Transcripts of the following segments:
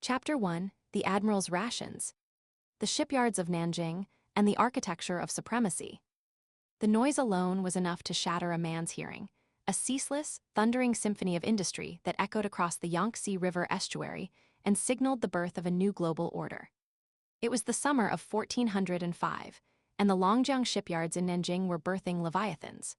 Chapter 1: The Admiral's Rations. The Shipyards of Nanjing and the Architecture of Supremacy. The noise alone was enough to shatter a man's hearing, a ceaseless, thundering symphony of industry that echoed across the Yangtze River estuary and signaled the birth of a new global order. It was the summer of 1405, and the Longjiang shipyards in Nanjing were birthing leviathans.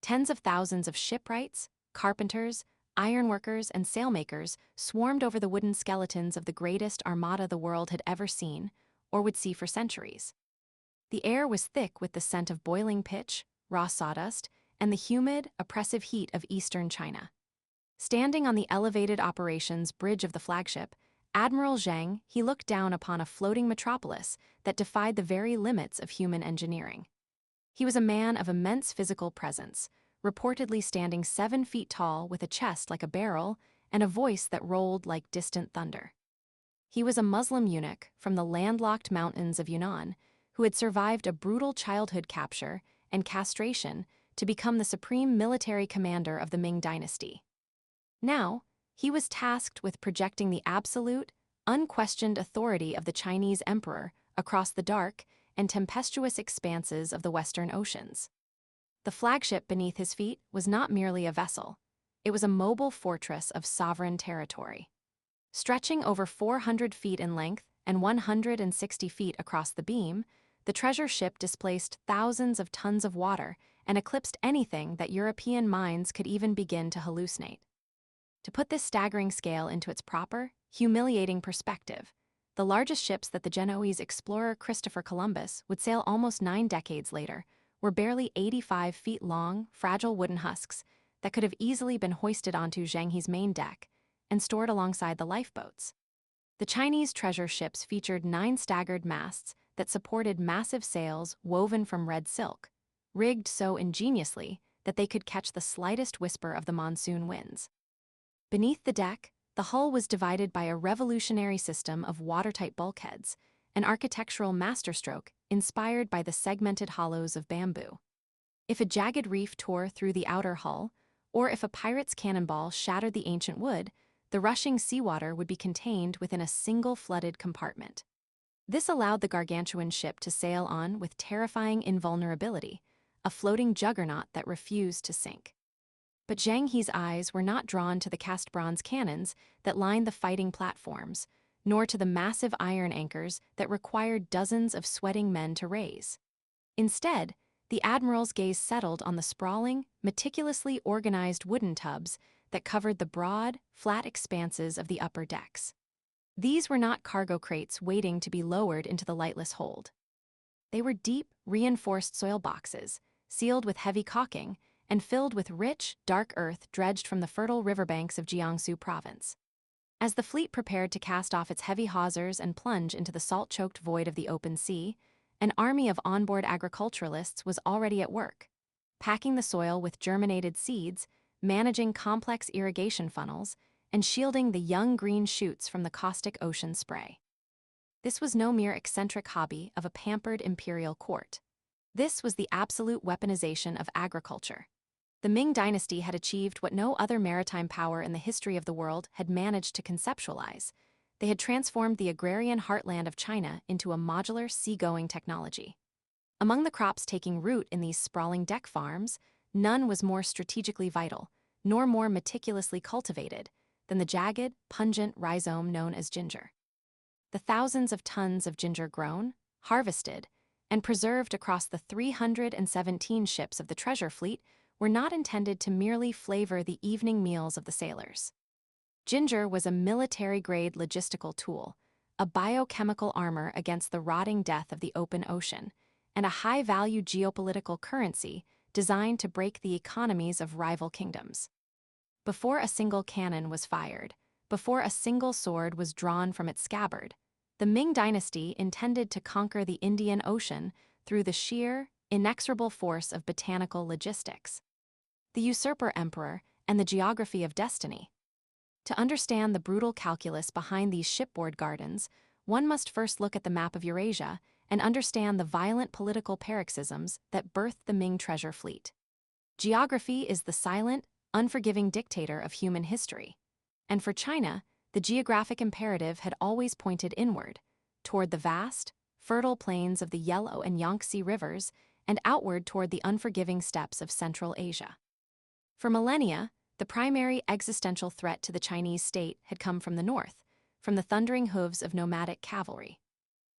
Tens of thousands of shipwrights, carpenters, ironworkers, and sailmakers swarmed over the wooden skeletons of the greatest armada the world had ever seen, or would see for centuries. The air was thick with the scent of boiling pitch, raw sawdust, and the humid, oppressive heat of eastern China. Standing on the elevated operations bridge of the flagship, Admiral Zheng He looked down upon a floating metropolis that defied the very limits of human engineering. He was a man of immense physical presence, reportedly standing 7 feet tall with a chest like a barrel and a voice that rolled like distant thunder. He was a Muslim eunuch from the landlocked mountains of Yunnan who had survived a brutal childhood capture and castration to become the supreme military commander of the Ming dynasty. Now, he was tasked with projecting the absolute, unquestioned authority of the Chinese emperor across the dark and tempestuous expanses of the Western Oceans. The flagship beneath his feet was not merely a vessel. It was a mobile fortress of sovereign territory. Stretching over 400 feet in length and 160 feet across the beam, the treasure ship displaced thousands of tons of water and eclipsed anything that European minds could even begin to hallucinate. To put this staggering scale into its proper, humiliating perspective, the largest ships that the Genoese explorer Christopher Columbus would sail almost 9 decades later were barely 85 feet long, fragile wooden husks that could have easily been hoisted onto Zheng He's main deck and stored alongside the lifeboats. The Chinese treasure ships featured 9 staggered masts that supported massive sails woven from red silk, rigged so ingeniously that they could catch the slightest whisper of the monsoon winds. Beneath the deck, the hull was divided by a revolutionary system of watertight bulkheads, an architectural masterstroke inspired by the segmented hollows of bamboo. If a jagged reef tore through the outer hull, or if a pirate's cannonball shattered the ancient wood, the rushing seawater would be contained within a single flooded compartment. This allowed the gargantuan ship to sail on with terrifying invulnerability, a floating juggernaut that refused to sink. But Zheng He's eyes were not drawn to the cast bronze cannons that lined the fighting platforms, nor to the massive iron anchors that required dozens of sweating men to raise. Instead, the admiral's gaze settled on the sprawling, meticulously organized wooden tubs that covered the broad, flat expanses of the upper decks. These were not cargo crates waiting to be lowered into the lightless hold. They were deep, reinforced soil boxes, sealed with heavy caulking, and filled with rich, dark earth dredged from the fertile riverbanks of Jiangsu province. As the fleet prepared to cast off its heavy hawsers and plunge into the salt-choked void of the open sea, an army of onboard agriculturalists was already at work, packing the soil with germinated seeds, managing complex irrigation funnels, and shielding the young green shoots from the caustic ocean spray. This was no mere eccentric hobby of a pampered imperial court. This was the absolute weaponization of agriculture. The Ming dynasty had achieved what no other maritime power in the history of the world had managed to conceptualize. They had transformed the agrarian heartland of China into a modular seagoing technology. Among the crops taking root in these sprawling deck farms, none was more strategically vital, nor more meticulously cultivated, than the jagged, pungent rhizome known as ginger. The thousands of tons of ginger grown, harvested, and preserved across the 317 ships of the treasure fleet were not intended to merely flavor the evening meals of the sailors. Ginger was a military-grade logistical tool, a biochemical armor against the rotting death of the open ocean, and a high-value geopolitical currency designed to break the economies of rival kingdoms. Before a single cannon was fired, before a single sword was drawn from its scabbard, the Ming dynasty intended to conquer the Indian Ocean through the sheer, inexorable force of botanical logistics. The usurper emperor and the geography of destiny. To understand the brutal calculus behind these shipboard gardens, one must first look at the map of Eurasia and understand the violent political paroxysms that birthed the Ming treasure fleet. Geography is the silent, unforgiving dictator of human history. And for China, the geographic imperative had always pointed inward, toward the vast, fertile plains of the Yellow and Yangtze rivers and outward toward the unforgiving steppes of Central Asia. For millennia, the primary existential threat to the Chinese state had come from the north, from the thundering hooves of nomadic cavalry.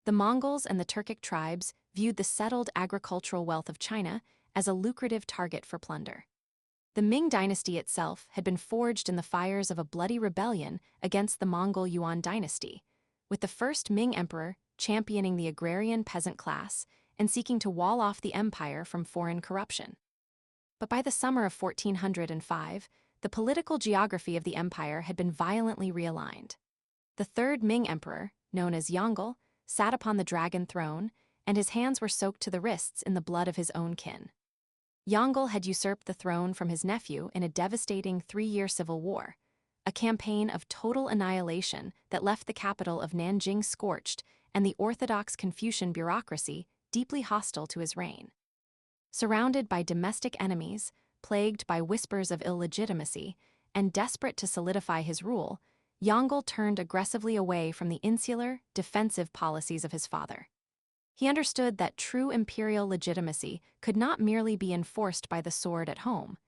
The Mongols and the Turkic tribes viewed the settled agricultural wealth of China as a lucrative target for plunder. The Ming dynasty itself had been forged in the fires of a bloody rebellion against the Mongol Yuan dynasty, with the first Ming emperor championing the agrarian peasant class and seeking to wall off the empire from foreign corruption. But by the summer of 1405, the political geography of the empire had been violently realigned. The third Ming emperor, known as Yongle, sat upon the dragon throne, and his hands were soaked to the wrists in the blood of his own kin. Yongle had usurped the throne from his nephew in a devastating 3-year civil war, a campaign of total annihilation that left the capital of Nanjing scorched and the orthodox Confucian bureaucracy deeply hostile to his reign. Surrounded by domestic enemies, plagued by whispers of illegitimacy, and desperate to solidify his rule, Yongle turned aggressively away from the insular, defensive policies of his father. He understood that true imperial legitimacy could not merely be enforced by the sword at home.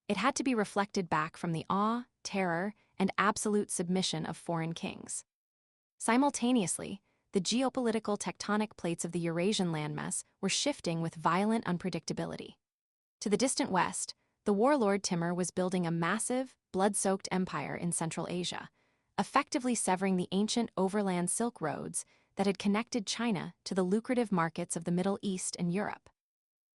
It had to be reflected back from the awe, terror, and absolute submission of foreign kings. Simultaneously, the geopolitical tectonic plates of the Eurasian landmass were shifting with violent unpredictability. To the distant west, the warlord Timur was building a massive, blood-soaked empire in Central Asia, effectively severing the ancient overland Silk Roads that had connected China to the lucrative markets of the Middle East and Europe.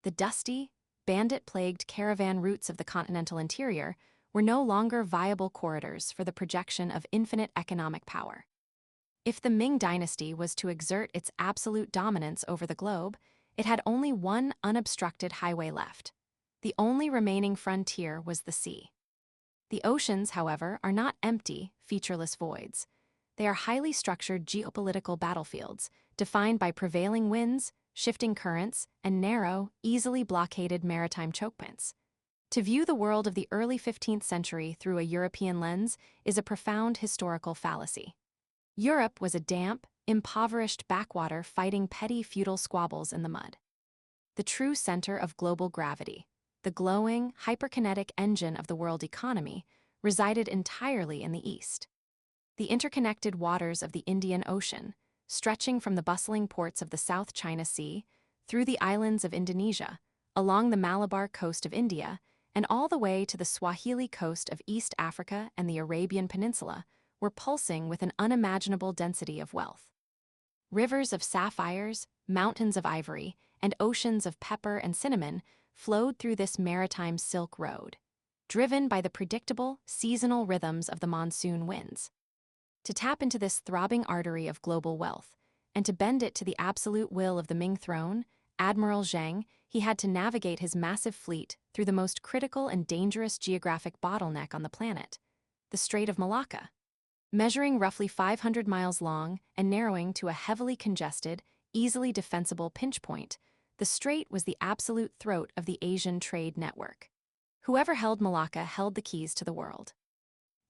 The dusty, bandit-plagued caravan routes of the continental interior were no longer viable corridors for the projection of infinite economic power. If the Ming dynasty was to exert its absolute dominance over the globe, it had only one unobstructed highway left. The only remaining frontier was the sea. The oceans, however, are not empty, featureless voids. They are highly structured geopolitical battlefields, defined by prevailing winds, shifting currents, and narrow, easily blockaded maritime chokepoints. To view the world of the early 15th century through a European lens is a profound historical fallacy. Europe was a damp, impoverished backwater fighting petty feudal squabbles in the mud. The true center of global gravity, the glowing, hyperkinetic engine of the world economy, resided entirely in the east. The interconnected waters of the Indian Ocean, stretching from the bustling ports of the South China Sea, through the islands of Indonesia, along the Malabar coast of India, and all the way to the Swahili coast of East Africa and the Arabian Peninsula, were pulsing with an unimaginable density of wealth. Rivers of sapphires, mountains of ivory, and oceans of pepper and cinnamon flowed through this maritime Silk Road, driven by the predictable, seasonal rhythms of the monsoon winds. To tap into this throbbing artery of global wealth, and to bend it to the absolute will of the Ming throne, Admiral Zheng He had to navigate his massive fleet through the most critical and dangerous geographic bottleneck on the planet, the Strait of Malacca. Measuring roughly 500 miles long and narrowing to a heavily congested, easily defensible pinch point, the strait was the absolute throat of the Asian trade network. Whoever held Malacca held the keys to the world.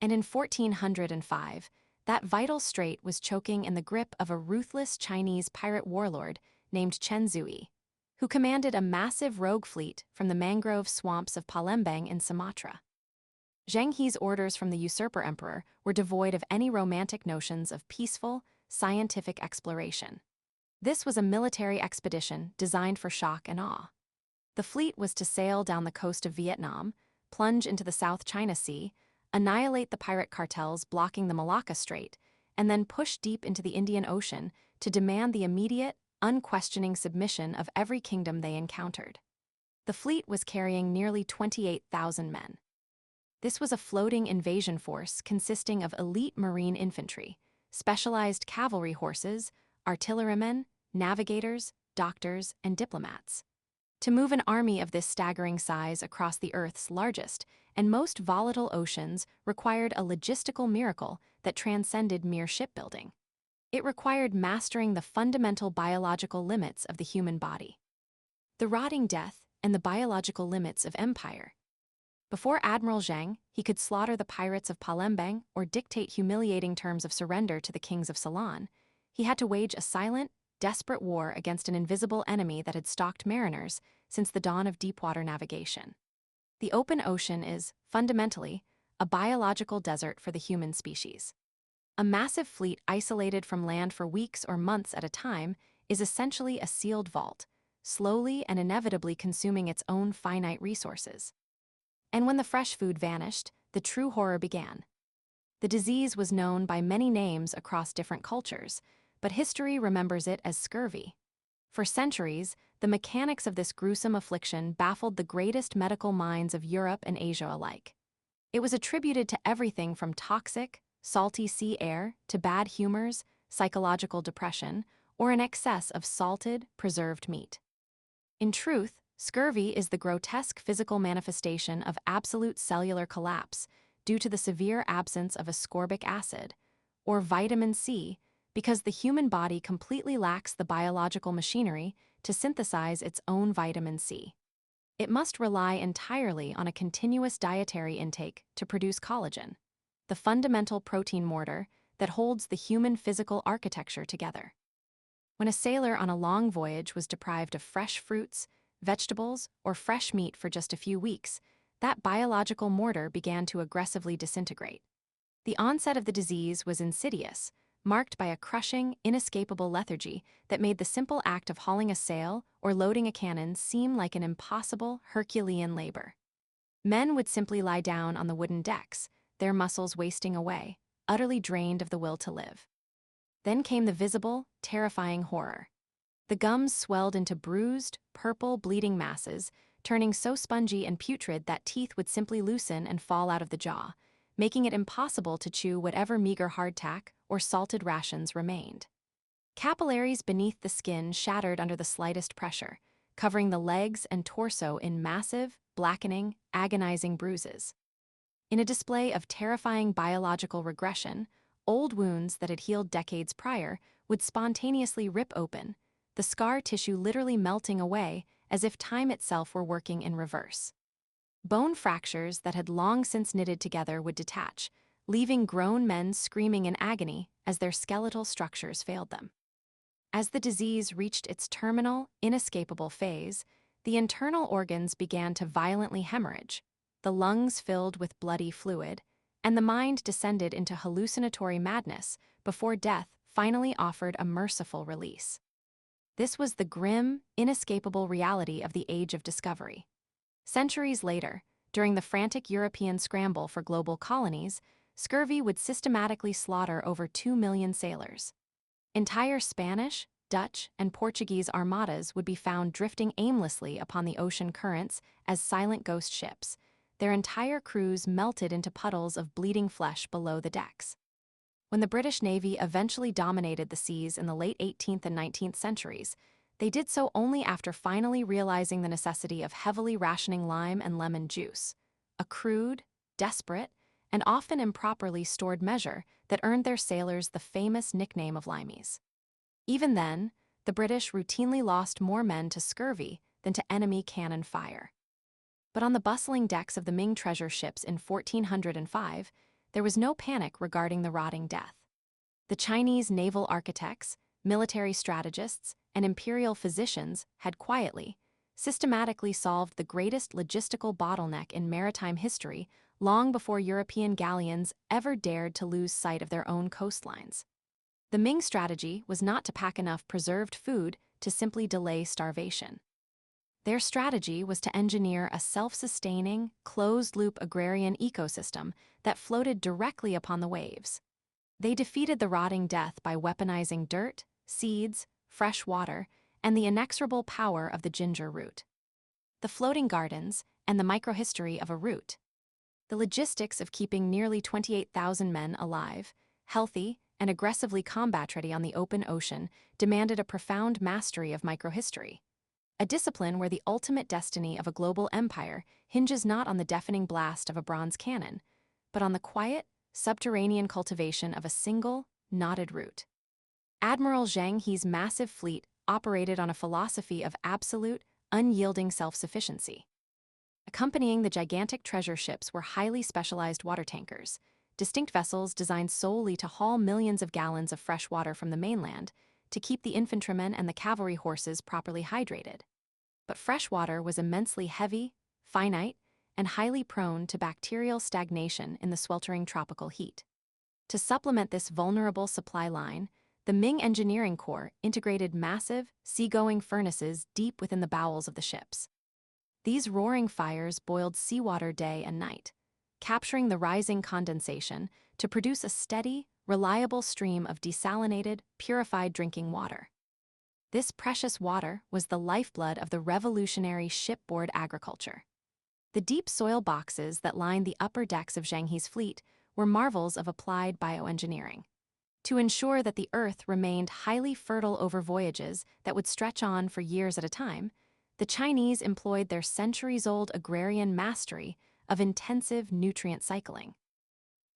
And in 1405, that vital strait was choking in the grip of a ruthless Chinese pirate warlord named Chen Zhui, who commanded a massive rogue fleet from the mangrove swamps of Palembang in Sumatra. Zheng He's orders from the usurper emperor were devoid of any romantic notions of peaceful, scientific exploration. This was a military expedition designed for shock and awe. The fleet was to sail down the coast of Vietnam, plunge into the South China Sea, annihilate the pirate cartels blocking the Malacca Strait, and then push deep into the Indian Ocean to demand the immediate, unquestioning submission of every kingdom they encountered. The fleet was carrying nearly 28,000 men. This was a floating invasion force consisting of elite marine infantry, specialized cavalry horses, artillerymen, navigators, doctors, and diplomats. To move an army of this staggering size across the Earth's largest and most volatile oceans required a logistical miracle that transcended mere shipbuilding. It required mastering the fundamental biological limits of the human body. The rotting death and the biological limits of empire. Before Admiral Zheng, he could slaughter the pirates of Palembang or dictate humiliating terms of surrender to the kings of Ceylon. He had to wage a silent, desperate war against an invisible enemy that had stalked mariners since the dawn of deepwater navigation. The open ocean is, fundamentally, a biological desert for the human species. A massive fleet isolated from land for weeks or months at a time is essentially a sealed vault, slowly and inevitably consuming its own finite resources. And when the fresh food vanished, the true horror began. The disease was known by many names across different cultures, but history remembers it as scurvy. For centuries, the mechanics of this gruesome affliction baffled the greatest medical minds of Europe and Asia alike. It was attributed to everything from toxic, salty sea air to bad humors, psychological depression, or an excess of salted, preserved meat. In truth, scurvy is the grotesque physical manifestation of absolute cellular collapse due to the severe absence of ascorbic acid, or vitamin C, because the human body completely lacks the biological machinery to synthesize its own vitamin C. It must rely entirely on a continuous dietary intake to produce collagen, the fundamental protein mortar that holds the human physical architecture together. When a sailor on a long voyage was deprived of fresh fruits, vegetables, or fresh meat for just a few weeks, that biological mortar began to aggressively disintegrate. The onset of the disease was insidious, marked by a crushing, inescapable lethargy that made the simple act of hauling a sail or loading a cannon seem like an impossible, Herculean labor. Men would simply lie down on the wooden decks, their muscles wasting away, utterly drained of the will to live. Then came the visible, terrifying horror. The gums swelled into bruised, purple, bleeding masses, turning so spongy and putrid that teeth would simply loosen and fall out of the jaw, making it impossible to chew whatever meager hardtack or salted rations remained. Capillaries beneath the skin shattered under the slightest pressure, covering the legs and torso in massive, blackening, agonizing bruises. In a display of terrifying biological regression, old wounds that had healed decades prior would spontaneously rip open, the scar tissue literally melting away as if time itself were working in reverse. Bone fractures that had long since knitted together would detach, leaving grown men screaming in agony as their skeletal structures failed them. As the disease reached its terminal, inescapable phase, the internal organs began to violently hemorrhage, the lungs filled with bloody fluid, and the mind descended into hallucinatory madness before death finally offered a merciful release. This was the grim, inescapable reality of the Age of Discovery. Centuries later, during the frantic European scramble for global colonies, scurvy would systematically slaughter over 2 million sailors. Entire Spanish, Dutch, and Portuguese armadas would be found drifting aimlessly upon the ocean currents as silent ghost ships, their entire crews melted into puddles of bleeding flesh below the decks. When the British Navy eventually dominated the seas in the late 18th and 19th centuries, they did so only after finally realizing the necessity of heavily rationing lime and lemon juice, a crude, desperate, and often improperly stored measure that earned their sailors the famous nickname of limeys. Even then, the British routinely lost more men to scurvy than to enemy cannon fire. But on the bustling decks of the Ming treasure ships in 1405, there was no panic regarding the rotting death. The Chinese naval architects, military strategists, and imperial physicians had quietly, systematically solved the greatest logistical bottleneck in maritime history long before European galleons ever dared to lose sight of their own coastlines. The Ming strategy was not to pack enough preserved food to simply delay starvation. Their strategy was to engineer a self-sustaining, closed-loop agrarian ecosystem that floated directly upon the waves. They defeated the rotting death by weaponizing dirt, seeds, fresh water, and the inexorable power of the ginger root. The floating gardens and the microhistory of a root. The logistics of keeping nearly 28,000 men alive, healthy, and aggressively combat-ready on the open ocean demanded a profound mastery of microhistory. A discipline where the ultimate destiny of a global empire hinges not on the deafening blast of a bronze cannon, but on the quiet, subterranean cultivation of a single, knotted root. Admiral Zheng He's massive fleet operated on a philosophy of absolute, unyielding self-sufficiency. Accompanying the gigantic treasure ships were highly specialized water tankers, distinct vessels designed solely to haul millions of gallons of fresh water from the mainland to keep the infantrymen and the cavalry horses properly hydrated. But fresh water was immensely heavy, finite, and highly prone to bacterial stagnation in the sweltering tropical heat. To supplement this vulnerable supply line, the Ming Engineering Corps integrated massive, seagoing furnaces deep within the bowels of the ships. These roaring fires boiled seawater day and night, capturing the rising condensation to produce a steady, reliable stream of desalinated, purified drinking water. This precious water was the lifeblood of the revolutionary shipboard agriculture. The deep soil boxes that lined the upper decks of Zheng He's fleet were marvels of applied bioengineering. To ensure that the earth remained highly fertile over voyages that would stretch on for years at a time, the Chinese employed their centuries-old agrarian mastery of intensive nutrient cycling.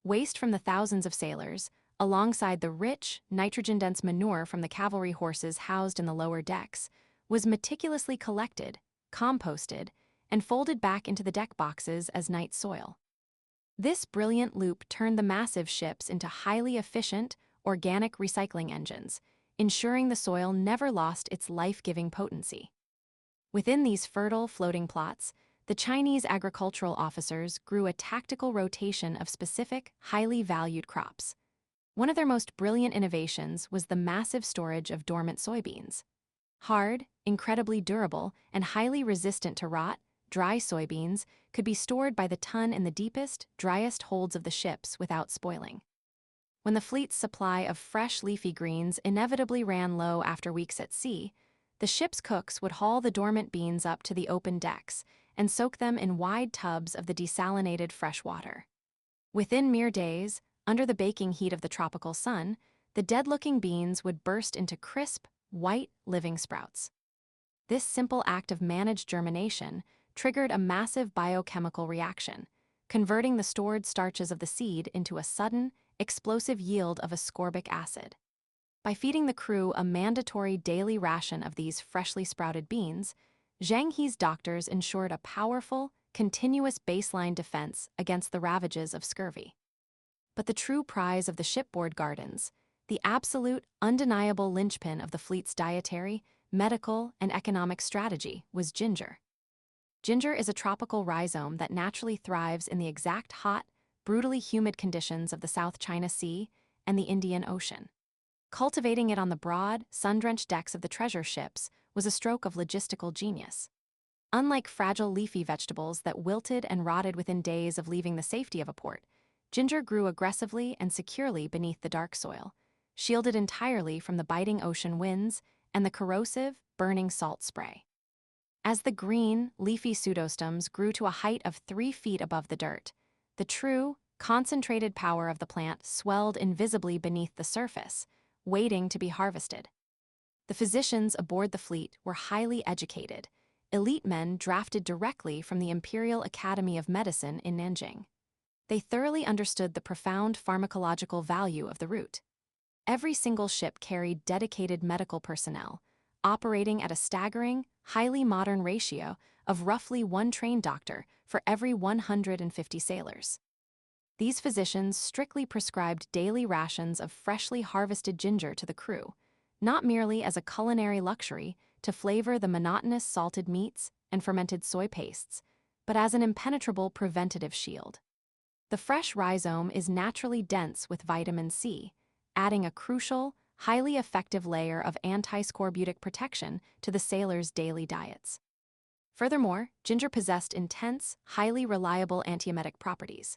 Waste from the thousands of sailors, alongside the rich, nitrogen-dense manure from the cavalry horses housed in the lower decks, was meticulously collected, composted, and folded back into the deck boxes as night soil. This brilliant loop turned the massive ships into highly efficient, organic recycling engines, ensuring the soil never lost its life-giving potency. Within these fertile, floating plots, the Chinese agricultural officers grew a tactical rotation of specific, highly valued crops. One of their most brilliant innovations was the massive storage of dormant soybeans. Hard, incredibly durable, and highly resistant to rot, dry soybeans could be stored by the ton in the deepest, driest holds of the ships without spoiling. When the fleet's supply of fresh leafy greens inevitably ran low after weeks at sea, the ship's cooks would haul the dormant beans up to the open decks and soak them in wide tubs of the desalinated fresh water. Within mere days, under the baking heat of the tropical sun, the dead-looking beans would burst into crisp, white, living sprouts. This simple act of managed germination triggered a massive biochemical reaction, converting the stored starches of the seed into a sudden, explosive yield of ascorbic acid. By feeding the crew a mandatory daily ration of these freshly sprouted beans, Zheng He's doctors ensured a powerful, continuous baseline defense against the ravages of scurvy. But the true prize of the shipboard gardens, the absolute, undeniable linchpin of the fleet's dietary, medical, and economic strategy, was ginger. Ginger is a tropical rhizome that naturally thrives in the exact hot, brutally humid conditions of the South China Sea and the Indian Ocean. Cultivating it on the broad, sun-drenched decks of the treasure ships was a stroke of logistical genius. Unlike fragile leafy vegetables that wilted and rotted within days of leaving the safety of a port, ginger grew aggressively and securely beneath the dark soil, shielded entirely from the biting ocean winds and the corrosive, burning salt spray. As the green, leafy pseudostems grew to a height of 3 feet above the dirt, the true, concentrated power of the plant swelled invisibly beneath the surface, waiting to be harvested. The physicians aboard the fleet were highly educated, elite men drafted directly from the Imperial Academy of Medicine in Nanjing. They thoroughly understood the profound pharmacological value of the root. Every single ship carried dedicated medical personnel, operating at a staggering, highly modern ratio of roughly 1 trained doctor for every 150 sailors. These physicians strictly prescribed daily rations of freshly harvested ginger to the crew, not merely as a culinary luxury to flavor the monotonous salted meats and fermented soy pastes, but as an impenetrable preventative shield. The fresh rhizome is naturally dense with vitamin C, adding a crucial, highly effective layer of anti-scorbutic protection to the sailors' daily diets. Furthermore, ginger possessed intense, highly reliable antiemetic properties.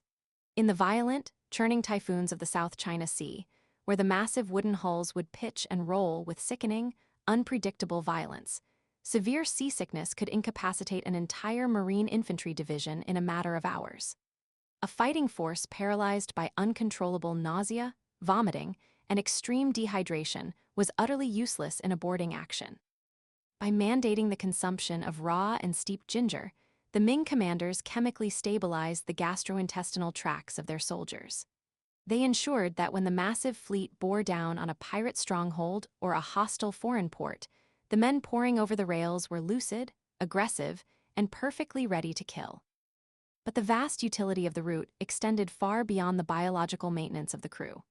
In the violent, churning typhoons of the South China Sea, where the massive wooden hulls would pitch and roll with sickening, unpredictable violence, severe seasickness could incapacitate an entire marine infantry division in a matter of hours. A fighting force paralyzed by uncontrollable nausea, vomiting, and extreme dehydration was utterly useless in a boarding action. By mandating the consumption of raw and steeped ginger, the Ming commanders chemically stabilized the gastrointestinal tracts of their soldiers. They ensured that when the massive fleet bore down on a pirate stronghold or a hostile foreign port, the men poring over the rails were lucid, aggressive, and perfectly ready to kill. But the vast utility of the root extended far beyond the biological maintenance of the crew.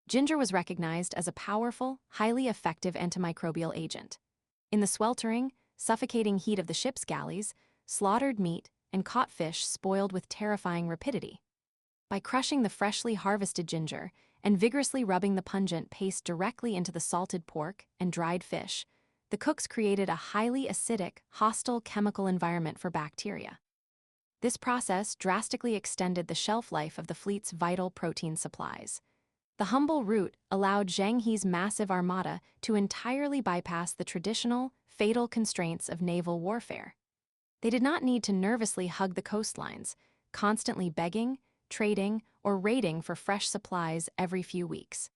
Ginger was recognized as a powerful, highly effective antimicrobial agent. In the sweltering, suffocating heat of the ship's galleys, slaughtered meat and caught fish spoiled with terrifying rapidity. By crushing the freshly harvested ginger and vigorously rubbing the pungent paste directly into the salted pork and dried fish, the cooks created a highly acidic, hostile chemical environment for bacteria. This process drastically extended the shelf life of the fleet's vital protein supplies. The humble route allowed Zheng He's massive armada to entirely bypass the traditional, fatal constraints of naval warfare. They did not need to nervously hug the coastlines, constantly begging, trading, or raiding for fresh supplies every few weeks.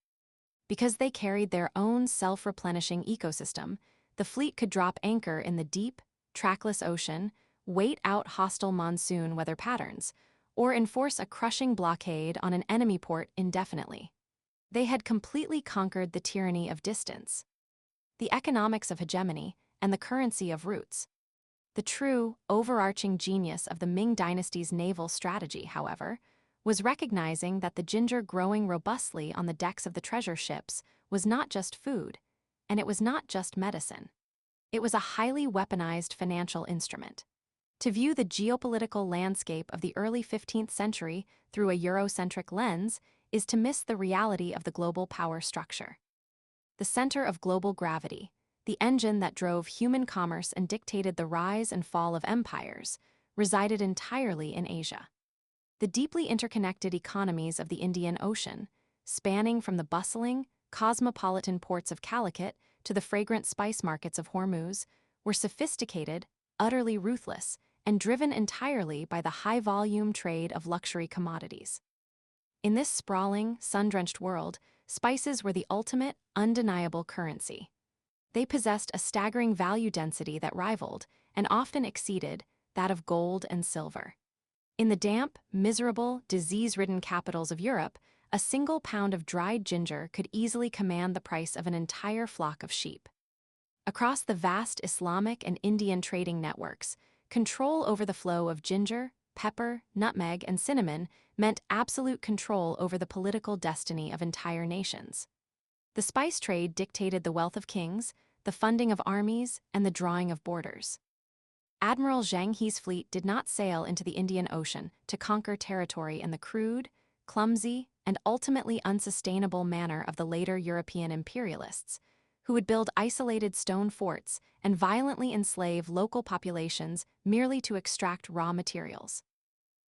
Because they carried their own self-replenishing ecosystem, the fleet could drop anchor in the deep, trackless ocean, wait out hostile monsoon weather patterns, or enforce a crushing blockade on an enemy port indefinitely. They had completely conquered the tyranny of distance, the economics of hegemony, and the currency of routes. The true, overarching genius of the Ming dynasty's naval strategy, however, was recognizing that the ginger growing robustly on the decks of the treasure ships was not just food, and it was not just medicine. It was a highly weaponized financial instrument. To view the geopolitical landscape of the early 15th century through a Eurocentric lens is to miss the reality of the global power structure. The center of global gravity, the engine that drove human commerce and dictated the rise and fall of empires, resided entirely in Asia. The deeply interconnected economies of the Indian Ocean, spanning from the bustling, cosmopolitan ports of Calicut to the fragrant spice markets of Hormuz, were sophisticated, utterly ruthless, and driven entirely by the high-volume trade of luxury commodities. In this sprawling, sun-drenched world, spices were the ultimate, undeniable currency. They possessed a staggering value density that rivaled, and often exceeded, that of gold and silver. In the damp, miserable, disease-ridden capitals of Europe, a single pound of dried ginger could easily command the price of an entire flock of sheep. Across the vast Islamic and Indian trading networks, control over the flow of ginger, pepper, nutmeg, and cinnamon meant absolute control over the political destiny of entire nations. The spice trade dictated the wealth of kings, the funding of armies, and the drawing of borders. Admiral Zheng He's fleet did not sail into the Indian Ocean to conquer territory in the crude, clumsy, and ultimately unsustainable manner of the later European imperialists, who would build isolated stone forts and violently enslave local populations merely to extract raw materials.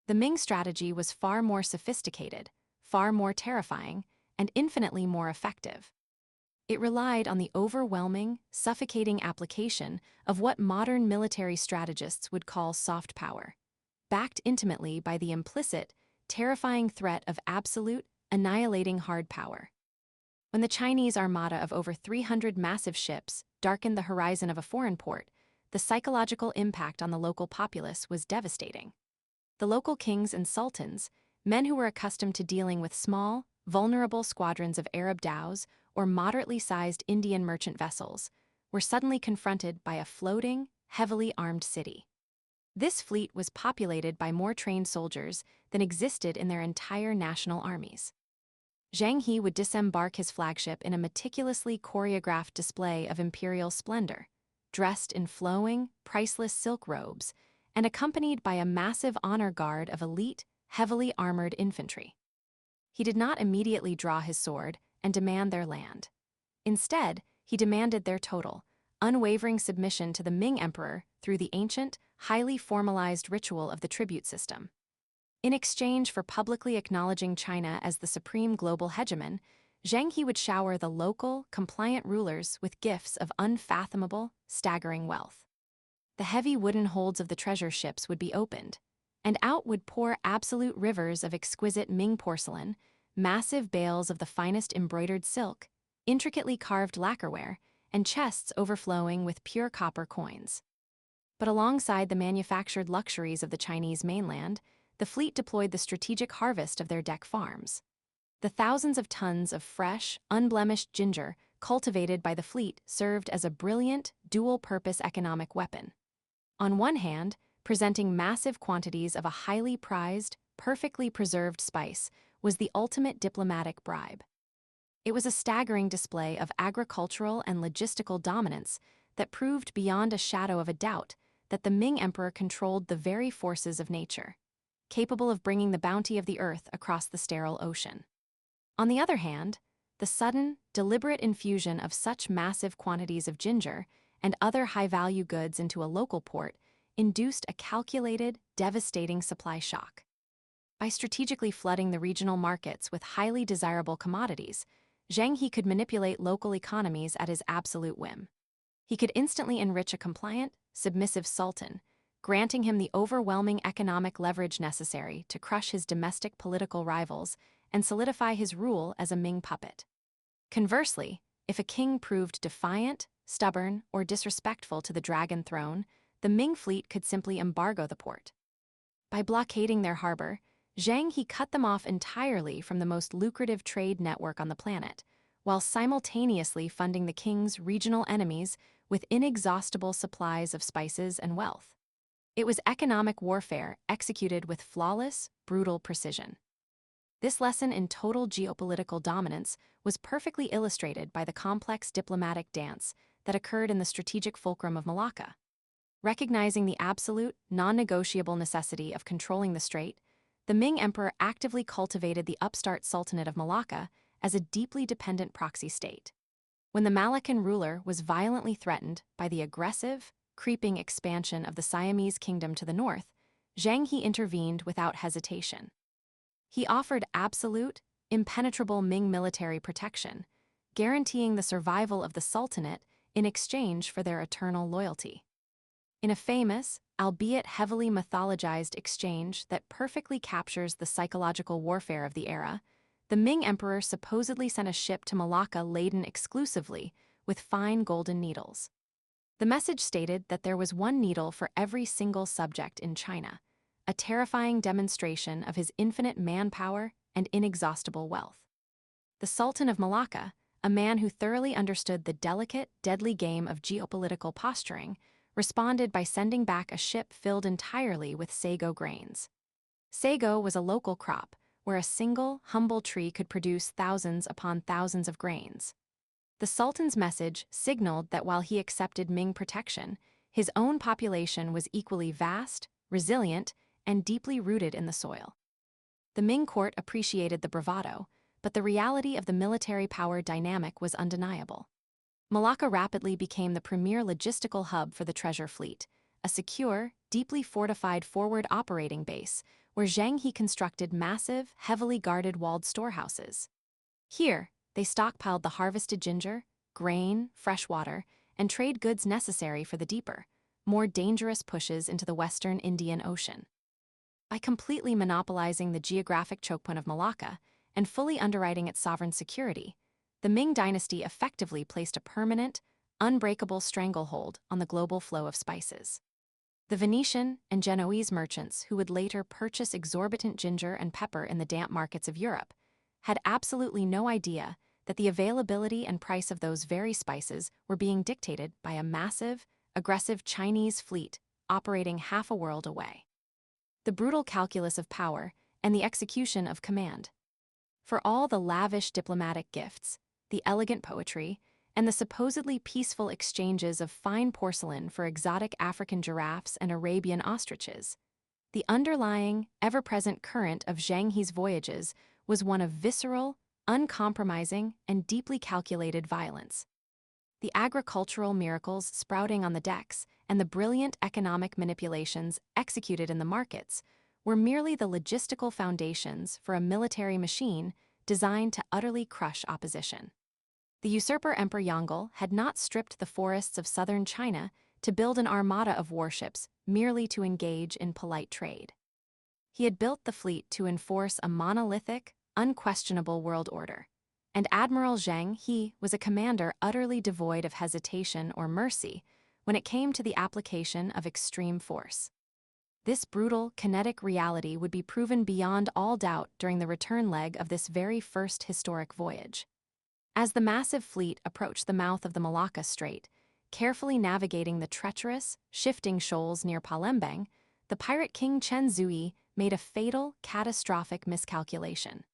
The Ming strategy was far more sophisticated, far more terrifying, and infinitely more effective. It relied on the overwhelming, suffocating application of what modern military strategists would call soft power, backed intimately by the implicit, terrifying threat of absolute, annihilating hard power. When the Chinese armada of over 300 massive ships darkened the horizon of a foreign port, the psychological impact on the local populace was devastating. The local kings and sultans, men who were accustomed to dealing with small, vulnerable squadrons of Arab dhows or moderately sized Indian merchant vessels, were suddenly confronted by a floating, heavily armed city. This fleet was populated by more trained soldiers than existed in their entire national armies. Zheng He would disembark his flagship in a meticulously choreographed display of imperial splendor, dressed in flowing, priceless silk robes, and accompanied by a massive honor guard of elite, heavily armored infantry. He did not immediately draw his sword and demand their land. Instead, he demanded their total, unwavering submission to the Ming emperor through the ancient, highly formalized ritual of the tribute system. In exchange for publicly acknowledging China as the supreme global hegemon, Zheng He would shower the local, compliant rulers with gifts of unfathomable, staggering wealth. The heavy wooden holds of the treasure ships would be opened, and out would pour absolute rivers of exquisite Ming porcelain, massive bales of the finest embroidered silk, intricately carved lacquerware, and chests overflowing with pure copper coins. But alongside the manufactured luxuries of the Chinese mainland, the fleet deployed the strategic harvest of their deck farms. The thousands of tons of fresh, unblemished ginger cultivated by the fleet served as a brilliant, dual-purpose economic weapon. On one hand, presenting massive quantities of a highly prized, perfectly preserved spice, was the ultimate diplomatic bribe. It was a staggering display of agricultural and logistical dominance that proved beyond a shadow of a doubt that the Ming Emperor controlled the very forces of nature, capable of bringing the bounty of the earth across the sterile ocean. On the other hand, the sudden, deliberate infusion of such massive quantities of ginger and other high-value goods into a local port induced a calculated, devastating supply shock. By strategically flooding the regional markets with highly desirable commodities, Zheng He could manipulate local economies at his absolute whim. He could instantly enrich a compliant, submissive sultan, granting him the overwhelming economic leverage necessary to crush his domestic political rivals and solidify his rule as a Ming puppet. Conversely, if a king proved defiant, stubborn, or disrespectful to the Dragon Throne, the Ming fleet could simply embargo the port. By blockading their harbor, Zheng He cut them off entirely from the most lucrative trade network on the planet, while simultaneously funding the king's regional enemies with inexhaustible supplies of spices and wealth. It was economic warfare executed with flawless, brutal precision. This lesson in total geopolitical dominance was perfectly illustrated by the complex diplomatic dance that occurred in the strategic fulcrum of Malacca. Recognizing the absolute, non-negotiable necessity of controlling the strait, the Ming Emperor actively cultivated the upstart Sultanate of Malacca as a deeply dependent proxy state. When the Malaccan ruler was violently threatened by the aggressive, creeping expansion of the Siamese kingdom to the north, Zheng He intervened without hesitation. He offered absolute, impenetrable Ming military protection, guaranteeing the survival of the Sultanate in exchange for their eternal loyalty. In a famous, albeit heavily mythologized exchange that perfectly captures the psychological warfare of the era, the Ming Emperor supposedly sent a ship to Malacca laden exclusively with fine golden needles. The message stated that there was one needle for every single subject in China, a terrifying demonstration of his infinite manpower and inexhaustible wealth. The Sultan of Malacca, a man who thoroughly understood the delicate, deadly game of geopolitical posturing, responded by sending back a ship filled entirely with sago grains. Sago was a local crop, where a single, humble tree could produce thousands upon thousands of grains. The Sultan's message signaled that while he accepted Ming protection, his own population was equally vast, resilient, and deeply rooted in the soil. The Ming court appreciated the bravado, but the reality of the military power dynamic was undeniable. Malacca rapidly became the premier logistical hub for the treasure fleet, a secure, deeply fortified forward operating base where Zheng He constructed massive, heavily guarded walled storehouses. Here, they stockpiled the harvested ginger, grain, fresh water, and trade goods necessary for the deeper, more dangerous pushes into the western Indian Ocean. By completely monopolizing the geographic chokepoint of Malacca and fully underwriting its sovereign security, the Ming dynasty effectively placed a permanent, unbreakable stranglehold on the global flow of spices. The Venetian and Genoese merchants who would later purchase exorbitant ginger and pepper in the damp markets of Europe had absolutely no idea that the availability and price of those very spices were being dictated by a massive, aggressive Chinese fleet operating half a world away. The brutal calculus of power and the execution of command. For all the lavish diplomatic gifts, the elegant poetry, and the supposedly peaceful exchanges of fine porcelain for exotic African giraffes and Arabian ostriches, the underlying, ever-present current of Zheng He's voyages was one of visceral, uncompromising, and deeply calculated violence. The agricultural miracles sprouting on the decks and the brilliant economic manipulations executed in the markets were merely the logistical foundations for a military machine designed to utterly crush opposition. The usurper Emperor Yongle had not stripped the forests of southern China to build an armada of warships merely to engage in polite trade. He had built the fleet to enforce a monolithic, unquestionable world order, and Admiral Zheng He was a commander utterly devoid of hesitation or mercy when it came to the application of extreme force. This brutal, kinetic reality would be proven beyond all doubt during the return leg of this very first historic voyage. As the massive fleet approached the mouth of the Malacca Strait, carefully navigating the treacherous, shifting shoals near Palembang, the pirate king Chen Zui made a fatal, catastrophic miscalculation.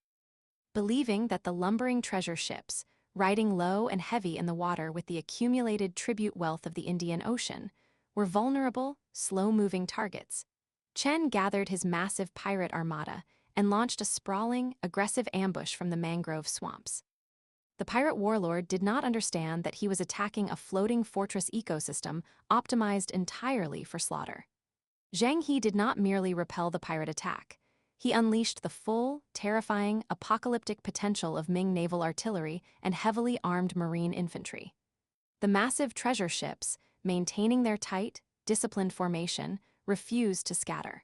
Believing that the lumbering treasure ships, riding low and heavy in the water with the accumulated tribute wealth of the Indian Ocean, were vulnerable, slow-moving targets, Chen gathered his massive pirate armada and launched a sprawling, aggressive ambush from the mangrove swamps. The pirate warlord did not understand that he was attacking a floating fortress ecosystem optimized entirely for slaughter. Zheng He did not merely repel the pirate attack. He unleashed the full, terrifying, apocalyptic potential of Ming naval artillery and heavily armed marine infantry. The massive treasure ships, maintaining their tight, disciplined formation, refused to scatter.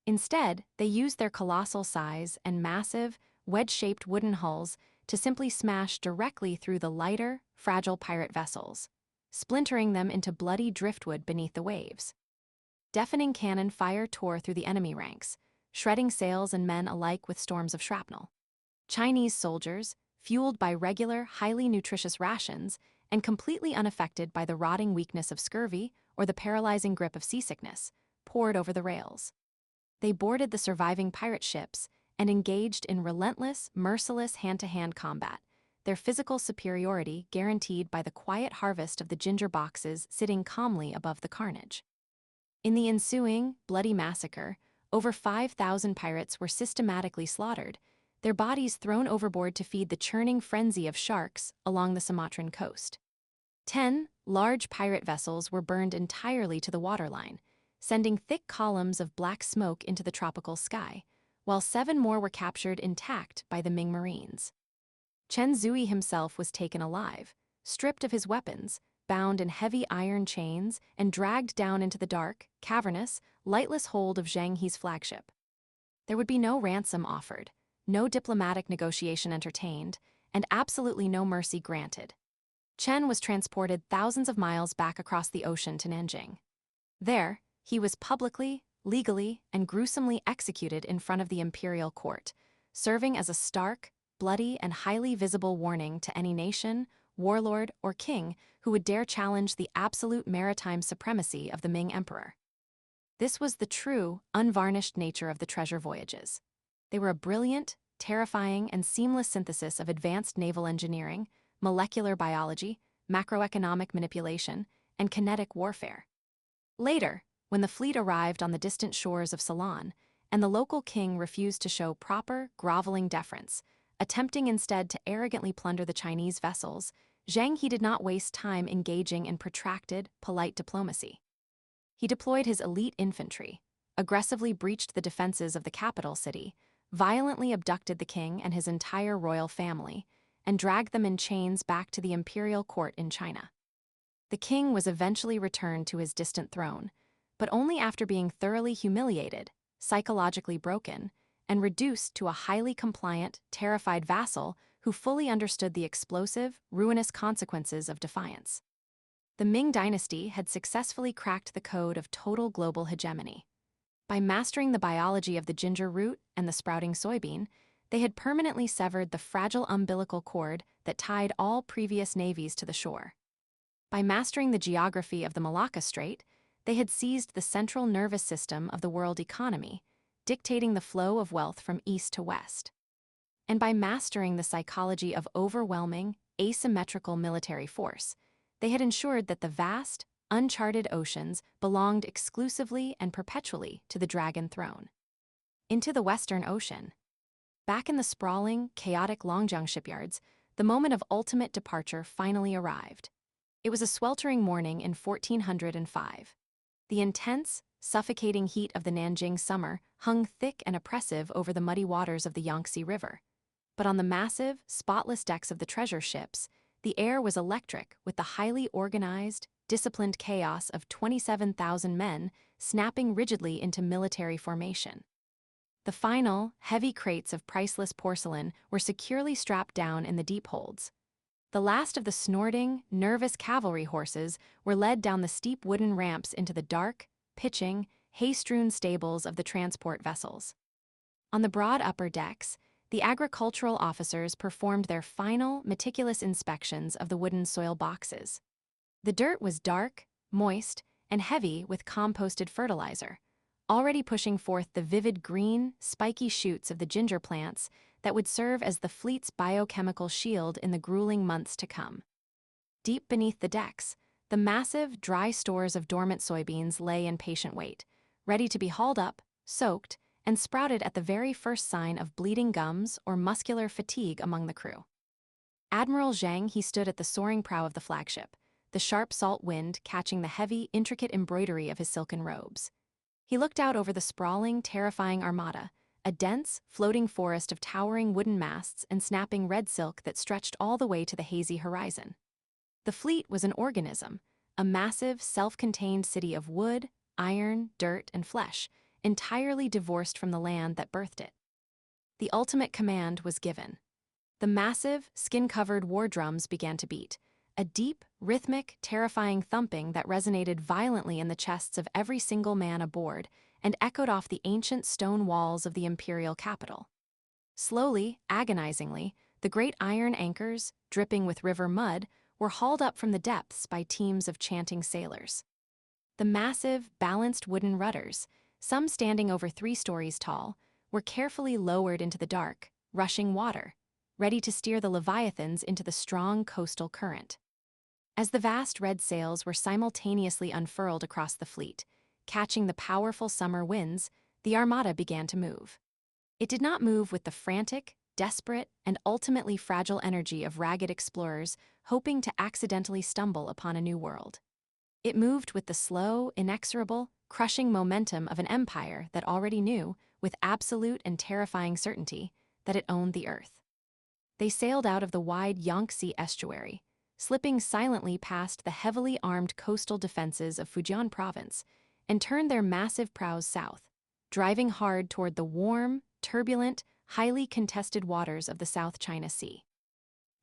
Instead, they used their colossal size and massive, wedge-shaped wooden hulls to simply smash directly through the lighter, fragile pirate vessels, splintering them into bloody driftwood beneath the waves. Deafening cannon fire tore through the enemy ranks, shredding sails and men alike with storms of shrapnel. Chinese soldiers, fueled by regular, highly nutritious rations and completely unaffected by the rotting weakness of scurvy or the paralyzing grip of seasickness, poured over the rails. They boarded the surviving pirate ships and engaged in relentless, merciless hand-to-hand combat, their physical superiority guaranteed by the quiet harvest of the ginger boxes sitting calmly above the carnage. In the ensuing, bloody massacre, over 5,000 pirates were systematically slaughtered, their bodies thrown overboard to feed the churning frenzy of sharks along the Sumatran coast. 10 large pirate vessels were burned entirely to the waterline, sending thick columns of black smoke into the tropical sky, while 7 more were captured intact by the Ming Marines. Chen Zui himself was taken alive, stripped of his weapons, bound in heavy iron chains, and dragged down into the dark, cavernous, lightless hold of Zheng He's flagship. There would be no ransom offered, no diplomatic negotiation entertained, and absolutely no mercy granted. Chen was transported thousands of miles back across the ocean to Nanjing. There, he was publicly, legally, and gruesomely executed in front of the imperial court, serving as a stark, bloody, and highly visible warning to any nation, warlord, or king who would dare challenge the absolute maritime supremacy of the Ming emperor. This was the true, unvarnished nature of the treasure voyages. They were a brilliant, terrifying, and seamless synthesis of advanced naval engineering, molecular biology, macroeconomic manipulation, and kinetic warfare. Later, when the fleet arrived on the distant shores of Ceylon, and the local king refused to show proper, groveling deference, attempting instead to arrogantly plunder the Chinese vessels, Zheng He did not waste time engaging in protracted, polite diplomacy. He deployed his elite infantry, aggressively breached the defenses of the capital city, violently abducted the king and his entire royal family, and dragged them in chains back to the imperial court in China. The king was eventually returned to his distant throne, but only after being thoroughly humiliated, psychologically broken, and reduced to a highly compliant, terrified vassal who fully understood the explosive, ruinous consequences of defiance. The Ming dynasty had successfully cracked the code of total global hegemony. By mastering the biology of the ginger root and the sprouting soybean, they had permanently severed the fragile umbilical cord that tied all previous navies to the shore. By mastering the geography of the Malacca Strait, they had seized the central nervous system of the world economy, dictating the flow of wealth from east to west. And by mastering the psychology of overwhelming, asymmetrical military force, they had ensured that the vast, uncharted oceans belonged exclusively and perpetually to the Dragon Throne. Into the Western Ocean. Back in the sprawling, chaotic Longjiang shipyards, the moment of ultimate departure finally arrived. It was a sweltering morning in 1405. The intense, suffocating heat of the Nanjing summer hung thick and oppressive over the muddy waters of the Yangtze River. But on the massive, spotless decks of the treasure ships, the air was electric with the highly organized, disciplined chaos of 27,000 men snapping rigidly into military formation. The final, heavy crates of priceless porcelain were securely strapped down in the deep holds. The last of the snorting, nervous cavalry horses were led down the steep wooden ramps into the dark, pitching, hay-strewn stables of the transport vessels. On the broad upper decks, the agricultural officers performed their final, meticulous inspections of the wooden soil boxes. The dirt was dark, moist, and heavy with composted fertilizer, already pushing forth the vivid green, spiky shoots of the ginger plants that would serve as the fleet's biochemical shield in the grueling months to come. Deep beneath the decks, the massive, dry stores of dormant soybeans lay in patient wait, ready to be hauled up, soaked, and sprouted at the very first sign of bleeding gums or muscular fatigue among the crew. Admiral Zheng He stood at the soaring prow of the flagship, the sharp salt wind catching the heavy, intricate embroidery of his silken robes. He looked out over the sprawling, terrifying armada, a dense, floating forest of towering wooden masts and snapping red silk that stretched all the way to the hazy horizon. The fleet was an organism, a massive, self-contained city of wood, iron, dirt, and flesh, entirely divorced from the land that birthed it. The ultimate command was given. The massive, skin-covered war drums began to beat, a deep, rhythmic, terrifying thumping that resonated violently in the chests of every single man aboard and echoed off the ancient stone walls of the imperial capital. Slowly, agonizingly, the great iron anchors, dripping with river mud, were hauled up from the depths by teams of chanting sailors. The massive, balanced wooden rudders, some standing over 3 stories tall, were carefully lowered into the dark, rushing water, ready to steer the leviathans into the strong coastal current. As the vast red sails were simultaneously unfurled across the fleet, catching the powerful summer winds, the armada began to move. It did not move with the frantic, desperate, and ultimately fragile energy of ragged explorers hoping to accidentally stumble upon a new world. It moved with the slow, inexorable, crushing momentum of an empire that already knew, with absolute and terrifying certainty, that it owned the earth. They sailed out of the wide Yangtze estuary, slipping silently past the heavily armed coastal defenses of Fujian province, and turned their massive prows south, driving hard toward the warm, turbulent, highly contested waters of the South China Sea.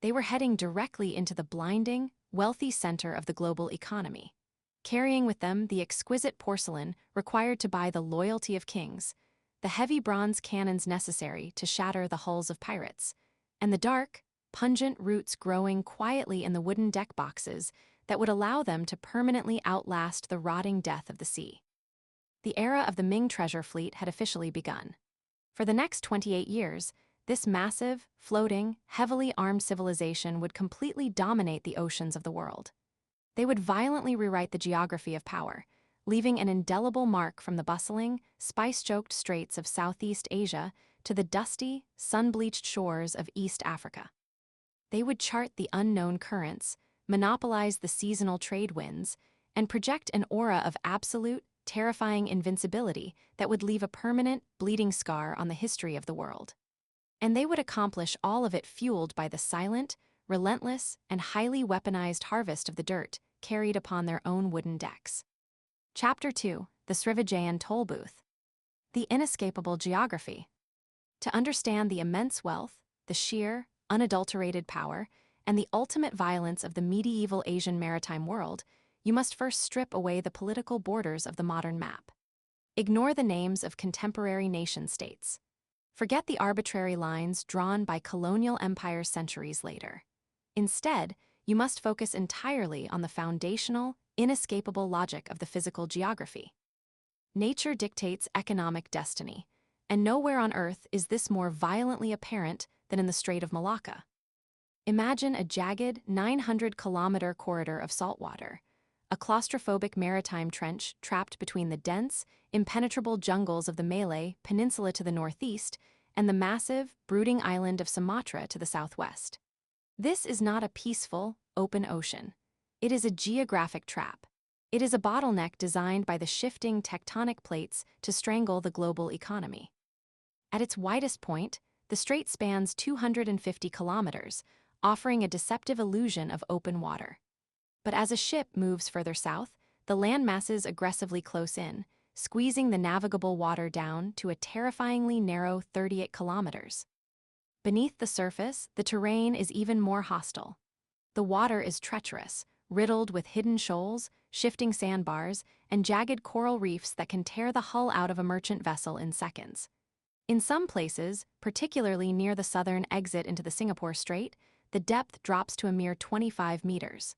They were heading directly into the blinding, wealthy center of the global economy, carrying with them the exquisite porcelain required to buy the loyalty of kings, the heavy bronze cannons necessary to shatter the hulls of pirates, and the dark, pungent roots growing quietly in the wooden deck boxes that would allow them to permanently outlast the rotting death of the sea. The era of the Ming treasure fleet had officially begun. For the next 28 years, this massive, floating, heavily armed civilization would completely dominate the oceans of the world. They would violently rewrite the geography of power, leaving an indelible mark from the bustling, spice-choked straits of Southeast Asia to the dusty, sun-bleached shores of East Africa. They would chart the unknown currents, monopolize the seasonal trade winds, and project an aura of absolute, terrifying invincibility that would leave a permanent, bleeding scar on the history of the world. And they would accomplish all of it fueled by the silent, relentless, and highly weaponized harvest of the dirt carried upon their own wooden decks. Chapter 2: The Srivijayan Toll Booth. The Inescapable Geography. To understand the immense wealth, the sheer, unadulterated power, and the ultimate violence of the medieval Asian maritime world, you must first strip away the political borders of the modern map. Ignore the names of contemporary nation-states. Forget the arbitrary lines drawn by colonial empires centuries later. Instead, you must focus entirely on the foundational, inescapable logic of the physical geography. Nature dictates economic destiny, and nowhere on Earth is this more violently apparent than in the Strait of Malacca. Imagine a jagged, 900-kilometer corridor of saltwater, a claustrophobic maritime trench trapped between the dense, impenetrable jungles of the Malay Peninsula to the northeast and the massive, brooding island of Sumatra to the southwest. This is not a peaceful, open ocean. It is a geographic trap. It is a bottleneck designed by the shifting tectonic plates to strangle the global economy. At its widest point, the strait spans 250 kilometers, offering a deceptive illusion of open water. But as a ship moves further south, the land masses aggressively close in, squeezing the navigable water down to a terrifyingly narrow 38 kilometers. Beneath the surface, the terrain is even more hostile. The water is treacherous, riddled with hidden shoals, shifting sandbars, and jagged coral reefs that can tear the hull out of a merchant vessel in seconds. In some places, particularly near the southern exit into the Singapore Strait, the depth drops to a mere 25 meters.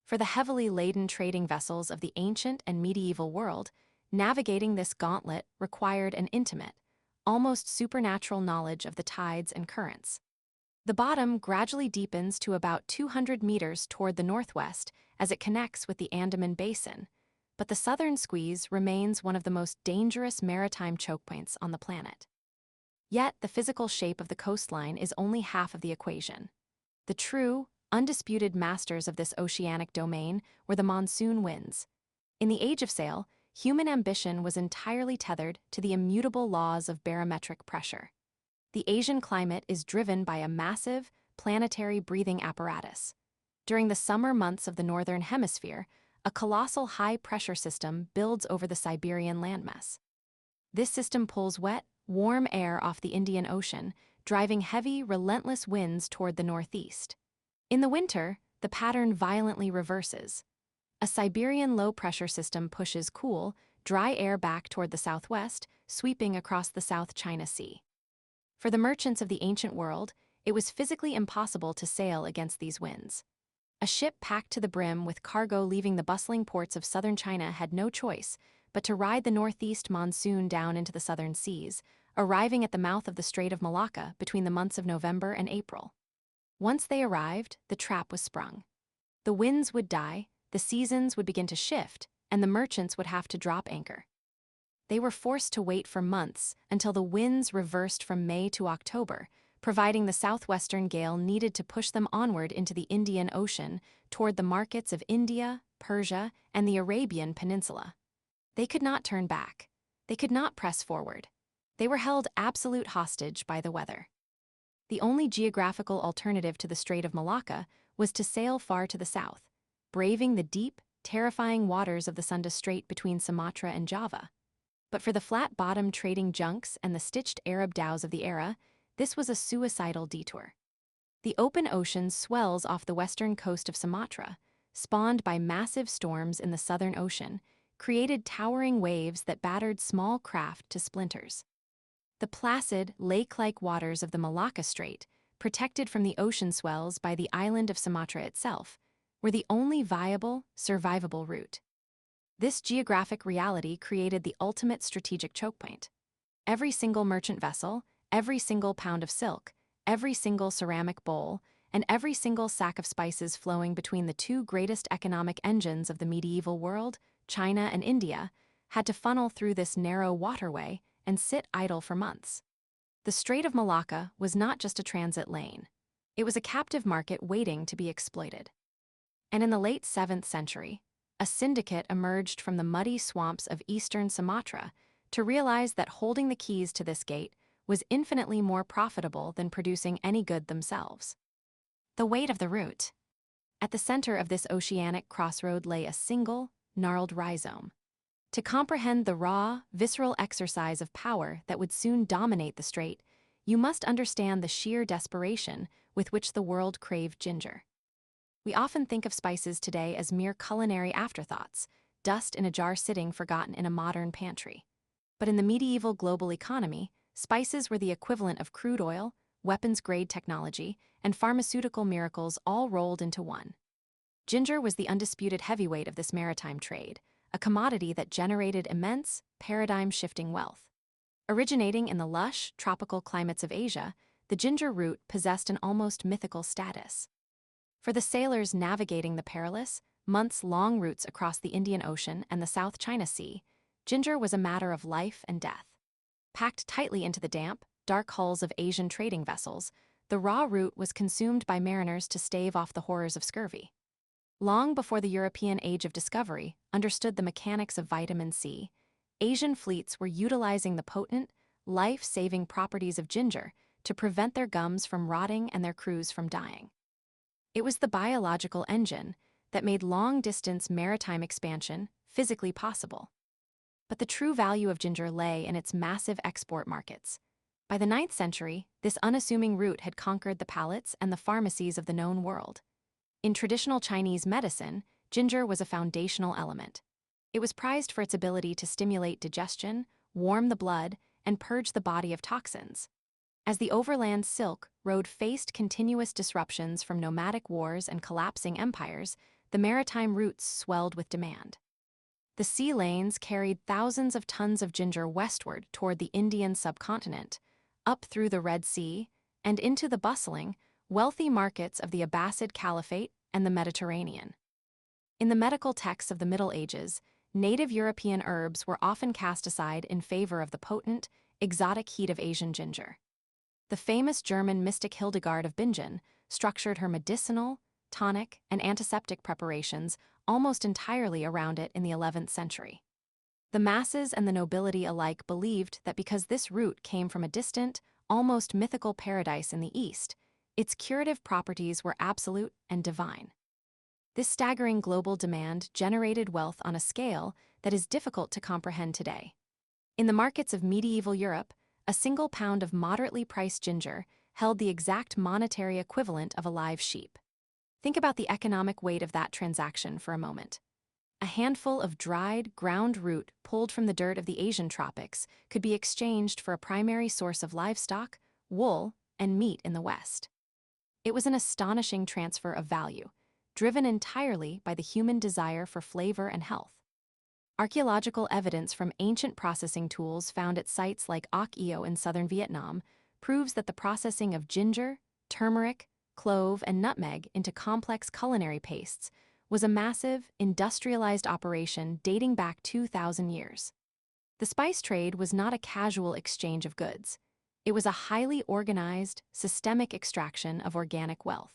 For the heavily laden trading vessels of the ancient and medieval world, Navigating this gauntlet required an intimate, almost supernatural knowledge of the tides and currents. The bottom gradually deepens to about 200 meters toward the northwest as it connects with the Andaman Basin, but the southern squeeze remains one of the most dangerous maritime chokepoints on the planet. Yet, the physical shape of the coastline is only half of the equation. The true, undisputed masters of this oceanic domain were the monsoon winds. In the Age of Sail, human ambition was entirely tethered to the immutable laws of barometric pressure. The Asian climate is driven by a massive, planetary breathing apparatus. During the summer months of the northern hemisphere, a colossal high-pressure system builds over the Siberian landmass. This system pulls wet, warm air off the Indian Ocean, driving heavy, relentless winds toward the northeast. In the winter, the pattern violently reverses. A Siberian low-pressure system pushes cool, dry air back toward the southwest, sweeping across the South China Sea. For the merchants of the ancient world, it was physically impossible to sail against these winds. A ship packed to the brim with cargo leaving the bustling ports of southern China had no choice but to ride the northeast monsoon down into the southern seas, arriving at the mouth of the Strait of Malacca between the months of November and April. Once they arrived, the trap was sprung. The winds would die, the seasons would begin to shift, and the merchants would have to drop anchor. They were forced to wait for months until the winds reversed from May to October, providing the southwestern gale needed to push them onward into the Indian Ocean toward the markets of India, Persia, and the Arabian Peninsula. They could not turn back. They could not press forward. They were held absolute hostage by the weather. The only geographical alternative to the Strait of Malacca was to sail far to the south, braving the deep, terrifying waters of the Sunda Strait between Sumatra and Java. But for the flat-bottomed trading junks and the stitched Arab dhows of the era, this was a suicidal detour. The open ocean swells off the western coast of Sumatra, spawned by massive storms in the Southern Ocean, created towering waves that battered small craft to splinters. The placid, lake-like waters of the Malacca Strait, protected from the ocean swells by the island of Sumatra itself, were the only viable, survivable route. This geographic reality created the ultimate strategic chokepoint. Every single merchant vessel, every single pound of silk, every single ceramic bowl, and every single sack of spices flowing between the two greatest economic engines of the medieval world, China and India, had to funnel through this narrow waterway and sit idle for months. The Strait of Malacca was not just a transit lane. It was a captive market waiting to be exploited. And in the late 7th century, a syndicate emerged from the muddy swamps of eastern Sumatra to realize that holding the keys to this gate was infinitely more profitable than producing any good themselves. The weight of the route. At the center of this oceanic crossroad lay a single, gnarled rhizome. To comprehend the raw, visceral exercise of power that would soon dominate the strait, you must understand the sheer desperation with which the world craved ginger. We often think of spices today as mere culinary afterthoughts, dust in a jar sitting forgotten in a modern pantry. But in the medieval global economy, spices were the equivalent of crude oil, weapons-grade technology, and pharmaceutical miracles all rolled into one. Ginger was the undisputed heavyweight of this maritime trade, a commodity that generated immense, paradigm-shifting wealth. Originating in the lush, tropical climates of Asia, the ginger root possessed an almost mythical status. For the sailors navigating the perilous, months-long routes across the Indian Ocean and the South China Sea, ginger was a matter of life and death. Packed tightly into the damp, dark hulls of Asian trading vessels, the raw root was consumed by mariners to stave off the horrors of scurvy. Long before the European Age of Discovery understood the mechanics of vitamin C, Asian fleets were utilizing the potent, life-saving properties of ginger to prevent their gums from rotting and their crews from dying. It was the biological engine that made long-distance maritime expansion physically possible. But the true value of ginger lay in its massive export markets. By the 9th century, this unassuming root had conquered the palates and the pharmacies of the known world. In traditional Chinese medicine, ginger was a foundational element. It was prized for its ability to stimulate digestion, warm the blood, and purge the body of toxins. As the overland silk road faced continuous disruptions from nomadic wars and collapsing empires, the maritime routes swelled with demand. The sea lanes carried thousands of tons of ginger westward toward the Indian subcontinent, up through the Red Sea, and into the bustling, wealthy markets of the Abbasid Caliphate and the Mediterranean. In the medical texts of the Middle Ages, native European herbs were often cast aside in favor of the potent, exotic heat of Asian ginger. The famous German mystic Hildegard of Bingen structured her medicinal, tonic, and antiseptic preparations almost entirely around it in the 11th century. The masses and the nobility alike believed that because this root came from a distant, almost mythical paradise in the East, its curative properties were absolute and divine. This staggering global demand generated wealth on a scale that is difficult to comprehend today. In the markets of medieval Europe, a single pound of moderately priced ginger held the exact monetary equivalent of a live sheep. Think about the economic weight of that transaction for a moment. A handful of dried, ground root pulled from the dirt of the Asian tropics could be exchanged for a primary source of livestock, wool, and meat in the West. It was an astonishing transfer of value, driven entirely by the human desire for flavor and health. Archaeological evidence from ancient processing tools found at sites like Oc Eo in southern Vietnam proves that the processing of ginger, turmeric, clove, and nutmeg into complex culinary pastes was a massive, industrialized operation dating back 2,000 years. The spice trade was not a casual exchange of goods. It was a highly organized, systemic extraction of organic wealth.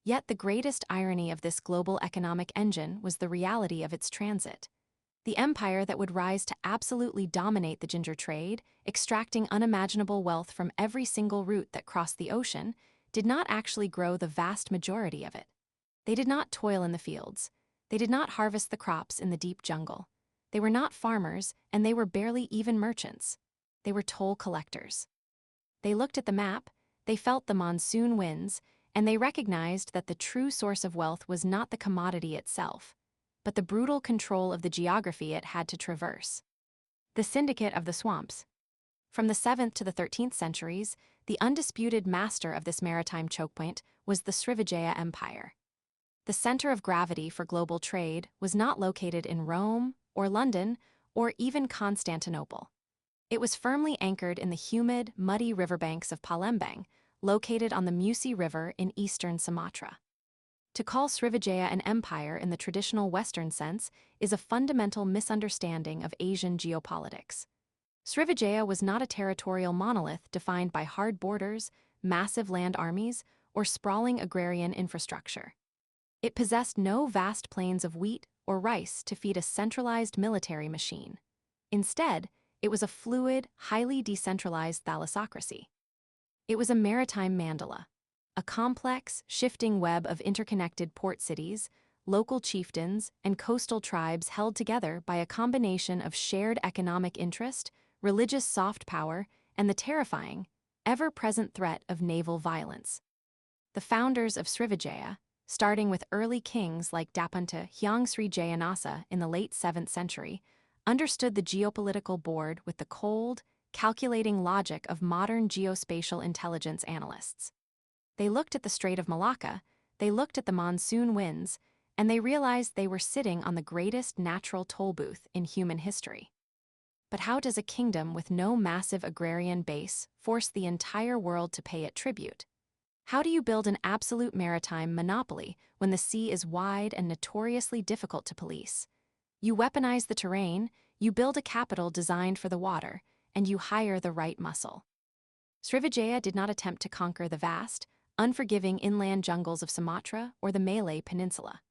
Yet the greatest irony of this global economic engine was the reality of its transit. The empire that would rise to absolutely dominate the ginger trade, extracting unimaginable wealth from every single root that crossed the ocean, did not actually grow the vast majority of it. They did not toil in the fields. They did not harvest the crops in the deep jungle. They were not farmers, and they were barely even merchants. They were toll collectors. They looked at the map, they felt the monsoon winds, and they recognized that the true source of wealth was not the commodity itself, but the brutal control of the geography it had to traverse. The Syndicate of the Swamps. From the 7th to the 13th centuries, the undisputed master of this maritime chokepoint was the Srivijaya Empire. The center of gravity for global trade was not located in Rome, or London, or even Constantinople. It was firmly anchored in the humid, muddy riverbanks of Palembang, located on the Musi River in eastern Sumatra. To call Srivijaya an empire in the traditional Western sense is a fundamental misunderstanding of Asian geopolitics. Srivijaya was not a territorial monolith defined by hard borders, massive land armies, or sprawling agrarian infrastructure. It possessed no vast plains of wheat or rice to feed a centralized military machine. Instead, it was a fluid, highly decentralized thalassocracy. It was a maritime mandala, a complex, shifting web of interconnected port cities, local chieftains, and coastal tribes held together by a combination of shared economic interest, religious soft power, and the terrifying, ever-present threat of naval violence. The founders of Srivijaya, starting with early kings like Dapanta Hyangsri Jayanasa in the late 7th century, understood the geopolitical board with the cold, calculating logic of modern geospatial intelligence analysts. They looked at the Strait of Malacca, they looked at the monsoon winds, and they realized they were sitting on the greatest natural toll booth in human history. But how does a kingdom with no massive agrarian base force the entire world to pay it tribute? How do you build an absolute maritime monopoly when the sea is wide and notoriously difficult to police? You weaponize the terrain, you build a capital designed for the water, and you hire the right muscle. Srivijaya did not attempt to conquer the vast, unforgiving inland jungles of Sumatra or the Malay Peninsula.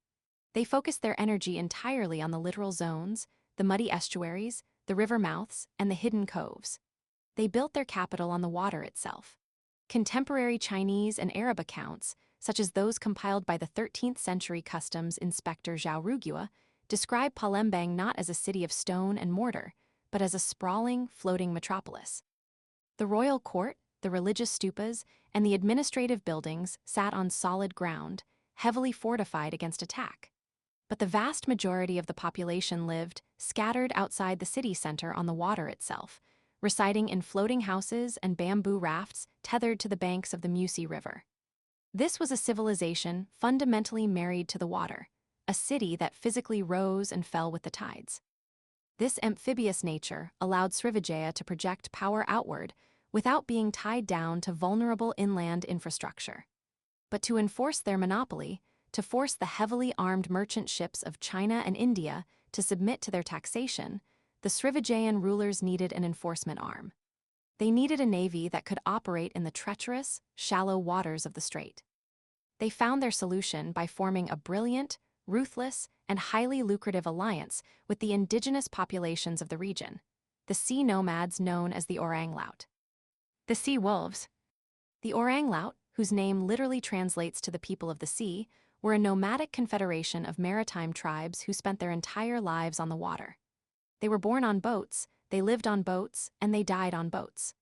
They focused their energy entirely on the littoral zones, the muddy estuaries, the river mouths, and the hidden coves. They built their capital on the water itself. Contemporary Chinese and Arab accounts, such as those compiled by the 13th century customs inspector Zhao Rugua, describe Palembang not as a city of stone and mortar, but as a sprawling, floating metropolis. The royal court, the religious stupas, and the administrative buildings sat on solid ground, heavily fortified against attack. But the vast majority of the population lived, scattered outside the city center on the water itself, residing in floating houses and bamboo rafts tethered to the banks of the Musi River. This was a civilization fundamentally married to the water, a city that physically rose and fell with the tides. This amphibious nature allowed Srivijaya to project power outward without being tied down to vulnerable inland infrastructure. But to enforce their monopoly, to force the heavily armed merchant ships of China and India to submit to their taxation, the Srivijayan rulers needed an enforcement arm. They needed a navy that could operate in the treacherous, shallow waters of the strait. They found their solution by forming a brilliant, ruthless, and highly lucrative alliance with the indigenous populations of the region, the sea nomads known as the Orang Laut. The sea wolves. The Orang Laut, whose name literally translates to the people of the sea, were a nomadic confederation of maritime tribes who spent their entire lives on the water. They were born on boats, they lived on boats, and they died on boats.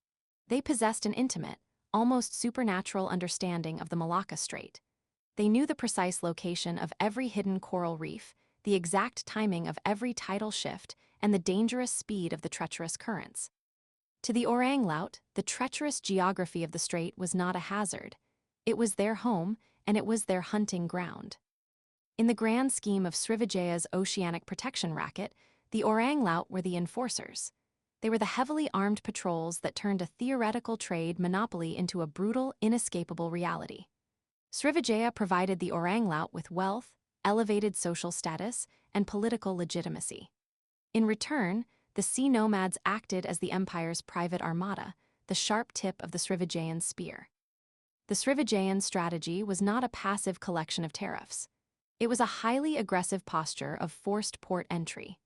They possessed an intimate, almost supernatural understanding of the Malacca Strait. They knew the precise location of every hidden coral reef, the exact timing of every tidal shift, and the dangerous speed of the treacherous currents. To the Orang Laut, the treacherous geography of the strait was not a hazard. It was their home, and it was their hunting ground. In the grand scheme of Srivijaya's oceanic protection racket, the Orang Laut were the enforcers. They were the heavily armed patrols that turned a theoretical trade monopoly into a brutal, inescapable reality. Srivijaya provided the Orang Laut with wealth, elevated social status, and political legitimacy. In return, the sea nomads acted as the empire's private armada, the sharp tip of the Srivijayan spear. The Srivijayan strategy was not a passive collection of tariffs. It was a highly aggressive posture of forced port entry.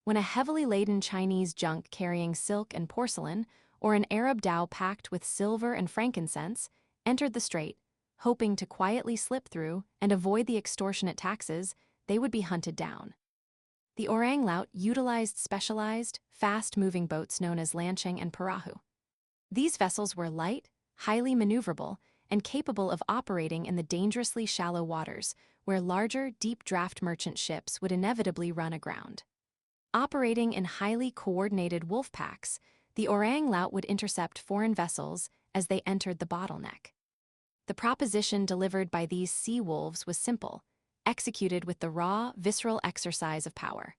When a heavily laden Chinese junk carrying silk and porcelain, or an Arab dhow packed with silver and frankincense, entered the strait, hoping to quietly slip through and avoid the extortionate taxes, they would be hunted down. The Orang Laut utilized specialized, fast-moving boats known as lancheng and perahu. These vessels were light, highly maneuverable, and capable of operating in the dangerously shallow waters where larger, deep-draft merchant ships would inevitably run aground. Operating in highly coordinated wolf packs, the Orang Laut would intercept foreign vessels as they entered the bottleneck. The proposition delivered by these sea wolves was simple, executed with the raw, visceral exercise of power.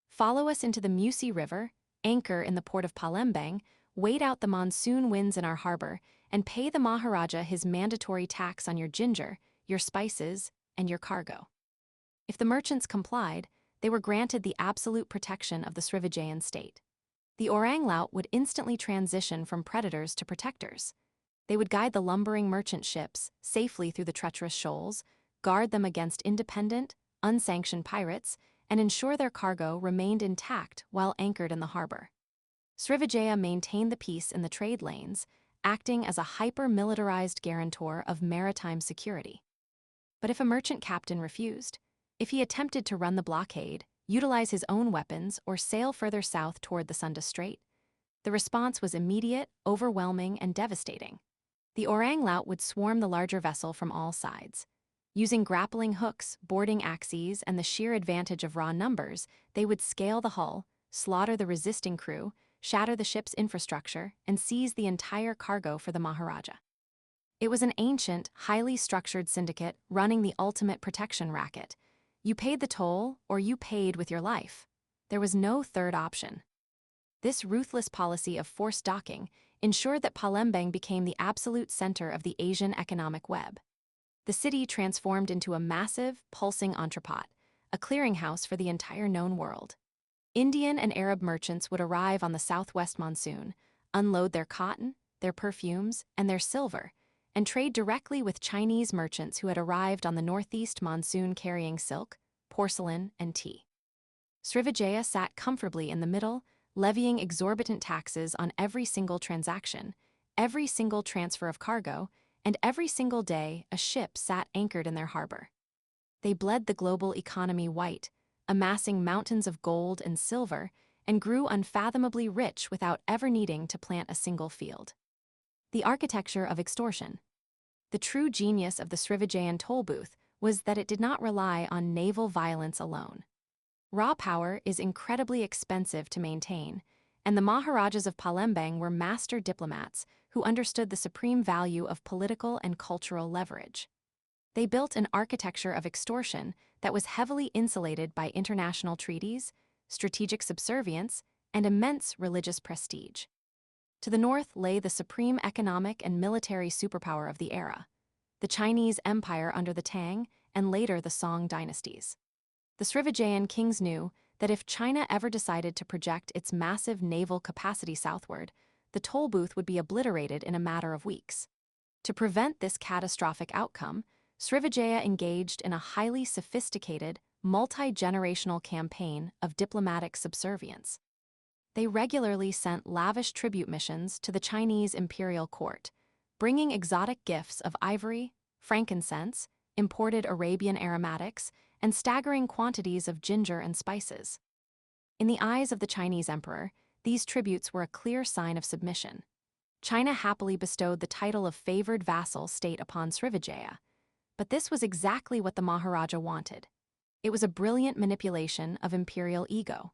Follow us into the Musi River, anchor in the port of Palembang, wait out the monsoon winds in our harbor, and pay the Maharaja his mandatory tax on your ginger, your spices, and your cargo. If the merchants complied, they were granted the absolute protection of the Srivijayan state. The Orang Laut would instantly transition from predators to protectors. They would guide the lumbering merchant ships safely through the treacherous shoals, guard them against independent, unsanctioned pirates, and ensure their cargo remained intact while anchored in the harbor. Srivijaya maintained the peace in the trade lanes, acting as a hyper-militarized guarantor of maritime security. But if a merchant captain refused, if he attempted to run the blockade, utilize his own weapons, or sail further south toward the Sunda Strait, the response was immediate, overwhelming, and devastating. The Orang Laut would swarm the larger vessel from all sides. Using grappling hooks, boarding axes, and the sheer advantage of raw numbers, they would scale the hull, slaughter the resisting crew, shatter the ship's infrastructure, and seize the entire cargo for the Maharaja. It was an ancient, highly structured syndicate running the ultimate protection racket. You paid the toll, or you paid with your life. There was no third option. This ruthless policy of forced docking ensured that Palembang became the absolute center of the Asian economic web. The city transformed into a massive, pulsing entrepot, a clearinghouse for the entire known world. Indian and Arab merchants would arrive on the southwest monsoon, unload their cotton, their perfumes, and their silver, and trade directly with Chinese merchants who had arrived on the northeast monsoon carrying silk, porcelain, and tea. Srivijaya sat comfortably in the middle, levying exorbitant taxes on every single transaction, every single transfer of cargo, and every single day a ship sat anchored in their harbor. They bled the global economy white, amassing mountains of gold and silver, and grew unfathomably rich without ever needing to plant a single field. The architecture of extortion. The true genius of the Srivijayan toll booth was that it did not rely on naval violence alone. Raw power is incredibly expensive to maintain, and the Maharajas of Palembang were master diplomats who understood the supreme value of political and cultural leverage. They built an architecture of extortion that was heavily insulated by international treaties, strategic subservience, and immense religious prestige. To the north lay the supreme economic and military superpower of the era, the Chinese Empire under the Tang and later the Song dynasties. The Srivijayan kings knew that if China ever decided to project its massive naval capacity southward, the toll booth would be obliterated in a matter of weeks. To prevent this catastrophic outcome, Srivijaya engaged in a highly sophisticated, multi-generational campaign of diplomatic subservience. They regularly sent lavish tribute missions to the Chinese imperial court, bringing exotic gifts of ivory, frankincense, imported Arabian aromatics, and staggering quantities of ginger and spices. In the eyes of the Chinese emperor, these tributes were a clear sign of submission. China happily bestowed the title of favored vassal state upon Srivijaya, but this was exactly what the Maharaja wanted. It was a brilliant manipulation of imperial ego.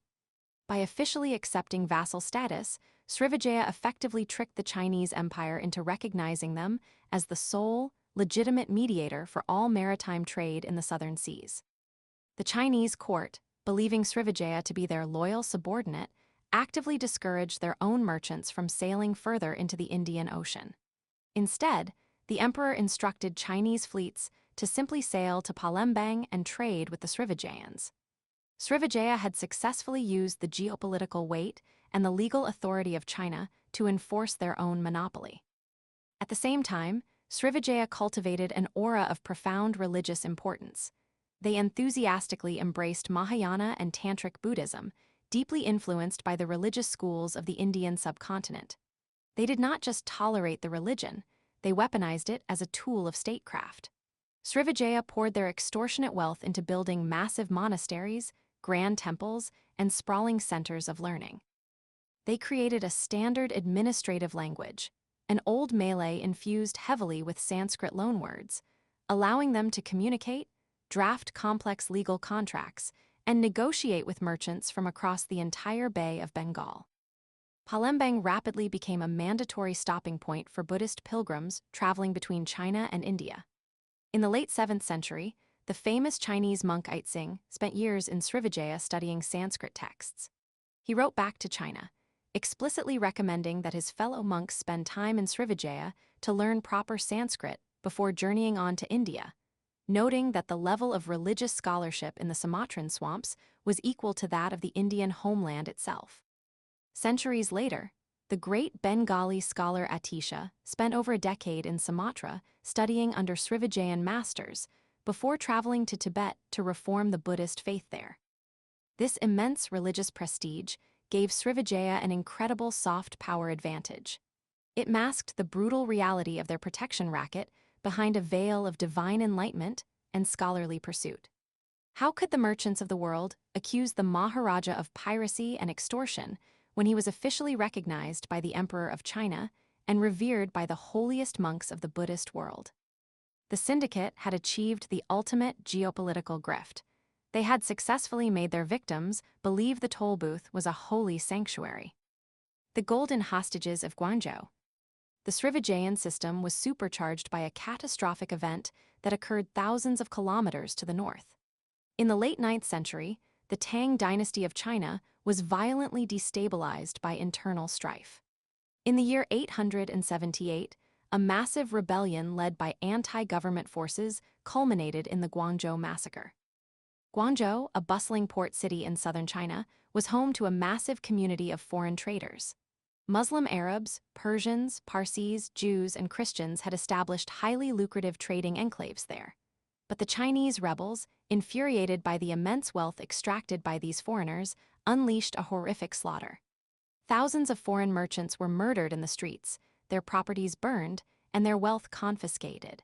By officially accepting vassal status, Srivijaya effectively tricked the Chinese empire into recognizing them as the sole, legitimate mediator for all maritime trade in the southern seas. The Chinese court, believing Srivijaya to be their loyal subordinate, actively discouraged their own merchants from sailing further into the Indian Ocean. Instead, the emperor instructed Chinese fleets to simply sail to Palembang and trade with the Srivijayans. Srivijaya had successfully used the geopolitical weight and the legal authority of China to enforce their own monopoly. At the same time, Srivijaya cultivated an aura of profound religious importance. They enthusiastically embraced Mahayana and Tantric Buddhism, deeply influenced by the religious schools of the Indian subcontinent. They did not just tolerate the religion, they weaponized it as a tool of statecraft. Srivijaya poured their extortionate wealth into building massive monasteries, grand temples, and sprawling centers of learning. They created a standard administrative language, an old Malay infused heavily with Sanskrit loanwords, allowing them to communicate, draft complex legal contracts, and negotiate with merchants from across the entire Bay of Bengal. Palembang rapidly became a mandatory stopping point for Buddhist pilgrims traveling between China and India. In the late 7th century, the famous Chinese monk Yizeng spent years in Srivijaya studying Sanskrit texts. He wrote back to China, explicitly recommending that his fellow monks spend time in Srivijaya to learn proper Sanskrit before journeying on to India, noting that the level of religious scholarship in the Sumatran swamps was equal to that of the Indian homeland itself. Centuries later, the great Bengali scholar Atisha spent over a decade in Sumatra studying under Srivijayan masters before traveling to Tibet to reform the Buddhist faith there. This immense religious prestige gave Srivijaya an incredible soft power advantage. It masked the brutal reality of their protection racket behind a veil of divine enlightenment and scholarly pursuit. How could the merchants of the world accuse the Maharaja of piracy and extortion when he was officially recognized by the Emperor of China and revered by the holiest monks of the Buddhist world? The syndicate had achieved the ultimate geopolitical grift. They had successfully made their victims believe the toll booth was a holy sanctuary. The golden hostages of Guangzhou. The Srivijayan system was supercharged by a catastrophic event that occurred thousands of kilometers to the north. In the late 9th century, the Tang dynasty of China was violently destabilized by internal strife. In the year 878, a massive rebellion led by anti-government forces culminated in the Guangzhou massacre. Guangzhou, a bustling port city in southern China, was home to a massive community of foreign traders. Muslim Arabs, Persians, Parsis, Jews, and Christians had established highly lucrative trading enclaves there. But the Chinese rebels, infuriated by the immense wealth extracted by these foreigners, unleashed a horrific slaughter. Thousands of foreign merchants were murdered in the streets, their properties burned, and their wealth confiscated.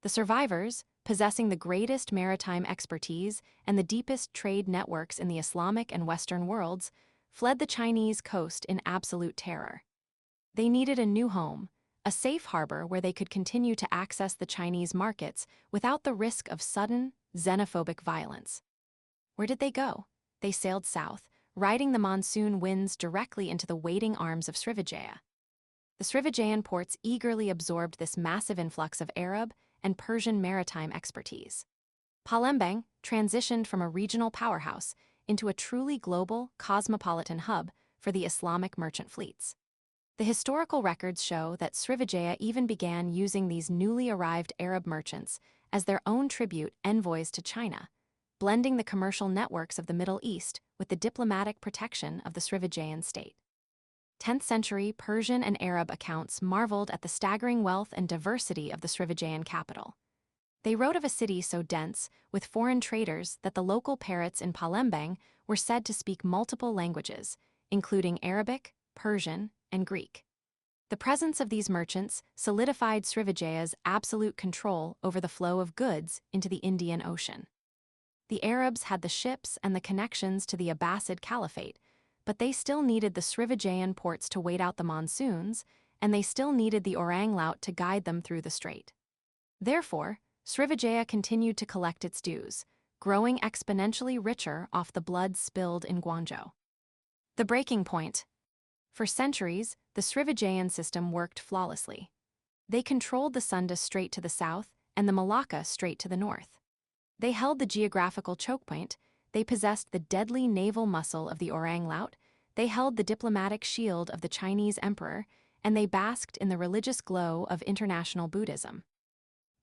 The survivors, possessing the greatest maritime expertise and the deepest trade networks in the Islamic and Western worlds, fled the Chinese coast in absolute terror. They needed a new home, a safe harbor where they could continue to access the Chinese markets without the risk of sudden, xenophobic violence. Where did they go? They sailed south, riding the monsoon winds directly into the waiting arms of Srivijaya. The Srivijayan ports eagerly absorbed this massive influx of Arab and Persian maritime expertise. Palembang transitioned from a regional powerhouse into a truly global, cosmopolitan hub for the Islamic merchant fleets. The historical records show that Srivijaya even began using these newly arrived Arab merchants as their own tribute envoys to China, blending the commercial networks of the Middle East with the diplomatic protection of the Srivijayan state. 10th century Persian and Arab accounts marveled at the staggering wealth and diversity of the Srivijayan capital. They wrote of a city so dense with foreign traders that the local parrots in Palembang were said to speak multiple languages, including Arabic, Persian, and Greek. The presence of these merchants solidified Srivijaya's absolute control over the flow of goods into the Indian Ocean. The Arabs had the ships and the connections to the Abbasid Caliphate, but they still needed the Srivijayan ports to wait out the monsoons, and they still needed the Orang Laut to guide them through the strait. Therefore, Srivijaya continued to collect its dues, growing exponentially richer off the blood spilled in Guangzhou. The breaking point. For centuries, the Srivijayan system worked flawlessly. They controlled the Sunda Strait to the south and the Malacca Strait to the north. They held the geographical chokepoint, they possessed the deadly naval muscle of the Orang Laut, they held the diplomatic shield of the Chinese emperor, and they basked in the religious glow of international Buddhism.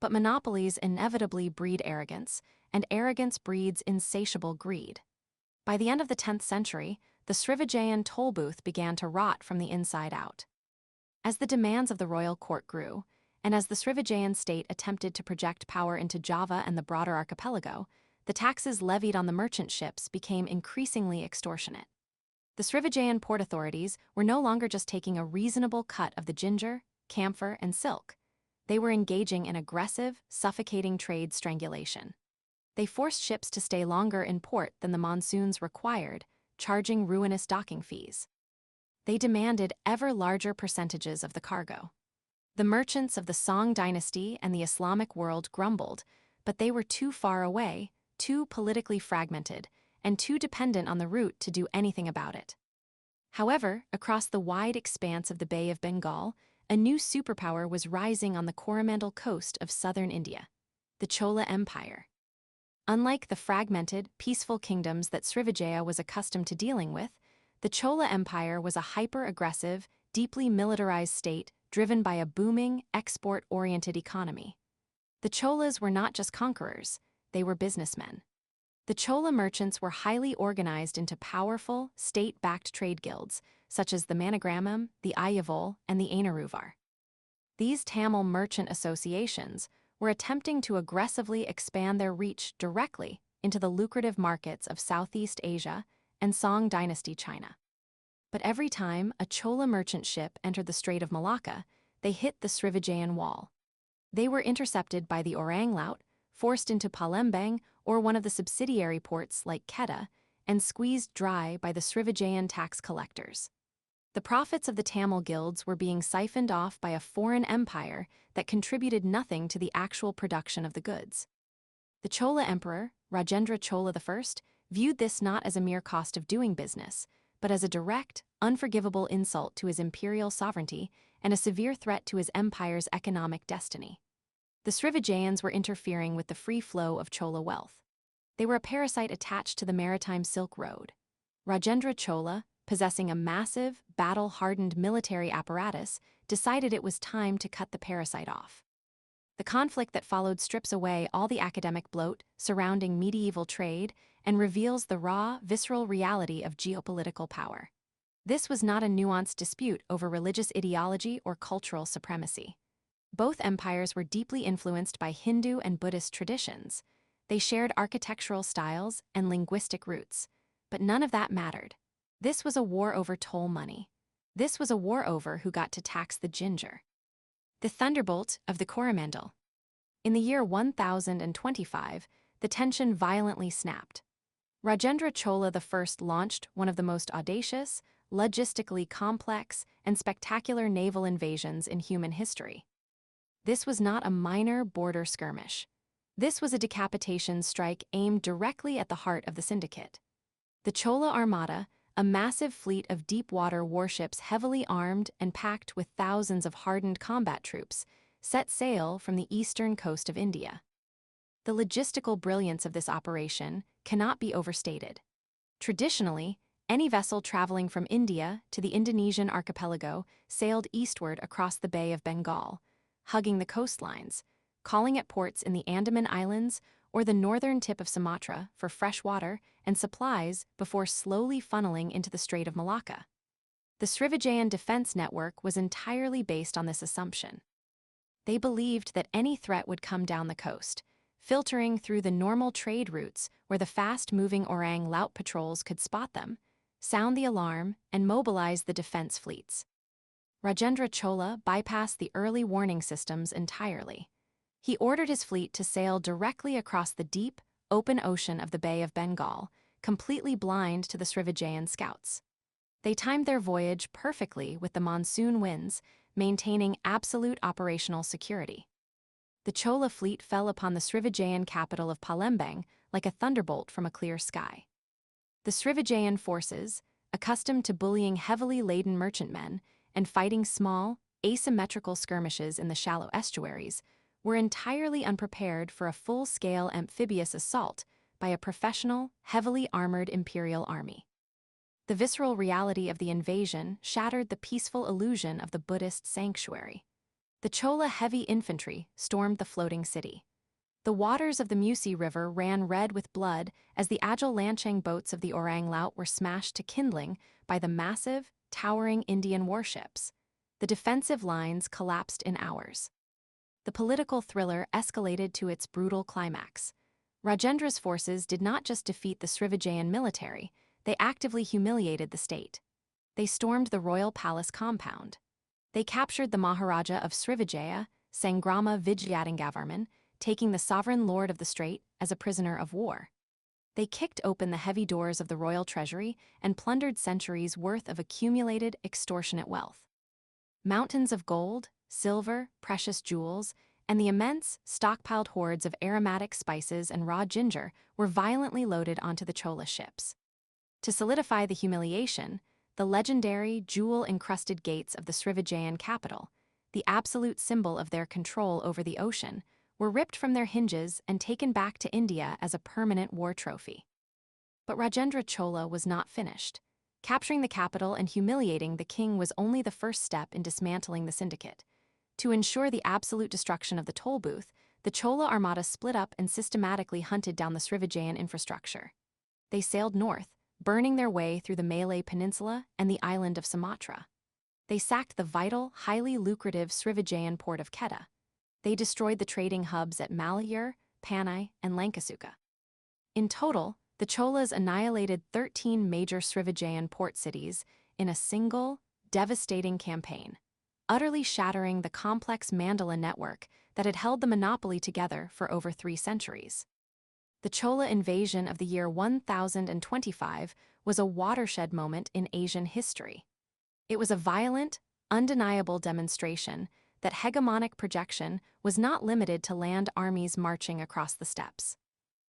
But monopolies inevitably breed arrogance, and arrogance breeds insatiable greed. By the end of the 10th century, the Srivijayan toll booth began to rot from the inside out. As the demands of the royal court grew, and as the Srivijayan state attempted to project power into Java and the broader archipelago, the taxes levied on the merchant ships became increasingly extortionate. The Srivijayan port authorities were no longer just taking a reasonable cut of the ginger, camphor, and silk. They were engaging in aggressive, suffocating trade strangulation. They forced ships to stay longer in port than the monsoons required, charging ruinous docking fees. They demanded ever larger percentages of the cargo. The merchants of the Song dynasty and the Islamic world grumbled, but they were too far away, too politically fragmented, and too dependent on the route to do anything about it. However, across the wide expanse of the Bay of Bengal, a new superpower was rising on the Coromandel coast of southern India, the Chola Empire. Unlike the fragmented, peaceful kingdoms that Srivijaya was accustomed to dealing with, the Chola Empire was a hyper-aggressive, deeply militarized state driven by a booming, export-oriented economy. The Cholas were not just conquerors, they were businessmen. The Chola merchants were highly organized into powerful, state-backed trade guilds, such as the Managramam, the Ayyavol, and the Ainaruvar. These Tamil merchant associations were attempting to aggressively expand their reach directly into the lucrative markets of Southeast Asia and Song dynasty China. But every time a Chola merchant ship entered the Strait of Malacca, they hit the Srivijayan wall. They were intercepted by the Orang Laut, forced into Palembang or one of the subsidiary ports like Kedah, and squeezed dry by the Srivijayan tax collectors. The profits of the Tamil guilds were being siphoned off by a foreign empire that contributed nothing to the actual production of the goods. The Chola emperor, Rajendra Chola I, viewed this not as a mere cost of doing business, but as a direct, unforgivable insult to his imperial sovereignty and a severe threat to his empire's economic destiny. The Srivijayans were interfering with the free flow of Chola wealth. They were a parasite attached to the maritime Silk Road. Rajendra Chola, possessing a massive, battle-hardened military apparatus, decided it was time to cut the parasite off. The conflict that followed strips away all the academic bloat surrounding medieval trade and reveals the raw, visceral reality of geopolitical power. This was not a nuanced dispute over religious ideology or cultural supremacy. Both empires were deeply influenced by Hindu and Buddhist traditions. They shared architectural styles and linguistic roots, but none of that mattered. This was a war over toll money. This was a war over who got to tax the ginger. The thunderbolt of the Coromandel. In the year 1025, the tension violently snapped. Rajendra Chola I launched one of the most audacious, logistically complex, and spectacular naval invasions in human history. This was not a minor border skirmish. This was a decapitation strike aimed directly at the heart of the syndicate. The Chola Armada, a massive fleet of deep-water warships heavily armed and packed with thousands of hardened combat troops, set sail from the eastern coast of India. The logistical brilliance of this operation cannot be overstated. Traditionally, any vessel traveling from India to the Indonesian archipelago sailed eastward across the Bay of Bengal, hugging the coastlines, calling at ports in the Andaman Islands or the northern tip of Sumatra for fresh water and supplies before slowly funneling into the Strait of Malacca. The Srivijayan defense network was entirely based on this assumption. They believed that any threat would come down the coast, filtering through the normal trade routes where the fast-moving Orang Laut patrols could spot them, sound the alarm, and mobilize the defense fleets. Rajendra Chola bypassed the early warning systems entirely. He ordered his fleet to sail directly across the deep, open ocean of the Bay of Bengal, completely blind to the Srivijayan scouts. They timed their voyage perfectly with the monsoon winds, maintaining absolute operational security. The Chola fleet fell upon the Srivijayan capital of Palembang like a thunderbolt from a clear sky. The Srivijayan forces, accustomed to bullying heavily laden merchantmen and fighting small, asymmetrical skirmishes in the shallow estuaries, were entirely unprepared for a full-scale amphibious assault by a professional, heavily armored imperial army. The visceral reality of the invasion shattered the peaceful illusion of the Buddhist sanctuary. The Chola heavy infantry stormed the floating city. The waters of the Musi River ran red with blood as the agile Lanchang boats of the Orang Laut were smashed to kindling by the massive, towering Indian warships. The defensive lines collapsed in hours. The political thriller escalated to its brutal climax. Rajendra's forces did not just defeat the Srivijayan military, they actively humiliated the state. They stormed the royal palace compound. They captured the Maharaja of Srivijaya, Sangrama Vijayatangavarman, taking the sovereign lord of the strait as a prisoner of war. They kicked open the heavy doors of the royal treasury and plundered centuries' worth of accumulated, extortionate wealth. Mountains of gold, silver, precious jewels, and the immense, stockpiled hordes of aromatic spices and raw ginger were violently loaded onto the Chola ships. To solidify the humiliation, the legendary, jewel-encrusted gates of the Srivijayan capital, the absolute symbol of their control over the ocean, were ripped from their hinges and taken back to India as a permanent war trophy. But Rajendra Chola was not finished. Capturing the capital and humiliating the king was only the first step in dismantling the syndicate. To ensure the absolute destruction of the toll booth, the Chola armada split up and systematically hunted down the Srivijayan infrastructure. They sailed north, burning their way through the Malay Peninsula and the island of Sumatra. They sacked the vital, highly lucrative Srivijayan port of Kedah. They destroyed the trading hubs at Malayur, Panay, and Langkasuka. In total, the Cholas annihilated 13 major Srivijayan port cities in a single, devastating campaign, utterly shattering the complex Mandala network that had held the monopoly together for over 3 centuries. The Chola invasion of the year 1025 was a watershed moment in Asian history. It was a violent, undeniable demonstration that hegemonic projection was not limited to land armies marching across the steppes.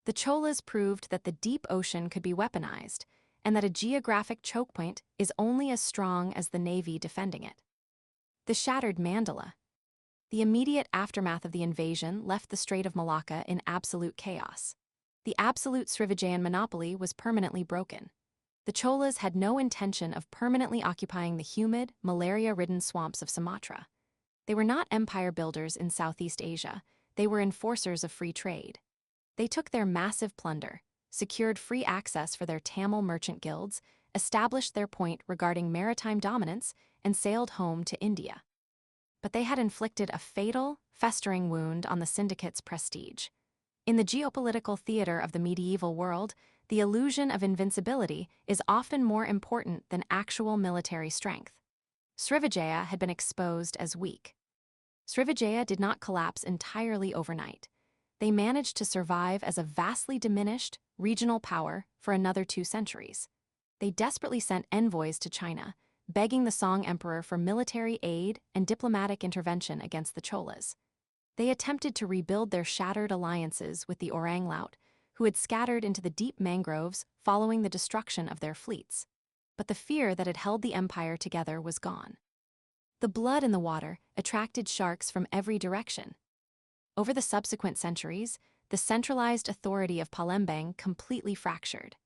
The Cholas proved that the deep ocean could be weaponized, and that a geographic chokepoint is only as strong as the navy defending it. The shattered Mandala. The immediate aftermath of the invasion left the Strait of Malacca in absolute chaos. The absolute Srivijayan monopoly was permanently broken. The Cholas had no intention of permanently occupying the humid, malaria-ridden swamps of Sumatra. They were not empire builders in Southeast Asia, they were enforcers of free trade. They took their massive plunder, secured free access for their Tamil merchant guilds, established their point regarding maritime dominance, and sailed home to India. But they had inflicted a fatal, festering wound on the syndicate's prestige. In the geopolitical theater of the medieval world, the illusion of invincibility is often more important than actual military strength. Srivijaya had been exposed as weak. Srivijaya did not collapse entirely overnight. They managed to survive as a vastly diminished, regional power for another 2 centuries. They desperately sent envoys to China, begging the Song Emperor for military aid and diplomatic intervention against the Cholas. They attempted to rebuild their shattered alliances with the Orang Laut, who had scattered into the deep mangroves following the destruction of their fleets. But the fear that had held the empire together was gone. The blood in the water attracted sharks from every direction. Over the subsequent centuries, the centralized authority of Palembang completely fractured.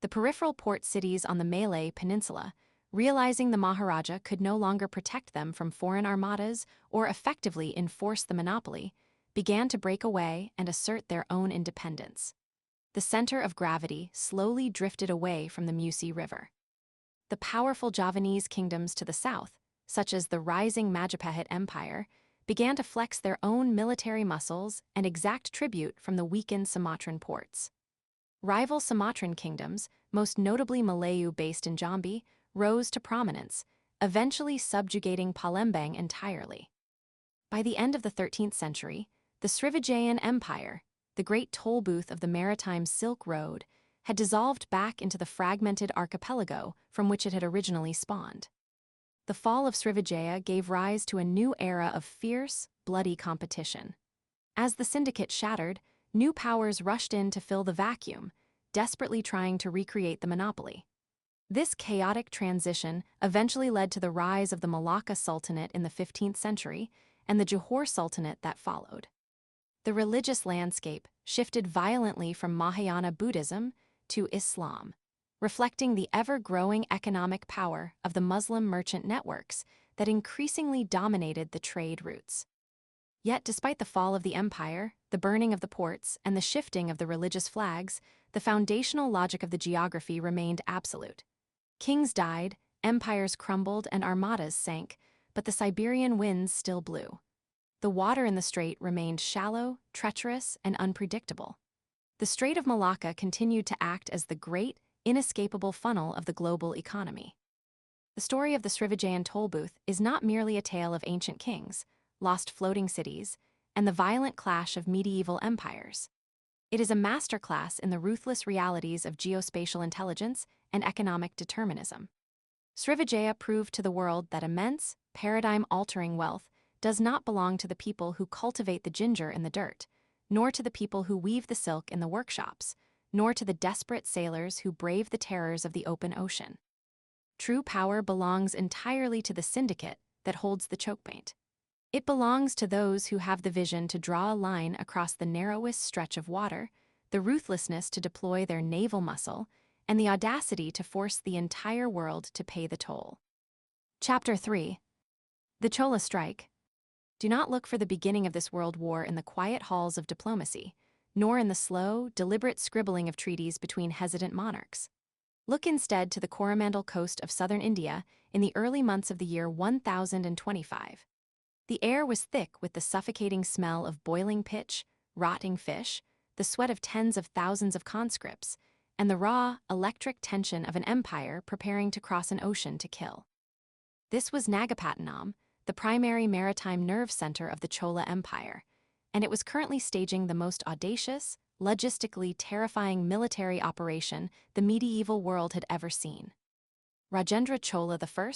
The peripheral port cities on the Malay Peninsula, realizing the Maharaja could no longer protect them from foreign armadas or effectively enforce the monopoly, began to break away and assert their own independence. The center of gravity slowly drifted away from the Musi River. The powerful Javanese kingdoms to the south, such as the rising Majapahit Empire, began to flex their own military muscles and exact tribute from the weakened Sumatran ports. Rival Sumatran kingdoms, most notably Malayu based in Jambi, rose to prominence, eventually subjugating Palembang entirely. By the end of the 13th century, the Srivijayan Empire, the great toll booth of the maritime Silk Road, had dissolved back into the fragmented archipelago from which it had originally spawned. The fall of Srivijaya gave rise to a new era of fierce, bloody competition. As the syndicate shattered, new powers rushed in to fill the vacuum, desperately trying to recreate the monopoly. This chaotic transition eventually led to the rise of the Malacca Sultanate in the 15th century and the Johor Sultanate that followed. The religious landscape shifted violently from Mahayana Buddhism to Islam, reflecting the ever-growing economic power of the Muslim merchant networks that increasingly dominated the trade routes. Yet, despite the fall of the empire, the burning of the ports, and the shifting of the religious flags, the foundational logic of the geography remained absolute. Kings died, empires crumbled, and armadas sank, but the Siberian winds still blew. The water in the strait remained shallow, treacherous, and unpredictable. The Strait of Malacca continued to act as the great, inescapable funnel of the global economy. The story of the Srivijayan toll booth is not merely a tale of ancient kings, lost floating cities, and the violent clash of medieval empires. It is a masterclass in the ruthless realities of geospatial intelligence and economic determinism. Srivijaya proved to the world that immense, paradigm-altering wealth does not belong to the people who cultivate the ginger in the dirt, nor to the people who weave the silk in the workshops, nor to the desperate sailors who brave the terrors of the open ocean. True power belongs entirely to the syndicate that holds the chokepoint. It belongs to those who have the vision to draw a line across the narrowest stretch of water, the ruthlessness to deploy their naval muscle, and the audacity to force the entire world to pay the toll. Chapter 3. The Chola Strike. Do not look for the beginning of this world war in the quiet halls of diplomacy, nor in the slow, deliberate scribbling of treaties between hesitant monarchs. Look instead to the Coromandel coast of southern India in the early months of the year 1025. The air was thick with the suffocating smell of boiling pitch, rotting fish, the sweat of tens of thousands of conscripts, and the raw, electric tension of an empire preparing to cross an ocean to kill. This was Nagapattinam, the primary maritime nerve center of the Chola Empire, and it was currently staging the most audacious, logistically terrifying military operation the medieval world had ever seen. Rajendra Chola I,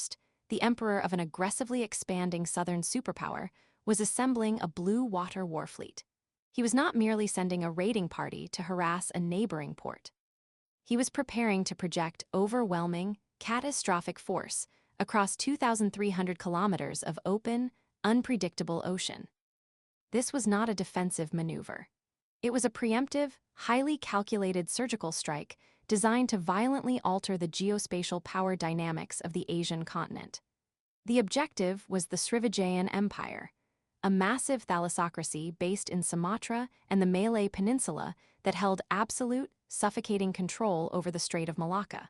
the emperor of an aggressively expanding southern superpower, was assembling a blue water war fleet. He was not merely sending a raiding party to harass a neighboring port. He was preparing to project overwhelming, catastrophic force across 2,300 kilometers of open, unpredictable ocean. This was not a defensive maneuver. It was a preemptive, highly calculated surgical strike designed to violently alter the geospatial power dynamics of the Asian continent. The objective was the Srivijayan Empire, a massive thalassocracy based in Sumatra and the Malay Peninsula that held absolute, suffocating control over the Strait of Malacca.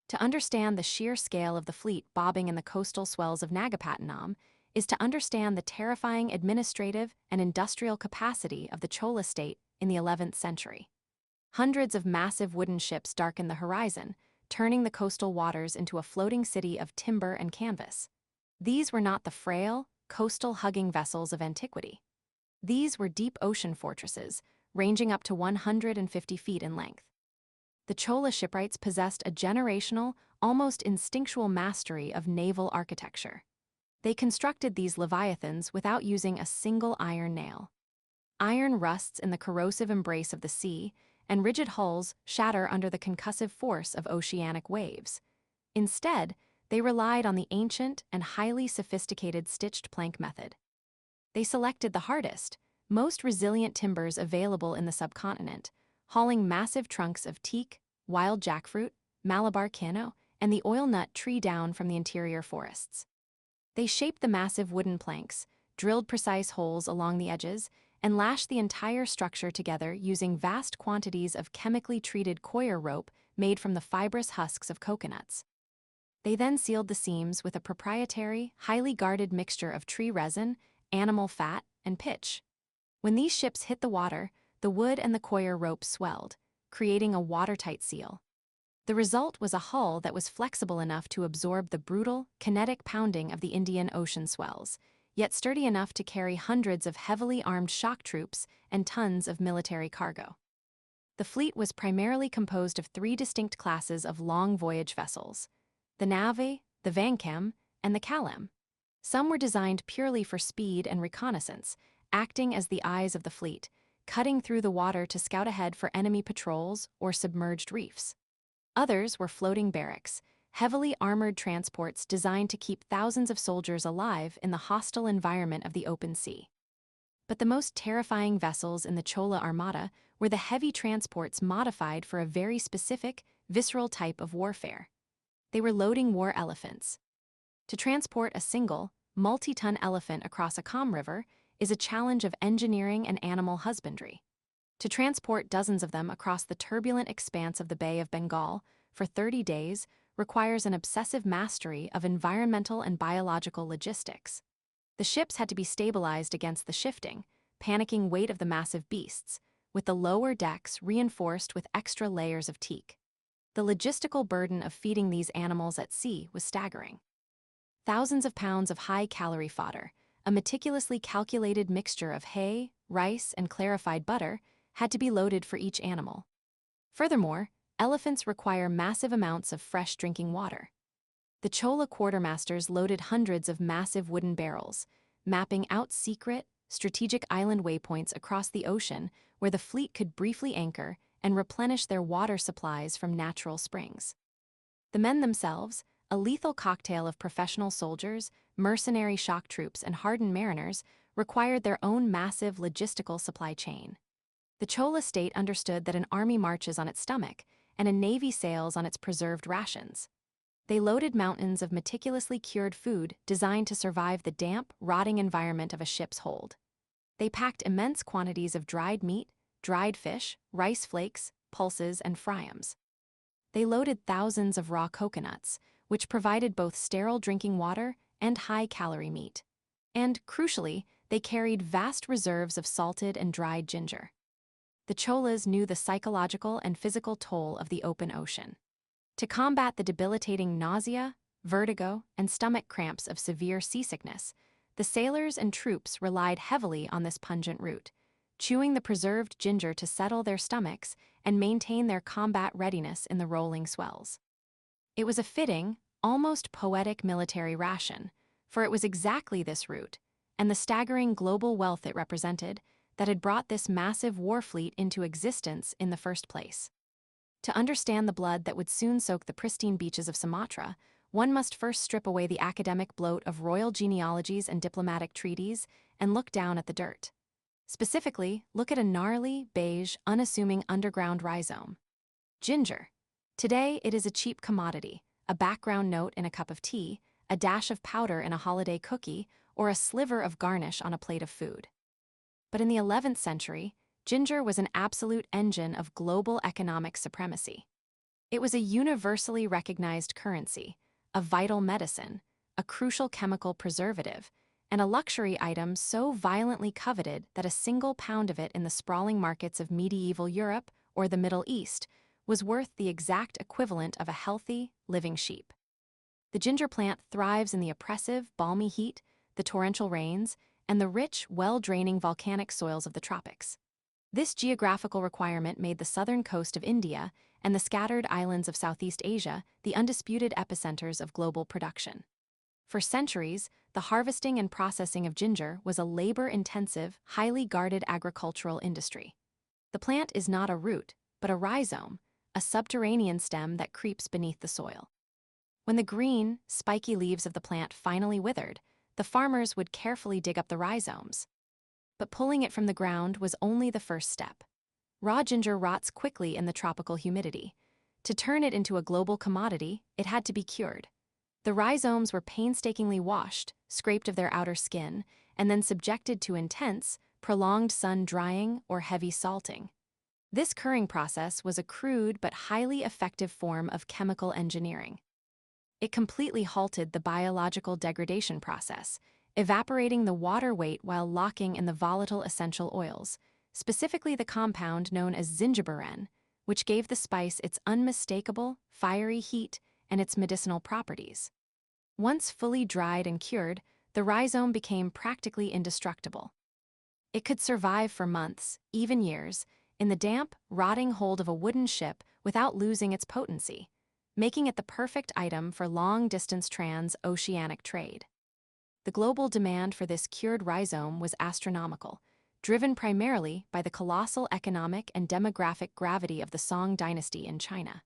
To understand the sheer scale of the fleet bobbing in the coastal swells of Nagapattinam is to understand the terrifying administrative and industrial capacity of the Chola state in the 11th century. Hundreds of massive wooden ships darkened the horizon, turning the coastal waters into a floating city of timber and canvas. These were not the frail, coastal-hugging vessels of antiquity. These were deep ocean fortresses, ranging up to 150 feet in length. The Chola shipwrights possessed a generational, almost instinctual mastery of naval architecture. They constructed these leviathans without using a single iron nail. Iron rusts in the corrosive embrace of the sea, and rigid hulls shatter under the concussive force of oceanic waves. Instead, They relied on the ancient and highly sophisticated stitched plank method. They selected the hardest, most resilient timbers available in the subcontinent, hauling massive trunks of teak, wild jackfruit, Malabar kino, and the oil nut tree down from the interior forests. They shaped the massive wooden planks, drilled precise holes along the edges, and lashed the entire structure together using vast quantities of chemically treated coir rope made from the fibrous husks of coconuts. They then sealed the seams with a proprietary, highly guarded mixture of tree resin, animal fat, and pitch. When these ships hit the water, the wood and the coir rope swelled, creating a watertight seal. The result was a hull that was flexible enough to absorb the brutal, kinetic pounding of the Indian Ocean swells, yet sturdy enough to carry hundreds of heavily armed shock troops and tons of military cargo. The fleet was primarily composed of three distinct classes of long-voyage vessels: the nave, the vanchem, and the kalem. Some were designed purely for speed and reconnaissance, acting as the eyes of the fleet, cutting through the water to scout ahead for enemy patrols or submerged reefs. Others were floating barracks, heavily armored transports designed to keep thousands of soldiers alive in the hostile environment of the open sea. But the most terrifying vessels in the Chola Armada were the heavy transports modified for a very specific, visceral type of warfare. They were loading war elephants. To transport a single, multi-ton elephant across a calm river is a challenge of engineering and animal husbandry. To transport dozens of them across the turbulent expanse of the Bay of Bengal for 30 days requires an obsessive mastery of environmental and biological logistics. The ships had to be stabilized against the shifting, panicking weight of the massive beasts, with the lower decks reinforced with extra layers of teak. The logistical burden of feeding these animals at sea was staggering. Thousands of pounds of high-calorie fodder, a meticulously calculated mixture of hay, rice, and clarified butter, had to be loaded for each animal. Furthermore, elephants require massive amounts of fresh drinking water. The Chola quartermasters loaded hundreds of massive wooden barrels, mapping out secret, strategic island waypoints across the ocean where the fleet could briefly anchor and replenish their water supplies from natural springs. The men themselves, a lethal cocktail of professional soldiers, mercenary shock troops, and hardened mariners, required their own massive logistical supply chain. The Chola state understood that an army marches on its stomach, and a navy sails on its preserved rations. They loaded mountains of meticulously cured food designed to survive the damp, rotting environment of a ship's hold. They packed immense quantities of dried meat, dried fish, rice flakes, pulses, and fryams. They loaded thousands of raw coconuts, which provided both sterile drinking water and high-calorie meat. And, crucially, they carried vast reserves of salted and dried ginger. The Cholas knew the psychological and physical toll of the open ocean. To combat the debilitating nausea, vertigo, and stomach cramps of severe seasickness, the sailors and troops relied heavily on this pungent root, chewing the preserved ginger to settle their stomachs and maintain their combat readiness in the rolling swells. It was a fitting, almost poetic military ration, for it was exactly this root, and the staggering global wealth it represented, that had brought this massive war fleet into existence in the first place. To understand the blood that would soon soak the pristine beaches of Sumatra, one must first strip away the academic bloat of royal genealogies and diplomatic treaties and look down at the dirt. Specifically, look at a gnarly, beige, unassuming underground rhizome. Ginger. Today, it is a cheap commodity, a background note in a cup of tea, a dash of powder in a holiday cookie, or a sliver of garnish on a plate of food. But in the 11th century, ginger was an absolute engine of global economic supremacy. It was a universally recognized currency, a vital medicine, a crucial chemical preservative, and a luxury item so violently coveted that a single pound of it in the sprawling markets of medieval Europe or the Middle East was worth the exact equivalent of a healthy, living sheep. The ginger plant thrives in the oppressive, balmy heat, the torrential rains, and the rich, well-draining volcanic soils of the tropics. This geographical requirement made the southern coast of India and the scattered islands of Southeast Asia the undisputed epicenters of global production. For centuries, the harvesting and processing of ginger was a labor-intensive, highly guarded agricultural industry. The plant is not a root, but a rhizome, a subterranean stem that creeps beneath the soil. When the green, spiky leaves of the plant finally withered, the farmers would carefully dig up the rhizomes. But pulling it from the ground was only the first step. Raw ginger rots quickly in the tropical humidity. To turn it into a global commodity, it had to be cured. The rhizomes were painstakingly washed, scraped of their outer skin, and then subjected to intense, prolonged sun drying or heavy salting. This curing process was a crude but highly effective form of chemical engineering. It completely halted the biological degradation process, evaporating the water weight while locking in the volatile essential oils, specifically the compound known as zingiberin, which gave the spice its unmistakable, fiery heat and its medicinal properties. Once fully dried and cured, the rhizome became practically indestructible. It could survive for months, even years, in the damp, rotting hold of a wooden ship without losing its potency, making it the perfect item for long-distance trans-oceanic trade. The global demand for this cured rhizome was astronomical, driven primarily by the colossal economic and demographic gravity of the Song dynasty in China.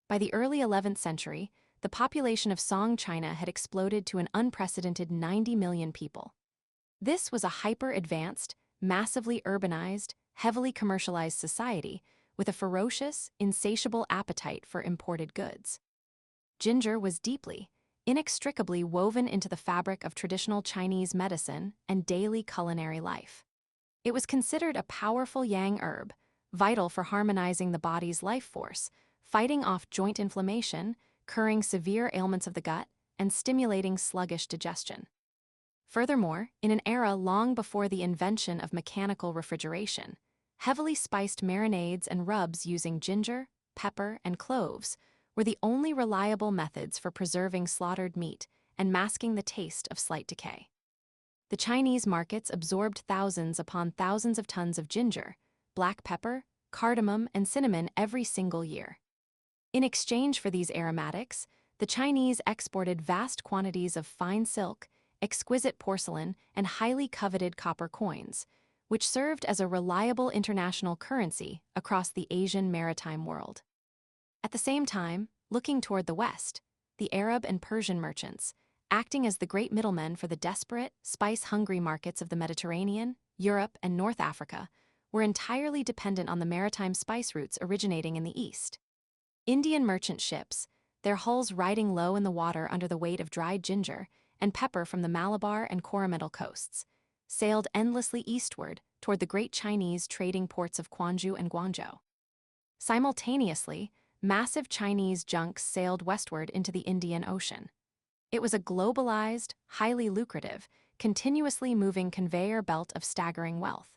By the early 11th century, the population of Song China had exploded to an unprecedented 90 million people. This was a hyper-advanced, massively urbanized, heavily commercialized society with a ferocious, insatiable appetite for imported goods. Ginger was deeply, inextricably woven into the fabric of traditional Chinese medicine and daily culinary life. It was considered a powerful yang herb, vital for harmonizing the body's life force, fighting off joint inflammation, curing severe ailments of the gut, and stimulating sluggish digestion. Furthermore, in an era long before the invention of mechanical refrigeration, heavily spiced marinades and rubs using ginger, pepper, and cloves were the only reliable methods for preserving slaughtered meat and masking the taste of slight decay. The Chinese markets absorbed thousands upon thousands of tons of ginger, black pepper, cardamom, and cinnamon every single year. In exchange for these aromatics, the Chinese exported vast quantities of fine silk, exquisite porcelain, and highly coveted copper coins, which served as a reliable international currency across the Asian maritime world. At the same time, looking toward the west, the Arab and Persian merchants, acting as the great middlemen for the desperate, spice-hungry markets of the Mediterranean, Europe, and North Africa, were entirely dependent on the maritime spice routes originating in the east. Indian merchant ships, their hulls riding low in the water under the weight of dried ginger and pepper from the Malabar and Coromandel coasts, sailed endlessly eastward toward the great Chinese trading ports of Quanzhou and Guangzhou. Simultaneously, massive Chinese junks sailed westward into the Indian Ocean. It was a globalized, highly lucrative, continuously moving conveyor belt of staggering wealth.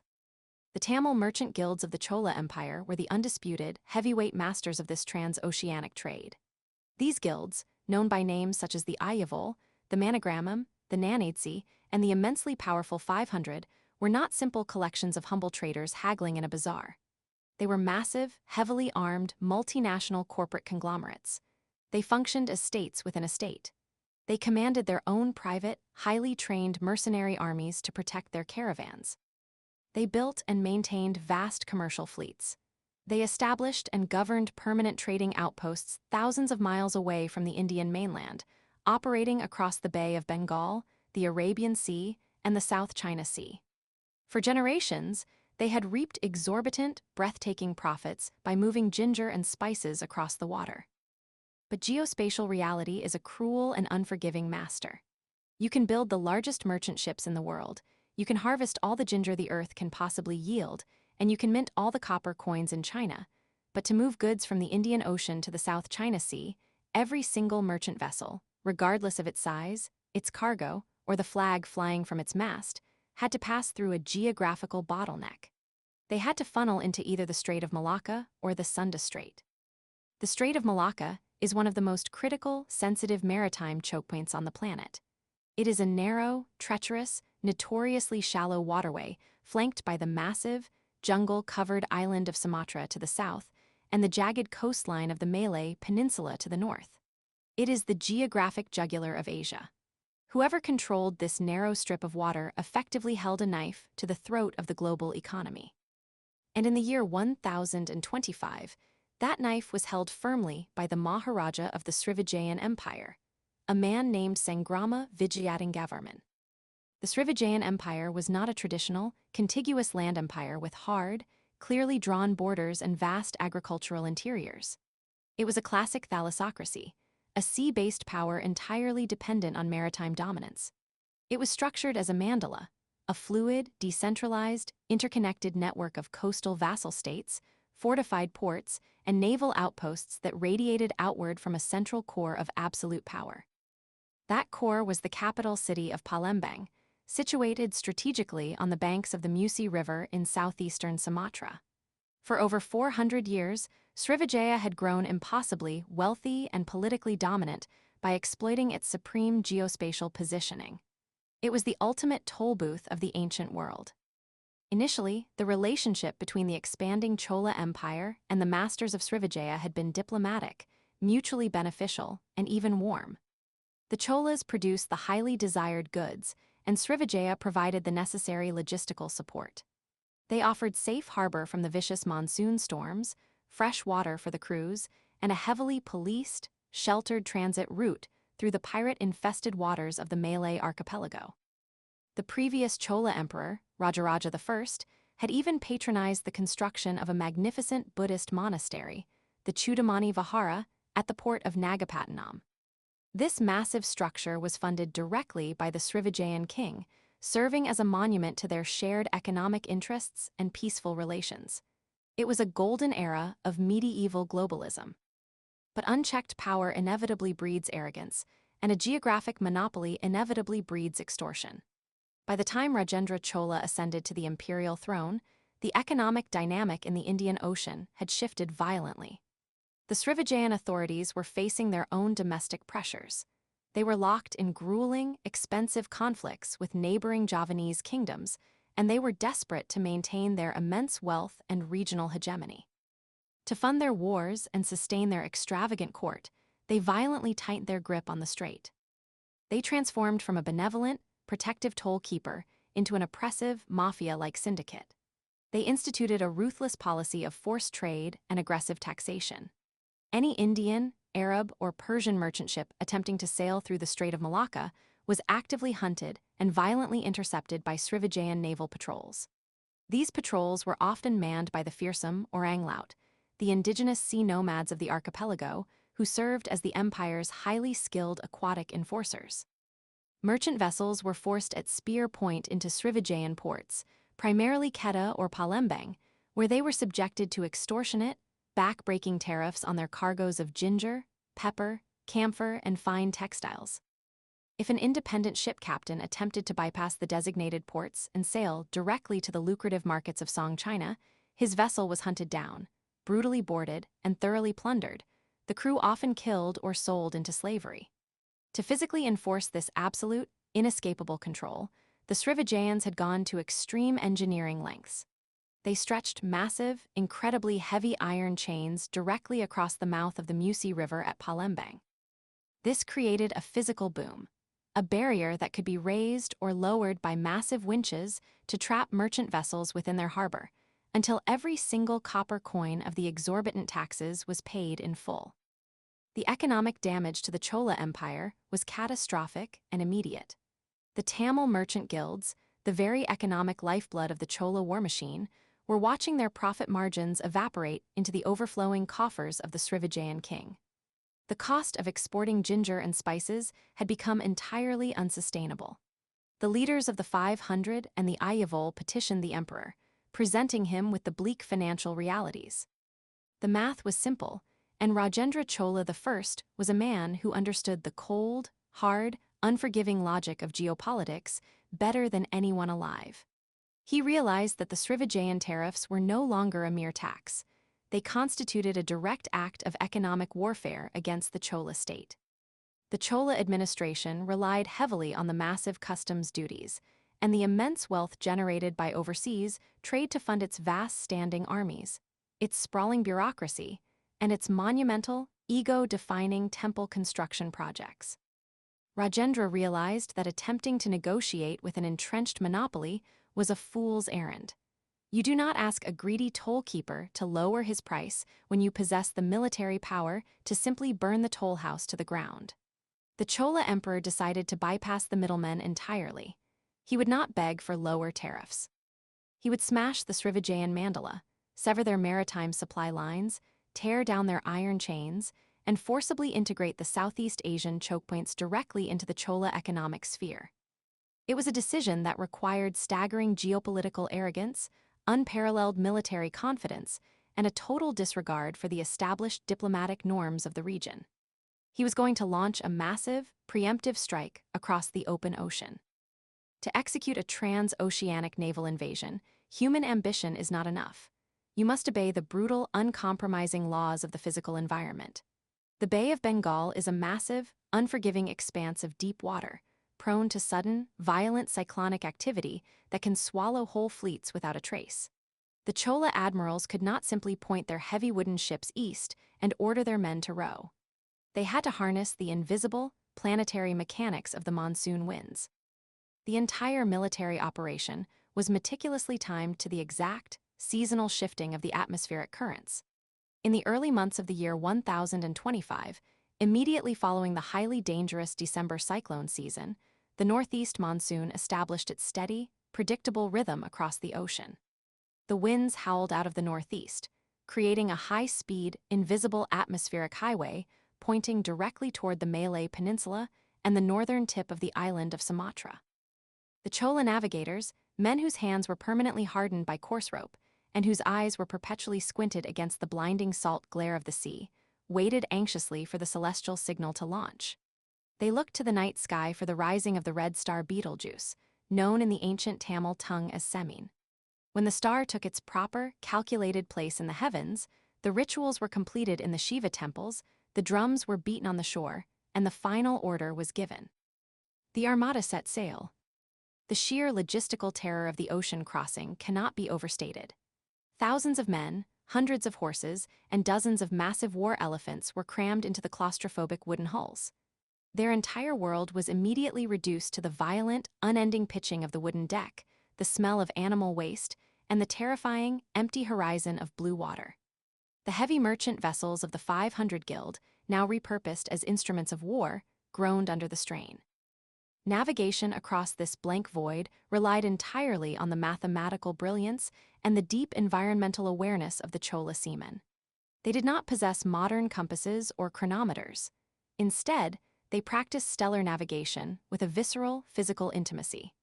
The Tamil merchant guilds of the Chola Empire were the undisputed, heavyweight masters of this transoceanic trade. These guilds, known by names such as the Ayyavol, the Manigramam, the Nanadsi, and the immensely powerful 500, were not simple collections of humble traders haggling in a bazaar. They were massive, heavily armed, multinational corporate conglomerates. They functioned as states within a state. They commanded their own private, highly trained mercenary armies to protect their caravans. They built and maintained vast commercial fleets. They established and governed permanent trading outposts thousands of miles away from the Indian mainland, operating across the Bay of Bengal, the Arabian Sea, and the South China Sea. For generations, they had reaped exorbitant, breathtaking profits by moving ginger and spices across the water. But geospatial reality is a cruel and unforgiving master. You can build the largest merchant ships in the world, you can harvest all the ginger the earth can possibly yield, and you can mint all the copper coins in China. But to move goods from the Indian Ocean to the South China Sea, every single merchant vessel, regardless of its size, its cargo, or the flag flying from its mast, had to pass through a geographical bottleneck. They had to funnel into either the Strait of Malacca or the Sunda Strait. The Strait of Malacca is one of the most critical, sensitive maritime chokepoints on the planet. It is a narrow, treacherous, notoriously shallow waterway flanked by the massive, jungle-covered island of Sumatra to the south and the jagged coastline of the Malay Peninsula to the north. It is the geographic jugular of Asia. Whoever controlled this narrow strip of water effectively held a knife to the throat of the global economy. And in the year 1025, That knife was held firmly by the Maharaja of the Srivijayan Empire, a man named Sangrama Vijayatungavarman. The Srivijayan Empire was not a traditional, contiguous land empire with hard, clearly drawn borders and vast agricultural interiors. It was a classic thalassocracy, a sea-based power entirely dependent on maritime dominance. It was structured as a mandala, a fluid, decentralized, interconnected network of coastal vassal states, fortified ports, and naval outposts that radiated outward from a central core of absolute power. That core was the capital city of Palembang, situated strategically on the banks of the Musi River in southeastern Sumatra. For over 400 years, Srivijaya had grown impossibly wealthy and politically dominant by exploiting its supreme geospatial positioning. It was the ultimate toll booth of the ancient world. Initially, the relationship between the expanding Chola Empire and the masters of Srivijaya had been diplomatic, mutually beneficial, and even warm. The Cholas produced the highly desired goods, and Srivijaya provided the necessary logistical support. They offered safe harbor from the vicious monsoon storms, fresh water for the crews, and a heavily policed, sheltered transit route through the pirate-infested waters of the Malay archipelago. The previous Chola emperor, Rajaraja I, had even patronized the construction of a magnificent Buddhist monastery, the Chudamani Vihara, at the port of Nagapattinam. This massive structure was funded directly by the Srivijayan king, serving as a monument to their shared economic interests and peaceful relations. It was a golden era of medieval globalism. But unchecked power inevitably breeds arrogance, and a geographic monopoly inevitably breeds extortion. By the time Rajendra Chola ascended to the imperial throne, the economic dynamic in the Indian Ocean had shifted violently. The Srivijayan authorities were facing their own domestic pressures. They were locked in grueling, expensive conflicts with neighboring Javanese kingdoms, and they were desperate to maintain their immense wealth and regional hegemony. To fund their wars and sustain their extravagant court, they violently tightened their grip on the strait. They transformed from a benevolent, protective toll keeper into an oppressive, mafia-like syndicate. They instituted a ruthless policy of forced trade and aggressive taxation. Any Indian, Arab, or Persian merchant ship attempting to sail through the Strait of Malacca was actively hunted and violently intercepted by Srivijayan naval patrols. These patrols were often manned by the fearsome Orang Laut, the indigenous sea nomads of the archipelago, who served as the empire's highly skilled aquatic enforcers. Merchant vessels were forced at spear point into Srivijayan ports, primarily Kedah or Palembang, where they were subjected to extortionate, back-breaking tariffs on their cargoes of ginger, pepper, camphor, and fine textiles. If an independent ship captain attempted to bypass the designated ports and sail directly to the lucrative markets of Song China, his vessel was hunted down, brutally boarded, and thoroughly plundered, the crew often killed or sold into slavery. To physically enforce this absolute, inescapable control, the Srivijayans had gone to extreme engineering lengths. They stretched massive, incredibly heavy iron chains directly across the mouth of the Musi River at Palembang. This created a physical boom, a barrier that could be raised or lowered by massive winches to trap merchant vessels within their harbor, until every single copper coin of the exorbitant taxes was paid in full. The economic damage to the Chola Empire was catastrophic and immediate. The Tamil merchant guilds, the very economic lifeblood of the Chola war machine, were watching their profit margins evaporate into the overflowing coffers of the Srivijayan king. The cost of exporting ginger and spices had become entirely unsustainable. The leaders of the 500 and the Ayyavol petitioned the emperor, presenting him with the bleak financial realities. The math was simple, and Rajendra Chola I was a man who understood the cold, hard, unforgiving logic of geopolitics better than anyone alive. He realized that the Srivijayan tariffs were no longer a mere tax. They constituted a direct act of economic warfare against the Chola state. The Chola administration relied heavily on the massive customs duties and the immense wealth generated by overseas trade to fund its vast standing armies, its sprawling bureaucracy, and its monumental, ego-defining temple construction projects. Rajendra realized that attempting to negotiate with an entrenched monopoly was a fool's errand. You do not ask a greedy toll keeper to lower his price when you possess the military power to simply burn the toll house to the ground. The Chola emperor decided to bypass the middlemen entirely. He would not beg for lower tariffs. He would smash the Srivijayan Mandala, sever their maritime supply lines, tear down their iron chains, and forcibly integrate the Southeast Asian chokepoints directly into the Chola economic sphere. It was a decision that required staggering geopolitical arrogance, unparalleled military confidence, and a total disregard for the established diplomatic norms of the region. He was going to launch a massive, preemptive strike across the open ocean. To execute a trans-oceanic naval invasion, human ambition is not enough. You must obey the brutal, uncompromising laws of the physical environment. The Bay of Bengal is a massive, unforgiving expanse of deep water, prone to sudden, violent cyclonic activity that can swallow whole fleets without a trace. The Chola admirals could not simply point their heavy wooden ships east and order their men to row. They had to harness the invisible, planetary mechanics of the monsoon winds. The entire military operation was meticulously timed to the exact, seasonal shifting of the atmospheric currents. In the early months of the year 1025, immediately following the highly dangerous December cyclone season, the northeast monsoon established its steady, predictable rhythm across the ocean. The winds howled out of the northeast, creating a high-speed, invisible atmospheric highway pointing directly toward the Malay Peninsula and the northern tip of the island of Sumatra. The Chola navigators, men whose hands were permanently hardened by course rope and whose eyes were perpetually squinted against the blinding salt glare of the sea, waited anxiously for the celestial signal to launch. They looked to the night sky for the rising of the red star Betelgeuse, known in the ancient Tamil tongue as Semin. When the star took its proper, calculated place in the heavens, the rituals were completed in the Shiva temples, the drums were beaten on the shore, and the final order was given. The armada set sail. The sheer logistical terror of the ocean crossing cannot be overstated. Thousands of men, hundreds of horses, and dozens of massive war elephants were crammed into the claustrophobic wooden hulls. Their entire world was immediately reduced to the violent, unending pitching of the wooden deck, the smell of animal waste, and the terrifying, empty horizon of blue water. The heavy merchant vessels of the 500 Guild, now repurposed as instruments of war, groaned under the strain. Navigation across this blank void relied entirely on the mathematical brilliance and the deep environmental awareness of the Chola seamen. They did not possess modern compasses or chronometers. Instead, they practiced stellar navigation with a visceral, physical intimacy.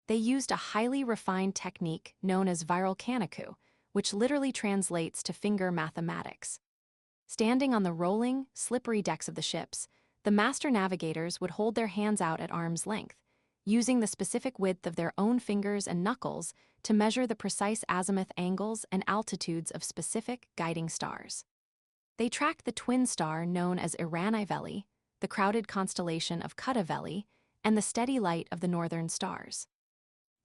They used a highly refined technique known as viral canicu, which literally translates to finger mathematics. Standing on the rolling, slippery decks of the ships, the master navigators would hold their hands out at arm's length, using the specific width of their own fingers and knuckles to measure the precise azimuth angles and altitudes of specific guiding stars. They tracked the twin star known as Irani Veli, the crowded constellation of Kutta Veli, and the steady light of the northern stars.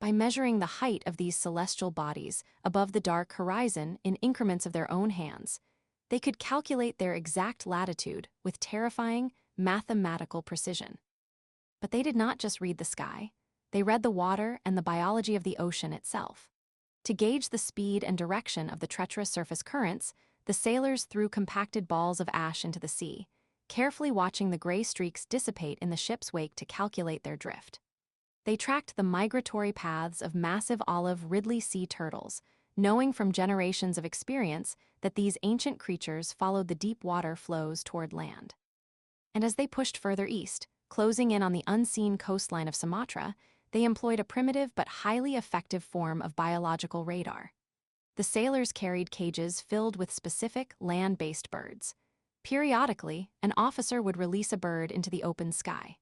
By measuring the height of these celestial bodies above the dark horizon in increments of their own hands, they could calculate their exact latitude with terrifying, mathematical precision. But they did not just read the sky, they read the water and the biology of the ocean itself. To gauge the speed and direction of the treacherous surface currents, the sailors threw compacted balls of ash into the sea, carefully watching the gray streaks dissipate in the ship's wake to calculate their drift. They tracked the migratory paths of massive olive Ridley sea turtles, knowing from generations of experience that these ancient creatures followed the deep water flows toward land. And as they pushed further east, closing in on the unseen coastline of Sumatra, they employed a primitive but highly effective form of biological radar. The sailors carried cages filled with specific land-based birds. Periodically, an officer would release a bird into the open sky.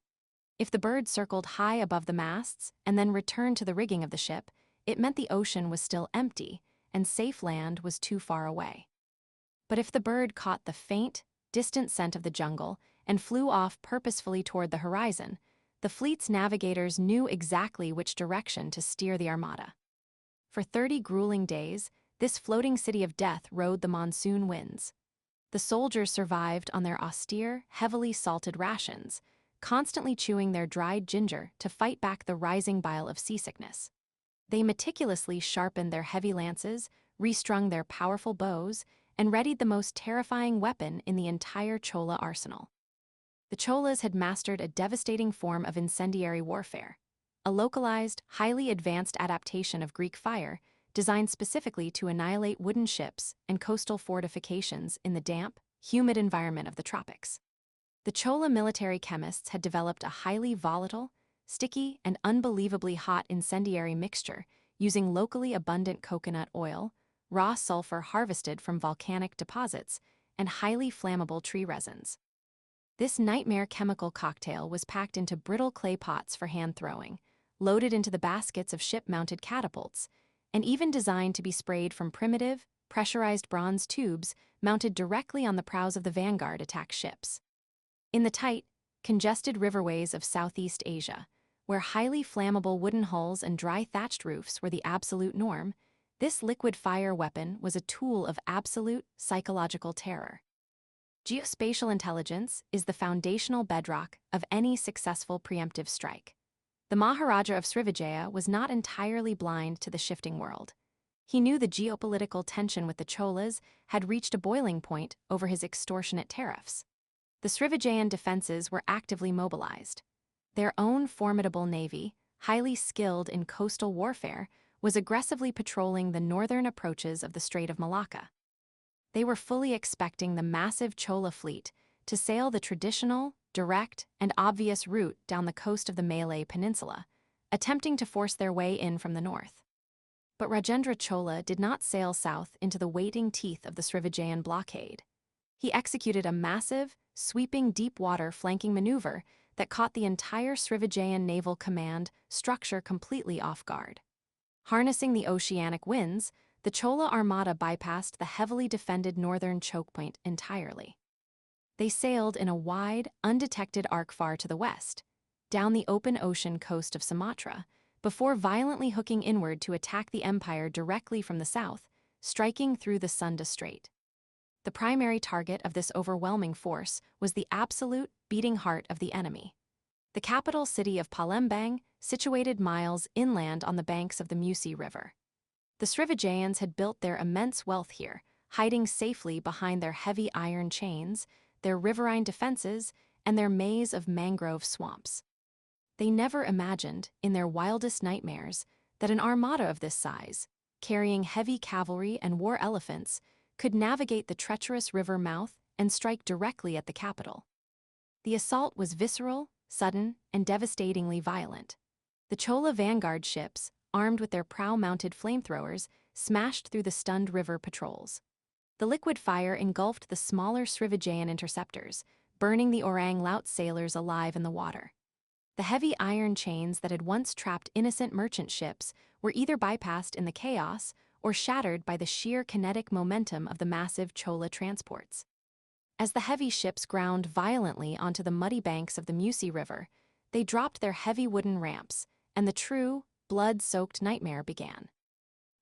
If the bird circled high above the masts and then returned to the rigging of the ship, it meant the ocean was still empty and safe land was too far away. But if the bird caught the faint, distant scent of the jungle and flew off purposefully toward the horizon, the fleet's navigators knew exactly which direction to steer the armada. For 30 grueling days, this floating city of death rode the monsoon winds. The soldiers survived on their austere, heavily salted rations, constantly chewing their dried ginger to fight back the rising bile of seasickness. They meticulously sharpened their heavy lances, restrung their powerful bows, and readied the most terrifying weapon in the entire Chola arsenal. The Cholas had mastered a devastating form of incendiary warfare, a localized, highly advanced adaptation of Greek fire designed specifically to annihilate wooden ships and coastal fortifications in the damp, humid environment of the tropics. The Chola military chemists had developed a highly volatile, sticky, and unbelievably hot incendiary mixture using locally abundant coconut oil, raw sulfur harvested from volcanic deposits, and highly flammable tree resins. This nightmare chemical cocktail was packed into brittle clay pots for hand throwing, loaded into the baskets of ship-mounted catapults, and even designed to be sprayed from primitive, pressurized bronze tubes mounted directly on the prows of the vanguard attack ships. In the tight, congested riverways of Southeast Asia, where highly flammable wooden hulls and dry thatched roofs were the absolute norm, this liquid fire weapon was a tool of absolute psychological terror. Geospatial intelligence is the foundational bedrock of any successful preemptive strike. The Maharaja of Srivijaya was not entirely blind to the shifting world. He knew the geopolitical tension with the Cholas had reached a boiling point over his extortionate tariffs. The Srivijayan defenses were actively mobilized. Their own formidable navy, highly skilled in coastal warfare, was aggressively patrolling the northern approaches of the Strait of Malacca. They were fully expecting the massive Chola fleet to sail the traditional, direct, and obvious route down the coast of the Malay Peninsula, attempting to force their way in from the north. But Rajendra Chola did not sail south into the waiting teeth of the Srivijayan blockade. He executed a massive, sweeping deep-water flanking maneuver that caught the entire Srivijayan Naval Command structure completely off guard. Harnessing the oceanic winds, the Chola Armada bypassed the heavily defended northern chokepoint entirely. They sailed in a wide, undetected arc far to the west, down the open ocean coast of Sumatra, before violently hooking inward to attack the empire directly from the south, striking through the Sunda Strait. The primary target of this overwhelming force was the absolute, beating heart of the enemy. The capital city of Palembang, situated miles inland on the banks of the Musi River. The Srivijayans had built their immense wealth here, hiding safely behind their heavy iron chains, their riverine defenses, and their maze of mangrove swamps. They never imagined, in their wildest nightmares, that an armada of this size, carrying heavy cavalry and war elephants, could navigate the treacherous river mouth and strike directly at the capital. The assault was visceral, sudden, and devastatingly violent. The Chola vanguard ships, armed with their prow-mounted flamethrowers, smashed through the stunned river patrols. The liquid fire engulfed the smaller Srivijayan interceptors, burning the Orang Laut sailors alive in the water. The heavy iron chains that had once trapped innocent merchant ships were either bypassed in the chaos or shattered by the sheer kinetic momentum of the massive Chola transports. As the heavy ships ground violently onto the muddy banks of the Musi River, they dropped their heavy wooden ramps, and the true, blood-soaked nightmare began.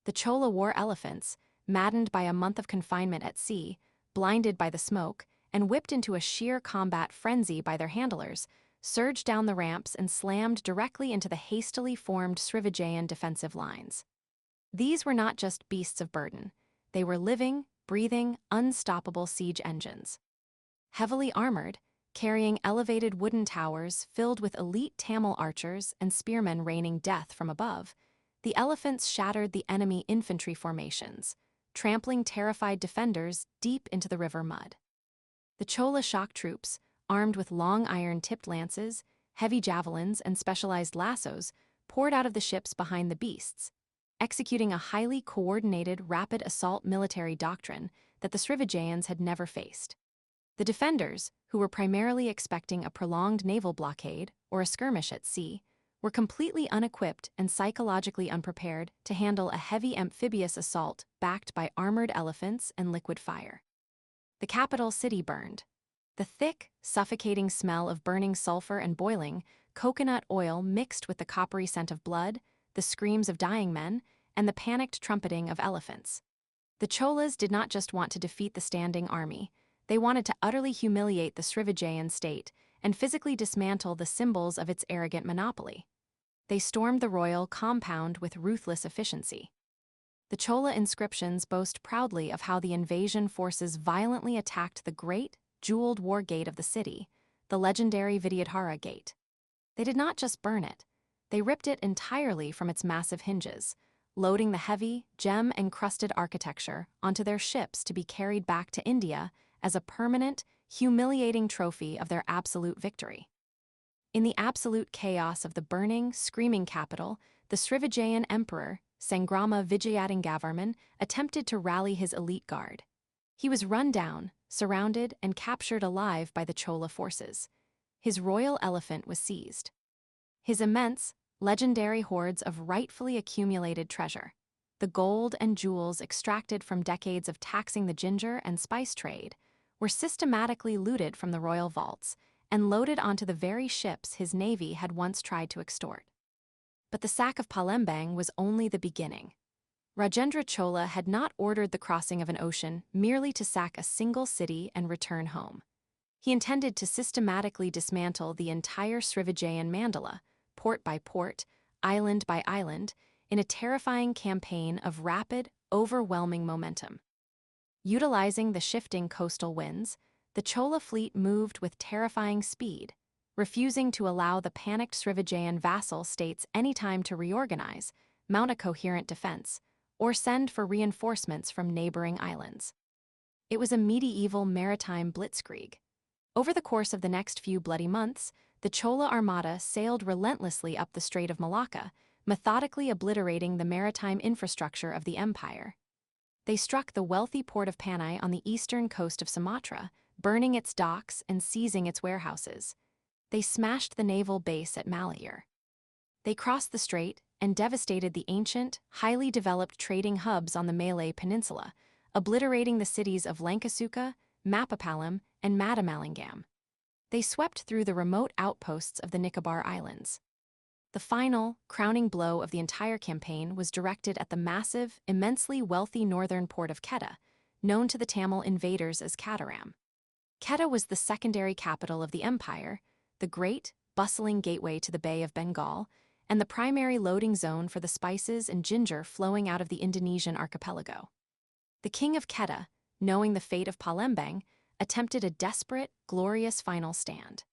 The Chola war elephants, maddened by a month of confinement at sea, blinded by the smoke, and whipped into a sheer combat frenzy by their handlers, surged down the ramps and slammed directly into the hastily formed Srivijayan defensive lines. These were not just beasts of burden. They were living, breathing, unstoppable siege engines. Heavily armored, carrying elevated wooden towers filled with elite Tamil archers and spearmen raining death from above, the elephants shattered the enemy infantry formations, trampling terrified defenders deep into the river mud. The Chola shock troops, armed with long iron-tipped lances, heavy javelins, and specialized lassos, poured out of the ships behind the beasts, executing a highly coordinated, rapid assault military doctrine that the Srivijayans had never faced. The defenders, who were primarily expecting a prolonged naval blockade or a skirmish at sea, were completely unequipped and psychologically unprepared to handle a heavy amphibious assault backed by armored elephants and liquid fire. The capital city burned. The thick, suffocating smell of burning sulfur and boiling coconut oil mixed with the coppery scent of blood, the screams of dying men, and the panicked trumpeting of elephants. The Cholas did not just want to defeat the standing army. They wanted to utterly humiliate the Srivijayan state and physically dismantle the symbols of its arrogant monopoly. They stormed the royal compound with ruthless efficiency. The Chola inscriptions boast proudly of how the invasion forces violently attacked the great, jeweled war gate of the city, the legendary Vidyadhara Gate. They did not just burn it, they ripped it entirely from its massive hinges, loading the heavy, gem-encrusted architecture onto their ships to be carried back to India as a permanent, humiliating trophy of their absolute victory. In the absolute chaos of the burning, screaming capital, the Srivijayan emperor, Sangrama Vijayatangavarman, attempted to rally his elite guard. He was run down, surrounded, and captured alive by the Chola forces. His royal elephant was seized. His immense, legendary hoards of rightfully accumulated treasure, the gold and jewels extracted from decades of taxing the ginger and spice trade, were systematically looted from the royal vaults and loaded onto the very ships his navy had once tried to extort. But the sack of Palembang was only the beginning. Rajendra Chola had not ordered the crossing of an ocean merely to sack a single city and return home. He intended to systematically dismantle the entire Srivijayan mandala, port by port, island by island, in a terrifying campaign of rapid, overwhelming momentum. Utilizing the shifting coastal winds, the Chola fleet moved with terrifying speed, refusing to allow the panicked Srivijayan vassal states any time to reorganize, mount a coherent defense, or send for reinforcements from neighboring islands. It was a medieval maritime blitzkrieg. Over the course of the next few bloody months, the Chola armada sailed relentlessly up the Strait of Malacca, methodically obliterating the maritime infrastructure of the empire. They struck the wealthy port of Panay on the eastern coast of Sumatra, burning its docks and seizing its warehouses. They smashed the naval base at Malayur. They crossed the strait and devastated the ancient, highly developed trading hubs on the Malay Peninsula, obliterating the cities of Langkasuka, Mapapalam, and Madamalingam. They swept through the remote outposts of the Nicobar Islands. The final, crowning blow of the entire campaign was directed at the massive, immensely wealthy northern port of Kedah, known to the Tamil invaders as Kataram. Kedah was the secondary capital of the empire, the great, bustling gateway to the Bay of Bengal, and the primary loading zone for the spices and ginger flowing out of the Indonesian archipelago. The king of Kedah, knowing the fate of Palembang, attempted a desperate, glorious final stand.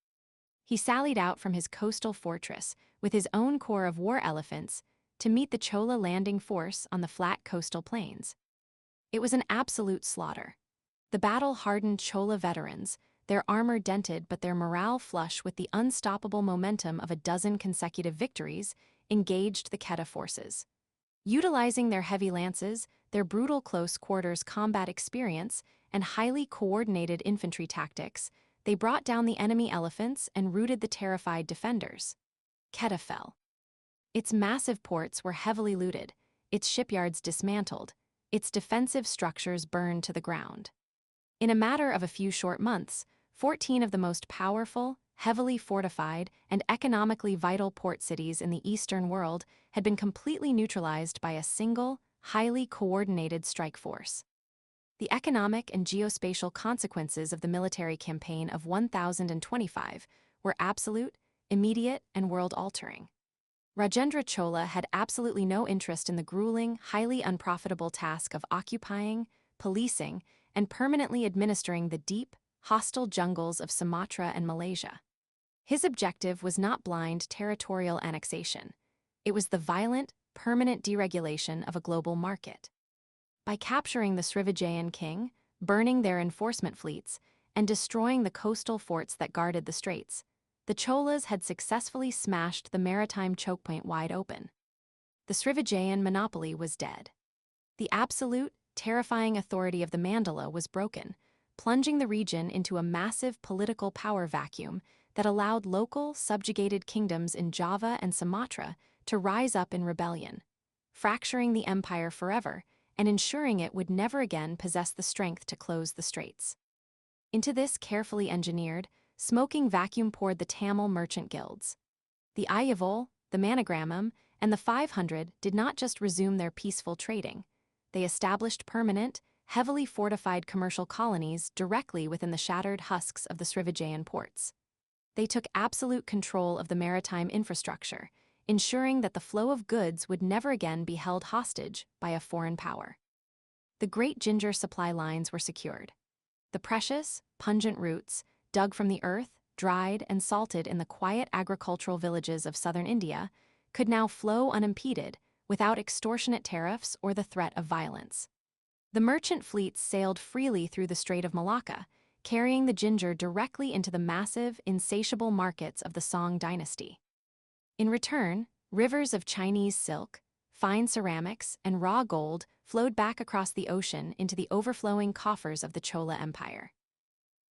He sallied out from his coastal fortress with his own corps of war elephants to meet the Chola landing force on the flat coastal plains. It was an absolute slaughter. The battle-hardened Chola veterans, their armor dented but their morale flush with the unstoppable momentum of a dozen consecutive victories, engaged the Kedah forces. Utilizing their heavy lances, their brutal close-quarters combat experience, and highly coordinated infantry tactics, they brought down the enemy elephants and routed the terrified defenders. Kedah fell. Its massive ports were heavily looted, its shipyards dismantled, its defensive structures burned to the ground. In a matter of a few short months, 14 of the most powerful, heavily fortified, and economically vital port cities in the Eastern world had been completely neutralized by a single, highly coordinated strike force. The economic and geospatial consequences of the military campaign of 1025 were absolute, immediate, and world-altering. Rajendra Chola had absolutely no interest in the grueling, highly unprofitable task of occupying, policing, and permanently administering the deep, hostile jungles of Sumatra and Malaysia. His objective was not blind territorial annexation. It was the violent, permanent deregulation of a global market. By capturing the Srivijayan king, burning their enforcement fleets, and destroying the coastal forts that guarded the straits, the Cholas had successfully smashed the maritime chokepoint wide open. The Srivijayan monopoly was dead. The absolute, terrifying authority of the Mandala was broken, plunging the region into a massive political power vacuum that allowed local, subjugated kingdoms in Java and Sumatra to rise up in rebellion, fracturing the empire forever and ensuring it would never again possess the strength to close the straits. Into this carefully engineered, smoking vacuum poured the Tamil merchant guilds. The Ayyavol, the Manigrammam, and the 500 did not just resume their peaceful trading. They established permanent, heavily fortified commercial colonies directly within the shattered husks of the Srivijayan ports. They took absolute control of the maritime infrastructure, ensuring that the flow of goods would never again be held hostage by a foreign power. The great ginger supply lines were secured. The precious, pungent roots, dug from the earth, dried and salted in the quiet agricultural villages of southern India, could now flow unimpeded, without extortionate tariffs or the threat of violence. The merchant fleets sailed freely through the Strait of Malacca, carrying the ginger directly into the massive, insatiable markets of the Song dynasty. In return, rivers of Chinese silk, fine ceramics, and raw gold flowed back across the ocean into the overflowing coffers of the Chola Empire.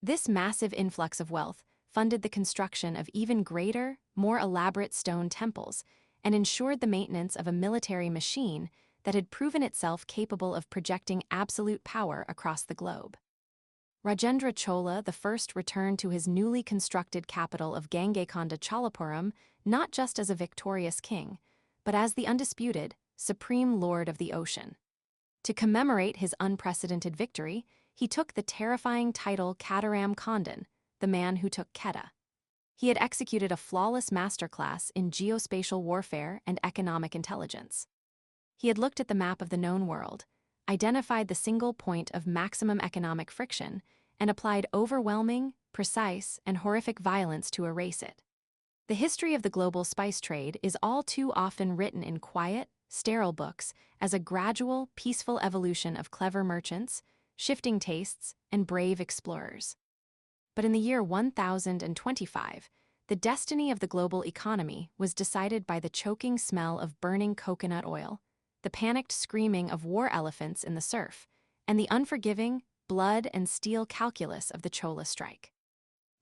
This massive influx of wealth funded the construction of even greater, more elaborate stone temples and ensured the maintenance of a military machine that had proven itself capable of projecting absolute power across the globe. Rajendra Chola I returned to his newly constructed capital of Gangaikonda Cholapuram not just as a victorious king, but as the undisputed, supreme lord of the ocean. To commemorate his unprecedented victory, he took the terrifying title Kataram Kondan, the man who took Kedah. He had executed a flawless masterclass in geospatial warfare and economic intelligence. He had looked at the map of the known world, identified the single point of maximum economic friction, and applied overwhelming, precise, and horrific violence to erase it. The history of the global spice trade is all too often written in quiet, sterile books as a gradual, peaceful evolution of clever merchants, shifting tastes, and brave explorers. But in the year 1025, the destiny of the global economy was decided by the choking smell of burning coconut oil, the panicked screaming of war elephants in the surf, and the unforgiving, blood and steel calculus of the Chola strike.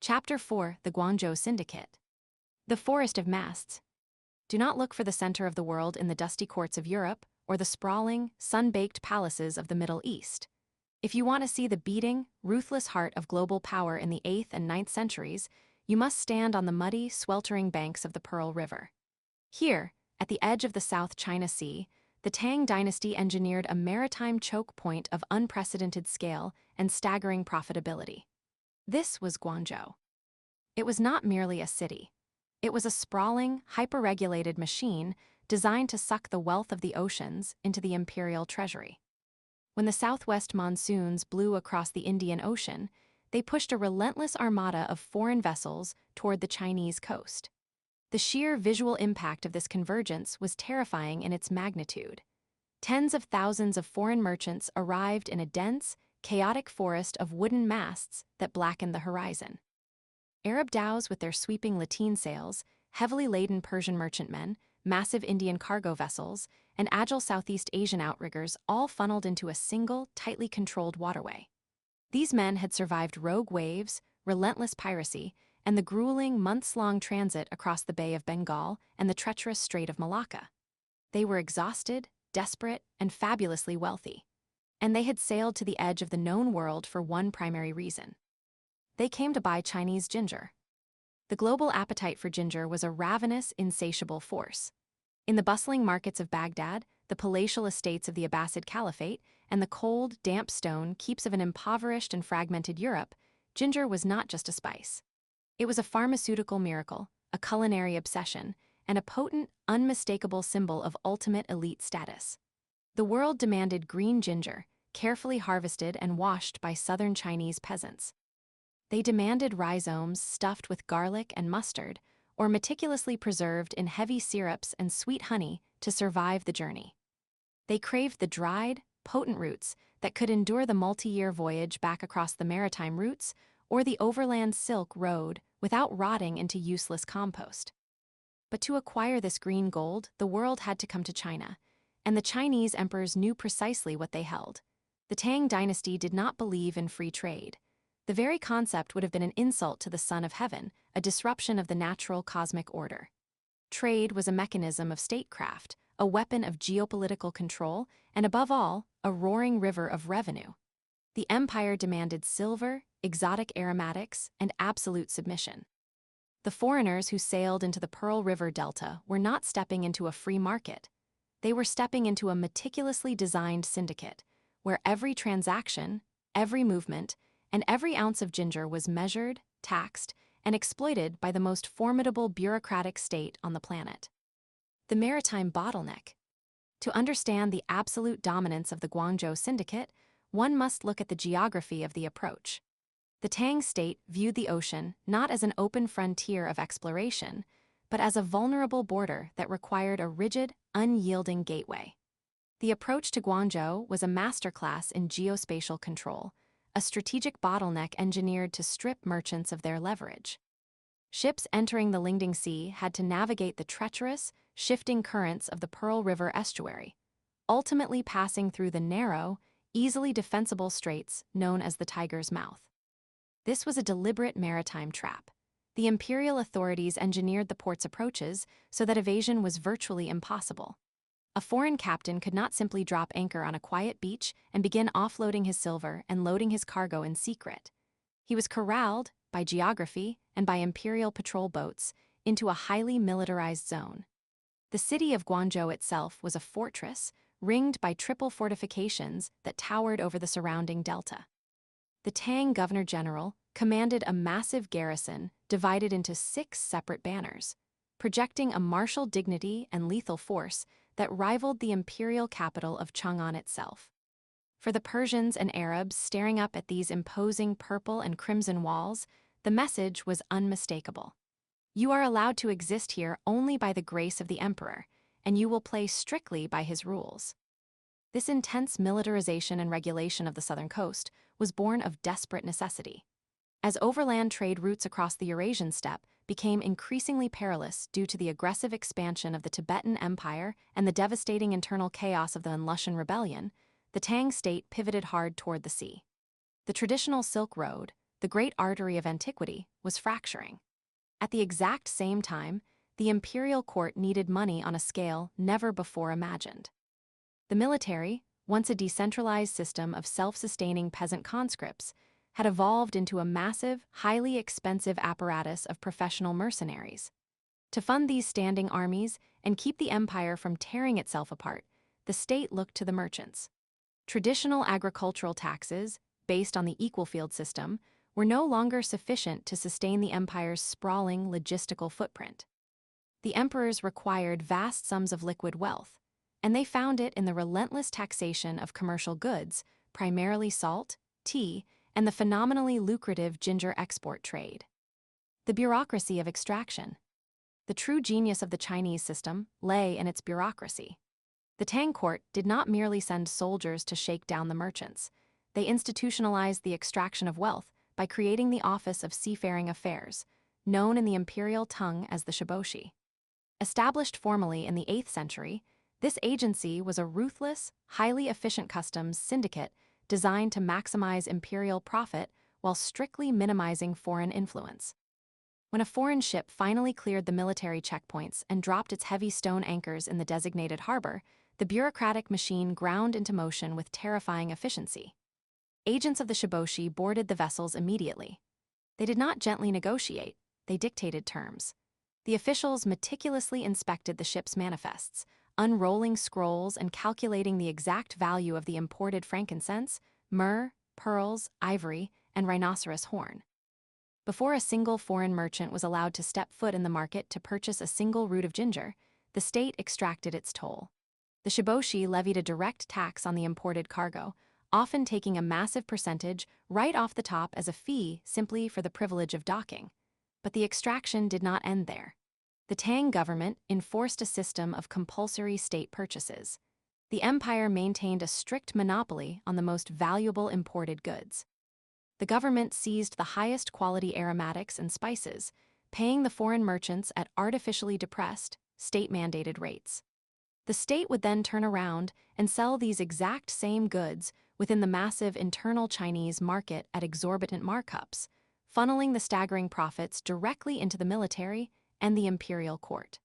Chapter 4: The Guangzhou Syndicate. The Forest of Masts. Do not look for the center of the world in the dusty courts of Europe or the sprawling, sun-baked palaces of the Middle East. If you want to see the beating, ruthless heart of global power in the 8th and 9th centuries, you must stand on the muddy, sweltering banks of the Pearl River. Here, at the edge of the South China Sea, the Tang dynasty engineered a maritime choke point of unprecedented scale and staggering profitability. This was Guangzhou. It was not merely a city. It was a sprawling, hyper-regulated machine designed to suck the wealth of the oceans into the imperial treasury. When the southwest monsoons blew across the Indian Ocean, they pushed a relentless armada of foreign vessels toward the Chinese coast. The sheer visual impact of this convergence was terrifying in its magnitude. Tens of thousands of foreign merchants arrived in a dense, chaotic forest of wooden masts that blackened the horizon. Arab dhows with their sweeping lateen sails, heavily laden Persian merchantmen, massive Indian cargo vessels, and agile Southeast Asian outriggers all funneled into a single, tightly controlled waterway. These men had survived rogue waves, relentless piracy, and the grueling, months-long transit across the Bay of Bengal and the treacherous Strait of Malacca. They were exhausted, desperate, and fabulously wealthy. And they had sailed to the edge of the known world for one primary reason. They came to buy Chinese ginger. The global appetite for ginger was a ravenous, insatiable force. In the bustling markets of Baghdad, the palatial estates of the Abbasid Caliphate, and the cold, damp stone keeps of an impoverished and fragmented Europe, ginger was not just a spice. It was a pharmaceutical miracle, a culinary obsession, and a potent, unmistakable symbol of ultimate elite status. The world demanded green ginger, carefully harvested and washed by southern Chinese peasants. They demanded rhizomes stuffed with garlic and mustard, or meticulously preserved in heavy syrups and sweet honey to survive the journey. They craved the dried, potent roots that could endure the multi-year voyage back across the maritime routes or the overland Silk Road without rotting into useless compost. But to acquire this green gold, the world had to come to China, and the Chinese emperors knew precisely what they held. The Tang dynasty did not believe in free trade. The very concept would have been an insult to the Son of Heaven, a disruption of the natural cosmic order. Trade was a mechanism of statecraft, a weapon of geopolitical control, and above all, a roaring river of revenue. The empire demanded silver, exotic aromatics, and absolute submission. The foreigners who sailed into the Pearl River Delta were not stepping into a free market. They were stepping into a meticulously designed syndicate, where every transaction, every movement, and every ounce of ginger was measured, taxed, and exploited by the most formidable bureaucratic state on the planet. The maritime bottleneck. To understand the absolute dominance of the Guangzhou Syndicate, one must look at the geography of the approach. The Tang state viewed the ocean not as an open frontier of exploration, but as a vulnerable border that required a rigid, unyielding gateway. The approach to Guangzhou was a masterclass in geospatial control, a strategic bottleneck engineered to strip merchants of their leverage. Ships entering the Lingding Sea had to navigate the treacherous, shifting currents of the Pearl River estuary, ultimately passing through the narrow, easily defensible straits known as the Tiger's Mouth. This was a deliberate maritime trap. The imperial authorities engineered the port's approaches so that evasion was virtually impossible. A foreign captain could not simply drop anchor on a quiet beach and begin offloading his silver and loading his cargo in secret. He was corralled, by geography and by imperial patrol boats, into a highly militarized zone. The city of Guangzhou itself was a fortress, ringed by triple fortifications that towered over the surrounding delta. The Tang governor-general commanded a massive garrison divided into 6 separate banners, projecting a martial dignity and lethal force that rivaled the imperial capital of Chang'an itself. For the Persians and Arabs staring up at these imposing purple and crimson walls, the message was unmistakable. You are allowed to exist here only by the grace of the emperor, and you will play strictly by his rules. This intense militarization and regulation of the southern coast was born of desperate necessity. As overland trade routes across the Eurasian steppe became increasingly perilous due to the aggressive expansion of the Tibetan Empire and the devastating internal chaos of the Lushan Rebellion, the Tang state pivoted hard toward the sea. The traditional Silk Road, the great artery of antiquity, was fracturing. At the exact same time, the imperial court needed money on a scale never before imagined. The military, once a decentralized system of self-sustaining peasant conscripts, had evolved into a massive, highly expensive apparatus of professional mercenaries. To fund these standing armies and keep the empire from tearing itself apart, the state looked to the merchants. Traditional agricultural taxes, based on the equal field system, were no longer sufficient to sustain the empire's sprawling logistical footprint. The emperors required vast sums of liquid wealth, and they found it in the relentless taxation of commercial goods, primarily salt, tea, and the phenomenally lucrative ginger export trade. The bureaucracy of extraction. The true genius of the Chinese system lay in its bureaucracy. The Tang court did not merely send soldiers to shake down the merchants. They institutionalized the extraction of wealth by creating the Office of Seafaring Affairs, known in the imperial tongue as the shiboshi. Established formally in the 8th century, this agency was a ruthless, highly efficient customs syndicate designed to maximize imperial profit while strictly minimizing foreign influence. When a foreign ship finally cleared the military checkpoints and dropped its heavy stone anchors in the designated harbor, the bureaucratic machine ground into motion with terrifying efficiency. Agents of the shiboshi boarded the vessels immediately. They did not gently negotiate, they dictated terms. The officials meticulously inspected the ship's manifests, unrolling scrolls and calculating the exact value of the imported frankincense, myrrh, pearls, ivory, and rhinoceros horn. Before a single foreign merchant was allowed to step foot in the market to purchase a single root of ginger, the state extracted its toll. The shiboshi levied a direct tax on the imported cargo, often taking a massive percentage right off the top as a fee simply for the privilege of docking. But the extraction did not end there. The Tang government enforced a system of compulsory state purchases. The empire maintained a strict monopoly on the most valuable imported goods. The government seized the highest quality aromatics and spices, paying the foreign merchants at artificially depressed, state-mandated rates. The state would then turn around and sell these exact same goods within the massive internal Chinese market at exorbitant markups, funneling the staggering profits directly into the military and the imperial court.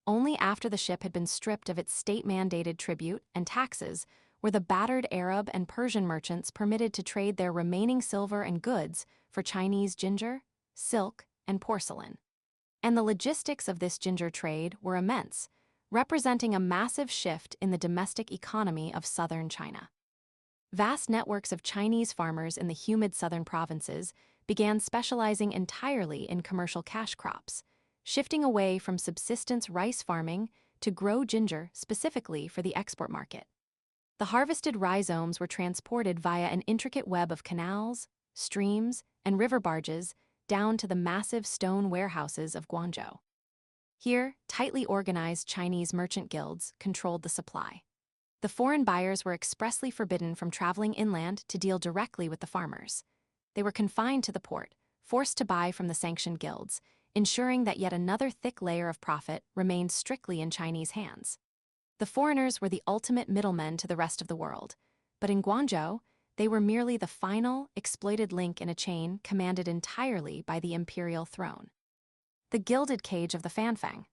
Only after the ship had been stripped of its state-mandated tribute and taxes were the battered Arab and Persian merchants permitted to trade their remaining silver and goods for Chinese ginger, silk, and porcelain. And the logistics of this ginger trade were immense, representing a massive shift in the domestic economy of southern China. Vast networks of Chinese farmers in the humid southern provinces began specializing entirely in commercial cash crops, shifting away from subsistence rice farming to grow ginger specifically for the export market. The harvested rhizomes were transported via an intricate web of canals, streams, and river barges down to the massive stone warehouses of Guangzhou. Here, tightly organized Chinese merchant guilds controlled the supply. The foreign buyers were expressly forbidden from traveling inland to deal directly with the farmers. They were confined to the port, forced to buy from the sanctioned guilds, ensuring that yet another thick layer of profit remained strictly in Chinese hands. The foreigners were the ultimate middlemen to the rest of the world, but in Guangzhou, they were merely the final, exploited link in a chain commanded entirely by the imperial throne. The gilded cage of the Fanfang.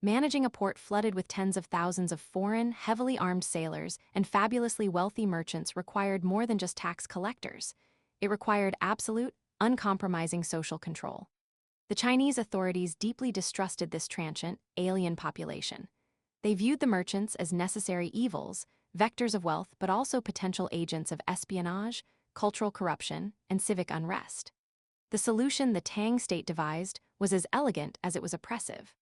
Managing a port flooded with tens of thousands of foreign, heavily armed sailors and fabulously wealthy merchants required more than just tax collectors. It required absolute, uncompromising social control. The Chinese authorities deeply distrusted this transient, alien population. They viewed the merchants as necessary evils, vectors of wealth, but also potential agents of espionage, cultural corruption, and civic unrest. The solution the Tang state devised was as elegant as it was oppressive.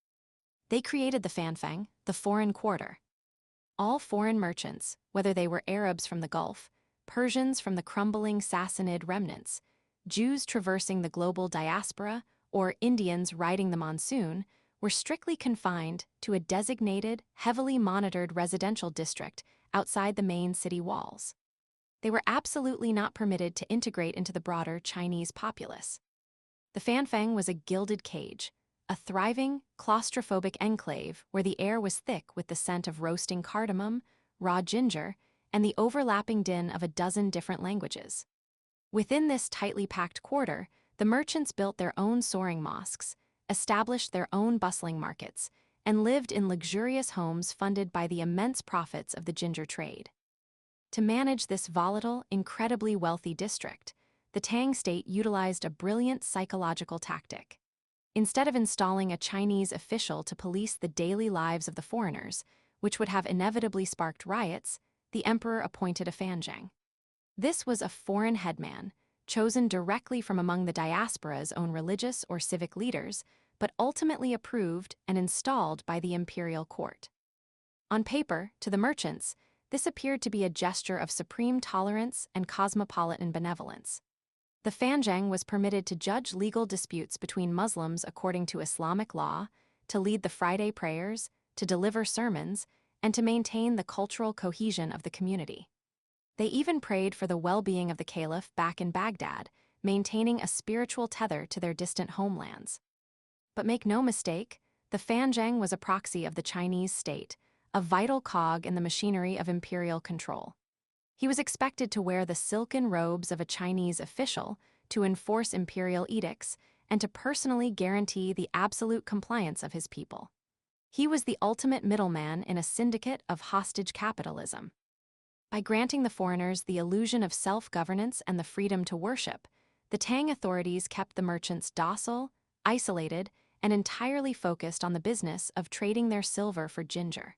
They created the Fanfang, the foreign quarter. All foreign merchants, whether they were Arabs from the Gulf, Persians from the crumbling Sassanid remnants, Jews traversing the global diaspora, or Indians riding the monsoon, were strictly confined to a designated, heavily monitored residential district outside the main city walls. They were absolutely not permitted to integrate into the broader Chinese populace. The Fanfang was a gilded cage, a thriving, claustrophobic enclave where the air was thick with the scent of roasting cardamom, raw ginger, and the overlapping din of a dozen different languages. Within this tightly packed quarter, the merchants built their own soaring mosques, established their own bustling markets, and lived in luxurious homes funded by the immense profits of the ginger trade. To manage this volatile, incredibly wealthy district, the Tang state utilized a brilliant psychological tactic. Instead of installing a Chinese official to police the daily lives of the foreigners, which would have inevitably sparked riots, the emperor appointed a Fanzhang. This was a foreign headman, chosen directly from among the diaspora's own religious or civic leaders, but ultimately approved and installed by the imperial court. On paper, to the merchants, this appeared to be a gesture of supreme tolerance and cosmopolitan benevolence. The Fanzhang was permitted to judge legal disputes between Muslims according to Islamic law, to lead the Friday prayers, to deliver sermons, and to maintain the cultural cohesion of the community. They even prayed for the well-being of the caliph back in Baghdad, maintaining a spiritual tether to their distant homelands. But make no mistake, the Fanzhang was a proxy of the Chinese state, a vital cog in the machinery of imperial control. He was expected to wear the silken robes of a Chinese official, to enforce imperial edicts, and to personally guarantee the absolute compliance of his people. He was the ultimate middleman in a syndicate of hostage capitalism. By granting the foreigners the illusion of self-governance and the freedom to worship, the Tang authorities kept the merchants docile, isolated, and entirely focused on the business of trading their silver for ginger.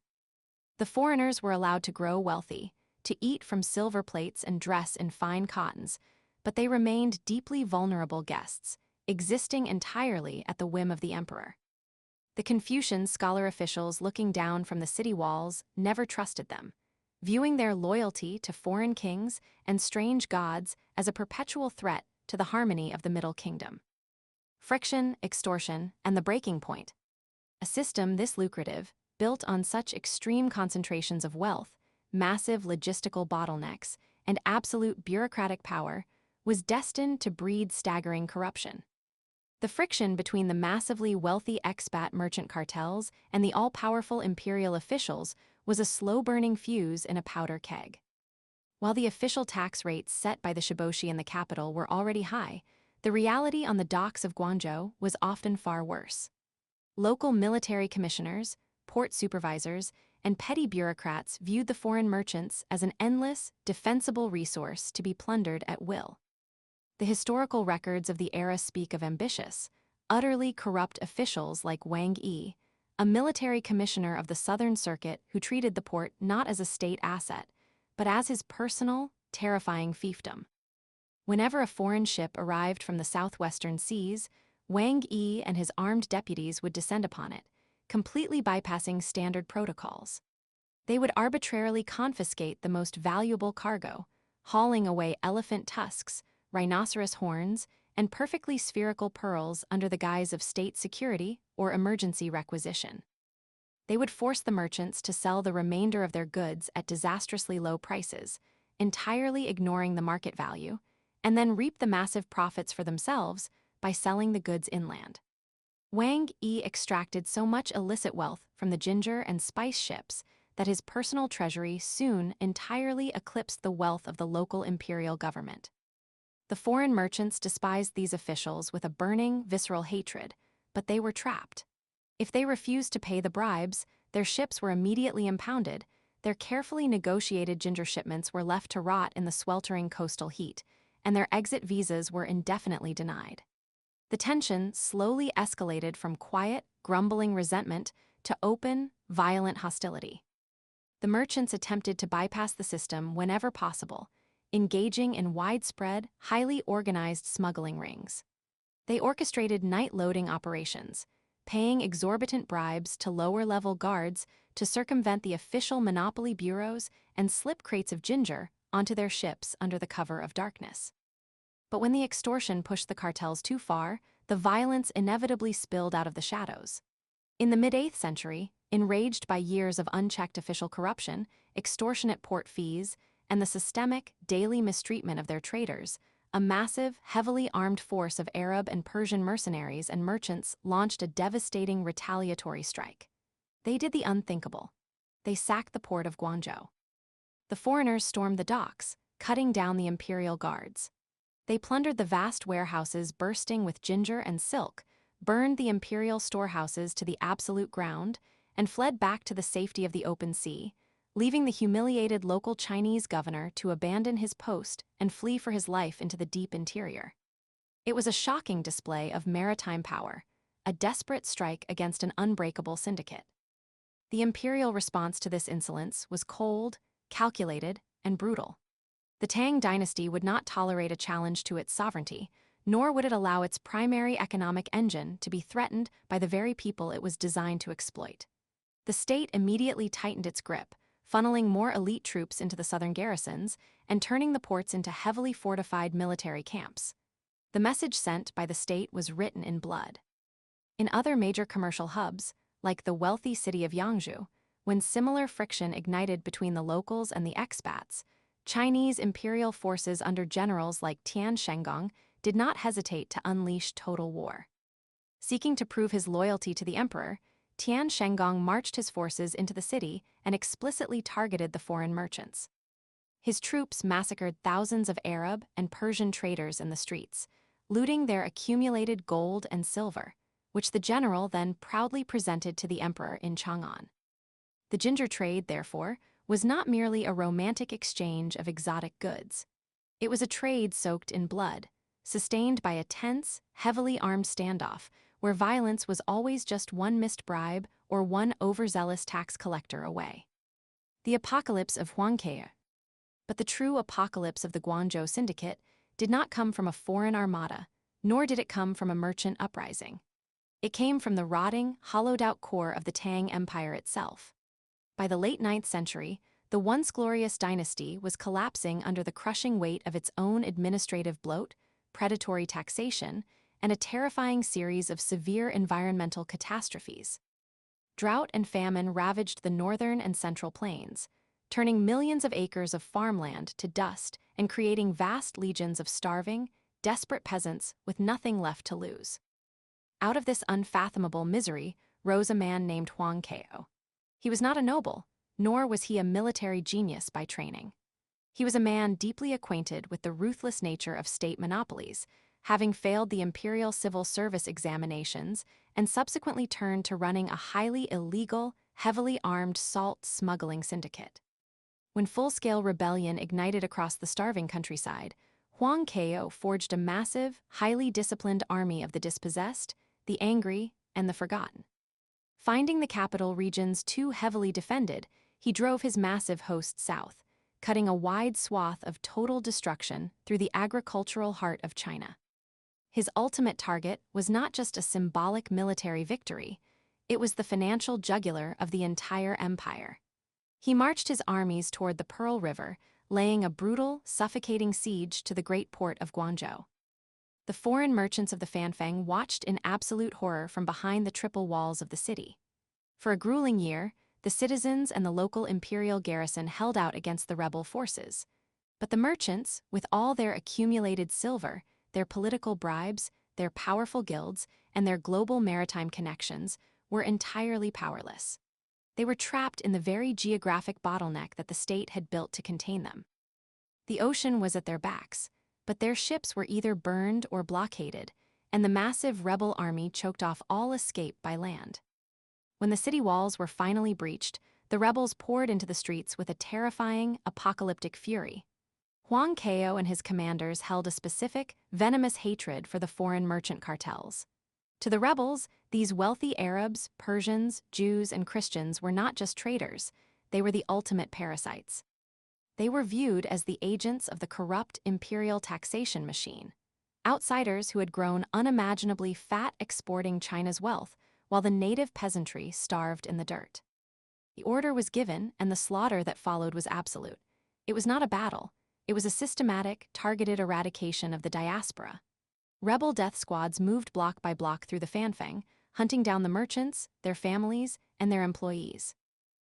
The foreigners were allowed to grow wealthy, to eat from silver plates and dress in fine cottons, but they remained deeply vulnerable guests, existing entirely at the whim of the emperor. The Confucian scholar officials looking down from the city walls never trusted them, viewing their loyalty to foreign kings and strange gods as a perpetual threat to the harmony of the Middle Kingdom. Friction, extortion, and the breaking point. A system this lucrative, built on such extreme concentrations of wealth, massive logistical bottlenecks, and absolute bureaucratic power, was destined to breed staggering corruption. The friction between the massively wealthy expat merchant cartels and the all-powerful imperial officials was a slow-burning fuse in a powder keg. While the official tax rates set by the shiboshi in the capital were already high, the reality on the docks of Guangzhou was often far worse. Local military commissioners, port supervisors, and petty bureaucrats viewed the foreign merchants as an endless, defensible resource to be plundered at will. The historical records of the era speak of ambitious, utterly corrupt officials like Wang Yi, a military commissioner of the Southern Circuit who treated the port not as a state asset, but as his personal, terrifying fiefdom. Whenever a foreign ship arrived from the southwestern seas, Wang Yi and his armed deputies would descend upon it, completely bypassing standard protocols. They would arbitrarily confiscate the most valuable cargo, hauling away elephant tusks, rhinoceros horns, and perfectly spherical pearls under the guise of state security or emergency requisition. They would force the merchants to sell the remainder of their goods at disastrously low prices, entirely ignoring the market value, and then reap the massive profits for themselves by selling the goods inland. Wang Yi extracted so much illicit wealth from the ginger and spice ships that his personal treasury soon entirely eclipsed the wealth of the local imperial government. The foreign merchants despised these officials with a burning, visceral hatred, but they were trapped. If they refused to pay the bribes, their ships were immediately impounded, their carefully negotiated ginger shipments were left to rot in the sweltering coastal heat, and their exit visas were indefinitely denied. The tension slowly escalated from quiet, grumbling resentment to open, violent hostility. The merchants attempted to bypass the system whenever possible, engaging in widespread, highly organized smuggling rings. They orchestrated night-loading operations, paying exorbitant bribes to lower-level guards to circumvent the official monopoly bureaus and slip crates of ginger onto their ships under the cover of darkness. But when the extortion pushed the cartels too far, the violence inevitably spilled out of the shadows. In the mid-8th century, enraged by years of unchecked official corruption, extortionate port fees, and the systemic, daily mistreatment of their traders, a massive, heavily armed force of Arab and Persian mercenaries and merchants launched a devastating retaliatory strike. They did the unthinkable. They sacked the port of Guangzhou. The foreigners stormed the docks, cutting down the imperial guards. They plundered the vast warehouses bursting with ginger and silk, burned the imperial storehouses to the absolute ground, and fled back to the safety of the open sea, leaving the humiliated local Chinese governor to abandon his post and flee for his life into the deep interior. It was a shocking display of maritime power, a desperate strike against an unbreakable syndicate. The imperial response to this insolence was cold, calculated, and brutal. The Tang dynasty would not tolerate a challenge to its sovereignty, nor would it allow its primary economic engine to be threatened by the very people it was designed to exploit. The state immediately tightened its grip, funneling more elite troops into the southern garrisons and turning the ports into heavily fortified military camps. The message sent by the state was written in blood. In other major commercial hubs, like the wealthy city of Yangzhou, when similar friction ignited between the locals and the expats, Chinese imperial forces under generals like Tian Shenggong did not hesitate to unleash total war. Seeking to prove his loyalty to the emperor, Tian Shenggong marched his forces into the city and explicitly targeted the foreign merchants. His troops massacred thousands of Arab and Persian traders in the streets, looting their accumulated gold and silver, which the general then proudly presented to the emperor in Chang'an. The ginger trade, therefore, was not merely a romantic exchange of exotic goods. It was a trade soaked in blood, sustained by a tense, heavily armed standoff where violence was always just one missed bribe or one overzealous tax collector away. The apocalypse of Huangke. But the true apocalypse of the Guangzhou Syndicate did not come from a foreign armada, nor did it come from a merchant uprising. It came from the rotting, hollowed-out core of the Tang Empire itself. By the late 9th century, the once glorious dynasty was collapsing under the crushing weight of its own administrative bloat, predatory taxation, and a terrifying series of severe environmental catastrophes. Drought and famine ravaged the northern and central plains, turning millions of acres of farmland to dust and creating vast legions of starving, desperate peasants with nothing left to lose. Out of this unfathomable misery rose a man named Huang Keo. He was not a noble, nor was he a military genius by training. He was a man deeply acquainted with the ruthless nature of state monopolies, having failed the imperial civil service examinations and subsequently turned to running a highly illegal, heavily armed salt smuggling syndicate. When full-scale rebellion ignited across the starving countryside, Huang Keo forged a massive, highly disciplined army of the dispossessed, the angry, and the forgotten. Finding the capital regions too heavily defended, he drove his massive host south, cutting a wide swath of total destruction through the agricultural heart of China. His ultimate target was not just a symbolic military victory, It was the financial jugular of the entire empire. He marched his armies toward the Pearl River, laying a brutal, suffocating siege to the great port of Guangzhou. The foreign merchants of the Fanfang watched in absolute horror from behind the triple walls of the city. For a grueling year, the citizens and the local imperial garrison held out against the rebel forces. But the merchants, with all their accumulated silver, their political bribes, their powerful guilds, and their global maritime connections, were entirely powerless. They were trapped in the very geographic bottleneck that the state had built to contain them. The ocean was at their backs, but their ships were either burned or blockaded, and the massive rebel army choked off all escape by land. When the city walls were finally breached, the rebels poured into the streets with a terrifying, apocalyptic fury. Huang Kao and his commanders held a specific, venomous hatred for the foreign merchant cartels. To the rebels, these wealthy Arabs, Persians, Jews, and Christians were not just traitors, they were the ultimate parasites. They were viewed as the agents of the corrupt imperial taxation machine, outsiders who had grown unimaginably fat exporting China's wealth, while the native peasantry starved in the dirt. The order was given, and the slaughter that followed was absolute. It was not a battle. It was a systematic, targeted eradication of the diaspora. Rebel death squads moved block by block through the Fanfang, hunting down the merchants, their families, and their employees.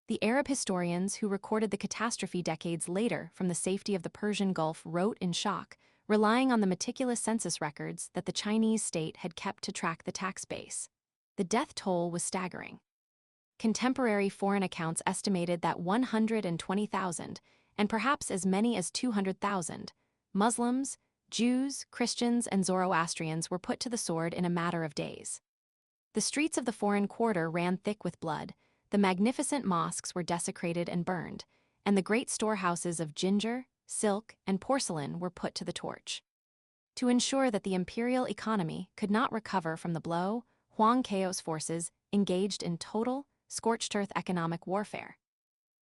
The Arab historians who recorded the catastrophe decades later from the safety of the Persian Gulf wrote in shock, relying on the meticulous census records that the Chinese state had kept to track the tax base. The death toll was staggering. Contemporary foreign accounts estimated that 120,000, and perhaps as many as 200,000, Muslims, Jews, Christians, and Zoroastrians were put to the sword in a matter of days. The streets of the foreign quarter ran thick with blood, the magnificent mosques were desecrated and burned, and the great storehouses of ginger, silk, and porcelain were put to the torch. To ensure that the imperial economy could not recover from the blow, Huang Kao's forces engaged in total, scorched-earth economic warfare.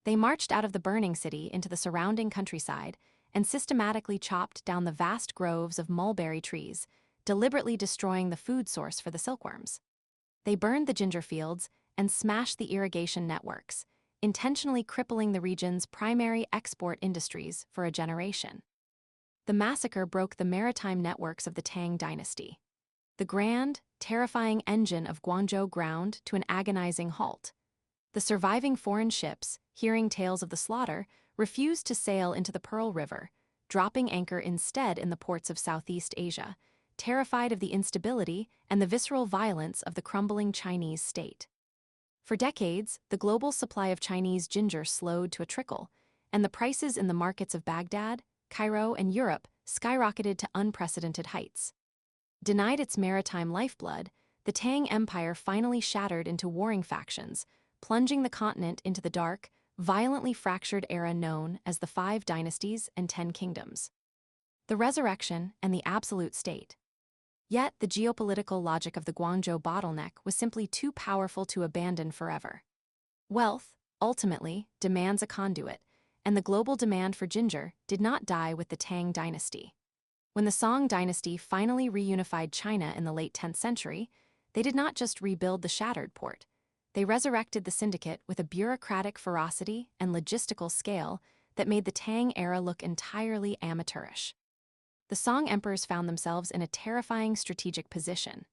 They marched out of the burning city into the surrounding countryside and systematically chopped down the vast groves of mulberry trees, deliberately destroying the food source for the silkworms. They burned the ginger fields and smashed the irrigation networks, intentionally crippling the region's primary export industries for a generation. The massacre broke the maritime networks of the Tang dynasty. The grand, terrifying engine of Guangzhou ground to an agonizing halt. The surviving foreign ships, hearing tales of the slaughter, refused to sail into the Pearl River, dropping anchor instead in the ports of Southeast Asia, terrified of the instability and the visceral violence of the crumbling Chinese state. For decades, the global supply of Chinese ginger slowed to a trickle, and the prices in the markets of Baghdad, Cairo, and Europe skyrocketed to unprecedented heights. Denied its maritime lifeblood, the Tang Empire finally shattered into warring factions, plunging the continent into the dark, violently fractured era known as the Five Dynasties and 10 Kingdoms. The resurrection and the absolute state. Yet the geopolitical logic of the Guangzhou bottleneck was simply too powerful to abandon forever. Wealth, ultimately, demands a conduit, and the global demand for ginger did not die with the Tang dynasty. When the Song dynasty finally reunified China in the late 10th century, they did not just rebuild the shattered port. They resurrected the syndicate with a bureaucratic ferocity and logistical scale that made the Tang era look entirely amateurish. The Song emperors found themselves in a terrifying strategic position.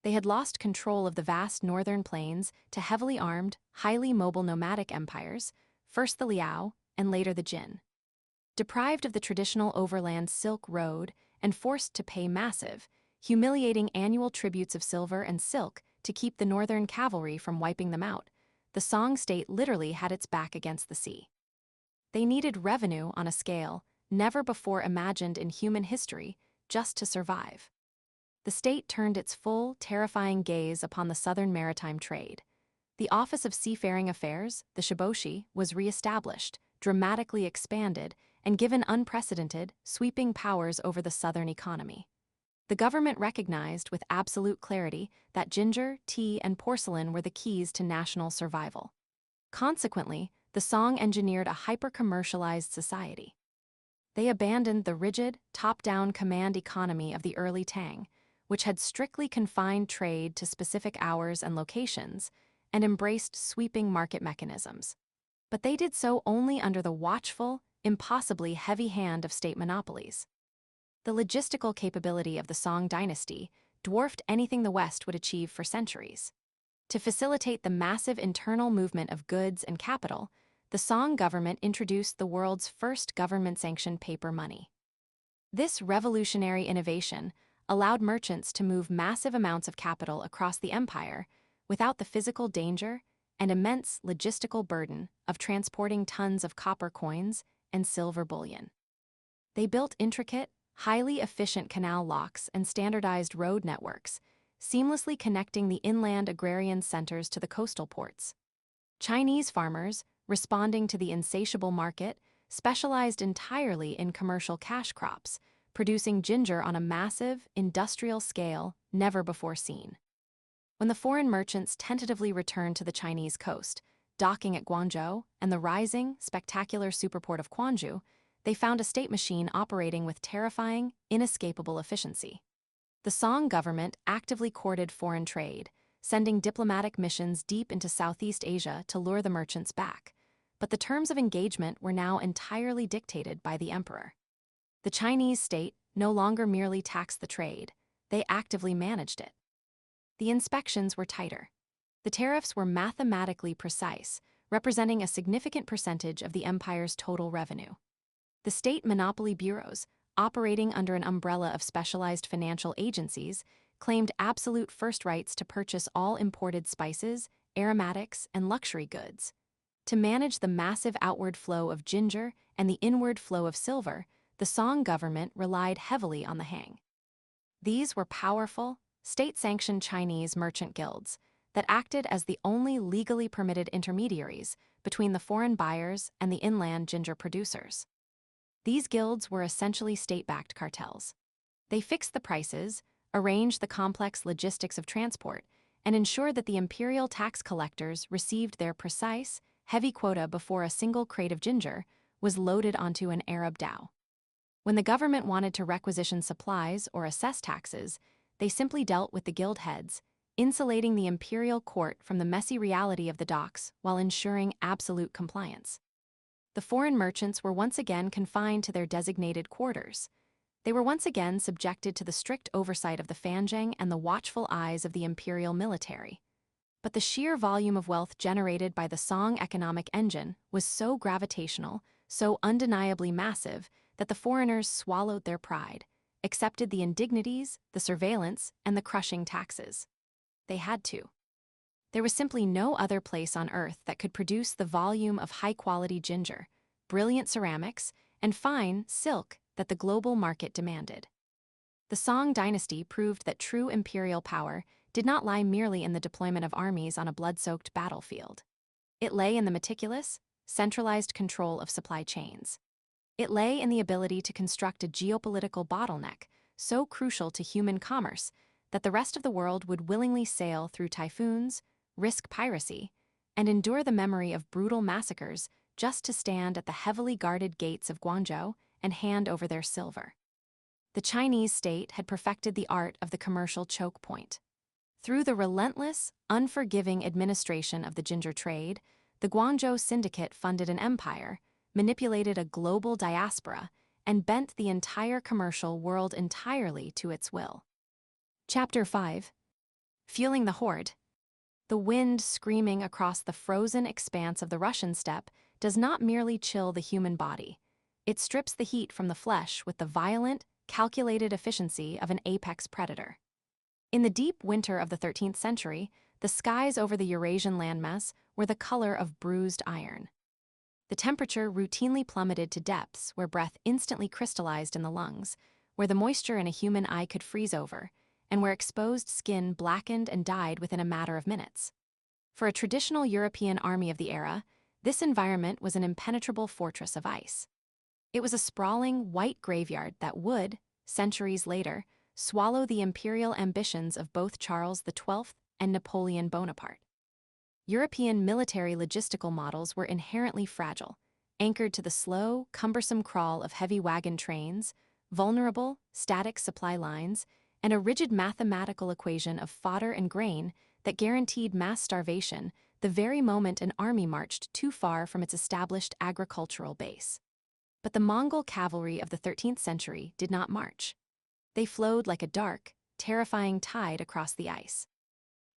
They had lost control of the vast northern plains to heavily armed, highly mobile nomadic empires, first the Liao and later the Jin. Deprived of the traditional overland Silk Road and forced to pay massive, humiliating annual tributes of silver and silk to keep the northern cavalry from wiping them out, the Song state literally had its back against the sea. They needed revenue on a scale never before imagined in human history just to survive. The state turned its full, terrifying gaze upon the southern maritime trade. The Office of Seafaring Affairs, the Shiboshi, was re-established, dramatically expanded, and given unprecedented, sweeping powers over the southern economy. The government recognized with absolute clarity that ginger, tea, and porcelain were the keys to national survival. Consequently, the Song engineered a hyper-commercialized society. They abandoned the rigid, top-down command economy of the early Tang, which had strictly confined trade to specific hours and locations, and embraced sweeping market mechanisms. But they did so only under the watchful, impossibly heavy hand of state monopolies. The logistical capability of the Song dynasty dwarfed anything the West would achieve for centuries. To facilitate the massive internal movement of goods and capital, the Song government introduced the world's first government-sanctioned paper money. This revolutionary innovation allowed merchants to move massive amounts of capital across the empire without the physical danger and immense logistical burden of transporting tons of copper coins and silver bullion. They built intricate, highly efficient canal locks and standardized road networks, seamlessly connecting the inland agrarian centers to the coastal ports. Chinese farmers, responding to the insatiable market, specialized entirely in commercial cash crops, producing ginger on a massive, industrial scale never before seen. When the foreign merchants tentatively returned to the Chinese coast, docking at Guangzhou and the rising, spectacular superport of Quanzhou, they found a state machine operating with terrifying, inescapable efficiency. The Song government actively courted foreign trade, sending diplomatic missions deep into Southeast Asia to lure the merchants back. But the terms of engagement were now entirely dictated by the emperor. The Chinese state no longer merely taxed the trade, they actively managed it. The inspections were tighter. The tariffs were mathematically precise, representing a significant percentage of the empire's total revenue. The state monopoly bureaus, operating under an umbrella of specialized financial agencies, claimed absolute first rights to purchase all imported spices, aromatics, and luxury goods. To manage the massive outward flow of ginger and the inward flow of silver, the Song government relied heavily on the Hang. These were powerful, state-sanctioned Chinese merchant guilds that acted as the only legally permitted intermediaries between the foreign buyers and the inland ginger producers. These guilds were essentially state-backed cartels. They fixed the prices, arranged the complex logistics of transport, and ensured that the imperial tax collectors received their precise, heavy quota before a single crate of ginger was loaded onto an Arab dhow. When the government wanted to requisition supplies or assess taxes, they simply dealt with the guild heads, insulating the imperial court from the messy reality of the docks while ensuring absolute compliance. The foreign merchants were once again confined to their designated quarters. They were once again subjected to the strict oversight of the Fanzheng and the watchful eyes of the imperial military. But the sheer volume of wealth generated by the Song economic engine was so gravitational, so undeniably massive, that the foreigners swallowed their pride, accepted the indignities, the surveillance, and the crushing taxes. They had to. There was simply no other place on Earth that could produce the volume of high-quality ginger, brilliant ceramics, and fine silk that the global market demanded. The Song dynasty proved that true imperial power did not lie merely in the deployment of armies on a blood-soaked battlefield. It lay in the meticulous, centralized control of supply chains. It lay in the ability to construct a geopolitical bottleneck so crucial to human commerce that the rest of the world would willingly sail through typhoons, risk piracy, and endure the memory of brutal massacres just to stand at the heavily guarded gates of Guangzhou and hand over their silver. The Chinese state had perfected the art of the commercial choke point. Through the relentless, unforgiving administration of the ginger trade, the Guangzhou syndicate funded an empire, manipulated a global diaspora, and bent the entire commercial world entirely to its will. Chapter 5. Fueling the Horde. The wind screaming across the frozen expanse of the Russian steppe does not merely chill the human body. It strips the heat from the flesh with the violent, calculated efficiency of an apex predator. In the deep winter of the 13th century, the skies over the Eurasian landmass were the color of bruised iron. The temperature routinely plummeted to depths where breath instantly crystallized in the lungs, where the moisture in a human eye could freeze over, and where exposed skin blackened and died within a matter of minutes. For a traditional European army of the era, this environment was an impenetrable fortress of ice. It was a sprawling, white graveyard that would, centuries later, swallow the imperial ambitions of both Charles XII and Napoleon Bonaparte. European military logistical models were inherently fragile, anchored to the slow, cumbersome crawl of heavy wagon trains, vulnerable, static supply lines, and a rigid mathematical equation of fodder and grain that guaranteed mass starvation the very moment an army marched too far from its established agricultural base. But the Mongol cavalry of the 13th century did not march. They flowed like a dark, terrifying tide across the ice.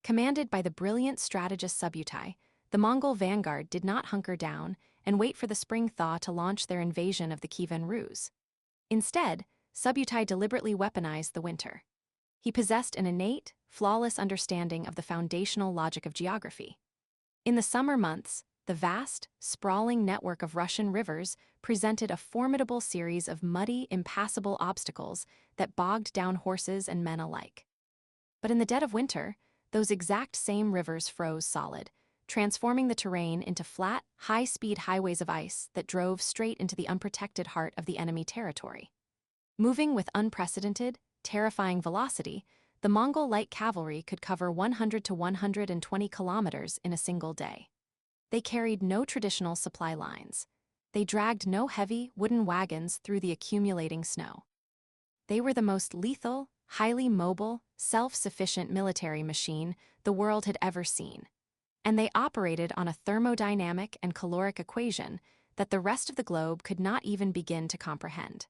Commanded by the brilliant strategist Subutai, the Mongol vanguard did not hunker down and wait for the spring thaw to launch their invasion of the Kievan Rus. Instead, Subutai deliberately weaponized the winter. He possessed an innate, flawless understanding of the foundational logic of geography. In the summer months, the vast, sprawling network of Russian rivers presented a formidable series of muddy, impassable obstacles that bogged down horses and men alike. But in the dead of winter, those exact same rivers froze solid, transforming the terrain into flat, high-speed highways of ice that drove straight into the unprotected heart of the enemy territory. Moving with unprecedented, terrifying velocity, the Mongol light cavalry could cover 100 to 120 kilometers in a single day. They carried no traditional supply lines. They dragged no heavy, wooden wagons through the accumulating snow. They were the most lethal, highly mobile, self-sufficient military machine the world had ever seen. And they operated on a thermodynamic and caloric equation that the rest of the globe could not even begin to comprehend.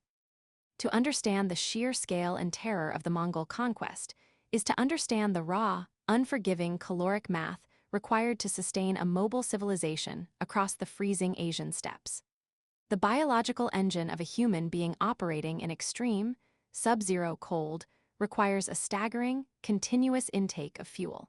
To understand the sheer scale and terror of the Mongol conquest is to understand the raw, unforgiving caloric math required to sustain a mobile civilization across the freezing Asian steppes. The biological engine of a human being operating in extreme, sub-zero cold requires a staggering, continuous intake of fuel.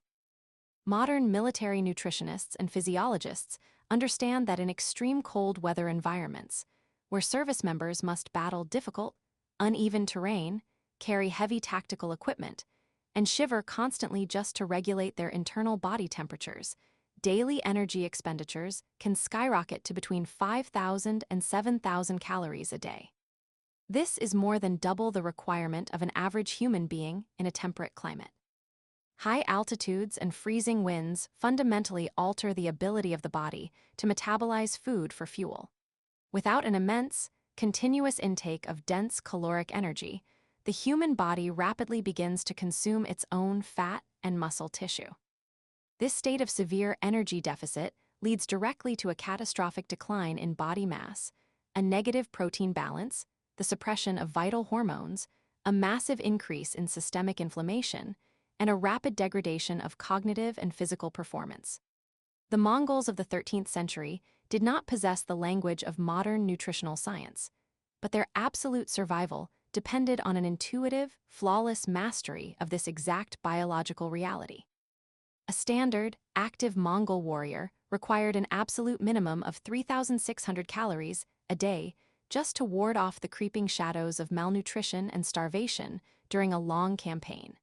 Modern military nutritionists and physiologists understand that in extreme cold weather environments, where service members must battle difficult, uneven terrain, carry heavy tactical equipment, and shiver constantly just to regulate their internal body temperatures, daily energy expenditures can skyrocket to between 5,000 and 7,000 calories a day. This is more than double the requirement of an average human being in a temperate climate. High altitudes and freezing winds fundamentally alter the ability of the body to metabolize food for fuel. Without an immense, continuous intake of dense caloric energy, the human body rapidly begins to consume its own fat and muscle tissue. This state of severe energy deficit leads directly to a catastrophic decline in body mass, a negative protein balance, the suppression of vital hormones, a massive increase in systemic inflammation, and a rapid degradation of cognitive and physical performance. The Mongols of the 13th century did not possess the language of modern nutritional science, but their absolute survival depended on an intuitive, flawless mastery of this exact biological reality. A standard, active Mongol warrior required an absolute minimum of 3,600 calories a day just to ward off the creeping shadows of malnutrition and starvation during a long campaign.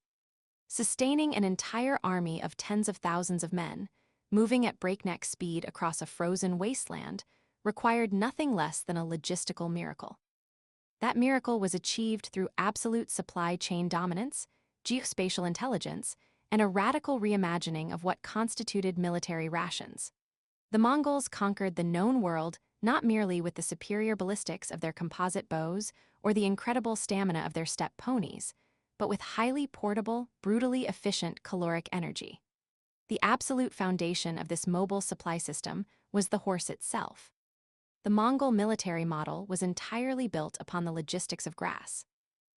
Sustaining an entire army of tens of thousands of men, moving at breakneck speed across a frozen wasteland, required nothing less than a logistical miracle. That miracle was achieved through absolute supply chain dominance, geospatial intelligence, and a radical reimagining of what constituted military rations. The Mongols conquered the known world not merely with the superior ballistics of their composite bows or the incredible stamina of their steppe ponies, but with highly portable, brutally efficient caloric energy. The absolute foundation of this mobile supply system was the horse itself. The Mongol military model was entirely built upon the logistics of grass.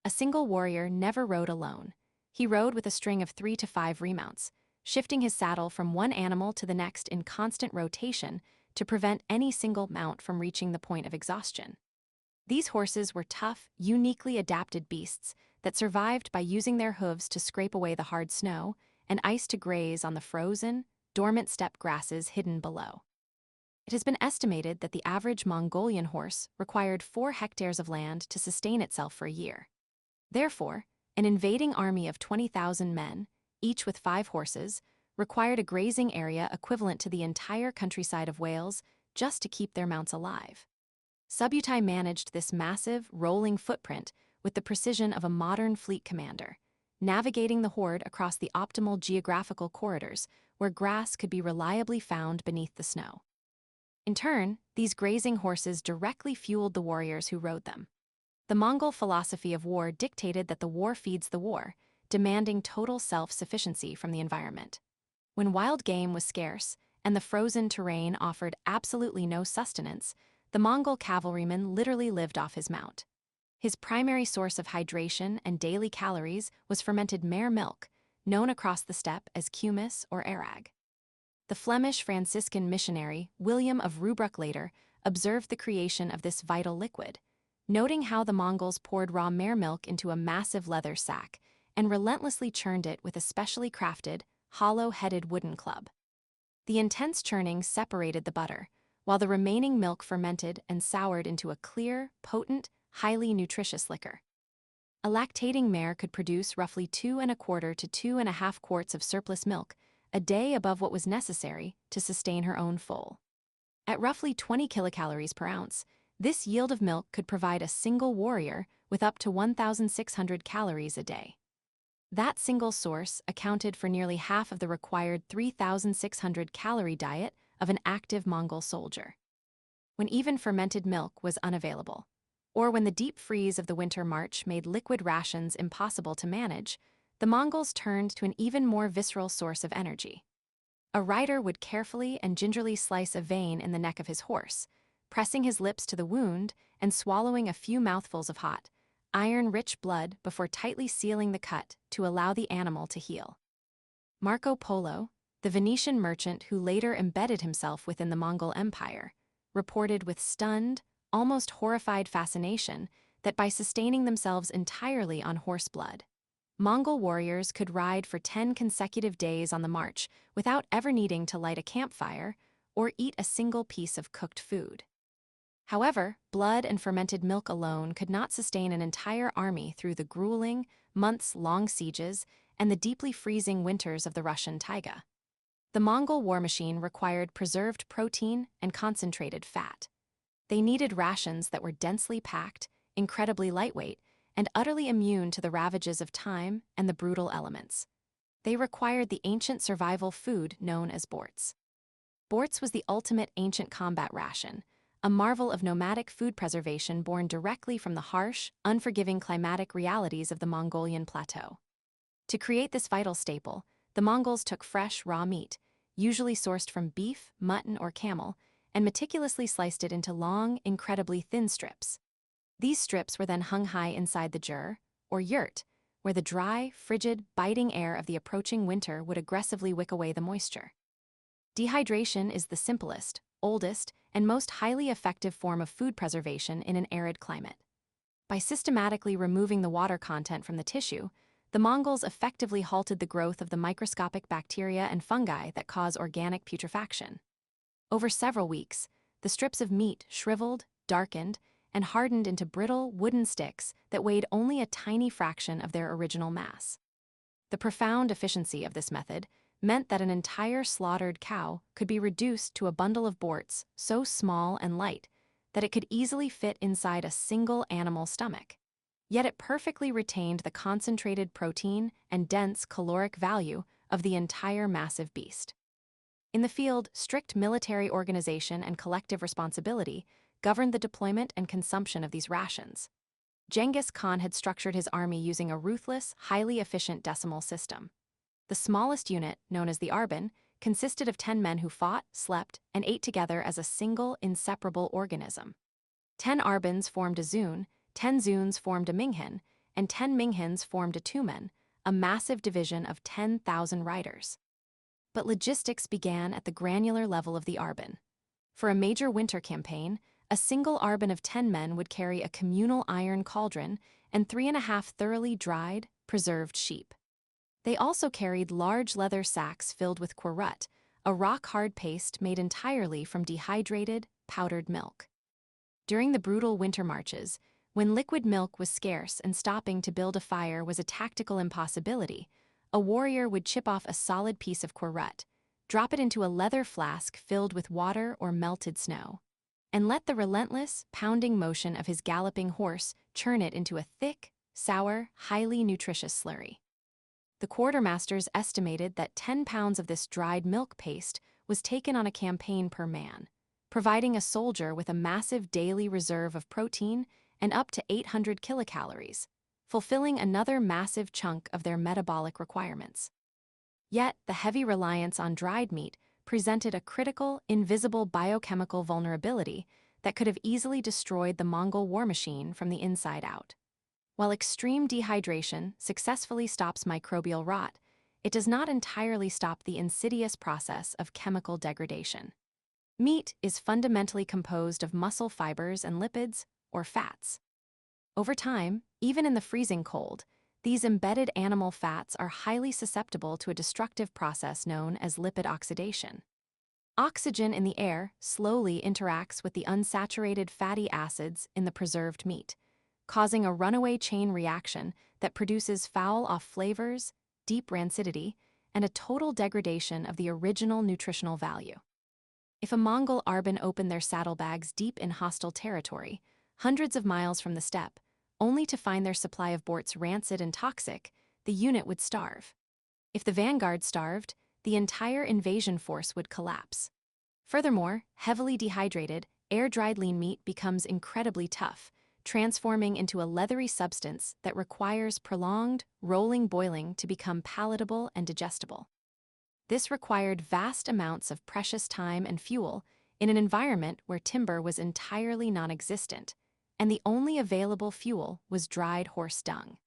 A single warrior never rode alone. He rode with a string of 3 to 5 remounts, shifting his saddle from one animal to the next in constant rotation to prevent any single mount from reaching the point of exhaustion. These horses were tough, uniquely adapted beasts that survived by using their hooves to scrape away the hard snow and ice to graze on the frozen, dormant steppe grasses hidden below. It has been estimated that the average Mongolian horse required 4 hectares of land to sustain itself for a year. Therefore, an invading army of 20,000 men, each with 5 horses, required a grazing area equivalent to the entire countryside of Wales just to keep their mounts alive. Subutai managed this massive, rolling footprint with the precision of a modern fleet commander, navigating the horde across the optimal geographical corridors where grass could be reliably found beneath the snow. In turn, these grazing horses directly fueled the warriors who rode them. The Mongol philosophy of war dictated that the war feeds the war, demanding total self-sufficiency from the environment. When wild game was scarce and the frozen terrain offered absolutely no sustenance, the Mongol cavalryman literally lived off his mount. His primary source of hydration and daily calories was fermented mare milk, known across the steppe as kumis or arag. The Flemish Franciscan missionary William of Rubruck later observed the creation of this vital liquid, noting how the Mongols poured raw mare milk into a massive leather sack and relentlessly churned it with a specially crafted, hollow-headed wooden club. The intense churning separated the butter, while the remaining milk fermented and soured into a clear, potent, highly nutritious liquor. A lactating mare could produce roughly 2¼ to 2½ quarts of surplus milk, a day above what was necessary to sustain her own foal. At roughly 20 kilocalories per ounce, this yield of milk could provide a single warrior with up to 1,600 calories a day. That single source accounted for nearly half of the required 3,600 calorie diet of an active Mongol soldier. When even fermented milk was unavailable, or when the deep freeze of the winter march made liquid rations impossible to manage, the Mongols turned to an even more visceral source of energy. A rider would carefully and gingerly slice a vein in the neck of his horse, pressing his lips to the wound and swallowing a few mouthfuls of hot, iron-rich blood before tightly sealing the cut to allow the animal to heal. Marco Polo, the Venetian merchant who later embedded himself within the Mongol Empire, reported with stunned, almost horrified fascination that by sustaining themselves entirely on horse blood, Mongol warriors could ride for 10 consecutive days on the march without ever needing to light a campfire or eat a single piece of cooked food. However, blood and fermented milk alone could not sustain an entire army through the grueling, months-long sieges and the deeply freezing winters of the Russian taiga. The Mongol war machine required preserved protein and concentrated fat. They needed rations that were densely packed, incredibly lightweight, and utterly immune to the ravages of time and the brutal elements. They required the ancient survival food known as borts. Borts was the ultimate ancient combat ration, a marvel of nomadic food preservation born directly from the harsh, unforgiving climatic realities of the Mongolian plateau. To create this vital staple, the Mongols took fresh, raw meat, usually sourced from beef, mutton, or camel, and meticulously sliced it into long, incredibly thin strips. These strips were then hung high inside the jur, or yurt, where the dry, frigid, biting air of the approaching winter would aggressively wick away the moisture. Dehydration is the simplest, oldest, and most highly effective form of food preservation in an arid climate. By systematically removing the water content from the tissue, the Mongols effectively halted the growth of the microscopic bacteria and fungi that cause organic putrefaction. Over several weeks, the strips of meat shriveled, darkened, and hardened into brittle wooden sticks that weighed only a tiny fraction of their original mass. The profound efficiency of this method meant that an entire slaughtered cow could be reduced to a bundle of borts so small and light that it could easily fit inside a single animal's stomach. Yet it perfectly retained the concentrated protein and dense caloric value of the entire massive beast. In the field, strict military organization and collective responsibility governed the deployment and consumption of these rations. Genghis Khan had structured his army using a ruthless, highly efficient decimal system. The smallest unit, known as the arban, consisted of 10 men who fought, slept, and ate together as a single, inseparable organism. 10 arbans formed a zun, 10 zuns formed a minghan, and 10 minghans formed a tumen, a massive division of 10,000 riders. But logistics began at the granular level of the arban. For a major winter campaign, a single arban of 10 men would carry a communal iron cauldron and 3½ thoroughly dried, preserved sheep. They also carried large leather sacks filled with querut, a rock-hard paste made entirely from dehydrated, powdered milk. During the brutal winter marches, when liquid milk was scarce and stopping to build a fire was a tactical impossibility, a warrior would chip off a solid piece of querut, drop it into a leather flask filled with water or melted snow, and let the relentless, pounding motion of his galloping horse churn it into a thick, sour, highly nutritious slurry. The quartermasters estimated that 10 pounds of this dried milk paste was taken on a campaign per man, providing a soldier with a massive daily reserve of protein and up to 800 kilocalories, fulfilling another massive chunk of their metabolic requirements. Yet, the heavy reliance on dried meat presented a critical, invisible biochemical vulnerability that could have easily destroyed the Mongol war machine from the inside out. While extreme dehydration successfully stops microbial rot, it does not entirely stop the insidious process of chemical degradation. Meat is fundamentally composed of muscle fibers and lipids, or fats. Over time, even in the freezing cold, these embedded animal fats are highly susceptible to a destructive process known as lipid oxidation. Oxygen in the air slowly interacts with the unsaturated fatty acids in the preserved meat, causing a runaway chain reaction that produces foul-off flavors, deep rancidity, and a total degradation of the original nutritional value. If a Mongol arban opened their saddlebags deep in hostile territory, hundreds of miles from the steppe, only to find their supply of borts rancid and toxic, the unit would starve. If the vanguard starved, the entire invasion force would collapse. Furthermore, heavily dehydrated, air-dried lean meat becomes incredibly tough, transforming into a leathery substance that requires prolonged, rolling boiling to become palatable and digestible. This required vast amounts of precious time and fuel in an environment where timber was entirely non-existent, and the only available fuel was dried horse dung.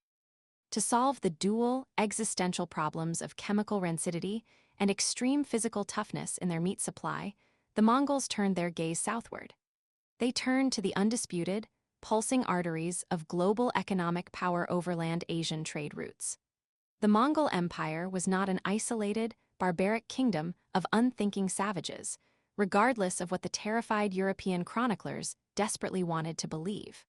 To solve the dual, existential problems of chemical rancidity and extreme physical toughness in their meat supply, the Mongols turned their gaze southward. They turned to the undisputed, pulsing arteries of global economic power overland Asian trade routes. The Mongol Empire was not an isolated, barbaric kingdom of unthinking savages, regardless of what the terrified European chroniclers desperately wanted to believe.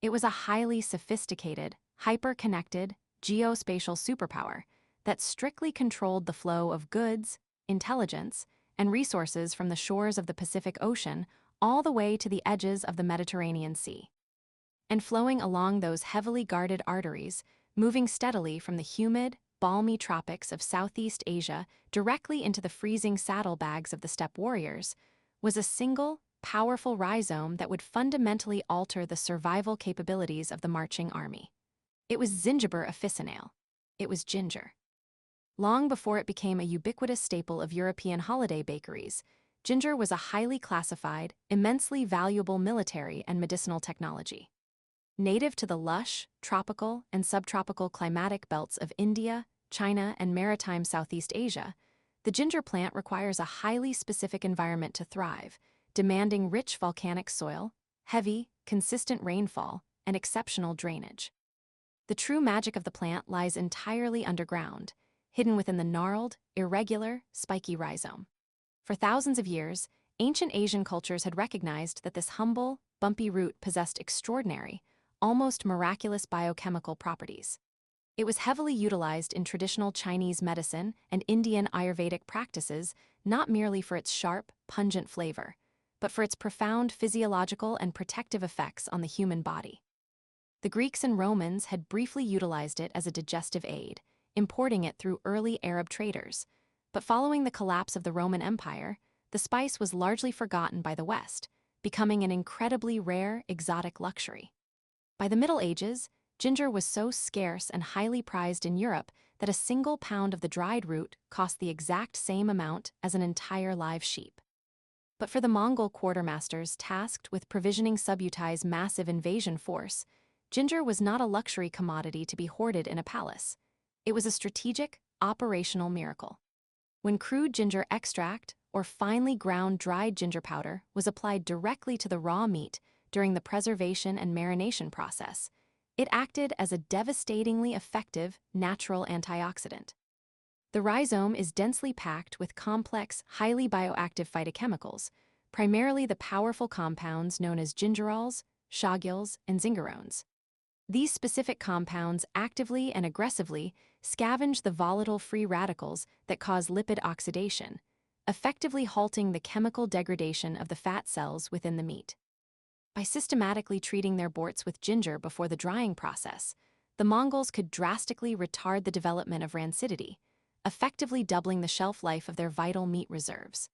It was a highly sophisticated, hyper-connected, geospatial superpower that strictly controlled the flow of goods, intelligence, and resources from the shores of the Pacific Ocean all the way to the edges of the Mediterranean Sea. And flowing along those heavily guarded arteries, moving steadily from the humid, balmy tropics of Southeast Asia directly into the freezing saddlebags of the steppe warriors, was a single, powerful rhizome that would fundamentally alter the survival capabilities of the marching army. It was zingiber officinale. It was ginger. Long before it became a ubiquitous staple of European holiday bakeries, ginger was a highly classified, immensely valuable military and medicinal technology. Native to the lush, tropical, and subtropical climatic belts of India, China, and maritime Southeast Asia, the ginger plant requires a highly specific environment to thrive, demanding rich volcanic soil, heavy, consistent rainfall, and exceptional drainage. The true magic of the plant lies entirely underground, hidden within the gnarled, irregular, spiky rhizome. For thousands of years, ancient Asian cultures had recognized that this humble, bumpy root possessed extraordinary, almost miraculous biochemical properties. It was heavily utilized in traditional Chinese medicine and Indian Ayurvedic practices not merely for its sharp, pungent flavor, but for its profound physiological and protective effects on the human body. The Greeks and Romans had briefly utilized it as a digestive aid, importing it through early Arab traders, but following the collapse of the Roman Empire, the spice was largely forgotten by the West, becoming an incredibly rare, exotic luxury. By the Middle Ages, ginger was so scarce and highly prized in Europe that a single pound of the dried root cost the exact same amount as an entire live sheep. But for the Mongol quartermasters tasked with provisioning Subutai's massive invasion force, ginger was not a luxury commodity to be hoarded in a palace. It was a strategic, operational miracle. When crude ginger extract, or finely ground dried ginger powder, was applied directly to the raw meat during the preservation and marination process, it acted as a devastatingly effective natural antioxidant. The rhizome is densely packed with complex, highly bioactive phytochemicals, primarily the powerful compounds known as gingerols, shaghils, and zingerones. These specific compounds actively and aggressively scavenge the volatile free radicals that cause lipid oxidation, effectively halting the chemical degradation of the fat cells within the meat. By systematically treating their borts with ginger before the drying process, the Mongols could drastically retard the development of rancidity, effectively doubling the shelf life of their vital meat reserves.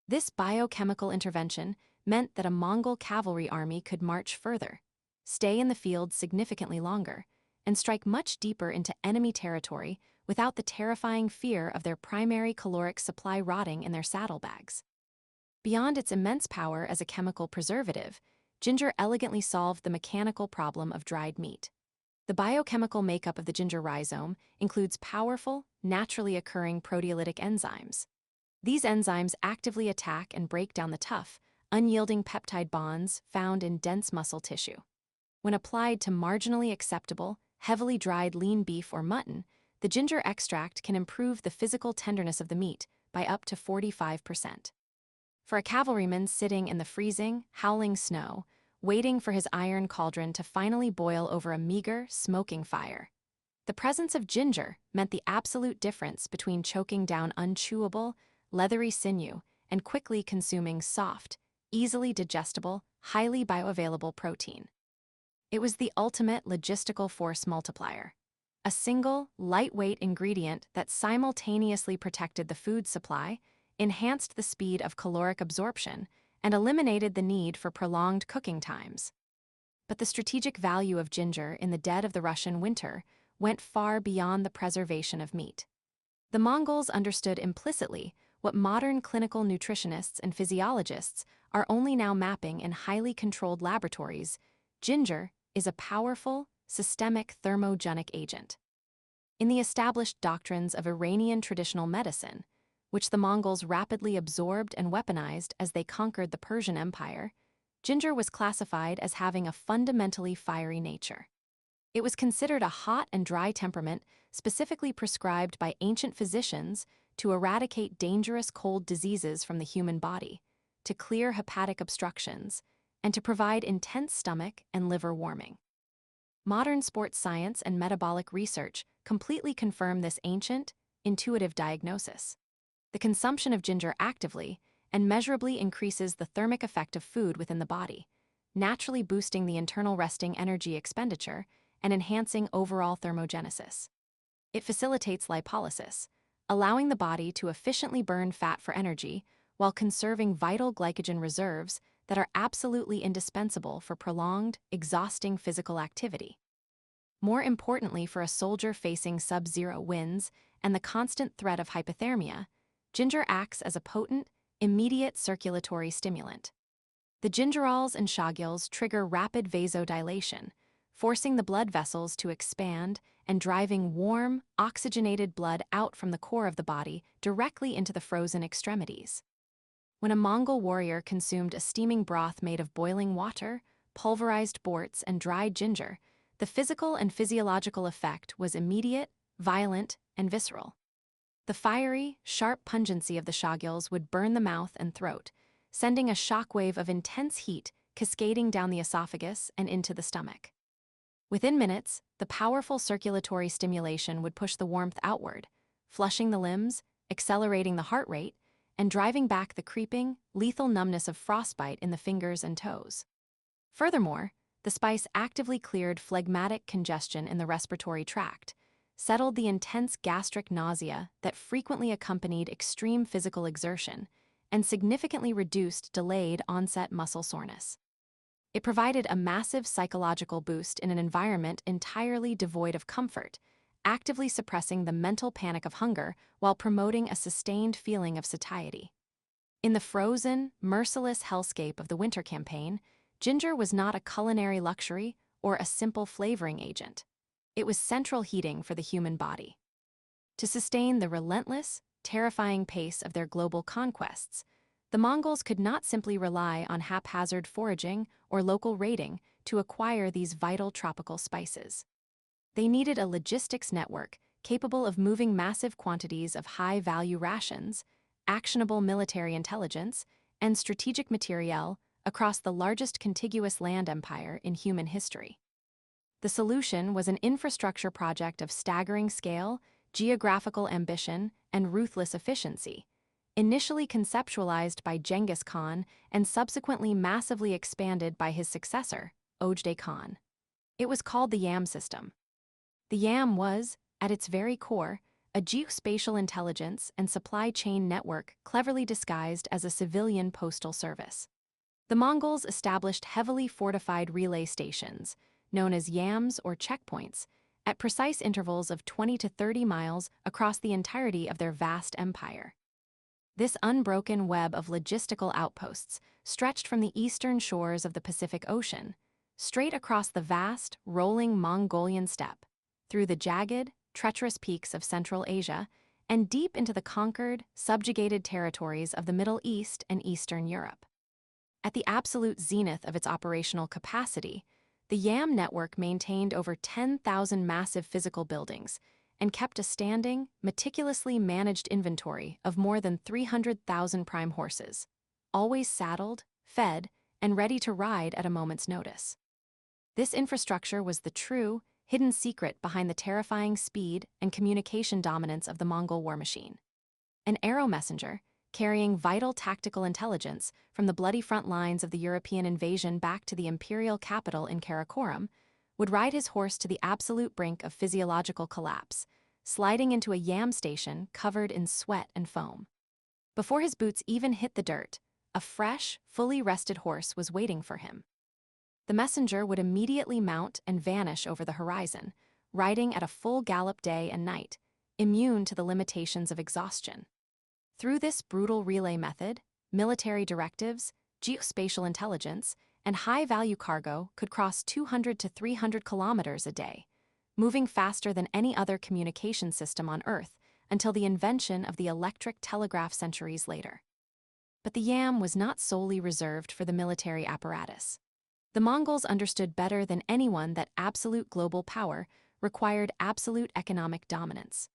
This biochemical intervention meant that a Mongol cavalry army could march further, stay in the field significantly longer, and strike much deeper into enemy territory without the terrifying fear of their primary caloric supply rotting in their saddlebags. Beyond its immense power as a chemical preservative, ginger elegantly solved the mechanical problem of dried meat. The biochemical makeup of the ginger rhizome includes powerful, naturally occurring proteolytic enzymes. These enzymes actively attack and break down the tough, unyielding peptide bonds found in dense muscle tissue. When applied to marginally acceptable, heavily dried lean beef or mutton, the ginger extract can improve the physical tenderness of the meat by up to 45%. For a cavalryman sitting in the freezing, howling snow, waiting for his iron cauldron to finally boil over a meager, smoking fire, the presence of ginger meant the absolute difference between choking down unchewable, leathery sinew and quickly consuming soft, easily digestible, highly bioavailable protein. It was the ultimate logistical force multiplier. A single, lightweight ingredient that simultaneously protected the food supply, enhanced the speed of caloric absorption, and eliminated the need for prolonged cooking times. But the strategic value of ginger in the dead of the Russian winter went far beyond the preservation of meat. The Mongols understood implicitly what modern clinical nutritionists and physiologists are only now mapping in highly controlled laboratories. Ginger is a powerful, systemic thermogenic agent. In the established doctrines of Iranian traditional medicine, which the Mongols rapidly absorbed and weaponized as they conquered the Persian Empire, ginger was classified as having a fundamentally fiery nature. It was considered a hot and dry temperament specifically prescribed by ancient physicians to eradicate dangerous cold diseases from the human body, to clear hepatic obstructions, and to provide intense stomach and liver warming. Modern sports science and metabolic research completely confirm this ancient, intuitive diagnosis. The consumption of ginger actively and measurably increases the thermic effect of food within the body, naturally boosting the internal resting energy expenditure and enhancing overall thermogenesis. It facilitates lipolysis, allowing the body to efficiently burn fat for energy while conserving vital glycogen reserves that are absolutely indispensable for prolonged, exhausting physical activity. More importantly, for a soldier facing sub-zero winds and the constant threat of hypothermia, ginger acts as a potent, immediate circulatory stimulant. The gingerols and shaguls trigger rapid vasodilation, forcing the blood vessels to expand and driving warm, oxygenated blood out from the core of the body directly into the frozen extremities. When a Mongol warrior consumed a steaming broth made of boiling water, pulverized borts, and dried ginger, the physical and physiological effect was immediate, violent, and visceral. The fiery, sharp pungency of the shaguls would burn the mouth and throat, sending a shockwave of intense heat cascading down the esophagus and into the stomach. Within minutes, the powerful circulatory stimulation would push the warmth outward, flushing the limbs, accelerating the heart rate, and driving back the creeping, lethal numbness of frostbite in the fingers and toes. Furthermore, the spice actively cleared phlegmatic congestion in the respiratory tract, settled the intense gastric nausea that frequently accompanied extreme physical exertion, and significantly reduced delayed onset muscle soreness. It provided a massive psychological boost in an environment entirely devoid of comfort, actively suppressing the mental panic of hunger while promoting a sustained feeling of satiety. In the frozen, merciless hellscape of the winter campaign, ginger was not a culinary luxury or a simple flavoring agent. It was central heating for the human body. To sustain the relentless, terrifying pace of their global conquests, the Mongols could not simply rely on haphazard foraging or local raiding to acquire these vital tropical spices. They needed a logistics network capable of moving massive quantities of high-value rations, actionable military intelligence, and strategic materiel across the largest contiguous land empire in human history. The solution was an infrastructure project of staggering scale, geographical ambition, and ruthless efficiency, initially conceptualized by Genghis Khan and subsequently massively expanded by his successor, Ojdai Khan. It was called the YAM system. The YAM was, at its very core, a geospatial intelligence and supply chain network cleverly disguised as a civilian postal service. The Mongols established heavily fortified relay stations, known as yams or checkpoints, at precise intervals of 20 to 30 miles across the entirety of their vast empire. This unbroken web of logistical outposts stretched from the eastern shores of the Pacific Ocean, straight across the vast, rolling Mongolian steppe, through the jagged, treacherous peaks of Central Asia, and deep into the conquered, subjugated territories of the Middle East and Eastern Europe. At the absolute zenith of its operational capacity, the YAM network maintained over 10,000 massive physical buildings and kept a standing, meticulously managed inventory of more than 300,000 prime horses, always saddled, fed, and ready to ride at a moment's notice. This infrastructure was the true, hidden secret behind the terrifying speed and communication dominance of the Mongol war machine. An arrow messenger, carrying vital tactical intelligence from the bloody front lines of the European invasion back to the imperial capital in Karakoram, would ride his horse to the absolute brink of physiological collapse, sliding into a YAM station covered in sweat and foam. Before his boots even hit the dirt, a fresh, fully rested horse was waiting for him. The messenger would immediately mount and vanish over the horizon, riding at a full gallop day and night, immune to the limitations of exhaustion. Through this brutal relay method, military directives, geospatial intelligence, and high-value cargo could cross 200 to 300 kilometers a day, moving faster than any other communication system on Earth until the invention of the electric telegraph centuries later. But the YAM was not solely reserved for the military apparatus. The Mongols understood better than anyone that absolute global power required absolute economic dominance.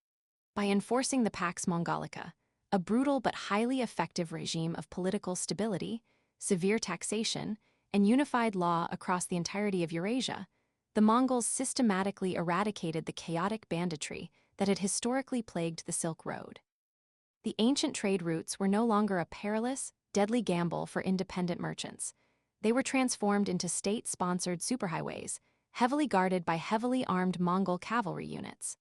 By enforcing the Pax Mongolica, a brutal but highly effective regime of political stability, severe taxation, and unified law across the entirety of Eurasia, the Mongols systematically eradicated the chaotic banditry that had historically plagued the Silk Road. The ancient trade routes were no longer a perilous, deadly gamble for independent merchants. They were transformed into state-sponsored superhighways, heavily guarded by heavily armed Mongol cavalry units.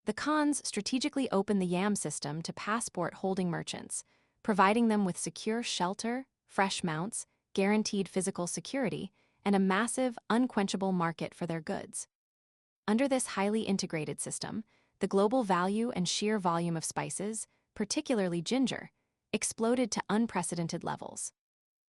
The Khans strategically opened the YAM system to passport-holding merchants, providing them with secure shelter, fresh mounts, guaranteed physical security, and a massive, unquenchable market for their goods. Under this highly integrated system, the global value and sheer volume of spices, particularly ginger, exploded to unprecedented levels.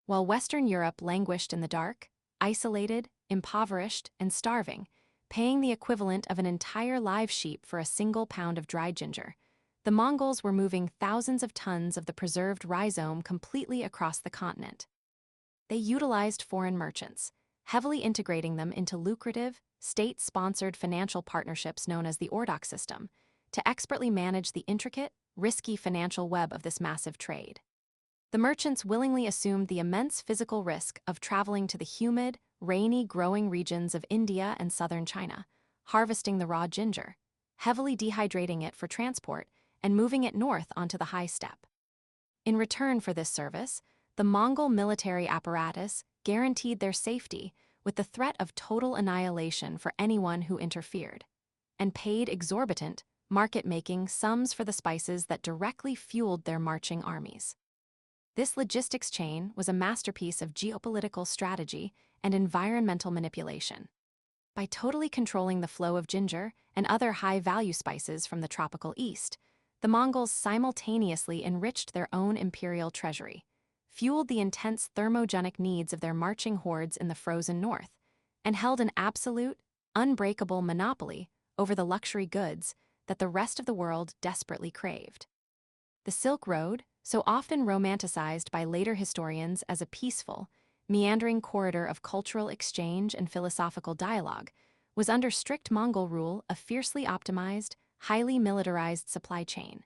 While Western Europe languished in the dark, isolated, impoverished, and starving, paying the equivalent of an entire live sheep for a single pound of dried ginger, the Mongols were moving thousands of tons of the preserved rhizome completely across the continent. They utilized foreign merchants, heavily integrating them into lucrative, state-sponsored financial partnerships known as the Ordok system, to expertly manage the intricate, risky financial web of this massive trade. The merchants willingly assumed the immense physical risk of traveling to the humid, rainy growing regions of India and southern China, harvesting the raw ginger, heavily dehydrating it for transport, and moving it north onto the high steppe. In return for this service, the Mongol military apparatus guaranteed their safety with the threat of total annihilation for anyone who interfered, and paid exorbitant, market-making sums for the spices that directly fueled their marching armies. This logistics chain was a masterpiece of geopolitical strategy and environmental manipulation. By totally controlling the flow of ginger and other high-value spices from the tropical east, the Mongols simultaneously enriched their own imperial treasury, fueled the intense thermogenic needs of their marching hordes in the frozen north, and held an absolute, unbreakable monopoly over the luxury goods that the rest of the world desperately craved. The Silk Road, so often romanticized by later historians as a peaceful, meandering corridor of cultural exchange and philosophical dialogue, was under strict Mongol rule a fiercely optimized, highly militarized supply chain.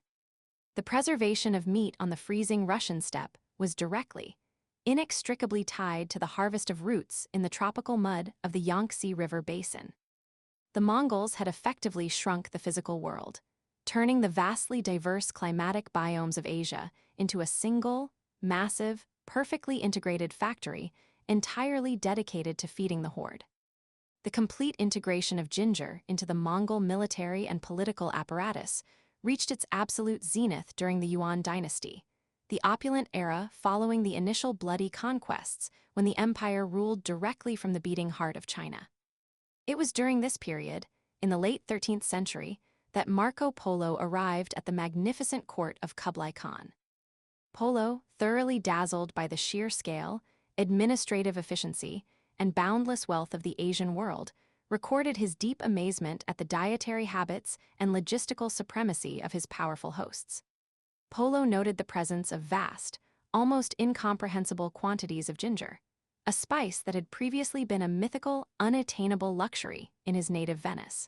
The preservation of meat on the freezing Russian steppe was directly, inextricably tied to the harvest of roots in the tropical mud of the Yangtze River basin. The Mongols had effectively shrunk the physical world, turning the vastly diverse climatic biomes of Asia into a single, massive, perfectly integrated factory entirely dedicated to feeding the horde. The complete integration of ginger into the Mongol military and political apparatus reached its absolute zenith during the Yuan dynasty, the opulent era following the initial bloody conquests when the empire ruled directly from the beating heart of China. It was during this period, in the late 13th century, that Marco Polo arrived at the magnificent court of Kublai Khan. Polo, thoroughly dazzled by the sheer scale, administrative efficiency, and boundless wealth of the Asian world, recorded his deep amazement at the dietary habits and logistical supremacy of his powerful hosts. Polo noted the presence of vast, almost incomprehensible quantities of ginger, a spice that had previously been a mythical, unattainable luxury in his native Venice.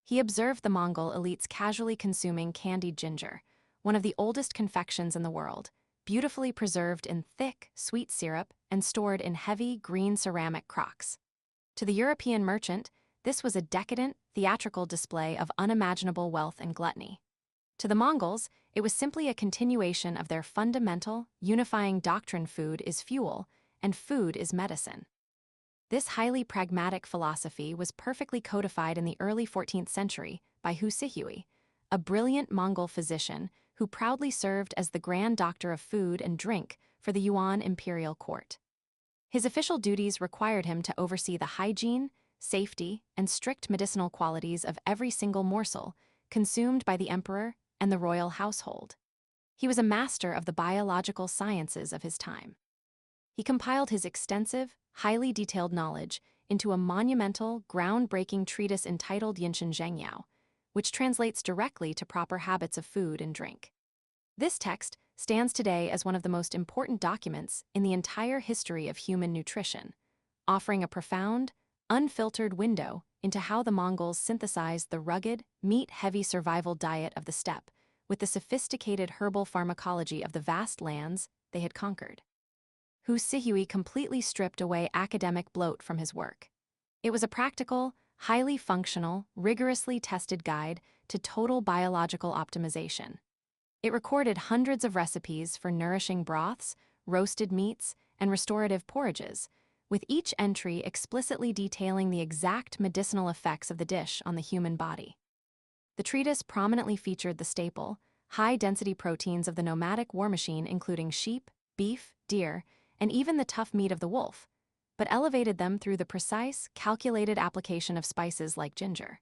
He observed the Mongol elites casually consuming candied ginger, one of the oldest confections in the world, beautifully preserved in thick, sweet syrup and stored in heavy, green ceramic crocks. To the European merchant, this was a decadent, theatrical display of unimaginable wealth and gluttony. To the Mongols, it was simply a continuation of their fundamental, unifying doctrine: food is fuel, and food is medicine. This highly pragmatic philosophy was perfectly codified in the early 14th century by Hu Sihui, a brilliant Mongol physician who proudly served as the Grand Doctor of Food and Drink for the Yuan imperial court. His official duties required him to oversee the hygiene, safety, and strict medicinal qualities of every single morsel consumed by the emperor and the royal household. He was a master of the biological sciences of his time. He compiled his extensive, highly detailed knowledge into a monumental, groundbreaking treatise entitled Yinshin Zhengyao, which translates directly to proper habits of food and drink. This text stands today as one of the most important documents in the entire history of human nutrition, offering a profound, unfiltered window into how the Mongols synthesized the rugged, meat-heavy survival diet of the steppe with the sophisticated herbal pharmacology of the vast lands they had conquered. Hu Sihui completely stripped away academic bloat from his work. It was a practical, highly functional, rigorously tested guide to total biological optimization. It recorded hundreds of recipes for nourishing broths, roasted meats, and restorative porridges, with each entry explicitly detailing the exact medicinal effects of the dish on the human body. The treatise prominently featured the staple, high-density proteins of the nomadic war machine, including sheep, beef, deer, and even the tough meat of the wolf, but elevated them through the precise, calculated application of spices like ginger.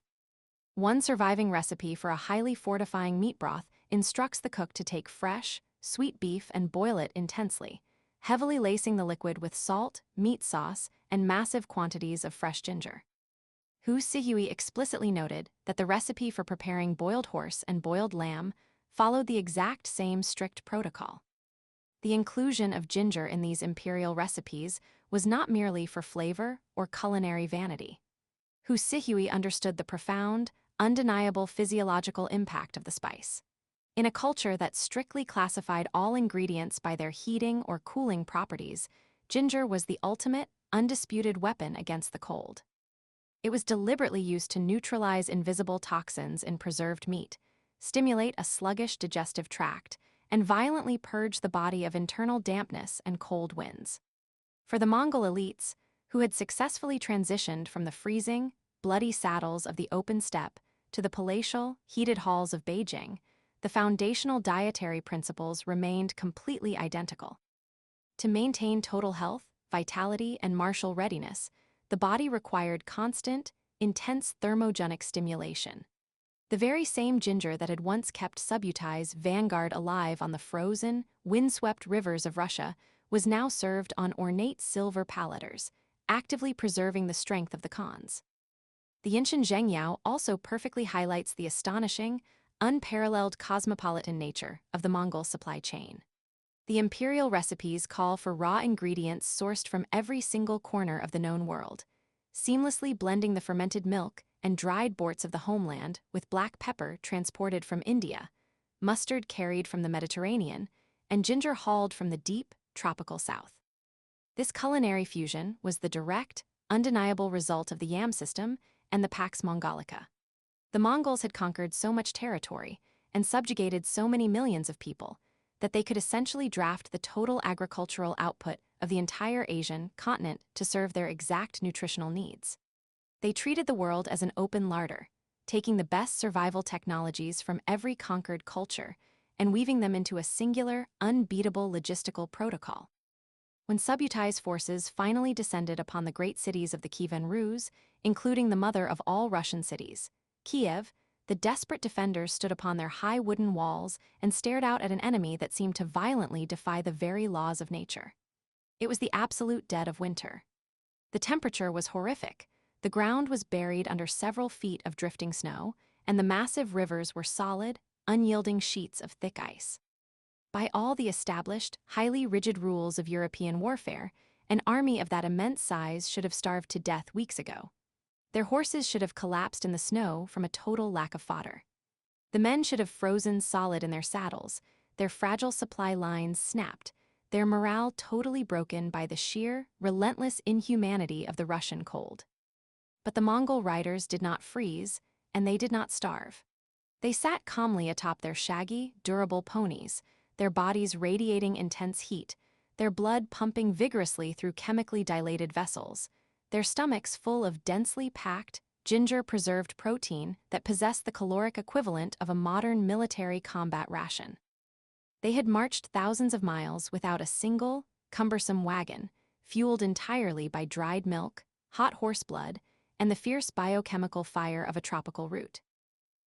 One surviving recipe for a highly fortifying meat broth instructs the cook to take fresh, sweet beef and boil it intensely, heavily lacing the liquid with salt, meat sauce, and massive quantities of fresh ginger. Hu Sihui explicitly noted that the recipe for preparing boiled horse and boiled lamb followed the exact same strict protocol. The inclusion of ginger in these imperial recipes was not merely for flavor or culinary vanity. Hu Sihui understood the profound, undeniable physiological impact of the spice. In a culture that strictly classified all ingredients by their heating or cooling properties, ginger was the ultimate, undisputed weapon against the cold. It was deliberately used to neutralize invisible toxins in preserved meat, stimulate a sluggish digestive tract, and violently purge the body of internal dampness and cold winds. For the Mongol elites, who had successfully transitioned from the freezing, bloody saddles of the open steppe to the palatial, heated halls of Beijing, the foundational dietary principles remained completely identical. To maintain total health, vitality, and martial readiness, the body required constant, intense thermogenic stimulation. The very same ginger that had once kept Subutai's vanguard alive on the frozen, windswept rivers of Russia was now served on ornate silver palaters, actively preserving the strength of the Khans. The Yinshin Zhengyao also perfectly highlights the astonishing, unparalleled cosmopolitan nature of the Mongol supply chain. The imperial recipes call for raw ingredients sourced from every single corner of the known world, seamlessly blending the fermented milk and dried borts of the homeland with black pepper transported from India, mustard carried from the Mediterranean, and ginger hauled from the deep, tropical south. This culinary fusion was the direct, undeniable result of the Yam system and the Pax Mongolica. The Mongols had conquered so much territory and subjugated so many millions of people that they could essentially draft the total agricultural output of the entire Asian continent to serve their exact nutritional needs. They treated the world as an open larder, taking the best survival technologies from every conquered culture and weaving them into a singular, unbeatable logistical protocol. When Subutai's forces finally descended upon the great cities of the Kievan Rus including the mother of all Russian cities, Kiev. The desperate defenders stood upon their high wooden walls and stared out at an enemy that seemed to violently defy the very laws of nature. It was the absolute dead of winter. The temperature was horrific. The ground was buried under several feet of drifting snow, and the massive rivers were solid, unyielding sheets of thick ice. By all the established, highly rigid rules of European warfare, an army of that immense size should have starved to death weeks ago. Their horses should have collapsed in the snow from a total lack of fodder. The men should have frozen solid in their saddles, their fragile supply lines snapped, their morale totally broken by the sheer, relentless inhumanity of the Russian cold. But the Mongol riders did not freeze, and they did not starve. They sat calmly atop their shaggy, durable ponies, their bodies radiating intense heat, their blood pumping vigorously through chemically dilated vessels, their stomachs full of densely packed, ginger-preserved protein that possessed the caloric equivalent of a modern military combat ration. They had marched thousands of miles without a single, cumbersome wagon, fueled entirely by dried milk, hot horse blood, and the fierce biochemical fire of a tropical root.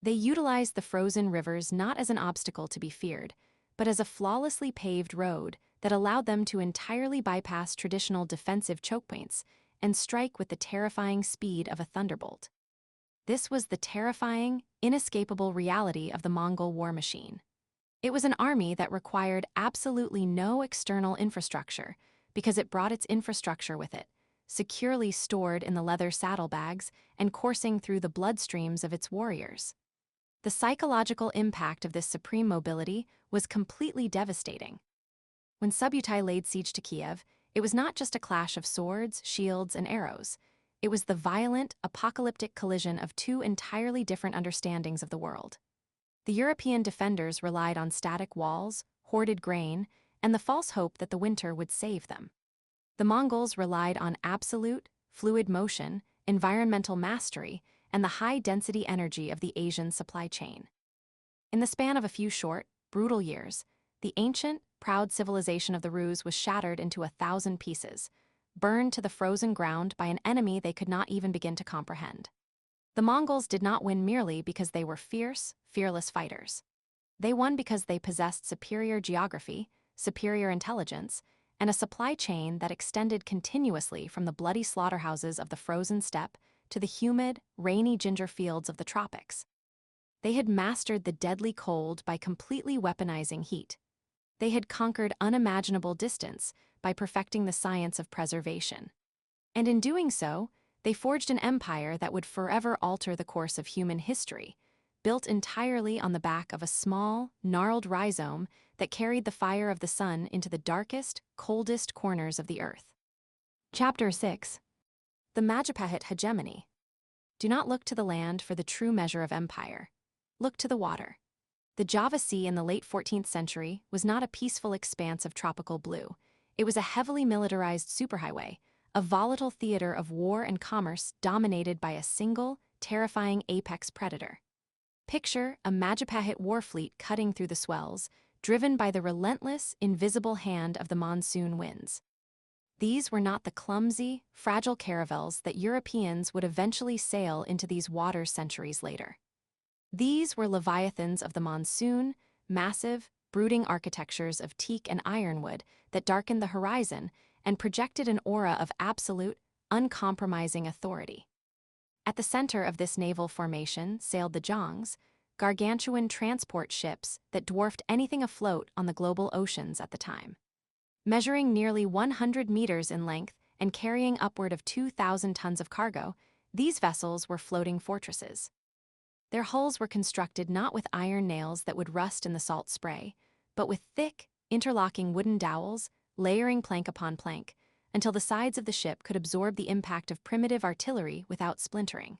They utilized the frozen rivers not as an obstacle to be feared, but as a flawlessly paved road that allowed them to entirely bypass traditional defensive chokepoints and strike with the terrifying speed of a thunderbolt. This was the terrifying, inescapable reality of the Mongol war machine. It was an army that required absolutely no external infrastructure because it brought its infrastructure with it, securely stored in the leather saddlebags and coursing through the bloodstreams of its warriors. The psychological impact of this supreme mobility was completely devastating. When Subutai laid siege to Kiev, it was not just a clash of swords, shields, and arrows. It was the violent, apocalyptic collision of two entirely different understandings of the world. The European defenders relied on static walls, hoarded grain, and the false hope that the winter would save them. The Mongols relied on absolute, fluid motion, environmental mastery, and the high-density energy of the Asian supply chain. In the span of a few short, brutal years, the ancient, proud civilization of the Rus was shattered into 1,000 pieces, burned to the frozen ground by an enemy they could not even begin to comprehend. The Mongols did not win merely because they were fierce, fearless fighters. They won because they possessed superior geography, superior intelligence, and a supply chain that extended continuously from the bloody slaughterhouses of the frozen steppe to the humid, rainy ginger fields of the tropics. They had mastered the deadly cold by completely weaponizing heat. They had conquered unimaginable distance by perfecting the science of preservation. And in doing so, they forged an empire that would forever alter the course of human history, built entirely on the back of a small, gnarled rhizome that carried the fire of the sun into the darkest, coldest corners of the earth. Chapter 6. The Majapahit Hegemony. Do not look to the land for the true measure of empire. Look to the water. The Java Sea in the late 14th century was not a peaceful expanse of tropical blue. It was a heavily militarized superhighway, a volatile theater of war and commerce dominated by a single, terrifying apex predator. Picture a Majapahit war fleet cutting through the swells, driven by the relentless, invisible hand of the monsoon winds. These were not the clumsy, fragile caravels that Europeans would eventually sail into these waters centuries later. These were leviathans of the monsoon, massive, brooding architectures of teak and ironwood that darkened the horizon and projected an aura of absolute, uncompromising authority. At the center of this naval formation sailed the Zhongs, gargantuan transport ships that dwarfed anything afloat on the global oceans at the time. Measuring nearly 100 meters in length and carrying upward of 2,000 tons of cargo, these vessels were floating fortresses. Their hulls were constructed not with iron nails that would rust in the salt spray, but with thick, interlocking wooden dowels, layering plank upon plank, until the sides of the ship could absorb the impact of primitive artillery without splintering.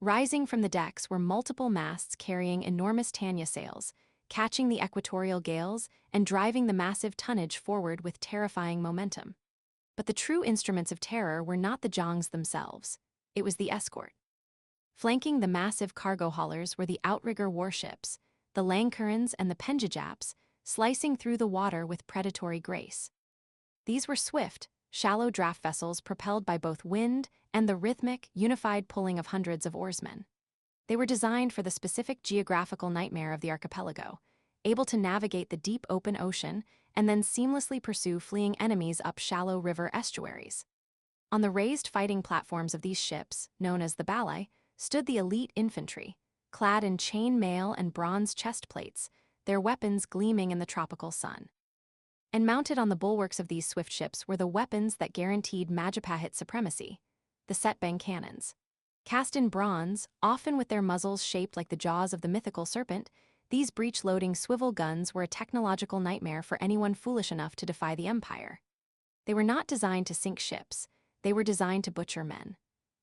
Rising from the decks were multiple masts carrying enormous Tanya sails, catching the equatorial gales and driving the massive tonnage forward with terrifying momentum. But the true instruments of terror were not the Zhongs themselves. It was the escort. Flanking the massive cargo haulers were the outrigger warships, the Langkurens and the Penjajaps, slicing through the water with predatory grace. These were swift, shallow draft vessels propelled by both wind and the rhythmic, unified pulling of hundreds of oarsmen. They were designed for the specific geographical nightmare of the archipelago, able to navigate the deep open ocean and then seamlessly pursue fleeing enemies up shallow river estuaries. On the raised fighting platforms of these ships, known as the balai, stood the elite infantry, clad in chain mail and bronze chest plates, their weapons gleaming in the tropical sun. And mounted on the bulwarks of these swift ships were the weapons that guaranteed Majapahit supremacy, the setbang cannons. Cast in bronze, often with their muzzles shaped like the jaws of the mythical serpent, these breech-loading swivel guns were a technological nightmare for anyone foolish enough to defy the empire. They were not designed to sink ships, they were designed to butcher men.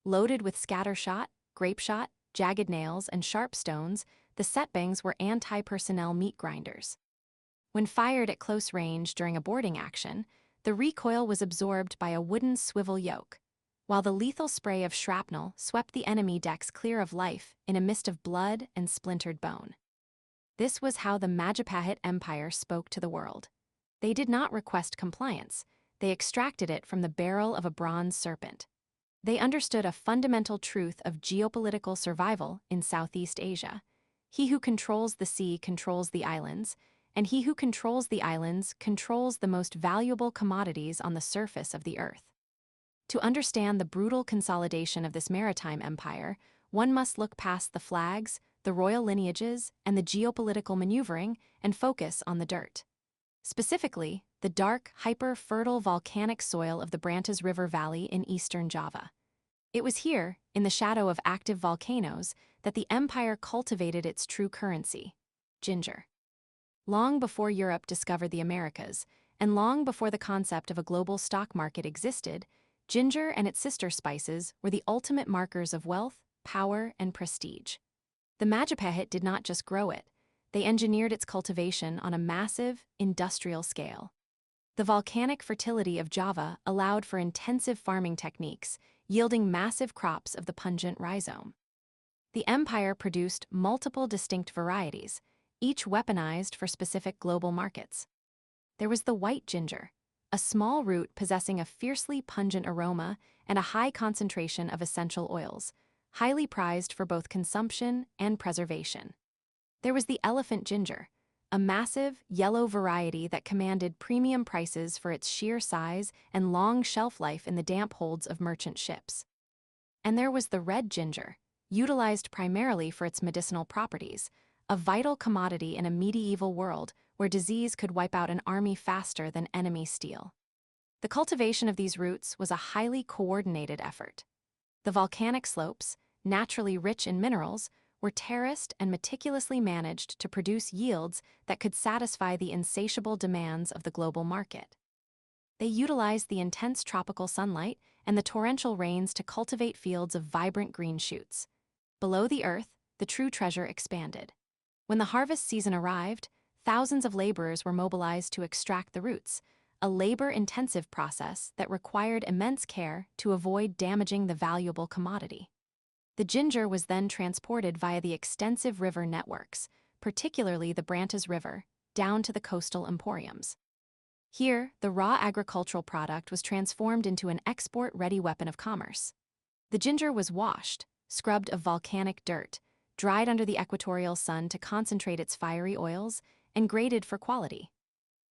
Loaded with scatter shot, grape shot, jagged nails, and sharp stones, the setbangs were anti-personnel meat grinders. When fired at close range during a boarding action, the recoil was absorbed by a wooden swivel yoke, while the lethal spray of shrapnel swept the enemy decks clear of life in a mist of blood and splintered bone. This was how the Majapahit Empire spoke to the world. They did not request compliance, they extracted it from the barrel of a bronze serpent. They understood a fundamental truth of geopolitical survival in Southeast Asia. He who controls the sea controls the islands, and he who controls the islands controls the most valuable commodities on the surface of the earth. To understand the brutal consolidation of this maritime empire, one must look past the flags, the royal lineages, and the geopolitical maneuvering and focus on the dirt. Specifically, the dark, hyper-fertile volcanic soil of the Brantas River Valley in eastern Java. It was here, in the shadow of active volcanoes, that the empire cultivated its true currency, ginger. Long before Europe discovered the Americas, and long before the concept of a global stock market existed, ginger and its sister spices were the ultimate markers of wealth, power, and prestige. The Majapahit did not just grow it, they engineered its cultivation on a massive, industrial scale. The volcanic fertility of Java allowed for intensive farming techniques, yielding massive crops of the pungent rhizome. The empire produced multiple distinct varieties, each weaponized for specific global markets. There was the white ginger, a small root possessing a fiercely pungent aroma and a high concentration of essential oils, highly prized for both consumption and preservation. There was the elephant ginger, a massive, yellow variety that commanded premium prices for its sheer size and long shelf life in the damp holds of merchant ships. And there was the red ginger, utilized primarily for its medicinal properties, a vital commodity in a medieval world where disease could wipe out an army faster than enemy steel. The cultivation of these roots was a highly coordinated effort. The volcanic slopes, naturally rich in minerals, were terraced and meticulously managed to produce yields that could satisfy the insatiable demands of the global market. They utilized the intense tropical sunlight and the torrential rains to cultivate fields of vibrant green shoots. Below the earth, the true treasure expanded. When the harvest season arrived, thousands of laborers were mobilized to extract the roots, a labor-intensive process that required immense care to avoid damaging the valuable commodity. The ginger was then transported via the extensive river networks, particularly the Brantas River, down to the coastal emporiums. Here, the raw agricultural product was transformed into an export-ready weapon of commerce. The ginger was washed, scrubbed of volcanic dirt, dried under the equatorial sun to concentrate its fiery oils, and graded for quality.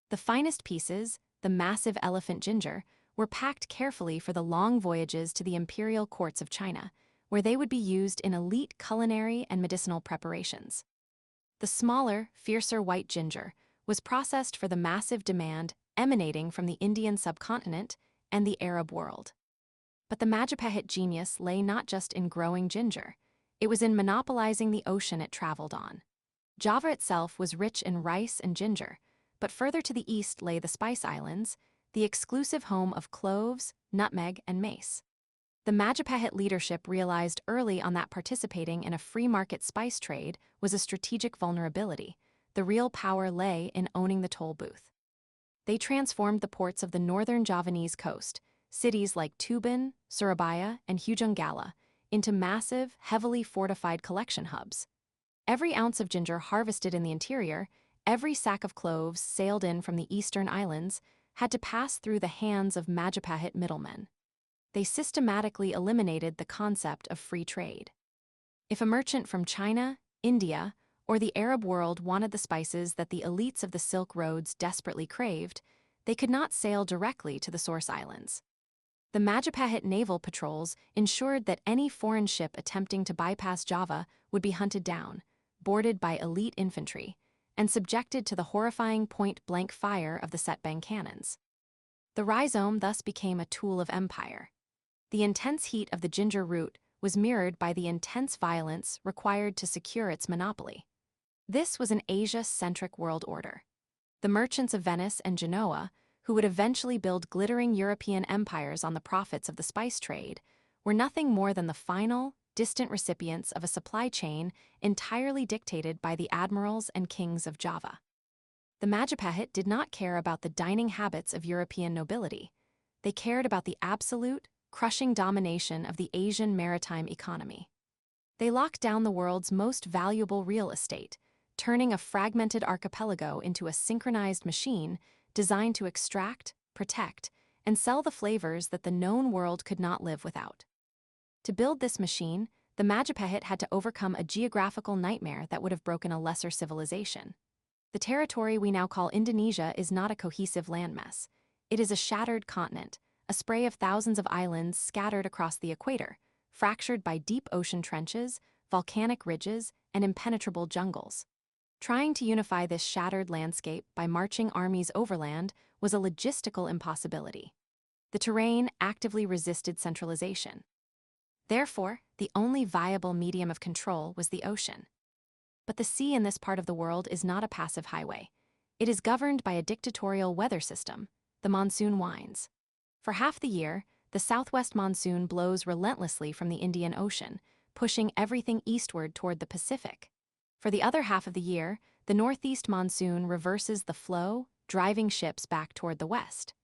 The finest pieces, the massive elephant ginger, were packed carefully for the long voyages to the imperial courts of China, where they would be used in elite culinary and medicinal preparations. The smaller, fiercer white ginger was processed for the massive demand emanating from the Indian subcontinent and the Arab world. But the Majapahit genius lay not just in growing ginger, it was in monopolizing the ocean it traveled on. Java itself was rich in rice and ginger, but further to the east lay the Spice Islands, the exclusive home of cloves, nutmeg, and mace. The Majapahit leadership realized early on that participating in a free market spice trade was a strategic vulnerability. The real power lay in owning the toll booth. They transformed the ports of the northern Javanese coast, cities like Tuban, Surabaya, and Hujungala, into massive, heavily fortified collection hubs. Every ounce of ginger harvested in the interior, every sack of cloves sailed in from the eastern islands, had to pass through the hands of Majapahit middlemen. They systematically eliminated the concept of free trade. If a merchant from China, India, or the Arab world wanted the spices that the elites of the Silk Roads desperately craved, they could not sail directly to the source islands. The Majapahit naval patrols ensured that any foreign ship attempting to bypass Java would be hunted down, boarded by elite infantry, and subjected to the horrifying point-blank fire of the Setbang cannons. The rhizome thus became a tool of empire. The intense heat of the ginger root was mirrored by the intense violence required to secure its monopoly. This was an Asia-centric world order. The merchants of Venice and Genoa, who would eventually build glittering European empires on the profits of the spice trade, were nothing more than the final, distant recipients of a supply chain entirely dictated by the admirals and kings of Java. The Majapahit did not care about the dining habits of European nobility. They cared about the absolute, crushing domination of the Asian maritime economy. They locked down the world's most valuable real estate, turning a fragmented archipelago into a synchronized machine designed to extract, protect, and sell the flavors that the known world could not live without. To build this machine, the Majapahit had to overcome a geographical nightmare that would have broken a lesser civilization. The territory we now call Indonesia is not a cohesive landmass. It is a shattered continent, a spray of thousands of islands scattered across the equator, fractured by deep ocean trenches, volcanic ridges, and impenetrable jungles. Trying to unify this shattered landscape by marching armies overland was a logistical impossibility. The terrain actively resisted centralization. Therefore, the only viable medium of control was the ocean. But the sea in this part of the world is not a passive highway. It is governed by a dictatorial weather system. The monsoon winds. For half the year, the southwest monsoon blows relentlessly from the Indian Ocean, pushing everything eastward toward the Pacific. For the other half of the year, the northeast monsoon reverses the flow, driving ships back toward the west.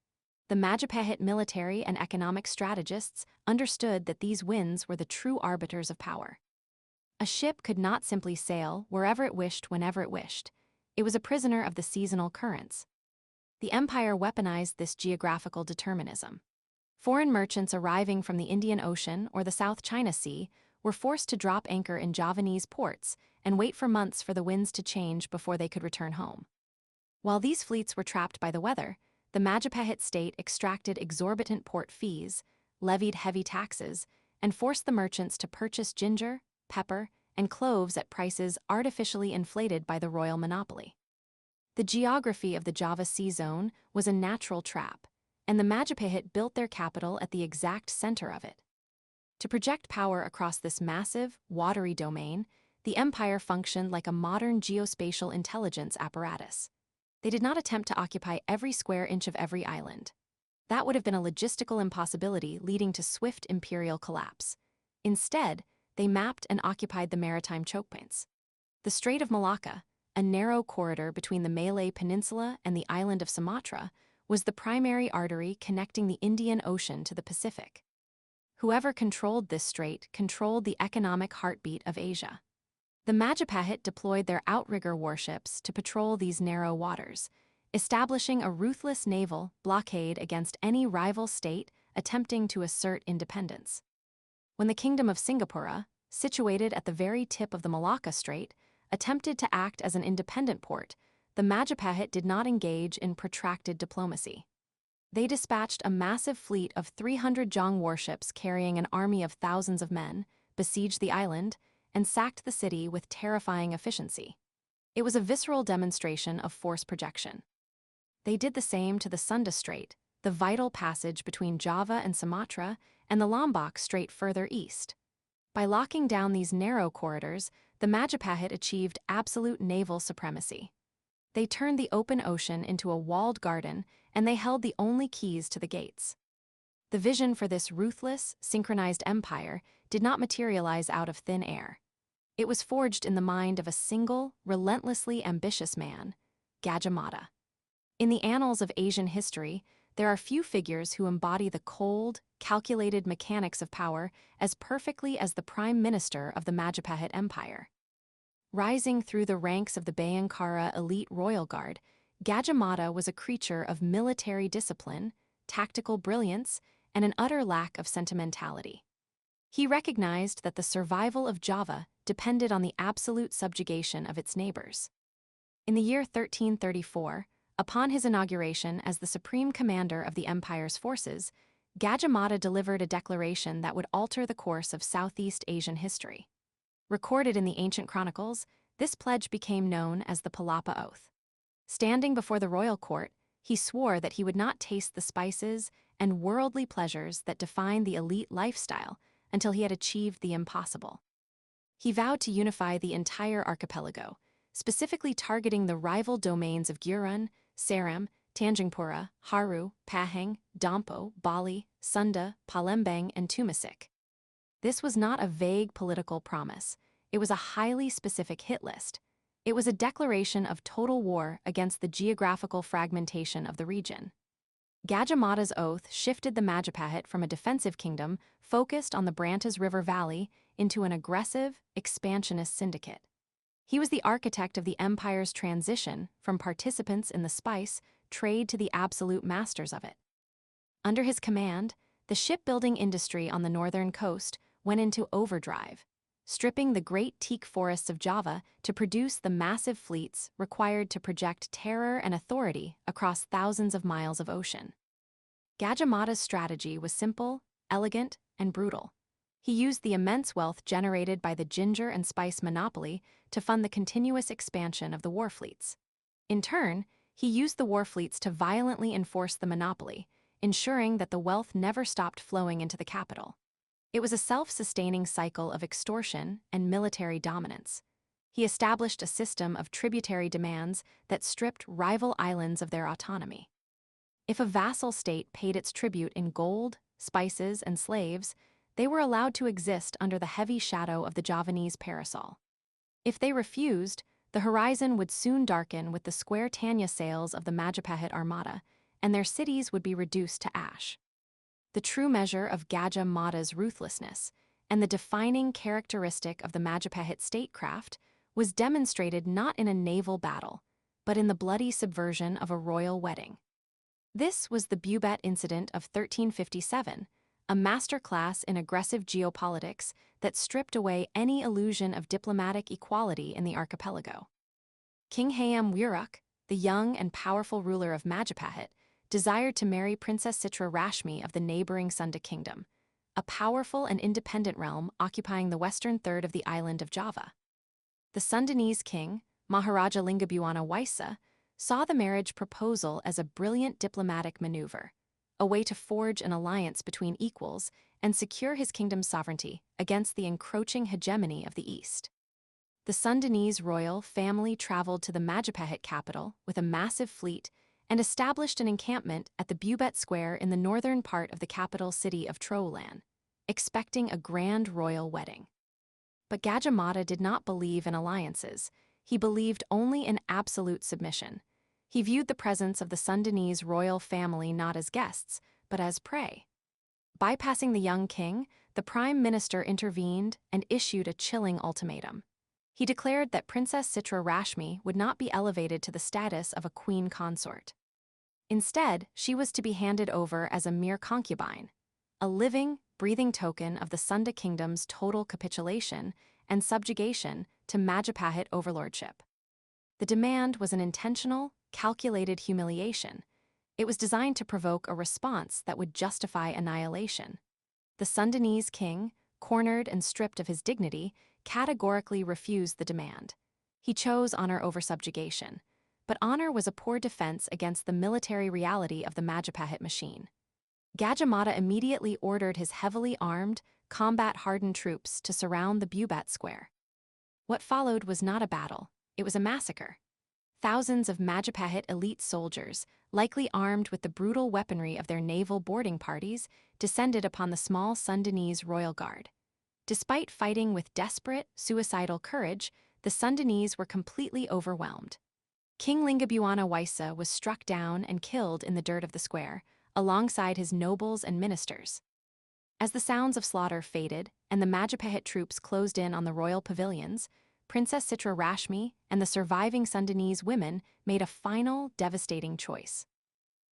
The Majapahit military and economic strategists understood that these winds were the true arbiters of power. A ship could not simply sail wherever it wished whenever it wished. It was a prisoner of the seasonal currents. The empire weaponized this geographical determinism. Foreign merchants arriving from the Indian Ocean or the South China Sea were forced to drop anchor in Javanese ports and wait for months for the winds to change before they could return home. While these fleets were trapped by the weather, the Majapahit state extracted exorbitant port fees, levied heavy taxes, and forced the merchants to purchase ginger, pepper, and cloves at prices artificially inflated by the royal monopoly. The geography of the Java Sea Zone was a natural trap, and the Majapahit built their capital at the exact center of it. To project power across this massive, watery domain, the empire functioned like a modern geospatial intelligence apparatus. They did not attempt to occupy every square inch of every island. That would have been a logistical impossibility leading to swift imperial collapse. Instead, they mapped and occupied the maritime chokepoints. The Strait of Malacca, a narrow corridor between the Malay Peninsula and the island of Sumatra, was the primary artery connecting the Indian Ocean to the Pacific. Whoever controlled this strait controlled the economic heartbeat of Asia. The Majapahit deployed their outrigger warships to patrol these narrow waters, establishing a ruthless naval blockade against any rival state attempting to assert independence. When the Kingdom of Singapore, situated at the very tip of the Malacca Strait, attempted to act as an independent port, the Majapahit did not engage in protracted diplomacy. They dispatched a massive fleet of 300 Zhong warships carrying an army of thousands of men, besieged the island, and sacked the city with terrifying efficiency. It was a visceral demonstration of force projection. They did the same to the Sunda Strait, the vital passage between Java and Sumatra, and the Lombok Strait further east. By locking down these narrow corridors, the Majapahit achieved absolute naval supremacy. They turned the open ocean into a walled garden, and they held the only keys to the gates. The vision for this ruthless, synchronized empire did not materialize out of thin air. It was forged in the mind of a single, relentlessly ambitious man, Gajah. In the annals of Asian history, there are few figures who embody the cold, calculated mechanics of power as perfectly as the Prime Minister of the Majapahit Empire. Rising through the ranks of the Bhayangkara elite royal guard, Gajah Mada was a creature of military discipline, tactical brilliance, and an utter lack of sentimentality. He recognized that the survival of Java depended on the absolute subjugation of its neighbors. In the year 1334, upon his inauguration as the supreme commander of the empire's forces, Gajah Mada delivered a declaration that would alter the course of Southeast Asian history. Recorded in the ancient chronicles, this pledge became known as the Palapa Oath. Standing before the royal court, he swore that he would not taste the spices and worldly pleasures that define the elite lifestyle until he had achieved the impossible. He vowed to unify the entire archipelago, specifically targeting the rival domains of Gurun, Seram, Tanjungpura, Haru, Pahang, Dampo, Bali, Sunda, Palembang, and Tumasik. This was not a vague political promise. It was a highly specific hit list. It was a declaration of total war against the geographical fragmentation of the region. Gajah Mada's oath shifted the Majapahit from a defensive kingdom focused on the Brantas River Valley into an aggressive, expansionist syndicate. He was the architect of the empire's transition from participants in the spice trade to the absolute masters of it. Under his command, the shipbuilding industry on the northern coast went into overdrive, stripping the great teak forests of Java to produce the massive fleets required to project terror and authority across thousands of miles of ocean. Gajah Mada's strategy was simple, elegant, and brutal. He used the immense wealth generated by the ginger and spice monopoly to fund the continuous expansion of the war fleets. In turn, he used the war fleets to violently enforce the monopoly, ensuring that the wealth never stopped flowing into the capital. It was a self-sustaining cycle of extortion and military dominance. He established a system of tributary demands that stripped rival islands of their autonomy. If a vassal state paid its tribute in gold, spices, and slaves, they were allowed to exist under the heavy shadow of the Javanese parasol. If they refused, the horizon would soon darken with the square Tanya sails of the Majapahit Armada, and their cities would be reduced to ash. The true measure of Gajah Mada's ruthlessness, and the defining characteristic of the Majapahit statecraft, was demonstrated not in a naval battle, but in the bloody subversion of a royal wedding. This was the Bubet incident of 1357, a masterclass in aggressive geopolitics that stripped away any illusion of diplomatic equality in the archipelago. King Hayam Wuruk, the young and powerful ruler of Majapahit, desired to marry Princess Citra Rashmi of the neighboring Sunda kingdom, a powerful and independent realm occupying the western third of the island of Java. The Sundanese king, Maharaja Lingabuana Waisa, saw the marriage proposal as a brilliant diplomatic maneuver, a way to forge an alliance between equals and secure his kingdom's sovereignty against the encroaching hegemony of the East. The Sundanese royal family traveled to the Majapahit capital with a massive fleet and established an encampment at the Bubet Square in the northern part of the capital city of Trolan, expecting a grand royal wedding. But Gajah Mada did not believe in alliances. He believed only in absolute submission. He viewed the presence of the Sundanese royal family not as guests, but as prey. Bypassing the young king, the prime minister intervened and issued a chilling ultimatum. He declared that Princess Citra Rashmi would not be elevated to the status of a queen consort. Instead, she was to be handed over as a mere concubine, a living, breathing token of the Sunda kingdom's total capitulation and subjugation to Majapahit overlordship. The demand was an intentional, calculated humiliation. It was designed to provoke a response that would justify annihilation. The Sundanese king, cornered and stripped of his dignity, categorically refused the demand. He chose honor over subjugation. But honor was a poor defense against the military reality of the Majapahit machine. Gajah Mada immediately ordered his heavily armed, combat-hardened troops to surround the Bubet Square. What followed was not a battle, it was a massacre. Thousands of Majapahit elite soldiers, likely armed with the brutal weaponry of their naval boarding parties, descended upon the small Sundanese royal guard. Despite fighting with desperate, suicidal courage, the Sundanese were completely overwhelmed. King Lingabuana Waisa was struck down and killed in the dirt of the square, alongside his nobles and ministers. As the sounds of slaughter faded and the Majapahit troops closed in on the royal pavilions, Princess Sitra Rashmi and the surviving Sundanese women made a final, devastating choice.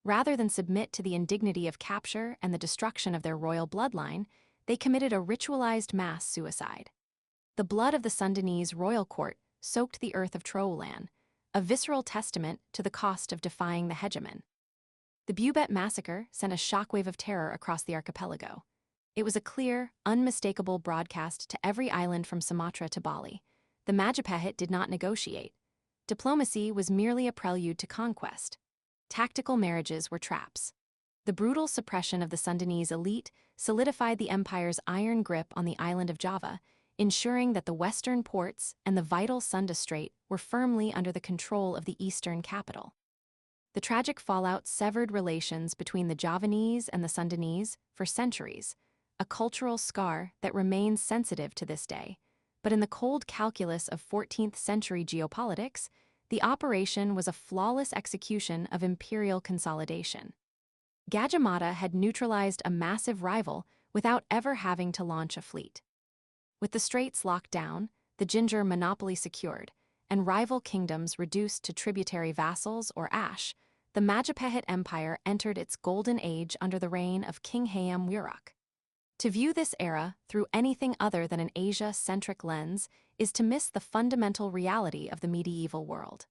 Rather than submit to the indignity of capture and the destruction of their royal bloodline, they committed a ritualized mass suicide. The blood of the Sundanese royal court soaked the earth of Trowolan, a visceral testament to the cost of defying the hegemon. The Bubet massacre sent a shockwave of terror across the archipelago. It was a clear, unmistakable broadcast to every island from Sumatra to Bali. The Majapahit did not negotiate. Diplomacy was merely a prelude to conquest. Tactical marriages were traps. The brutal suppression of the Sundanese elite solidified the empire's iron grip on the island of Java, ensuring that the western ports and the vital Sunda Strait were firmly under the control of the eastern capital. The tragic fallout severed relations between the Javanese and the Sundanese for centuries, a cultural scar that remains sensitive to this day. But in the cold calculus of 14th-century geopolitics, the operation was a flawless execution of imperial consolidation. Gajah Mada had neutralized a massive rival without ever having to launch a fleet. With the straits locked down, the ginger monopoly secured, and rival kingdoms reduced to tributary vassals or ash, the Majapahit Empire entered its golden age under the reign of King Hayam Wuruk. To view this era through anything other than an Asia-centric lens is to miss the fundamental reality of the medieval world.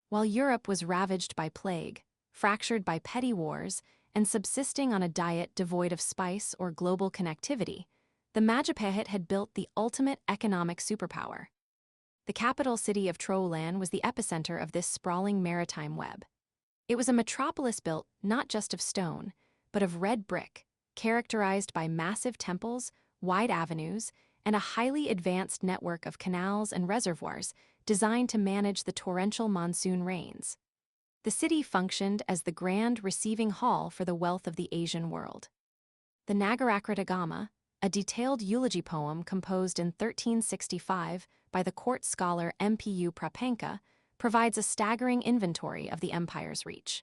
While Europe was ravaged by plague, fractured by petty wars, and subsisting on a diet devoid of spice or global connectivity, the Majapahit had built the ultimate economic superpower. The capital city of Trowolan was the epicenter of this sprawling maritime web. It was a metropolis built not just of stone, but of red brick, characterized by massive temples, wide avenues, and a highly advanced network of canals and reservoirs designed to manage the torrential monsoon rains. The city functioned as the grand receiving hall for the wealth of the Asian world. The Nagarakritagama, a detailed eulogy poem composed in 1365 by the court scholar Mpu Prapanka, provides a staggering inventory of the empire's reach.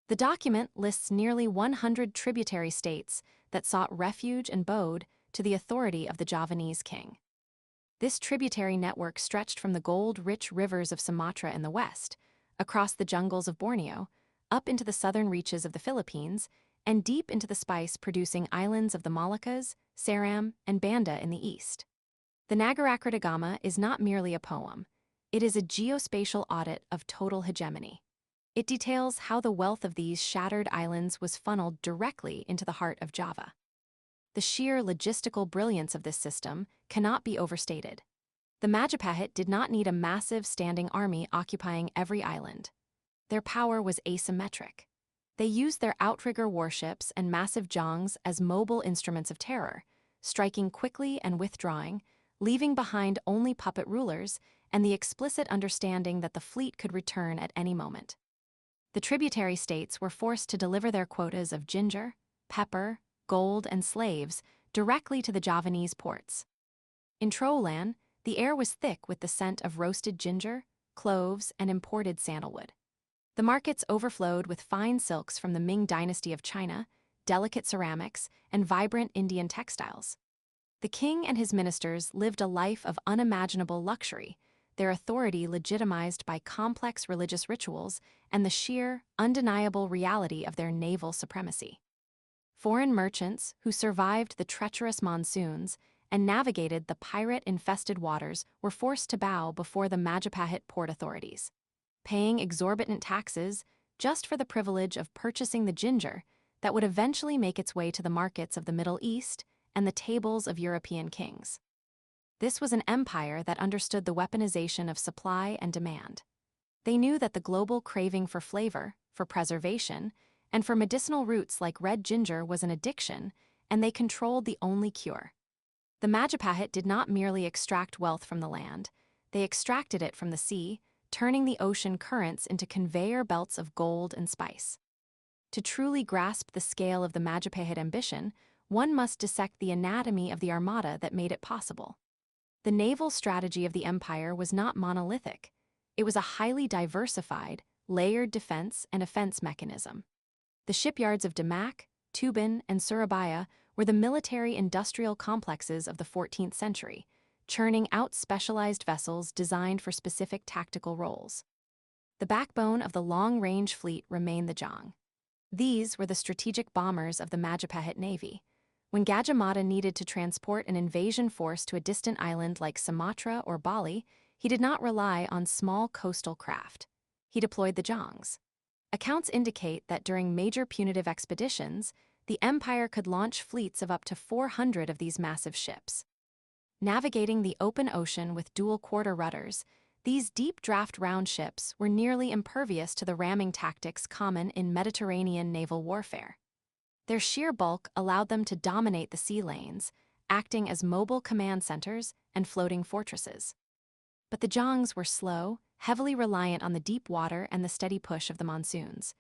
The document lists nearly 100 tributary states that sought refuge and bowed to the authority of the Javanese king. This tributary network stretched from the gold-rich rivers of Sumatra in the west, across the jungles of Borneo, up into the southern reaches of the Philippines, and deep into the spice-producing islands of the Moluccas, Ceram, and Banda in the east. The Nagarakritagama is not merely a poem. It is a geospatial audit of total hegemony. It details how the wealth of these shattered islands was funneled directly into the heart of Java. The sheer logistical brilliance of this system cannot be overstated. The Majapahit did not need a massive standing army occupying every island. Their power was asymmetric. They used their outrigger warships and massive jongs as mobile instruments of terror, striking quickly and withdrawing, leaving behind only puppet rulers and the explicit understanding that the fleet could return at any moment. The tributary states were forced to deliver their quotas of ginger, pepper, gold, and slaves directly to the Javanese ports. In Trowolan, the air was thick with the scent of roasted ginger, cloves, and imported sandalwood. The markets overflowed with fine silks from the Ming dynasty of China, delicate ceramics, and vibrant Indian textiles. The king and his ministers lived a life of unimaginable luxury, their authority legitimized by complex religious rituals and the sheer, undeniable reality of their naval supremacy. Foreign merchants who survived the treacherous monsoons and navigated the pirate-infested waters were forced to bow before the Majapahit port authorities, paying exorbitant taxes just for the privilege of purchasing the ginger that would eventually make its way to the markets of the Middle East and the tables of European kings. This was an empire that understood the weaponization of supply and demand. They knew that the global craving for flavor, for preservation, and for medicinal roots like red ginger was an addiction, and they controlled the only cure. The Majapahit did not merely extract wealth from the land, they extracted it from the sea, turning the ocean currents into conveyor belts of gold and spice. To truly grasp the scale of the Majapahit ambition, one must dissect the anatomy of the armada that made it possible. The naval strategy of the empire was not monolithic. It was a highly diversified, layered defense and offense mechanism. The shipyards of Demak, Tuban, and Surabaya were the military-industrial complexes of the 14th century, churning out specialized vessels designed for specific tactical roles. The backbone of the long-range fleet remained the Zhang. These were the strategic bombers of the Majapahit Navy. When Gajah Mada needed to transport an invasion force to a distant island like Sumatra or Bali, he did not rely on small coastal craft. He deployed the Zhangs. Accounts indicate that during major punitive expeditions, the empire could launch fleets of up to 400 of these massive ships. Navigating the open ocean with dual quarter rudders, these deep-draft round ships were nearly impervious to the ramming tactics common in Mediterranean naval warfare. Their sheer bulk allowed them to dominate the sea lanes, acting as mobile command centers and floating fortresses. But the Zhangs were slow, heavily reliant on the deep water and the steady push of the monsoons.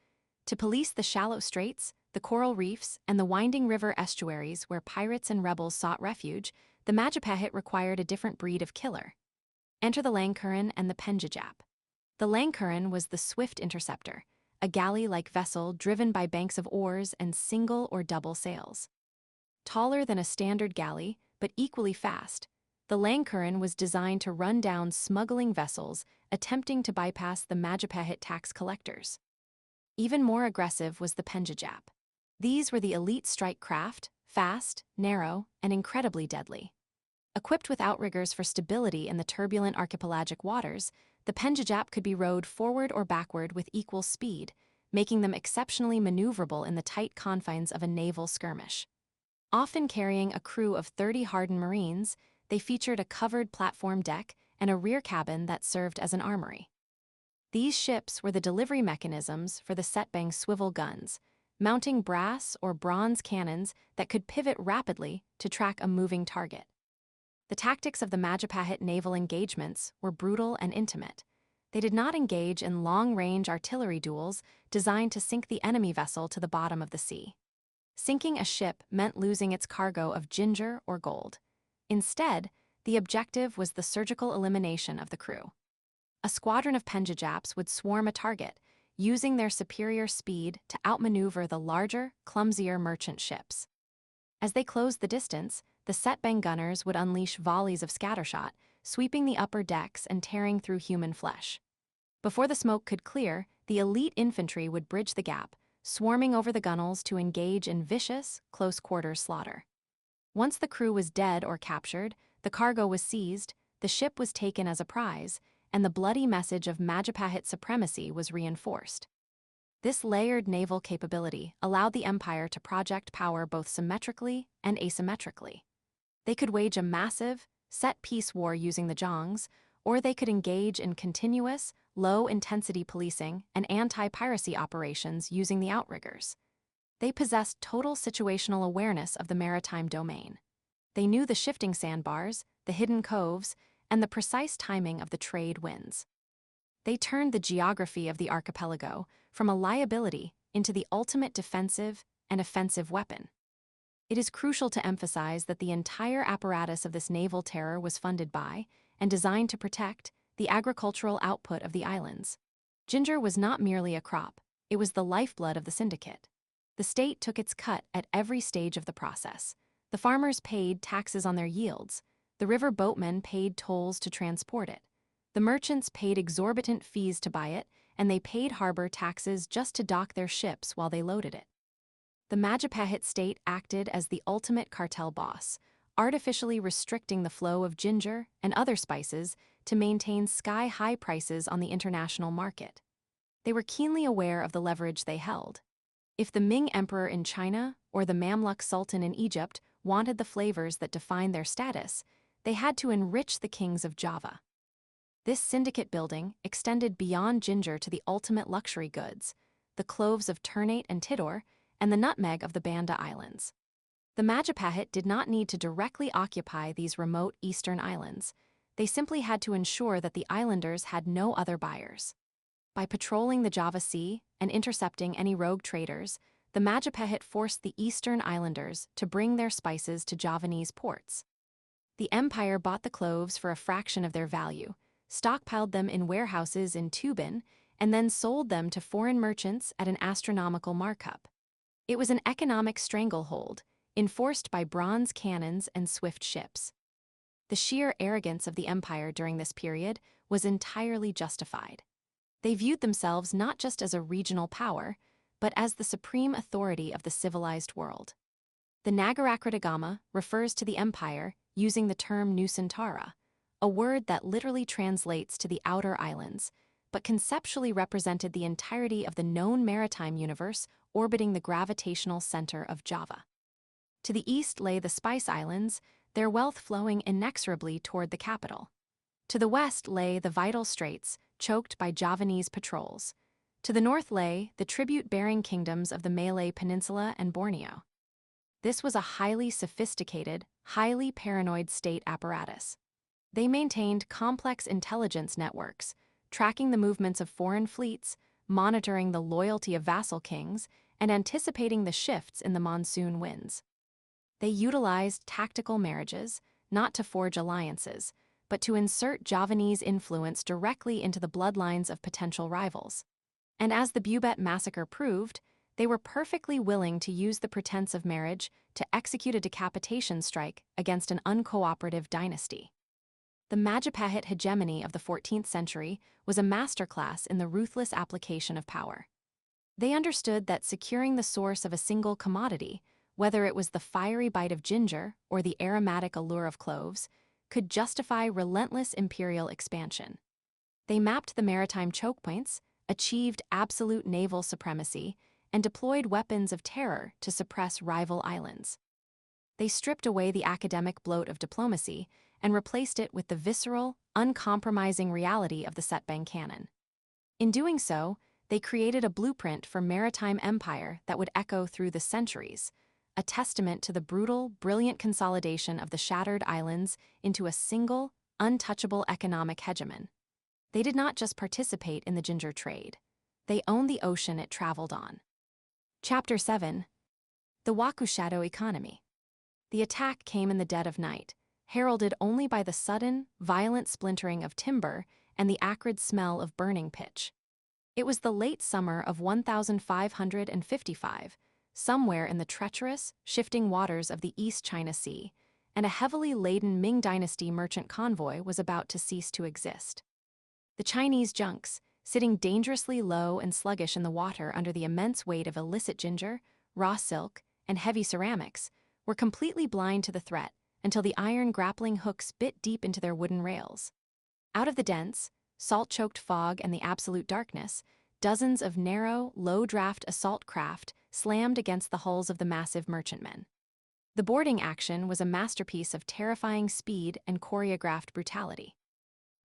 To police the shallow straits, the coral reefs, and the winding river estuaries where pirates and rebels sought refuge, the Majapahit required a different breed of killer. Enter the Langkuran and the Penjajap. The Langkuran was the swift interceptor, a galley-like vessel driven by banks of oars and single or double sails. Taller than a standard galley, but equally fast, the Langkuran was designed to run down smuggling vessels attempting to bypass the Majapahit tax collectors. Even more aggressive was the Penjajap. These were the elite strike craft, fast, narrow, and incredibly deadly. Equipped with outriggers for stability in the turbulent archipelagic waters, the Penjajap could be rowed forward or backward with equal speed, making them exceptionally maneuverable in the tight confines of a naval skirmish. Often carrying a crew of 30 hardened Marines, they featured a covered platform deck and a rear cabin that served as an armory. These ships were the delivery mechanisms for the Setbang swivel guns, mounting brass or bronze cannons that could pivot rapidly to track a moving target. The tactics of the Majapahit naval engagements were brutal and intimate. They did not engage in long-range artillery duels designed to sink the enemy vessel to the bottom of the sea. Sinking a ship meant losing its cargo of ginger or gold. Instead, the objective was the surgical elimination of the crew. A squadron of Penjajaps would swarm a target, using their superior speed to outmaneuver the larger, clumsier merchant ships. As they closed the distance, the Setbang gunners would unleash volleys of scattershot, sweeping the upper decks and tearing through human flesh. Before the smoke could clear, the elite infantry would bridge the gap, swarming over the gunwales to engage in vicious, close-quarters slaughter. Once the crew was dead or captured, the cargo was seized, the ship was taken as a prize, and the bloody message of Majapahit supremacy was reinforced. This layered naval capability allowed the empire to project power both symmetrically and asymmetrically. They could wage a massive, set-piece war using the Zhangs, or they could engage in continuous, low-intensity policing and anti-piracy operations using the outriggers. They possessed total situational awareness of the maritime domain. They knew the shifting sandbars, the hidden coves, and the precise timing of the trade winds. They turned the geography of the archipelago from a liability into the ultimate defensive and offensive weapon. It is crucial to emphasize that the entire apparatus of this naval terror was funded by, and designed to protect, the agricultural output of the islands. Ginger was not merely a crop, it was the lifeblood of the syndicate. The state took its cut at every stage of the process. The farmers paid taxes on their yields, the river boatmen paid tolls to transport it. The merchants paid exorbitant fees to buy it, and they paid harbor taxes just to dock their ships while they loaded it. The Majapahit state acted as the ultimate cartel boss, artificially restricting the flow of ginger and other spices to maintain sky-high prices on the international market. They were keenly aware of the leverage they held. If the Ming emperor in China or the Mamluk sultan in Egypt wanted the flavors that defined their status, they had to enrich the kings of Java. This syndicate building extended beyond ginger to the ultimate luxury goods, the cloves of Ternate and Tidor, and the nutmeg of the Banda Islands. The Majapahit did not need to directly occupy these remote eastern islands. They simply had to ensure that the islanders had no other buyers. By patrolling the Java Sea and intercepting any rogue traders, the Majapahit forced the eastern islanders to bring their spices to Javanese ports. The empire bought the cloves for a fraction of their value, stockpiled them in warehouses in Tuban, and then sold them to foreign merchants at an astronomical markup. It was an economic stranglehold, enforced by bronze cannons and swift ships. The sheer arrogance of the empire during this period was entirely justified. They viewed themselves not just as a regional power, but as the supreme authority of the civilized world. The Nagarakretagama refers to the empire using the term Nusantara, a word that literally translates to the outer islands, but conceptually represented the entirety of the known maritime universe orbiting the gravitational center of Java. To the east lay the Spice Islands, their wealth flowing inexorably toward the capital. To the west lay the vital straits, choked by Javanese patrols. To the north lay the tribute-bearing kingdoms of the Malay Peninsula and Borneo. This was a highly sophisticated, highly paranoid state apparatus. They maintained complex intelligence networks, tracking the movements of foreign fleets, monitoring the loyalty of vassal kings, and anticipating the shifts in the monsoon winds. They utilized tactical marriages, not to forge alliances, but to insert Javanese influence directly into the bloodlines of potential rivals. And as the Bubet massacre proved, they were perfectly willing to use the pretense of marriage to execute a decapitation strike against an uncooperative dynasty. The Majapahit hegemony of the 14th century was a masterclass in the ruthless application of power. They understood that securing the source of a single commodity, whether it was the fiery bite of ginger or the aromatic allure of cloves, could justify relentless imperial expansion. They mapped the maritime chokepoints, achieved absolute naval supremacy, and deployed weapons of terror to suppress rival islands. They stripped away the academic bloat of diplomacy and replaced it with the visceral, uncompromising reality of the Setbang cannon. In doing so, they created a blueprint for maritime empire that would echo through the centuries, a testament to the brutal, brilliant consolidation of the shattered islands into a single, untouchable economic hegemon. They did not just participate in the ginger trade. They owned the ocean it traveled on. Chapter 7. The Wakushadow Economy. The attack came in the dead of night, heralded only by the sudden, violent splintering of timber and the acrid smell of burning pitch. It was the late summer of 1555, somewhere in the treacherous, shifting waters of the East China Sea, and a heavily laden Ming Dynasty merchant convoy was about to cease to exist. The Chinese junks, sitting dangerously low and sluggish in the water under the immense weight of illicit ginger, raw silk, and heavy ceramics, were completely blind to the threat until the iron grappling hooks bit deep into their wooden rails. Out of the dense, salt-choked fog and the absolute darkness, dozens of narrow, low-draft assault craft slammed against the hulls of the massive merchantmen. The boarding action was a masterpiece of terrifying speed and choreographed brutality.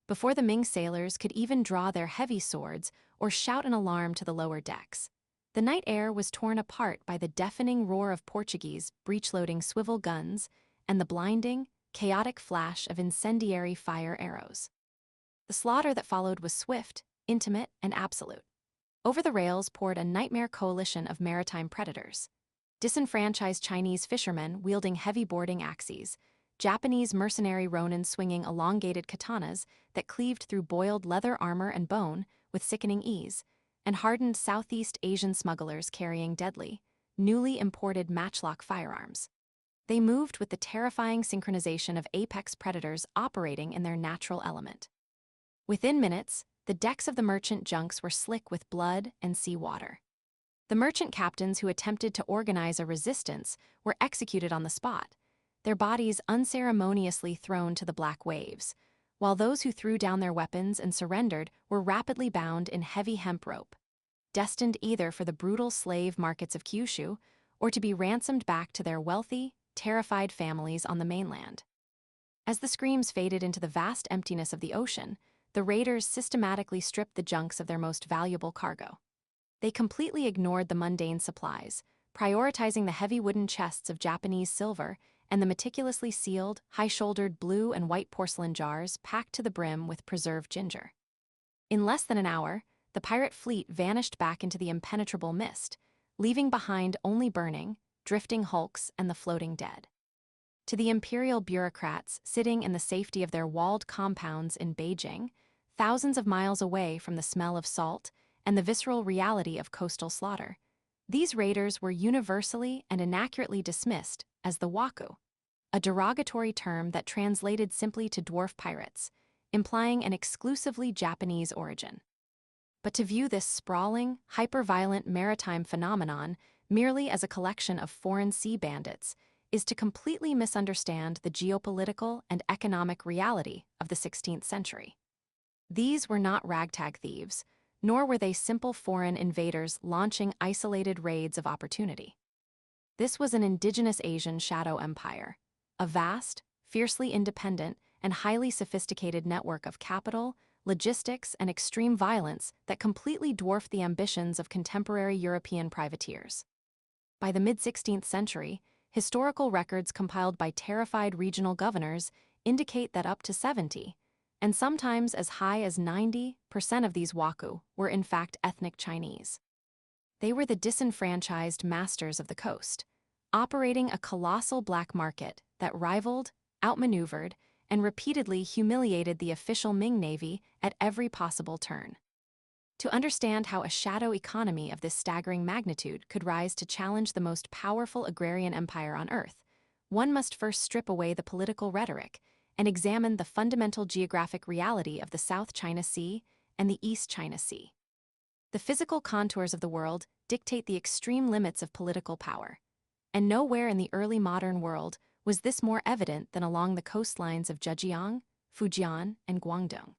Before the Ming sailors could even draw their heavy swords or shout an alarm to the lower decks, the night air was torn apart by the deafening roar of Portuguese breech-loading swivel guns and the blinding, chaotic flash of incendiary fire arrows. The slaughter that followed was swift, intimate, and absolute. Over the rails poured a nightmare coalition of maritime predators. Disenfranchised Chinese fishermen wielding heavy boarding axes, Japanese mercenary ronin swinging elongated katanas that cleaved through boiled leather armor and bone with sickening ease, and hardened Southeast Asian smugglers carrying deadly, newly imported matchlock firearms. They moved with the terrifying synchronization of apex predators operating in their natural element. Within minutes, the decks of the merchant junks were slick with blood and seawater. The merchant captains who attempted to organize a resistance were executed on the spot, their bodies unceremoniously thrown to the black waves, while those who threw down their weapons and surrendered were rapidly bound in heavy hemp rope, destined either for the brutal slave markets of Kyushu or to be ransomed back to their wealthy, terrified families on the mainland. As the screams faded into the vast emptiness of the ocean, the raiders systematically stripped the junks of their most valuable cargo. They completely ignored the mundane supplies, prioritizing the heavy wooden chests of Japanese silver and the meticulously sealed, high-shouldered blue and white porcelain jars packed to the brim with preserved ginger. In less than an hour, the pirate fleet vanished back into the impenetrable mist, leaving behind only burning, drifting hulks and the floating dead. To the imperial bureaucrats sitting in the safety of their walled compounds in Beijing, thousands of miles away from the smell of salt and the visceral reality of coastal slaughter, these raiders were universally and inaccurately dismissed as the Waku, a derogatory term that translated simply to dwarf pirates, implying an exclusively Japanese origin. But to view this sprawling, hyper-violent maritime phenomenon merely as a collection of foreign sea bandits is to completely misunderstand the geopolitical and economic reality of the 16th century. These were not ragtag thieves, nor were they simple foreign invaders launching isolated raids of opportunity. This was an indigenous Asian shadow empire, a vast, fiercely independent, and highly sophisticated network of capital, logistics, and extreme violence that completely dwarfed the ambitions of contemporary European privateers. By the mid-16th century, historical records compiled by terrified regional governors indicate that up to 70, and sometimes as high as 90% of these Waku were in fact ethnic Chinese. They were the disenfranchised masters of the coast, operating a colossal black market that rivaled, outmaneuvered, and repeatedly humiliated the official Ming Navy at every possible turn. To understand how a shadow economy of this staggering magnitude could rise to challenge the most powerful agrarian empire on Earth, one must first strip away the political rhetoric and examine the fundamental geographic reality of the South China Sea and the East China Sea. The physical contours of the world dictate the extreme limits of political power, and nowhere in the early modern world was this more evident than along the coastlines of Zhejiang, Fujian, and Guangdong.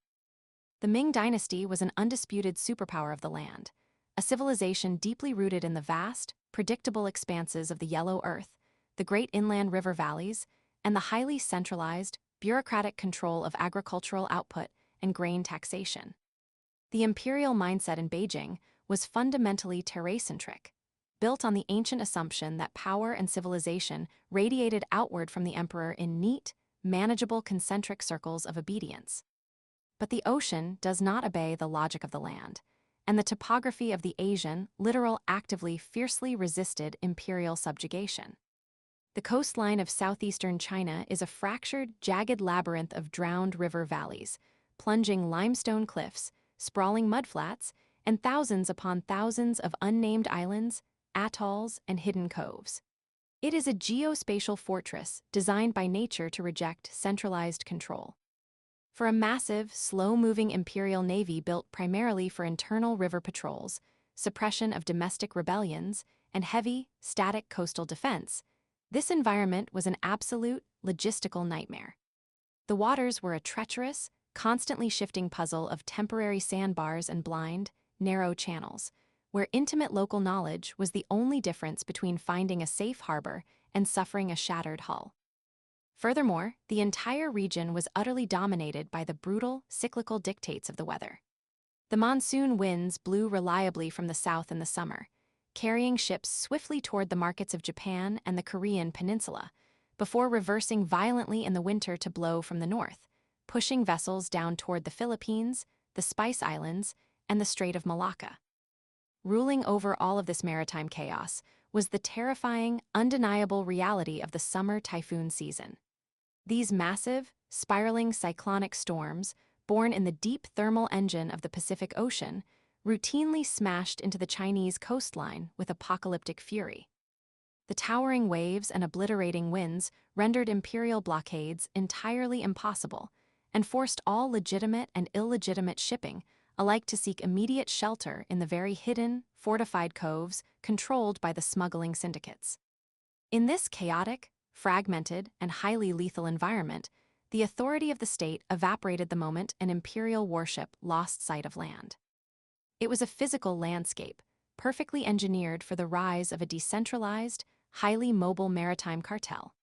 The Ming dynasty was an undisputed superpower of the land, a civilization deeply rooted in the vast, predictable expanses of the Yellow Earth, the great inland river valleys, and the highly centralized, bureaucratic control of agricultural output and grain taxation. The imperial mindset in Beijing was fundamentally terracentric, built on the ancient assumption that power and civilization radiated outward from the emperor in neat, manageable concentric circles of obedience. But the ocean does not obey the logic of the land, and the topography of the Asian littoral actively fiercely resisted imperial subjugation. The coastline of southeastern China is a fractured, jagged labyrinth of drowned river valleys, plunging limestone cliffs, sprawling mudflats, and thousands upon thousands of unnamed islands, atolls, and hidden coves. It is a geospatial fortress designed by nature to reject centralized control. For a massive, slow-moving imperial navy built primarily for internal river patrols, suppression of domestic rebellions, and heavy, static coastal defense, this environment was an absolute, logistical nightmare. The waters were a treacherous, constantly shifting puzzle of temporary sandbars and blind, narrow channels, where intimate local knowledge was the only difference between finding a safe harbor and suffering a shattered hull. Furthermore, the entire region was utterly dominated by the brutal, cyclical dictates of the weather. The monsoon winds blew reliably from the south in the summer, carrying ships swiftly toward the markets of Japan and the Korean peninsula, before reversing violently in the winter to blow from the north, pushing vessels down toward the Philippines, the Spice Islands, and the Strait of Malacca. Ruling over all of this maritime chaos was the terrifying, undeniable reality of the summer typhoon season. These massive, spiraling cyclonic storms, born in the deep thermal engine of the Pacific Ocean, routinely smashed into the Chinese coastline with apocalyptic fury. The towering waves and obliterating winds rendered imperial blockades entirely impossible and forced all legitimate and illegitimate shipping alike to seek immediate shelter in the very hidden, fortified coves controlled by the smuggling syndicates. In this chaotic, fragmented, and highly lethal environment, the authority of the state evaporated the moment an imperial warship lost sight of land. It was a physical landscape, perfectly engineered for the rise of a decentralized, highly mobile maritime cartel.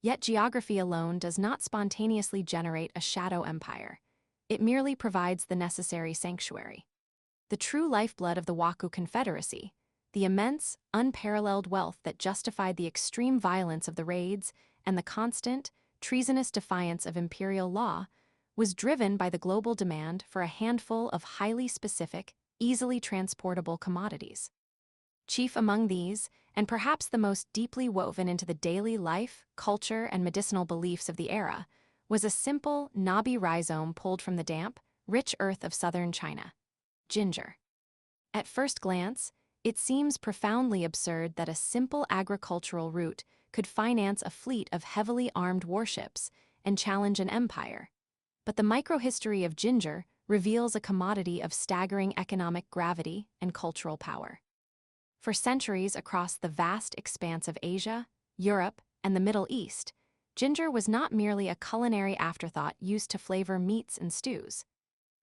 Yet geography alone does not spontaneously generate a shadow empire. It merely provides the necessary sanctuary. The true lifeblood of the Waku Confederacy, the immense, unparalleled wealth that justified the extreme violence of the raids and the constant, treasonous defiance of imperial law, was driven by the global demand for a handful of highly specific, easily transportable commodities. Chief among these, and perhaps the most deeply woven into the daily life, culture, and medicinal beliefs of the era, was a simple, knobby rhizome pulled from the damp, rich earth of southern China: ginger. At first glance, it seems profoundly absurd that a simple agricultural root could finance a fleet of heavily armed warships and challenge an empire. But the microhistory of ginger reveals a commodity of staggering economic gravity and cultural power. For centuries across the vast expanse of Asia, Europe, and the Middle East, ginger was not merely a culinary afterthought used to flavor meats and stews.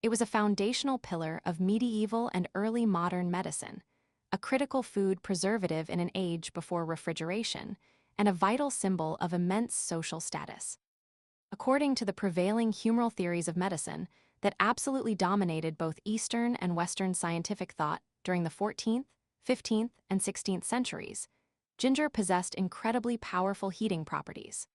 It was a foundational pillar of medieval and early modern medicine, a critical food preservative in an age before refrigeration, and a vital symbol of immense social status. According to the prevailing humoral theories of medicine that absolutely dominated both Eastern and Western scientific thought during the 14th, 15th, and 16th centuries, ginger possessed incredibly powerful heating properties.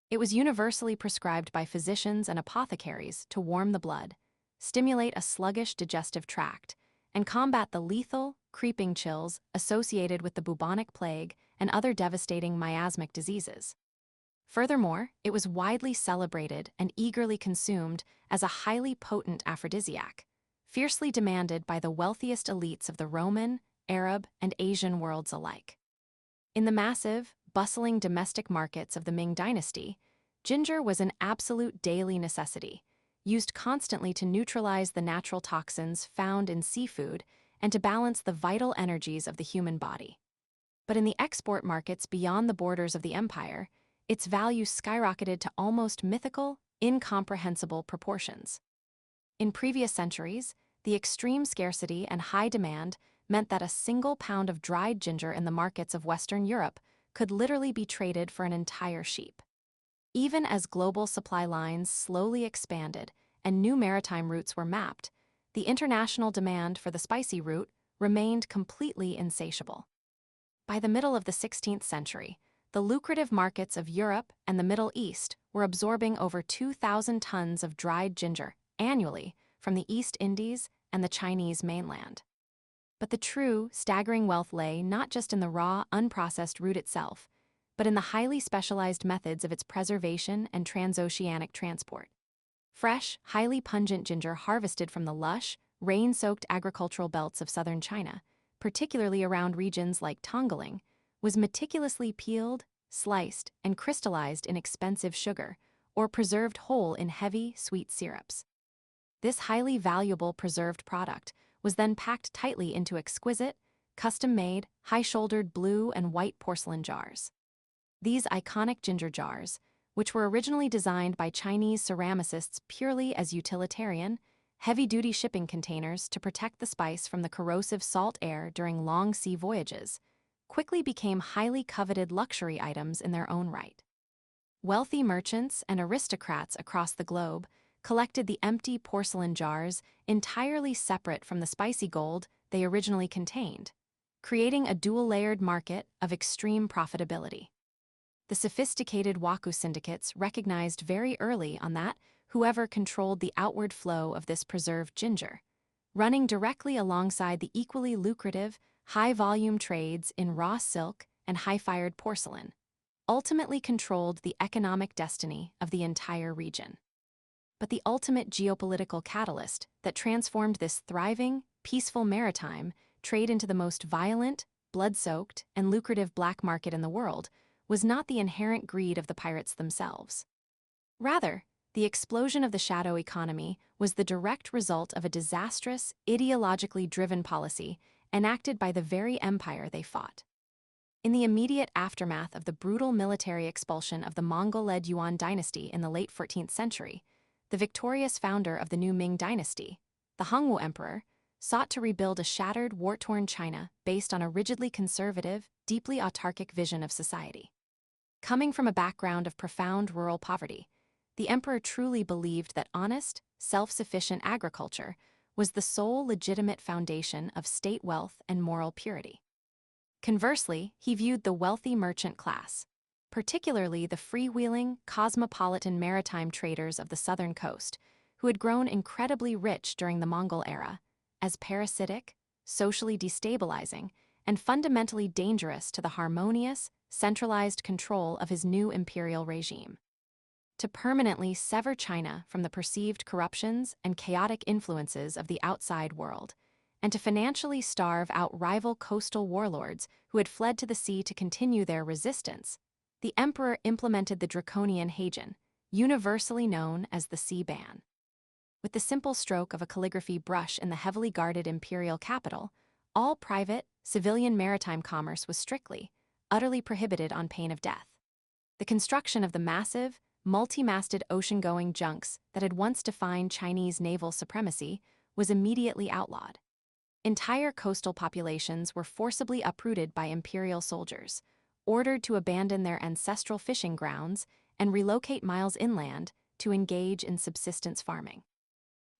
It was universally prescribed by physicians and apothecaries to warm the blood, stimulate a sluggish digestive tract, and combat the lethal, creeping chills associated with the bubonic plague and other devastating miasmic diseases. Furthermore, it was widely celebrated and eagerly consumed as a highly potent aphrodisiac, fiercely demanded by the wealthiest elites of the Roman, Arab, and Asian worlds alike. In the massive, bustling domestic markets of the Ming dynasty, ginger was an absolute daily necessity, used constantly to neutralize the natural toxins found in seafood and to balance the vital energies of the human body. But in the export markets beyond the borders of the empire, its value skyrocketed to almost mythical, incomprehensible proportions. In previous centuries, the extreme scarcity and high demand meant that a single pound of dried ginger in the markets of Western Europe could literally be traded for an entire sheep. Even as global supply lines slowly expanded and new maritime routes were mapped, the international demand for the spicy root remained completely insatiable. By the middle of the 16th century, the lucrative markets of Europe and the Middle East were absorbing over 2,000 tons of dried ginger annually from the East Indies and the Chinese mainland. But the true, staggering wealth lay not just in the raw, unprocessed root itself, but in the highly specialized methods of its preservation and transoceanic transport. Fresh, highly pungent ginger harvested from the lush, rain-soaked agricultural belts of southern China, particularly around regions like Tongling, was meticulously peeled, sliced, and crystallized in expensive sugar, or preserved whole in heavy, sweet syrups. This highly valuable preserved product was then packed tightly into exquisite, custom-made, high-shouldered blue and white porcelain jars. These iconic ginger jars, which were originally designed by Chinese ceramicists purely as utilitarian, heavy-duty shipping containers to protect the spice from the corrosive salt air during long sea voyages, quickly became highly coveted luxury items in their own right. Wealthy merchants and aristocrats across the globe collected the empty porcelain jars entirely separate from the spicy gold they originally contained, creating a dual-layered market of extreme profitability. The sophisticated Waku syndicates recognized very early on that whoever controlled the outward flow of this preserved ginger, running directly alongside the equally lucrative, high-volume trades in raw silk and high-fired porcelain, ultimately controlled the economic destiny of the entire region. But the ultimate geopolitical catalyst that transformed this thriving, peaceful maritime trade into the most violent, blood-soaked, and lucrative black market in the world was not the inherent greed of the pirates themselves. Rather, the explosion of the shadow economy was the direct result of a disastrous, ideologically driven policy enacted by the very empire they fought. In the immediate aftermath of the brutal military expulsion of the Mongol-led Yuan dynasty in the late 14th century, the victorious founder of the new Ming dynasty, the Hongwu emperor, sought to rebuild a shattered, war-torn China based on a rigidly conservative, deeply autarkic vision of society. Coming from a background of profound rural poverty, the emperor truly believed that honest, self-sufficient agriculture was the sole legitimate foundation of state wealth and moral purity. Conversely, he viewed the wealthy merchant class, particularly the freewheeling, cosmopolitan maritime traders of the southern coast, who had grown incredibly rich during the Mongol era, as parasitic, socially destabilizing, and fundamentally dangerous to the harmonious, centralized control of his new imperial regime. To permanently sever China from the perceived corruptions and chaotic influences of the outside world, and to financially starve out rival coastal warlords who had fled to the sea to continue their resistance, the emperor implemented the draconian Heijin, universally known as the sea ban. With the simple stroke of a calligraphy brush in the heavily guarded imperial capital, all private, civilian maritime commerce was strictly, utterly prohibited on pain of death. The construction of the massive, multi-masted ocean-going junks that had once defined Chinese naval supremacy was immediately outlawed. Entire coastal populations were forcibly uprooted by imperial soldiers, ordered to abandon their ancestral fishing grounds and relocate miles inland to engage in subsistence farming.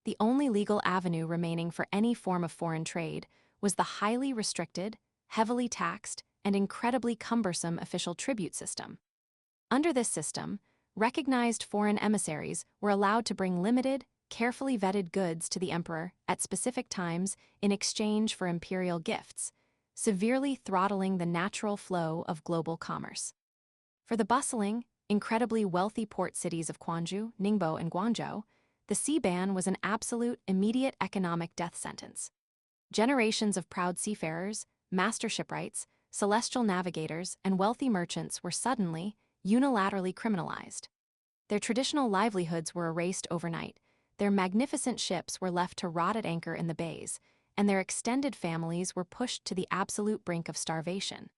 The only legal avenue remaining for any form of foreign trade was the highly restricted, heavily taxed, and incredibly cumbersome official tribute system. Under this system, recognized foreign emissaries were allowed to bring limited, carefully vetted goods to the emperor at specific times in exchange for imperial gifts, severely throttling the natural flow of global commerce. For the bustling, incredibly wealthy port cities of Quanzhou, Ningbo, and Guangzhou, the sea ban was an absolute, immediate economic death sentence. Generations of proud seafarers, master shipwrights, celestial navigators, and wealthy merchants were suddenly, unilaterally criminalized. Their traditional livelihoods were erased overnight, their magnificent ships were left to rot at anchor in the bays, and their extended families were pushed to the absolute brink of starvation.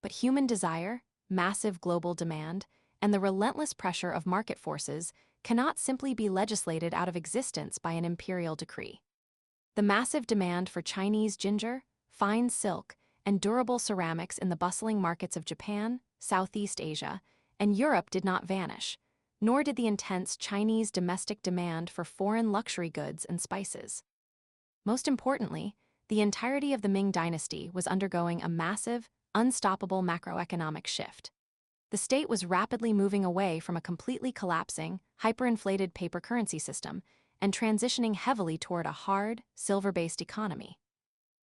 But human desire, massive global demand, and the relentless pressure of market forces cannot simply be legislated out of existence by an imperial decree. The massive demand for Chinese ginger, fine silk, and durable ceramics in the bustling markets of Japan, Southeast Asia, and Europe did not vanish, nor did the intense Chinese domestic demand for foreign luxury goods and spices. Most importantly, the entirety of the Ming dynasty was undergoing a massive, unstoppable macroeconomic shift. The state was rapidly moving away from a completely collapsing, hyperinflated paper currency system and transitioning heavily toward a hard, silver-based economy.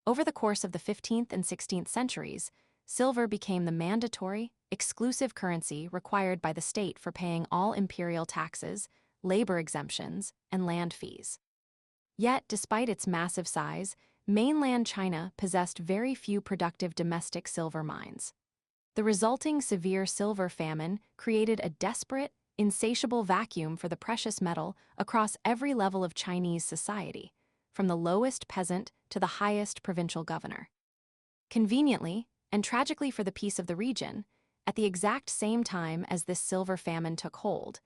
Over the course of the 15th and 16th centuries, silver became the mandatory, exclusive currency required by the state for paying all imperial taxes, labor exemptions, and land fees. Yet, despite its massive size, mainland China possessed very few productive domestic silver mines. The resulting severe silver famine created a desperate, insatiable vacuum for the precious metal across every level of Chinese society, from the lowest peasant to the highest provincial governor. Conveniently, and tragically for the peace of the region, at the exact same time as this silver famine took hold,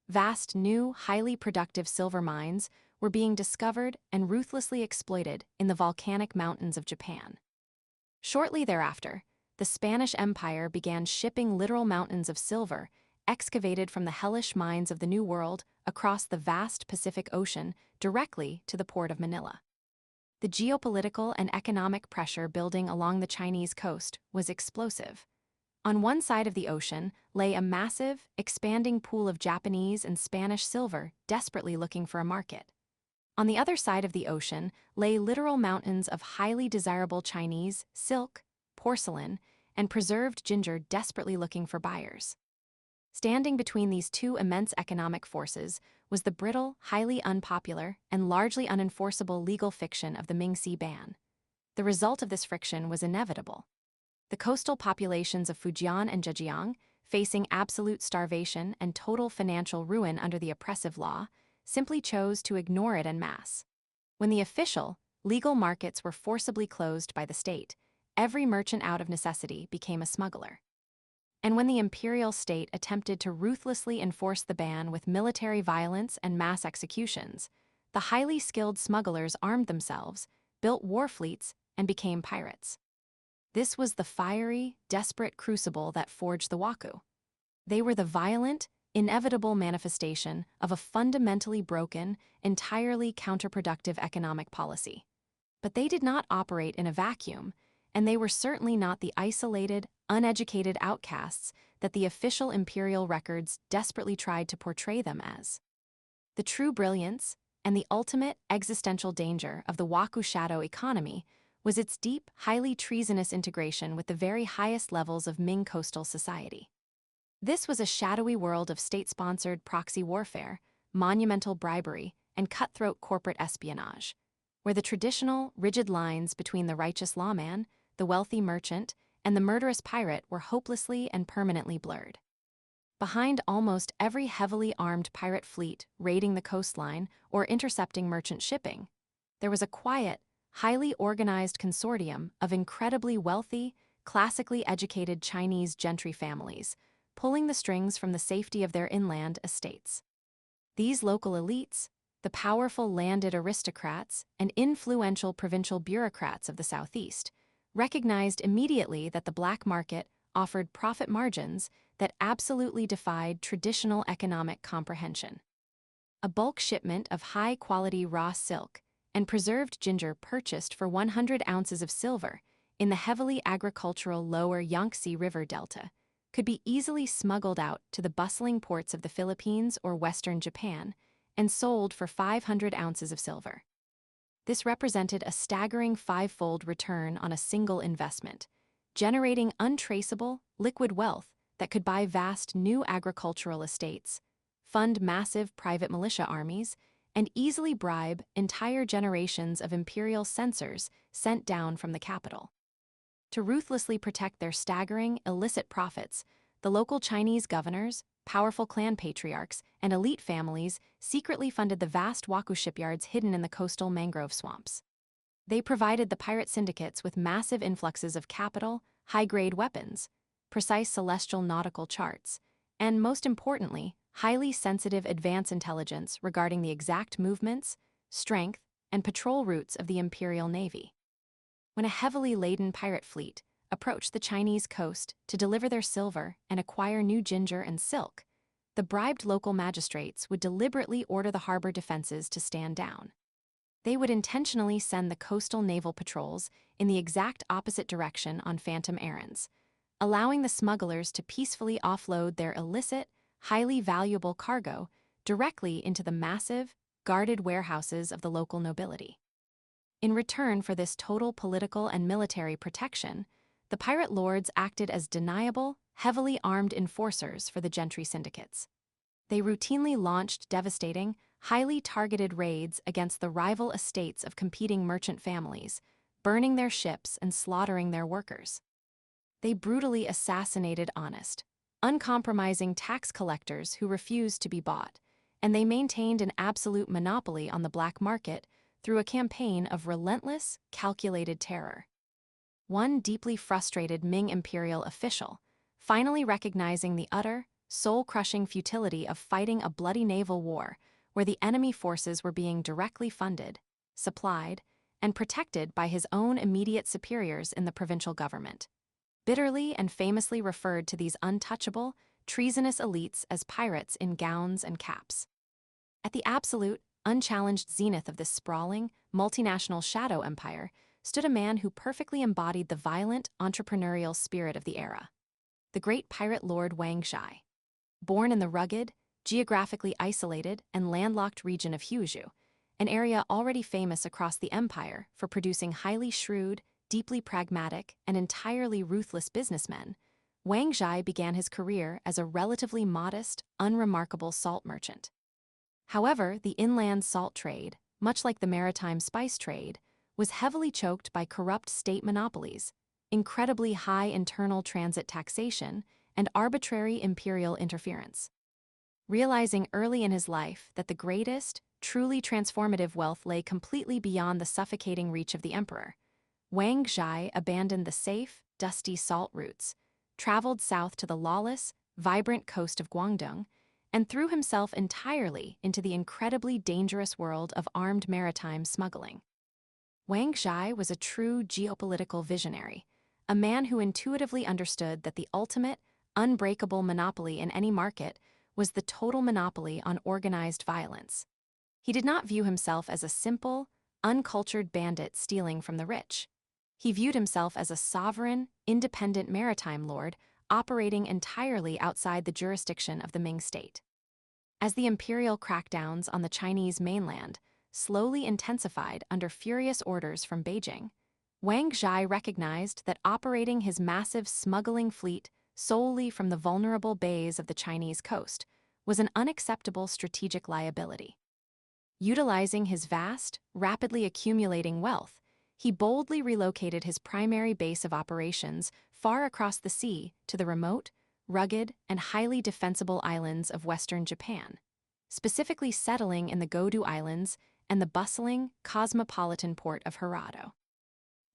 vast new, highly productive silver mines were being discovered and ruthlessly exploited in the volcanic mountains of Japan. Shortly thereafter, the Spanish Empire began shipping literal mountains of silver excavated from the hellish mines of the New World across the vast Pacific Ocean directly to the port of Manila. The geopolitical and economic pressure building along the Chinese coast was explosive. On one side of the ocean lay a massive, expanding pool of Japanese and Spanish silver desperately looking for a market. On the other side of the ocean lay literal mountains of highly desirable Chinese silk, porcelain, and preserved ginger desperately looking for buyers. Standing between these two immense economic forces was the brittle, highly unpopular, and largely unenforceable legal fiction of the Ming Sea ban. The result of this friction was inevitable. The coastal populations of Fujian and Zhejiang, facing absolute starvation and total financial ruin under the oppressive law, simply chose to ignore it en masse. When the official, legal markets were forcibly closed by the state, every merchant out of necessity became a smuggler. And when the imperial state attempted to ruthlessly enforce the ban with military violence and mass executions, the highly skilled smugglers armed themselves, built war fleets, and became pirates. This was the fiery, desperate crucible that forged the Waku. They were the violent, inevitable manifestation of a fundamentally broken, entirely counterproductive economic policy. But they did not operate in a vacuum, and they were certainly not the isolated, uneducated outcasts that the official imperial records desperately tried to portray them as. The true brilliance and the ultimate existential danger of the Waku shadow economy was its deep, highly treasonous integration with the very highest levels of Ming coastal society. This was a shadowy world of state-sponsored proxy warfare, monumental bribery, and cutthroat corporate espionage, where the traditional, rigid lines between the righteous lawman, the wealthy merchant, and the murderous pirate were hopelessly and permanently blurred. Behind almost every heavily armed pirate fleet raiding the coastline or intercepting merchant shipping, there was a quiet, highly organized consortium of incredibly wealthy, classically educated Chinese gentry families, pulling the strings from the safety of their inland estates. These local elites, the powerful landed aristocrats and influential provincial bureaucrats of the Southeast, recognized immediately that the black market offered profit margins that absolutely defied traditional economic comprehension. A bulk shipment of high-quality raw silk and preserved ginger purchased for 100 ounces of silver in the heavily agricultural lower Yangtze River Delta could be easily smuggled out to the bustling ports of the Philippines or Western Japan and sold for 500 ounces of silver. This represented a staggering five-fold return on a single investment, generating untraceable, liquid wealth that could buy vast new agricultural estates, fund massive private militia armies, and easily bribe entire generations of imperial censors sent down from the capital. To ruthlessly protect their staggering, illicit profits, the local Chinese governors, powerful clan patriarchs, and elite families secretly funded the vast Waku shipyards hidden in the coastal mangrove swamps. They provided the pirate syndicates with massive influxes of capital, high-grade weapons, precise celestial nautical charts, and, most importantly, highly sensitive advance intelligence regarding the exact movements, strength, and patrol routes of the Imperial Navy. When a heavily laden pirate fleet approached the Chinese coast to deliver their silver and acquire new ginger and silk, the bribed local magistrates would deliberately order the harbor defenses to stand down. They would intentionally send the coastal naval patrols in the exact opposite direction on phantom errands, allowing the smugglers to peacefully offload their illicit, highly valuable cargo directly into the massive, guarded warehouses of the local nobility. In return for this total political and military protection, the pirate lords acted as deniable, heavily armed enforcers for the gentry syndicates. They routinely launched devastating, highly targeted raids against the rival estates of competing merchant families, burning their ships and slaughtering their workers. They brutally assassinated honest, uncompromising tax collectors who refused to be bought, and they maintained an absolute monopoly on the black market through a campaign of relentless, calculated terror. One deeply frustrated Ming imperial official, finally recognizing the utter, soul-crushing futility of fighting a bloody naval war where the enemy forces were being directly funded, supplied, and protected by his own immediate superiors in the provincial government, bitterly and famously referred to these untouchable, treasonous elites as pirates in gowns and caps. At the absolute, unchallenged zenith of this sprawling, multinational shadow empire stood a man who perfectly embodied the violent, entrepreneurial spirit of the era, the great pirate lord Wang Zhai. Born in the rugged, geographically isolated and landlocked region of Huzhou, an area already famous across the empire for producing highly shrewd, deeply pragmatic, and entirely ruthless businessmen, Wang Zhai began his career as a relatively modest, unremarkable salt merchant. However, the inland salt trade, much like the maritime spice trade, was heavily choked by corrupt state monopolies, incredibly high internal transit taxation, and arbitrary imperial interference. Realizing early in his life that the greatest, truly transformative wealth lay completely beyond the suffocating reach of the emperor, Wang Zhai abandoned the safe, dusty salt routes, traveled south to the lawless, vibrant coast of Guangdong, and threw himself entirely into the incredibly dangerous world of armed maritime smuggling. Wang Zhai was a true geopolitical visionary, a man who intuitively understood that the ultimate, unbreakable monopoly in any market was the total monopoly on organized violence. He did not view himself as a simple, uncultured bandit stealing from the rich. He viewed himself as a sovereign, independent maritime lord operating entirely outside the jurisdiction of the Ming state. As the imperial crackdowns on the Chinese mainland slowly intensified under furious orders from Beijing, Wang Zhai recognized that operating his massive smuggling fleet solely from the vulnerable bays of the Chinese coast was an unacceptable strategic liability. Utilizing his vast, rapidly accumulating wealth, he boldly relocated his primary base of operations far across the sea to the remote, rugged, and highly defensible islands of western Japan, specifically settling in the Godu Islands and the bustling, cosmopolitan port of Hirado.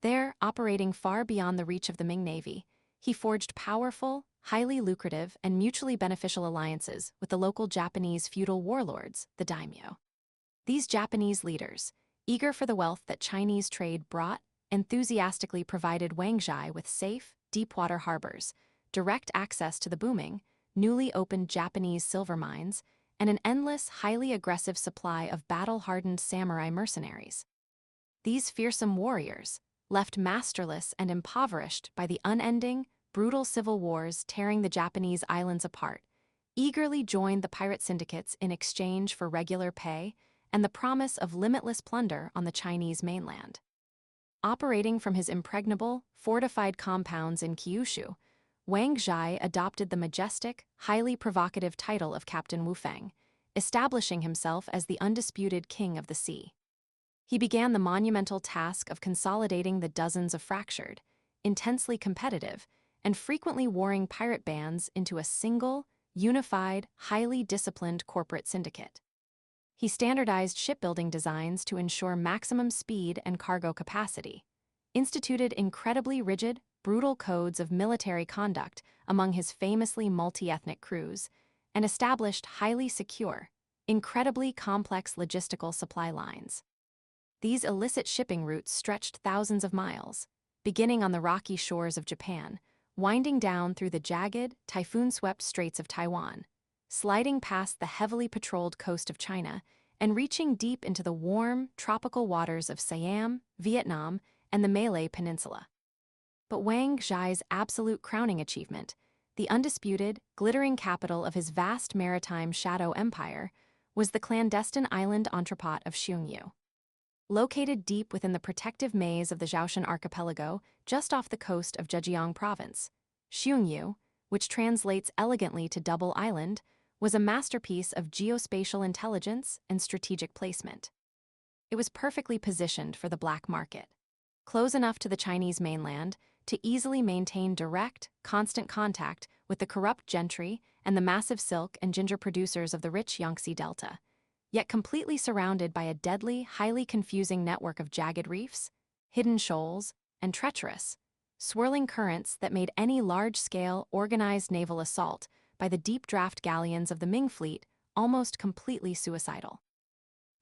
There, operating far beyond the reach of the Ming Navy, he forged powerful, highly lucrative, and mutually beneficial alliances with the local Japanese feudal warlords, the daimyo. These Japanese leaders, eager for the wealth that Chinese trade brought, enthusiastically provided Wangzhai with safe, deep-water harbors, direct access to the booming, newly opened Japanese silver mines, and an endless, highly aggressive supply of battle-hardened samurai mercenaries. These fearsome warriors, left masterless and impoverished by the unending, brutal civil wars tearing the Japanese islands apart, eagerly joined the pirate syndicates in exchange for regular pay and the promise of limitless plunder on the Chinese mainland. Operating from his impregnable, fortified compounds in Kyushu, Wangzhai adopted the majestic, highly provocative title of Captain Wufeng, establishing himself as the undisputed king of the sea. He began the monumental task of consolidating the dozens of fractured, intensely competitive, and frequently warring pirate bands into a single, unified, highly disciplined corporate syndicate. He standardized shipbuilding designs to ensure maximum speed and cargo capacity, instituted incredibly rigid, brutal codes of military conduct among his famously multi-ethnic crews, and established highly secure, incredibly complex logistical supply lines. These illicit shipping routes stretched thousands of miles, beginning on the rocky shores of Japan, winding down through the jagged, typhoon-swept straits of Taiwan, sliding past the heavily patrolled coast of China, and reaching deep into the warm, tropical waters of Siam, Vietnam, and the Malay Peninsula. But Wang Zhai's absolute crowning achievement, the undisputed, glittering capital of his vast maritime shadow empire, was the clandestine island entrepot of Xiongnu. Located deep within the protective maze of the Zhoushan archipelago just off the coast of Zhejiang province, Xiongnu, which translates elegantly to Double Island, was a masterpiece of geospatial intelligence and strategic placement. It was perfectly positioned for the black market, close enough to the Chinese mainland to easily maintain direct, constant contact with the corrupt gentry and the massive silk and ginger producers of the rich Yangtze Delta, yet completely surrounded by a deadly, highly confusing network of jagged reefs, hidden shoals, and treacherous, swirling currents that made any large-scale, organized naval assault by the deep-draft galleons of the Ming fleet almost completely suicidal.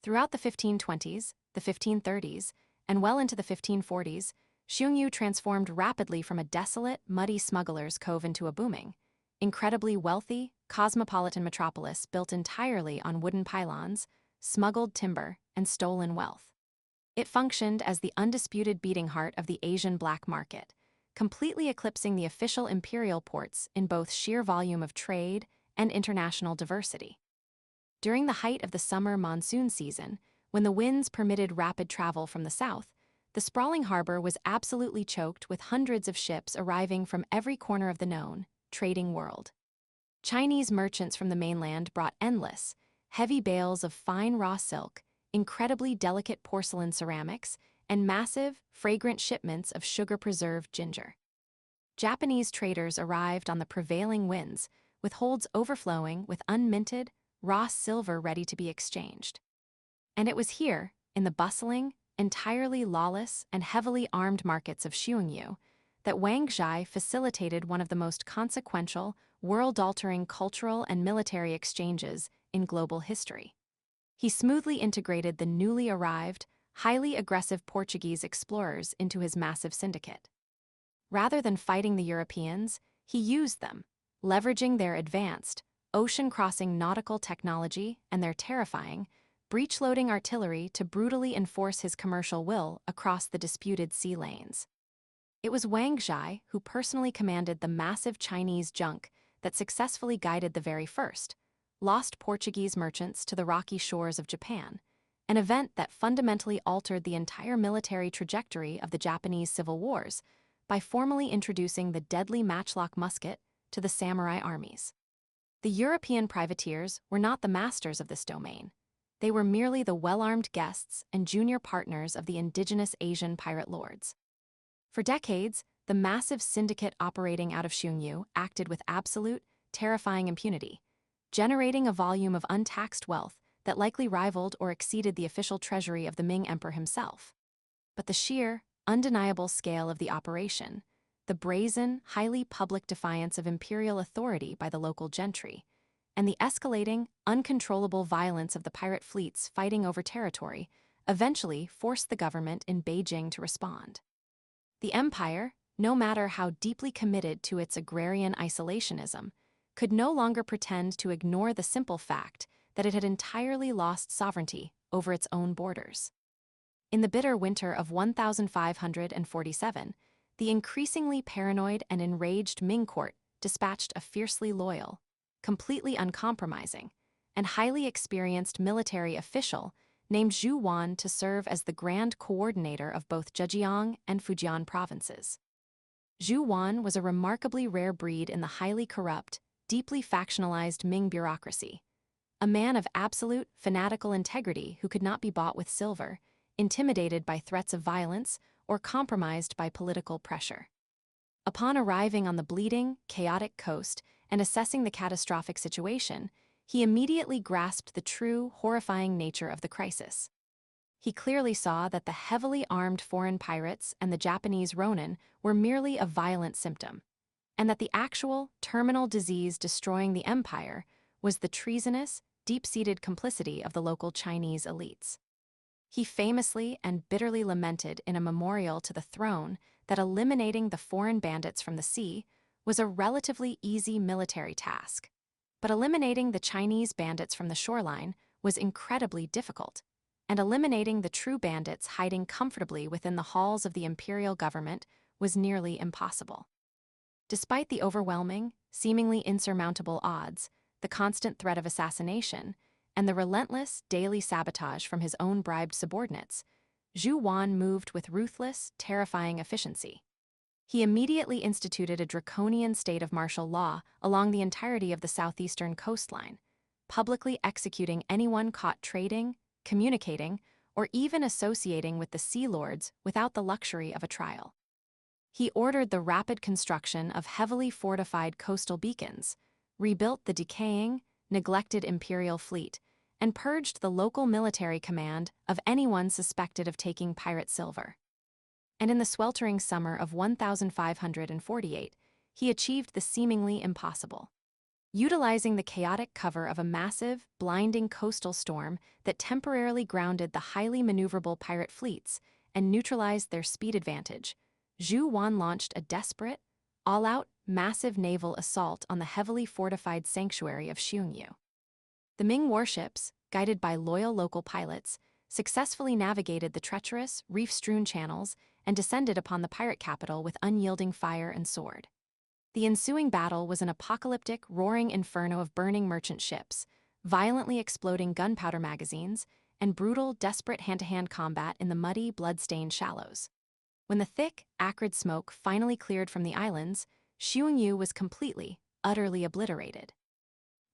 Throughout the 1520s, the 1530s, and well into the 1540s, Xiongnu transformed rapidly from a desolate, muddy smuggler's cove into a booming, incredibly wealthy, cosmopolitan metropolis built entirely on wooden pylons, smuggled timber, and stolen wealth. It functioned as the undisputed beating heart of the Asian black market, completely eclipsing the official imperial ports in both sheer volume of trade and international diversity. During the height of the summer monsoon season, when the winds permitted rapid travel from the south, the sprawling harbor was absolutely choked with hundreds of ships arriving from every corner of the known, trading world. Chinese merchants from the mainland brought endless, heavy bales of fine raw silk, incredibly delicate porcelain ceramics, and massive, fragrant shipments of sugar-preserved ginger. Japanese traders arrived on the prevailing winds, with holds overflowing with unminted, raw silver ready to be exchanged. And it was here, in the bustling, entirely lawless and heavily armed markets of Xiongnu, that Wang Zhai facilitated one of the most consequential, world-altering cultural and military exchanges in global history. He smoothly integrated the newly arrived, highly aggressive Portuguese explorers into his massive syndicate. Rather than fighting the Europeans, he used them, leveraging their advanced, ocean-crossing nautical technology and their terrifying, breech-loading artillery to brutally enforce his commercial will across the disputed sea lanes. It was Wang Zhai who personally commanded the massive Chinese junk that successfully guided the very first, lost Portuguese merchants to the rocky shores of Japan, an event that fundamentally altered the entire military trajectory of the Japanese Civil Wars by formally introducing the deadly matchlock musket to the samurai armies. The European privateers were not the masters of this domain. They were merely the well-armed guests and junior partners of the indigenous Asian pirate lords. For decades, the massive syndicate operating out of Xiongnu acted with absolute, terrifying impunity, generating a volume of untaxed wealth that likely rivaled or exceeded the official treasury of the Ming Emperor himself. But the sheer, undeniable scale of the operation, the brazen, highly public defiance of imperial authority by the local gentry, and the escalating, uncontrollable violence of the pirate fleets fighting over territory eventually forced the government in Beijing to respond. The empire, no matter how deeply committed to its agrarian isolationism, could no longer pretend to ignore the simple fact that it had entirely lost sovereignty over its own borders. In the bitter winter of 1547, the increasingly paranoid and enraged Ming court dispatched a fiercely loyal, completely uncompromising, and highly experienced military official named Zhu Wan to serve as the grand coordinator of both Zhejiang and Fujian provinces. Zhu Wan was a remarkably rare breed in the highly corrupt, deeply factionalized Ming bureaucracy, a man of absolute, fanatical integrity who could not be bought with silver, intimidated by threats of violence, or compromised by political pressure. Upon arriving on the bleeding, chaotic coast and assessing the catastrophic situation, he immediately grasped the true, horrifying nature of the crisis. He clearly saw that the heavily armed foreign pirates and the Japanese ronin were merely a violent symptom, and that the actual, terminal disease destroying the empire was the treasonous, deep-seated complicity of the local Chinese elites. He famously and bitterly lamented in a memorial to the throne that eliminating the foreign bandits from the sea was a relatively easy military task, but eliminating the Chinese bandits from the shoreline was incredibly difficult, and eliminating the true bandits hiding comfortably within the halls of the imperial government was nearly impossible. Despite the overwhelming, seemingly insurmountable odds, the constant threat of assassination, and the relentless daily sabotage from his own bribed subordinates, Zhu Wan moved with ruthless, terrifying efficiency. He immediately instituted a draconian state of martial law along the entirety of the southeastern coastline, publicly executing anyone caught trading, communicating, or even associating with the sea lords without the luxury of a trial. He ordered the rapid construction of heavily fortified coastal beacons, rebuilt the decaying, neglected imperial fleet, and purged the local military command of anyone suspected of taking pirate silver. And in the sweltering summer of 1548, he achieved the seemingly impossible. Utilizing the chaotic cover of a massive, blinding coastal storm that temporarily grounded the highly maneuverable pirate fleets and neutralized their speed advantage, Zhu Wan launched a desperate, all-out, massive naval assault on the heavily fortified sanctuary of Xiongnu. The Ming warships, guided by loyal local pilots, successfully navigated the treacherous, reef-strewn channels and descended upon the pirate capital with unyielding fire and sword. The ensuing battle was an apocalyptic, roaring inferno of burning merchant ships, violently exploding gunpowder magazines, and brutal, desperate hand-to-hand combat in the muddy, blood-stained shallows. When the thick, acrid smoke finally cleared from the islands, Xiongnu was completely, utterly obliterated.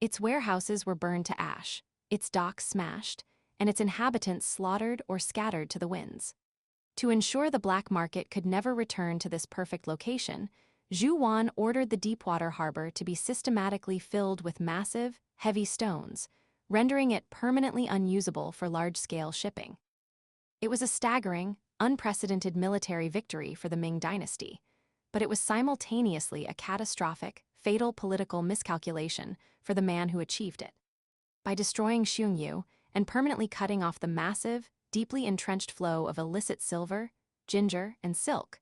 Its warehouses were burned to ash, its docks smashed, and its inhabitants slaughtered or scattered to the winds. To ensure the black market could never return to this perfect location, Zhu Wan ordered the deepwater harbor to be systematically filled with massive, heavy stones, rendering it permanently unusable for large-scale shipping. It was a staggering, unprecedented military victory for the Ming dynasty, but it was simultaneously a catastrophic, fatal political miscalculation for the man who achieved it. By destroying Xiongnu and permanently cutting off the massive, deeply entrenched flow of illicit silver, ginger, and silk,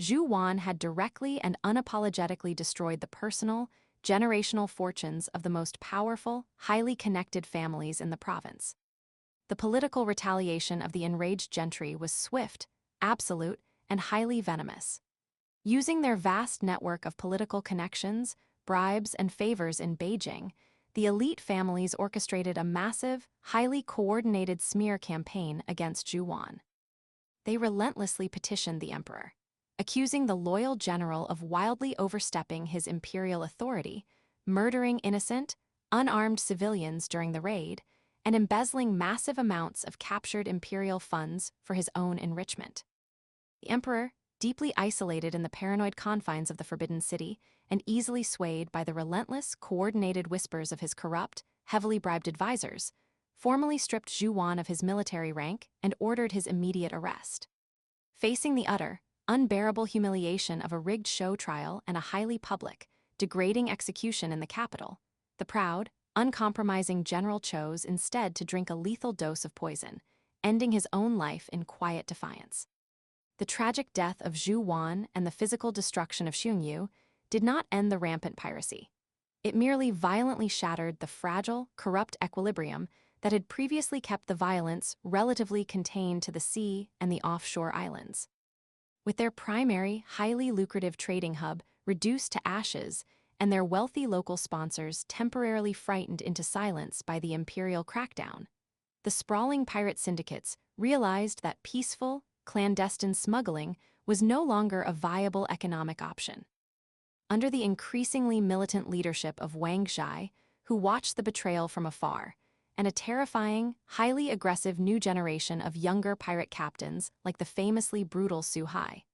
Zhu Wan had directly and unapologetically destroyed the personal, generational fortunes of the most powerful, highly connected families in the province. The political retaliation of the enraged gentry was swift, absolute, and highly venomous. Using their vast network of political connections, bribes, and favors in Beijing, the elite families orchestrated a massive, highly coordinated smear campaign against Zhu Wan. They relentlessly petitioned the emperor, accusing the loyal general of wildly overstepping his imperial authority, murdering innocent, unarmed civilians during the raid, and embezzling massive amounts of captured imperial funds for his own enrichment. The emperor, deeply isolated in the paranoid confines of the Forbidden City and easily swayed by the relentless, coordinated whispers of his corrupt, heavily bribed advisors, formally stripped Zhu Wan of his military rank and ordered his immediate arrest. Facing the utter, unbearable humiliation of a rigged show trial and a highly public, degrading execution in the capital, the proud, uncompromising general chose instead to drink a lethal dose of poison, ending his own life in quiet defiance. The tragic death of Zhu Wan and the physical destruction of Xunyu did not end the rampant piracy. It merely violently shattered the fragile, corrupt equilibrium that had previously kept the violence relatively contained to the sea and the offshore islands. With their primary, highly lucrative trading hub reduced to ashes and their wealthy local sponsors temporarily frightened into silence by the imperial crackdown, the sprawling pirate syndicates realized that peaceful, clandestine smuggling was no longer a viable economic option. Under the increasingly militant leadership of Wang Zhai, who watched the betrayal from afar, and a terrifying, highly aggressive new generation of younger pirate captains like the famously brutal Su Hai,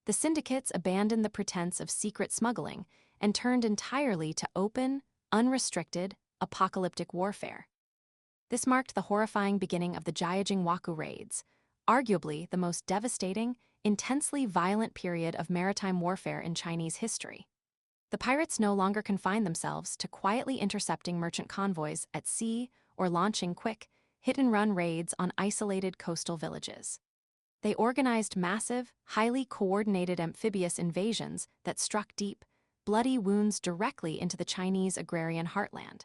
the syndicates abandoned the pretense of secret smuggling and turned entirely to open, unrestricted, apocalyptic warfare. This marked the horrifying beginning of the Jiajing Waku raids, arguably the most devastating, intensely violent period of maritime warfare in Chinese history. The pirates no longer confined themselves to quietly intercepting merchant convoys at sea or launching quick, hit-and-run raids on isolated coastal villages. They organized massive, highly coordinated amphibious invasions that struck deep, bloody wounds directly into the Chinese agrarian heartland.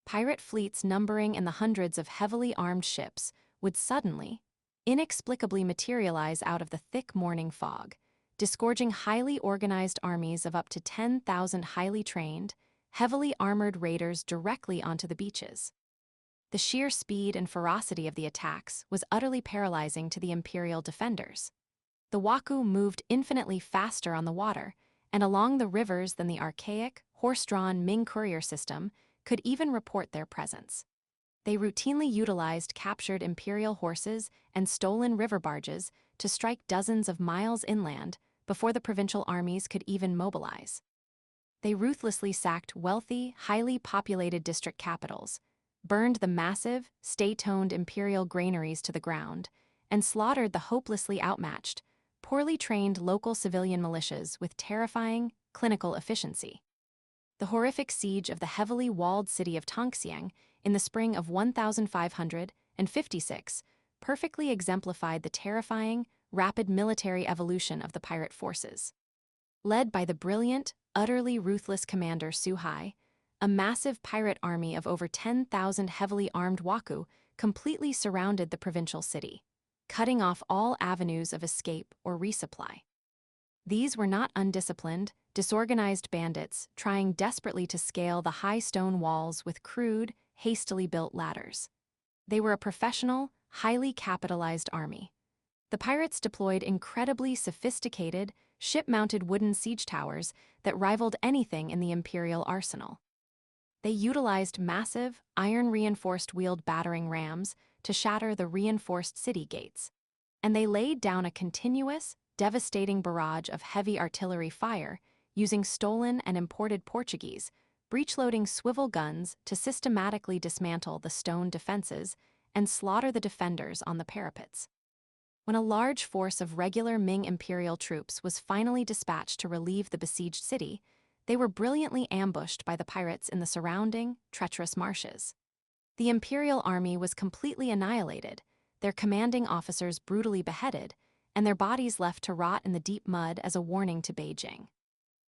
Pirate fleets numbering in the hundreds of heavily armed ships would suddenly, inexplicably materialize out of the thick morning fog, disgorging highly organized armies of up to 10,000 highly trained, heavily armored raiders directly onto the beaches. The sheer speed and ferocity of the attacks was utterly paralyzing to the imperial defenders. The Waku moved infinitely faster on the water and along the rivers than the archaic, horse-drawn Ming courier system could even report their presence. They routinely utilized captured imperial horses and stolen river barges to strike dozens of miles inland before the provincial armies could even mobilize. They ruthlessly sacked wealthy, highly populated district capitals, burned the massive, state-owned imperial granaries to the ground, and slaughtered the hopelessly outmatched, poorly trained local civilian militias with terrifying, clinical efficiency. The horrific siege of the heavily walled city of Tongxiang in the spring of 1556 perfectly exemplified the terrifying, rapid military evolution of the pirate forces. Led by the brilliant, utterly ruthless commander Su Hai, a massive pirate army of over 10,000 heavily armed Waku completely surrounded the provincial city, cutting off all avenues of escape or resupply. These were not undisciplined, disorganized bandits trying desperately to scale the high stone walls with crude, hastily built ladders. They were a professional, highly capitalized army. The pirates deployed incredibly sophisticated, ship-mounted wooden siege towers that rivaled anything in the imperial arsenal. They utilized massive, iron-reinforced wheeled battering rams to shatter the reinforced city gates, and they laid down a continuous, devastating barrage of heavy artillery fire using stolen and imported Portuguese, breech-loading swivel guns to systematically dismantle the stone defenses and slaughter the defenders on the parapets. When a large force of regular Ming imperial troops was finally dispatched to relieve the besieged city, they were brilliantly ambushed by the pirates in the surrounding, treacherous marshes. The imperial army was completely annihilated, their commanding officers brutally beheaded, and their bodies left to rot in the deep mud as a warning to Beijing.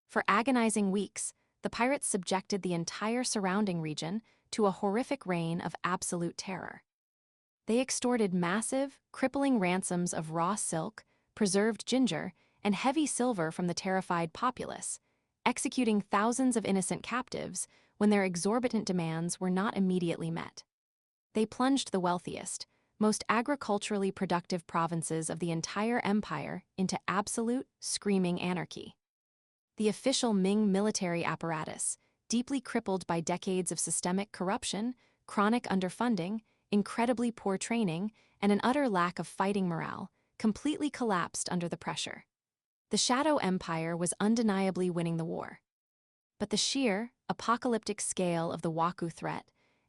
For agonizing weeks, the pirates subjected the entire surrounding region to a horrific reign of absolute terror. They extorted massive, crippling ransoms of raw silk, preserved ginger, and heavy silver from the terrified populace, executing thousands of innocent captives when their exorbitant demands were not immediately met. They plunged the wealthiest, most agriculturally productive provinces of the entire empire into absolute, screaming anarchy. The official Ming military apparatus, deeply crippled by decades of systemic corruption, chronic underfunding, incredibly poor training, and an utter lack of fighting morale, completely collapsed under the pressure. The Shadow Empire was undeniably winning the war. But the sheer, apocalyptic scale of the Waku threat,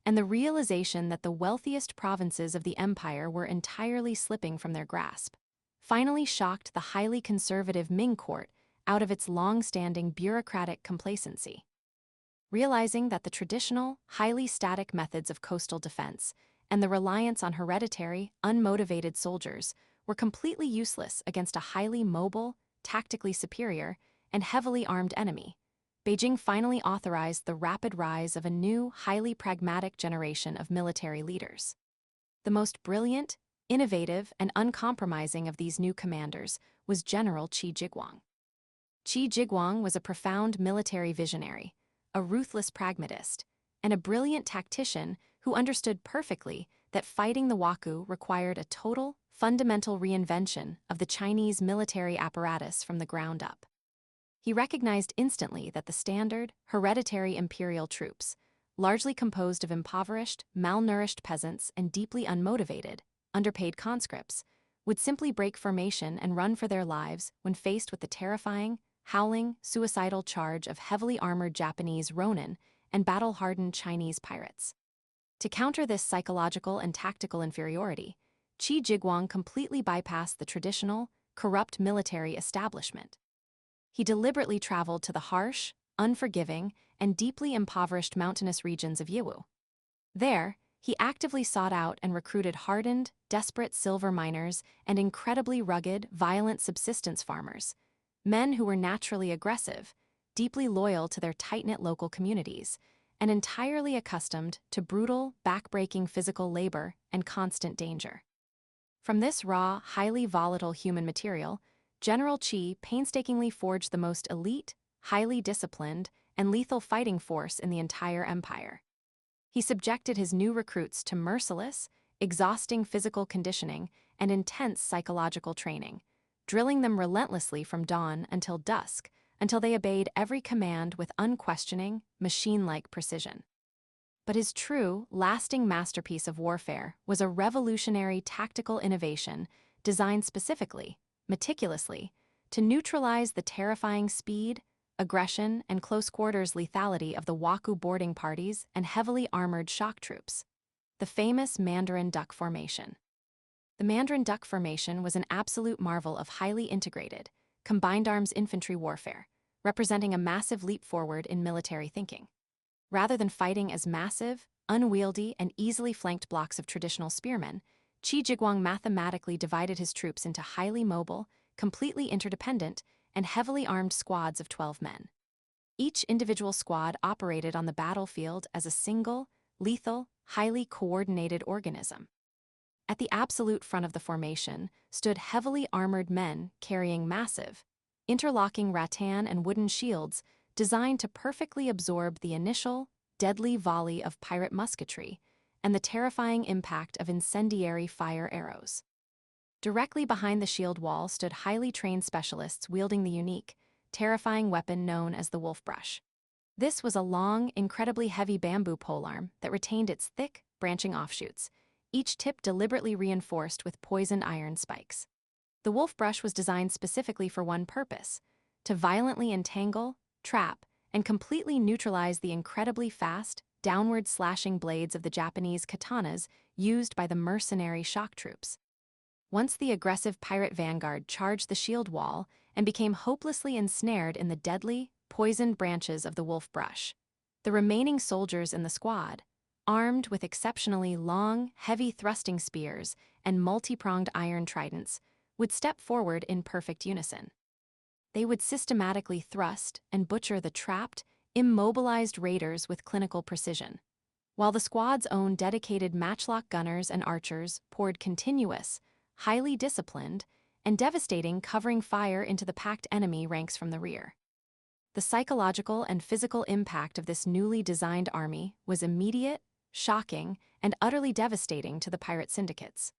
and the realization that the wealthiest provinces of the empire were entirely slipping from their grasp, finally shocked the highly conservative Ming court out of its long-standing bureaucratic complacency. Realizing that the traditional, highly static methods of coastal defense and the reliance on hereditary, unmotivated soldiers were completely useless against a highly mobile, tactically superior, and heavily armed enemy, Beijing finally authorized the rapid rise of a new, highly pragmatic generation of military leaders. The most brilliant, innovative, and uncompromising of these new commanders was General Qi Jiguang. Qi Jiguang was a profound military visionary, a ruthless pragmatist, and a brilliant tactician who understood perfectly that fighting the Waku required a total, fundamental reinvention of the Chinese military apparatus from the ground up. He recognized instantly that the standard, hereditary imperial troops, largely composed of impoverished, malnourished peasants and deeply unmotivated, underpaid conscripts, would simply break formation and run for their lives when faced with the terrifying, howling, suicidal charge of heavily armored Japanese ronin and battle-hardened Chinese pirates. To counter this psychological and tactical inferiority, Qi Jiguang completely bypassed the traditional, corrupt military establishment. He deliberately traveled to the harsh, unforgiving, and deeply impoverished mountainous regions of Yiwu. There, he actively sought out and recruited hardened, desperate silver miners and incredibly rugged, violent subsistence farmers, men who were naturally aggressive, deeply loyal to their tight-knit local communities, and entirely accustomed to brutal, back-breaking physical labor and constant danger. From this raw, highly volatile human material, General Qi painstakingly forged the most elite, highly disciplined, and lethal fighting force in the entire empire. He subjected his new recruits to merciless, exhausting physical conditioning and intense psychological training, drilling them relentlessly from dawn until dusk, until they obeyed every command with unquestioning, machine-like precision. But his true, lasting masterpiece of warfare was a revolutionary tactical innovation designed specifically, meticulously, to neutralize the terrifying speed, aggression, and close-quarters lethality of the Waku boarding parties and heavily armored shock troops, the famous Mandarin Duck Formation. The Mandarin Duck Formation was an absolute marvel of highly integrated, combined-arms infantry warfare, representing a massive leap forward in military thinking. Rather than fighting as massive, unwieldy, and easily flanked blocks of traditional spearmen, Qi Jiguang mathematically divided his troops into highly mobile, completely interdependent, and heavily armed squads of 12 men. Each individual squad operated on the battlefield as a single, lethal, highly coordinated organism. At the absolute front of the formation stood heavily armored men carrying massive, interlocking rattan and wooden shields designed to perfectly absorb the initial, deadly volley of pirate musketry and the terrifying impact of incendiary fire arrows. Directly behind the shield wall stood highly trained specialists wielding the unique, terrifying weapon known as the wolf brush. This was a long, incredibly heavy bamboo polearm that retained its thick, branching offshoots, each tip deliberately reinforced with poisoned iron spikes. The wolf brush was designed specifically for one purpose: to violently entangle, trap, and completely neutralize the incredibly fast, downward-slashing blades of the Japanese katanas used by the mercenary shock troops. Once the aggressive pirate vanguard charged the shield wall and became hopelessly ensnared in the deadly, poisoned branches of the wolf brush, the remaining soldiers in the squad, armed with exceptionally long, heavy thrusting spears and multi-pronged iron tridents, would step forward in perfect unison. They would systematically thrust and butcher the trapped, immobilized raiders with clinical precision, while the squad's own dedicated matchlock gunners and archers poured continuous, highly disciplined, and devastating covering fire into the packed enemy ranks from the rear. The psychological and physical impact of this newly designed army was immediate, shocking, and utterly devastating to the pirate syndicates.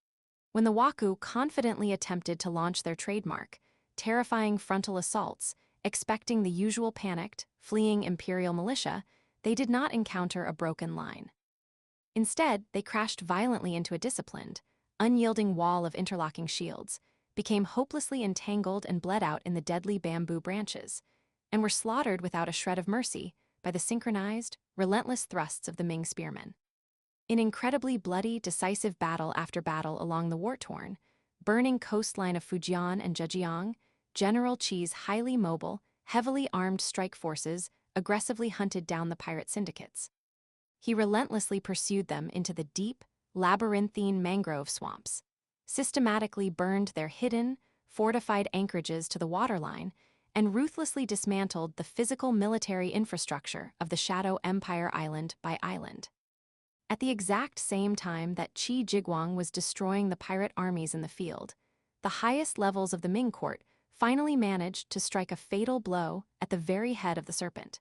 When the Waku confidently attempted to launch their trademark, terrifying frontal assaults, expecting the usual panicked, fleeing imperial militia, they did not encounter a broken line. Instead, they crashed violently into a disciplined, unyielding wall of interlocking shields, became hopelessly entangled and bled out in the deadly bamboo branches, and were slaughtered without a shred of mercy by the synchronized, relentless thrusts of the Ming spearmen. In incredibly bloody, decisive battle after battle along the war-torn, burning coastline of Fujian and Zhejiang, General Qi's highly mobile, heavily armed strike forces aggressively hunted down the pirate syndicates. He relentlessly pursued them into the deep, labyrinthine mangrove swamps, systematically burned their hidden, fortified anchorages to the waterline, and ruthlessly dismantled the physical military infrastructure of the Shadow Empire island by island. At the exact same time that Qi Jiguang was destroying the pirate armies in the field, the highest levels of the Ming court finally managed to strike a fatal blow at the very head of the serpent.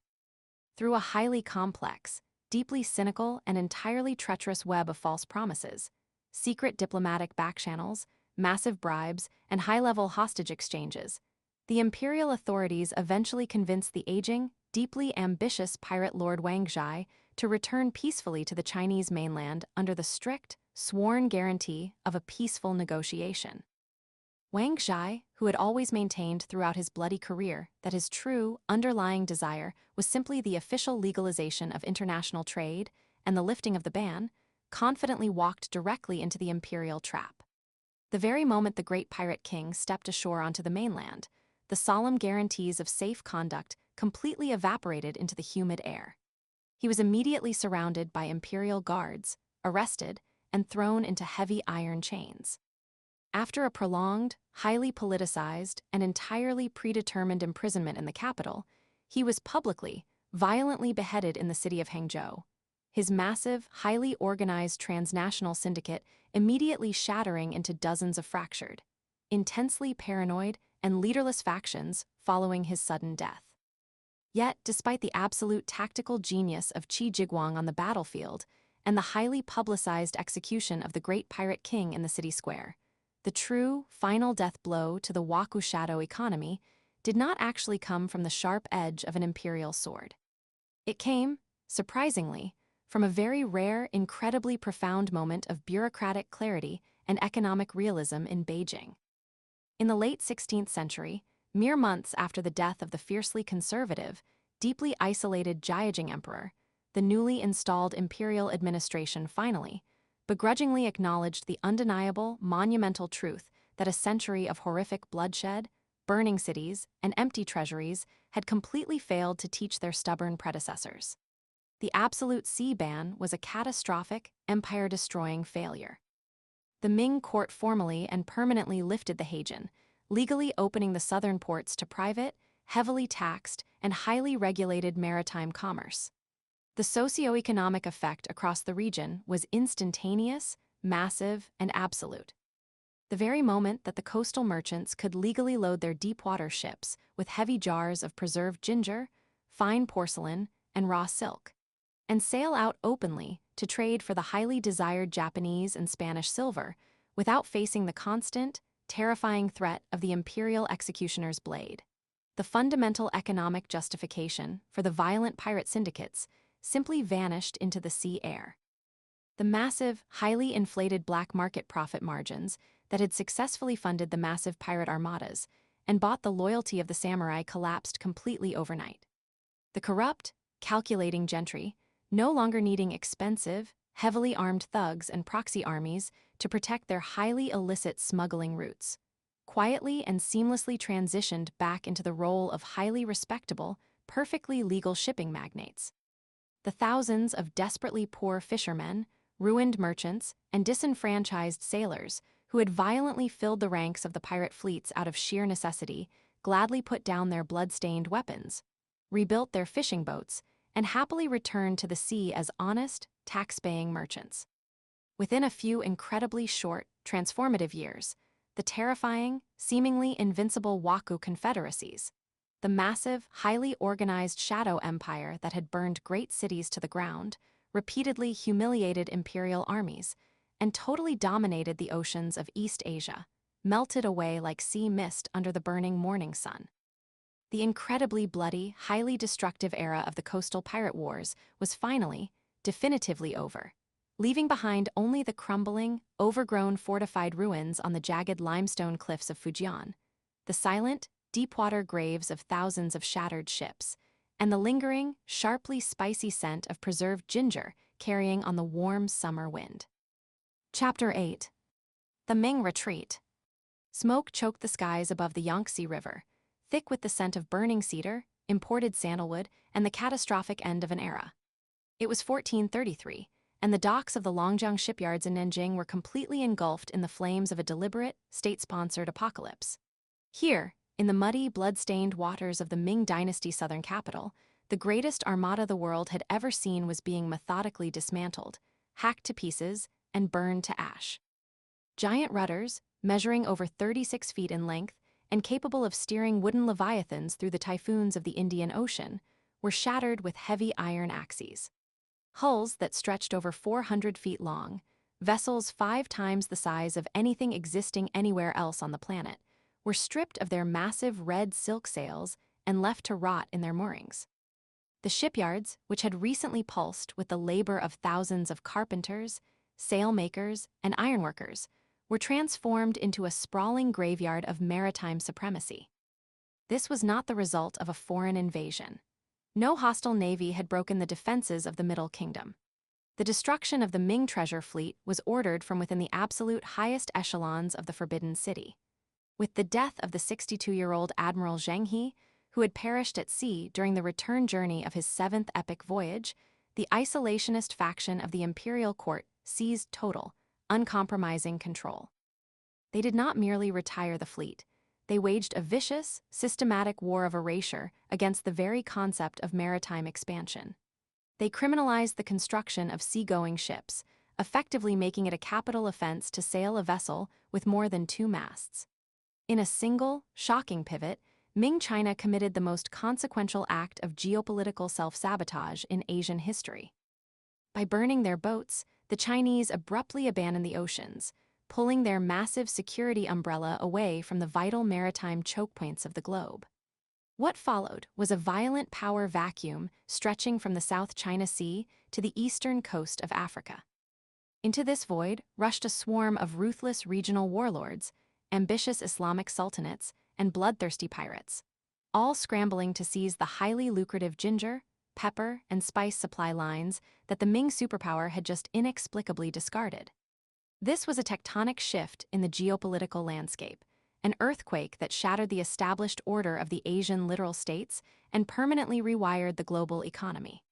Through a highly complex, deeply cynical and entirely treacherous web of false promises, secret diplomatic backchannels, massive bribes, and high-level hostage exchanges, the imperial authorities eventually convinced the aging, deeply ambitious pirate Lord Wang Zhai to return peacefully to the Chinese mainland under the strict, sworn guarantee of a peaceful negotiation. Wang Zhai, who had always maintained throughout his bloody career that his true, underlying desire was simply the official legalization of international trade and the lifting of the ban, confidently walked directly into the imperial trap. The very moment the great pirate king stepped ashore onto the mainland, the solemn guarantees of safe conduct completely evaporated into the humid air. He was immediately surrounded by imperial guards, arrested, and thrown into heavy iron chains. After a prolonged, highly politicized, and entirely predetermined imprisonment in the capital, he was publicly, violently beheaded in the city of Hangzhou, his massive, highly organized transnational syndicate immediately shattering into dozens of fractured, intensely paranoid, and leaderless factions following his sudden death. Yet, despite the absolute tactical genius of Qi Jiguang on the battlefield and the highly publicized execution of the great pirate king in the city square, the true, final death blow to the Waku shadow economy did not actually come from the sharp edge of an imperial sword. It came, surprisingly, from a very rare, incredibly profound moment of bureaucratic clarity and economic realism in Beijing. In the late 16th century, mere months after the death of the fiercely conservative, deeply isolated Jiajing emperor, the newly installed imperial administration finally, begrudgingly acknowledged the undeniable, monumental truth that a century of horrific bloodshed, burning cities, and empty treasuries had completely failed to teach their stubborn predecessors. The absolute sea ban was a catastrophic, empire-destroying failure. The Ming court formally and permanently lifted the heijin, legally opening the southern ports to private, heavily taxed, and highly regulated maritime commerce. The socio-economic effect across the region was instantaneous, massive, and absolute. The very moment that the coastal merchants could legally load their deep-water ships with heavy jars of preserved ginger, fine porcelain, and raw silk, and sail out openly to trade for the highly desired Japanese and Spanish silver without facing the constant, terrifying threat of the imperial executioner's blade. The fundamental economic justification for the violent pirate syndicates simply vanished into the sea air. The massive, highly inflated black market profit margins that had successfully funded the massive pirate armadas and bought the loyalty of the samurai collapsed completely overnight. The corrupt, calculating gentry, no longer needing expensive, heavily armed thugs and proxy armies to protect their highly illicit smuggling routes, quietly and seamlessly transitioned back into the role of highly respectable, perfectly legal shipping magnates. The thousands of desperately poor fishermen, ruined merchants, and disenfranchised sailors who had violently filled the ranks of the pirate fleets out of sheer necessity gladly put down their blood-stained weapons, rebuilt their fishing boats, and happily returned to the sea as honest, tax-paying merchants. Within a few incredibly short, transformative years, the terrifying, seemingly invincible Waku confederacies, the massive, highly organized shadow empire that had burned great cities to the ground, repeatedly humiliated imperial armies, and totally dominated the oceans of East Asia, melted away like sea mist under the burning morning sun. The incredibly bloody, highly destructive era of the coastal pirate wars was finally, definitively over, leaving behind only the crumbling, overgrown fortified ruins on the jagged limestone cliffs of Fujian, the silent, deep-water graves of thousands of shattered ships, and the lingering, sharply spicy scent of preserved ginger carrying on the warm summer wind. Chapter 8. The Ming Retreat. Smoke choked the skies above the Yangtze River, thick with the scent of burning cedar, imported sandalwood, and the catastrophic end of an era. It was 1433, and the docks of the Longjiang shipyards in Nanjing were completely engulfed in the flames of a deliberate, state-sponsored apocalypse. Here, in the muddy, blood-stained waters of the Ming Dynasty southern capital, the greatest armada the world had ever seen was being methodically dismantled, hacked to pieces, and burned to ash. Giant rudders, measuring over 36 feet in length and capable of steering wooden leviathans through the typhoons of the Indian Ocean, were shattered with heavy iron axes. Hulls that stretched over 400 feet long, vessels 5 times the size of anything existing anywhere else on the planet, were stripped of their massive red silk sails and left to rot in their moorings. The shipyards, which had recently pulsed with the labor of thousands of carpenters, sailmakers, and ironworkers, were transformed into a sprawling graveyard of maritime supremacy. This was not the result of a foreign invasion. No hostile navy had broken the defenses of the Middle Kingdom. The destruction of the Ming treasure fleet was ordered from within the absolute highest echelons of the Forbidden City. With the death of the 62-year-old Admiral Zheng He, who had perished at sea during the return journey of his 7th epic voyage, the isolationist faction of the imperial court seized total, uncompromising control. They did not merely retire the fleet. They waged a vicious, systematic war of erasure against the very concept of maritime expansion. They criminalized the construction of seagoing ships, effectively making it a capital offense to sail a vessel with more than 2 masts. In a single, shocking pivot, Ming China committed the most consequential act of geopolitical self-sabotage in Asian history. By burning their boats, the Chinese abruptly abandoned the oceans, pulling their massive security umbrella away from the vital maritime chokepoints of the globe. What followed was a violent power vacuum stretching from the South China Sea to the eastern coast of Africa. Into this void rushed a swarm of ruthless regional warlords, ambitious Islamic sultanates, and bloodthirsty pirates, all scrambling to seize the highly lucrative ginger, pepper, and spice supply lines that the Ming superpower had just inexplicably discarded. This was a tectonic shift in the geopolitical landscape, an earthquake that shattered the established order of the Asian littoral states and permanently rewired the global economy.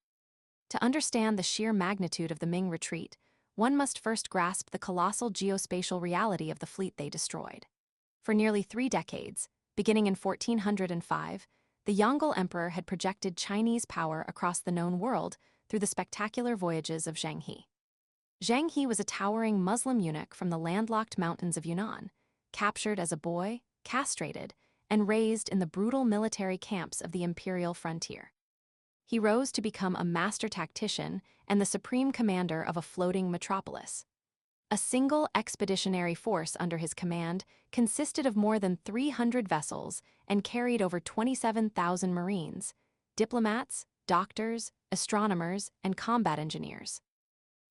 To understand the sheer magnitude of the Ming retreat, one must first grasp the colossal geospatial reality of the fleet they destroyed. For nearly 3 decades, beginning in 1405, the Yongle Emperor had projected Chinese power across the known world through the spectacular voyages of Zheng He. Zheng He was a towering Muslim eunuch from the landlocked mountains of Yunnan, captured as a boy, castrated, and raised in the brutal military camps of the imperial frontier. He rose to become a master tactician and the supreme commander of a floating metropolis. A single expeditionary force under his command consisted of more than 300 vessels and carried over 27,000 marines, diplomats, doctors, astronomers, and combat engineers.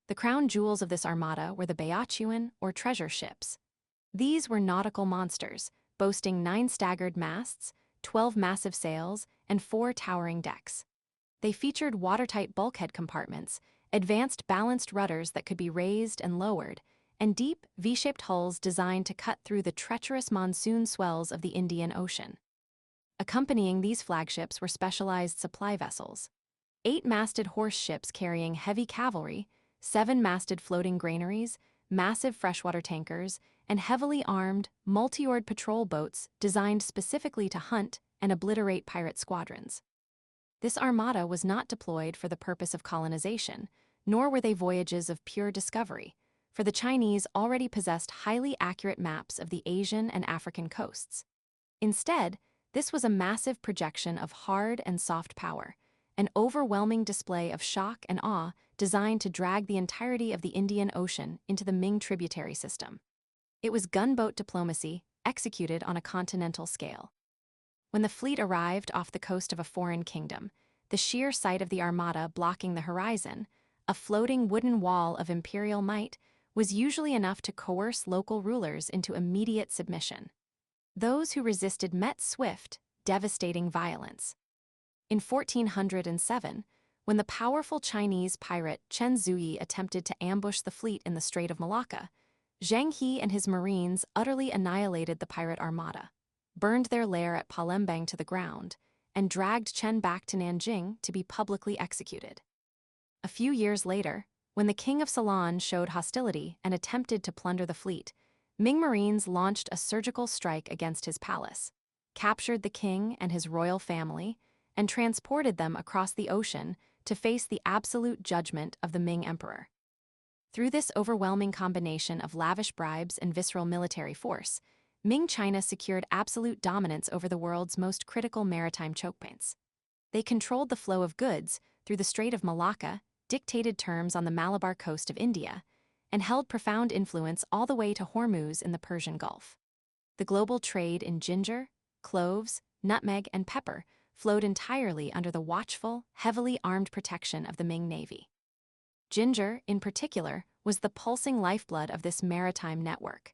The crown jewels of this armada were the Baochuan, or treasure ships. These were nautical monsters, boasting 9 staggered masts, 12 massive sails, and 4 towering decks. They featured watertight bulkhead compartments, advanced balanced rudders that could be raised and lowered, and deep, V-shaped hulls designed to cut through the treacherous monsoon swells of the Indian Ocean. Accompanying these flagships were specialized supply vessels: 8-masted horse ships carrying heavy cavalry, 7-masted floating granaries, massive freshwater tankers, and heavily armed, multi-oared patrol boats designed specifically to hunt and obliterate pirate squadrons. This armada was not deployed for the purpose of colonization, nor were they voyages of pure discovery, for the Chinese already possessed highly accurate maps of the Asian and African coasts. Instead, this was a massive projection of hard and soft power, an overwhelming display of shock and awe designed to drag the entirety of the Indian Ocean into the Ming tributary system. It was gunboat diplomacy executed on a continental scale. When the fleet arrived off the coast of a foreign kingdom, the sheer sight of the armada blocking the horizon, a floating wooden wall of imperial might, was usually enough to coerce local rulers into immediate submission. Those who resisted met swift, devastating violence. In 1407, when the powerful Chinese pirate Chen Zuyi attempted to ambush the fleet in the Strait of Malacca, Zheng He and his marines utterly annihilated the pirate armada, burned their lair at Palembang to the ground, and dragged Chen back to Nanjing to be publicly executed. A few years later, when the king of Ceylon showed hostility and attempted to plunder the fleet, Ming marines launched a surgical strike against his palace, captured the king and his royal family, and transported them across the ocean to face the absolute judgment of the Ming emperor. Through this overwhelming combination of lavish bribes and visceral military force, Ming China secured absolute dominance over the world's most critical maritime chokepoints. They controlled the flow of goods through the Strait of Malacca, dictated terms on the Malabar coast of India, and held profound influence all the way to Hormuz in the Persian Gulf. The global trade in ginger, cloves, nutmeg, and pepper flowed entirely under the watchful, heavily armed protection of the Ming Navy. Ginger, in particular, was the pulsing lifeblood of this maritime network.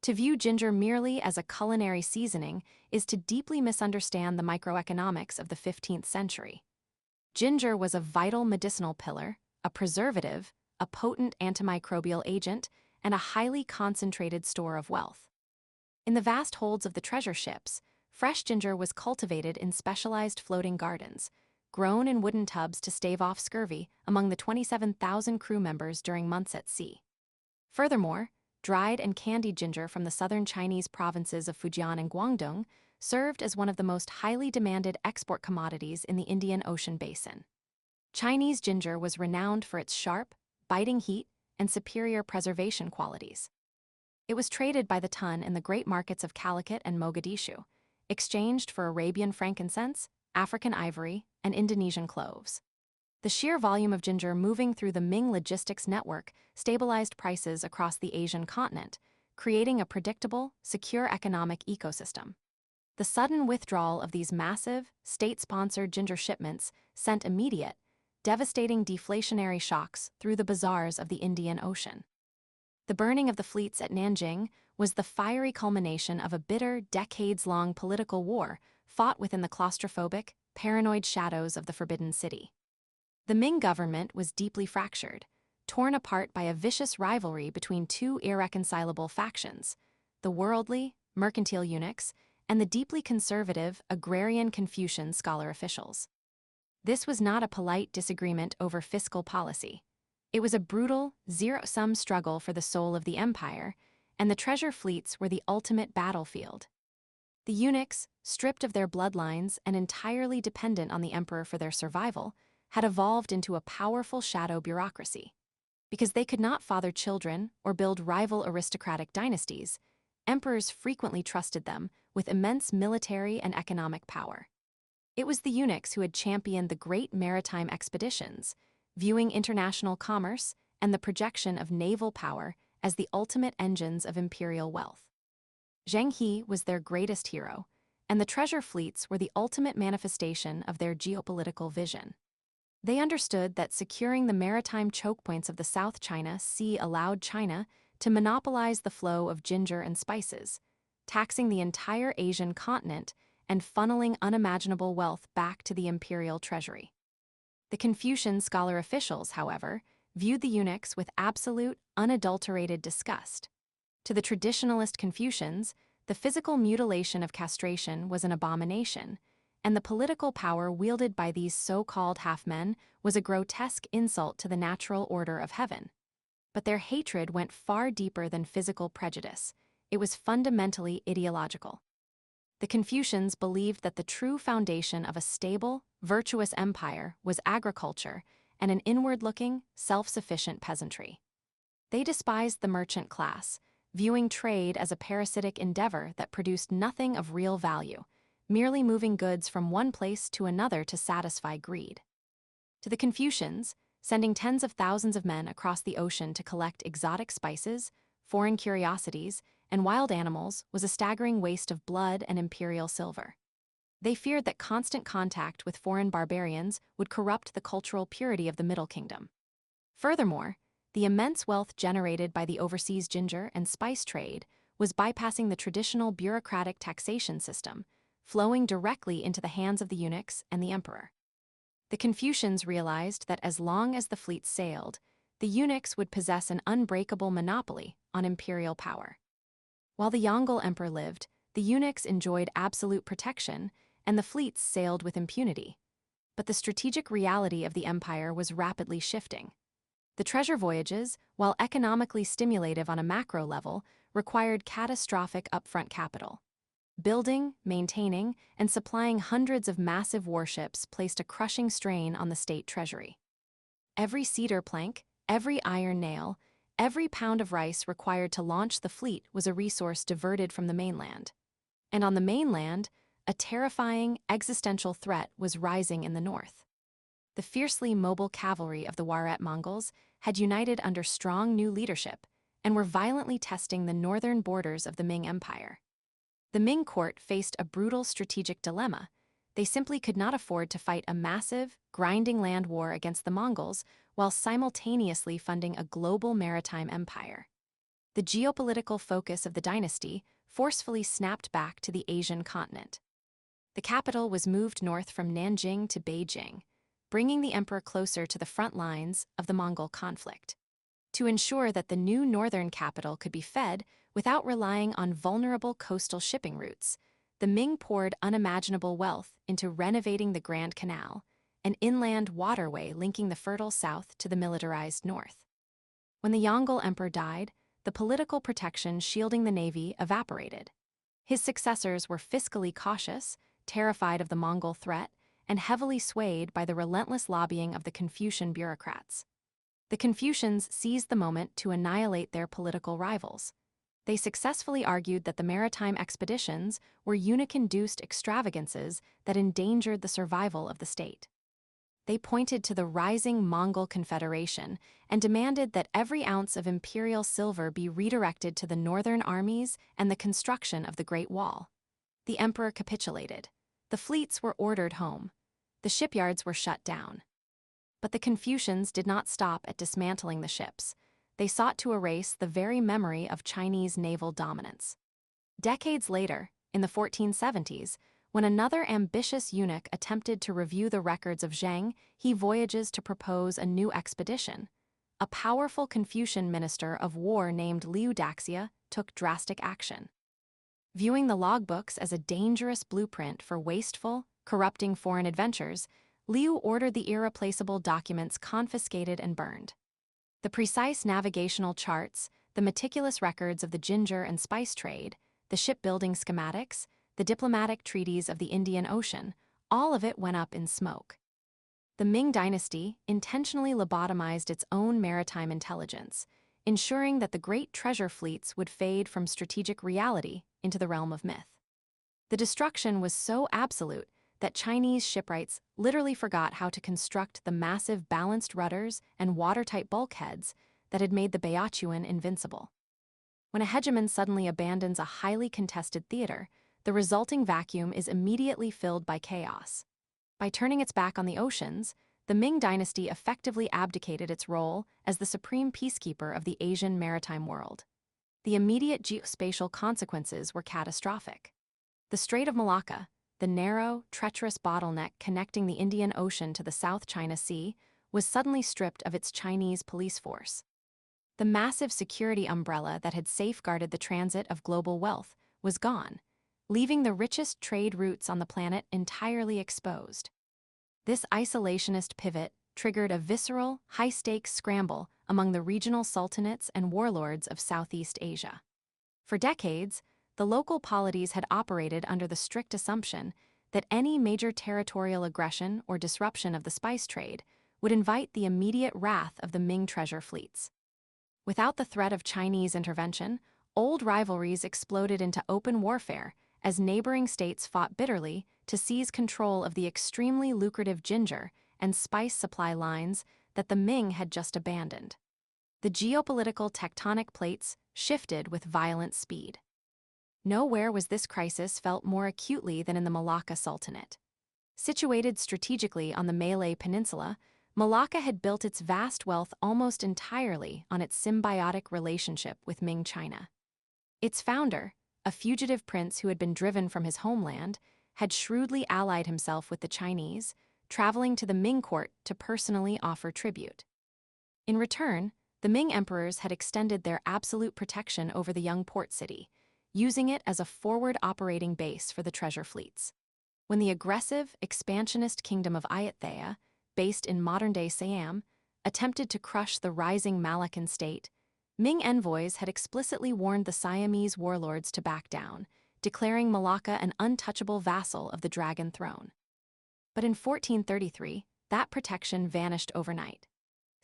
To view ginger merely as a culinary seasoning is to deeply misunderstand the microeconomics of the 15th century. Ginger was a vital medicinal pillar, a preservative, a potent antimicrobial agent, and a highly concentrated store of wealth. In the vast holds of the treasure ships, fresh ginger was cultivated in specialized floating gardens, grown in wooden tubs to stave off scurvy among the 27,000 crew members during months at sea. Furthermore, dried and candied ginger from the southern Chinese provinces of Fujian and Guangdong served as one of the most highly demanded export commodities in the Indian Ocean basin. Chinese ginger was renowned for its sharp, biting heat and superior preservation qualities. It was traded by the ton in the great markets of Calicut and Mogadishu, exchanged for Arabian frankincense, African ivory, and Indonesian cloves. The sheer volume of ginger moving through the Ming logistics network stabilized prices across the Asian continent, creating a predictable, secure economic ecosystem. The sudden withdrawal of these massive, state-sponsored ginger shipments sent immediate, devastating deflationary shocks through the bazaars of the Indian Ocean. The burning of the fleets at Nanjing was the fiery culmination of a bitter, decades-long political war fought within the claustrophobic, paranoid shadows of the Forbidden City. The Ming government was deeply fractured, torn apart by a vicious rivalry between two irreconcilable factions, the worldly, mercantile eunuchs, and the deeply conservative, agrarian Confucian scholar officials. This was not a polite disagreement over fiscal policy. It was a brutal, zero-sum struggle for the soul of the empire, and the treasure fleets were the ultimate battlefield. The eunuchs, stripped of their bloodlines and entirely dependent on the emperor for their survival, had evolved into a powerful shadow bureaucracy. Because they could not father children or build rival aristocratic dynasties, emperors frequently trusted them with immense military and economic power. It was the eunuchs who had championed the great maritime expeditions, viewing international commerce and the projection of naval power as the ultimate engines of imperial wealth. Zheng He was their greatest hero, and the treasure fleets were the ultimate manifestation of their geopolitical vision. They understood that securing the maritime chokepoints of the South China Sea allowed China to monopolize the flow of ginger and spices, taxing the entire Asian continent and funneling unimaginable wealth back to the imperial treasury. The Confucian scholar officials, however, viewed the eunuchs with absolute, unadulterated disgust. To the traditionalist Confucians, the physical mutilation of castration was an abomination, and the political power wielded by these so-called half-men was a grotesque insult to the natural order of heaven. But their hatred went far deeper than physical prejudice. It was fundamentally ideological. The Confucians believed that the true foundation of a stable, virtuous empire was agriculture and an inward-looking, self-sufficient peasantry. They despised the merchant class, viewing trade as a parasitic endeavor that produced nothing of real value, merely moving goods from one place to another to satisfy greed. To the Confucians, sending tens of thousands of men across the ocean to collect exotic spices, foreign curiosities, and wild animals was a staggering waste of blood and imperial silver. They feared that constant contact with foreign barbarians would corrupt the cultural purity of the Middle Kingdom. Furthermore, the immense wealth generated by the overseas ginger and spice trade was bypassing the traditional bureaucratic taxation system, flowing directly into the hands of the eunuchs and the emperor. The Confucians realized that as long as the fleet sailed, the eunuchs would possess an unbreakable monopoly on imperial power. While the Yongle emperor lived, the eunuchs enjoyed absolute protection, and the fleets sailed with impunity. But the strategic reality of the empire was rapidly shifting. The treasure voyages, while economically stimulative on a macro level, required catastrophic upfront capital. Building, maintaining, and supplying hundreds of massive warships placed a crushing strain on the state treasury. Every cedar plank, every iron nail, every pound of rice required to launch the fleet was a resource diverted from the mainland. And on the mainland, a terrifying, existential threat was rising in the north. The fiercely mobile cavalry of the Warlords Mongols had united under strong new leadership and were violently testing the northern borders of the Ming Empire. The Ming court faced a brutal strategic dilemma. They simply could not afford to fight a massive, grinding land war against the Mongols while simultaneously funding a global maritime empire. The geopolitical focus of the dynasty forcefully snapped back to the Asian continent. The capital was moved north from Nanjing to Beijing, bringing the emperor closer to the front lines of the Mongol conflict. To ensure that the new northern capital could be fed without relying on vulnerable coastal shipping routes, the Ming poured unimaginable wealth into renovating the Grand Canal, an inland waterway linking the fertile south to the militarized north. When the Yongle emperor died, the political protection shielding the navy evaporated. His successors were fiscally cautious, terrified of the Mongol threat, and heavily swayed by the relentless lobbying of the Confucian bureaucrats. The Confucians seized the moment to annihilate their political rivals. They successfully argued that the maritime expeditions were eunuch-induced extravagances that endangered the survival of the state. They pointed to the rising Mongol Confederation and demanded that every ounce of imperial silver be redirected to the northern armies and the construction of the Great Wall. The emperor capitulated. The fleets were ordered home. The shipyards were shut down. But the Confucians did not stop at dismantling the ships. They sought to erase the very memory of Chinese naval dominance. Decades later, in the 1470s, when another ambitious eunuch attempted to review the records of Zheng He voyages to propose a new expedition, a powerful Confucian minister of war named Liu Daxia took drastic action. Viewing the logbooks as a dangerous blueprint for wasteful, corrupting foreign adventures, Liu ordered the irreplaceable documents confiscated and burned. The precise navigational charts, the meticulous records of the ginger and spice trade, the shipbuilding schematics, the diplomatic treaties of the Indian Ocean, all of it went up in smoke. The Ming dynasty intentionally lobotomized its own maritime intelligence, ensuring that the great treasure fleets would fade from strategic reality into the realm of myth. The destruction was so absolute that Chinese shipwrights literally forgot how to construct the massive balanced rudders and watertight bulkheads that had made the Beochuan invincible. When a hegemon suddenly abandons a highly contested theater, the resulting vacuum is immediately filled by chaos. By turning its back on the oceans, the Ming dynasty effectively abdicated its role as the supreme peacekeeper of the Asian maritime world. The immediate geospatial consequences were catastrophic. The Strait of Malacca, the narrow, treacherous bottleneck connecting the Indian Ocean to the South China Sea, was suddenly stripped of its Chinese police force. The massive security umbrella that had safeguarded the transit of global wealth was gone, leaving the richest trade routes on the planet entirely exposed. This isolationist pivot triggered a visceral, high-stakes scramble among the regional sultanates and warlords of Southeast Asia. For decades, the local polities had operated under the strict assumption that any major territorial aggression or disruption of the spice trade would invite the immediate wrath of the Ming treasure fleets. Without the threat of Chinese intervention, old rivalries exploded into open warfare as neighboring states fought bitterly to seize control of the extremely lucrative ginger and spice supply lines that the Ming had just abandoned. The geopolitical tectonic plates shifted with violent speed. Nowhere was this crisis felt more acutely than in the Malacca Sultanate. Situated strategically on the Malay Peninsula, Malacca had built its vast wealth almost entirely on its symbiotic relationship with Ming China. Its founder, a fugitive prince who had been driven from his homeland, had shrewdly allied himself with the Chinese, traveling to the Ming court to personally offer tribute. In return, the Ming emperors had extended their absolute protection over the young port city, using it as a forward operating base for the treasure fleets. When the aggressive, expansionist kingdom of Ayutthaya, based in modern-day Siam, attempted to crush the rising Malaccan state, Ming envoys had explicitly warned the Siamese warlords to back down, declaring Malacca an untouchable vassal of the Dragon Throne. But in 1433, that protection vanished overnight.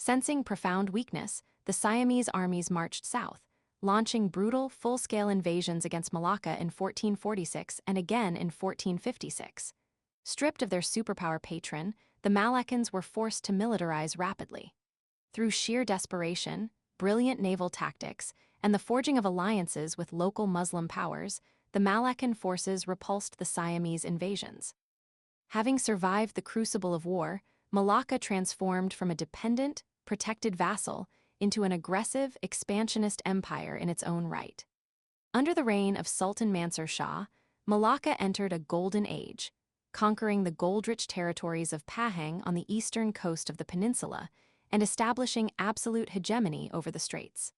Sensing profound weakness, the Siamese armies marched south, launching brutal, full-scale invasions against Malacca in 1446 and again in 1456. Stripped of their superpower patron, the Malaccans were forced to militarize rapidly. Through sheer desperation, brilliant naval tactics, and the forging of alliances with local Muslim powers, the Malaccan forces repulsed the Siamese invasions. Having survived the crucible of war, Malacca transformed from a dependent, protected vassal into an aggressive, expansionist empire in its own right. Under the reign of Sultan Mansur Shah, Malacca entered a golden age, conquering the gold-rich territories of Pahang on the eastern coast of the peninsula and establishing absolute hegemony over the straits.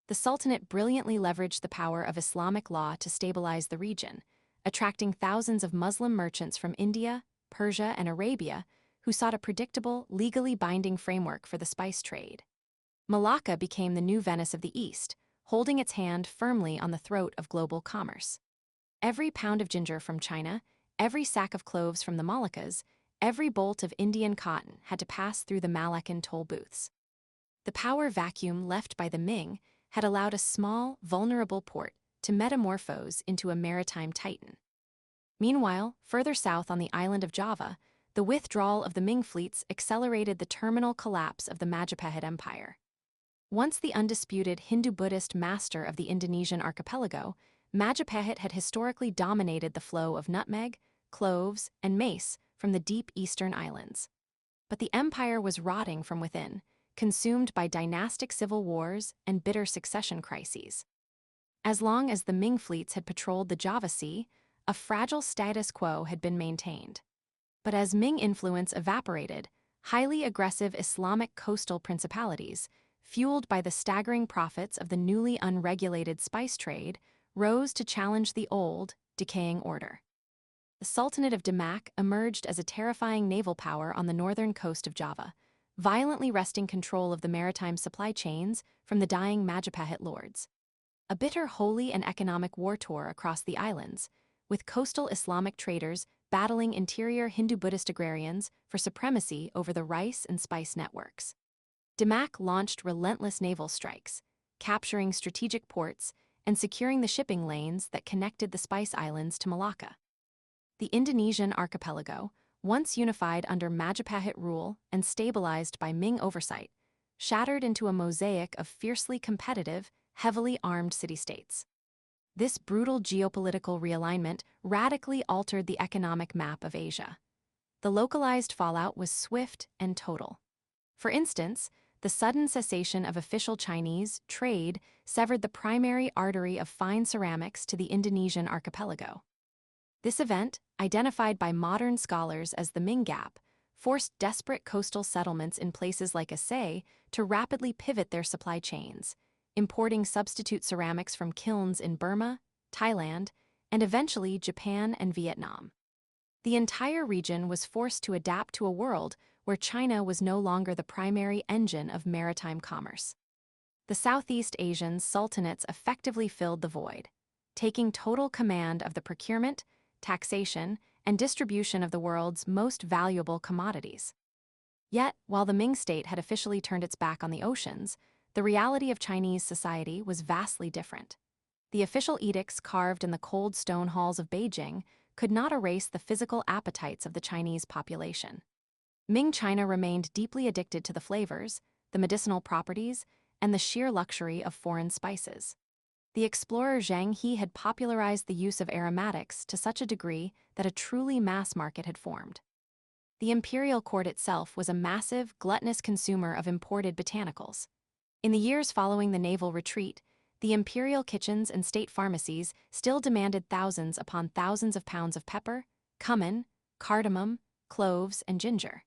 The Sultanate brilliantly leveraged the power of Islamic law to stabilize the region, attracting thousands of Muslim merchants from India, Persia, and Arabia who sought a predictable, legally binding framework for the spice trade. Malacca became the new Venice of the East, holding its hand firmly on the throat of global commerce. Every pound of ginger from China, every sack of cloves from the Moluccas, every bolt of Indian cotton had to pass through the Malaccan toll booths. The power vacuum left by the Ming had allowed a small, vulnerable port to metamorphose into a maritime titan. Meanwhile, further south on the island of Java, the withdrawal of the Ming fleets accelerated the terminal collapse of the Majapahit Empire. Once the undisputed Hindu-Buddhist master of the Indonesian archipelago, Majapahit had historically dominated the flow of nutmeg, cloves, and mace from the deep eastern islands. But the empire was rotting from within, consumed by dynastic civil wars and bitter succession crises. As long as the Ming fleets had patrolled the Java Sea, a fragile status quo had been maintained. But as Ming influence evaporated, highly aggressive Islamic coastal principalities, fueled by the staggering profits of the newly unregulated spice trade, rose to challenge the old, decaying order. The Sultanate of Demak emerged as a terrifying naval power on the northern coast of Java, violently wresting control of the maritime supply chains from the dying Majapahit lords. A bitter holy and economic war tore across the islands, with coastal Islamic traders battling interior Hindu-Buddhist agrarians for supremacy over the rice and spice networks. Demak launched relentless naval strikes, capturing strategic ports and securing the shipping lanes that connected the Spice Islands to Malacca. The Indonesian archipelago, once unified under Majapahit rule and stabilized by Ming oversight, shattered into a mosaic of fiercely competitive, heavily armed city-states. This brutal geopolitical realignment radically altered the economic map of Asia. The localized fallout was swift and total. For instance, the sudden cessation of official Chinese trade severed the primary artery of fine ceramics to the Indonesian archipelago. This event, identified by modern scholars as the Ming Gap, forced desperate coastal settlements in places like Aceh to rapidly pivot their supply chains, importing substitute ceramics from kilns in Burma, Thailand, and eventually Japan and Vietnam. The entire region was forced to adapt to a world where China was no longer the primary engine of maritime commerce. The Southeast Asian sultanates effectively filled the void, taking total command of the procurement, taxation, and distribution of the world's most valuable commodities. Yet, while the Ming state had officially turned its back on the oceans, the reality of Chinese society was vastly different. The official edicts carved in the cold stone halls of Beijing could not erase the physical appetites of the Chinese population. Ming China remained deeply addicted to the flavors, the medicinal properties, and the sheer luxury of foreign spices. The explorer Zheng He had popularized the use of aromatics to such a degree that a truly mass market had formed. The imperial court itself was a massive, gluttonous consumer of imported botanicals. In the years following the naval retreat, the imperial kitchens and state pharmacies still demanded thousands upon thousands of pounds of pepper, cumin, cardamom, cloves, and ginger.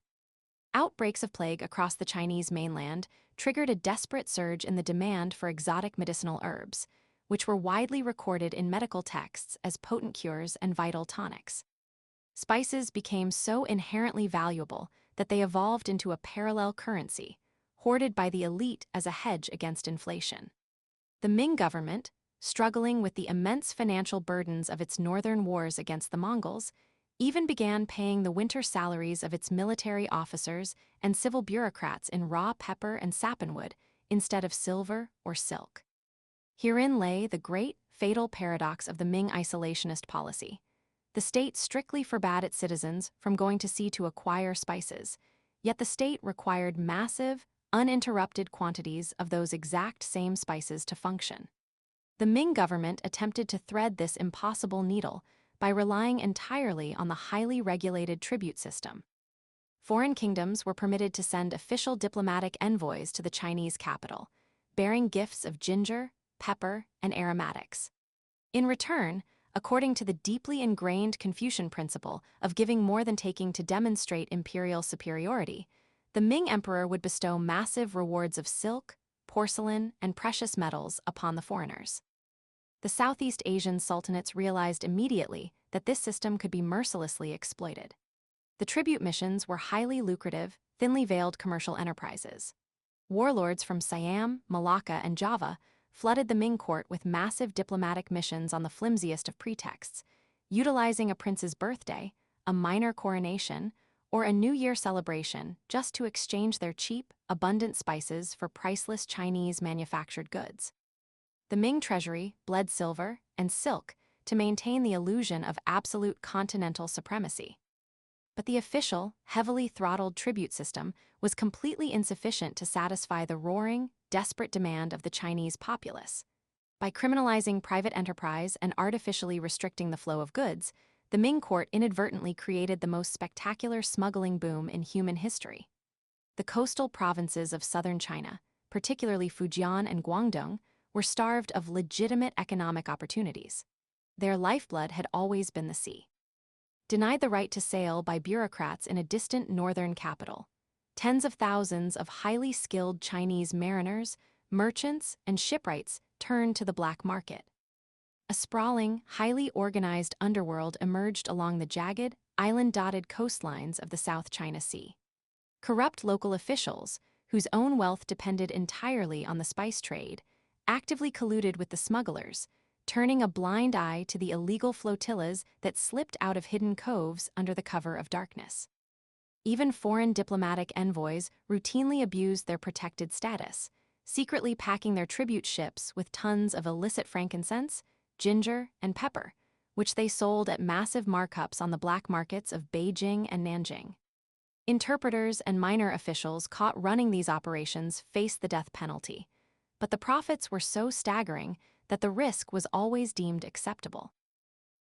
Outbreaks of plague across the Chinese mainland triggered a desperate surge in the demand for exotic medicinal herbs, which were widely recorded in medical texts as potent cures and vital tonics. Spices became so inherently valuable that they evolved into a parallel currency, hoarded by the elite as a hedge against inflation. The Ming government, struggling with the immense financial burdens of its northern wars against the Mongols, even began paying the winter salaries of its military officers and civil bureaucrats in raw pepper and sappanwood instead of silver or silk. Herein lay the great, fatal paradox of the Ming isolationist policy. The state strictly forbade its citizens from going to sea to acquire spices, yet the state required massive, uninterrupted quantities of those exact same spices to function. The Ming government attempted to thread this impossible needle by relying entirely on the highly regulated tribute system. Foreign kingdoms were permitted to send official diplomatic envoys to the Chinese capital, bearing gifts of ginger, pepper, and aromatics. In return, according to the deeply ingrained Confucian principle of giving more than taking to demonstrate imperial superiority, the Ming emperor would bestow massive rewards of silk, porcelain, and precious metals upon the foreigners. The Southeast Asian sultanates realized immediately that this system could be mercilessly exploited. The tribute missions were highly lucrative, thinly veiled commercial enterprises. Warlords from Siam, Malacca, and Java flooded the Ming court with massive diplomatic missions on the flimsiest of pretexts, utilizing a prince's birthday, a minor coronation, or a New Year celebration just to exchange their cheap, abundant spices for priceless Chinese manufactured goods. The Ming treasury bled silver and silk to maintain the illusion of absolute continental supremacy. But the official, heavily throttled tribute system was completely insufficient to satisfy the roaring, desperate demand of the Chinese populace. By criminalizing private enterprise and artificially restricting the flow of goods, the Ming court inadvertently created the most spectacular smuggling boom in human history. The coastal provinces of southern China, particularly Fujian and Guangdong, were starved of legitimate economic opportunities. Their lifeblood had always been the sea. Denied the right to sail by bureaucrats in a distant northern capital, tens of thousands of highly skilled Chinese mariners, merchants, and shipwrights turned to the black market. A sprawling, highly organized underworld emerged along the jagged, island-dotted coastlines of the South China Sea. Corrupt local officials, whose own wealth depended entirely on the spice trade, actively colluded with the smugglers, turning a blind eye to the illegal flotillas that slipped out of hidden coves under the cover of darkness. Even foreign diplomatic envoys routinely abused their protected status, secretly packing their tribute ships with tons of illicit frankincense, ginger, and pepper, which they sold at massive markups on the black markets of Beijing and Nanjing. Interpreters and minor officials caught running these operations faced the death penalty, but the profits were so staggering that the risk was always deemed acceptable.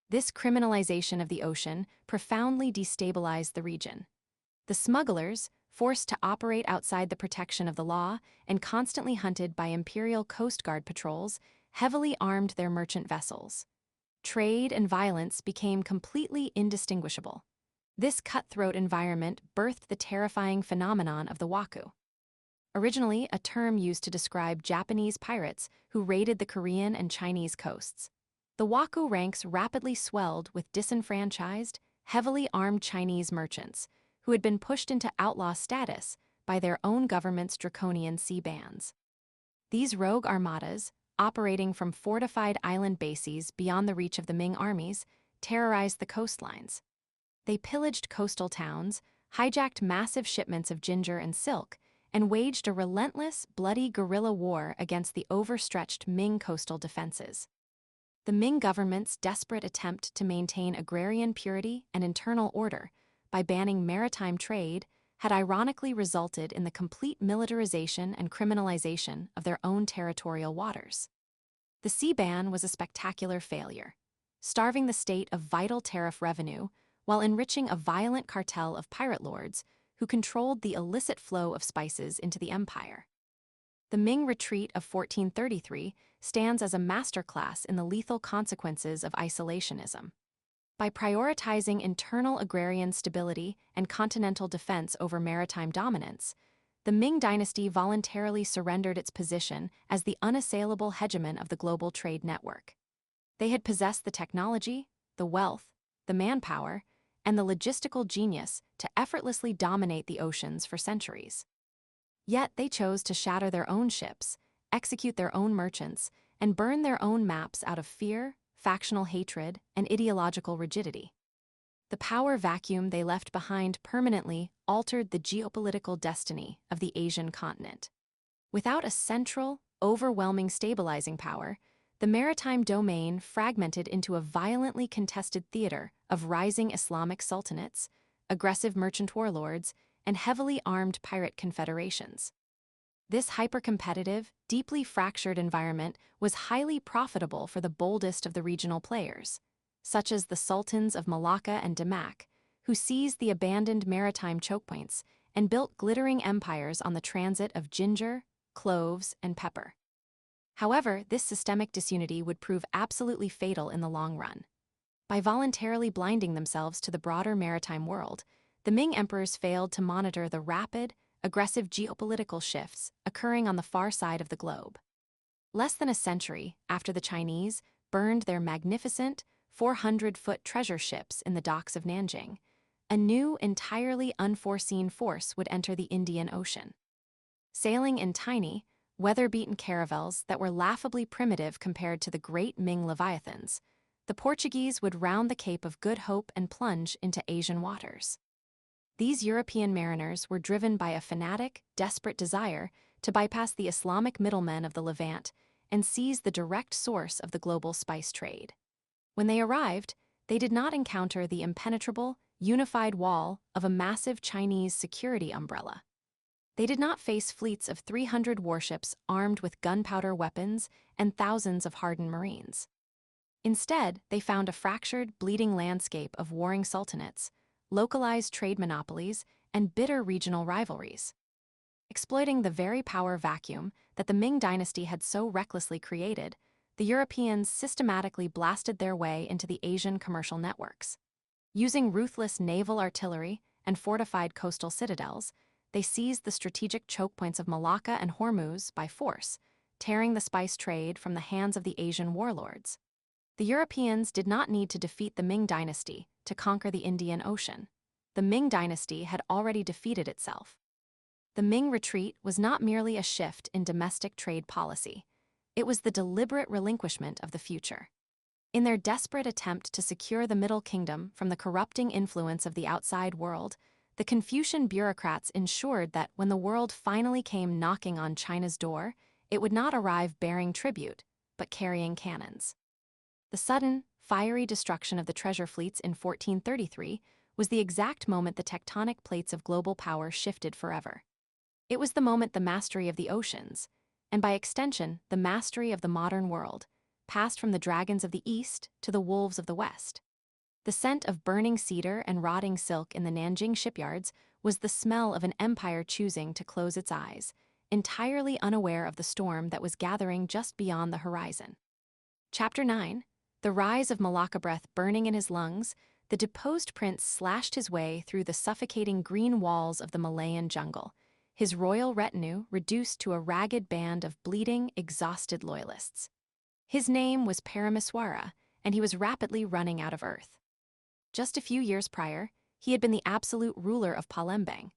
This criminalization of the ocean profoundly destabilized the region. The smugglers, forced to operate outside the protection of the law and constantly hunted by Imperial Coast Guard patrols, heavily armed their merchant vessels. Trade and violence became completely indistinguishable. This cutthroat environment birthed the terrifying phenomenon of the Waku. Originally a term used to describe Japanese pirates who raided the Korean and Chinese coasts, the Waku ranks rapidly swelled with disenfranchised, heavily armed Chinese merchants who had been pushed into outlaw status by their own government's draconian sea bans. These rogue armadas, operating from fortified island bases beyond the reach of the Ming armies, terrorized the coastlines. They pillaged coastal towns, hijacked massive shipments of ginger and silk, and waged a relentless, bloody guerrilla war against the overstretched Ming coastal defenses. The Ming government's desperate attempt to maintain agrarian purity and internal order by banning maritime trade had ironically resulted in the complete militarization and criminalization of their own territorial waters. The sea ban was a spectacular failure, starving the state of vital tariff revenue while enriching a violent cartel of pirate lords who controlled the illicit flow of spices into the empire. The Ming retreat of 1433 stands as a masterclass in the lethal consequences of isolationism. By prioritizing internal agrarian stability and continental defense over maritime dominance, the Ming dynasty voluntarily surrendered its position as the unassailable hegemon of the global trade network. They had possessed the technology, the wealth, the manpower, and the logistical genius to effortlessly dominate the oceans for centuries. Yet they chose to shatter their own ships, execute their own merchants, and burn their own maps out of fear, factional hatred, and ideological rigidity. The power vacuum they left behind permanently altered the geopolitical destiny of the Asian continent. Without a central, overwhelming stabilizing power, the maritime domain fragmented into a violently contested theater of rising Islamic sultanates, aggressive merchant warlords, and heavily armed pirate confederations. This hyper-competitive, deeply fractured environment was highly profitable for the boldest of the regional players, such as the sultans of Malacca and Damak, who seized the abandoned maritime chokepoints and built glittering empires on the transit of ginger, cloves, and pepper. However, this systemic disunity would prove absolutely fatal in the long run. By voluntarily blinding themselves to the broader maritime world, the Ming emperors failed to monitor the rapid, aggressive geopolitical shifts occurring on the far side of the globe. Less than a century after the Chinese burned their magnificent 400-foot treasure ships in the docks of Nanjing, a new, entirely unforeseen force would enter the Indian Ocean. Sailing in tiny, weather-beaten caravels that were laughably primitive compared to the great Ming leviathans, the Portuguese would round the Cape of Good Hope and plunge into Asian waters. These European mariners were driven by a fanatic, desperate desire to bypass the Islamic middlemen of the Levant and seize the direct source of the global spice trade. When they arrived, they did not encounter the impenetrable, unified wall of a massive Chinese security umbrella. They did not face fleets of 300 warships armed with gunpowder weapons and thousands of hardened marines. Instead, they found a fractured, bleeding landscape of warring sultanates, localized trade monopolies, and bitter regional rivalries. Exploiting the very power vacuum that the Ming dynasty had so recklessly created, the Europeans systematically blasted their way into the Asian commercial networks. Using ruthless naval artillery and fortified coastal citadels, they seized the strategic chokepoints of Malacca and Hormuz by force, tearing the spice trade from the hands of the Asian warlords. The Europeans did not need to defeat the Ming dynasty to conquer the Indian Ocean. The Ming dynasty had already defeated itself. The Ming retreat was not merely a shift in domestic trade policy. It was the deliberate relinquishment of the future. In their desperate attempt to secure the Middle Kingdom from the corrupting influence of the outside world, the Confucian bureaucrats ensured that when the world finally came knocking on China's door, it would not arrive bearing tribute, but carrying cannons. The sudden, fiery destruction of the treasure fleets in 1433 was the exact moment the tectonic plates of global power shifted forever. It was the moment the mastery of the oceans, and by extension the mastery of the modern world, passed from the dragons of the East to the wolves of the West. The scent of burning cedar and rotting silk in the Nanjing shipyards was the smell of an empire choosing to close its eyes, entirely unaware of the storm that was gathering just beyond the horizon. Chapter 9. The rise of Malacca. Breath burning in his lungs, the deposed prince slashed his way through the suffocating green walls of the Malayan jungle, his royal retinue reduced to a ragged band of bleeding, exhausted loyalists. His name was Parameswara, and he was rapidly running out of earth. Just a few years prior, he had been the absolute ruler of Palembang,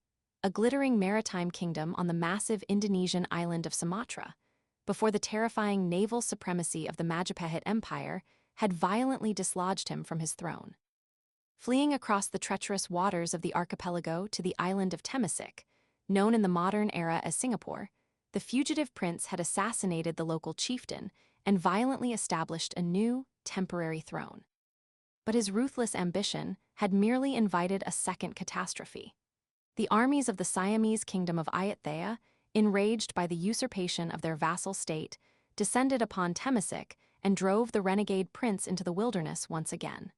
a glittering maritime kingdom on the massive Indonesian island of Sumatra, before the terrifying naval supremacy of the Majapahit Empire had violently dislodged him from his throne. Fleeing across the treacherous waters of the archipelago to the island of Temasek, known in the modern era as Singapore, the fugitive prince had assassinated the local chieftain and violently established a new, temporary throne. But his ruthless ambition had merely invited a second catastrophe. The armies of the Siamese kingdom of Ayutthaya, enraged by the usurpation of their vassal state, descended upon Temasek and drove the renegade prince into the wilderness once again.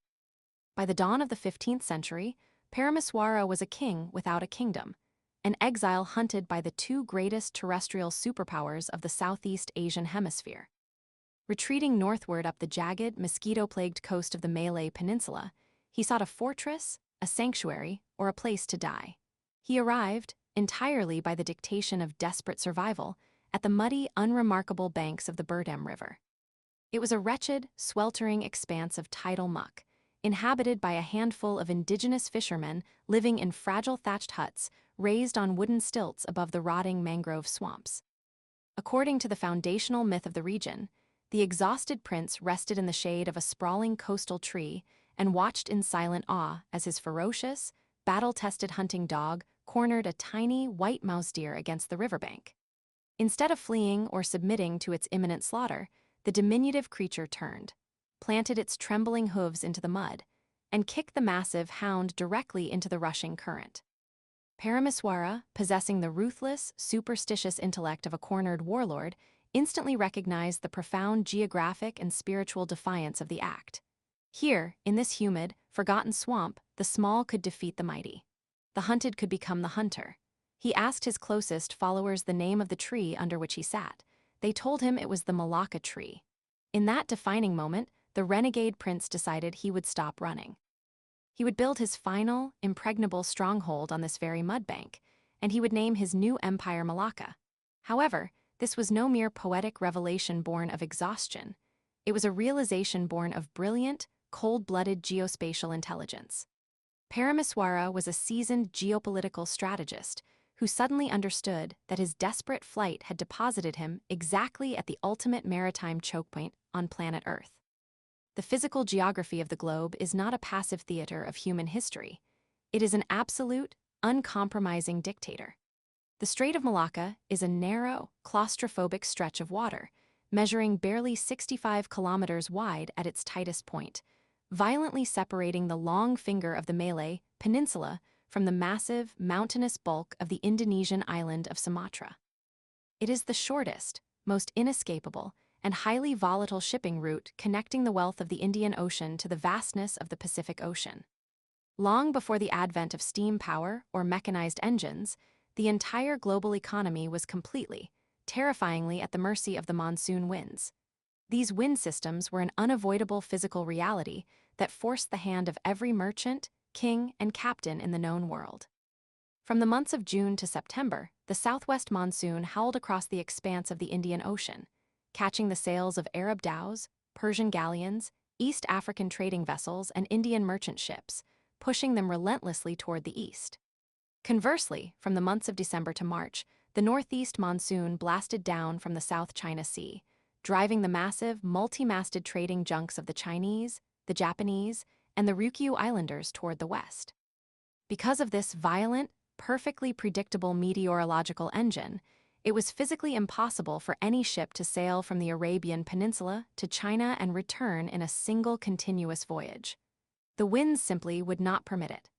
By the dawn of the 15th century, Paramaswara was a king without a kingdom, an exile hunted by the two greatest terrestrial superpowers of the Southeast Asian hemisphere. Retreating northward up the jagged, mosquito-plagued coast of the Malay Peninsula, he sought a fortress, a sanctuary, or a place to die. He arrived, entirely by the dictation of desperate survival, at the muddy, unremarkable banks of the Burdam River. It was a wretched, sweltering expanse of tidal muck, inhabited by a handful of indigenous fishermen living in fragile thatched huts raised on wooden stilts above the rotting mangrove swamps. According to the foundational myth of the region, the exhausted prince rested in the shade of a sprawling coastal tree and watched in silent awe as his ferocious, battle-tested hunting dog cornered a tiny white mouse deer against the riverbank. Instead of fleeing or submitting to its imminent slaughter, the diminutive creature turned, planted its trembling hooves into the mud, and kicked the massive hound directly into the rushing current. Paramaswara, possessing the ruthless, superstitious intellect of a cornered warlord, instantly recognized the profound geographic and spiritual defiance of the act. Here, in this humid, forgotten swamp, the small could defeat the mighty. The hunted could become the hunter. He asked his closest followers the name of the tree under which he sat. They told him it was the Malacca tree. In that defining moment, the renegade prince decided he would stop running. He would build his final, impregnable stronghold on this very mudbank, and he would name his new empire Malacca. However, this was no mere poetic revelation born of exhaustion. It was a realization born of brilliant, cold-blooded geospatial intelligence. Paramaswara was a seasoned geopolitical strategist who suddenly understood that his desperate flight had deposited him exactly at the ultimate maritime chokepoint on planet Earth. The physical geography of the globe is not a passive theater of human history. It is an absolute, uncompromising dictator. The Strait of Malacca is a narrow, claustrophobic stretch of water, measuring barely 65 kilometers wide at its tightest point, violently separating the long finger of the Malay Peninsula from the massive, mountainous bulk of the Indonesian island of Sumatra. It is the shortest, most inescapable, and highly volatile shipping route connecting the wealth of the Indian Ocean to the vastness of the Pacific Ocean. Long before the advent of steam power or mechanized engines, the entire global economy was completely, terrifyingly at the mercy of the monsoon winds. These wind systems were an unavoidable physical reality that forced the hand of every merchant, king, and captain in the known world. From the months of June to September, the southwest monsoon howled across the expanse of the Indian Ocean, catching the sails of Arab dhows, Persian galleons, East African trading vessels, and Indian merchant ships, pushing them relentlessly toward the east. Conversely, from the months of December to March, the northeast monsoon blasted down from the South China Sea, driving the massive, multi-masted trading junks of the Chinese, the Japanese, and the Ryukyu Islanders toward the west. Because of this violent, perfectly predictable meteorological engine, it was physically impossible for any ship to sail from the Arabian Peninsula to China and return in a single continuous voyage. The winds simply would not permit it.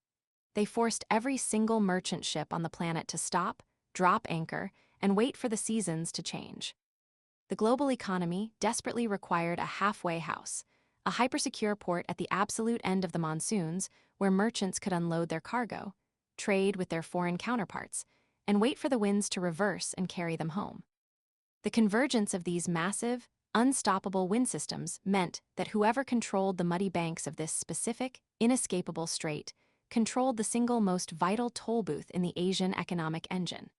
They forced every single merchant ship on the planet to stop, drop anchor, and wait for the seasons to change. The global economy desperately required a halfway house, a hypersecure port at the absolute end of the monsoons where merchants could unload their cargo, trade with their foreign counterparts, and wait for the winds to reverse and carry them home. The convergence of these massive, unstoppable wind systems meant that whoever controlled the muddy banks of this specific, inescapable strait controlled the single most vital toll booth in the Asian economic engine.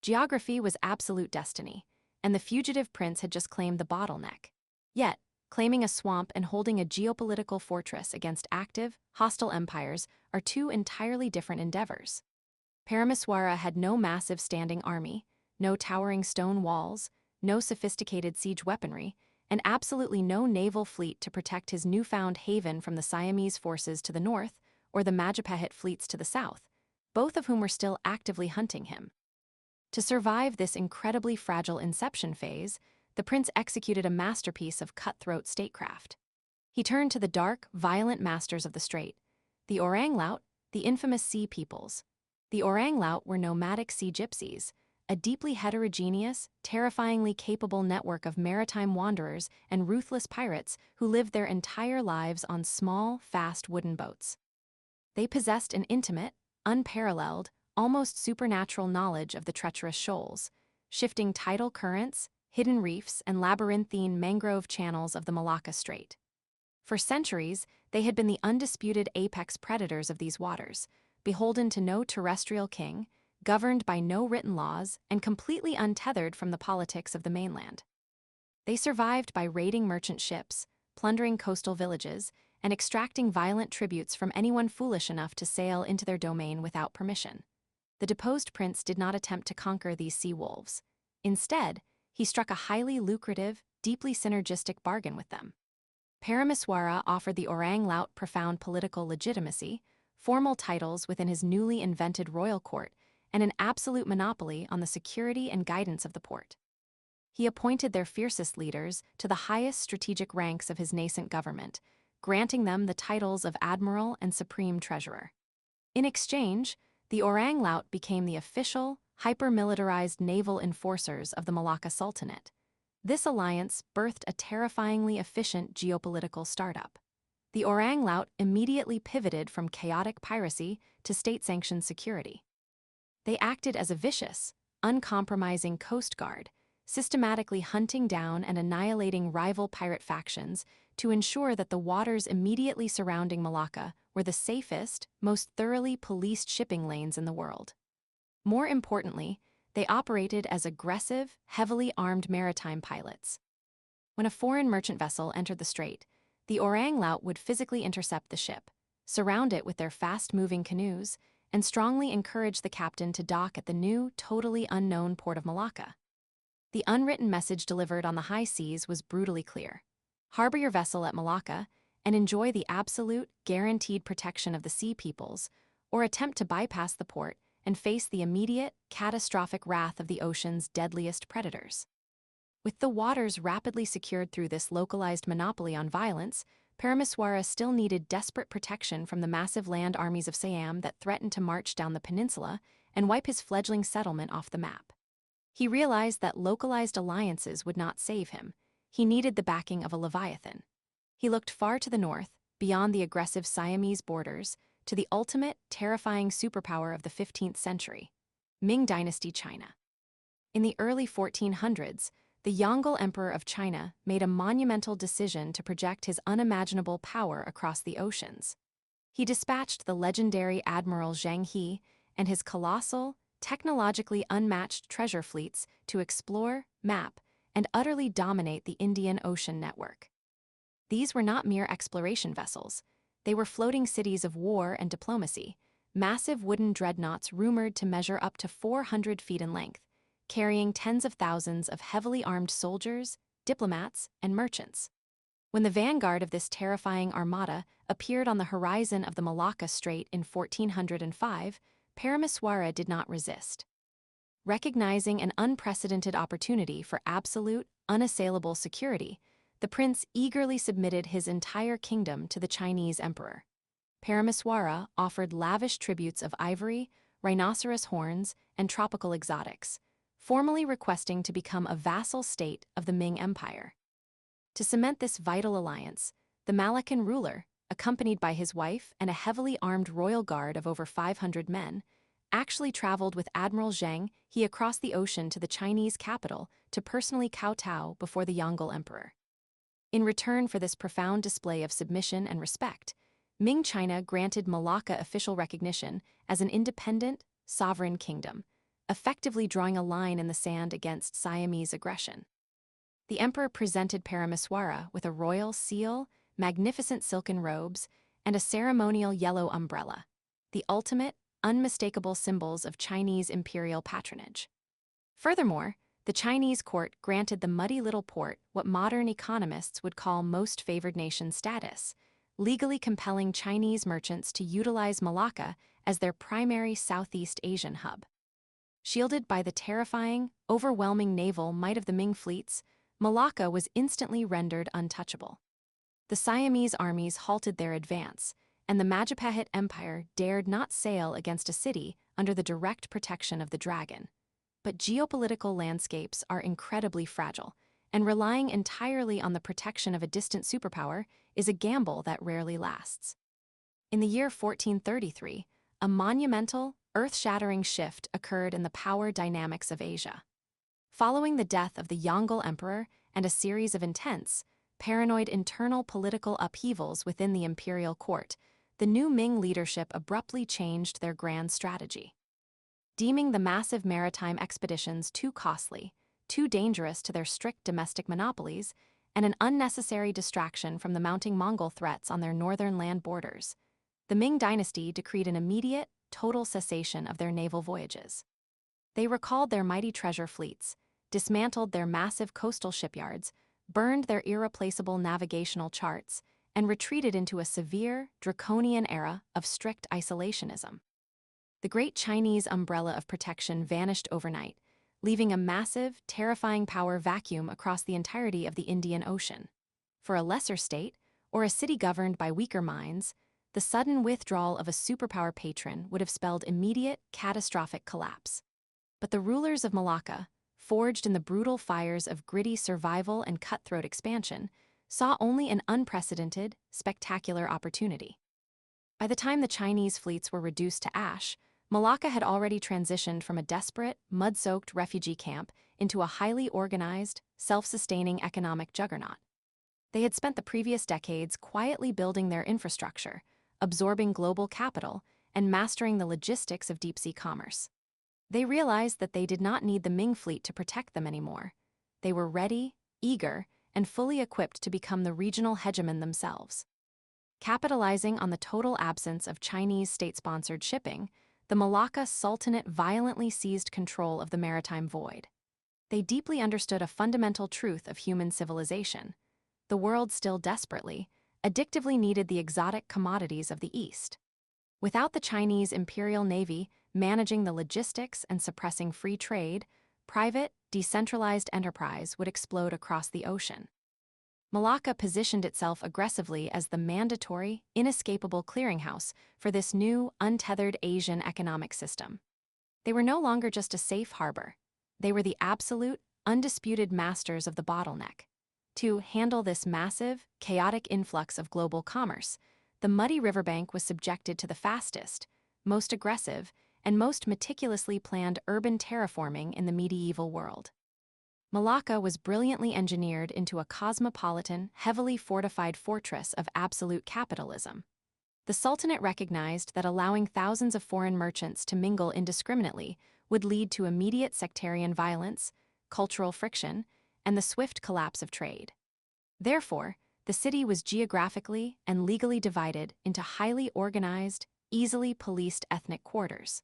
Geography was absolute destiny, and the fugitive prince had just claimed the bottleneck. Yet, claiming a swamp and holding a geopolitical fortress against active, hostile empires are two entirely different endeavors. Paramaswara had no massive standing army, no towering stone walls, no sophisticated siege weaponry, and absolutely no naval fleet to protect his newfound haven from the Siamese forces to the north or the Majapahit fleets to the south, both of whom were still actively hunting him. To survive this incredibly fragile inception phase, the prince executed a masterpiece of cutthroat statecraft. He turned to the dark, violent masters of the strait, the Orang Laut, the infamous sea peoples. The Orang Laut were nomadic sea gypsies, a deeply heterogeneous, terrifyingly capable network of maritime wanderers and ruthless pirates who lived their entire lives on small, fast wooden boats. They possessed an intimate, unparalleled, almost supernatural knowledge of the treacherous shoals, shifting tidal currents, hidden reefs, and labyrinthine mangrove channels of the Malacca Strait. For centuries, they had been the undisputed apex predators of these waters, beholden to no terrestrial king, governed by no written laws, and completely untethered from the politics of the mainland. They survived by raiding merchant ships, plundering coastal villages, and extracting violent tributes from anyone foolish enough to sail into their domain without permission. The deposed prince did not attempt to conquer these sea wolves. Instead, he struck a highly lucrative, deeply synergistic bargain with them. Paramaswara offered the Orang Laut profound political legitimacy, formal titles within his newly invented royal court, and an absolute monopoly on the security and guidance of the port. He appointed their fiercest leaders to the highest strategic ranks of his nascent government, granting them the titles of Admiral and Supreme Treasurer. In exchange, the Orang Laut became the official, hyper-militarized naval enforcers of the Malacca Sultanate. This alliance birthed a terrifyingly efficient geopolitical startup. The Orang Laut immediately pivoted from chaotic piracy to state-sanctioned security. They acted as a vicious, uncompromising coast guard, systematically hunting down and annihilating rival pirate factions to ensure that the waters immediately surrounding Malacca were the safest, most thoroughly policed shipping lanes in the world. More importantly, they operated as aggressive, heavily armed maritime pilots. When a foreign merchant vessel entered the strait, the Orang Laut would physically intercept the ship, surround it with their fast-moving canoes, and strongly encourage the captain to dock at the new, totally unknown port of Malacca. The unwritten message delivered on the high seas was brutally clear. Harbor your vessel at Malacca and enjoy the absolute, guaranteed protection of the sea peoples, or attempt to bypass the port and face the immediate, catastrophic wrath of the ocean's deadliest predators. With the waters rapidly secured through this localized monopoly on violence, Paramaswara still needed desperate protection from the massive land armies of Siam that threatened to march down the peninsula and wipe his fledgling settlement off the map. He realized that localized alliances would not save him. He needed the backing of a Leviathan. He looked far to the north, beyond the aggressive Siamese borders, to the ultimate, terrifying superpower of the 15th century, Ming Dynasty China. In the early 1400s, the Mongol Emperor of China made a monumental decision to project his unimaginable power across the oceans. He dispatched the legendary Admiral Zheng He and his colossal, technologically unmatched treasure fleets to explore, map, and utterly dominate the Indian Ocean network. These were not mere exploration vessels. They were floating cities of war and diplomacy, massive wooden dreadnoughts rumored to measure up to 400 feet in length, carrying tens of thousands of heavily armed soldiers, diplomats, and merchants. When the vanguard of this terrifying armada appeared on the horizon of the Malacca Strait in 1405, Paramaswara did not resist. Recognizing an unprecedented opportunity for absolute, unassailable security, the prince eagerly submitted his entire kingdom to the Chinese emperor. Paramaswara offered lavish tributes of ivory, rhinoceros horns, and tropical exotics, formally requesting to become a vassal state of the Ming Empire. To cement this vital alliance, the Malaccan ruler, accompanied by his wife and a heavily armed royal guard of over 500 men, actually traveled with Admiral Zheng He across the ocean to the Chinese capital to personally kowtow before the Mongol emperor. In return for this profound display of submission and respect, Ming China granted Malacca official recognition as an independent, sovereign kingdom, effectively drawing a line in the sand against Siamese aggression. The emperor presented Paramaswara with a royal seal, magnificent silken robes, and a ceremonial yellow umbrella, the ultimate, unmistakable symbols of Chinese imperial patronage. Furthermore, the Chinese court granted the muddy little port what modern economists would call most favored nation status, legally compelling Chinese merchants to utilize Malacca as their primary Southeast Asian hub. Shielded by the terrifying, overwhelming naval might of the Ming fleets, Malacca was instantly rendered untouchable. The Siamese armies halted their advance, and the Majapahit Empire dared not sail against a city under the direct protection of the dragon. But geopolitical landscapes are incredibly fragile, and relying entirely on the protection of a distant superpower is a gamble that rarely lasts. In the year 1433, a monumental, earth-shattering shift occurred in the power dynamics of Asia. Following the death of the Yongle Emperor and a series of intense, paranoid internal political upheavals within the imperial court, the new Ming leadership abruptly changed their grand strategy. Deeming the massive maritime expeditions too costly, too dangerous to their strict domestic monopolies, and an unnecessary distraction from the mounting Mongol threats on their northern land borders, the Ming dynasty decreed an immediate, total cessation of their naval voyages. They recalled their mighty treasure fleets, dismantled their massive coastal shipyards, burned their irreplaceable navigational charts, and retreated into a severe, draconian era of strict isolationism. The great Chinese umbrella of protection vanished overnight, leaving a massive, terrifying power vacuum across the entirety of the Indian Ocean. For a lesser state, or a city governed by weaker minds, the sudden withdrawal of a superpower patron would have spelled immediate, catastrophic collapse. But the rulers of Malacca, forged in the brutal fires of gritty survival and cutthroat expansion, saw only an unprecedented, spectacular opportunity. By the time the Chinese fleets were reduced to ash, Malacca had already transitioned from a desperate, mud-soaked refugee camp into a highly organized, self-sustaining economic juggernaut. They had spent the previous decades quietly building their infrastructure, absorbing global capital, and mastering the logistics of deep-sea commerce. They realized that they did not need the Ming fleet to protect them anymore. They were ready, eager, and fully equipped to become the regional hegemon themselves. Capitalizing on the total absence of Chinese state-sponsored shipping, the Malacca Sultanate violently seized control of the maritime void. They deeply understood a fundamental truth of human civilization. The world still desperately, addictively needed the exotic commodities of the East. Without the Chinese Imperial Navy managing the logistics and suppressing free trade, private, decentralized enterprise would explode across the ocean. Malacca positioned itself aggressively as the mandatory, inescapable clearinghouse for this new, untethered Asian economic system. They were no longer just a safe harbor. They were the absolute, undisputed masters of the bottleneck. To handle this massive, chaotic influx of global commerce, the muddy riverbank was subjected to the fastest, most aggressive, and most meticulously planned urban terraforming in the medieval world. Malacca was brilliantly engineered into a cosmopolitan, heavily fortified fortress of absolute capitalism. The Sultanate recognized that allowing thousands of foreign merchants to mingle indiscriminately would lead to immediate sectarian violence, cultural friction, and the swift collapse of trade. Therefore, the city was geographically and legally divided into highly organized, easily policed ethnic quarters.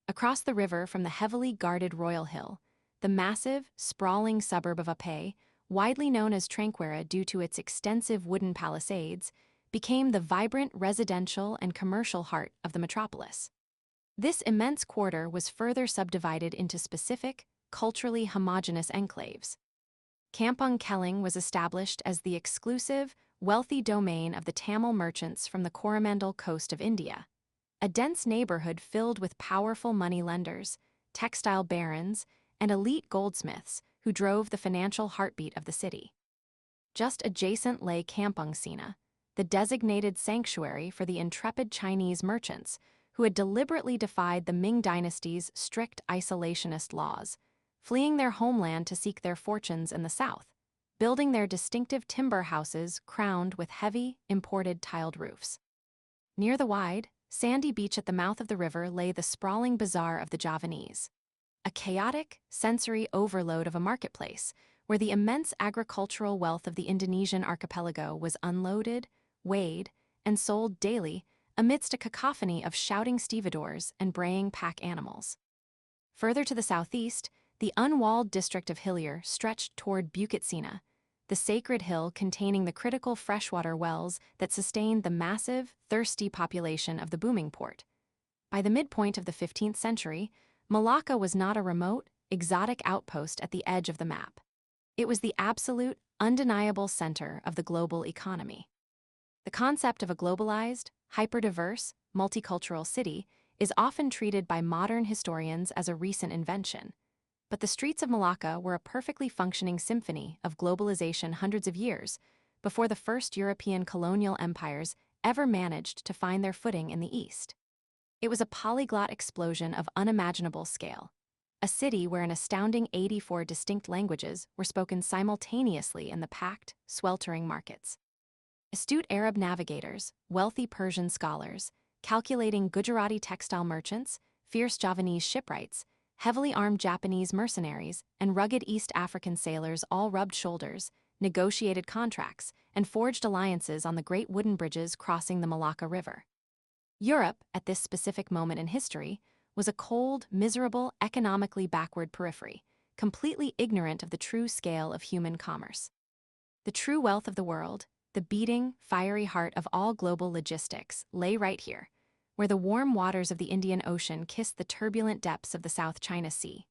Across the river from the heavily guarded Royal Hill, the massive, sprawling suburb of Apay, widely known as Tranquera due to its extensive wooden palisades, became the vibrant residential and commercial heart of the metropolis. This immense quarter was further subdivided into specific, culturally homogeneous enclaves. Kampong Keling was established as the exclusive, wealthy domain of the Tamil merchants from the Coromandel coast of India, a dense neighborhood filled with powerful money-lenders, textile barons, and elite goldsmiths who drove the financial heartbeat of the city. Just adjacent lay Kampong Sina, the designated sanctuary for the intrepid Chinese merchants who had deliberately defied the Ming dynasty's strict isolationist laws, fleeing their homeland to seek their fortunes in the south, building their distinctive timber houses crowned with heavy, imported tiled roofs. Near the wide, sandy beach at the mouth of the river lay the sprawling bazaar of the Javanese, a chaotic, sensory overload of a marketplace where the immense agricultural wealth of the Indonesian archipelago was unloaded, weighed, and sold daily amidst a cacophony of shouting stevedores and braying pack animals. Further to the southeast, the unwalled district of Hillier stretched toward Bukit Sina, the sacred hill containing the critical freshwater wells that sustained the massive, thirsty population of the booming port. By the midpoint of the 15th century, Malacca was not a remote, exotic outpost at the edge of the map. It was the absolute, undeniable center of the global economy. The concept of a globalized, hyper-diverse, multicultural city is often treated by modern historians as a recent invention. But the streets of Malacca were a perfectly functioning symphony of globalization hundreds of years before the first European colonial empires ever managed to find their footing in the East. It was a polyglot explosion of unimaginable scale, a city where an astounding 84 distinct languages were spoken simultaneously in the packed, sweltering markets. Astute Arab navigators, wealthy Persian scholars, calculating Gujarati textile merchants, fierce Javanese shipwrights, heavily armed Japanese mercenaries, and rugged East African sailors all rubbed shoulders, negotiated contracts, and forged alliances on the great wooden bridges crossing the Malacca River. Europe, at this specific moment in history, was a cold, miserable, economically backward periphery, completely ignorant of the true scale of human commerce. The true wealth of the world, the beating, fiery heart of all global logistics, lay right here, where the warm waters of the Indian Ocean kissed the turbulent depths of the South China Sea.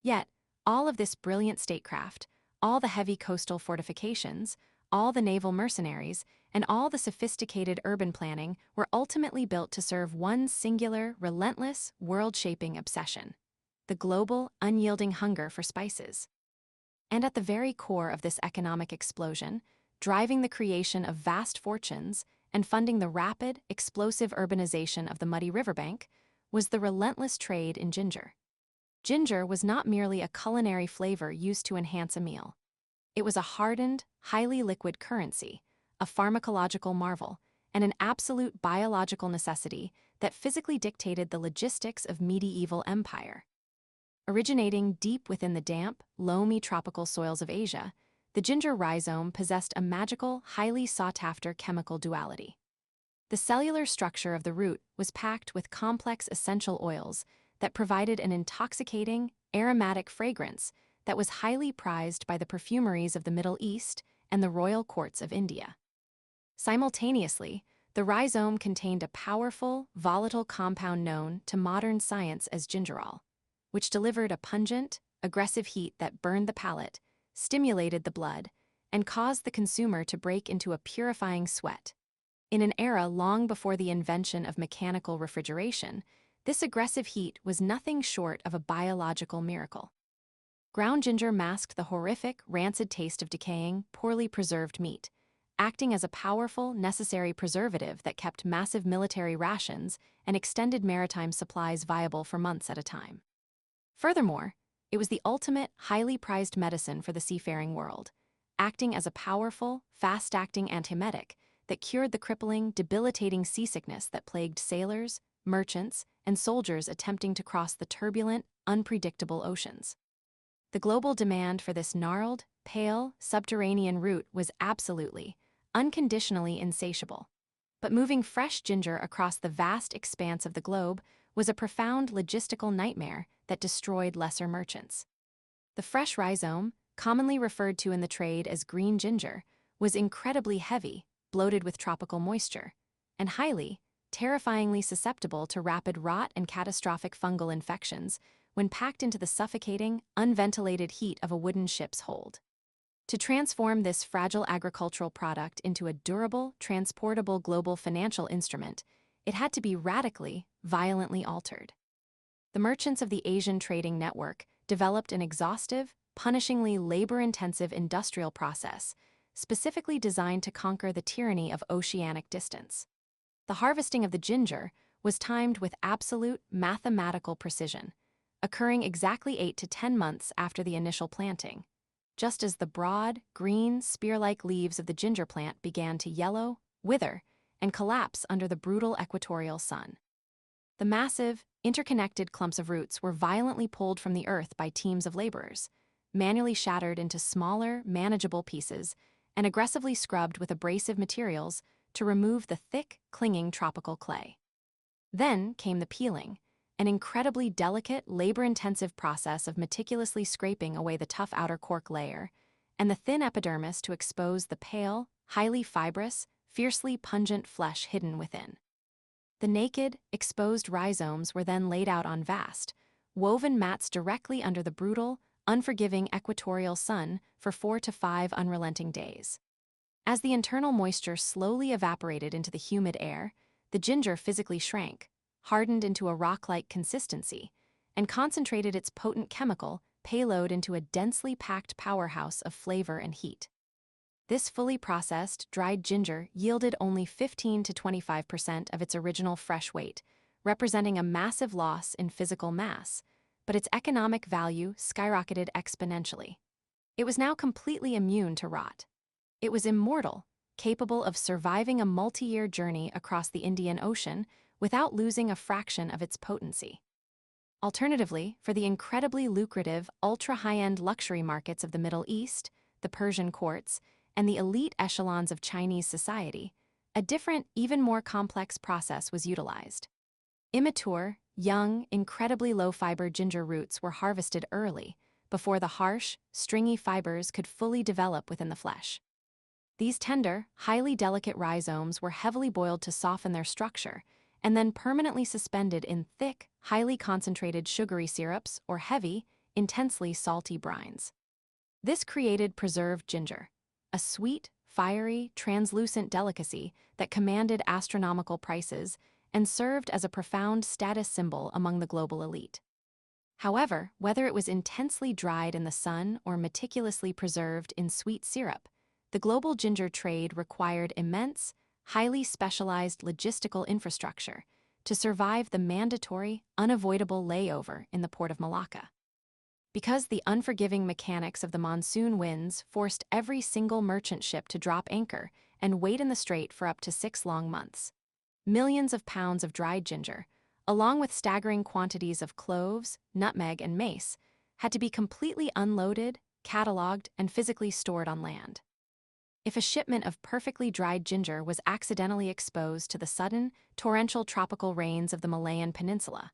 Yet, all of this brilliant statecraft, all the heavy coastal fortifications, all the naval mercenaries, and all the sophisticated urban planning were ultimately built to serve one singular, relentless, world-shaping obsession: the global, unyielding hunger for spices. And at the very core of this economic explosion, driving the creation of vast fortunes and funding the rapid, explosive urbanization of the muddy riverbank, was the relentless trade in ginger. Ginger was not merely a culinary flavor used to enhance a meal. It was a hardened, highly liquid currency, a pharmacological marvel, and an absolute biological necessity that physically dictated the logistics of medieval empire. Originating deep within the damp, loamy tropical soils of Asia, the ginger rhizome possessed a magical, highly sought-after chemical duality. The cellular structure of the root was packed with complex essential oils that provided an intoxicating, aromatic fragrance that was highly prized by the perfumeries of the Middle East and the royal courts of India. Simultaneously, the rhizome contained a powerful, volatile compound known to modern science as gingerol, which delivered a pungent, aggressive heat that burned the palate, stimulated the blood, and caused the consumer to break into a purifying sweat. In an era long before the invention of mechanical refrigeration, this aggressive heat was nothing short of a biological miracle. Ground ginger masked the horrific, rancid taste of decaying, poorly preserved meat, acting as a powerful, necessary preservative that kept massive military rations and extended maritime supplies viable for months at a time. Furthermore, it was the ultimate, highly prized medicine for the seafaring world, acting as a powerful, fast-acting antiemetic that cured the crippling, debilitating seasickness that plagued sailors, merchants, and soldiers attempting to cross the turbulent, unpredictable oceans. The global demand for this gnarled, pale, subterranean root was absolutely, unconditionally insatiable. But moving fresh ginger across the vast expanse of the globe was a profound logistical nightmare that destroyed lesser merchants. The fresh rhizome, commonly referred to in the trade as green ginger, was incredibly heavy, bloated with tropical moisture, and highly, terrifyingly susceptible to rapid rot and catastrophic fungal infections when packed into the suffocating, unventilated heat of a wooden ship's hold. To transform this fragile agricultural product into a durable, transportable global financial instrument, it had to be radically, violently altered. The merchants of the Asian trading network developed an exhaustive, punishingly labor-intensive industrial process, specifically designed to conquer the tyranny of oceanic distance. The harvesting of the ginger was timed with absolute mathematical precision, occurring exactly 8 to 10 months after the initial planting, just as the broad, green, spear-like leaves of the ginger plant began to yellow, wither, and collapse under the brutal equatorial sun. The massive, interconnected clumps of roots were violently pulled from the earth by teams of laborers, manually shattered into smaller, manageable pieces, and aggressively scrubbed with abrasive materials to remove the thick, clinging tropical clay. Then came the peeling, an incredibly delicate, labor-intensive process of meticulously scraping away the tough outer cork layer, and the thin epidermis to expose the pale, highly fibrous, fiercely pungent flesh hidden within. The naked, exposed rhizomes were then laid out on vast, woven mats directly under the brutal, unforgiving equatorial sun for 4 to 5 unrelenting days. As the internal moisture slowly evaporated into the humid air, the ginger physically shrank, hardened into a rock-like consistency, and concentrated its potent chemical, payload into a densely packed powerhouse of flavor and heat. This fully processed, dried ginger yielded only 15 to 25% of its original fresh weight, representing a massive loss in physical mass, but its economic value skyrocketed exponentially. It was now completely immune to rot. It was immortal, capable of surviving a multi-year journey across the Indian Ocean without losing a fraction of its potency. Alternatively, for the incredibly lucrative, ultra-high-end luxury markets of the Middle East, the Persian courts, and the elite echelons of Chinese society, a different, even more complex process was utilized. Immature, young, incredibly low-fiber ginger roots were harvested early, before the harsh, stringy fibers could fully develop within the flesh. These tender, highly delicate rhizomes were heavily boiled to soften their structure, and then permanently suspended in thick, highly concentrated sugary syrups or heavy, intensely salty brines. This created preserved ginger, a sweet, fiery, translucent delicacy that commanded astronomical prices and served as a profound status symbol among the global elite. However, whether it was intensely dried in the sun or meticulously preserved in sweet syrup, the global ginger trade required immense, highly specialized logistical infrastructure to survive the mandatory, unavoidable layover in the port of Malacca. Because the unforgiving mechanics of the monsoon winds forced every single merchant ship to drop anchor and wait in the strait for up to 6 long months, millions of pounds of dried ginger, along with staggering quantities of cloves, nutmeg, and mace, had to be completely unloaded, cataloged, and physically stored on land. If a shipment of perfectly dried ginger was accidentally exposed to the sudden, torrential tropical rains of the Malayan Peninsula,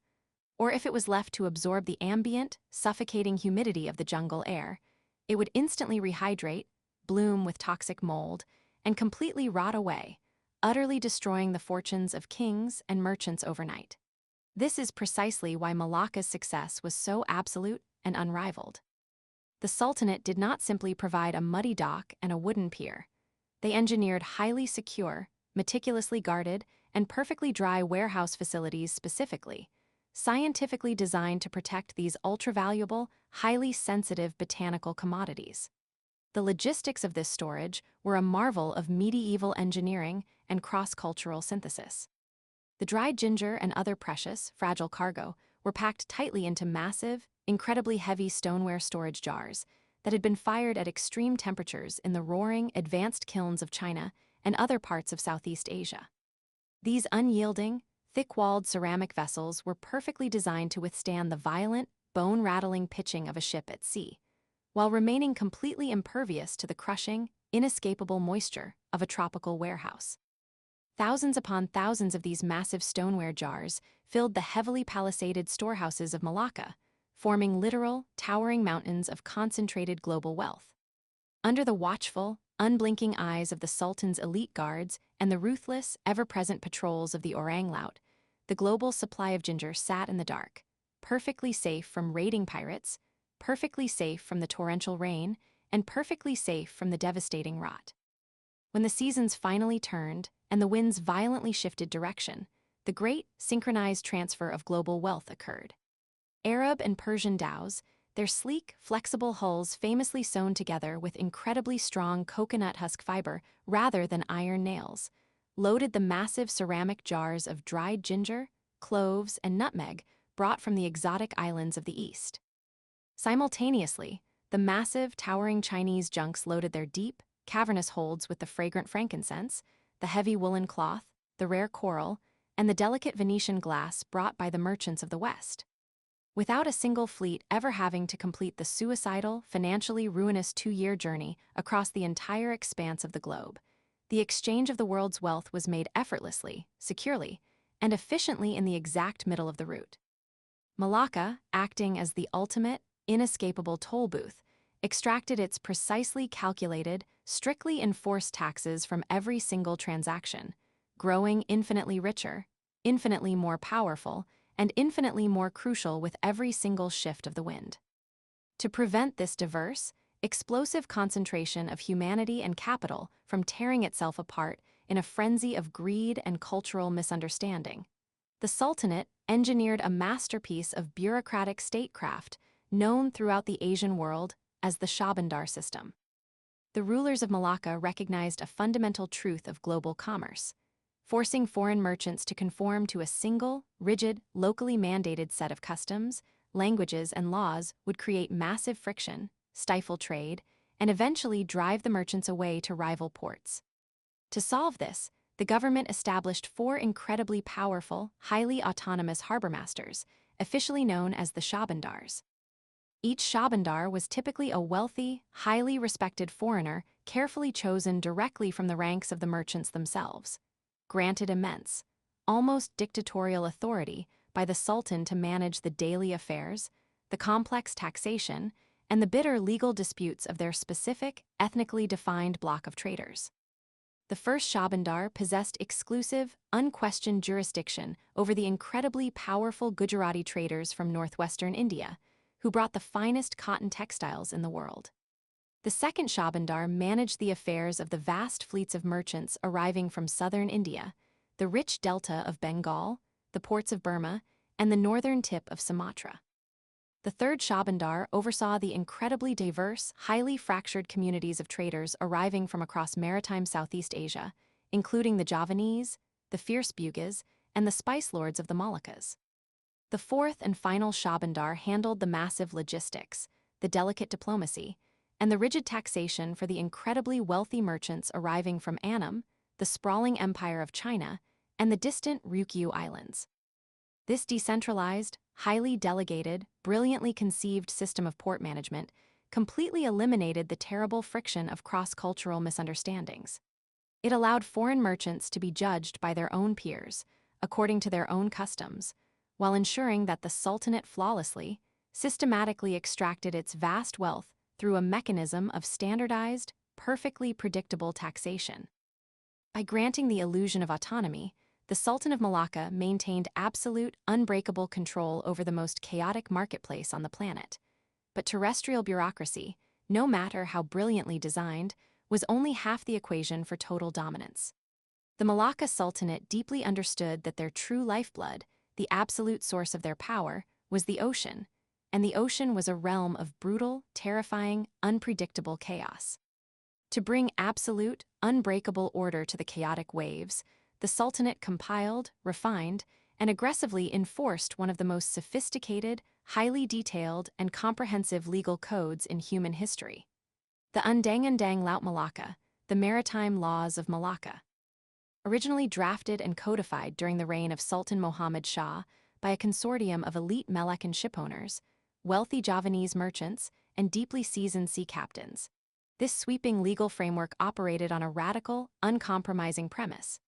or if it was left to absorb the ambient, suffocating humidity of the jungle air, it would instantly rehydrate, bloom with toxic mold, and completely rot away, utterly destroying the fortunes of kings and merchants overnight. This is precisely why Malacca's success was so absolute and unrivaled. The Sultanate did not simply provide a muddy dock and a wooden pier. They engineered highly secure, meticulously guarded, and perfectly dry warehouse facilities specifically, scientifically designed to protect these ultra-valuable, highly sensitive botanical commodities. The logistics of this storage were a marvel of medieval engineering and cross-cultural synthesis. The dried ginger and other precious, fragile cargo were packed tightly into massive, incredibly heavy stoneware storage jars that had been fired at extreme temperatures in the roaring, advanced kilns of China and other parts of Southeast Asia. These unyielding, thick-walled ceramic vessels were perfectly designed to withstand the violent, bone-rattling pitching of a ship at sea, while remaining completely impervious to the crushing, inescapable moisture of a tropical warehouse. Thousands upon thousands of these massive stoneware jars filled the heavily palisaded storehouses of Malacca, forming literal, towering mountains of concentrated global wealth. Under the watchful, unblinking eyes of the Sultan's elite guards and the ruthless, ever-present patrols of the Orang Laut, the global supply of ginger sat in the dark, perfectly safe from raiding pirates, perfectly safe from the torrential rain, and perfectly safe from the devastating rot. When the seasons finally turned and the winds violently shifted direction, the great, synchronized transfer of global wealth occurred. Arab and Persian dhows, their sleek, flexible hulls famously sewn together with incredibly strong coconut husk fiber rather than iron nails, loaded the massive ceramic jars of dried ginger, cloves, and nutmeg brought from the exotic islands of the East. Simultaneously, the massive, towering Chinese junks loaded their deep, cavernous holds with the fragrant frankincense, the heavy woolen cloth, the rare coral, and the delicate Venetian glass brought by the merchants of the West. Without a single fleet ever having to complete the suicidal, financially ruinous 2-year journey across the entire expanse of the globe, the exchange of the world's wealth was made effortlessly, securely, and efficiently in the exact middle of the route. Malacca, acting as the ultimate, inescapable toll booth, extracted its precisely calculated, strictly enforced taxes from every single transaction, growing infinitely richer, infinitely more powerful, and infinitely more crucial with every single shift of the wind. To prevent this diverse, explosive concentration of humanity and capital from tearing itself apart in a frenzy of greed and cultural misunderstanding, the Sultanate engineered a masterpiece of bureaucratic statecraft known throughout the Asian world as the Shabandar system. The rulers of Malacca recognized a fundamental truth of global commerce. Forcing foreign merchants to conform to a single, rigid, locally mandated set of customs, languages, and laws would create massive friction, stifle trade, and eventually drive the merchants away to rival ports. To solve this, the government established 4 incredibly powerful, highly autonomous harbor masters, officially known as the Shabandars. Each Shabandar was typically a wealthy, highly respected foreigner carefully chosen directly from the ranks of the merchants themselves, granted immense, almost dictatorial authority by the Sultan to manage the daily affairs, the complex taxation, and the bitter legal disputes of their specific, ethnically defined block of traders. The first Shabandar possessed exclusive, unquestioned jurisdiction over the incredibly powerful Gujarati traders from northwestern India, who brought the finest cotton textiles in the world. The second Shabandar managed the affairs of the vast fleets of merchants arriving from southern India, the rich delta of Bengal, the ports of Burma, and the northern tip of Sumatra. The third Shabandar oversaw the incredibly diverse, highly fractured communities of traders arriving from across maritime Southeast Asia, including the Javanese, the fierce Bugis, and the spice lords of the Moluccas. The fourth and final Shabandar handled the massive logistics, the delicate diplomacy, and the rigid taxation for the incredibly wealthy merchants arriving from Annam, the sprawling empire of China, and the distant Ryukyu Islands. This decentralized, highly delegated, brilliantly conceived system of port management completely eliminated the terrible friction of cross-cultural misunderstandings. It allowed foreign merchants to be judged by their own peers, according to their own customs, while ensuring that the Sultanate flawlessly, systematically extracted its vast wealth through a mechanism of standardized, perfectly predictable taxation. By granting the illusion of autonomy, the Sultan of Malacca maintained absolute, unbreakable control over the most chaotic marketplace on the planet. But terrestrial bureaucracy, no matter how brilliantly designed, was only half the equation for total dominance. The Malacca Sultanate deeply understood that their true lifeblood, the absolute source of their power, was the ocean, and the ocean was a realm of brutal, terrifying, unpredictable chaos. To bring absolute, unbreakable order to the chaotic waves, the Sultanate compiled, refined, and aggressively enforced one of the most sophisticated, highly detailed, and comprehensive legal codes in human history. The Undang-Undang Laut Malacca, the Maritime Laws of Malacca. Originally drafted and codified during the reign of Sultan Muhammad Shah by a consortium of elite Meccan shipowners, wealthy Javanese merchants, and deeply seasoned sea captains. This sweeping legal framework operated on a radical, uncompromising premise.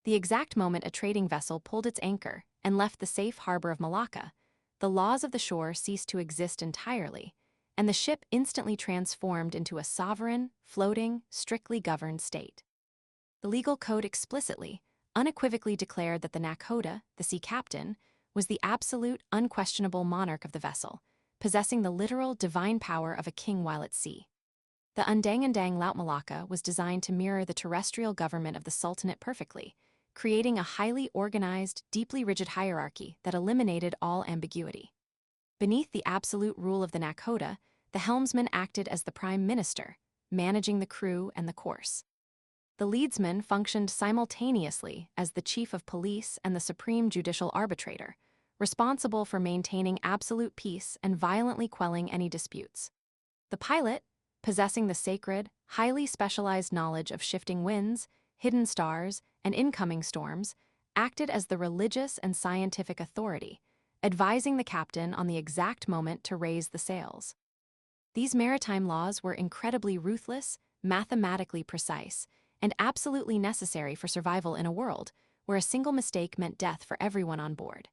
The exact moment a trading vessel pulled its anchor and left the safe harbor of Malacca, the laws of the shore ceased to exist entirely, and the ship instantly transformed into a sovereign, floating, strictly governed state. The legal code explicitly, unequivocally declared that the nakhoda, the sea captain, was the absolute, unquestionable monarch of the vessel, possessing the literal divine power of a king while at sea. The Undang-Undang Laut Malacca was designed to mirror the terrestrial government of the Sultanate perfectly, creating a highly organized, deeply rigid hierarchy that eliminated all ambiguity. Beneath the absolute rule of the nakhoda, the helmsman acted as the prime minister, managing the crew and the course. The leadsman functioned simultaneously as the chief of police and the supreme judicial arbitrator, responsible for maintaining absolute peace and violently quelling any disputes. The pilot, possessing the sacred, highly specialized knowledge of shifting winds, hidden stars, and incoming storms, acted as the religious and scientific authority, advising the captain on the exact moment to raise the sails. These maritime laws were incredibly ruthless, mathematically precise, and absolutely necessary for survival in a world where a single mistake meant death for everyone on board.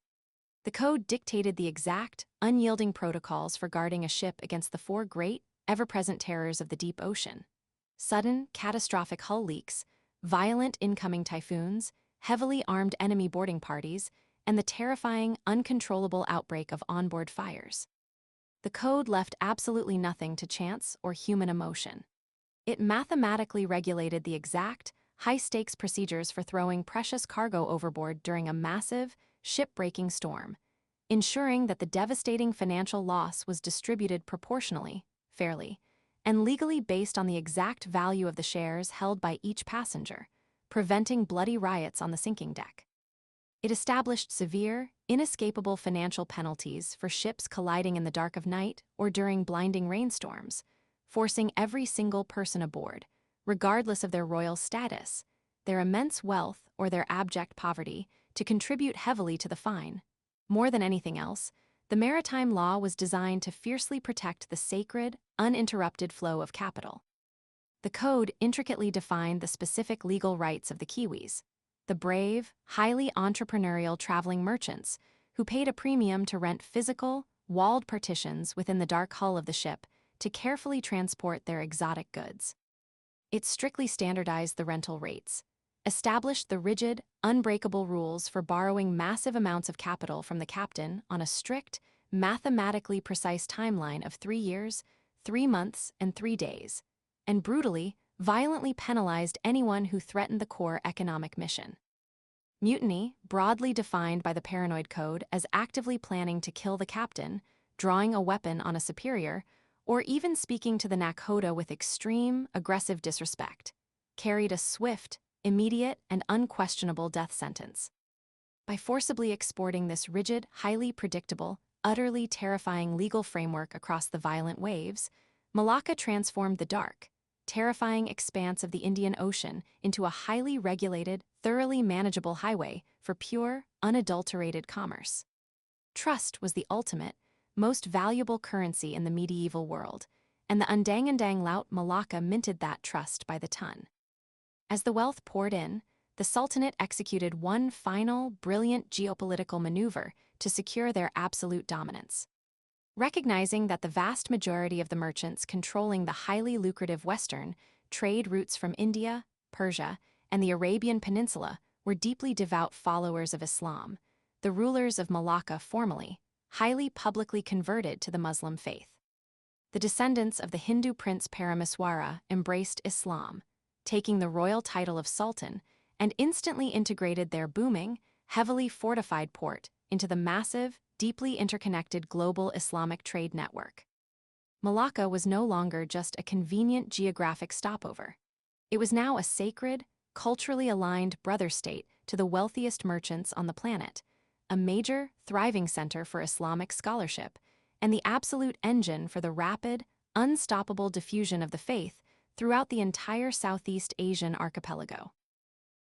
The code dictated the exact, unyielding protocols for guarding a ship against the 4 great, ever-present terrors of the deep ocean: sudden, catastrophic hull leaks, violent incoming typhoons, heavily armed enemy boarding parties, and the terrifying, uncontrollable outbreak of onboard fires. The code left absolutely nothing to chance or human emotion. It mathematically regulated the exact, high-stakes procedures for throwing precious cargo overboard during a massive, ship-breaking storm, ensuring that the devastating financial loss was distributed proportionally, fairly, and legally based on the exact value of the shares held by each passenger, preventing bloody riots on the sinking deck. It established severe, inescapable financial penalties for ships colliding in the dark of night or during blinding rainstorms, forcing every single person aboard, regardless of their royal status, their immense wealth, or their abject poverty, to contribute heavily to the fine. More than anything else, the maritime law was designed to fiercely protect the sacred, uninterrupted flow of capital. The code intricately defined the specific legal rights of the Kiwis, the brave, highly entrepreneurial traveling merchants who paid a premium to rent physical, walled partitions within the dark hull of the ship to carefully transport their exotic goods. It strictly standardized the rental rates, established the rigid, unbreakable rules for borrowing massive amounts of capital from the captain on a strict, mathematically precise timeline of 3 years, 3 months, and 3 days, and brutally, violently penalized anyone who threatened the core economic mission. Mutiny, broadly defined by the Paranoid Code as actively planning to kill the captain, drawing a weapon on a superior, or even speaking to the Nakoda with extreme, aggressive disrespect, carried a swift, immediate, and unquestionable death sentence. By forcibly exporting this rigid, highly predictable, utterly terrifying legal framework across the violent waves, Malacca transformed the dark, terrifying expanse of the Indian Ocean into a highly regulated, thoroughly manageable highway for pure, unadulterated commerce. Trust was the ultimate, most valuable currency in the medieval world, and the Undang-Undang Laut Malacca minted that trust by the ton. As the wealth poured in, the Sultanate executed one final, brilliant geopolitical maneuver to secure their absolute dominance. Recognizing that the vast majority of the merchants controlling the highly lucrative Western trade routes from India, Persia, and the Arabian Peninsula were deeply devout followers of Islam, the rulers of Malacca formally, highly publicly converted to the Muslim faith. The descendants of the Hindu prince Paramaswara embraced Islam, taking the royal title of Sultan, and instantly integrated their booming, heavily fortified port into the massive, deeply interconnected global Islamic trade network. Malacca was no longer just a convenient geographic stopover. It was now a sacred, culturally aligned brother state to the wealthiest merchants on the planet, a major, thriving center for Islamic scholarship, and the absolute engine for the rapid, unstoppable diffusion of the faith throughout the entire Southeast Asian archipelago.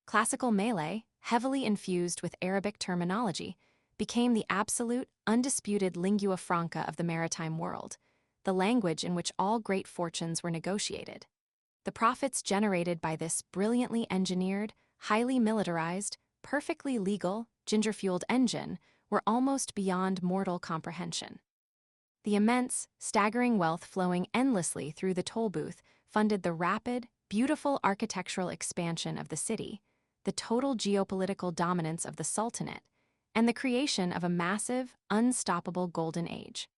Classical Malay, heavily infused with Arabic terminology, became the absolute, undisputed lingua franca of the maritime world, the language in which all great fortunes were negotiated. The profits generated by this brilliantly engineered, highly militarized, perfectly legal, ginger-fueled engine were almost beyond mortal comprehension. The immense, staggering wealth flowing endlessly through the toll booth funded the rapid, beautiful architectural expansion of the city, the total geopolitical dominance of the Sultanate, and the creation of a massive, unstoppable golden age.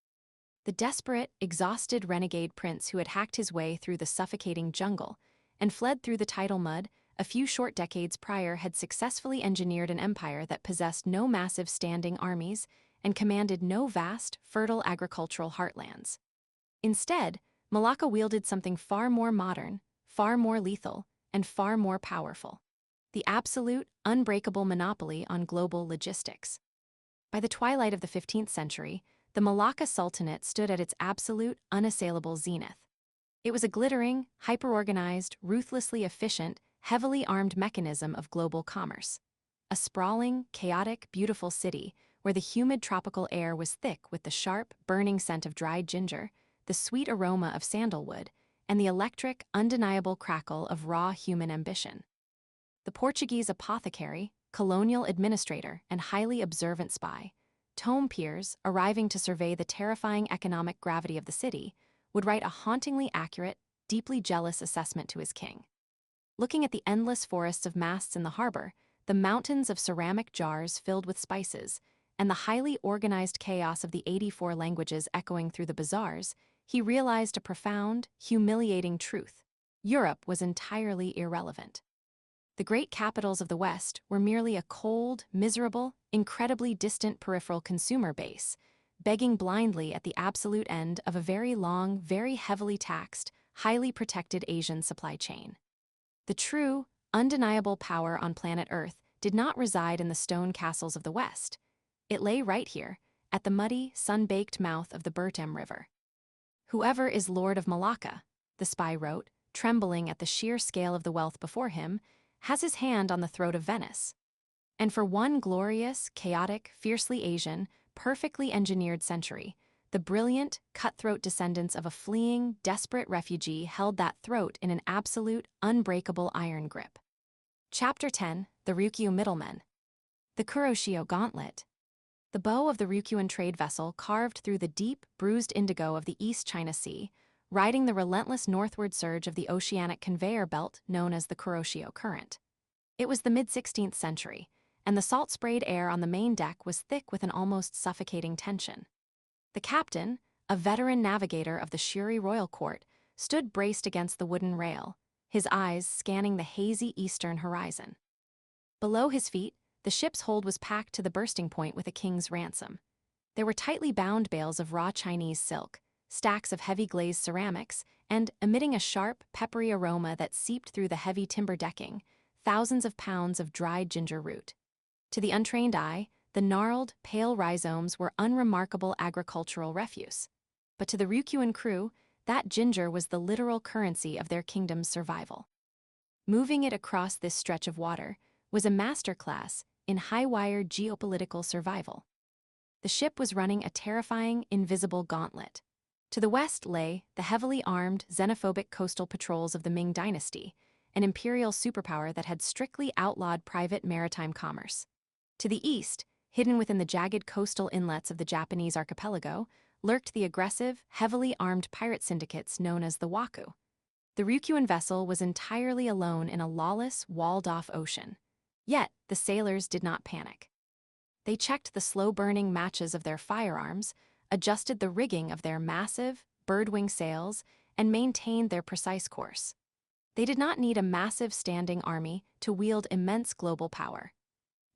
The desperate, exhausted renegade prince who had hacked his way through the suffocating jungle and fled through the tidal mud a few short decades prior had successfully engineered an empire that possessed no massive standing armies and commanded no vast, fertile agricultural heartlands. Instead, Malacca wielded something far more modern, far more lethal, and far more powerful: the absolute, unbreakable monopoly on global logistics. By the twilight of the 15th century, the Malacca Sultanate stood at its absolute, unassailable zenith. It was a glittering, hyper-organized, ruthlessly efficient, heavily armed mechanism of global commerce. A sprawling, chaotic, beautiful city where the humid tropical air was thick with the sharp, burning scent of dried ginger, the sweet aroma of sandalwood, and the electric, undeniable crackle of raw human ambition. The Portuguese apothecary, colonial administrator, and highly observant spy, Tome Piers, arriving to survey the terrifying economic gravity of the city, would write a hauntingly accurate, deeply jealous assessment to his king. Looking at the endless forests of masts in the harbor, the mountains of ceramic jars filled with spices, and the highly organized chaos of the 84 languages echoing through the bazaars, he realized a profound, humiliating truth: Europe was entirely irrelevant. The great capitals of the West were merely a cold, miserable, incredibly distant peripheral consumer base, begging blindly at the absolute end of a very long, very heavily taxed, highly protected Asian supply chain. The true, undeniable power on planet Earth did not reside in the stone castles of the West. It lay right here, at the muddy, sun-baked mouth of the Bertem River. "Whoever is Lord of Malacca," the spy wrote, trembling at the sheer scale of the wealth before him, "has his hand on the throat of Venice." And for one glorious, chaotic, fiercely Asian, perfectly engineered century, the brilliant, cutthroat descendants of a fleeing, desperate refugee held that throat in an absolute, unbreakable iron grip. Chapter 10: The Ryukyu Middlemen. The Kuroshio Gauntlet. The bow of the Ryukyuan trade vessel carved through the deep, bruised indigo of the East China Sea, riding the relentless northward surge of the oceanic conveyor belt known as the Kuroshio Current. It was the mid-16th century, and the salt-sprayed air on the main deck was thick with an almost suffocating tension. The captain, a veteran navigator of the Shuri Royal Court, stood braced against the wooden rail, his eyes scanning the hazy eastern horizon. Below his feet, the ship's hold was packed to the bursting point with a king's ransom. There were tightly bound bales of raw Chinese silk, stacks of heavy glazed ceramics, and, emitting a sharp, peppery aroma that seeped through the heavy timber decking, thousands of pounds of dried ginger root. To the untrained eye, the gnarled, pale rhizomes were unremarkable agricultural refuse. But to the Ryukyuan crew, that ginger was the literal currency of their kingdom's survival. Moving it across this stretch of water was a masterclass in high-wire geopolitical survival. The ship was running a terrifying, invisible gauntlet. To the west lay the heavily armed, xenophobic coastal patrols of the Ming dynasty, an imperial superpower that had strictly outlawed private maritime commerce. To the east, hidden within the jagged coastal inlets of the Japanese archipelago, lurked the aggressive, heavily armed pirate syndicates known as the Waku. The Ryukyuan vessel was entirely alone in a lawless, walled-off ocean. Yet, the sailors did not panic. They checked the slow-burning matches of their firearms, adjusted the rigging of their massive, bird-wing sails, and maintained their precise course. They did not need a massive standing army to wield immense global power.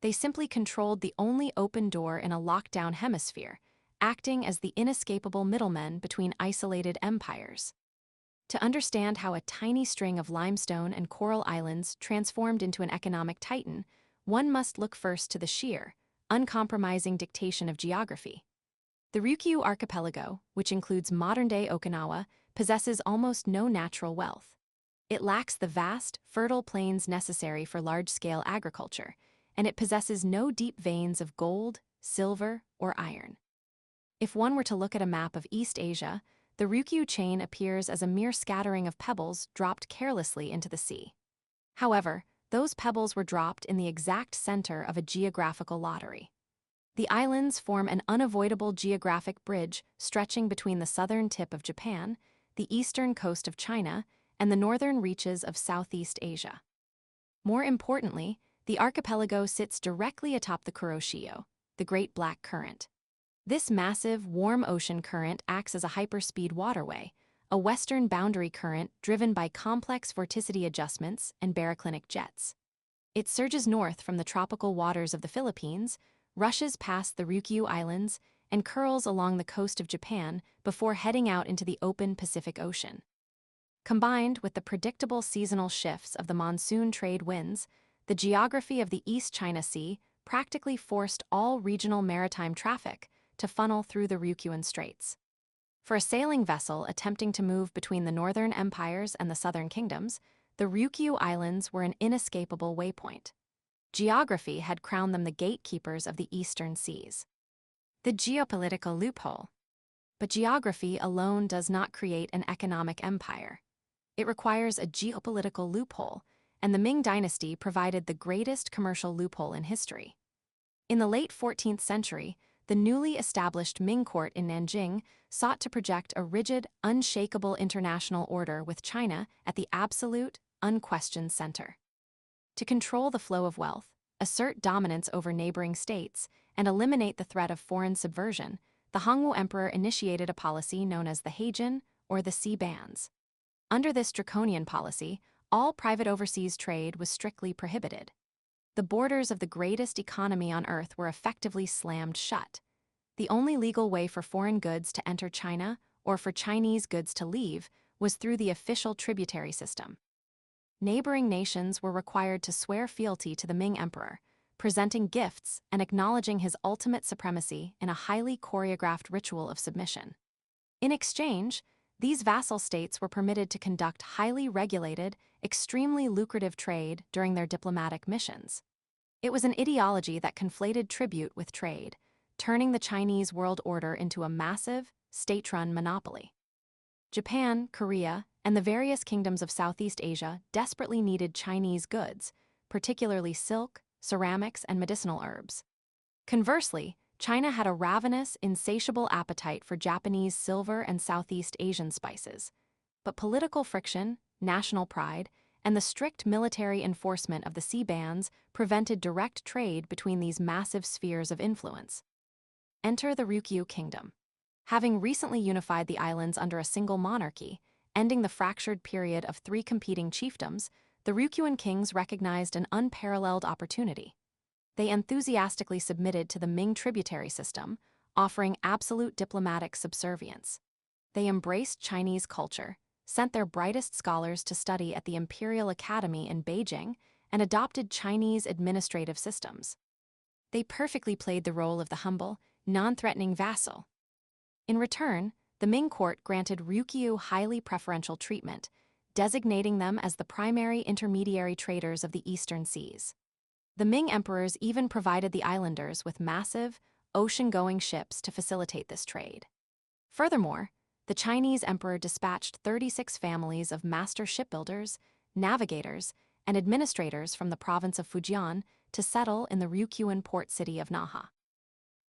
They simply controlled the only open door in a locked-down hemisphere, acting as the inescapable middlemen between isolated empires. To understand how a tiny string of limestone and coral islands transformed into an economic titan, one must look first to the sheer, uncompromising dictation of geography. The Ryukyu archipelago, which includes modern-day Okinawa, possesses almost no natural wealth. It lacks the vast, fertile plains necessary for large-scale agriculture, and it possesses no deep veins of gold, silver, or iron. If one were to look at a map of East Asia, the Ryukyu chain appears as a mere scattering of pebbles dropped carelessly into the sea. However, those pebbles were dropped in the exact center of a geographical lottery. The islands form an unavoidable geographic bridge stretching between the southern tip of Japan, the eastern coast of China, and the northern reaches of Southeast Asia. More importantly, the archipelago sits directly atop the Kuroshio, the Great Black Current. This massive, warm ocean current acts as a hyperspeed waterway, a western boundary current driven by complex vorticity adjustments and baroclinic jets. It surges north from the tropical waters of the Philippines, rushes past the Ryukyu Islands, and curls along the coast of Japan before heading out into the open Pacific Ocean. Combined with the predictable seasonal shifts of the monsoon trade winds, the geography of the East China Sea practically forced all regional maritime traffic to funnel through the Ryukyuan Straits. For a sailing vessel attempting to move between the northern empires and the southern kingdoms, the Ryukyu Islands were an inescapable waypoint. Geography had crowned them the gatekeepers of the eastern seas. The geopolitical loophole. But geography alone does not create an economic empire. It requires a geopolitical loophole, and the Ming dynasty provided the greatest commercial loophole in history. In the late 14th century, the newly established Ming court in Nanjing sought to project a rigid, unshakable international order with China at the absolute, unquestioned center. To control the flow of wealth, assert dominance over neighboring states, and eliminate the threat of foreign subversion, the Hongwu emperor initiated a policy known as the Heijin, or the Sea Bans. Under this draconian policy, all private overseas trade was strictly prohibited. The borders of the greatest economy on earth were effectively slammed shut. The only legal way for foreign goods to enter China or for Chinese goods to leave was through the official tributary system. Neighboring nations were required to swear fealty to the Ming emperor, presenting gifts and acknowledging his ultimate supremacy in a highly choreographed ritual of submission. In exchange, these vassal states were permitted to conduct highly regulated, extremely lucrative trade during their diplomatic missions. It was an ideology that conflated tribute with trade, turning the Chinese world order into a massive, state-run monopoly. Japan, Korea, and the various kingdoms of Southeast Asia desperately needed Chinese goods, particularly silk, ceramics, and medicinal herbs. Conversely, China had a ravenous, insatiable appetite for Japanese silver and Southeast Asian spices. But political friction, national pride, and the strict military enforcement of the sea bans prevented direct trade between these massive spheres of influence. Enter the Ryukyu Kingdom. Having recently unified the islands under a single monarchy, ending the fractured period of three competing chiefdoms, the Ryukyuan kings recognized an unparalleled opportunity. They enthusiastically submitted to the Ming tributary system, offering absolute diplomatic subservience. They embraced Chinese culture, sent their brightest scholars to study at the Imperial Academy in Beijing, and adopted Chinese administrative systems. They perfectly played the role of the humble, non-threatening vassal. In return, the Ming court granted Ryukyu highly preferential treatment, designating them as the primary intermediary traders of the eastern seas. The Ming emperors even provided the islanders with massive, ocean-going ships to facilitate this trade. Furthermore, the Chinese emperor dispatched 36 families of master shipbuilders, navigators, and administrators from the province of Fujian to settle in the Ryukyuan port city of Naha.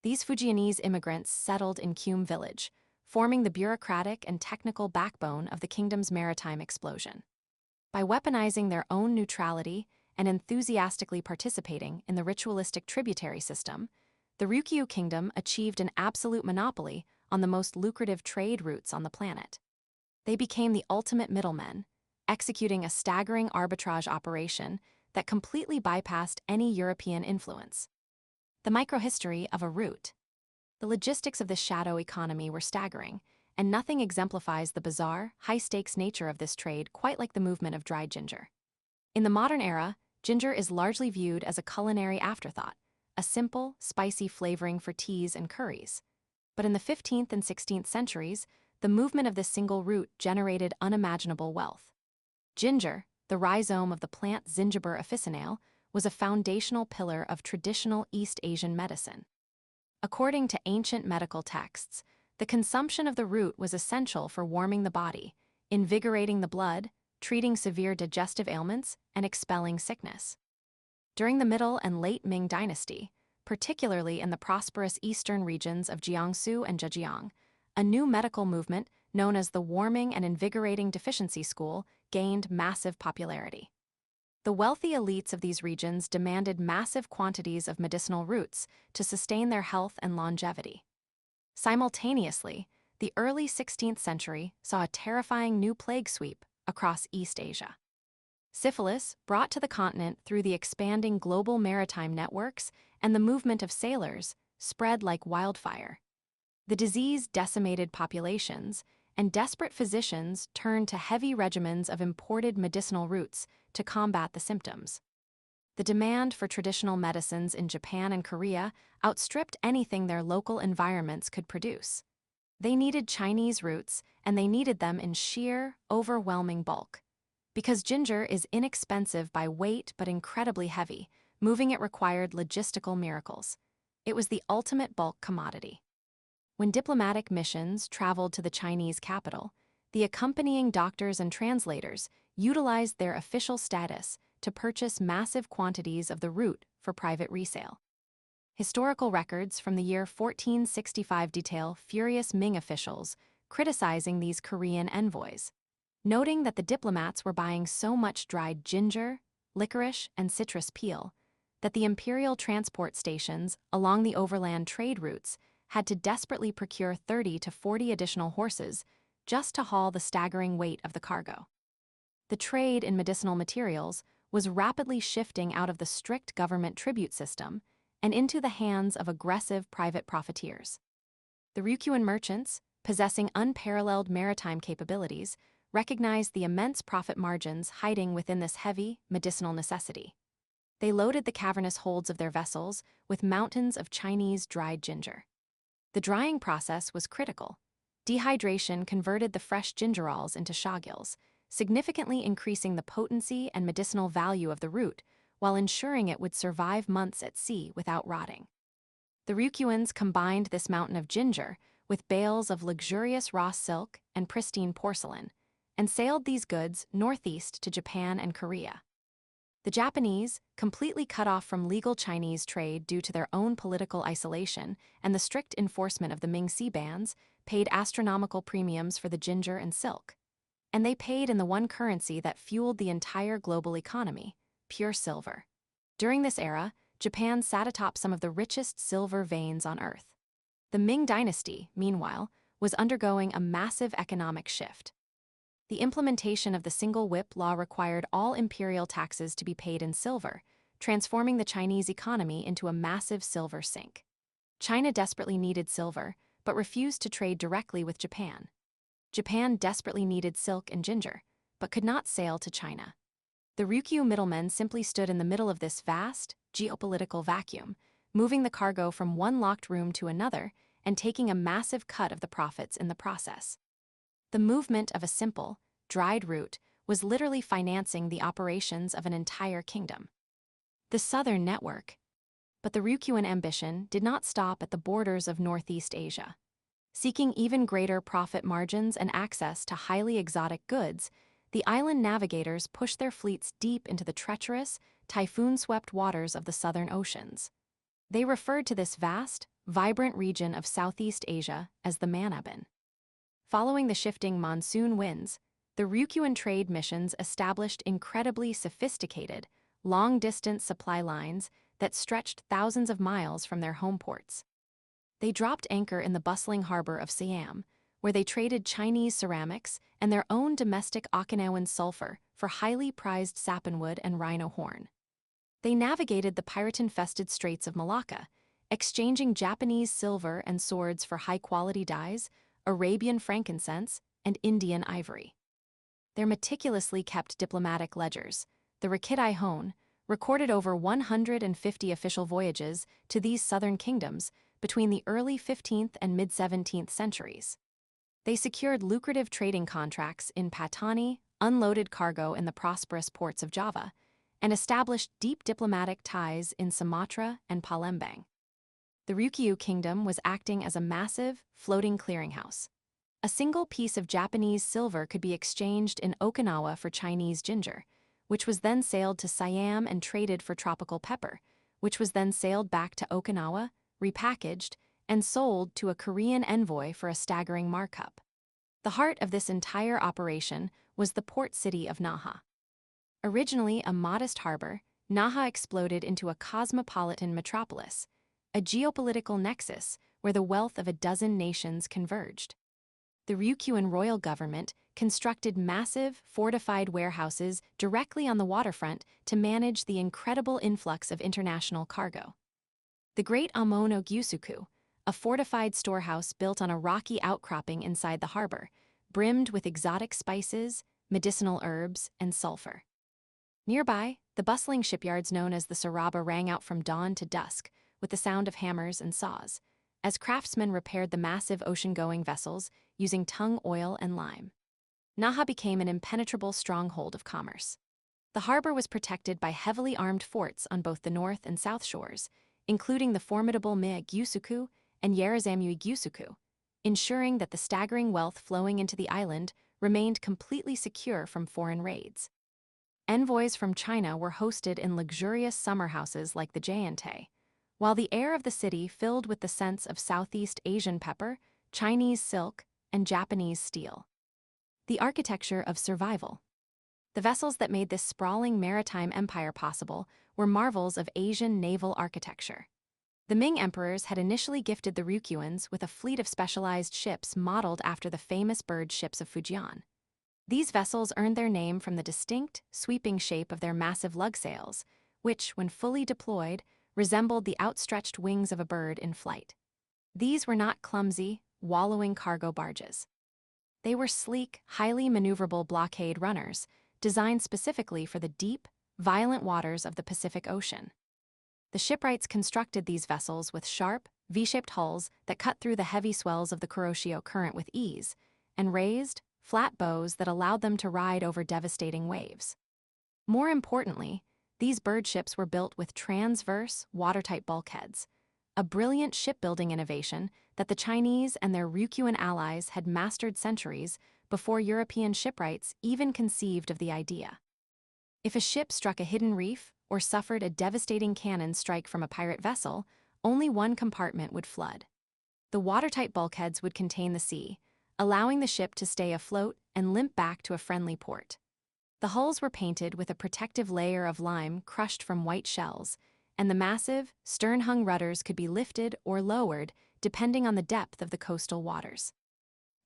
These Fujianese immigrants settled in Kyum village, forming the bureaucratic and technical backbone of the kingdom's maritime explosion. By weaponizing their own neutrality and enthusiastically participating in the ritualistic tributary system, the Ryukyu kingdom achieved an absolute monopoly on the most lucrative trade routes on the planet. They became the ultimate middlemen, executing a staggering arbitrage operation that completely bypassed any European influence. The microhistory of a route. The logistics of this shadow economy were staggering, and nothing exemplifies the bizarre, high-stakes nature of this trade quite like the movement of dried ginger. In the modern era, ginger is largely viewed as a culinary afterthought, a simple, spicy flavoring for teas and curries. But in the 15th and 16th centuries, the movement of this single root generated unimaginable wealth. Ginger, the rhizome of the plant Zingiber officinale, was a foundational pillar of traditional East Asian medicine. According to ancient medical texts, the consumption of the root was essential for warming the body, invigorating the blood, treating severe digestive ailments, and expelling sickness. During the Middle and Late Ming Dynasty, particularly in the prosperous eastern regions of Jiangsu and Zhejiang, a new medical movement known as the Warming and Invigorating Deficiency School gained massive popularity. The wealthy elites of these regions demanded massive quantities of medicinal roots to sustain their health and longevity. Simultaneously, the early 16th century saw a terrifying new plague sweep across East Asia. Syphilis, brought to the continent through the expanding global maritime networks and the movement of sailors, spread like wildfire. The disease decimated populations, and desperate physicians turned to heavy regimens of imported medicinal roots to combat the symptoms. The demand for traditional medicines in Japan and Korea outstripped anything their local environments could produce. They needed Chinese roots, and they needed them in sheer, overwhelming bulk. Because ginger is inexpensive by weight but incredibly heavy, moving it required logistical miracles. It was the ultimate bulk commodity. When diplomatic missions traveled to the Chinese capital, the accompanying doctors and translators utilized their official status to purchase massive quantities of the root for private resale. Historical records from the year 1465 detail furious Ming officials criticizing these Korean envoys, noting that the diplomats were buying so much dried ginger, licorice, and citrus peel that the imperial transport stations along the overland trade routes had to desperately procure 30 to 40 additional horses just to haul the staggering weight of the cargo. the trade in medicinal materials was rapidly shifting out of the strict government tribute system and into the hands of aggressive private profiteers. The Ryukyuan merchants, possessing unparalleled maritime capabilities, recognized the immense profit margins hiding within this heavy, medicinal necessity. They loaded the cavernous holds of their vessels with mountains of Chinese dried ginger. The drying process was critical. Dehydration converted the fresh gingerols into shogils, significantly increasing the potency and medicinal value of the root while ensuring it would survive months at sea without rotting. The Ryukyuans combined this mountain of ginger with bales of luxurious raw silk and pristine porcelain, and sailed these goods northeast to Japan and Korea. The Japanese, completely cut off from legal Chinese trade due to their own political isolation and the strict enforcement of the Ming sea bans, paid astronomical premiums for the ginger and silk. And they paid in the one currency that fueled the entire global economy, pure silver. During this era, Japan sat atop some of the richest silver veins on Earth. The Ming dynasty, meanwhile, was undergoing a massive economic shift. The implementation of the single whip law required all imperial taxes to be paid in silver, transforming the Chinese economy into a massive silver sink. China desperately needed silver, but refused to trade directly with Japan. Japan desperately needed silk and ginger, but could not sail to China. The Ryukyu middlemen simply stood in the middle of this vast, geopolitical vacuum, moving the cargo from one locked room to another and taking a massive cut of the profits in the process. The movement of a simple, dried root was literally financing the operations of an entire kingdom. The southern network. But the Ryukyuan ambition did not stop at the borders of Northeast Asia. Seeking even greater profit margins and access to highly exotic goods, the island navigators pushed their fleets deep into the treacherous, typhoon-swept waters of the southern oceans. They referred to this vast, vibrant region of Southeast Asia as the Manabin. Following the shifting monsoon winds, the Ryukyuan trade missions established incredibly sophisticated, long-distance supply lines that stretched thousands of miles from their home ports. They dropped anchor in the bustling harbor of Siam, where they traded Chinese ceramics and their own domestic Okinawan sulfur for highly prized sappanwood and rhino horn. They navigated the pirate-infested Straits of Malacca, exchanging Japanese silver and swords for high-quality dyes, Arabian frankincense, and Indian ivory. Their meticulously kept diplomatic ledgers, the Rikidai Hon, recorded over 150 official voyages to these southern kingdoms between the early 15th and mid-17th centuries. They secured lucrative trading contracts in Patani, unloaded cargo in the prosperous ports of Java, and established deep diplomatic ties in Sumatra and Palembang. The Ryukyu kingdom was acting as a massive, floating clearinghouse. A single piece of Japanese silver could be exchanged in Okinawa for Chinese ginger, which was then sailed to Siam and traded for tropical pepper, which was then sailed back to Okinawa, repackaged, and sold to a Korean envoy for a staggering markup. The heart of this entire operation was the port city of Naha. Originally a modest harbor, Naha exploded into a cosmopolitan metropolis, a geopolitical nexus where the wealth of a dozen nations converged. The Ryukyuan royal government constructed massive, fortified warehouses directly on the waterfront to manage the incredible influx of international cargo. The Great Amono Gyusuku, a fortified storehouse built on a rocky outcropping inside the harbor, brimmed with exotic spices, medicinal herbs, and sulfur. Nearby, the bustling shipyards known as the Saraba rang out from dawn to dusk with the sound of hammers and saws, as craftsmen repaired the massive ocean-going vessels using tung oil and lime. Naha became an impenetrable stronghold of commerce. The harbor was protected by heavily armed forts on both the north and south shores, including the formidable Me Gyusuku and Yerazamui Gyusuku, ensuring that the staggering wealth flowing into the island remained completely secure from foreign raids. Envoys from China were hosted in luxurious summer houses like the Jayante, while the air of the city filled with the scents of Southeast Asian pepper, Chinese silk, and Japanese steel. The architecture of survival. The vessels that made this sprawling maritime empire possible were marvels of Asian naval architecture. The Ming emperors had initially gifted the Ryukyuans with a fleet of specialized ships modeled after the famous bird ships of Fujian. These vessels earned their name from the distinct, sweeping shape of their massive lug sails, which, when fully deployed, resembled the outstretched wings of a bird in flight. These were not clumsy, wallowing cargo barges. They were sleek, highly maneuverable blockade runners, designed specifically for the deep, violent waters of the Pacific Ocean. The shipwrights constructed these vessels with sharp, V-shaped hulls that cut through the heavy swells of the Kuroshio Current with ease, and raised, flat bows that allowed them to ride over devastating waves. More importantly, these bird ships were built with transverse, watertight bulkheads, a brilliant shipbuilding innovation that the Chinese and their Ryukyuan allies had mastered centuries before European shipwrights even conceived of the idea. If a ship struck a hidden reef or suffered a devastating cannon strike from a pirate vessel, only one compartment would flood. The watertight bulkheads would contain the sea, allowing the ship to stay afloat and limp back to a friendly port. The hulls were painted with a protective layer of lime crushed from white shells, and the massive, stern-hung rudders could be lifted or lowered depending on the depth of the coastal waters.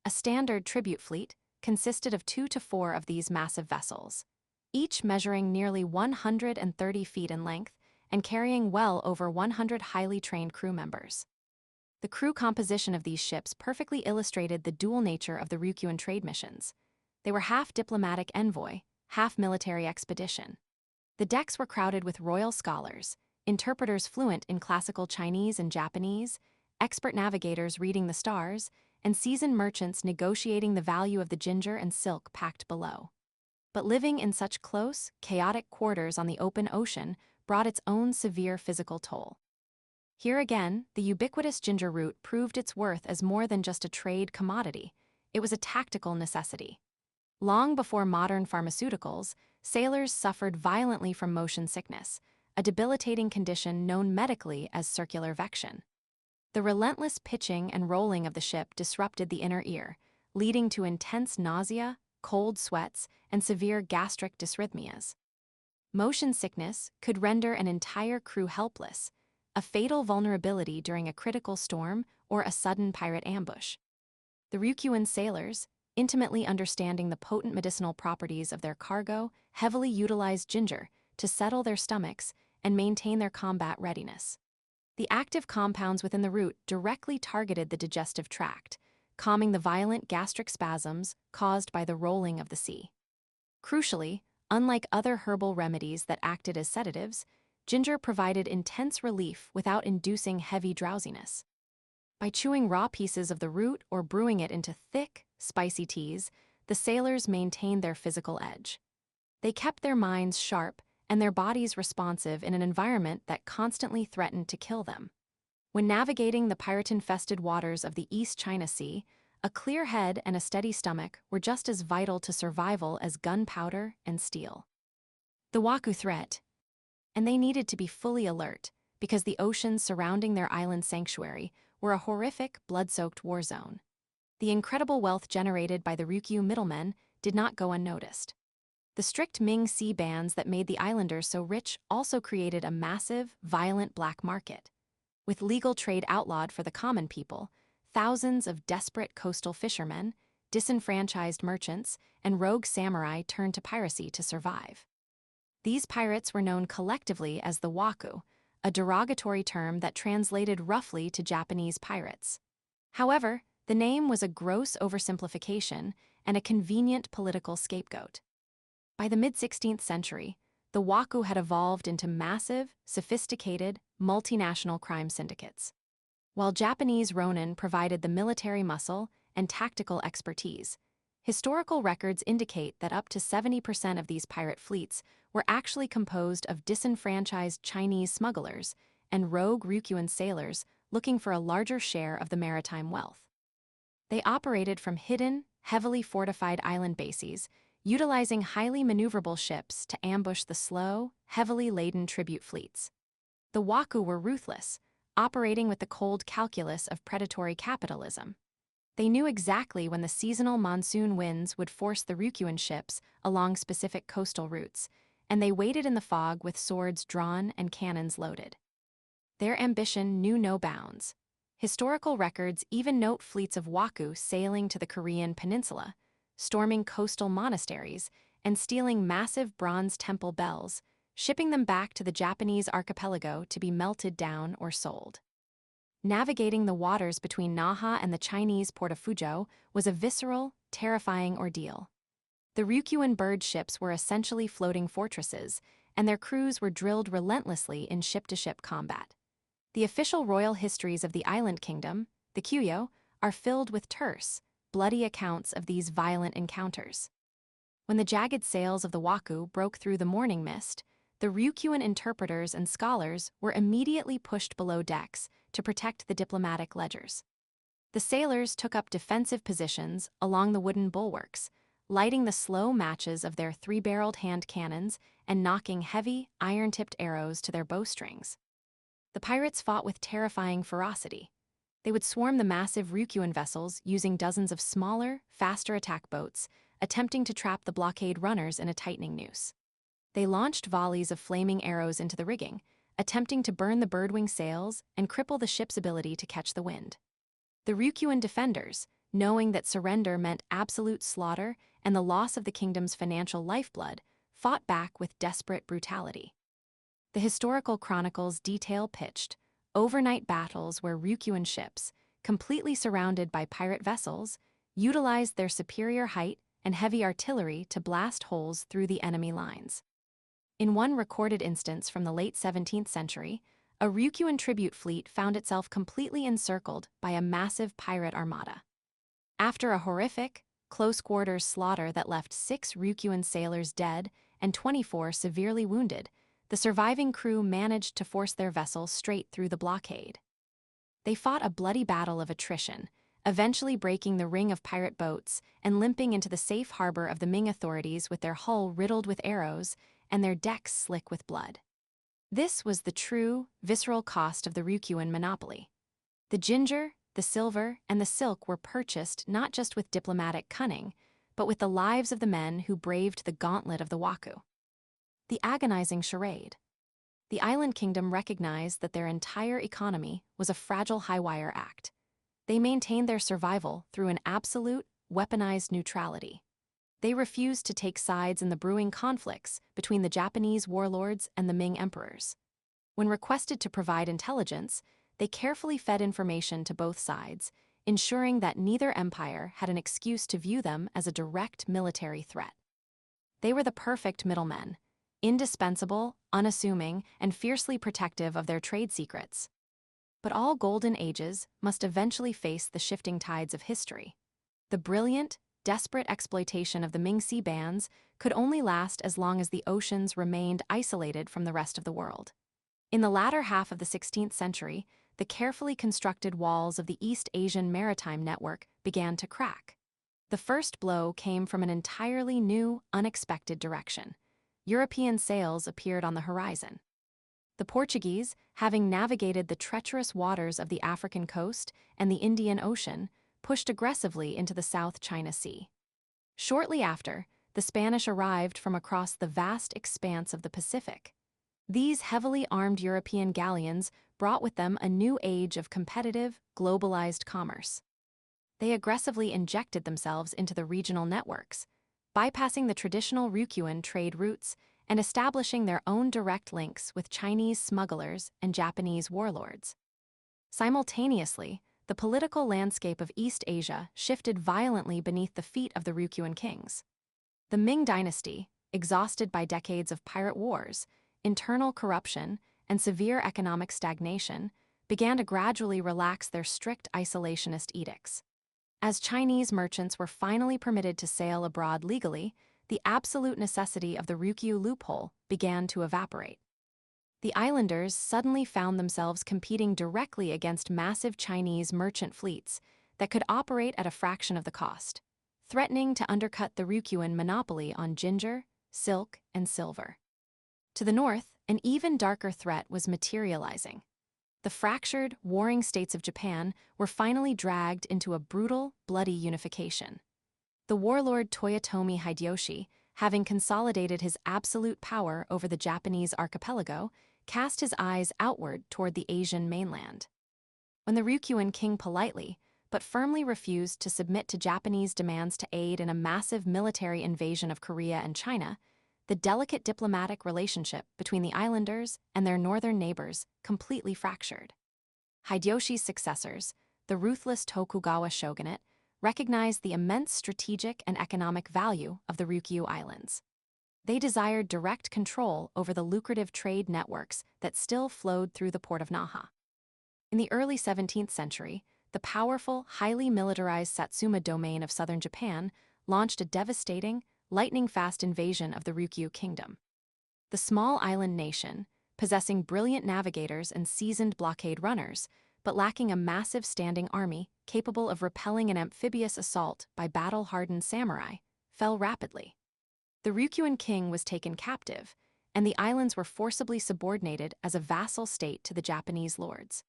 A standard tribute fleet consisted of 2 to 4 of these massive vessels, each measuring nearly 130 feet in length and carrying well over 100 highly trained crew members. The crew composition of these ships perfectly illustrated the dual nature of the Ryukyuan trade missions. They were half diplomatic envoy, half military expedition. The decks were crowded with royal scholars, interpreters fluent in classical Chinese and Japanese, expert navigators reading the stars, and seasoned merchants negotiating the value of the ginger and silk packed below. But living in such close, chaotic quarters on the open ocean brought its own severe physical toll. Here again, the ubiquitous ginger root proved its worth as more than just a trade commodity. It was a tactical necessity. Long before modern pharmaceuticals, sailors suffered violently from motion sickness, a debilitating condition known medically as circular vection. The relentless pitching and rolling of the ship disrupted the inner ear, leading to intense nausea, cold sweats, and severe gastric dysrhythmias. Motion sickness could render an entire crew helpless, a fatal vulnerability during a critical storm or a sudden pirate ambush. The Ryukyuan sailors, intimately understanding the potent medicinal properties of their cargo, heavily utilized ginger to settle their stomachs and maintain their combat readiness. The active compounds within the root directly targeted the digestive tract, calming the violent gastric spasms caused by the rolling of the sea. Crucially, unlike other herbal remedies that acted as sedatives, ginger provided intense relief without inducing heavy drowsiness. By chewing raw pieces of the root or brewing it into thick, spicy teas, the sailors maintained their physical edge. They kept their minds sharp and their bodies responsive in an environment that constantly threatened to kill them. When navigating the pirate-infested waters of the East China Sea, a clear head and a steady stomach were just as vital to survival as gunpowder and steel. The Waku threat, and they needed to be fully alert because the oceans surrounding their island sanctuary were a horrific, blood-soaked war zone. The incredible wealth generated by the Ryukyu middlemen did not go unnoticed. The strict Ming sea bans that made the islanders so rich also created a massive, violent black market. With legal trade outlawed for the common people, thousands of desperate coastal fishermen, disenfranchised merchants, and rogue samurai turned to piracy to survive. These pirates were known collectively as the Waku, a derogatory term that translated roughly to Japanese pirates. However, the name was a gross oversimplification and a convenient political scapegoat. By the mid-16th century, the Waku had evolved into massive, sophisticated, multinational crime syndicates. While Japanese ronin provided the military muscle and tactical expertise, historical records indicate that up to 70% of these pirate fleets were actually composed of disenfranchised Chinese smugglers and rogue Ryukyuan sailors looking for a larger share of the maritime wealth. They operated from hidden, heavily fortified island bases, utilizing highly maneuverable ships to ambush the slow, heavily laden tribute fleets. The Waku were ruthless, operating with the cold calculus of predatory capitalism. They knew exactly when the seasonal monsoon winds would force the Ryukyuan ships along specific coastal routes, and they waited in the fog with swords drawn and cannons loaded. Their ambition knew no bounds. Historical records even note fleets of Waku sailing to the Korean peninsula, storming coastal monasteries, and stealing massive bronze temple bells, shipping them back to the Japanese archipelago to be melted down or sold. Navigating the waters between Naha and the Chinese port of Fuzhou was a visceral, terrifying ordeal. The Ryukyuan bird ships were essentially floating fortresses, and their crews were drilled relentlessly in ship-to-ship combat. The official royal histories of the island kingdom, the Kyuyo, are filled with terse, bloody accounts of these violent encounters. When the jagged sails of the Waku broke through the morning mist, the Ryukyuan interpreters and scholars were immediately pushed below decks to protect the diplomatic ledgers. The sailors took up defensive positions along the wooden bulwarks, lighting the slow matches of their three-barreled hand cannons and knocking heavy, iron-tipped arrows to their bowstrings. The pirates fought with terrifying ferocity. They would swarm the massive Ryukyuan vessels using dozens of smaller, faster attack boats, attempting to trap the blockade runners in a tightening noose. They launched volleys of flaming arrows into the rigging, attempting to burn the birdwing sails and cripple the ship's ability to catch the wind. The Ryukyuan defenders, knowing that surrender meant absolute slaughter and the loss of the kingdom's financial lifeblood, fought back with desperate brutality. The historical chronicles detail pitched overnight battles where Ryukyuan ships, completely surrounded by pirate vessels, utilized their superior height and heavy artillery to blast holes through the enemy lines. In one recorded instance from the late 17th century, a Ryukyuan tribute fleet found itself completely encircled by a massive pirate armada. After a horrific, close-quarters slaughter that left 6 Ryukyuan sailors dead and 24 severely wounded, the surviving crew managed to force their vessel straight through the blockade. They fought a bloody battle of attrition, eventually breaking the ring of pirate boats and limping into the safe harbor of the Ming authorities with their hull riddled with arrows and their decks slick with blood. This was the true, visceral cost of the Ryukyuan monopoly. The ginger, the silver, and the silk were purchased not just with diplomatic cunning, but with the lives of the men who braved the gauntlet of the Waku. The agonizing charade. The island kingdom recognized that their entire economy was a fragile high-wire act. They maintained their survival through an absolute, weaponized neutrality. They refused to take sides in the brewing conflicts between the Japanese warlords and the Ming emperors. When requested to provide intelligence, they carefully fed information to both sides, ensuring that neither empire had an excuse to view them as a direct military threat. They were the perfect middlemen, indispensable, unassuming, and fiercely protective of their trade secrets. But all golden ages must eventually face the shifting tides of history. The brilliant, desperate exploitation of the Ming sea bands could only last as long as the oceans remained isolated from the rest of the world. In the latter half of the 16th century, the carefully constructed walls of the East Asian maritime network began to crack. The first blow came from an entirely new, unexpected direction. European sails appeared on the horizon. The Portuguese, having navigated the treacherous waters of the African coast and the Indian Ocean, pushed aggressively into the South China Sea. Shortly after, the Spanish arrived from across the vast expanse of the Pacific. These heavily armed European galleons brought with them a new age of competitive, globalized commerce. They aggressively injected themselves into the regional networks, bypassing the traditional Ryukyuan trade routes and establishing their own direct links with Chinese smugglers and Japanese warlords. Simultaneously, the political landscape of East Asia shifted violently beneath the feet of the Ryukyuan kings. The Ming dynasty, exhausted by decades of pirate wars, internal corruption, and severe economic stagnation, began to gradually relax their strict isolationist edicts. As Chinese merchants were finally permitted to sail abroad legally, the absolute necessity of the Ryukyu loophole began to evaporate. The islanders suddenly found themselves competing directly against massive Chinese merchant fleets that could operate at a fraction of the cost, threatening to undercut the Ryukyuan monopoly on ginger, silk, and silver. To the north, an even darker threat was materializing. The fractured, warring states of Japan were finally dragged into a brutal, bloody unification. The warlord Toyotomi Hideyoshi, having consolidated his absolute power over the Japanese archipelago, cast his eyes outward toward the Asian mainland. When the Ryukyuan king politely, but firmly refused to submit to Japanese demands to aid in a massive military invasion of Korea and China, the delicate diplomatic relationship between the islanders and their northern neighbors completely fractured. Hideyoshi's successors, the ruthless Tokugawa shogunate, recognized the immense strategic and economic value of the Ryukyu Islands. They desired direct control over the lucrative trade networks that still flowed through the port of Naha. In the early 17th century, the powerful, highly militarized Satsuma domain of southern Japan launched a devastating, lightning-fast invasion of the Ryukyu kingdom. The small island nation, possessing brilliant navigators and seasoned blockade runners, but lacking a massive standing army capable of repelling an amphibious assault by battle-hardened samurai, fell rapidly. The Ryukyuan king was taken captive, and the islands were forcibly subordinated as a vassal state to the Japanese lords.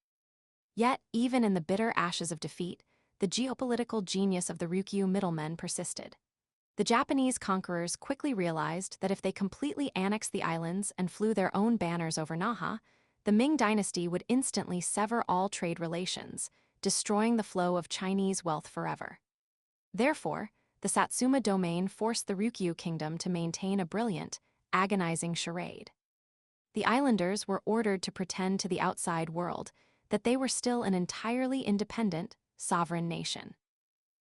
Yet, even in the bitter ashes of defeat, the geopolitical genius of the Ryukyu middlemen persisted. The Japanese conquerors quickly realized that if they completely annexed the islands and flew their own banners over Naha, the Ming dynasty would instantly sever all trade relations, destroying the flow of Chinese wealth forever. Therefore, the Satsuma domain forced the Ryukyu kingdom to maintain a brilliant, agonizing charade. The islanders were ordered to pretend to the outside world that they were still an entirely independent, sovereign nation.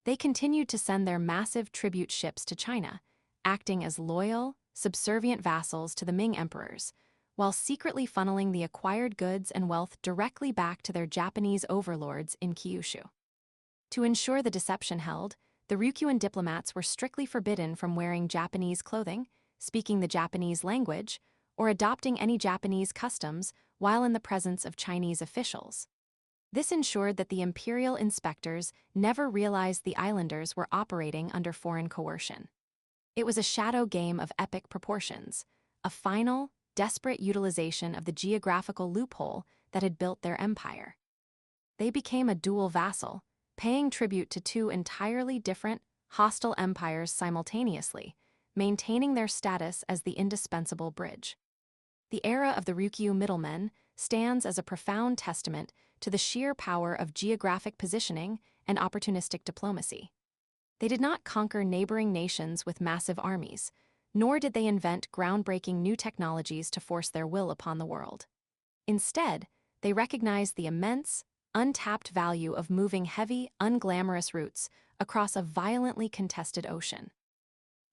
They continued to send their massive tribute ships to China, acting as loyal, subservient vassals to the Ming emperors, while secretly funneling the acquired goods and wealth directly back to their Japanese overlords in Kyushu. To ensure the deception held, the Ryukyuan diplomats were strictly forbidden from wearing Japanese clothing, speaking the Japanese language, or adopting any Japanese customs while in the presence of Chinese officials. This ensured that the imperial inspectors never realized the islanders were operating under foreign coercion. It was a shadow game of epic proportions, a final, desperate utilization of the geographical loophole that had built their empire. They became a dual vassal, paying tribute to two entirely different, hostile empires simultaneously, maintaining their status as the indispensable bridge. The era of the Ryukyu middlemen stands as a profound testament to the sheer power of geographic positioning and opportunistic diplomacy. They did not conquer neighboring nations with massive armies, nor did they invent groundbreaking new technologies to force their will upon the world. Instead, they recognized the immense, untapped value of moving heavy, unglamorous routes across a violently contested ocean.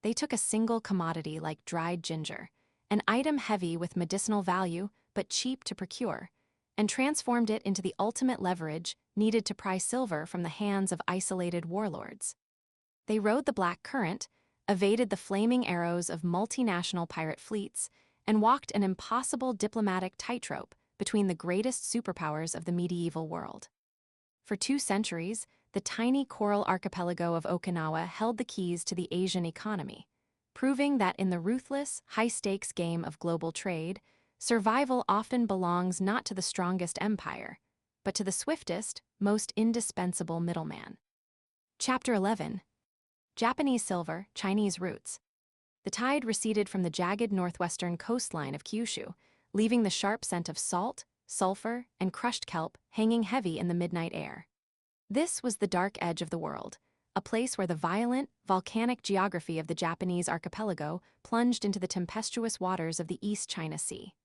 They took a single commodity like dried ginger, an item heavy with medicinal value but cheap to procure, and transformed it into the ultimate leverage needed to pry silver from the hands of isolated warlords. They rode the black current, evaded the flaming arrows of multinational pirate fleets, and walked an impossible diplomatic tightrope between the greatest superpowers of the medieval world. For 2 centuries, the tiny coral archipelago of Okinawa held the keys to the Asian economy, proving that in the ruthless, high-stakes game of global trade, survival often belongs not to the strongest empire, but to the swiftest, most indispensable middleman. Chapter 11. Japanese Silver, Chinese Roots. The tide receded from the jagged northwestern coastline of Kyushu, leaving the sharp scent of salt, sulfur, and crushed kelp hanging heavy in the midnight air. This was the dark edge of the world, a place where the violent, volcanic geography of the Japanese archipelago plunged into the tempestuous waters of the East China Sea.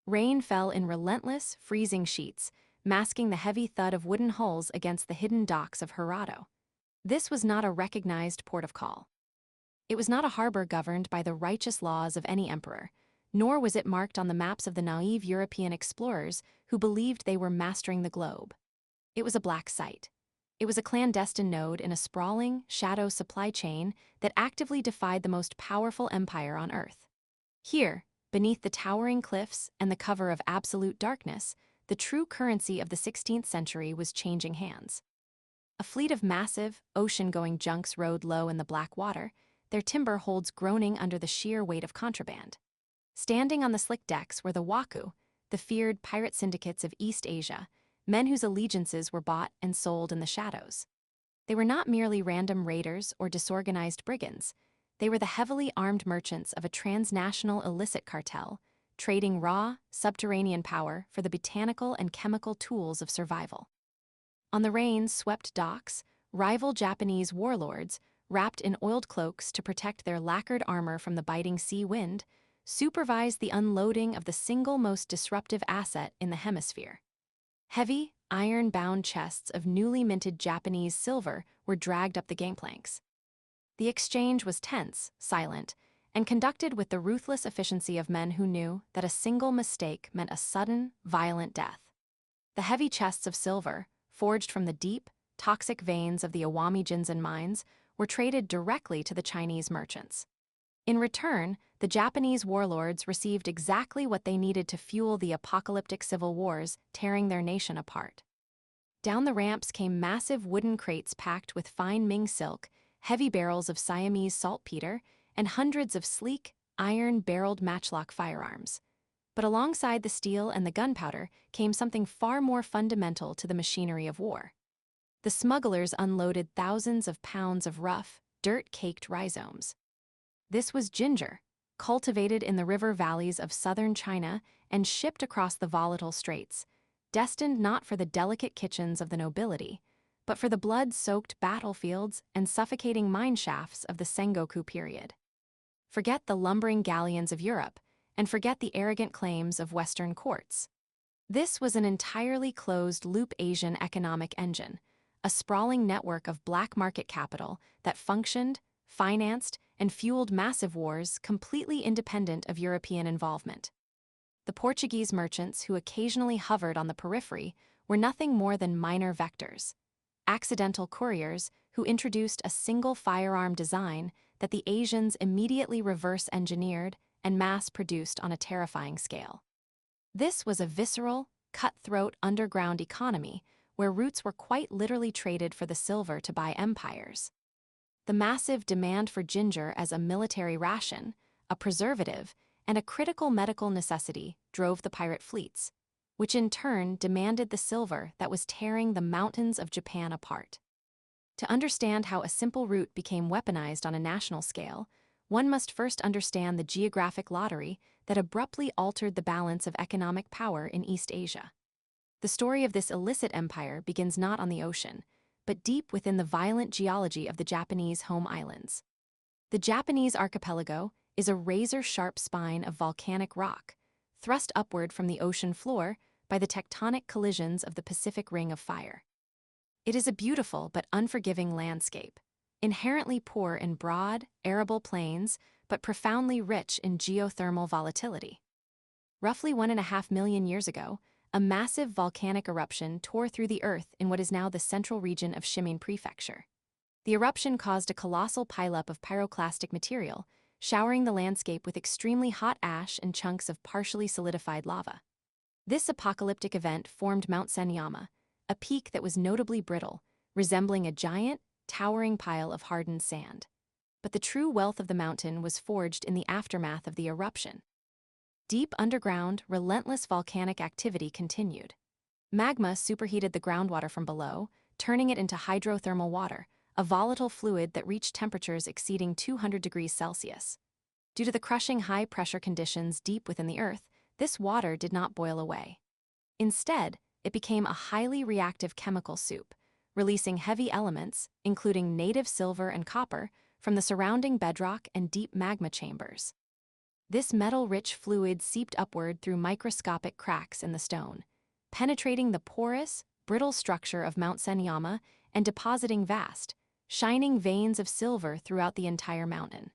Rain fell in relentless, freezing sheets, masking the heavy thud of wooden hulls against the hidden docks of Hirado. This was not a recognized port of call. It was not a harbor governed by the righteous laws of any emperor, nor was it marked on the maps of the naive European explorers who believed they were mastering the globe. It was a black site. It was a clandestine node in a sprawling, shadow supply chain that actively defied the most powerful empire on Earth. Here, beneath the towering cliffs and the cover of absolute darkness, the true currency of the 16th century was changing hands. A fleet of massive, ocean-going junks rode low in the black water, their timber holds groaning under the sheer weight of contraband. Standing on the slick decks were the Waku, the feared pirate syndicates of East Asia, men whose allegiances were bought and sold in the shadows. They were not merely random raiders or disorganized brigands. They were the heavily armed merchants of a transnational illicit cartel, trading raw, subterranean power for the botanical and chemical tools of survival. On the rain-swept docks, rival Japanese warlords, wrapped in oiled cloaks to protect their lacquered armor from the biting sea wind, supervised the unloading of the single most disruptive asset in the hemisphere. Heavy, iron-bound chests of newly minted Japanese silver were dragged up the gangplanks. The exchange was tense, silent, and conducted with the ruthless efficiency of men who knew that a single mistake meant a sudden, violent death. The heavy chests of silver, forged from the deep, toxic veins of the Awami Jinzan mines, were traded directly to the Chinese merchants. In return, the Japanese warlords received exactly what they needed to fuel the apocalyptic civil wars tearing their nation apart. Down the ramps came massive wooden crates packed with fine Ming silk, heavy barrels of Siamese saltpeter, and hundreds of sleek, iron-barreled matchlock firearms. But alongside the steel and the gunpowder came something far more fundamental to the machinery of war. The smugglers unloaded thousands of pounds of rough, dirt-caked rhizomes. This was ginger, cultivated in the river valleys of southern China and shipped across the volatile straits, destined not for the delicate kitchens of the nobility, but for the blood-soaked battlefields and suffocating mine shafts of the Sengoku period. Forget the lumbering galleons of Europe, and forget the arrogant claims of Western courts. This was an entirely closed-loop Asian economic engine, a sprawling network of black market capital that functioned, financed, and fueled massive wars completely independent of European involvement. The Portuguese merchants who occasionally hovered on the periphery were nothing more than minor vectors, accidental couriers who introduced a single firearm design that the Asians immediately reverse-engineered and mass-produced on a terrifying scale. This was a visceral, cutthroat underground economy where roots were quite literally traded for the silver to buy empires. The massive demand for ginger as a military ration, a preservative, and a critical medical necessity drove the pirate fleets, which in turn demanded the silver that was tearing the mountains of Japan apart. To understand how a simple root became weaponized on a national scale, one must first understand the geographic lottery that abruptly altered the balance of economic power in East Asia. The story of this illicit empire begins not on the ocean, but deep within the violent geology of the Japanese home islands. The Japanese archipelago is a razor-sharp spine of volcanic rock, thrust upward from the ocean floor by the tectonic collisions of the Pacific Ring of Fire. It is a beautiful but unforgiving landscape, inherently poor in broad, arable plains, but profoundly rich in geothermal volatility. Roughly 1.5 million years ago, a massive volcanic eruption tore through the earth in what is now the central region of Ximin Prefecture. The eruption caused a colossal pileup of pyroclastic material, showering the landscape with extremely hot ash and chunks of partially solidified lava. This apocalyptic event formed Mount Senyama, a peak that was notably brittle, resembling a giant, towering pile of hardened sand. But the true wealth of the mountain was forged in the aftermath of the eruption. Deep underground, relentless volcanic activity continued. Magma superheated the groundwater from below, turning it into hydrothermal water, a volatile fluid that reached temperatures exceeding 200 degrees Celsius. Due to the crushing high-pressure conditions deep within the earth, this water did not boil away. Instead, it became a highly reactive chemical soup, releasing heavy elements, including native silver and copper, from the surrounding bedrock and deep magma chambers. This metal-rich fluid seeped upward through microscopic cracks in the stone, penetrating the porous, brittle structure of Mount Senyama and depositing vast, shining veins of silver throughout the entire mountain.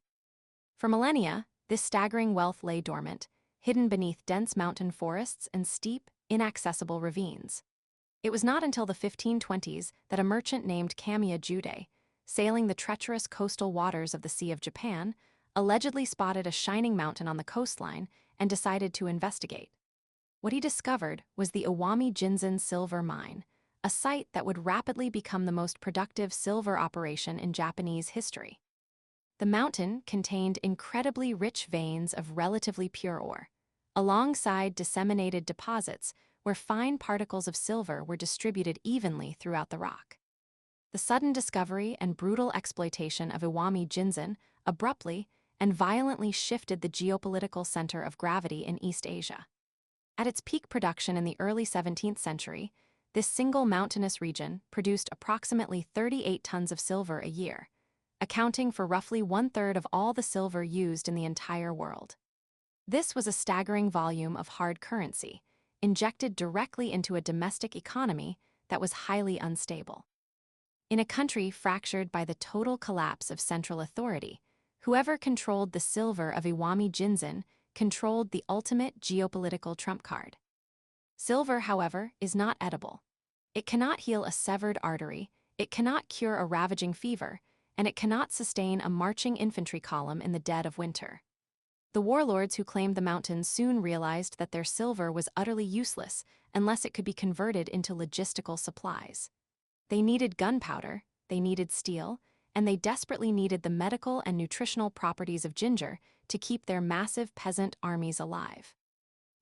For millennia, this staggering wealth lay dormant, hidden beneath dense mountain forests and steep, inaccessible ravines. It was not until the 1520s that a merchant named Kamiya Jude, sailing the treacherous coastal waters of the Sea of Japan, allegedly spotted a shining mountain on the coastline and decided to investigate. What he discovered was the Awami Jinzan silver mine, a site that would rapidly become the most productive silver operation in Japanese history. The mountain contained incredibly rich veins of relatively pure ore, alongside disseminated deposits where fine particles of silver were distributed evenly throughout the rock. The sudden discovery and brutal exploitation of Awami Jinzan abruptly and violently shifted the geopolitical center of gravity in East Asia. At its peak production in the early 17th century, this single mountainous region produced approximately 38 tons of silver a year, accounting for roughly one-third of all the silver used in the entire world. This was a staggering volume of hard currency, injected directly into a domestic economy that was highly unstable. In a country fractured by the total collapse of central authority, whoever controlled the silver of Iwami Jinzan controlled the ultimate geopolitical trump card. Silver, however, is not edible. It cannot heal a severed artery, it cannot cure a ravaging fever, and it cannot sustain a marching infantry column in the dead of winter. The warlords who claimed the mountains soon realized that their silver was utterly useless unless it could be converted into logistical supplies. They needed gunpowder, they needed steel, and they desperately needed the medical and nutritional properties of ginger to keep their massive peasant armies alive.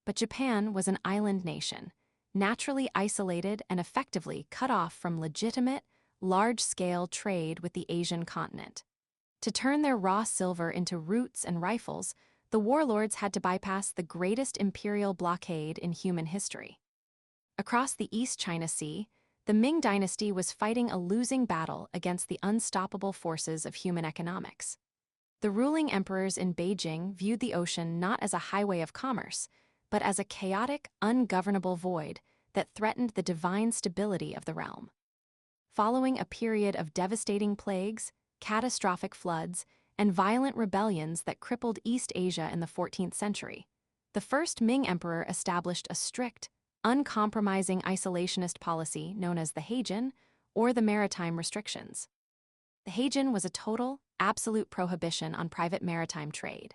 But Japan was an island nation, naturally isolated and effectively cut off from legitimate, large-scale trade with the Asian continent. To turn their raw silver into roots and rifles, the warlords had to bypass the greatest imperial blockade in human history. Across the East China Sea, the Ming dynasty was fighting a losing battle against the unstoppable forces of human economics. The ruling emperors in Beijing viewed the ocean not as a highway of commerce, but as a chaotic, ungovernable void that threatened the divine stability of the realm. Following a period of devastating plagues, catastrophic floods, and violent rebellions that crippled East Asia in the 14th century, the first Ming emperor established a strict, uncompromising isolationist policy known as the Heijin, or the maritime restrictions. The Heijin was a total, absolute prohibition on private maritime trade.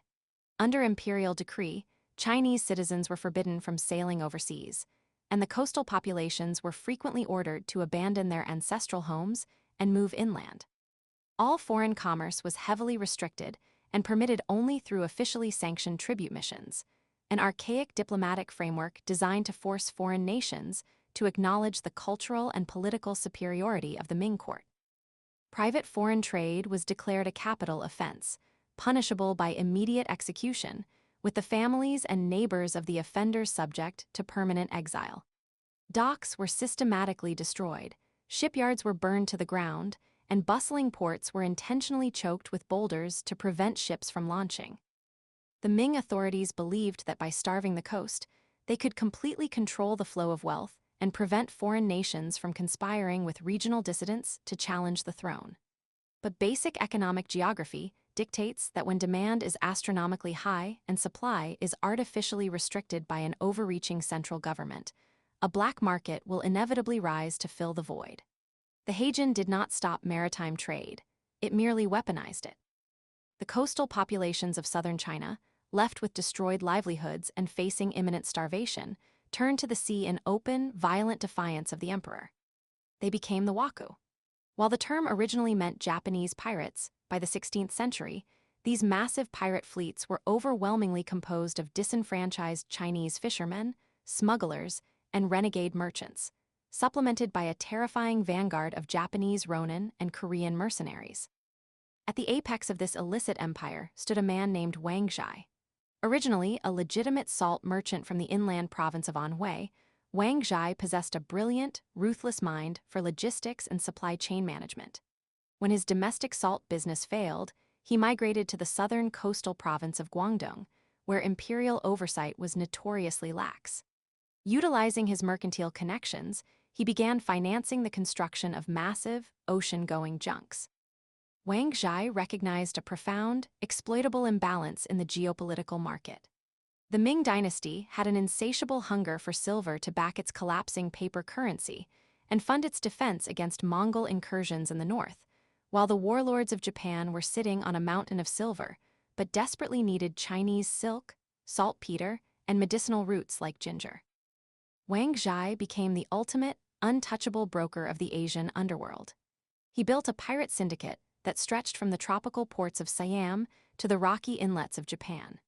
Under imperial decree, Chinese citizens were forbidden from sailing overseas, and the coastal populations were frequently ordered to abandon their ancestral homes and move inland. All foreign commerce was heavily restricted and permitted only through officially sanctioned tribute missions, an archaic diplomatic framework designed to force foreign nations to acknowledge the cultural and political superiority of the Ming court. Private foreign trade was declared a capital offense, punishable by immediate execution, with the families and neighbors of the offenders subject to permanent exile. Docks were systematically destroyed, shipyards were burned to the ground, and bustling ports were intentionally choked with boulders to prevent ships from launching. The Ming authorities believed that by starving the coast, they could completely control the flow of wealth and prevent foreign nations from conspiring with regional dissidents to challenge the throne. But basic economic geography dictates that when demand is astronomically high and supply is artificially restricted by an overreaching central government, a black market will inevitably rise to fill the void. The Heijin did not stop maritime trade, it merely weaponized it. The coastal populations of southern China, left with destroyed livelihoods and facing imminent starvation, turned to the sea in open, violent defiance of the emperor. They became the Waku. While the term originally meant Japanese pirates, by the 16th century, these massive pirate fleets were overwhelmingly composed of disenfranchised Chinese fishermen, smugglers, and renegade merchants, supplemented by a terrifying vanguard of Japanese ronin and Korean mercenaries. At the apex of this illicit empire stood a man named Wang Zhai. Originally a legitimate salt merchant from the inland province of Anhui, Wang Zhai possessed a brilliant, ruthless mind for logistics and supply chain management. When his domestic salt business failed, he migrated to the southern coastal province of Guangdong, where imperial oversight was notoriously lax. Utilizing his mercantile connections, he began financing the construction of massive, ocean-going junks. Wang Zhai recognized a profound, exploitable imbalance in the geopolitical market. The Ming dynasty had an insatiable hunger for silver to back its collapsing paper currency and fund its defense against Mongol incursions in the north, while the warlords of Japan were sitting on a mountain of silver, but desperately needed Chinese silk, saltpeter, and medicinal roots like ginger. Wang Zhai became the ultimate, untouchable broker of the Asian underworld. He built a pirate syndicate that stretched from the tropical ports of Siam to the rocky inlets of Japan.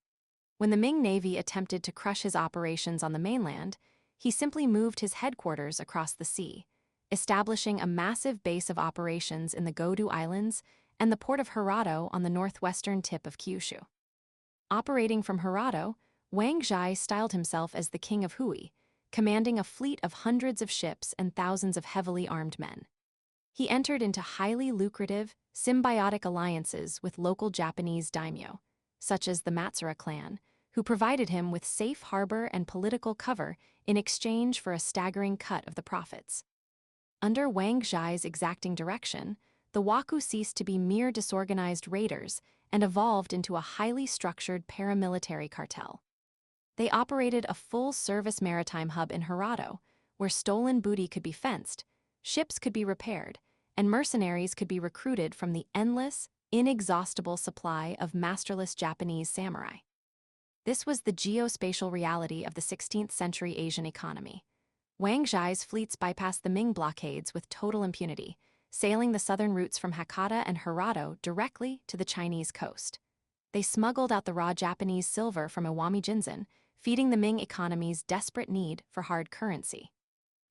When the Ming Navy attempted to crush his operations on the mainland, he simply moved his headquarters across the sea, establishing a massive base of operations in the Godu Islands and the port of Hirado on the northwestern tip of Kyushu. Operating from Hirado, Wang Zhai styled himself as the King of Hui, commanding a fleet of hundreds of ships and thousands of heavily armed men. He entered into highly lucrative, symbiotic alliances with local Japanese daimyo, such as the Matsura clan, who provided him with safe harbor and political cover in exchange for a staggering cut of the profits. Under Wang Zhai's exacting direction, the Waku ceased to be mere disorganized raiders and evolved into a highly structured paramilitary cartel. They operated a full-service maritime hub in Hirado, where stolen booty could be fenced, ships could be repaired, and mercenaries could be recruited from the endless, inexhaustible supply of masterless Japanese samurai. This was the geospatial reality of the 16th century Asian economy. Wang Zhai's fleets bypassed the Ming blockades with total impunity, sailing the southern routes from Hakata and Hirado directly to the Chinese coast. They smuggled out the raw Japanese silver from Iwami Jinzen, feeding the Ming economy's desperate need for hard currency.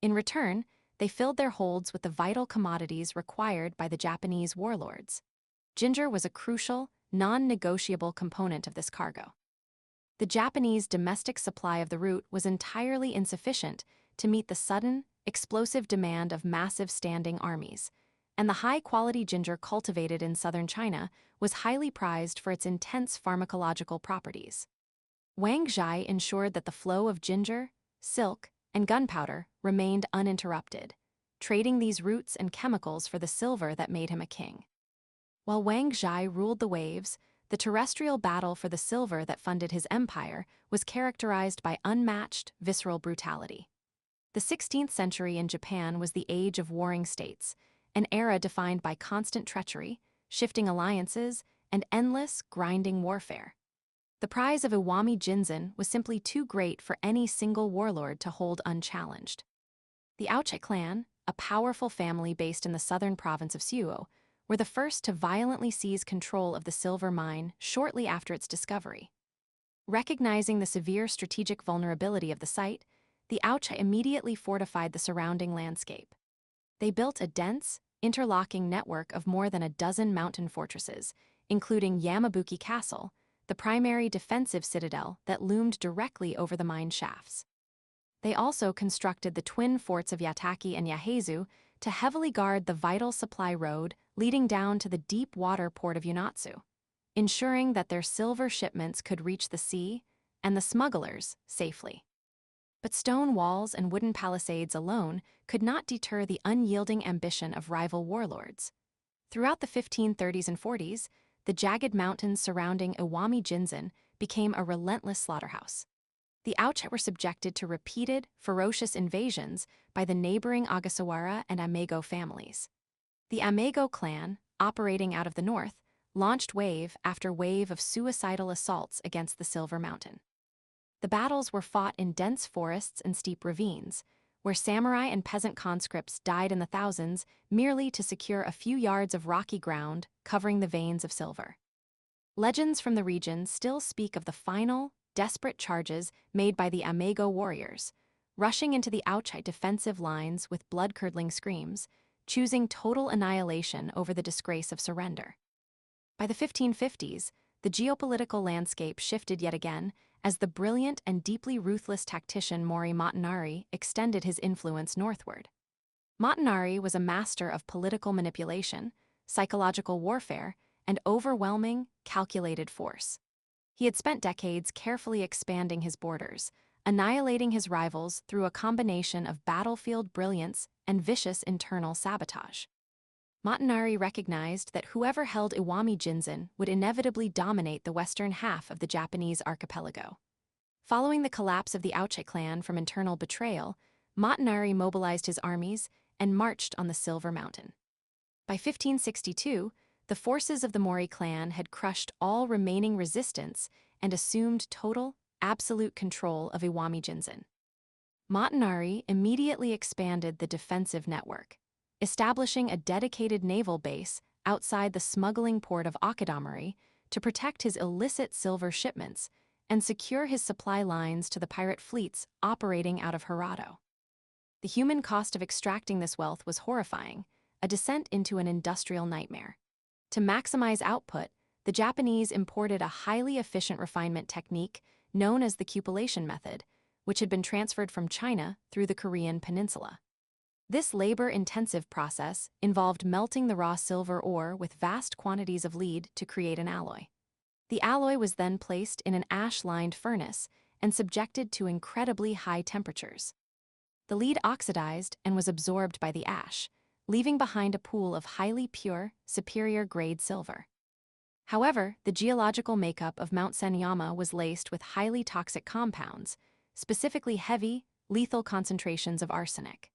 In return, they filled their holds with the vital commodities required by the Japanese warlords. Ginger was a crucial, non-negotiable component of this cargo. The Japanese domestic supply of the route was entirely insufficient to meet the sudden, explosive demand of massive standing armies, and the high-quality ginger cultivated in southern China was highly prized for its intense pharmacological properties. Wang Zhai ensured that the flow of ginger, silk, and gunpowder remained uninterrupted, trading these roots and chemicals for the silver that made him a king. While Wang Zhai ruled the waves, the terrestrial battle for the silver that funded his empire was characterized by unmatched, visceral brutality. The 16th century in Japan was the age of warring states, an era defined by constant treachery, shifting alliances, and endless, grinding warfare. The prize of Iwami Jinzen was simply too great for any single warlord to hold unchallenged. The Aoche clan, a powerful family based in the southern province of Suo, were the first to violently seize control of the silver mine shortly after its discovery. Recognizing the severe strategic vulnerability of the site, the Aoche immediately fortified the surrounding landscape. They built a dense, interlocking network of more than a dozen mountain fortresses, including Yamabuki Castle, the primary defensive citadel that loomed directly over the mine shafts. They also constructed the twin forts of Yataki and Yahezu to heavily guard the vital supply road leading down to the deep water port of Yunatsu, ensuring that their silver shipments could reach the sea and the smugglers safely. But stone walls and wooden palisades alone could not deter the unyielding ambition of rival warlords. Throughout the 1530s and 40s, the jagged mountains surrounding Iwami Jinzen became a relentless slaughterhouse. The Aoche were subjected to repeated, ferocious invasions by the neighboring Ogasawara and Amego families. The Amego clan, operating out of the north, launched wave after wave of suicidal assaults against the Silver Mountain. The battles were fought in dense forests and steep ravines, where samurai and peasant conscripts died in the thousands merely to secure a few yards of rocky ground covering the veins of silver. Legends from the region still speak of the final, desperate charges made by the Amego warriors, rushing into the Aoche defensive lines with blood-curdling screams, choosing total annihilation over the disgrace of surrender. By the 1550s, the geopolitical landscape shifted yet again as the brilliant and deeply ruthless tactician Mori Motonari extended his influence northward. Motonari was a master of political manipulation, psychological warfare, and overwhelming, calculated force. He had spent decades carefully expanding his borders, annihilating his rivals through a combination of battlefield brilliance and vicious internal sabotage. Motonari recognized that whoever held Iwami Jinzen would inevitably dominate the western half of the Japanese archipelago. Following the collapse of the Aoche clan from internal betrayal, Motonari mobilized his armies and marched on the Silver Mountain. By 1562, the forces of the Mori clan had crushed all remaining resistance and assumed total, absolute control of Iwami Jinzen. Motonari immediately expanded the defensive network, establishing a dedicated naval base outside the smuggling port of Akadamari to protect his illicit silver shipments and secure his supply lines to the pirate fleets operating out of Hirado. The human cost of extracting this wealth was horrifying, a descent into an industrial nightmare. To maximize output, the Japanese imported a highly efficient refinement technique known as the cupellation method, which had been transferred from China through the Korean peninsula. This labor-intensive process involved melting the raw silver ore with vast quantities of lead to create an alloy. The alloy was then placed in an ash-lined furnace and subjected to incredibly high temperatures. The lead oxidized and was absorbed by the ash, leaving behind a pool of highly pure, superior-grade silver. However, the geological makeup of Mount Sanyama was laced with highly toxic compounds, specifically heavy, lethal concentrations of arsenic.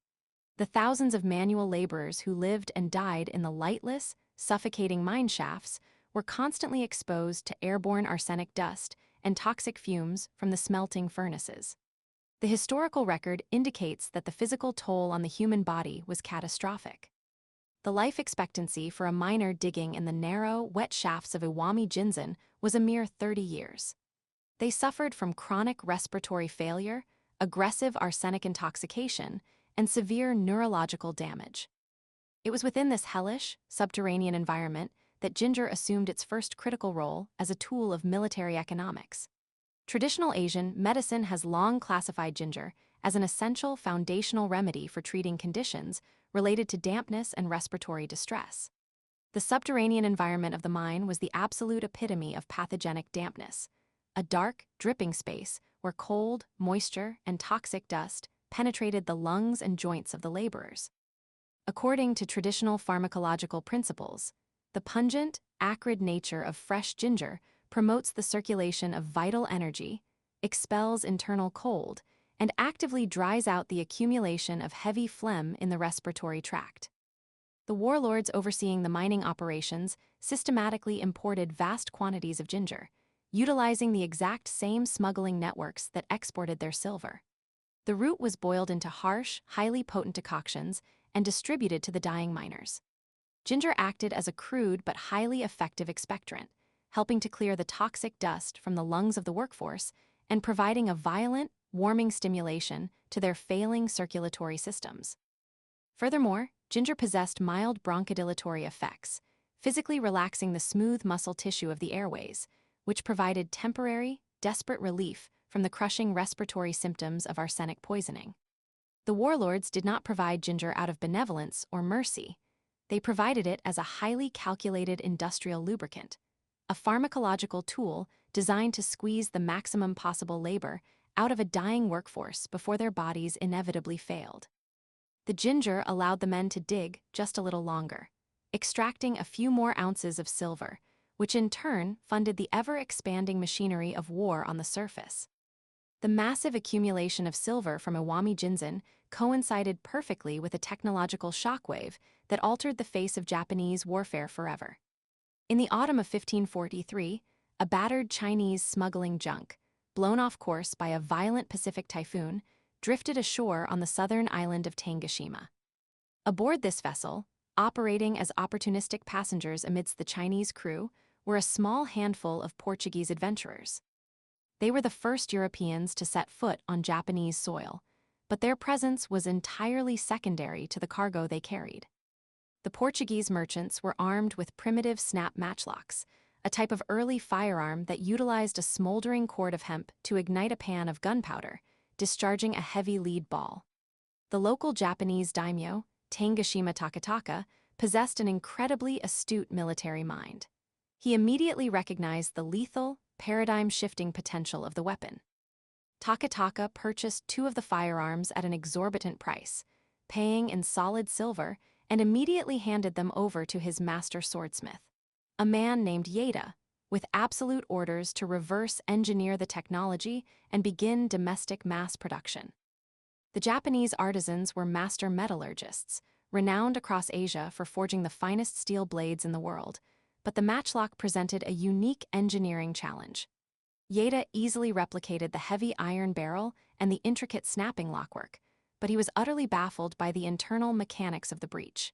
The thousands of manual laborers who lived and died in the lightless, suffocating mine shafts were constantly exposed to airborne arsenic dust and toxic fumes from the smelting furnaces. The historical record indicates that the physical toll on the human body was catastrophic. The life expectancy for a miner digging in the narrow, wet shafts of Iwami Jinzen was a mere 30 years. They suffered from chronic respiratory failure, aggressive arsenic intoxication, and severe neurological damage. It was within this hellish, subterranean environment that ginger assumed its first critical role as a tool of military economics. Traditional Asian medicine has long classified ginger as an essential foundational remedy for treating conditions related to dampness and respiratory distress. The subterranean environment of the mine was the absolute epitome of pathogenic dampness, a dark, dripping space where cold, moisture, and toxic dust penetrated the lungs and joints of the laborers. According to traditional pharmacological principles, the pungent, acrid nature of fresh ginger promotes the circulation of vital energy, expels internal cold, and actively dries out the accumulation of heavy phlegm in the respiratory tract. The warlords overseeing the mining operations systematically imported vast quantities of ginger, utilizing the exact same smuggling networks that exported their silver. The root was boiled into harsh, highly potent decoctions and distributed to the dying miners. Ginger acted as a crude but highly effective expectorant, helping to clear the toxic dust from the lungs of the workforce and providing a violent, warming stimulation to their failing circulatory systems. Furthermore, ginger possessed mild bronchodilatory effects, physically relaxing the smooth muscle tissue of the airways, which provided temporary, desperate relief from the crushing respiratory symptoms of arsenic poisoning. The warlords did not provide ginger out of benevolence or mercy. They provided it as a highly calculated industrial lubricant, a pharmacological tool designed to squeeze the maximum possible labor out of a dying workforce before their bodies inevitably failed. The ginger allowed the men to dig just a little longer, extracting a few more ounces of silver, which in turn funded the ever-expanding machinery of war on the surface. The massive accumulation of silver from Iwami Jinzen coincided perfectly with a technological shockwave that altered the face of Japanese warfare forever. In the autumn of 1543, a battered Chinese smuggling junk, blown off course by a violent Pacific typhoon, drifted ashore on the southern island of Tanegashima. Aboard this vessel, operating as opportunistic passengers amidst the Chinese crew, were a small handful of Portuguese adventurers. They were the first Europeans to set foot on Japanese soil, but their presence was entirely secondary to the cargo they carried. The Portuguese merchants were armed with primitive snap matchlocks, a type of early firearm that utilized a smoldering cord of hemp to ignite a pan of gunpowder, discharging a heavy lead ball. The local Japanese daimyo, Tanegashima Takataka, possessed an incredibly astute military mind. He immediately recognized the lethal, paradigm-shifting potential of the weapon. Takataka purchased 2 of the firearms at an exorbitant price, paying in solid silver, and immediately handed them over to his master swordsmith, a man named Yeda, with absolute orders to reverse engineer the technology and begin domestic mass production. The Japanese artisans were master metallurgists, renowned across Asia for forging the finest steel blades in the world, but the matchlock presented a unique engineering challenge. Yeda easily replicated the heavy iron barrel and the intricate snapping lockwork, but he was utterly baffled by the internal mechanics of the breech.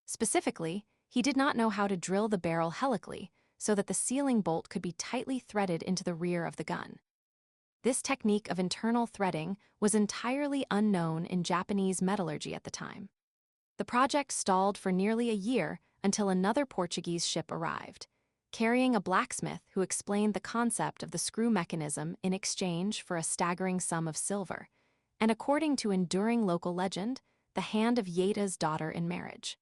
Specifically, he did not know how to drill the barrel helically so that the sealing bolt could be tightly threaded into the rear of the gun. This technique of internal threading was entirely unknown in Japanese metallurgy at the time. The project stalled for nearly a year until another Portuguese ship arrived, carrying a blacksmith who explained the concept of the screw mechanism in exchange for a staggering sum of silver, and according to enduring local legend, the hand of Yeda's daughter in marriage.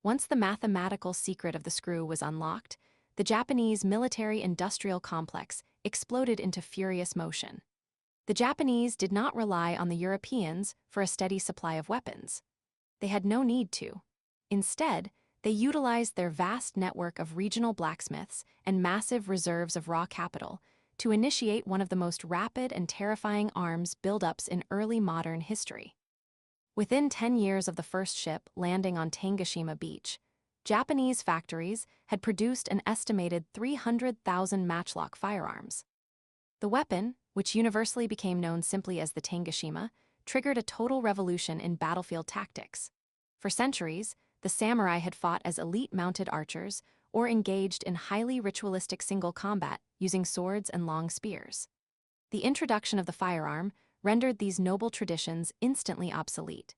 Once the mathematical secret of the screw was unlocked, the Japanese military-industrial complex exploded into furious motion. The Japanese did not rely on the Europeans for a steady supply of weapons. They had no need to. Instead, they utilized their vast network of regional blacksmiths and massive reserves of raw capital to initiate one of the most rapid and terrifying arms buildups in early modern history. Within 10 years of the first ship landing on Tanegashima Beach, Japanese factories had produced an estimated 300,000 matchlock firearms. The weapon, which universally became known simply as the Tanegashima, triggered a total revolution in battlefield tactics. For centuries, the samurai had fought as elite mounted archers or engaged in highly ritualistic single combat using swords and long spears. The introduction of the firearm rendered these noble traditions instantly obsolete.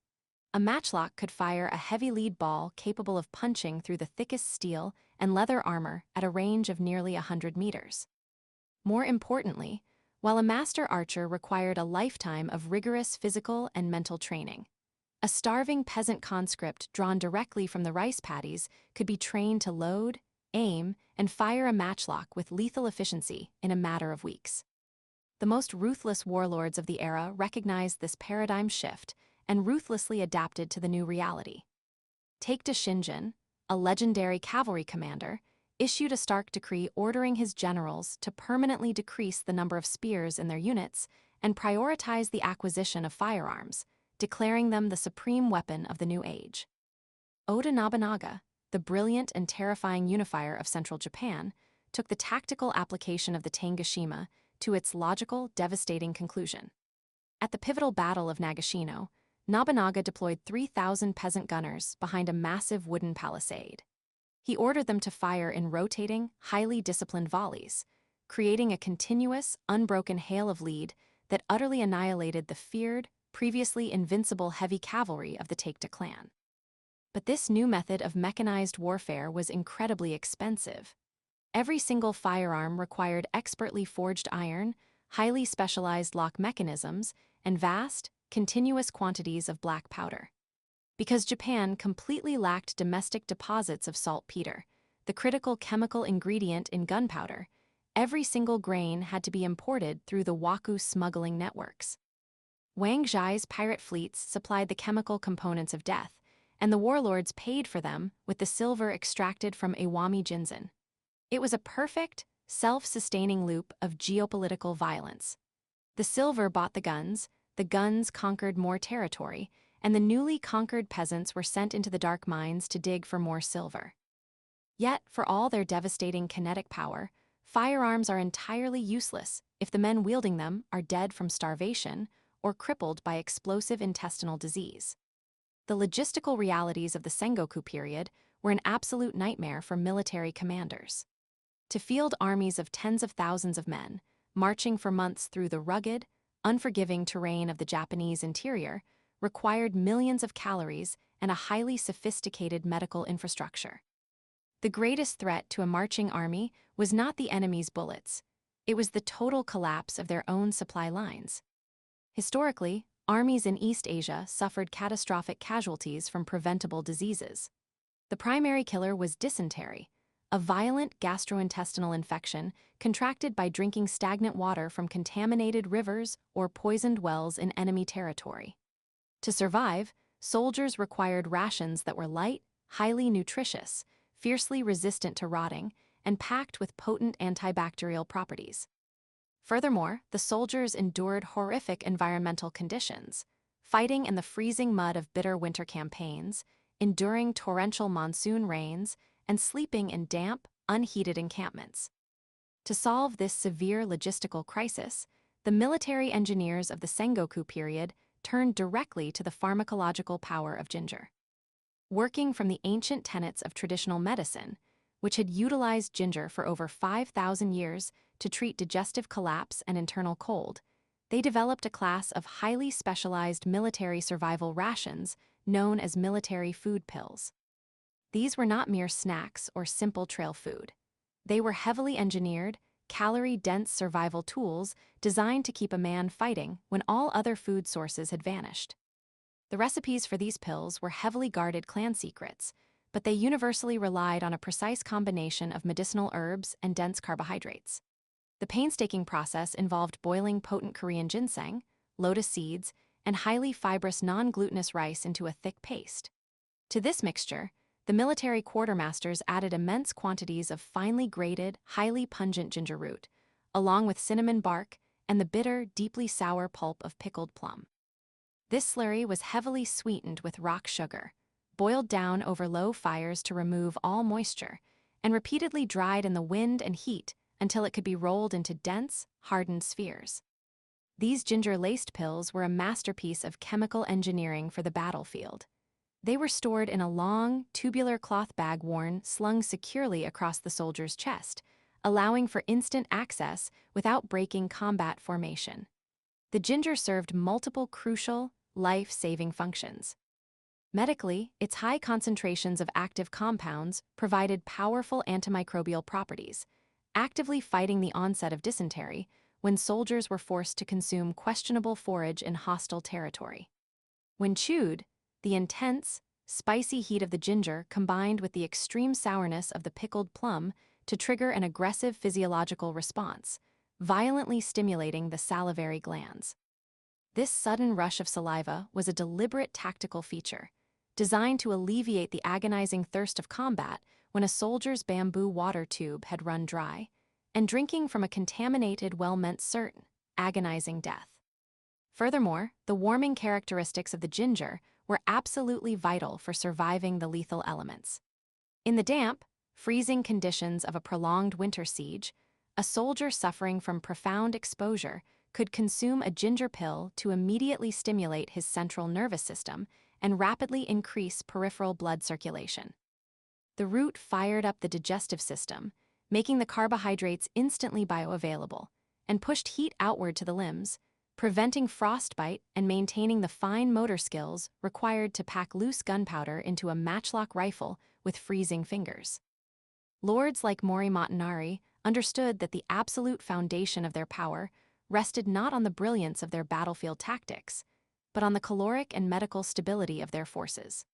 A matchlock could fire a heavy lead ball capable of punching through the thickest steel and leather armor at a range of nearly 100 meters. More importantly, while a master archer required a lifetime of rigorous physical and mental training, a starving peasant conscript drawn directly from the rice paddies could be trained to load, aim, and fire a matchlock with lethal efficiency in a matter of weeks. The most ruthless warlords of the era recognized this paradigm shift and ruthlessly adapted to the new reality. Take Shinjin, a legendary cavalry commander, issued a stark decree ordering his generals to permanently decrease the number of spears in their units and prioritize the acquisition of firearms, declaring them the supreme weapon of the new age. Oda Nobunaga, the brilliant and terrifying unifier of central Japan, took the tactical application of the Tanegashima to its logical, devastating conclusion. At the pivotal Battle of Nagashino, Nobunaga deployed 3,000 peasant gunners behind a massive wooden palisade. He ordered them to fire in rotating, highly disciplined volleys, creating a continuous, unbroken hail of lead that utterly annihilated the feared, previously invincible heavy cavalry of the Taikta clan. But this new method of mechanized warfare was incredibly expensive. Every single firearm required expertly forged iron, highly specialized lock mechanisms, and vast, continuous quantities of black powder. Because Japan completely lacked domestic deposits of saltpeter, the critical chemical ingredient in gunpowder, every single grain had to be imported through the Waku smuggling networks. Wang Zhai's pirate fleets supplied the chemical components of death, and the warlords paid for them with the silver extracted from Iwami Jinzen. It was a perfect, self-sustaining loop of geopolitical violence. The silver bought the guns conquered more territory, and the newly conquered peasants were sent into the dark mines to dig for more silver. Yet, for all their devastating kinetic power, firearms are entirely useless if the men wielding them are dead from starvation or crippled by explosive intestinal disease. The logistical realities of the Sengoku period were an absolute nightmare for military commanders. To field armies of tens of thousands of men, marching for months through the rugged, unforgiving terrain of the Japanese interior, required millions of calories and a highly sophisticated medical infrastructure. The greatest threat to a marching army was not the enemy's bullets. It was the total collapse of their own supply lines. Historically, armies in East Asia suffered catastrophic casualties from preventable diseases. The primary killer was dysentery, a violent gastrointestinal infection contracted by drinking stagnant water from contaminated rivers or poisoned wells in enemy territory. To survive, soldiers required rations that were light, highly nutritious, fiercely resistant to rotting, and packed with potent antibacterial properties. Furthermore, the soldiers endured horrific environmental conditions, fighting in the freezing mud of bitter winter campaigns, enduring torrential monsoon rains, and sleeping in damp, unheated encampments. To solve this severe logistical crisis, the military engineers of the Sengoku period turned directly to the pharmacological power of ginger. Working from the ancient tenets of traditional medicine, which had utilized ginger for over 5,000 years to treat digestive collapse and internal cold, they developed a class of highly specialized military survival rations known as military food pills. These were not mere snacks or simple trail food. They were heavily engineered, calorie-dense survival tools designed to keep a man fighting when all other food sources had vanished. The recipes for these pills were heavily guarded clan secrets, but they universally relied on a precise combination of medicinal herbs and dense carbohydrates. The painstaking process involved boiling potent Korean ginseng, lotus seeds, and highly fibrous non-glutinous rice into a thick paste. To this mixture, the military quartermasters added immense quantities of finely grated, highly pungent ginger root, along with cinnamon bark and the bitter, deeply sour pulp of pickled plum. This slurry was heavily sweetened with rock sugar, boiled down over low fires to remove all moisture, and repeatedly dried in the wind and heat until it could be rolled into dense, hardened spheres. These ginger-laced pills were a masterpiece of chemical engineering for the battlefield. They were stored in a long, tubular cloth bag slung securely across the soldier's chest, allowing for instant access without breaking combat formation. The ginger served multiple crucial, life-saving functions. Medically, its high concentrations of active compounds provided powerful antimicrobial properties, actively fighting the onset of dysentery when soldiers were forced to consume questionable forage in hostile territory. When chewed, the intense, spicy heat of the ginger combined with the extreme sourness of the pickled plum to trigger an aggressive physiological response, violently stimulating the salivary glands. This sudden rush of saliva was a deliberate tactical feature, designed to alleviate the agonizing thirst of combat when a soldier's bamboo water tube had run dry, and drinking from a contaminated well meant certain, agonizing death. Furthermore, the warming characteristics of the ginger were absolutely vital for surviving the lethal elements. In the damp, freezing conditions of a prolonged winter siege, a soldier suffering from profound exposure could consume a ginger pill to immediately stimulate his central nervous system and rapidly increase peripheral blood circulation. The root fired up the digestive system, making the carbohydrates instantly bioavailable, and pushed heat outward to the limbs, preventing frostbite and maintaining the fine motor skills required to pack loose gunpowder into a matchlock rifle with freezing fingers. Lords like Mori Motonari understood that the absolute foundation of their power rested not on the brilliance of their battlefield tactics, but on the caloric and medical stability of their forces.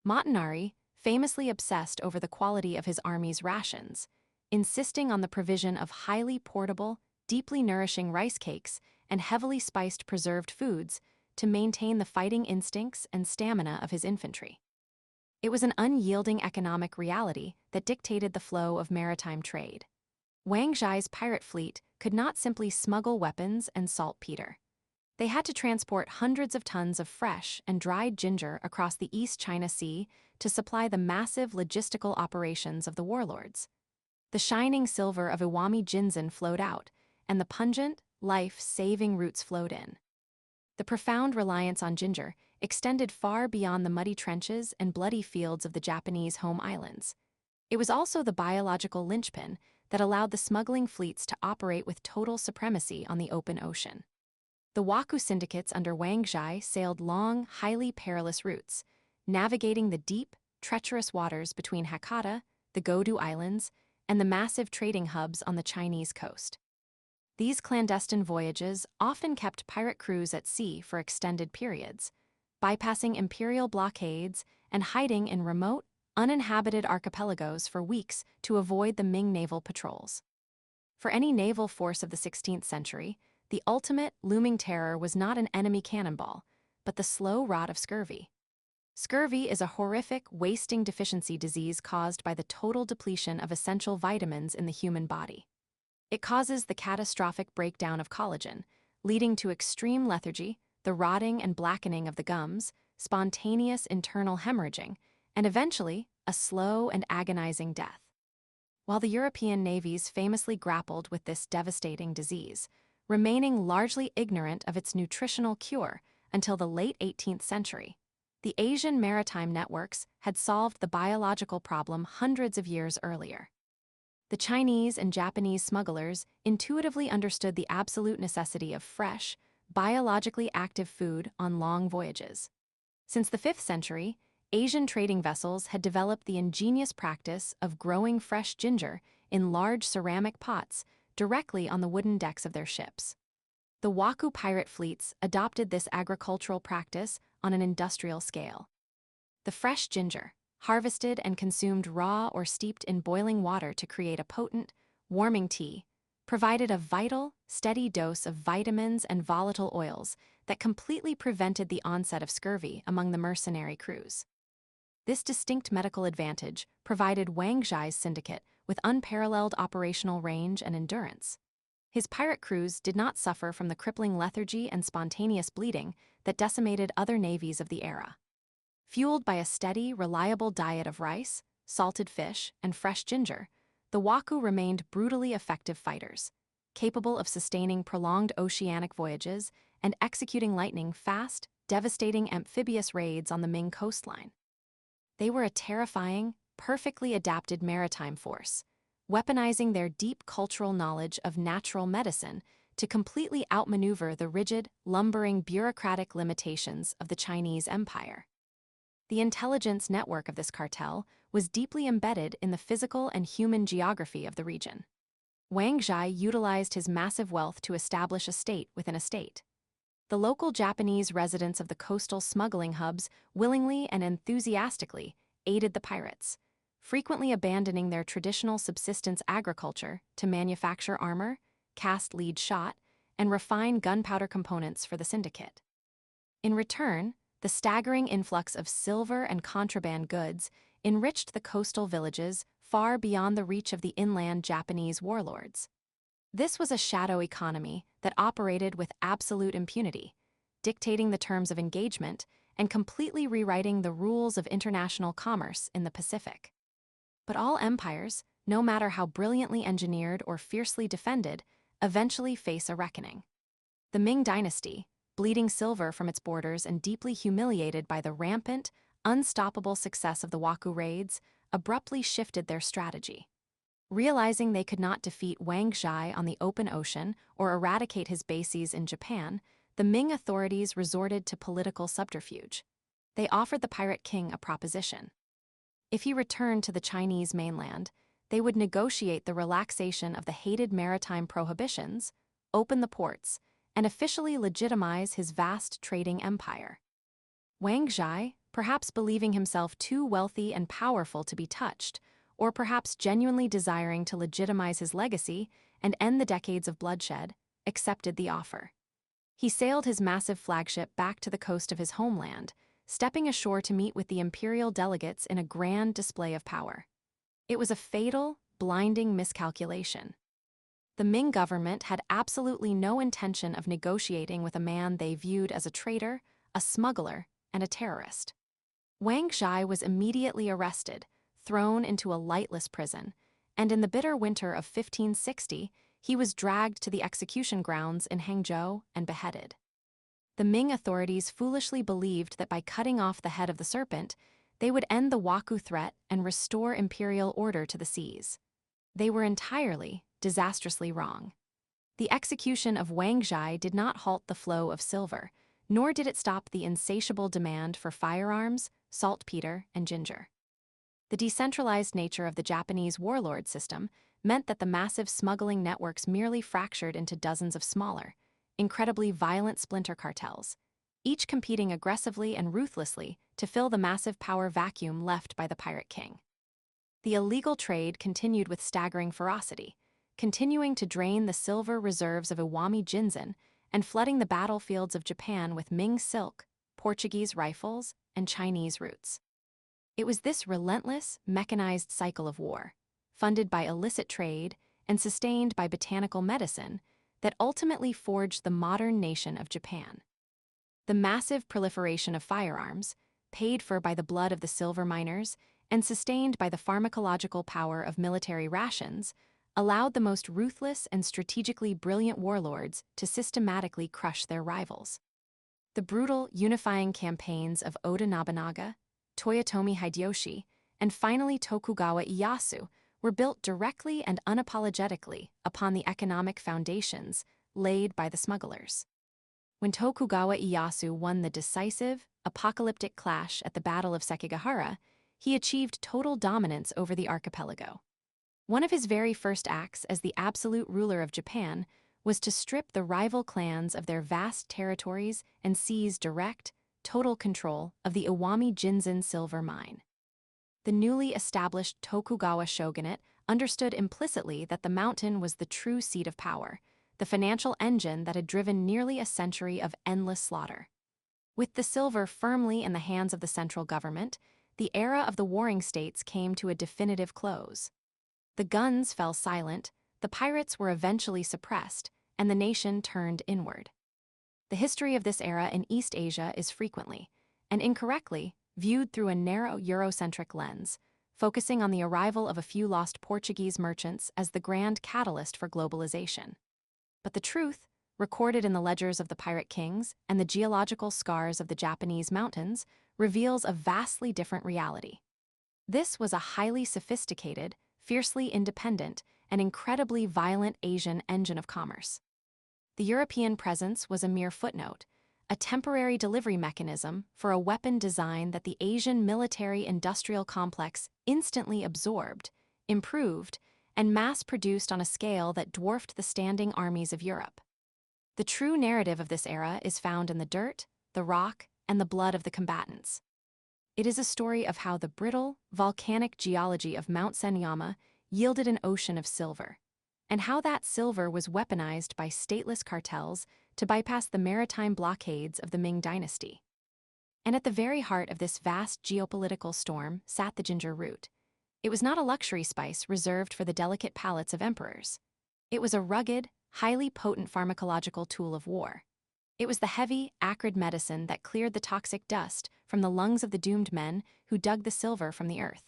Motonari, famously obsessed over the quality of his army's rations, insisting on the provision of highly portable, deeply nourishing rice cakes and heavily spiced preserved foods to maintain the fighting instincts and stamina of his infantry. It was an unyielding economic reality that dictated the flow of maritime trade. Wang Zhai's pirate fleet could not simply smuggle weapons and saltpeter. They had to transport hundreds of tons of fresh and dried ginger across the East China Sea to supply the massive logistical operations of the warlords. The shining silver of Iwami ginseng flowed out, and the pungent, life-saving roots flowed in. The profound reliance on ginger extended far beyond the muddy trenches and bloody fields of the Japanese home islands. It was also the biological linchpin that allowed the smuggling fleets to operate with total supremacy on the open ocean. The Waku syndicates under Wang Zhai sailed long, highly perilous routes, navigating the deep, treacherous waters between Hakata, the Godu Islands, and the massive trading hubs on the Chinese coast. These clandestine voyages often kept pirate crews at sea for extended periods, bypassing imperial blockades and hiding in remote, uninhabited archipelagos for weeks to avoid the Ming naval patrols. For any naval force of the 16th century, the ultimate, looming terror was not an enemy cannonball, but the slow rot of scurvy. Scurvy is a horrific, wasting deficiency disease caused by the total depletion of essential vitamins in the human body. It causes the catastrophic breakdown of collagen, leading to extreme lethargy, the rotting and blackening of the gums, spontaneous internal hemorrhaging, and eventually, a slow and agonizing death. While the European navies famously grappled with this devastating disease, remaining largely ignorant of its nutritional cure until the late 18th century, the Asian maritime networks had solved the biological problem hundreds of years earlier. The Chinese and Japanese smugglers intuitively understood the absolute necessity of fresh, biologically active food on long voyages. Since the 5th century, Asian trading vessels had developed the ingenious practice of growing fresh ginger in large ceramic pots directly on the wooden decks of their ships. The Waku pirate fleets adopted this agricultural practice on an industrial scale. The fresh ginger, harvested and consumed raw or steeped in boiling water to create a potent, warming tea, provided a vital, steady dose of vitamins and volatile oils that completely prevented the onset of scurvy among the mercenary crews. This distinct medical advantage provided Wang Zhai's syndicate with unparalleled operational range and endurance. His pirate crews did not suffer from the crippling lethargy and spontaneous bleeding that decimated other navies of the era. Fueled by a steady, reliable diet of rice, salted fish, and fresh ginger, the Waku remained brutally effective fighters, capable of sustaining prolonged oceanic voyages and executing lightning-fast, devastating amphibious raids on the Ming coastline. They were a terrifying, perfectly adapted maritime force, weaponizing their deep cultural knowledge of natural medicine to completely outmaneuver the rigid, lumbering bureaucratic limitations of the Chinese Empire. The intelligence network of this cartel was deeply embedded in the physical and human geography of the region. Wang Zhai utilized his massive wealth to establish a state within a state. The local Japanese residents of the coastal smuggling hubs willingly and enthusiastically aided the pirates, frequently abandoning their traditional subsistence agriculture to manufacture armor, cast lead shot, and refine gunpowder components for the syndicate. In return, the staggering influx of silver and contraband goods enriched the coastal villages far beyond the reach of the inland Japanese warlords. This was a shadow economy that operated with absolute impunity, dictating the terms of engagement and completely rewriting the rules of international commerce in the Pacific. But all empires, no matter how brilliantly engineered or fiercely defended, eventually face a reckoning. The Ming dynasty, bleeding silver from its borders and deeply humiliated by the rampant, unstoppable success of the Waku raids, abruptly shifted their strategy. Realizing they could not defeat Wang Zhai on the open ocean or eradicate his bases in Japan, the Ming authorities resorted to political subterfuge. They offered the pirate king a proposition. If he returned to the Chinese mainland, they would negotiate the relaxation of the hated maritime prohibitions, open the ports, and officially legitimize his vast trading empire. Wang Zhai, perhaps believing himself too wealthy and powerful to be touched, or perhaps genuinely desiring to legitimize his legacy and end the decades of bloodshed, accepted the offer. He sailed his massive flagship back to the coast of his homeland, stepping ashore to meet with the imperial delegates in a grand display of power. It was a fatal, blinding miscalculation. The Ming government had absolutely no intention of negotiating with a man they viewed as a traitor, a smuggler, and a terrorist. Wang Zhai was immediately arrested, thrown into a lightless prison, and in the bitter winter of 1560, he was dragged to the execution grounds in Hangzhou and beheaded. The Ming authorities foolishly believed that by cutting off the head of the serpent, they would end the Waku threat and restore imperial order to the seas. They were entirely, disastrously wrong. The execution of Wang Zhai did not halt the flow of silver, nor did it stop the insatiable demand for firearms, saltpeter, and ginger. The decentralized nature of the Japanese warlord system meant that the massive smuggling networks merely fractured into dozens of smaller, incredibly violent splinter cartels, each competing aggressively and ruthlessly to fill the massive power vacuum left by the pirate king. The illegal trade continued with staggering ferocity, continuing to drain the silver reserves of Iwami Jinzan and flooding the battlefields of Japan with Ming silk, Portuguese rifles, and Chinese roots. It was this relentless, mechanized cycle of war, funded by illicit trade and sustained by botanical medicine, that ultimately forged the modern nation of Japan. The massive proliferation of firearms, paid for by the blood of the silver miners and sustained by the pharmacological power of military rations, allowed the most ruthless and strategically brilliant warlords to systematically crush their rivals. The brutal, unifying campaigns of Oda Nobunaga, Toyotomi Hideyoshi, and finally Tokugawa Ieyasu were built directly and unapologetically upon the economic foundations laid by the smugglers. When Tokugawa Ieyasu won the decisive, apocalyptic clash at the Battle of Sekigahara, he achieved total dominance over the archipelago. One of his very first acts as the absolute ruler of Japan was to strip the rival clans of their vast territories and seize direct, total control of the Iwami Jinzan silver mine. The newly established Tokugawa shogunate understood implicitly that the mountain was the true seat of power, the financial engine that had driven nearly a century of endless slaughter. With the silver firmly in the hands of the central government, the era of the warring states came to a definitive close. The guns fell silent, the pirates were eventually suppressed, and the nation turned inward. The history of this era in East Asia is frequently, and incorrectly, viewed through a narrow Eurocentric lens, focusing on the arrival of a few lost Portuguese merchants as the grand catalyst for globalization. But the truth, recorded in the ledgers of the pirate kings and the geological scars of the Japanese mountains, reveals a vastly different reality. This was a highly sophisticated, fiercely independent, and incredibly violent Asian engine of commerce. The European presence was a mere footnote, a temporary delivery mechanism for a weapon design that the Asian military-industrial complex instantly absorbed, improved, and mass-produced on a scale that dwarfed the standing armies of Europe. The true narrative of this era is found in the dirt, the rock, and the blood of the combatants. It is a story of how the brittle, volcanic geology of Mount Senyama yielded an ocean of silver, and how that silver was weaponized by stateless cartels to bypass the maritime blockades of the Ming dynasty. And at the very heart of this vast geopolitical storm sat the ginger root. It was not a luxury spice reserved for the delicate palates of emperors. It was a rugged, highly potent pharmacological tool of war. It was the heavy, acrid medicine that cleared the toxic dust from the lungs of the doomed men who dug the silver from the earth.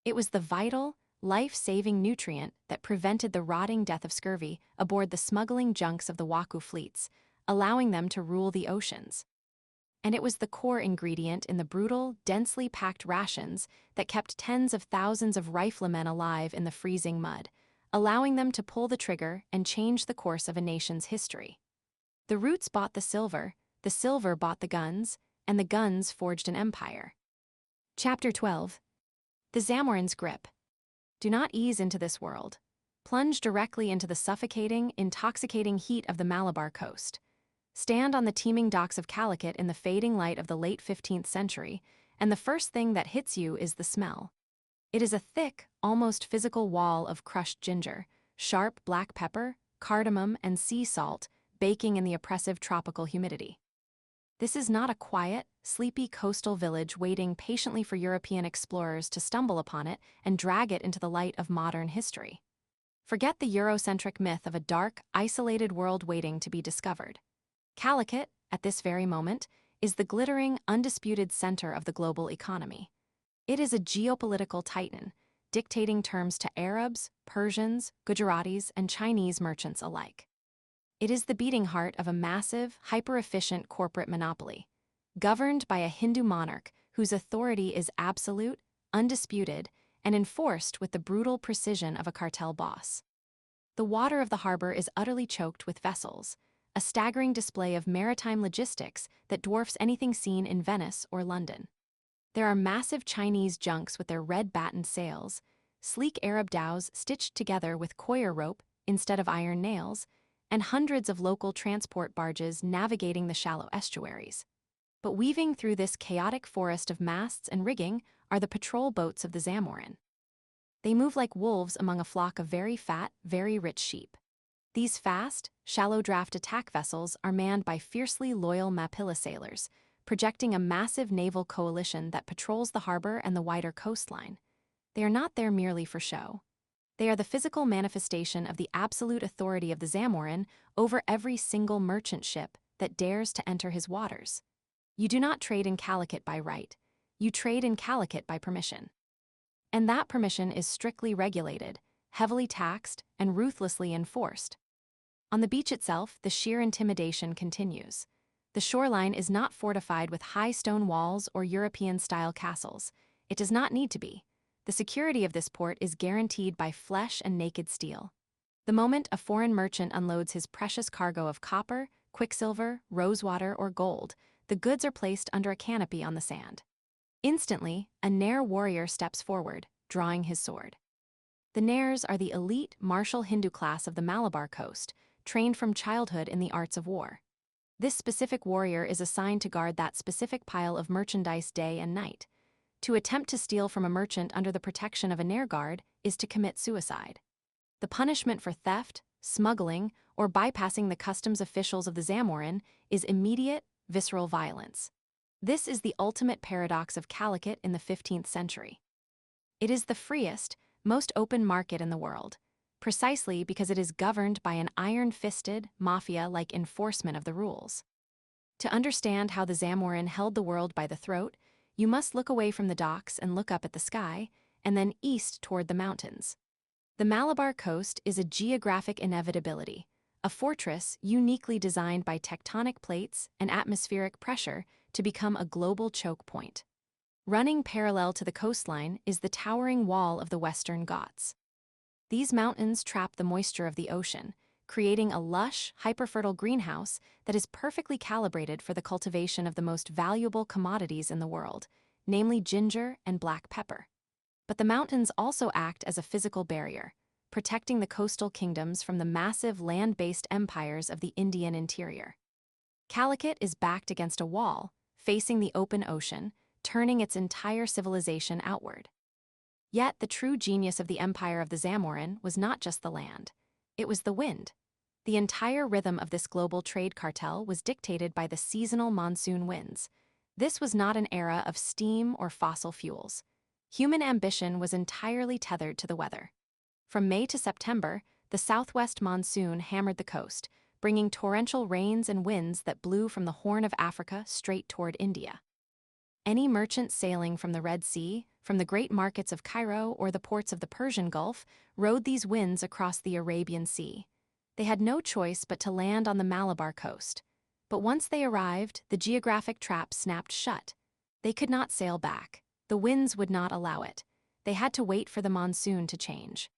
It was the vital, life-saving nutrient that prevented the rotting death of scurvy aboard the smuggling junks of the Waku fleets, allowing them to rule the oceans. And it was the core ingredient in the brutal, densely packed rations that kept tens of thousands of riflemen alive in the freezing mud, allowing them to pull the trigger and change the course of a nation's history. The roots bought the silver bought the guns, and the guns forged an empire. Chapter 12. The Zamorin's Grip. Do not ease into this world. Plunge directly into the suffocating, intoxicating heat of the Malabar coast. Stand on the teeming docks of Calicut in the fading light of the late 15th century, and the first thing that hits you is the smell. It is a thick, almost physical wall of crushed ginger, sharp black pepper, cardamom, and sea salt, baking in the oppressive tropical humidity. This is not a quiet, sleepy coastal village waiting patiently for European explorers to stumble upon it and drag it into the light of modern history. Forget the Eurocentric myth of a dark, isolated world waiting to be discovered. Calicut, at this very moment, is the glittering, undisputed center of the global economy. It is a geopolitical titan, dictating terms to Arabs, Persians, Gujaratis, and Chinese merchants alike. It is the beating heart of a massive, hyper-efficient corporate monopoly, governed by a Hindu monarch whose authority is absolute, undisputed, and enforced with the brutal precision of a cartel boss. The water of the harbor is utterly choked with vessels, a staggering display of maritime logistics that dwarfs anything seen in Venice or London. There are massive Chinese junks with their red battened sails, sleek Arab dhows stitched together with coir rope instead of iron nails, and hundreds of local transport barges navigating the shallow estuaries. But weaving through this chaotic forest of masts and rigging are the patrol boats of the Zamorin. They move like wolves among a flock of very fat, very rich sheep. These fast, shallow-draft attack vessels are manned by fiercely loyal Mapilla sailors, projecting a massive naval coalition that patrols the harbor and the wider coastline. They are not there merely for show. They are the physical manifestation of the absolute authority of the Zamorin over every single merchant ship that dares to enter his waters. You do not trade in Calicut by right. You trade in Calicut by permission. And that permission is strictly regulated, heavily taxed, and ruthlessly enforced. On the beach itself, the sheer intimidation continues. The shoreline is not fortified with high stone walls or European-style castles. It does not need to be. The security of this port is guaranteed by flesh and naked steel. The moment a foreign merchant unloads his precious cargo of copper, quicksilver, rosewater, or gold, the goods are placed under a canopy on the sand. Instantly, a Nair warrior steps forward, drawing his sword. The Nairs are the elite martial Hindu class of the Malabar coast, trained from childhood in the arts of war. This specific warrior is assigned to guard that specific pile of merchandise day and night. To attempt to steal from a merchant under the protection of a Nair guard is to commit suicide. The punishment for theft, smuggling, or bypassing the customs officials of the Zamorin is immediate, visceral violence. This is the ultimate paradox of Calicut in the 15th century. It is the freest, most open market in the world, precisely because it is governed by an iron-fisted, mafia-like enforcement of the rules. To understand how the Zamorin held the world by the throat, you must look away from the docks and look up at the sky, and then east toward the mountains. The Malabar coast is a geographic inevitability, a fortress uniquely designed by tectonic plates and atmospheric pressure to become a global choke point. Running parallel to the coastline is the towering wall of the Western Ghats. These mountains trap the moisture of the ocean, creating a lush, hyperfertile greenhouse that is perfectly calibrated for the cultivation of the most valuable commodities in the world, namely ginger and black pepper. But the mountains also act as a physical barrier, protecting the coastal kingdoms from the massive land-based empires of the Indian interior. Calicut is backed against a wall, facing the open ocean, turning its entire civilization outward. Yet the true genius of the empire of the Zamorin was not just the land. It was the wind. The entire rhythm of this global trade cartel was dictated by the seasonal monsoon winds. This was not an era of steam or fossil fuels. Human ambition was entirely tethered to the weather. From May to September, the southwest monsoon hammered the coast, bringing torrential rains and winds that blew from the Horn of Africa straight toward India. Any merchant sailing from the Red Sea, from the great markets of Cairo or the ports of the Persian Gulf, rode these winds across the Arabian Sea. They had no choice but to land on the Malabar coast. But once they arrived, the geographic trap snapped shut. They could not sail back. The winds would not allow it. They had to wait for the monsoon to change.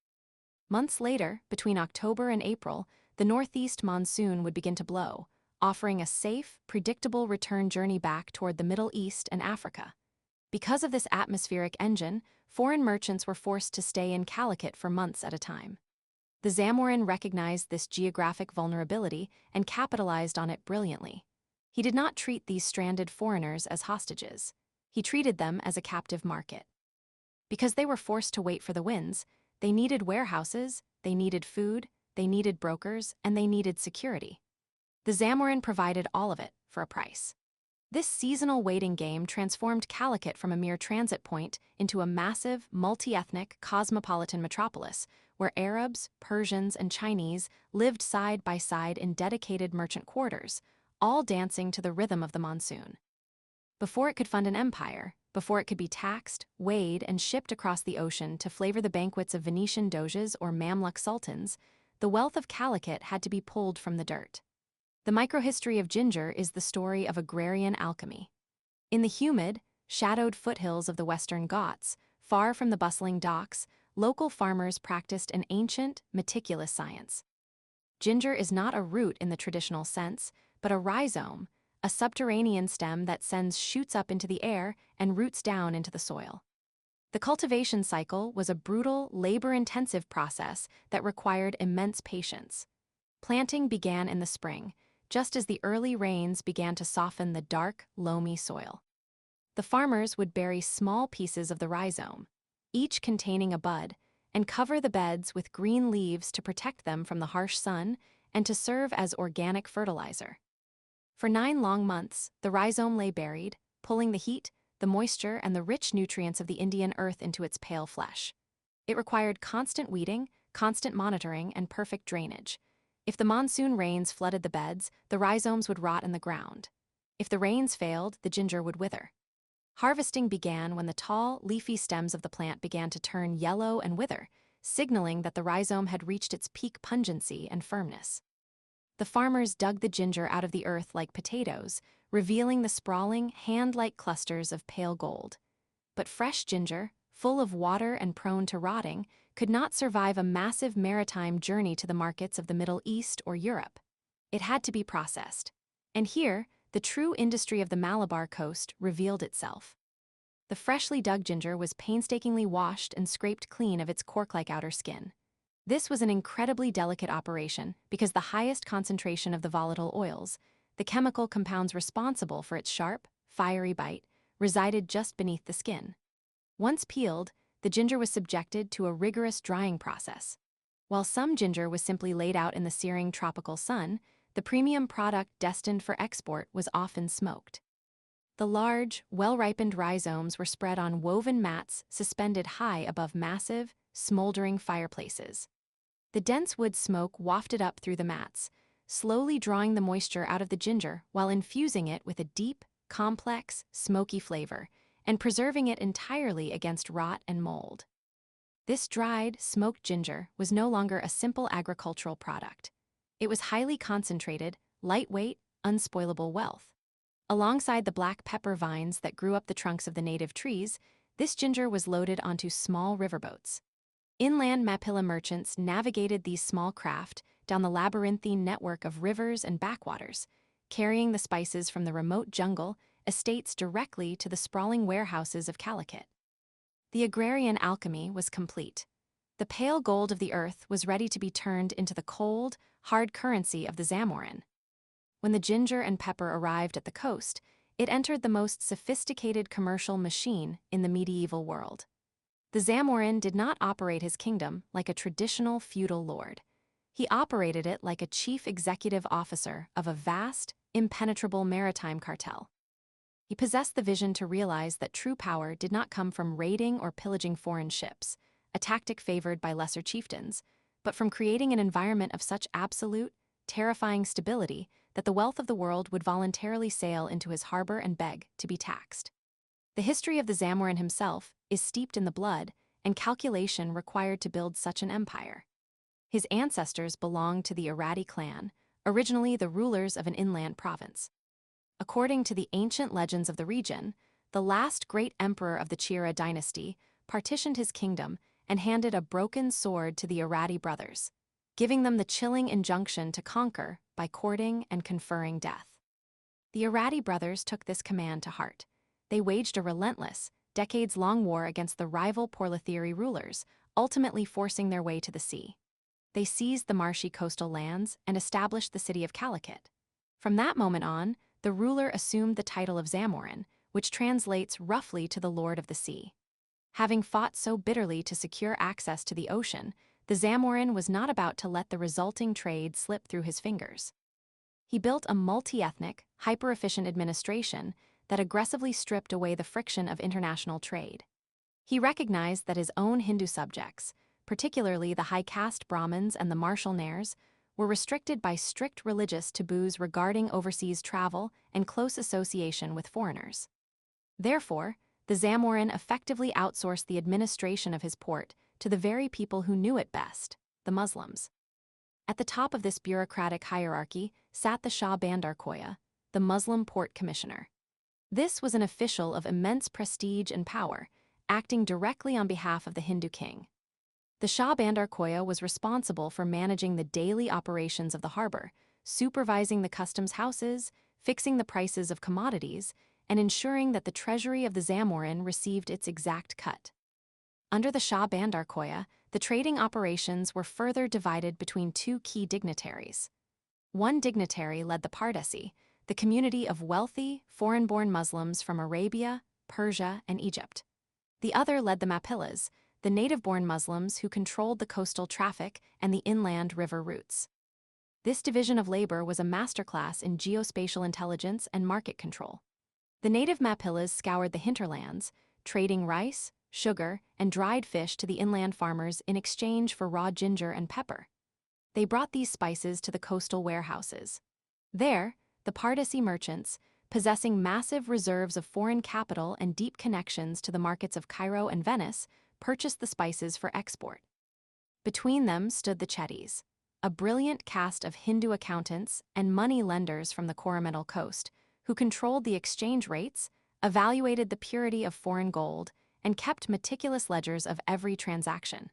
Months later, between October and April, the northeast monsoon would begin to blow, offering a safe, predictable return journey back toward the Middle East and Africa. Because of this atmospheric engine, foreign merchants were forced to stay in Calicut for months at a time. The Zamorin recognized this geographic vulnerability and capitalized on it brilliantly. He did not treat these stranded foreigners as hostages. He treated them as a captive market. Because they were forced to wait for the winds, they needed warehouses, they needed food, they needed brokers, and they needed security. The Zamorin provided all of it for a price. This seasonal waiting game transformed Calicut from a mere transit point into a massive, multi-ethnic, cosmopolitan metropolis where Arabs, Persians, and Chinese lived side by side in dedicated merchant quarters, all dancing to the rhythm of the monsoon. Before it could fund an empire, before it could be taxed, weighed, and shipped across the ocean to flavor the banquets of Venetian doges or Mamluk sultans, the wealth of Calicut had to be pulled from the dirt. The microhistory of ginger is the story of agrarian alchemy. In the humid, shadowed foothills of the Western Ghats, far from the bustling docks, local farmers practiced an ancient, meticulous science. Ginger is not a root in the traditional sense, but a rhizome, a subterranean stem that sends shoots up into the air and roots down into the soil. The cultivation cycle was a brutal, labor-intensive process that required immense patience. Planting began in the spring, just as the early rains began to soften the dark, loamy soil. The farmers would bury small pieces of the rhizome, each containing a bud, and cover the beds with green leaves to protect them from the harsh sun and to serve as organic fertilizer. For 9 long months, the rhizome lay buried, pulling the heat, the moisture, and the rich nutrients of the Indian earth into its pale flesh. It required constant weeding, constant monitoring, and perfect drainage. If the monsoon rains flooded the beds, the rhizomes would rot in the ground. If the rains failed, the ginger would wither. Harvesting began when the tall, leafy stems of the plant began to turn yellow and wither, signaling that the rhizome had reached its peak pungency and firmness. The farmers dug the ginger out of the earth like potatoes, revealing the sprawling, hand-like clusters of pale gold. But fresh ginger, full of water and prone to rotting, could not survive a massive maritime journey to the markets of the Middle East or Europe. It had to be processed. And here, the true industry of the Malabar coast revealed itself. The freshly dug ginger was painstakingly washed and scraped clean of its cork-like outer skin. This was an incredibly delicate operation because the highest concentration of the volatile oils, the chemical compounds responsible for its sharp, fiery bite, resided just beneath the skin. Once peeled, the ginger was subjected to a rigorous drying process. While some ginger was simply laid out in the searing tropical sun, the premium product destined for export was often smoked. The large, well-ripened rhizomes were spread on woven mats suspended high above massive, smoldering fireplaces. The dense wood smoke wafted up through the mats, slowly drawing the moisture out of the ginger while infusing it with a deep, complex, smoky flavor, and preserving it entirely against rot and mold. This dried, smoked ginger was no longer a simple agricultural product. It was highly concentrated, lightweight, unspoilable wealth. Alongside the black pepper vines that grew up the trunks of the native trees, this ginger was loaded onto small riverboats. Inland Mapilla merchants navigated these small craft down the labyrinthine network of rivers and backwaters, carrying the spices from the remote jungle estates directly to the sprawling warehouses of Calicut. The agrarian alchemy was complete. The pale gold of the earth was ready to be turned into the cold, hard currency of the Zamorin. When the ginger and pepper arrived at the coast, it entered the most sophisticated commercial machine in the medieval world. The Zamorin did not operate his kingdom like a traditional feudal lord. He operated it like a chief executive officer of a vast, impenetrable maritime cartel. He possessed the vision to realize that true power did not come from raiding or pillaging foreign ships, a tactic favored by lesser chieftains, but from creating an environment of such absolute, terrifying stability that the wealth of the world would voluntarily sail into his harbor and beg to be taxed. The history of the Zamorin himself is steeped in the blood and calculation required to build such an empire. His ancestors belonged to the Irati clan, originally the rulers of an inland province. According to the ancient legends of the region, the last great emperor of the Chira dynasty partitioned his kingdom and handed a broken sword to the Irati brothers, giving them the chilling injunction to conquer by courting and conferring death. The Irati brothers took this command to heart. They waged a relentless, decades-long war against the rival Porlathiri rulers, ultimately forcing their way to the sea. They seized the marshy coastal lands and established the city of Calicut. From that moment on, the ruler assumed the title of Zamorin, which translates roughly to the Lord of the Sea. Having fought so bitterly to secure access to the ocean, the Zamorin was not about to let the resulting trade slip through his fingers. He built a multi-ethnic, hyper-efficient administration that aggressively stripped away the friction of international trade. He recognized that his own Hindu subjects, particularly the high-caste Brahmins and the martial Nairs, were restricted by strict religious taboos regarding overseas travel and close association with foreigners. Therefore, the Zamorin effectively outsourced the administration of his port to the very people who knew it best, the Muslims. At the top of this bureaucratic hierarchy sat the Shah Bandar Khoja, the Muslim port commissioner. This was an official of immense prestige and power, acting directly on behalf of the Hindu king. The Shah Bandar Khoja was responsible for managing the daily operations of the harbor, supervising the customs houses, fixing the prices of commodities, and ensuring that the treasury of the Zamorin received its exact cut. Under the Shah Bandar Khoja, the trading operations were further divided between two key dignitaries. One dignitary led the Pardesi, the community of wealthy, foreign-born Muslims from Arabia, Persia, and Egypt. The other led the Mapillas, the native-born Muslims who controlled the coastal traffic and the inland river routes. This division of labor was a masterclass in geospatial intelligence and market control. The native Mapillas scoured the hinterlands, trading rice, sugar, and dried fish to the inland farmers in exchange for raw ginger and pepper. They brought these spices to the coastal warehouses. There, the Pardesi merchants, possessing massive reserves of foreign capital and deep connections to the markets of Cairo and Venice, purchased the spices for export. Between them stood the Chettis, a brilliant cast of Hindu accountants and money lenders from the Coromandel coast, who controlled the exchange rates, evaluated the purity of foreign gold, and kept meticulous ledgers of every transaction.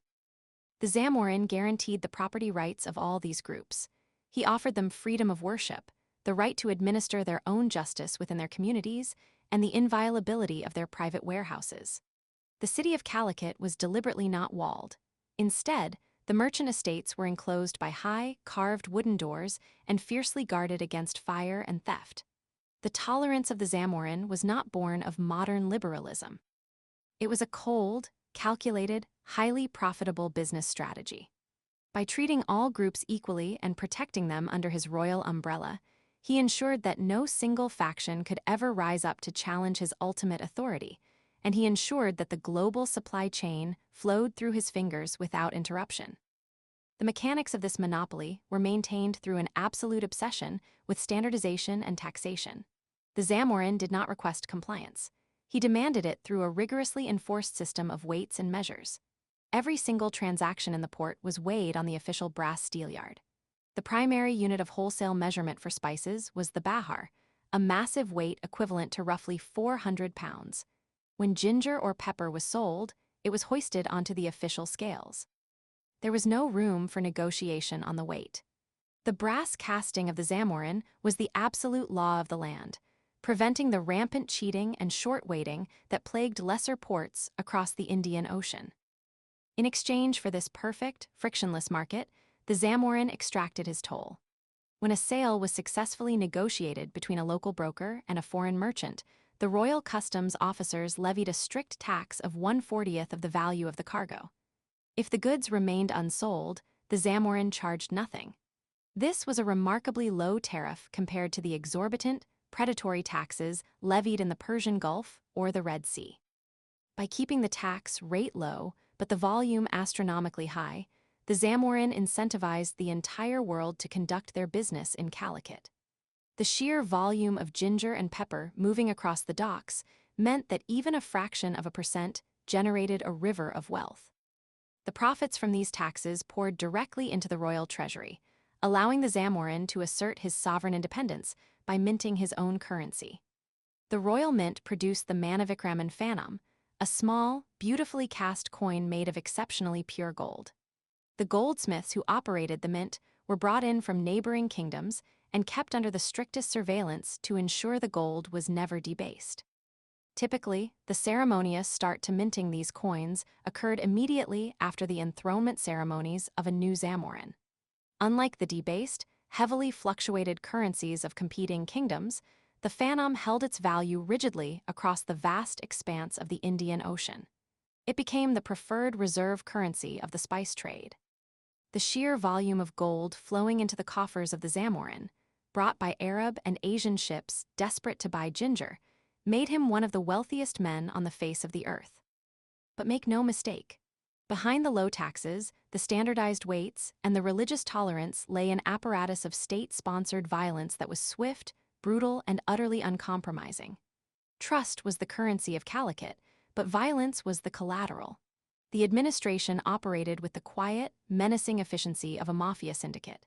The Zamorin guaranteed the property rights of all these groups. He offered them freedom of worship, the right to administer their own justice within their communities, and the inviolability of their private warehouses. The city of Calicut was deliberately not walled. Instead, the merchant estates were enclosed by high, carved wooden doors and fiercely guarded against fire and theft. The tolerance of the Zamorin was not born of modern liberalism. It was a cold, calculated, highly profitable business strategy. By treating all groups equally and protecting them under his royal umbrella, he ensured that no single faction could ever rise up to challenge his ultimate authority, and he ensured that the global supply chain flowed through his fingers without interruption. The mechanics of this monopoly were maintained through an absolute obsession with standardization and taxation. The Zamorin did not request compliance. He demanded it through a rigorously enforced system of weights and measures. Every single transaction in the port was weighed on the official brass steelyard. The primary unit of wholesale measurement for spices was the bahar, a massive weight equivalent to roughly 400 pounds. When ginger or pepper was sold, it was hoisted onto the official scales. There was no room for negotiation on the weight. The brass casting of the Zamorin was the absolute law of the land, preventing the rampant cheating and short weighting that plagued lesser ports across the Indian Ocean. In exchange for this perfect, frictionless market, the Zamorin extracted his toll. When a sale was successfully negotiated between a local broker and a foreign merchant, the royal customs officers levied a strict tax of 1/40th of the value of the cargo. If the goods remained unsold, the Zamorin charged nothing. This was a remarkably low tariff compared to the exorbitant, predatory taxes levied in the Persian Gulf or the Red Sea. By keeping the tax rate low, but the volume astronomically high, the Zamorin incentivized the entire world to conduct their business in Calicut. The sheer volume of ginger and pepper moving across the docks meant that even a fraction of a percent generated a river of wealth. The profits from these taxes poured directly into the royal treasury, allowing the Zamorin to assert his sovereign independence by minting his own currency. The royal mint produced the Manavikraman Phanom, a small, beautifully cast coin made of exceptionally pure gold. The goldsmiths who operated the mint were brought in from neighboring kingdoms and kept under the strictest surveillance to ensure the gold was never debased. Typically, the ceremonious start to minting these coins occurred immediately after the enthronement ceremonies of a new Zamorin. Unlike the debased, heavily fluctuated currencies of competing kingdoms, the Phanom held its value rigidly across the vast expanse of the Indian Ocean. It became the preferred reserve currency of the spice trade. The sheer volume of gold flowing into the coffers of the Zamorin, brought by Arab and Asian ships desperate to buy ginger, made him one of the wealthiest men on the face of the earth. But make no mistake, behind the low taxes, the standardized weights, and the religious tolerance lay an apparatus of state-sponsored violence that was swift, brutal, and utterly uncompromising. Trust was the currency of Calicut, but violence was the collateral. The administration operated with the quiet, menacing efficiency of a mafia syndicate.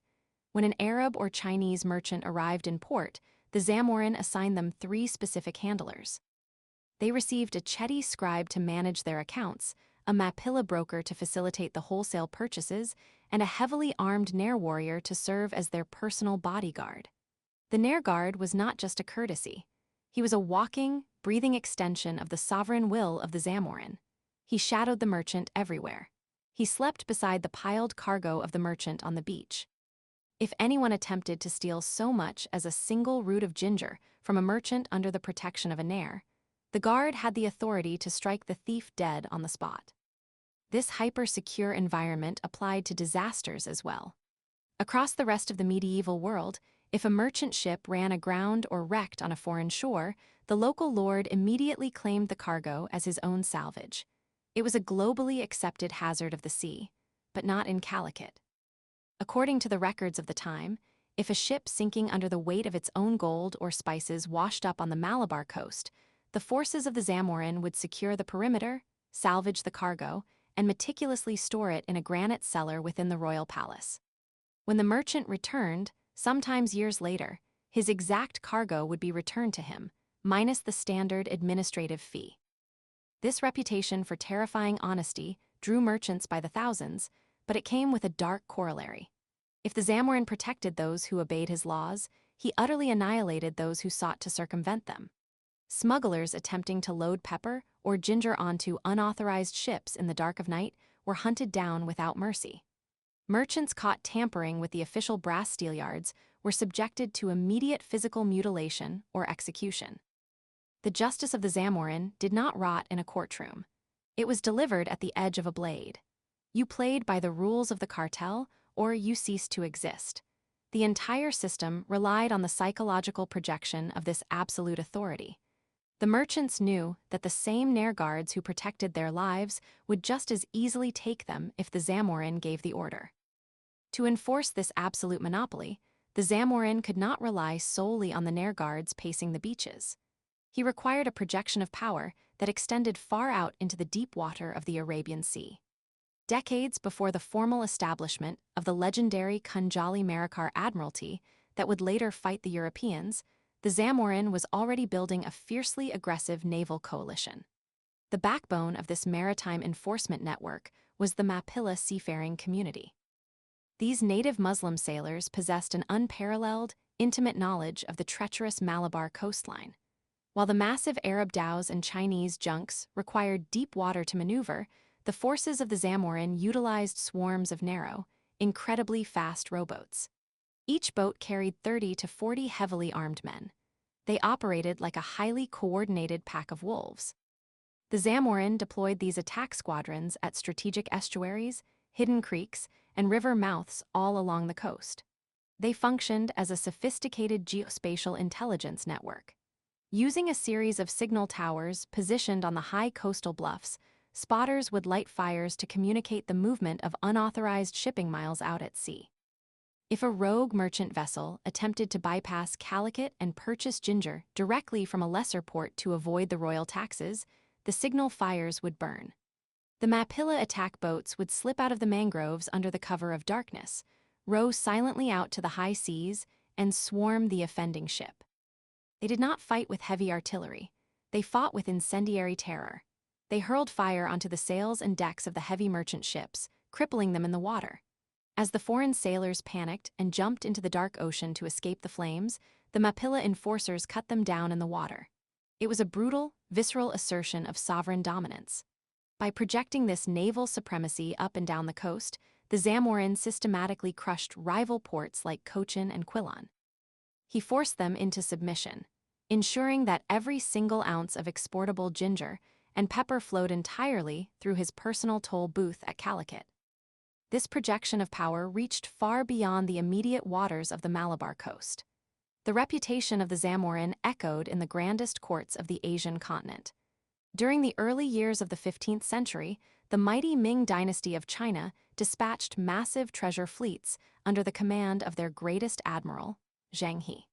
When an Arab or Chinese merchant arrived in port, the Zamorin assigned them 3 specific handlers. They received a Chetty scribe to manage their accounts, a Mapilla broker to facilitate the wholesale purchases, and a heavily armed Nair warrior to serve as their personal bodyguard. The Nair guard was not just a courtesy. He was a walking, breathing extension of the sovereign will of the Zamorin. He shadowed the merchant everywhere. He slept beside the piled cargo of the merchant on the beach. If anyone attempted to steal so much as a single root of ginger from a merchant under the protection of a Nair, the guard had the authority to strike the thief dead on the spot. This hyper-secure environment applied to disasters as well. Across the rest of the medieval world, if a merchant ship ran aground or wrecked on a foreign shore, the local lord immediately claimed the cargo as his own salvage. It was a globally accepted hazard of the sea, but not in Calicut. According to the records of the time, if a ship sinking under the weight of its own gold or spices washed up on the Malabar coast, the forces of the Zamorin would secure the perimeter, salvage the cargo, and meticulously store it in a granite cellar within the royal palace. When the merchant returned, sometimes years later, his exact cargo would be returned to him, minus the standard administrative fee. This reputation for terrifying honesty drew merchants by the thousands, but it came with a dark corollary. If the Zamorin protected those who obeyed his laws, he utterly annihilated those who sought to circumvent them. Smugglers attempting to load pepper or ginger onto unauthorized ships in the dark of night were hunted down without mercy. Merchants caught tampering with the official brass steelyards were subjected to immediate physical mutilation or execution. The justice of the Zamorin did not rot in a courtroom. It was delivered at the edge of a blade. You played by the rules of the cartel, or you ceased to exist. The entire system relied on the psychological projection of this absolute authority. The merchants knew that the same Nair guards who protected their lives would just as easily take them if the Zamorin gave the order. To enforce this absolute monopoly, the Zamorin could not rely solely on the Nair guards pacing the beaches. He required a projection of power that extended far out into the deep water of the Arabian Sea. Decades before the formal establishment of the legendary Khanjali-Marikar Admiralty that would later fight the Europeans, the Zamorin was already building a fiercely aggressive naval coalition. The backbone of this maritime enforcement network was the Mapilla seafaring community. These native Muslim sailors possessed an unparalleled, intimate knowledge of the treacherous Malabar coastline. While the massive Arab dhows and Chinese junks required deep water to maneuver, the forces of the Zamorin utilized swarms of narrow, incredibly fast rowboats. Each boat carried 30 to 40 heavily armed men. They operated like a highly coordinated pack of wolves. The Zamorin deployed these attack squadrons at strategic estuaries, hidden creeks, and river mouths all along the coast. They functioned as a sophisticated geospatial intelligence network. Using a series of signal towers positioned on the high coastal bluffs, spotters would light fires to communicate the movement of unauthorized shipping miles out at sea. If a rogue merchant vessel attempted to bypass Calicut and purchase ginger directly from a lesser port to avoid the royal taxes, the signal fires would burn. The Mapilla attack boats would slip out of the mangroves under the cover of darkness, row silently out to the high seas, and swarm the offending ship. They did not fight with heavy artillery. They fought with incendiary terror. They hurled fire onto the sails and decks of the heavy merchant ships, crippling them in the water. As the foreign sailors panicked and jumped into the dark ocean to escape the flames, the Mapilla enforcers cut them down in the water. It was a brutal, visceral assertion of sovereign dominance. By projecting this naval supremacy up and down the coast, the Zamorin systematically crushed rival ports like Cochin and Quilon. He forced them into submission, ensuring that every single ounce of exportable ginger and pepper flowed entirely through his personal toll booth at Calicut. This projection of power reached far beyond the immediate waters of the Malabar coast. The reputation of the Zamorin echoed in the grandest courts of the Asian continent. During the early years of the 15th century, the mighty Ming dynasty of China dispatched massive treasure fleets under the command of their greatest admiral, Zheng He.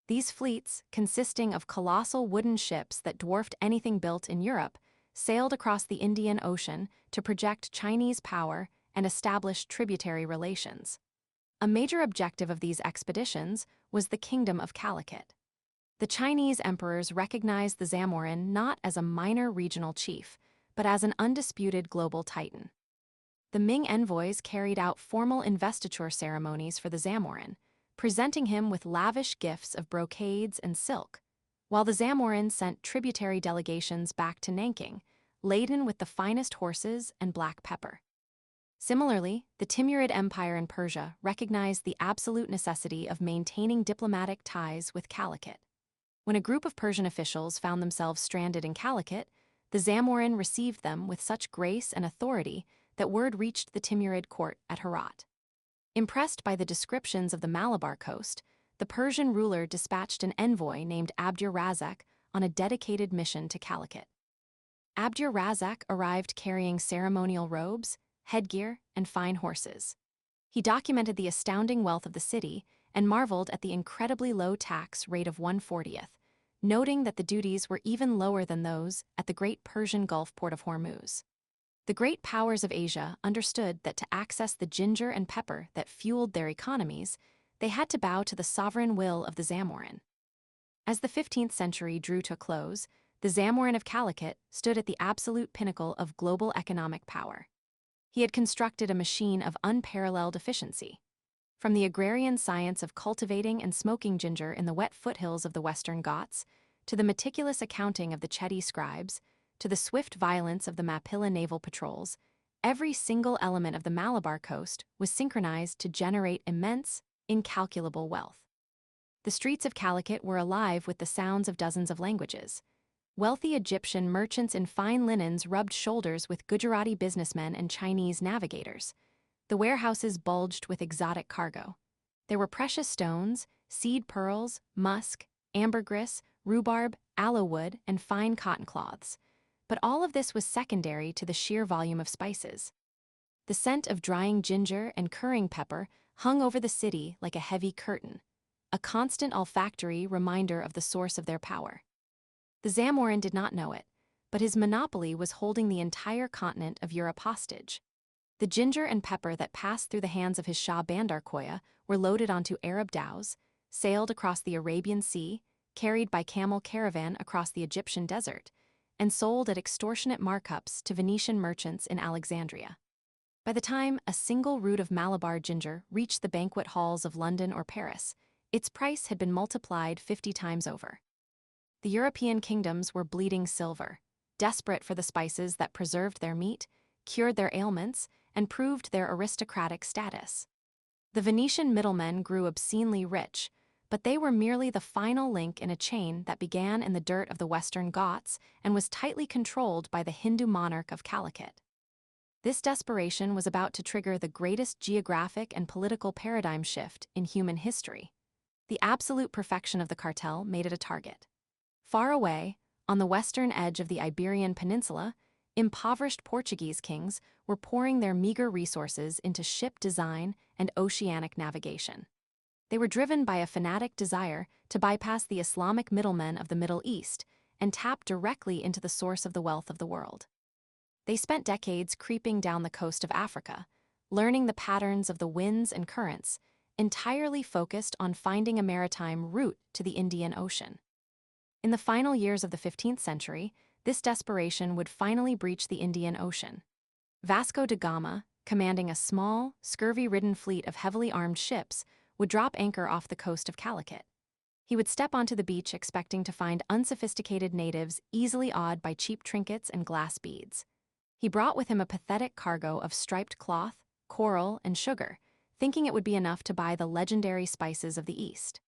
These fleets, consisting of colossal wooden ships that dwarfed anything built in Europe, sailed across the Indian Ocean to project Chinese power and establish tributary relations. A major objective of these expeditions was the Kingdom of Calicut. The Chinese emperors recognized the Zamorin not as a minor regional chief, but as an undisputed global titan. The Ming envoys carried out formal investiture ceremonies for the Zamorin, presenting him with lavish gifts of brocades and silk, while the Zamorin sent tributary delegations back to Nanking, laden with the finest horses and black pepper. Similarly, the Timurid Empire in Persia recognized the absolute necessity of maintaining diplomatic ties with Calicut. When a group of Persian officials found themselves stranded in Calicut, the Zamorin received them with such grace and authority that word reached the Timurid court at Herat. Impressed by the descriptions of the Malabar coast, the Persian ruler dispatched an envoy named Abdur Razak on a dedicated mission to Calicut. Abdur Razak arrived carrying ceremonial robes, headgear, and fine horses. He documented the astounding wealth of the city and marveled at the incredibly low tax rate of 1/40th, noting that the duties were even lower than those at the great Persian Gulf port of Hormuz. The great powers of Asia understood that to access the ginger and pepper that fueled their economies, they had to bow to the sovereign will of the Zamorin. As the 15th century drew to a close, the Zamorin of Calicut stood at the absolute pinnacle of global economic power. He had constructed a machine of unparalleled efficiency. From the agrarian science of cultivating and smoking ginger in the wet foothills of the Western Ghats, to the meticulous accounting of the Chedi scribes, to the swift violence of the Mapilla naval patrols, every single element of the Malabar coast was synchronized to generate immense, incalculable wealth. The streets of Calicut were alive with the sounds of dozens of languages. Wealthy Egyptian merchants in fine linens rubbed shoulders with Gujarati businessmen and Chinese navigators. The warehouses bulged with exotic cargo. There were precious stones, seed pearls, musk, ambergris, rhubarb, aloe wood, and fine cotton cloths. But all of this was secondary to the sheer volume of spices. The scent of drying ginger and currying pepper hung over the city like a heavy curtain, a constant olfactory reminder of the source of their power. The Zamorin did not know it, but his monopoly was holding the entire continent of Europe hostage. The ginger and pepper that passed through the hands of his Shah Bandar Khoya were loaded onto Arab dhows, sailed across the Arabian Sea, carried by camel caravan across the Egyptian desert, and sold at extortionate markups to Venetian merchants in Alexandria. By the time a single root of Malabar ginger reached the banquet halls of London or Paris, its price had been multiplied 50 times over. The European kingdoms were bleeding silver, desperate for the spices that preserved their meat, cured their ailments, and proved their aristocratic status. The Venetian middlemen grew obscenely rich, but they were merely the final link in a chain that began in the dirt of the Western Ghats and was tightly controlled by the Hindu monarch of Calicut. This desperation was about to trigger the greatest geographic and political paradigm shift in human history. The absolute perfection of the cartel made it a target. Far away, on the western edge of the Iberian Peninsula, impoverished Portuguese kings were pouring their meager resources into ship design and oceanic navigation. They were driven by a fanatic desire to bypass the Islamic middlemen of the Middle East and tap directly into the source of the wealth of the world. They spent decades creeping down the coast of Africa, learning the patterns of the winds and currents, entirely focused on finding a maritime route to the Indian Ocean. In the final years of the 15th century, this desperation would finally breach the Indian Ocean. Vasco da Gama, commanding a small, scurvy-ridden fleet of heavily armed ships, would drop anchor off the coast of Calicut. He would step onto the beach expecting to find unsophisticated natives easily awed by cheap trinkets and glass beads. He brought with him a pathetic cargo of striped cloth, coral, and sugar, thinking it would be enough to buy the legendary spices of the East.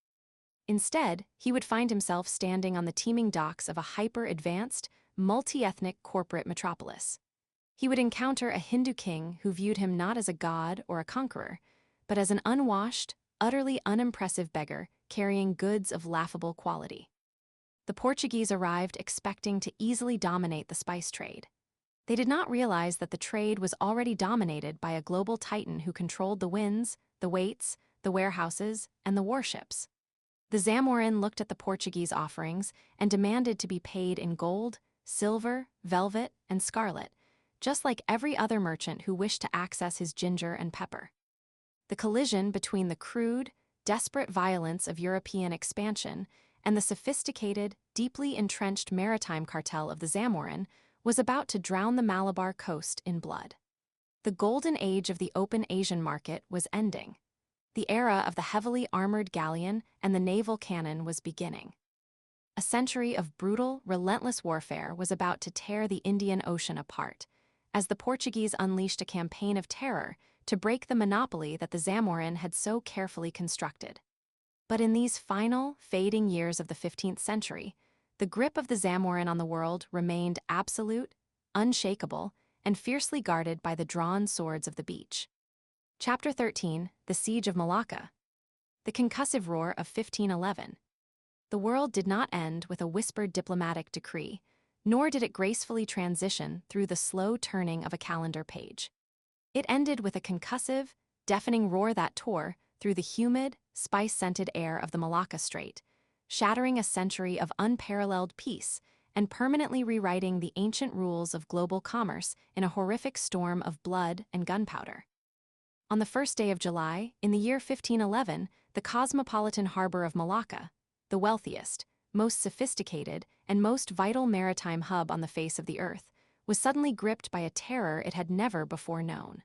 Instead, he would find himself standing on the teeming docks of a hyper-advanced, multi-ethnic corporate metropolis. He would encounter a Hindu king who viewed him not as a god or a conqueror, but as an unwashed, utterly unimpressive beggar carrying goods of laughable quality. The Portuguese arrived expecting to easily dominate the spice trade. They did not realize that the trade was already dominated by a global titan who controlled the winds, the weights, the warehouses, and the warships. The Zamorin looked at the Portuguese offerings and demanded to be paid in gold, silver, velvet, and scarlet, just like every other merchant who wished to access his ginger and pepper. The collision between the crude, desperate violence of European expansion and the sophisticated, deeply entrenched maritime cartel of the Zamorin was about to drown the Malabar coast in blood. The golden age of the open Asian market was ending. The era of the heavily armored galleon and the naval cannon was beginning. A century of brutal, relentless warfare was about to tear the Indian Ocean apart, as the Portuguese unleashed a campaign of terror to break the monopoly that the Zamorin had so carefully constructed. But in these final, fading years of the 15th century, the grip of the Zamorin on the world remained absolute, unshakable, and fiercely guarded by the drawn swords of the beach. Chapter 13, The Siege of Malacca. The concussive roar of 1511. The world did not end with a whispered diplomatic decree, nor did it gracefully transition through the slow turning of a calendar page. It ended with a concussive, deafening roar that tore through the humid, spice-scented air of the Malacca Strait, shattering a century of unparalleled peace and permanently rewriting the ancient rules of global commerce in a horrific storm of blood and gunpowder. On the first day of July, in the year 1511, the cosmopolitan harbor of Malacca, the wealthiest, most sophisticated, and most vital maritime hub on the face of the earth, was suddenly gripped by a terror it had never before known.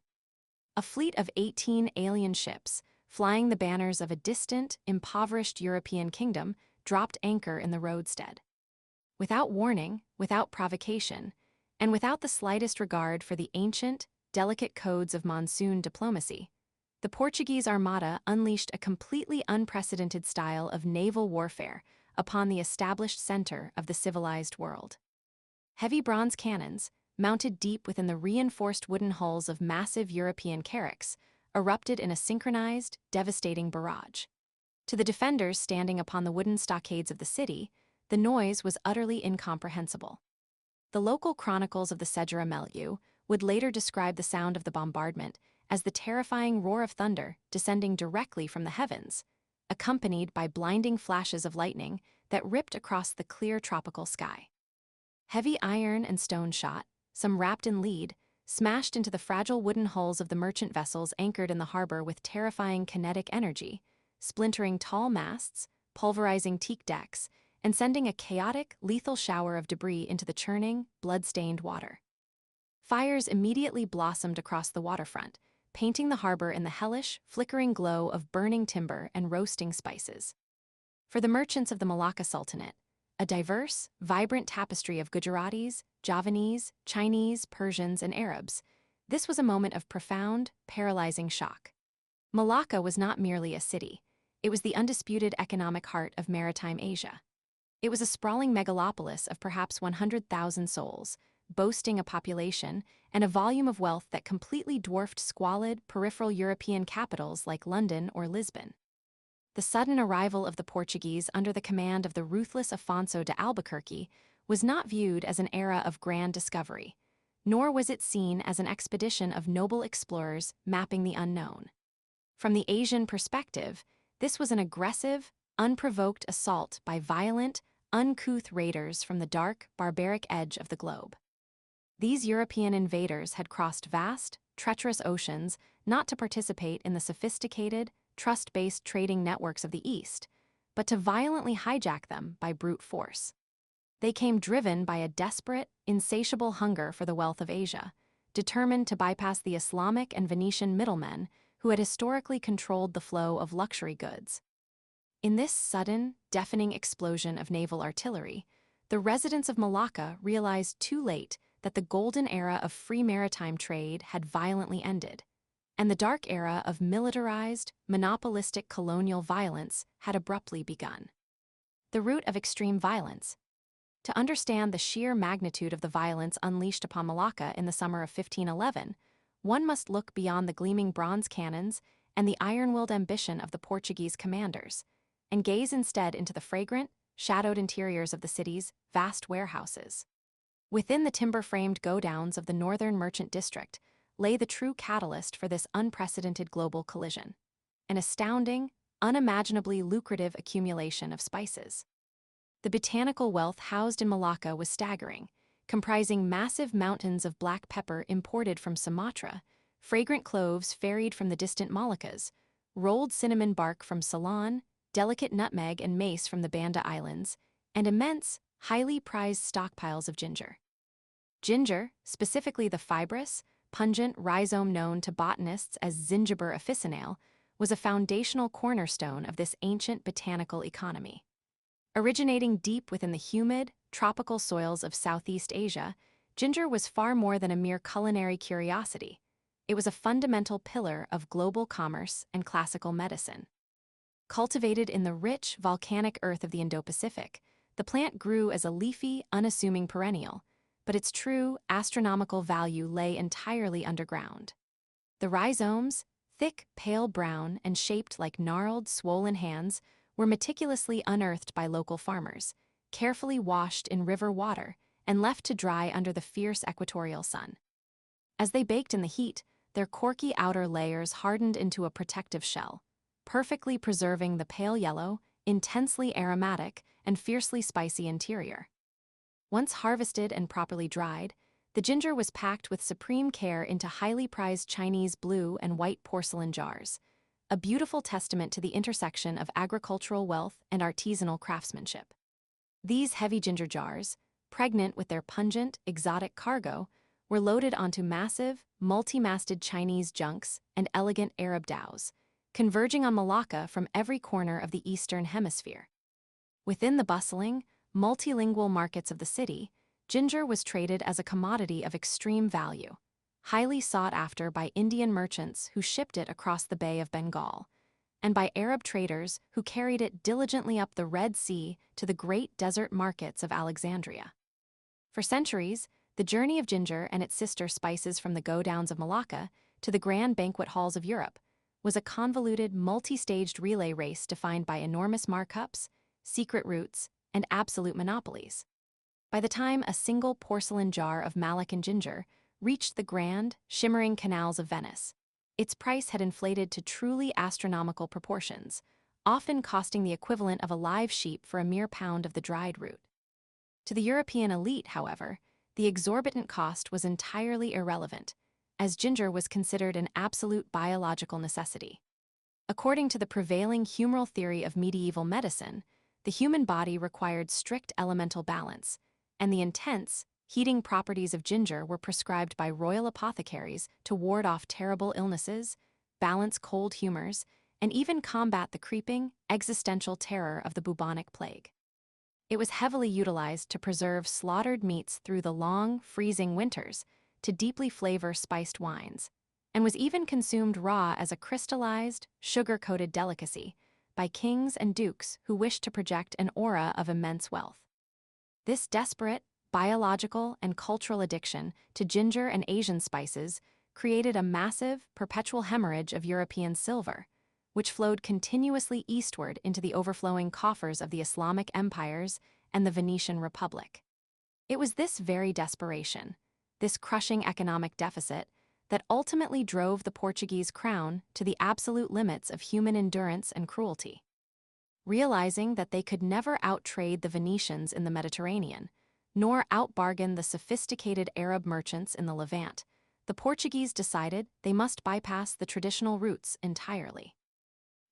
A fleet of 18 alien ships, flying the banners of a distant, impoverished European kingdom, dropped anchor in the roadstead. Without warning, without provocation, and without the slightest regard for the ancient, delicate codes of monsoon diplomacy, the Portuguese Armada unleashed a completely unprecedented style of naval warfare upon the established center of the civilized world. Heavy bronze cannons, mounted deep within the reinforced wooden hulls of massive European carracks, erupted in a synchronized, devastating barrage. To the defenders standing upon the wooden stockades of the city, the noise was utterly incomprehensible. The local chronicles of the Segura Milieu would later describe the sound of the bombardment as the terrifying roar of thunder descending directly from the heavens, accompanied by blinding flashes of lightning that ripped across the clear tropical sky. Heavy iron and stone shot, some wrapped in lead, smashed into the fragile wooden hulls of the merchant vessels anchored in the harbor with terrifying kinetic energy, splintering tall masts, pulverizing teak decks, and sending a chaotic, lethal shower of debris into the churning, blood-stained water. Fires immediately blossomed across the waterfront, painting the harbor in the hellish, flickering glow of burning timber and roasting spices. For the merchants of the Malacca Sultanate, a diverse, vibrant tapestry of Gujaratis, Javanese, Chinese, Persians, and Arabs, this was a moment of profound, paralyzing shock. Malacca was not merely a city. It was the undisputed economic heart of maritime Asia. It was a sprawling megalopolis of perhaps 100,000 souls, boasting a population and a volume of wealth that completely dwarfed squalid, peripheral European capitals like London or Lisbon. The sudden arrival of the Portuguese under the command of the ruthless Afonso de Albuquerque was not viewed as an era of grand discovery, nor was it seen as an expedition of noble explorers mapping the unknown. From the Asian perspective, this was an aggressive, unprovoked assault by violent, uncouth raiders from the dark, barbaric edge of the globe. These European invaders had crossed vast, treacherous oceans not to participate in the sophisticated, trust-based trading networks of the East, but to violently hijack them by brute force. They came driven by a desperate, insatiable hunger for the wealth of Asia, determined to bypass the Islamic and Venetian middlemen who had historically controlled the flow of luxury goods. In this sudden, deafening explosion of naval artillery, the residents of Malacca realized too late that the golden era of free maritime trade had violently ended, and the dark era of militarized, monopolistic colonial violence had abruptly begun. The root of extreme violence. To understand the sheer magnitude of the violence unleashed upon Malacca in the summer of 1511, one must look beyond the gleaming bronze cannons and the iron-willed ambition of the Portuguese commanders, and gaze instead into the fragrant, shadowed interiors of the city's vast warehouses. Within the timber-framed godowns of the northern merchant district lay the true catalyst for this unprecedented global collision: an astounding, unimaginably lucrative accumulation of spices. The botanical wealth housed in Malacca was staggering, comprising massive mountains of black pepper imported from Sumatra, fragrant cloves ferried from the distant Moluccas, rolled cinnamon bark from Ceylon, delicate nutmeg and mace from the Banda Islands, and immense, highly prized stockpiles of ginger. Ginger, specifically the fibrous, pungent rhizome known to botanists as Zingiber officinale, was a foundational cornerstone of this ancient botanical economy. Originating deep within the humid, tropical soils of Southeast Asia, ginger was far more than a mere culinary curiosity. It was a fundamental pillar of global commerce and classical medicine. Cultivated in the rich, volcanic earth of the Indo-Pacific, the plant grew as a leafy, unassuming perennial, but its true, astronomical value lay entirely underground. The rhizomes, thick, pale brown, and shaped like gnarled, swollen hands, were meticulously unearthed by local farmers, carefully washed in river water, and left to dry under the fierce equatorial sun. As they baked in the heat, their corky outer layers hardened into a protective shell, perfectly preserving the pale yellow, intensely aromatic, and fiercely spicy interior. Once harvested and properly dried, the ginger was packed with supreme care into highly prized Chinese blue and white porcelain jars, a beautiful testament to the intersection of agricultural wealth and artisanal craftsmanship. These heavy ginger jars, pregnant with their pungent, exotic cargo, were loaded onto massive, multi-masted Chinese junks and elegant Arab dhows, converging on Malacca from every corner of the Eastern Hemisphere. Within the bustling, multilingual markets of the city, ginger was traded as a commodity of extreme value, highly sought after by Indian merchants who shipped it across the Bay of Bengal, and by Arab traders who carried it diligently up the Red Sea to the great desert markets of Alexandria. For centuries, the journey of ginger and its sister spices from the go-downs of Malacca to the grand banquet halls of Europe was a convoluted, multi-staged relay race defined by enormous markups, secret routes, and absolute monopolies. By the time a single porcelain jar of Malacan ginger reached the grand, shimmering canals of Venice, its price had inflated to truly astronomical proportions, often costing the equivalent of a live sheep for a mere pound of the dried root. To the European elite, however, the exorbitant cost was entirely irrelevant, as ginger was considered an absolute biological necessity. According to the prevailing humoral theory of medieval medicine, the human body required strict elemental balance, and the intense, heating properties of ginger were prescribed by royal apothecaries to ward off terrible illnesses, balance cold humors, and even combat the creeping, existential terror of the bubonic plague. It was heavily utilized to preserve slaughtered meats through the long, freezing winters, to deeply flavor spiced wines, and was even consumed raw as a crystallized, sugar-coated delicacy by kings and dukes who wished to project an aura of immense wealth. This desperate, biological and cultural addiction to ginger and Asian spices created a massive, perpetual hemorrhage of European silver, which flowed continuously eastward into the overflowing coffers of the Islamic empires and the Venetian Republic. It was this very desperation, this crushing economic deficit, that ultimately drove the Portuguese crown to the absolute limits of human endurance and cruelty. Realizing that they could never outtrade the Venetians in the Mediterranean, nor outbargain the sophisticated Arab merchants in the Levant, the Portuguese decided they must bypass the traditional routes entirely.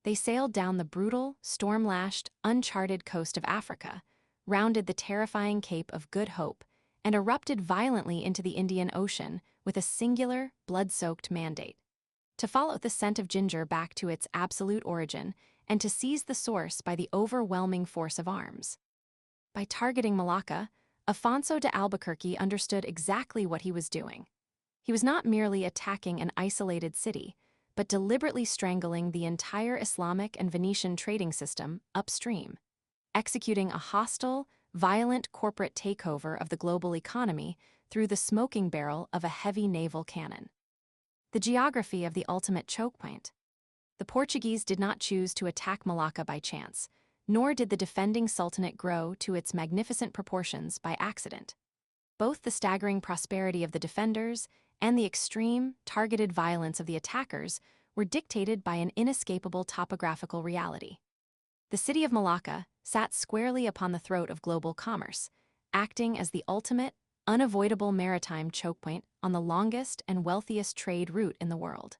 They sailed down the brutal, storm-lashed, uncharted coast of Africa, rounded the terrifying Cape of Good Hope, and erupted violently into the Indian Ocean with a singular, blood-soaked mandate: to follow the scent of ginger back to its absolute origin and to seize the source by the overwhelming force of arms. By targeting Malacca, Afonso de Albuquerque understood exactly what he was doing. He was not merely attacking an isolated city, but deliberately strangling the entire Islamic and Venetian trading system upstream, executing a hostile, violent corporate takeover of the global economy through the smoking barrel of a heavy naval cannon. The geography of the ultimate chokepoint. The Portuguese did not choose to attack Malacca by chance, nor did the defending sultanate grow to its magnificent proportions by accident. Both the staggering prosperity of the defenders and the extreme, targeted violence of the attackers were dictated by an inescapable topographical reality. The city of Malacca sat squarely upon the throat of global commerce, acting as the ultimate, unavoidable maritime chokepoint on the longest and wealthiest trade route in the world.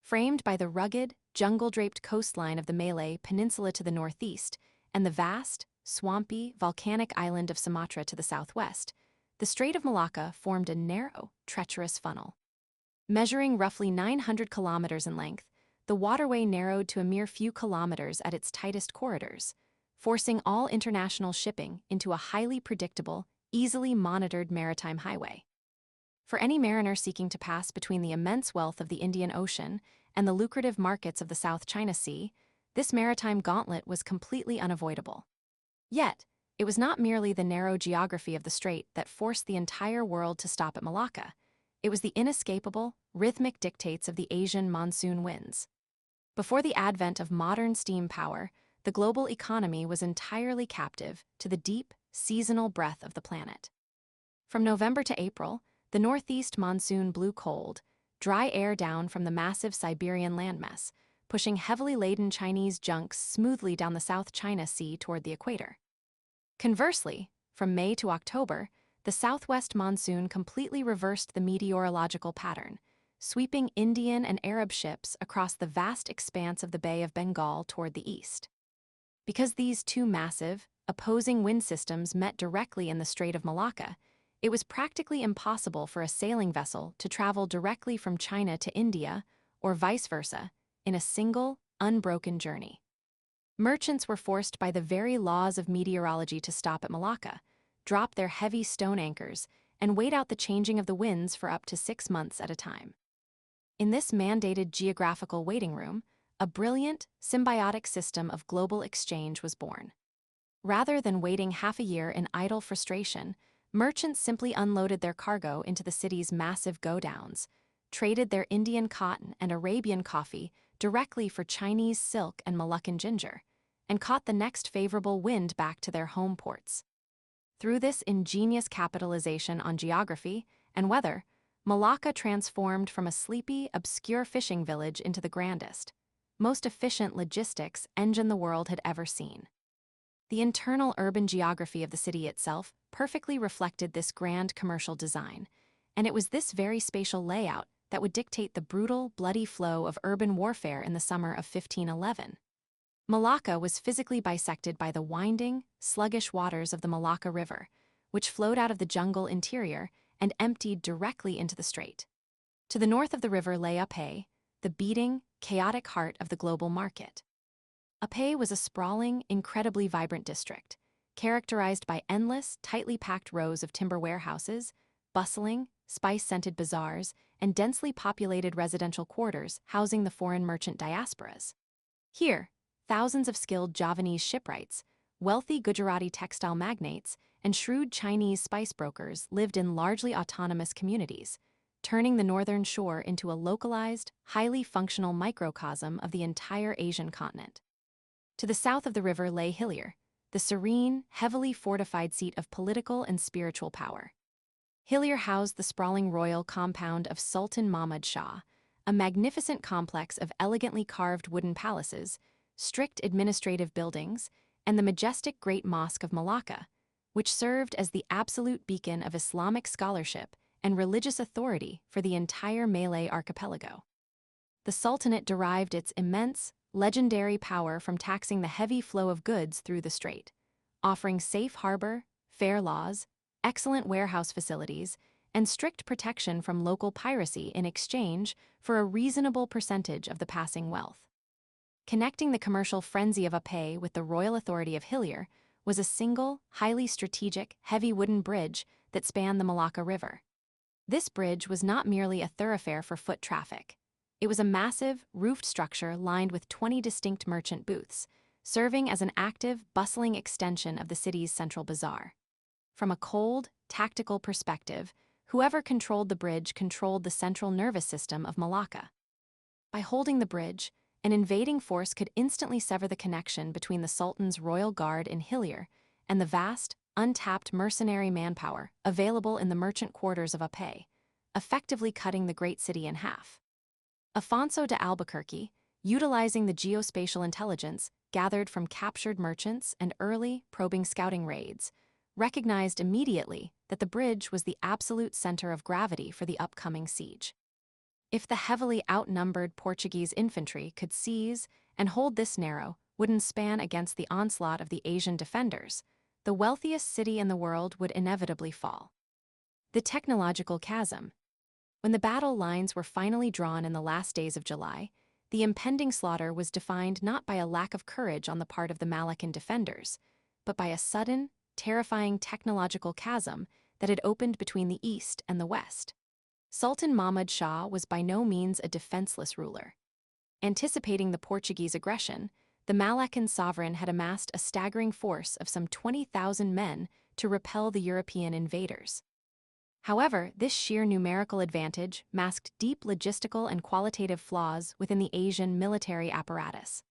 Framed by the rugged, jungle-draped coastline of the Malay Peninsula to the northeast and the vast, swampy, volcanic island of Sumatra to the southwest, the Strait of Malacca formed a narrow, treacherous funnel. Measuring roughly 900 kilometers in length, the waterway narrowed to a mere few kilometers at its tightest corridors, forcing all international shipping into a highly predictable, easily monitored maritime highway. For any mariner seeking to pass between the immense wealth of the Indian Ocean and the lucrative markets of the South China Sea, this maritime gauntlet was completely unavoidable. Yet, it was not merely the narrow geography of the strait that forced the entire world to stop at Malacca. It was the inescapable, rhythmic dictates of the Asian monsoon winds. Before the advent of modern steam power, the global economy was entirely captive to the deep, seasonal breath of the planet. From November to April, the northeast monsoon blew cold, dry air down from the massive Siberian landmass, pushing heavily laden Chinese junks smoothly down the South China Sea toward the equator. Conversely, from May to October, the southwest monsoon completely reversed the meteorological pattern, sweeping Indian and Arab ships across the vast expanse of the Bay of Bengal toward the east. Because these two massive, opposing wind systems met directly in the Strait of Malacca, it was practically impossible for a sailing vessel to travel directly from China to India, or vice versa, in a single, unbroken journey. Merchants were forced by the very laws of meteorology to stop at Malacca, drop their heavy stone anchors, and wait out the changing of the winds for up to 6 months at a time. In this mandated geographical waiting room, a brilliant, symbiotic system of global exchange was born. Rather than waiting half a year in idle frustration, merchants simply unloaded their cargo into the city's massive go-downs, traded their Indian cotton and Arabian coffee directly for Chinese silk and Moluccan ginger, and caught the next favorable wind back to their home ports. Through this ingenious capitalization on geography and weather, Malacca transformed from a sleepy, obscure fishing village into the grandest, most efficient logistics engine the world had ever seen. The internal urban geography of the city itself perfectly reflected this grand commercial design, and it was this very spatial layout that would dictate the brutal, bloody flow of urban warfare in the summer of 1511. Malacca was physically bisected by the winding, sluggish waters of the Malacca River, which flowed out of the jungle interior and emptied directly into the strait. To the north of the river lay Apay, the beating, chaotic heart of the global market. Apay was a sprawling, incredibly vibrant district, characterized by endless, tightly packed rows of timber warehouses, bustling, spice-scented bazaars, and densely populated residential quarters housing the foreign merchant diasporas. Here, thousands of skilled Javanese shipwrights, wealthy Gujarati textile magnates, and shrewd Chinese spice brokers lived in largely autonomous communities, turning the northern shore into a localized, highly functional microcosm of the entire Asian continent. To the south of the river lay Hillier, the serene, heavily fortified seat of political and spiritual power. Hillier housed the sprawling royal compound of Sultan Mahmud Shah, a magnificent complex of elegantly carved wooden palaces, strict administrative buildings, and the majestic Great Mosque of Malacca, which served as the absolute beacon of Islamic scholarship and religious authority for the entire Malay archipelago. The Sultanate derived its immense, legendary power from taxing the heavy flow of goods through the strait, offering safe harbor, fair laws, excellent warehouse facilities, and strict protection from local piracy in exchange for a reasonable percentage of the passing wealth. Connecting the commercial frenzy of Apay with the royal authority of Hillier was a single, highly strategic, heavy wooden bridge that spanned the Malacca River. This bridge was not merely a thoroughfare for foot traffic. It was a massive, roofed structure lined with 20 distinct merchant booths, serving as an active, bustling extension of the city's central bazaar. From a cold, tactical perspective, whoever controlled the bridge controlled the central nervous system of Malacca. By holding the bridge, an invading force could instantly sever the connection between the Sultan's royal guard in Hillier and the vast, untapped mercenary manpower available in the merchant quarters of Apay, effectively cutting the great city in half. Afonso de Albuquerque, utilizing the geospatial intelligence gathered from captured merchants and early, probing scouting raids, recognized immediately that the bridge was the absolute center of gravity for the upcoming siege. If the heavily outnumbered Portuguese infantry could seize and hold this narrow, wooden span against the onslaught of the Asian defenders, the wealthiest city in the world would inevitably fall. The technological chasm. When the battle lines were finally drawn in the last days of July, the impending slaughter was defined not by a lack of courage on the part of the Malaccan defenders, but by a sudden, terrifying technological chasm that had opened between the east and the west. Sultan Mahmud Shah was by no means a defenseless ruler. Anticipating the Portuguese aggression, the Malaccan sovereign had amassed a staggering force of some 20,000 men to repel the European invaders. However, this sheer numerical advantage masked deep logistical and qualitative flaws within the Asian military apparatus.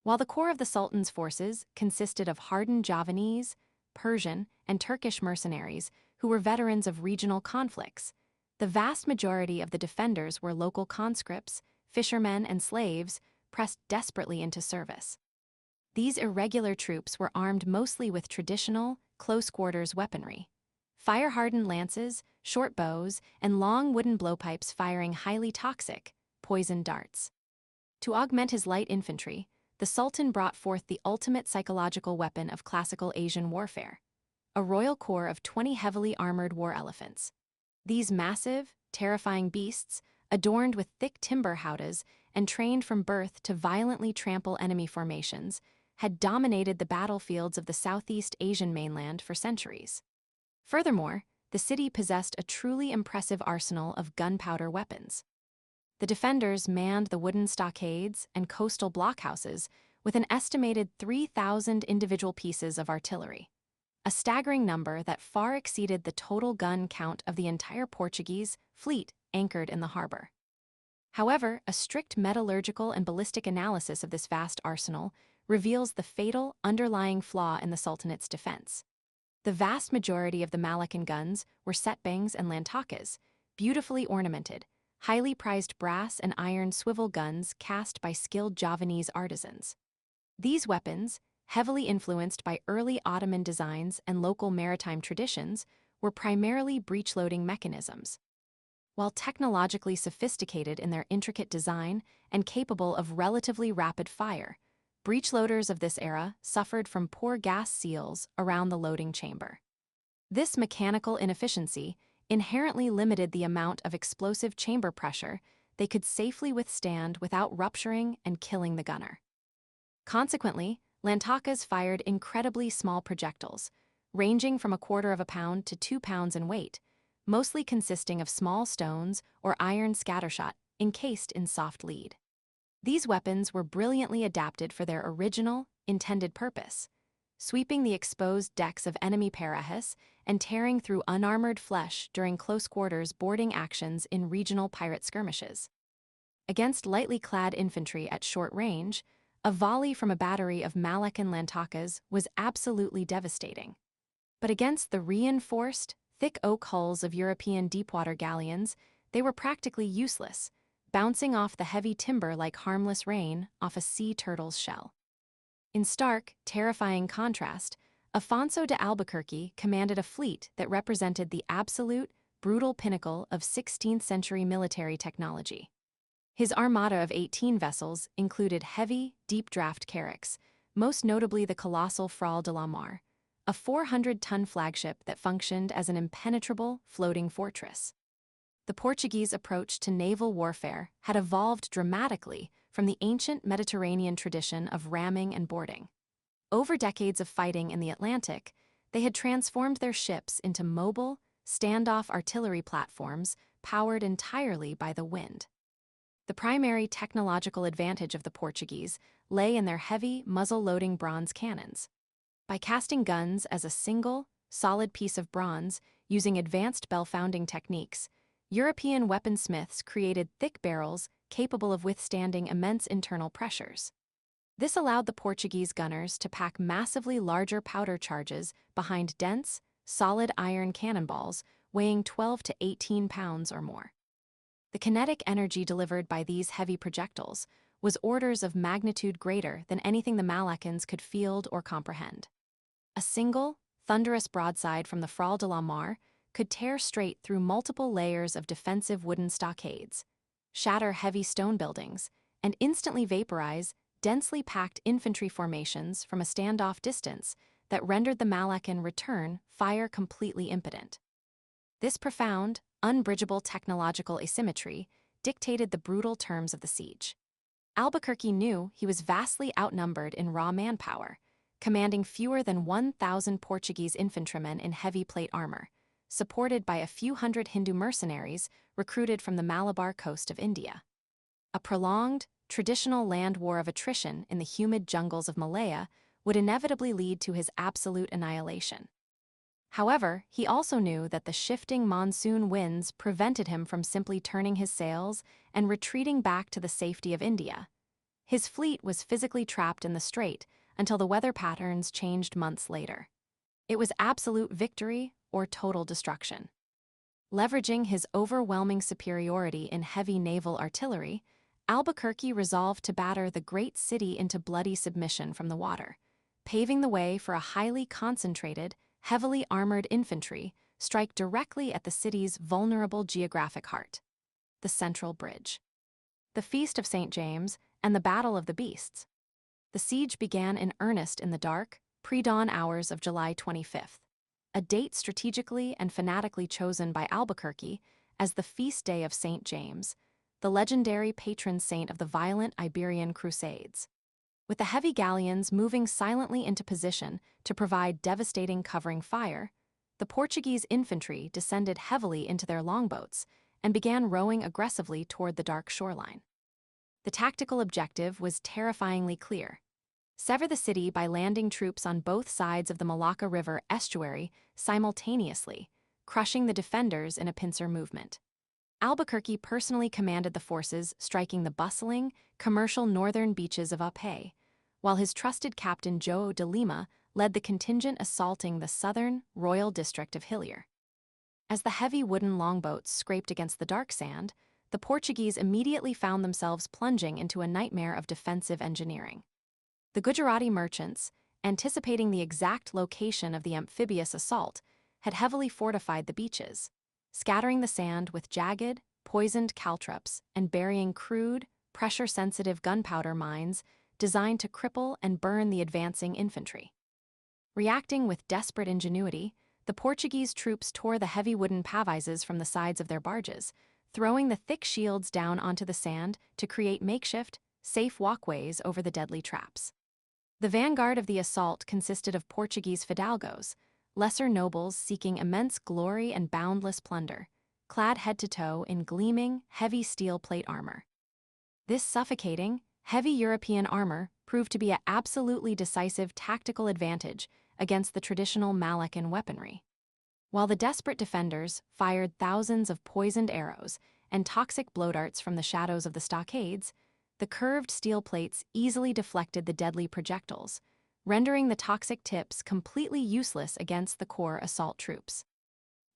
While the core of the Sultan's forces consisted of hardened Javanese, Persian, and Turkish mercenaries who were veterans of regional conflicts, the vast majority of the defenders were local conscripts, fishermen, and slaves pressed desperately into service. These irregular troops were armed mostly with traditional, close-quarters weaponry: fire-hardened lances, short bows, and long wooden blowpipes firing highly toxic, poisoned darts. To augment his light infantry, the Sultan brought forth the ultimate psychological weapon of classical Asian warfare: a royal corps of 20 heavily armored war elephants. These massive, terrifying beasts, adorned with thick timber howdahs and trained from birth to violently trample enemy formations, had dominated the battlefields of the Southeast Asian mainland for centuries. Furthermore, the city possessed a truly impressive arsenal of gunpowder weapons. The defenders manned the wooden stockades and coastal blockhouses with an estimated 3,000 individual pieces of artillery, a staggering number that far exceeded the total gun count of the entire Portuguese fleet anchored in the harbor. However, a strict metallurgical and ballistic analysis of this vast arsenal reveals the fatal underlying flaw in the Sultanate's defense. The vast majority of the Malaccan guns were setbangs and lantakas, beautifully ornamented, highly prized brass and iron swivel guns cast by skilled Javanese artisans. These weapons, heavily influenced by early Ottoman designs and local maritime traditions, were primarily breech-loading mechanisms. While technologically sophisticated in their intricate design and capable of relatively rapid fire, breech-loaders of this era suffered from poor gas seals around the loading chamber. This mechanical inefficiency inherently limited the amount of explosive chamber pressure they could safely withstand without rupturing and killing the gunner. Consequently, lantakas fired incredibly small projectiles, ranging from 1/4 pound to 2 pounds in weight, mostly consisting of small stones or iron scattershot encased in soft lead. These weapons were brilliantly adapted for their original, intended purpose, sweeping the exposed decks of enemy parajas and tearing through unarmored flesh during close-quarters boarding actions in regional pirate skirmishes. Against lightly clad infantry at short range, a volley from a battery of Malaccan lantakas was absolutely devastating. But against the reinforced, thick oak hulls of European deepwater galleons, they were practically useless, bouncing off the heavy timber like harmless rain off a sea turtle's shell. In stark, terrifying contrast, Afonso de Albuquerque commanded a fleet that represented the absolute, brutal pinnacle of 16th-century military technology. His armada of 18 vessels included heavy, deep-draft carracks, most notably the colossal Frau de la Mar, a 400-ton flagship that functioned as an impenetrable, floating fortress. The Portuguese approach to naval warfare had evolved dramatically from the ancient Mediterranean tradition of ramming and boarding. Over decades of fighting in the Atlantic, they had transformed their ships into mobile, standoff artillery platforms powered entirely by the wind. The primary technological advantage of the Portuguese lay in their heavy, muzzle-loading bronze cannons. By casting guns as a single, solid piece of bronze using advanced bell-founding techniques, European weaponsmiths created thick barrels capable of withstanding immense internal pressures. This allowed the Portuguese gunners to pack massively larger powder charges behind dense, solid iron cannonballs weighing 12 to 18 pounds or more. The kinetic energy delivered by these heavy projectiles was orders of magnitude greater than anything the Malaccans could field or comprehend. A single, thunderous broadside from the Frau de la Mar could tear straight through multiple layers of defensive wooden stockades, shatter heavy stone buildings, and instantly vaporize densely packed infantry formations from a standoff distance that rendered the Malaccan return fire completely impotent. This profound, unbridgeable technological asymmetry dictated the brutal terms of the siege. Albuquerque knew he was vastly outnumbered in raw manpower, commanding fewer than 1,000 Portuguese infantrymen in heavy plate armor, supported by a few hundred Hindu mercenaries recruited from the Malabar coast of India. A prolonged, traditional land war of attrition in the humid jungles of Malaya would inevitably lead to his absolute annihilation. However, he also knew that the shifting monsoon winds prevented him from simply turning his sails and retreating back to the safety of India. His fleet was physically trapped in the strait until the weather patterns changed months later. It was absolute victory or total destruction. Leveraging his overwhelming superiority in heavy naval artillery, Albuquerque resolved to batter the great city into bloody submission from the water, paving the way for a highly concentrated, heavily armored infantry strike directly at the city's vulnerable geographic heart, the Central Bridge. The Feast of St. James and the Battle of the Beasts. The siege began in earnest in the dark, pre-dawn hours of July 25th, a date strategically and fanatically chosen by Albuquerque as the feast day of St. James, the legendary patron saint of the violent Iberian Crusades. With the heavy galleons moving silently into position to provide devastating covering fire, the Portuguese infantry descended heavily into their longboats and began rowing aggressively toward the dark shoreline. The tactical objective was terrifyingly clear: sever the city by landing troops on both sides of the Malacca River estuary simultaneously, crushing the defenders in a pincer movement. Albuquerque personally commanded the forces striking the bustling, commercial northern beaches of Apé, while his trusted captain João de Lima led the contingent assaulting the southern, royal district of Hillier. As the heavy wooden longboats scraped against the dark sand, the Portuguese immediately found themselves plunging into a nightmare of defensive engineering. The Gujarati merchants, anticipating the exact location of the amphibious assault, had heavily fortified the beaches, scattering the sand with jagged, poisoned caltrops and burying crude, pressure-sensitive gunpowder mines designed to cripple and burn the advancing infantry. Reacting with desperate ingenuity, the Portuguese troops tore the heavy wooden pavises from the sides of their barges, throwing the thick shields down onto the sand to create makeshift, safe walkways over the deadly traps. The vanguard of the assault consisted of Portuguese fidalgos, lesser nobles seeking immense glory and boundless plunder, clad head to toe in gleaming, heavy steel plate armor. This suffocating, heavy European armor proved to be an absolutely decisive tactical advantage against the traditional Malaccan weaponry. While the desperate defenders fired thousands of poisoned arrows and toxic bloat darts from the shadows of the stockades, the curved steel plates easily deflected the deadly projectiles, rendering the toxic tips completely useless against the core assault troops.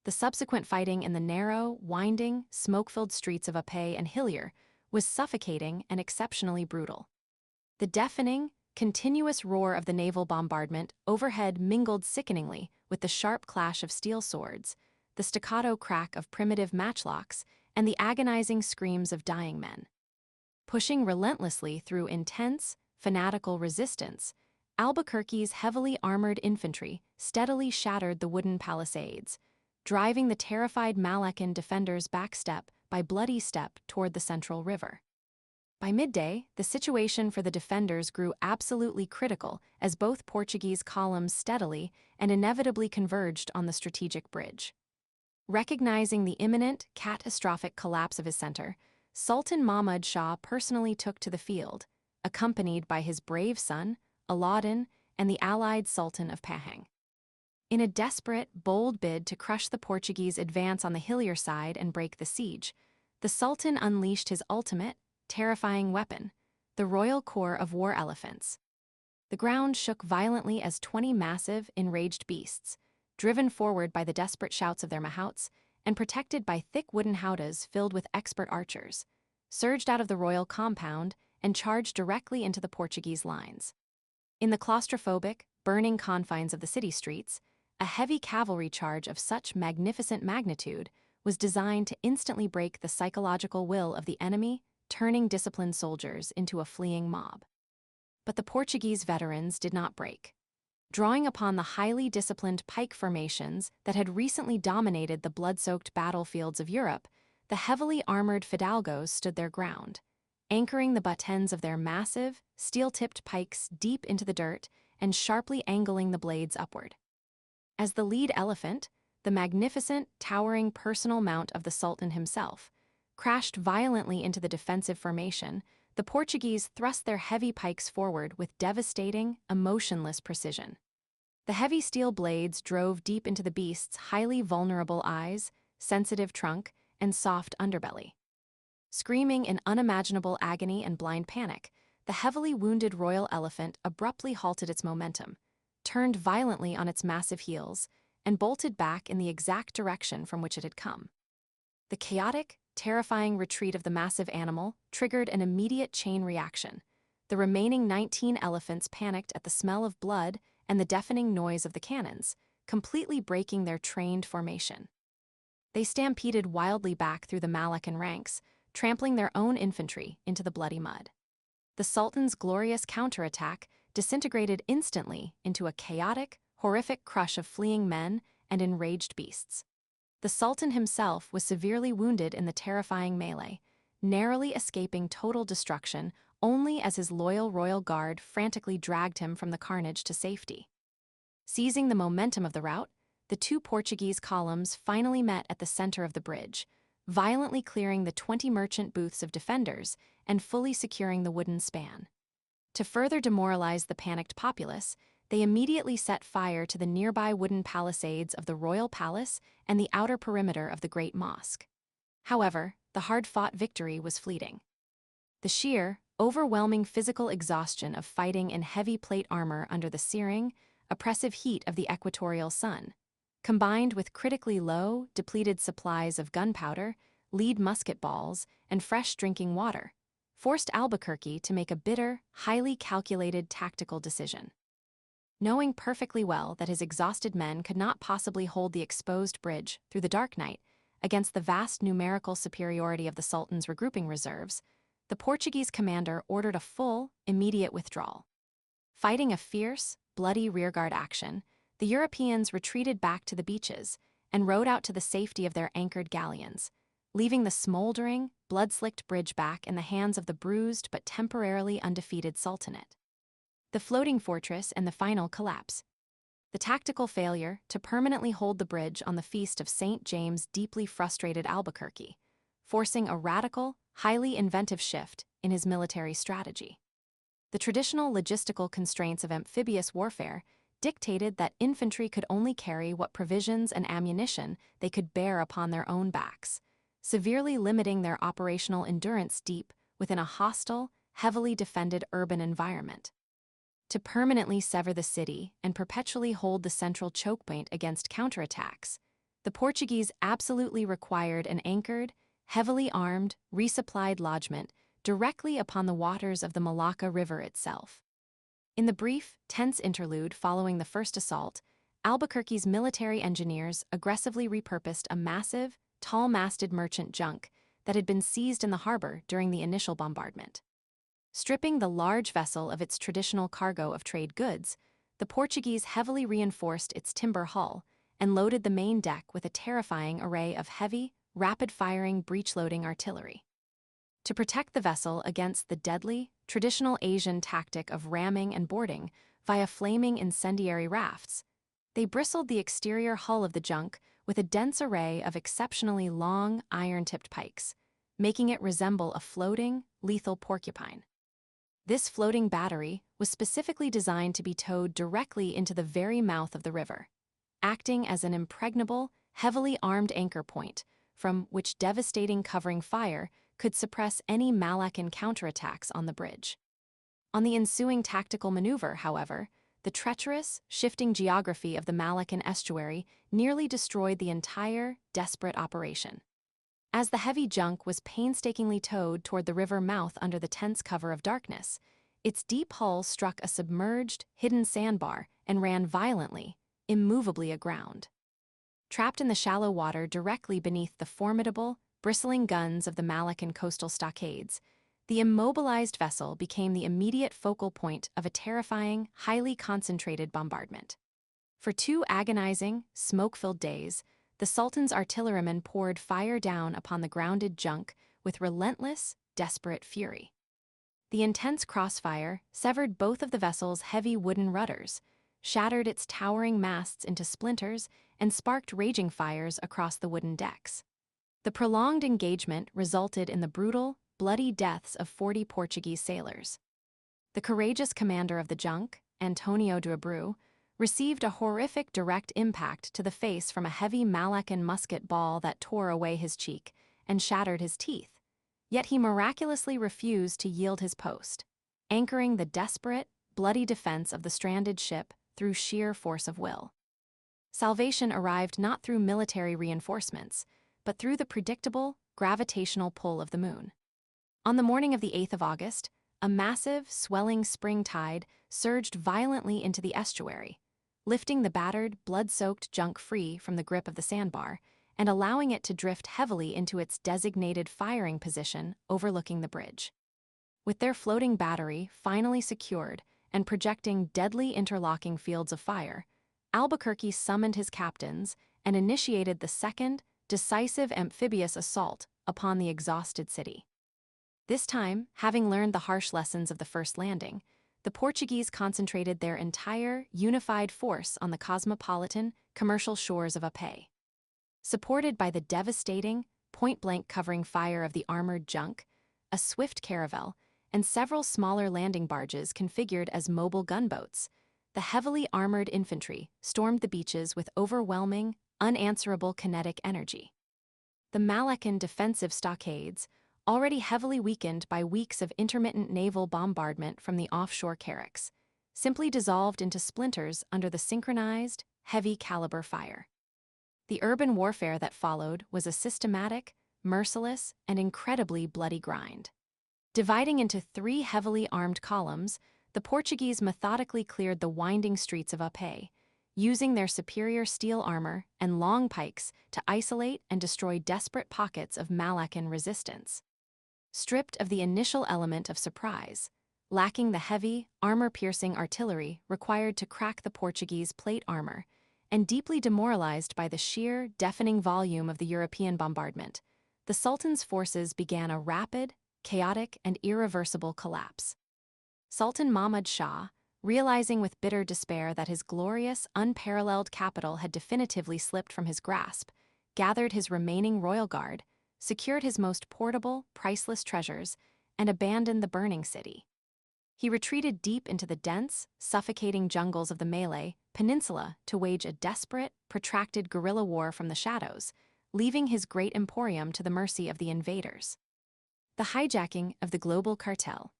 The subsequent fighting in the narrow, winding, smoke-filled streets of Apé and Hillier was suffocating and exceptionally brutal. The deafening, continuous roar of the naval bombardment overhead mingled sickeningly with the sharp clash of steel swords, the staccato crack of primitive matchlocks, and the agonizing screams of dying men. Pushing relentlessly through intense, fanatical resistance, Albuquerque's heavily armored infantry steadily shattered the wooden palisades, driving the terrified Malaccan defenders back step by bloody step toward the central river. By midday, the situation for the defenders grew absolutely critical as both Portuguese columns steadily and inevitably converged on the strategic bridge. Recognizing the imminent, catastrophic collapse of his center, Sultan Mahmud Shah personally took to the field, accompanied by his brave son, Aladdin, and the allied Sultan of Pahang. In a desperate, bold bid to crush the Portuguese advance on the Hillier side and break the siege, the Sultan unleashed his ultimate, terrifying weapon, the royal corps of war elephants. The ground shook violently as 20 massive, enraged beasts, driven forward by the desperate shouts of their mahouts and protected by thick wooden howdahs filled with expert archers, surged out of the royal compound and charged directly into the Portuguese lines. In the claustrophobic, burning confines of the city streets, a heavy cavalry charge of such magnificent magnitude was designed to instantly break the psychological will of the enemy, turning disciplined soldiers into a fleeing mob. But the Portuguese veterans did not break. Drawing upon the highly disciplined pike formations that had recently dominated the blood-soaked battlefields of Europe, the heavily armored fidalgos stood their ground, anchoring the buttons of their massive, steel-tipped pikes deep into the dirt and sharply angling the blades upward. As the lead elephant, the magnificent, towering personal mount of the Sultan himself, crashed violently into the defensive formation, the Portuguese thrust their heavy pikes forward with devastating, emotionless precision. The heavy steel blades drove deep into the beast's highly vulnerable eyes, sensitive trunk, and soft underbelly. Screaming in unimaginable agony and blind panic, the heavily wounded royal elephant abruptly halted its momentum, turned violently on its massive heels, and bolted back in the exact direction from which it had come. The chaotic, terrifying retreat of the massive animal triggered an immediate chain reaction. The remaining 19 elephants panicked at the smell of blood and the deafening noise of the cannons, completely breaking their trained formation. They stampeded wildly back through the Malaccan ranks, trampling their own infantry into the bloody mud. The Sultan's glorious counterattack disintegrated instantly into a chaotic, horrific crush of fleeing men and enraged beasts. The Sultan himself was severely wounded in the terrifying melee, narrowly escaping total destruction only as his loyal royal guard frantically dragged him from the carnage to safety. Seizing the momentum of the rout, the two Portuguese columns finally met at the center of the bridge, violently clearing the 20 merchant booths of defenders and fully securing the wooden span. To further demoralize the panicked populace, they immediately set fire to the nearby wooden palisades of the royal palace and the outer perimeter of the Great Mosque. However, the hard-fought victory was fleeting. The sheer, overwhelming physical exhaustion of fighting in heavy plate armor under the searing, oppressive heat of the equatorial sun, combined with critically low, depleted supplies of gunpowder, lead musket balls, and fresh drinking water, forced Albuquerque to make a bitter, highly calculated tactical decision. Knowing perfectly well that his exhausted men could not possibly hold the exposed bridge through the dark night against the vast numerical superiority of the Sultan's regrouping reserves, the Portuguese commander ordered a full, immediate withdrawal. Fighting a fierce, bloody rearguard action, the Europeans retreated back to the beaches and rowed out to the safety of their anchored galleons, leaving the smoldering, blood-slicked bridge back in the hands of the bruised but temporarily undefeated Sultanate. The floating fortress and the final collapse. The tactical failure to permanently hold the bridge on the feast of St. James deeply frustrated Albuquerque, forcing a radical, highly inventive shift in his military strategy. The traditional logistical constraints of amphibious warfare dictated that infantry could only carry what provisions and ammunition they could bear upon their own backs, severely limiting their operational endurance deep within a hostile, heavily defended urban environment. To permanently sever the city and perpetually hold the central chokepoint against counterattacks, the Portuguese absolutely required an anchored, heavily armed, resupplied lodgment directly upon the waters of the Malacca River itself. In the brief, tense interlude following the first assault, Albuquerque's military engineers aggressively repurposed a massive, tall-masted merchant junk that had been seized in the harbor during the initial bombardment. Stripping the large vessel of its traditional cargo of trade goods, the Portuguese heavily reinforced its timber hull and loaded the main deck with a terrifying array of heavy, rapid-firing breech-loading artillery. To protect the vessel against the deadly, traditional Asian tactic of ramming and boarding via flaming incendiary rafts, they bristled the exterior hull of the junk with a dense array of exceptionally long, iron-tipped pikes, making it resemble a floating, lethal porcupine. This floating battery was specifically designed to be towed directly into the very mouth of the river, acting as an impregnable, heavily armed anchor point from which devastating covering fire could suppress any Malaccan counterattacks on the bridge. On the ensuing tactical maneuver, however, the treacherous, shifting geography of the Malaccan estuary nearly destroyed the entire, desperate operation. As the heavy junk was painstakingly towed toward the river mouth under the tense cover of darkness, its deep hull struck a submerged, hidden sandbar and ran violently, immovably aground. Trapped in the shallow water directly beneath the formidable, bristling guns of the Malaccan coastal stockades, the immobilized vessel became the immediate focal point of a terrifying, highly concentrated bombardment. For 2 agonizing, smoke-filled days, the Sultan's artillerymen poured fire down upon the grounded junk with relentless, desperate fury. The intense crossfire severed both of the vessel's heavy wooden rudders, shattered its towering masts into splinters, and sparked raging fires across the wooden decks. The prolonged engagement resulted in the brutal, bloody deaths of 40 Portuguese sailors. The courageous commander of the junk, Antonio de Abreu, received a horrific direct impact to the face from a heavy Malaccan musket ball that tore away his cheek and shattered his teeth, yet he miraculously refused to yield his post, anchoring the desperate, bloody defense of the stranded ship through sheer force of will. Salvation arrived not through military reinforcements, but through the predictable, gravitational pull of the moon. On the morning of the 8th of August, a massive, swelling spring tide surged violently into the estuary, lifting the battered, blood-soaked junk free from the grip of the sandbar and allowing it to drift heavily into its designated firing position overlooking the bridge. With their floating battery finally secured and projecting deadly interlocking fields of fire, Albuquerque summoned his captains and initiated the second, decisive amphibious assault upon the exhausted city. This time, having learned the harsh lessons of the first landing, the Portuguese concentrated their entire, unified force on the cosmopolitan, commercial shores of Apé. Supported by the devastating, point-blank covering fire of the armored junk, a swift caravel, and several smaller landing barges configured as mobile gunboats, the heavily armored infantry stormed the beaches with overwhelming, unanswerable kinetic energy. The Malaccan defensive stockades, already heavily weakened by weeks of intermittent naval bombardment from the offshore carracks, simply dissolved into splinters under the synchronized, heavy-caliber fire. The urban warfare that followed was a systematic, merciless, and incredibly bloody grind. Dividing into 3 heavily armed columns, the Portuguese methodically cleared the winding streets of Apé, using their superior steel armor and long pikes to isolate and destroy desperate pockets of Malaccan resistance. Stripped of the initial element of surprise, lacking the heavy, armor-piercing artillery required to crack the Portuguese plate armor, and deeply demoralized by the sheer, deafening volume of the European bombardment, the Sultan's forces began a rapid, chaotic, and irreversible collapse. Sultan Mahmud Shah, realizing with bitter despair that his glorious, unparalleled capital had definitively slipped from his grasp, gathered his remaining royal guard, secured his most portable, priceless treasures, and abandoned the burning city. He retreated deep into the dense, suffocating jungles of the Malay Peninsula to wage a desperate, protracted guerrilla war from the shadows, leaving his great emporium to the mercy of the invaders. The hijacking of the global cartel.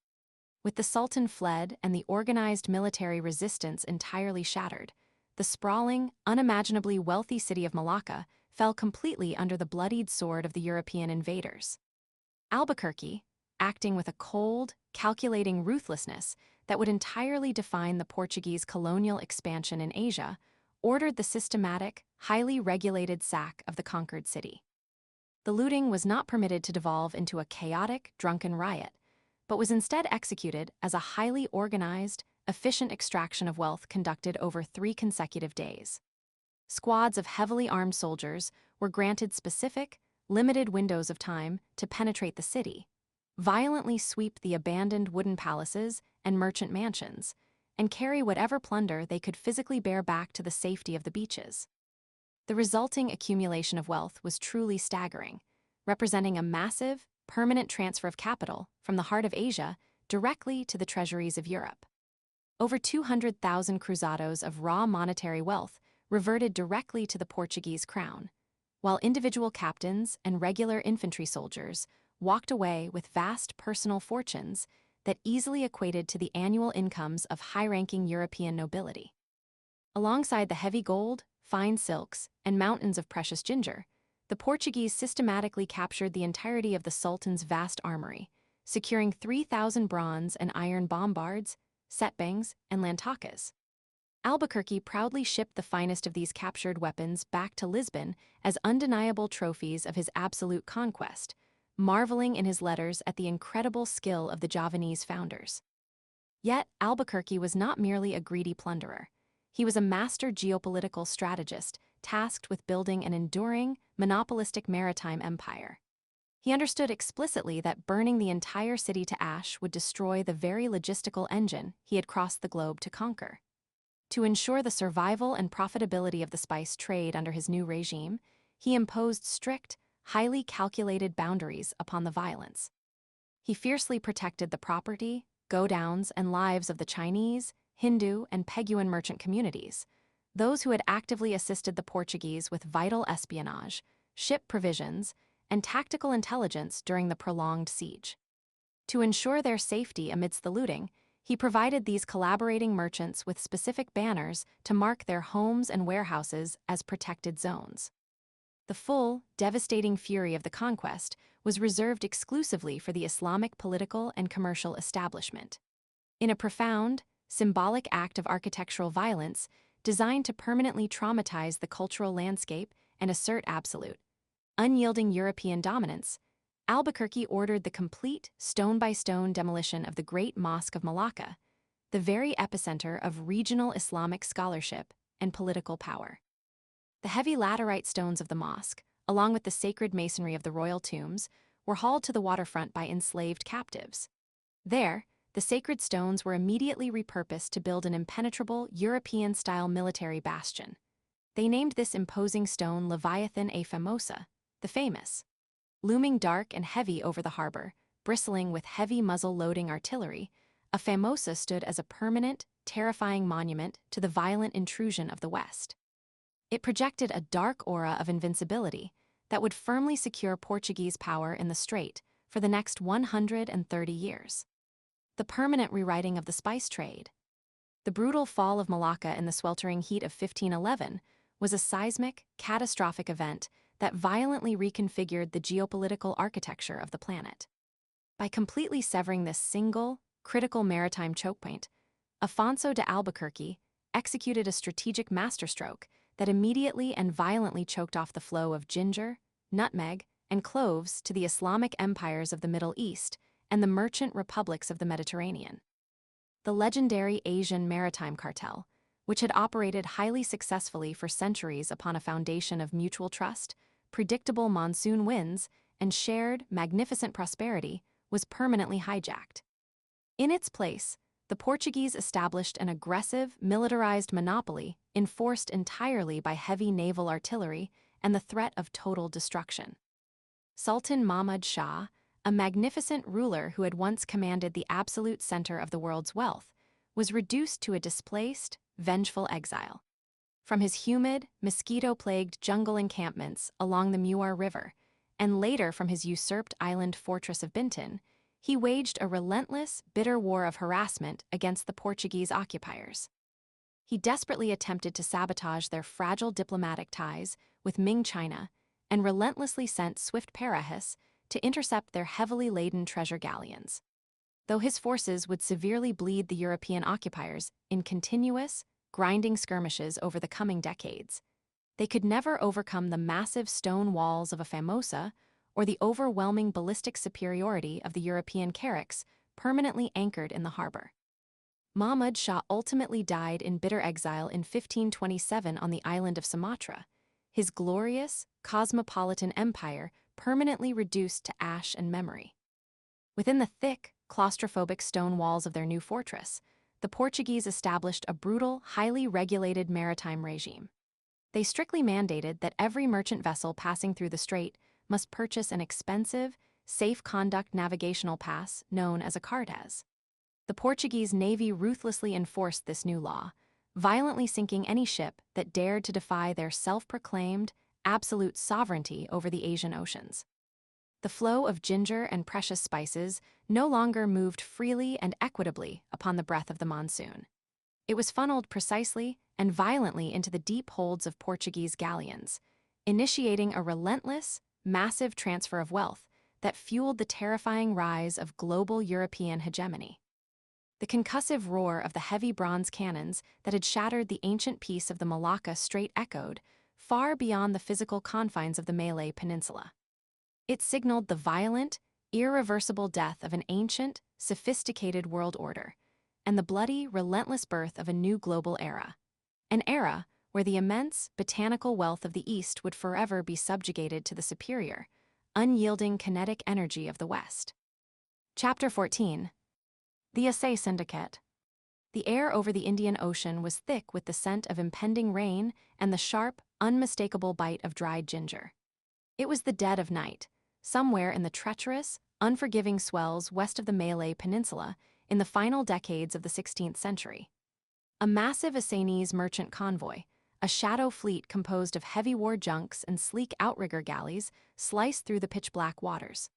With the Sultan fled and the organized military resistance entirely shattered, the sprawling, unimaginably wealthy city of Malacca fell completely under the bloodied sword of the European invaders. Albuquerque, acting with a cold, calculating ruthlessness that would entirely define the Portuguese colonial expansion in Asia, ordered the systematic, highly regulated sack of the conquered city. The looting was not permitted to devolve into a chaotic, drunken riot, but was instead executed as a highly organized, efficient extraction of wealth conducted over 3 consecutive days. Squads of heavily armed soldiers were granted specific, limited windows of time to penetrate the city, violently sweep the abandoned wooden palaces and merchant mansions, and carry whatever plunder they could physically bear back to the safety of the beaches. The resulting accumulation of wealth was truly staggering, representing a massive, permanent transfer of capital from the heart of Asia directly to the treasuries of Europe. Over 200,000 cruzados of raw monetary wealth reverted directly to the Portuguese crown, while individual captains and regular infantry soldiers walked away with vast personal fortunes that easily equated to the annual incomes of high-ranking European nobility. Alongside the heavy gold, fine silks, and mountains of precious ginger, the Portuguese systematically captured the entirety of the Sultan's vast armory, securing 3,000 bronze and iron bombards, setbangs, and lantakas. Albuquerque proudly shipped the finest of these captured weapons back to Lisbon as undeniable trophies of his absolute conquest, marveling in his letters at the incredible skill of the Javanese founders. Yet Albuquerque was not merely a greedy plunderer. He was a master geopolitical strategist tasked with building an enduring, monopolistic maritime empire. He understood explicitly that burning the entire city to ash would destroy the very logistical engine he had crossed the globe to conquer. To ensure the survival and profitability of the spice trade under his new regime, he imposed strict, highly calculated boundaries upon the violence. He fiercely protected the property, godowns, and lives of the Chinese, Hindu, and Peguan merchant communities, those who had actively assisted the Portuguese with vital espionage, ship provisions, and tactical intelligence during the prolonged siege. To ensure their safety amidst the looting, he provided these collaborating merchants with specific banners to mark their homes and warehouses as protected zones. The full, devastating fury of the conquest was reserved exclusively for the Islamic political and commercial establishment. In a profound, symbolic act of architectural violence designed to permanently traumatize the cultural landscape and assert absolute, unyielding European dominance, Albuquerque ordered the complete, stone-by-stone demolition of the Great Mosque of Malacca, the very epicenter of regional Islamic scholarship and political power. The heavy laterite stones of the mosque, along with the sacred masonry of the royal tombs, were hauled to the waterfront by enslaved captives. There, the sacred stones were immediately repurposed to build an impenetrable European-style military bastion. They named this imposing stone Leviathan a Famosa, the famous. Looming dark and heavy over the harbor, bristling with heavy muzzle-loading artillery, a Famosa stood as a permanent, terrifying monument to the violent intrusion of the West. It projected a dark aura of invincibility that would firmly secure Portuguese power in the strait for the next 130 years. The permanent rewriting of the spice trade. The brutal fall of Malacca in the sweltering heat of 1511 was a seismic, catastrophic event that violently reconfigured the geopolitical architecture of the planet. By completely severing this single, critical maritime chokepoint, Afonso de Albuquerque executed a strategic masterstroke that immediately and violently choked off the flow of ginger, nutmeg, and cloves to the Islamic empires of the Middle East and the merchant republics of the Mediterranean. The legendary Asian maritime cartel, which had operated highly successfully for centuries upon a foundation of mutual trust, predictable monsoon winds, and shared, magnificent prosperity, was permanently hijacked. In its place, the Portuguese established an aggressive, militarized monopoly enforced entirely by heavy naval artillery and the threat of total destruction. Sultan Mahmud Shah, a magnificent ruler who had once commanded the absolute center of the world's wealth, was reduced to a displaced, vengeful exile. From his humid, mosquito-plagued jungle encampments along the Muar River, and later from his usurped island fortress of Bintan, he waged a relentless, bitter war of harassment against the Portuguese occupiers. He desperately attempted to sabotage their fragile diplomatic ties with Ming China and relentlessly sent swift parahis to intercept their heavily laden treasure galleons. Though his forces would severely bleed the European occupiers in continuous, grinding skirmishes over the coming decades, they could never overcome the massive stone walls of a Famosa or the overwhelming ballistic superiority of the European carracks permanently anchored in the harbor. Mahmud Shah ultimately died in bitter exile in 1527 on the island of Sumatra, his glorious, cosmopolitan empire permanently reduced to ash and memory. Within the thick, claustrophobic stone walls of their new fortress, the Portuguese established a brutal, highly regulated maritime regime. They strictly mandated that every merchant vessel passing through the strait must purchase an expensive, safe conduct navigational pass known as a cartaz. The Portuguese navy ruthlessly enforced this new law, violently sinking any ship that dared to defy their self-proclaimed, absolute sovereignty over the Asian oceans. The flow of ginger and precious spices no longer moved freely and equitably upon the breath of the monsoon. It was funneled precisely and violently into the deep holds of Portuguese galleons, initiating a relentless, massive transfer of wealth that fueled the terrifying rise of global European hegemony. The concussive roar of the heavy bronze cannons that had shattered the ancient peace of the Malacca Strait echoed far beyond the physical confines of the Malay Peninsula. It signaled the violent, irreversible death of an ancient, sophisticated world order, and the bloody, relentless birth of a new global era. An era where the immense, botanical wealth of the East would forever be subjugated to the superior, unyielding kinetic energy of the West. Chapter 14. The Assay Syndicate. The air over the Indian Ocean was thick with the scent of impending rain and the sharp, unmistakable bite of dried ginger. It was the dead of night, somewhere in the treacherous, unforgiving swells west of the Malay Peninsula in the final decades of the 16th century. A massive Assanese merchant convoy, a shadow fleet composed of heavy war junks and sleek outrigger galleys, sliced through the pitch-black waters.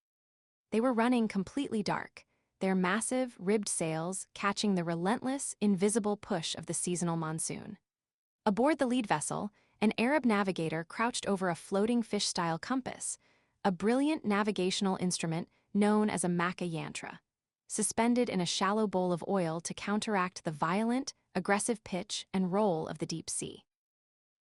They were running completely dark, their massive, ribbed sails catching the relentless, invisible push of the seasonal monsoon. Aboard the lead vessel, an Arab navigator crouched over a floating fish-style compass, a brilliant navigational instrument known as a Maca yantra, suspended in a shallow bowl of oil to counteract the violent, aggressive pitch and roll of the deep sea.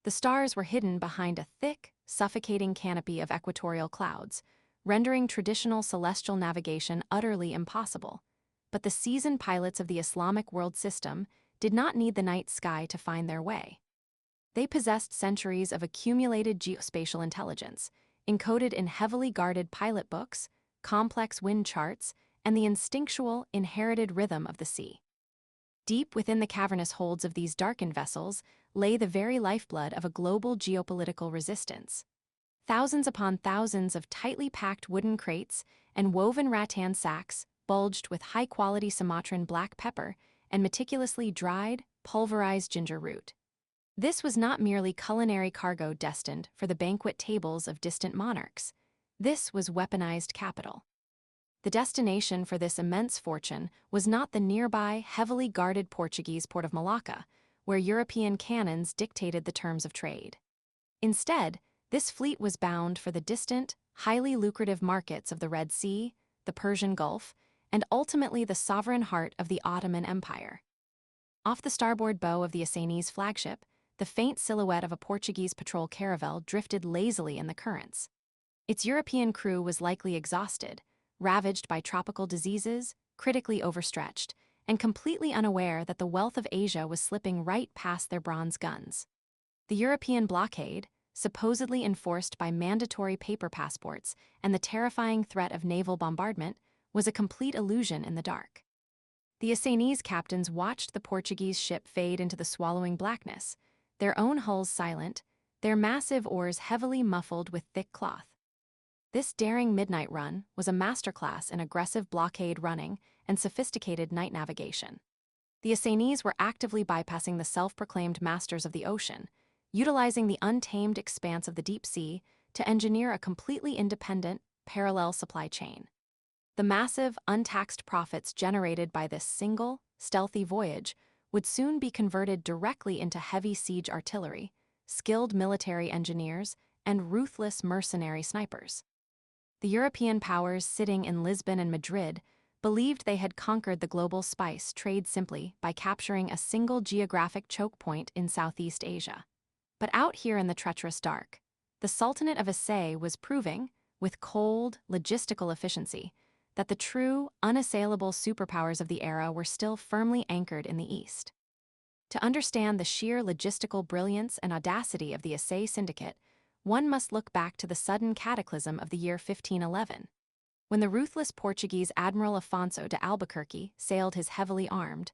The stars were hidden behind a thick, suffocating canopy of equatorial clouds, rendering traditional celestial navigation utterly impossible. But the seasoned pilots of the Islamic world system did not need the night sky to find their way. They possessed centuries of accumulated geospatial intelligence, encoded in heavily guarded pilot books, complex wind charts, and the instinctual, inherited rhythm of the sea. Deep within the cavernous holds of these darkened vessels lay the very lifeblood of a global geopolitical resistance. Thousands upon thousands of tightly packed wooden crates and woven rattan sacks bulged with high-quality Sumatran black pepper and meticulously dried, pulverized ginger root. This was not merely culinary cargo destined for the banquet tables of distant monarchs. This was weaponized capital. The destination for this immense fortune was not the nearby, heavily guarded Portuguese port of Malacca, where European cannons dictated the terms of trade. Instead, this fleet was bound for the distant, highly lucrative markets of the Red Sea, the Persian Gulf, and ultimately the sovereign heart of the Ottoman Empire. Off the starboard bow of the Assanese flagship, the faint silhouette of a Portuguese patrol caravel drifted lazily in the currents. Its European crew was likely exhausted, ravaged by tropical diseases, critically overstretched, and completely unaware that the wealth of Asia was slipping right past their bronze guns. The European blockade, supposedly enforced by mandatory paper passports and the terrifying threat of naval bombardment, was a complete illusion in the dark. The Assanese captains watched the Portuguese ship fade into the swallowing blackness, their own hulls silent, their massive oars heavily muffled with thick cloth. This daring midnight run was a masterclass in aggressive blockade running and sophisticated night navigation. The Assanese were actively bypassing the self-proclaimed masters of the ocean, utilizing the untamed expanse of the deep sea to engineer a completely independent, parallel supply chain. The massive, untaxed profits generated by this single, stealthy voyage would soon be converted directly into heavy siege artillery, skilled military engineers, and ruthless mercenary snipers. The European powers sitting in Lisbon and Madrid believed they had conquered the global spice trade simply by capturing a single geographic choke point in Southeast Asia. But out here in the treacherous dark, the Sultanate of Aceh was proving, with cold, logistical efficiency, that the true, unassailable superpowers of the era were still firmly anchored in the East. To understand the sheer logistical brilliance and audacity of the Aceh syndicate, one must look back to the sudden cataclysm of the year 1511, when the ruthless Portuguese Admiral Afonso de Albuquerque sailed his heavily armed,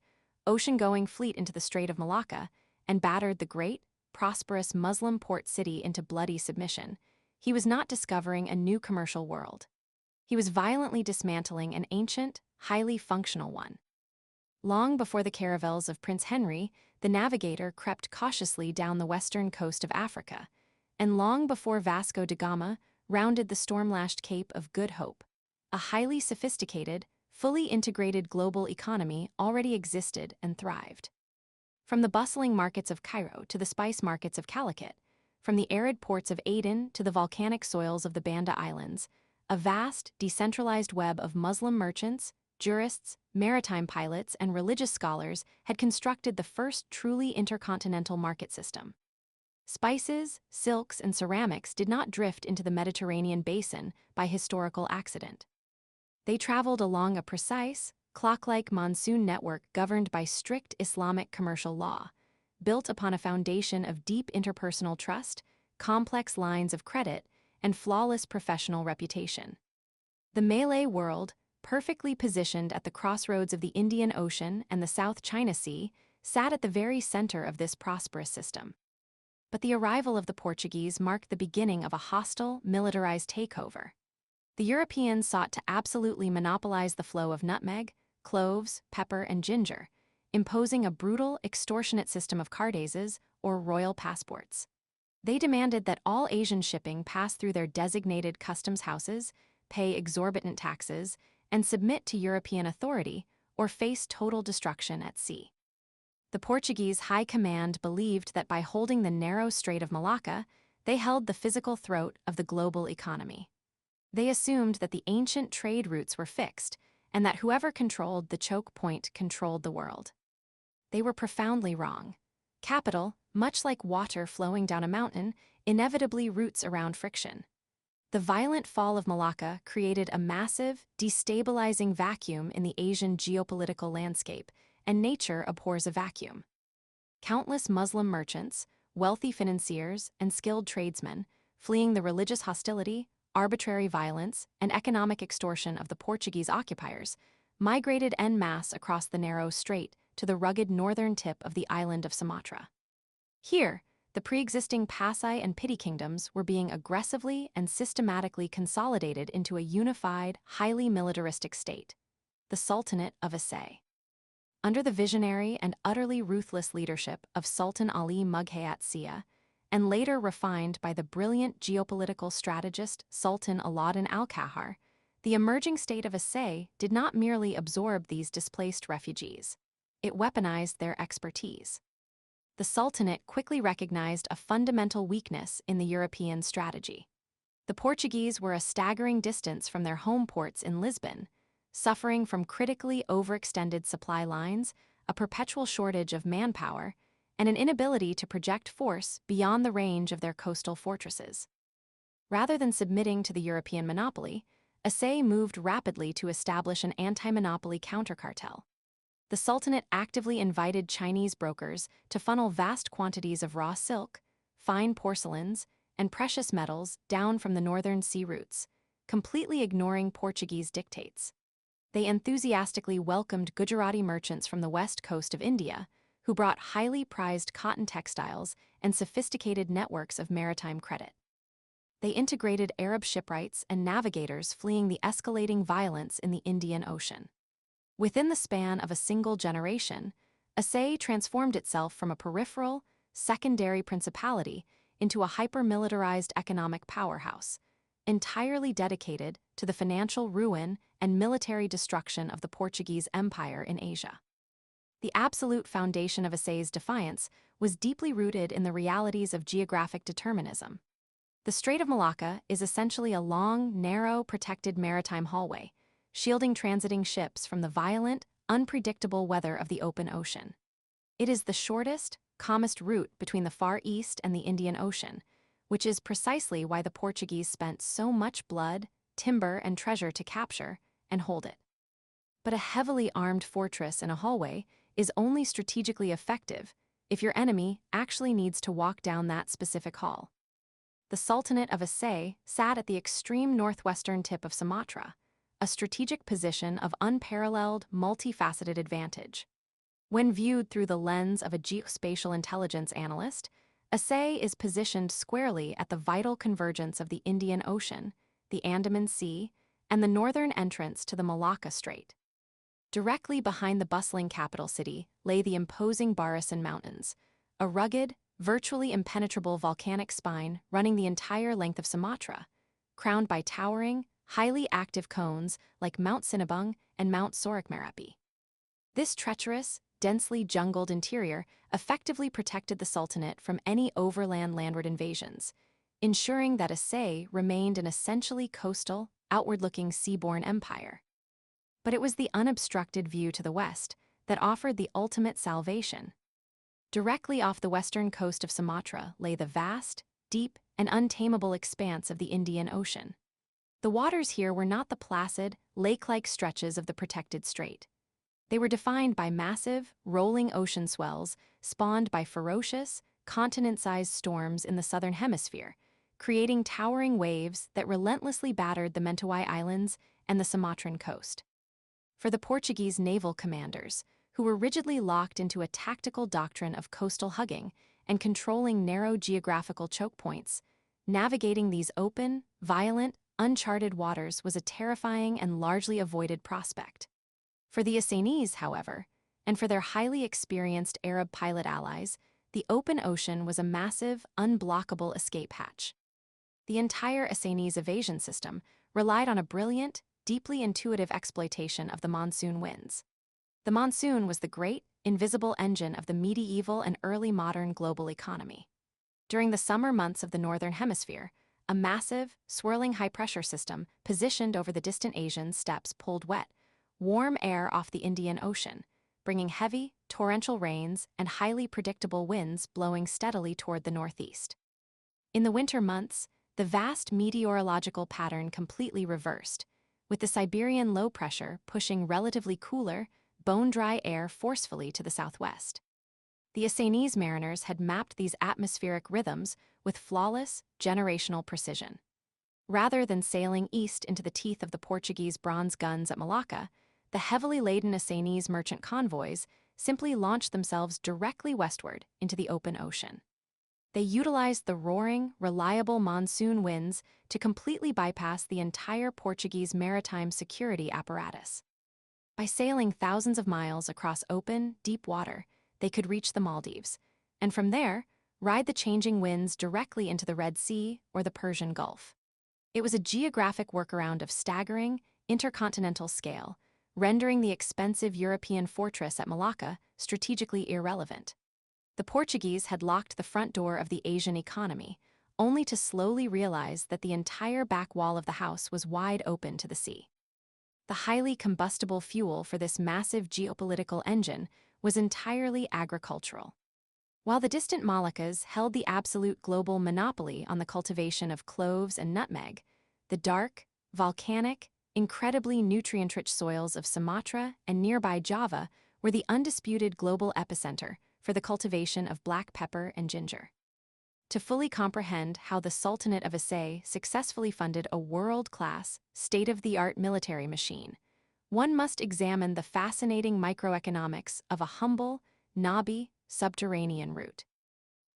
ocean-going fleet into the Strait of Malacca and battered the great, prosperous Muslim port city into bloody submission. He was not discovering a new commercial world. He was violently dismantling an ancient, highly functional one. Long before the caravels of Prince Henry, the navigator crept cautiously down the western coast of Africa, and long before Vasco da Gama rounded the storm-lashed Cape of Good Hope, a highly sophisticated, fully integrated global economy already existed and thrived. From the bustling markets of Cairo to the spice markets of Calicut, from the arid ports of Aden to the volcanic soils of the Banda Islands, a vast, decentralized web of Muslim merchants, jurists, maritime pilots, and religious scholars had constructed the first truly intercontinental market system. Spices, silks, and ceramics did not drift into the Mediterranean basin by historical accident. They traveled along a precise, clock-like monsoon network governed by strict Islamic commercial law, built upon a foundation of deep interpersonal trust, complex lines of credit, and flawless professional reputation. The Malay world, perfectly positioned at the crossroads of the Indian Ocean and the South China Sea, sat at the very center of this prosperous system. But the arrival of the Portuguese marked the beginning of a hostile, militarized takeover. The Europeans sought to absolutely monopolize the flow of nutmeg, cloves, pepper, and ginger, imposing a brutal, extortionate system of cardases, or royal passports. They demanded that all Asian shipping pass through their designated customs houses, pay exorbitant taxes, and submit to European authority, or face total destruction at sea. The Portuguese high command believed that by holding the narrow Strait of Malacca, they held the physical throat of the global economy. They assumed that the ancient trade routes were fixed, and that whoever controlled the choke point controlled the world. They were profoundly wrong. Capital, much like water flowing down a mountain, inevitably roots around friction. The violent fall of Malacca created a massive, destabilizing vacuum in the Asian geopolitical landscape, and nature abhors a vacuum. Countless Muslim merchants, wealthy financiers, and skilled tradesmen, fleeing the religious hostility, arbitrary violence, and economic extortion of the Portuguese occupiers, migrated en masse across the narrow strait to the rugged northern tip of the island of Sumatra. Here, the pre-existing Pasai and Piti kingdoms were being aggressively and systematically consolidated into a unified, highly militaristic state, the Sultanate of Aceh. Under the visionary and utterly ruthless leadership of Sultan Ali Mughayat Sia, and later refined by the brilliant geopolitical strategist Sultan Alauddin al-Qahar, the emerging state of Aceh did not merely absorb these displaced refugees. It weaponized their expertise. The Sultanate quickly recognized a fundamental weakness in the European strategy. The Portuguese were a staggering distance from their home ports in Lisbon, suffering from critically overextended supply lines, a perpetual shortage of manpower, and an inability to project force beyond the range of their coastal fortresses. Rather than submitting to the European monopoly, Aceh moved rapidly to establish an anti-monopoly countercartel. The Sultanate actively invited Chinese brokers to funnel vast quantities of raw silk, fine porcelains, and precious metals down from the northern sea routes, completely ignoring Portuguese dictates. They enthusiastically welcomed Gujarati merchants from the west coast of India, who brought highly prized cotton textiles and sophisticated networks of maritime credit. They integrated Arab shipwrights and navigators fleeing the escalating violence in the Indian Ocean. Within the span of a single generation, Aceh transformed itself from a peripheral, secondary principality into a hyper-militarized economic powerhouse, entirely dedicated to the financial ruin and military destruction of the Portuguese Empire in Asia. The absolute foundation of Aceh's defiance was deeply rooted in the realities of geographic determinism. The Strait of Malacca is essentially a long, narrow, protected maritime hallway, shielding transiting ships from the violent, unpredictable weather of the open ocean. It is the shortest, calmest route between the Far East and the Indian Ocean, which is precisely why the Portuguese spent so much blood, timber, and treasure to capture and hold it. But a heavily armed fortress in a hallway is only strategically effective if your enemy actually needs to walk down that specific hall. The Sultanate of Aceh sat at the extreme northwestern tip of Sumatra, a strategic position of unparalleled, multifaceted advantage. When viewed through the lens of a geospatial intelligence analyst, Aceh is positioned squarely at the vital convergence of the Indian Ocean, the Andaman Sea, and the northern entrance to the Malacca Strait. Directly behind the bustling capital city lay the imposing Barisan Mountains, a rugged, virtually impenetrable volcanic spine running the entire length of Sumatra, crowned by towering, highly active cones like Mount Sinabung and Mount Sorik Merapi. This treacherous, densely jungled interior effectively protected the Sultanate from any overland landward invasions, ensuring that Aceh remained an essentially coastal, outward-looking seaborne empire. But it was the unobstructed view to the west that offered the ultimate salvation. Directly off the western coast of Sumatra lay the vast, deep, and untamable expanse of the Indian Ocean. The waters here were not the placid, lake-like stretches of the protected strait. They were defined by massive, rolling ocean swells spawned by ferocious, continent-sized storms in the southern hemisphere, creating towering waves that relentlessly battered the Mentawai Islands and the Sumatran coast. For the Portuguese naval commanders, who were rigidly locked into a tactical doctrine of coastal hugging and controlling narrow geographical choke points, navigating these open, violent, uncharted waters was a terrifying and largely avoided prospect. For the Acehnese, however, and for their highly experienced Arab pilot allies, the open ocean was a massive, unblockable escape hatch. The entire Acehnese evasion system relied on a brilliant, deeply intuitive exploitation of the monsoon winds. The monsoon was the great, invisible engine of the medieval and early modern global economy. During the summer months of the Northern Hemisphere, a massive, swirling high-pressure system positioned over the distant Asian steppes pulled wet, warm air off the Indian Ocean, bringing heavy, torrential rains and highly predictable winds blowing steadily toward the northeast. In the winter months, the vast meteorological pattern completely reversed, with the Siberian low pressure pushing relatively cooler, bone-dry air forcefully to the southwest. The Acehnese mariners had mapped these atmospheric rhythms with flawless, generational precision. Rather than sailing east into the teeth of the Portuguese bronze guns at Malacca, the heavily laden Assanese merchant convoys simply launched themselves directly westward into the open ocean. They utilized the roaring, reliable monsoon winds to completely bypass the entire Portuguese maritime security apparatus. By sailing thousands of miles across open, deep water, they could reach the Maldives, and from there, ride the changing winds directly into the Red Sea or the Persian Gulf. It was a geographic workaround of staggering, intercontinental scale, rendering the expensive European fortress at Malacca strategically irrelevant. The Portuguese had locked the front door of the Asian economy, only to slowly realize that the entire back wall of the house was wide open to the sea. The highly combustible fuel for this massive geopolitical engine was entirely agricultural. While the distant Moluccas held the absolute global monopoly on the cultivation of cloves and nutmeg, the dark, volcanic, incredibly nutrient-rich soils of Sumatra and nearby Java were the undisputed global epicenter for the cultivation of black pepper and ginger. To fully comprehend how the Sultanate of Aceh successfully funded a world-class, state-of-the-art military machine, one must examine the fascinating microeconomics of a humble, knobby, subterranean root.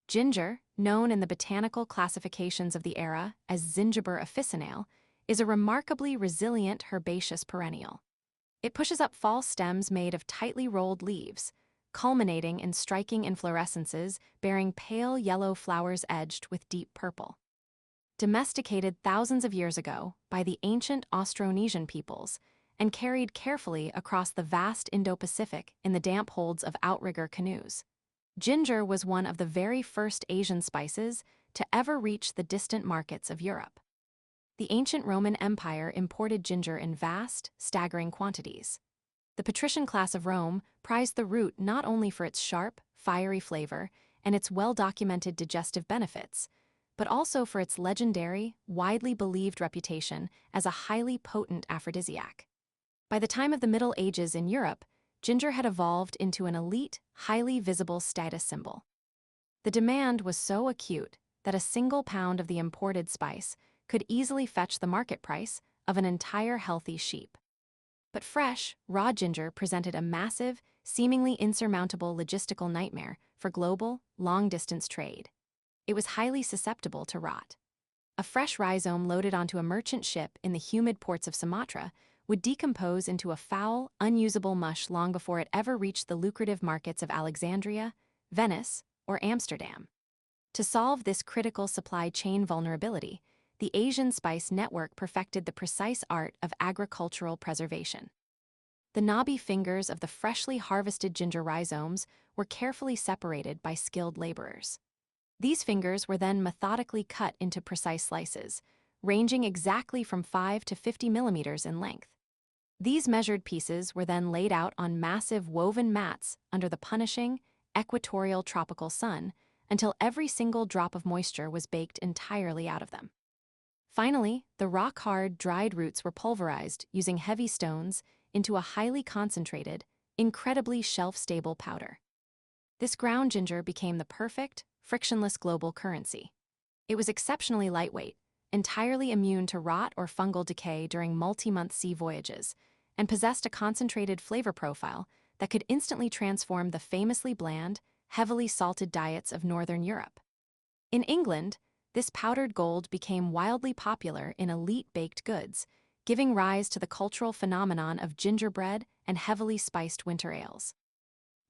Ginger, known in the botanical classifications of the era as Zingiber officinale, is a remarkably resilient herbaceous perennial. It pushes up fall stems made of tightly rolled leaves, culminating in striking inflorescences bearing pale yellow flowers edged with deep purple. Domesticated thousands of years ago by the ancient Austronesian peoples and carried carefully across the vast Indo-Pacific in the damp holds of outrigger canoes, ginger was one of the very first Asian spices to ever reach the distant markets of Europe. The ancient Roman Empire imported ginger in vast, staggering quantities. The patrician class of Rome prized the root not only for its sharp, fiery flavor and its well-documented digestive benefits, but also for its legendary, widely believed reputation as a highly potent aphrodisiac. By the time of the Middle Ages in Europe, ginger had evolved into an elite, highly visible status symbol. The demand was so acute that a single pound of the imported spice could easily fetch the market price of an entire healthy sheep. But fresh, raw ginger presented a massive, seemingly insurmountable logistical nightmare for global, long-distance trade. It was highly susceptible to rot. A fresh rhizome loaded onto a merchant ship in the humid ports of Sumatra would decompose into a foul, unusable mush long before it ever reached the lucrative markets of Alexandria, Venice, or Amsterdam. To solve this critical supply chain vulnerability, the Asian Spice Network perfected the precise art of agricultural preservation. The knobby fingers of the freshly harvested ginger rhizomes were carefully separated by skilled laborers. These fingers were then methodically cut into precise slices, ranging exactly from 5 to 50 millimeters in length. These measured pieces were then laid out on massive woven mats under the punishing, equatorial tropical sun until every single drop of moisture was baked entirely out of them. Finally, the rock-hard, dried roots were pulverized using heavy stones into a highly concentrated, incredibly shelf-stable powder. This ground ginger became the perfect, frictionless global currency. It was exceptionally lightweight, entirely immune to rot or fungal decay during multi-month sea voyages, and possessed a concentrated flavor profile that could instantly transform the famously bland, heavily salted diets of Northern Europe. In England, this powdered gold became wildly popular in elite baked goods, giving rise to the cultural phenomenon of gingerbread and heavily spiced winter ales.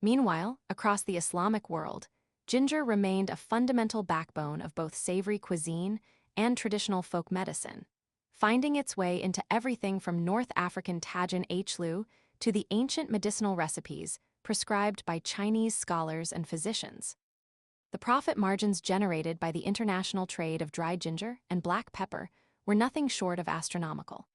Meanwhile, across the Islamic world, ginger remained a fundamental backbone of both savory cuisine and traditional folk medicine, finding its way into everything from North African Tajin Hlu to the ancient medicinal recipes prescribed by Chinese scholars and physicians. The profit margins generated by the international trade of dried ginger and black pepper were nothing short of astronomical.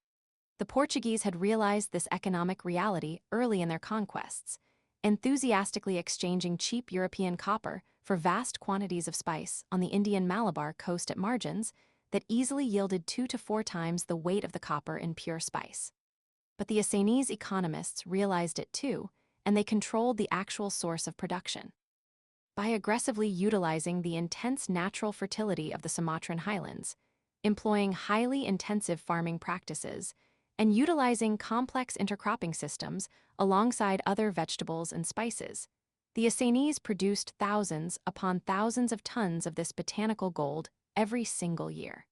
The Portuguese had realized this economic reality early in their conquests, enthusiastically exchanging cheap European copper for vast quantities of spice on the Indian Malabar coast at margins that easily yielded 2 to 4 times the weight of the copper in pure spice. But the Assanese economists realized it too, and they controlled the actual source of production. By aggressively utilizing the intense natural fertility of the Sumatran highlands, employing highly intensive farming practices and utilizing complex intercropping systems alongside other vegetables and spices. The Assanese produced thousands upon thousands of tons of this botanical gold every single year.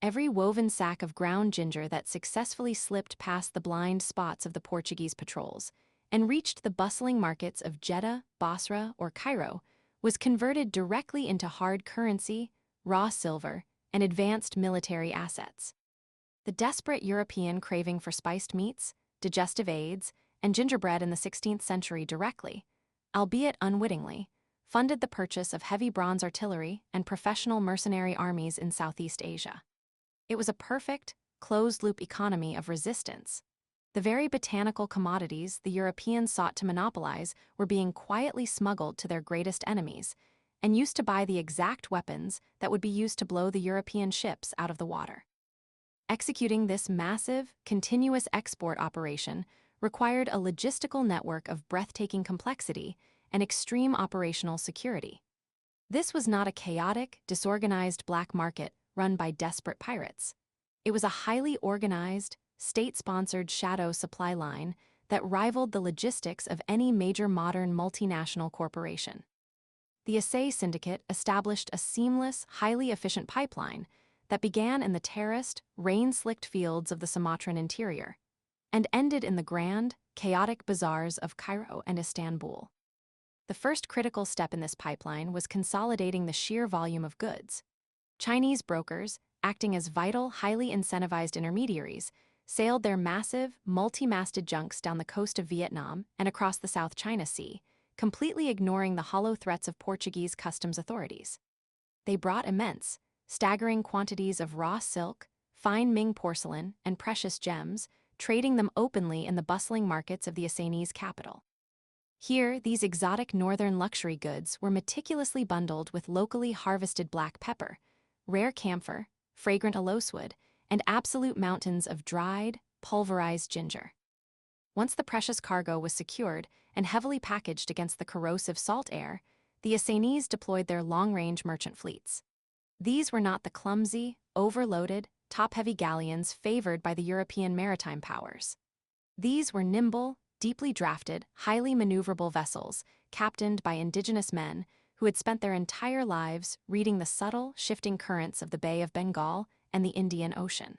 Every woven sack of ground ginger that successfully slipped past the blind spots of the Portuguese patrols and reached the bustling markets of Jeddah, Basra, or Cairo was converted directly into hard currency, raw silver, and advanced military assets. The desperate European craving for spiced meats, digestive aids, and gingerbread in the 16th century directly, albeit unwittingly, funded the purchase of heavy bronze artillery and professional mercenary armies in Southeast Asia. It was a perfect, closed-loop economy of resistance. The very botanical commodities the Europeans sought to monopolize were being quietly smuggled to their greatest enemies and used to buy the exact weapons that would be used to blow the European ships out of the water. Executing this massive, continuous export operation required a logistical network of breathtaking complexity and extreme operational security. This was not a chaotic, disorganized black market run by desperate pirates. It was a highly organized, state-sponsored shadow supply line that rivaled the logistics of any major modern multinational corporation. The Assay Syndicate established a seamless, highly efficient pipeline that began in the terraced, rain-slicked fields of the Sumatran interior and ended in the grand, chaotic bazaars of Cairo and Istanbul. The first critical step in this pipeline was consolidating the sheer volume of goods. Chinese brokers, acting as vital, highly incentivized intermediaries, sailed their massive, multi-masted junks down the coast of Vietnam and across the South China Sea, completely ignoring the hollow threats of Portuguese customs authorities. They brought immense, staggering quantities of raw silk, fine Ming porcelain, and precious gems, trading them openly in the bustling markets of the Assanese capital. Here, these exotic northern luxury goods were meticulously bundled with locally harvested black pepper, rare camphor, fragrant aloeswood, and absolute mountains of dried, pulverized ginger. Once the precious cargo was secured and heavily packaged against the corrosive salt air, the Assanese deployed their long-range merchant fleets. These were not the clumsy, overloaded, top-heavy galleons favored by the European maritime powers. These were nimble, deeply drafted, highly maneuverable vessels captained by indigenous men who had spent their entire lives reading the subtle, shifting currents of the Bay of Bengal and the Indian Ocean.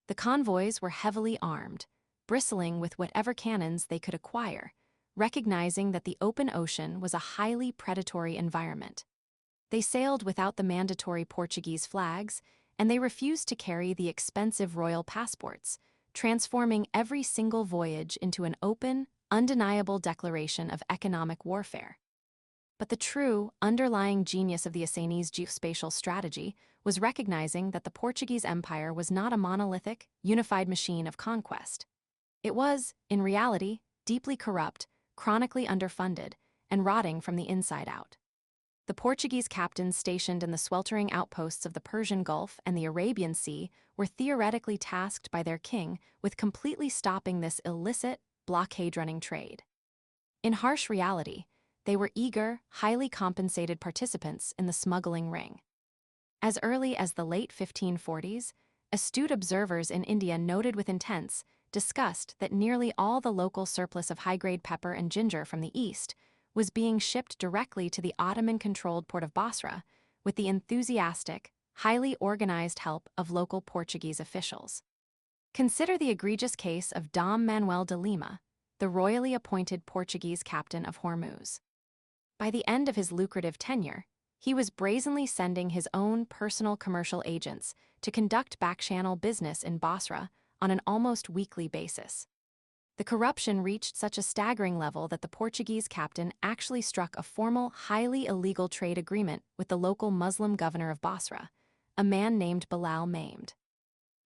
The convoys were heavily armed, bristling with whatever cannons they could acquire, recognizing that the open ocean was a highly predatory environment. They sailed without the mandatory Portuguese flags, and they refused to carry the expensive royal passports, transforming every single voyage into an open, undeniable declaration of economic warfare. But the true, underlying genius of the Assanese geospatial strategy was recognizing that the Portuguese Empire was not a monolithic, unified machine of conquest. It was, in reality, deeply corrupt, chronically underfunded, and rotting from the inside out. The Portuguese captains stationed in the sweltering outposts of the Persian Gulf and the Arabian Sea were theoretically tasked by their king with completely stopping this illicit, blockade-running trade. In harsh reality, they were eager, highly compensated participants in the smuggling ring. As early as the late 1540s, astute observers in India noted with intense disgust that nearly all the local surplus of high-grade pepper and ginger from the east was being shipped directly to the Ottoman-controlled port of Basra with the enthusiastic, highly organized help of local Portuguese officials. Consider the egregious case of Dom Manuel de Lima, the royally appointed Portuguese captain of Hormuz. By the end of his lucrative tenure, he was brazenly sending his own personal commercial agents to conduct back-channel business in Basra on an almost weekly basis. The corruption reached such a staggering level that the Portuguese captain actually struck a formal, highly illegal trade agreement with the local Muslim governor of Basra, a man named Bilal Maimed.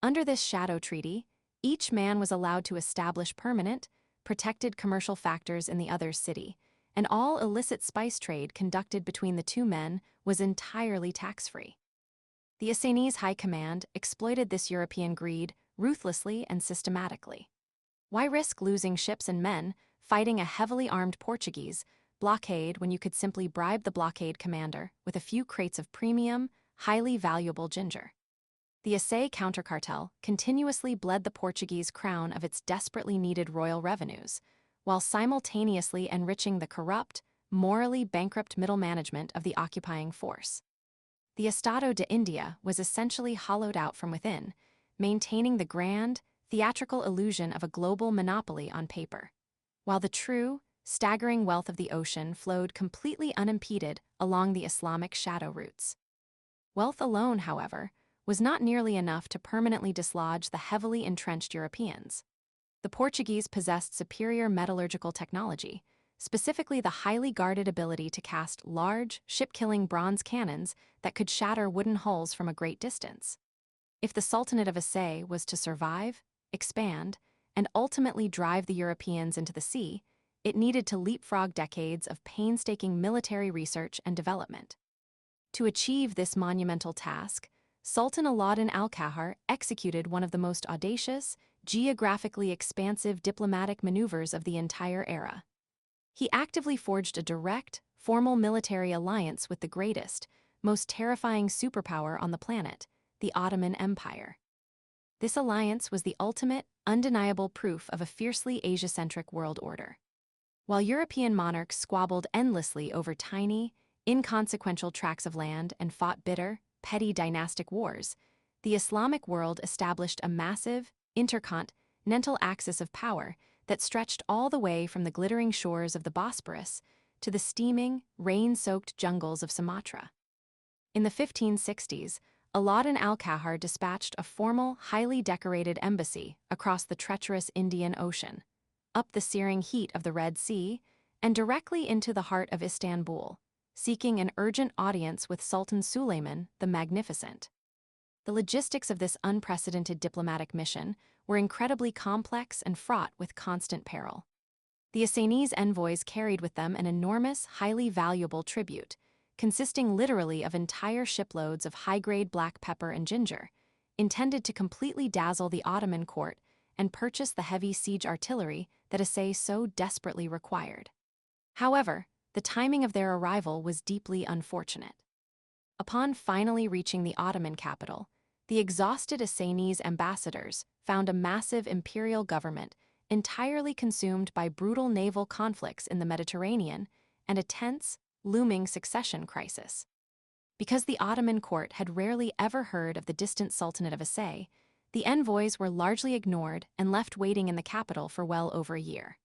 Under this shadow treaty, each man was allowed to establish permanent, protected commercial factors in the other's city, and all illicit spice trade conducted between the two men was entirely tax-free. The Assanese High Command exploited this European greed ruthlessly and systematically. Why risk losing ships and men fighting a heavily armed Portuguese blockade when you could simply bribe the blockade commander with a few crates of premium, highly valuable ginger? The Aceh countercartel continuously bled the Portuguese crown of its desperately needed royal revenues, while simultaneously enriching the corrupt, morally bankrupt middle management of the occupying force. The Estado de India was essentially hollowed out from within, maintaining the grand, theatrical illusion of a global monopoly on paper, while the true, staggering wealth of the ocean flowed completely unimpeded along the Islamic shadow routes. Wealth alone, however, was not nearly enough to permanently dislodge the heavily entrenched Europeans. The Portuguese possessed superior metallurgical technology, specifically the highly guarded ability to cast large, ship-killing bronze cannons that could shatter wooden hulls from a great distance. If the Sultanate of Aceh was to survive, expand, and ultimately drive the Europeans into the sea, it needed to leapfrog decades of painstaking military research and development. To achieve this monumental task, Sultan Alauddin al-Qahar executed one of the most audacious, geographically expansive diplomatic maneuvers of the entire era. He actively forged a direct, formal military alliance with the greatest, most terrifying superpower on the planet, the Ottoman Empire. This alliance was the ultimate, undeniable proof of a fiercely Asia-centric world order. While European monarchs squabbled endlessly over tiny, inconsequential tracts of land and fought bitter, petty dynastic wars, the Islamic world established a massive, intercontinental axis of power that stretched all the way from the glittering shores of the Bosporus to the steaming, rain-soaked jungles of Sumatra. In the 1560s, Alauddin al-Qahar dispatched a formal, highly decorated embassy across the treacherous Indian Ocean, up the searing heat of the Red Sea, and directly into the heart of Istanbul, seeking an urgent audience with Sultan Suleiman the Magnificent. The logistics of this unprecedented diplomatic mission were incredibly complex and fraught with constant peril. The Assanese envoys carried with them an enormous, highly valuable tribute, consisting literally of entire shiploads of high-grade black pepper and ginger, intended to completely dazzle the Ottoman court and purchase the heavy siege artillery that Aceh so desperately required. However, the timing of their arrival was deeply unfortunate. Upon finally reaching the Ottoman capital, the exhausted Assanese ambassadors found a massive imperial government entirely consumed by brutal naval conflicts in the Mediterranean and a tense, looming succession crisis. Because the Ottoman court had rarely ever heard of the distant Sultanate of Aceh, the envoys were largely ignored and left waiting in the capital for well over a year.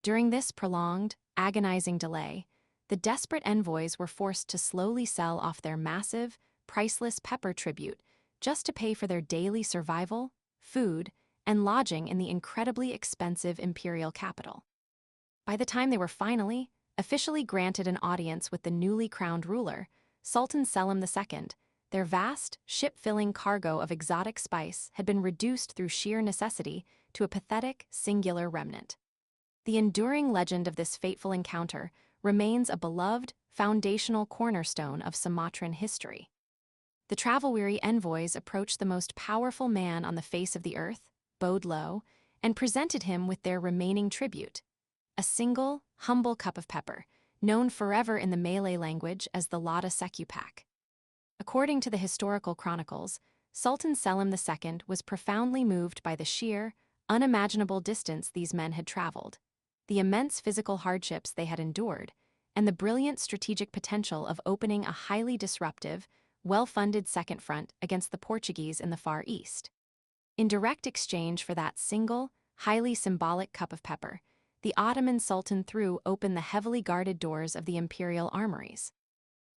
During this prolonged, agonizing delay, the desperate envoys were forced to slowly sell off their massive, priceless pepper tribute just to pay for their daily survival, food, and lodging in the incredibly expensive imperial capital. By the time they were finally, officially granted an audience with the newly crowned ruler, Sultan Selim II, their vast, ship-filling cargo of exotic spice had been reduced through sheer necessity to a pathetic, singular remnant. The enduring legend of this fateful encounter remains a beloved, foundational cornerstone of Sumatran history. The travel-weary envoys approached the most powerful man on the face of the earth, bowed low, and presented him with their remaining tribute, a single, humble cup of pepper, known forever in the Malay language as the Lada Sekupak. According to the historical chronicles, Sultan Selim II was profoundly moved by the sheer, unimaginable distance these men had traveled, the immense physical hardships they had endured, and the brilliant strategic potential of opening a highly disruptive, well-funded second front against the Portuguese in the Far East. In direct exchange for that single, highly symbolic cup of pepper, the Ottoman Sultan threw open the heavily guarded doors of the imperial armories.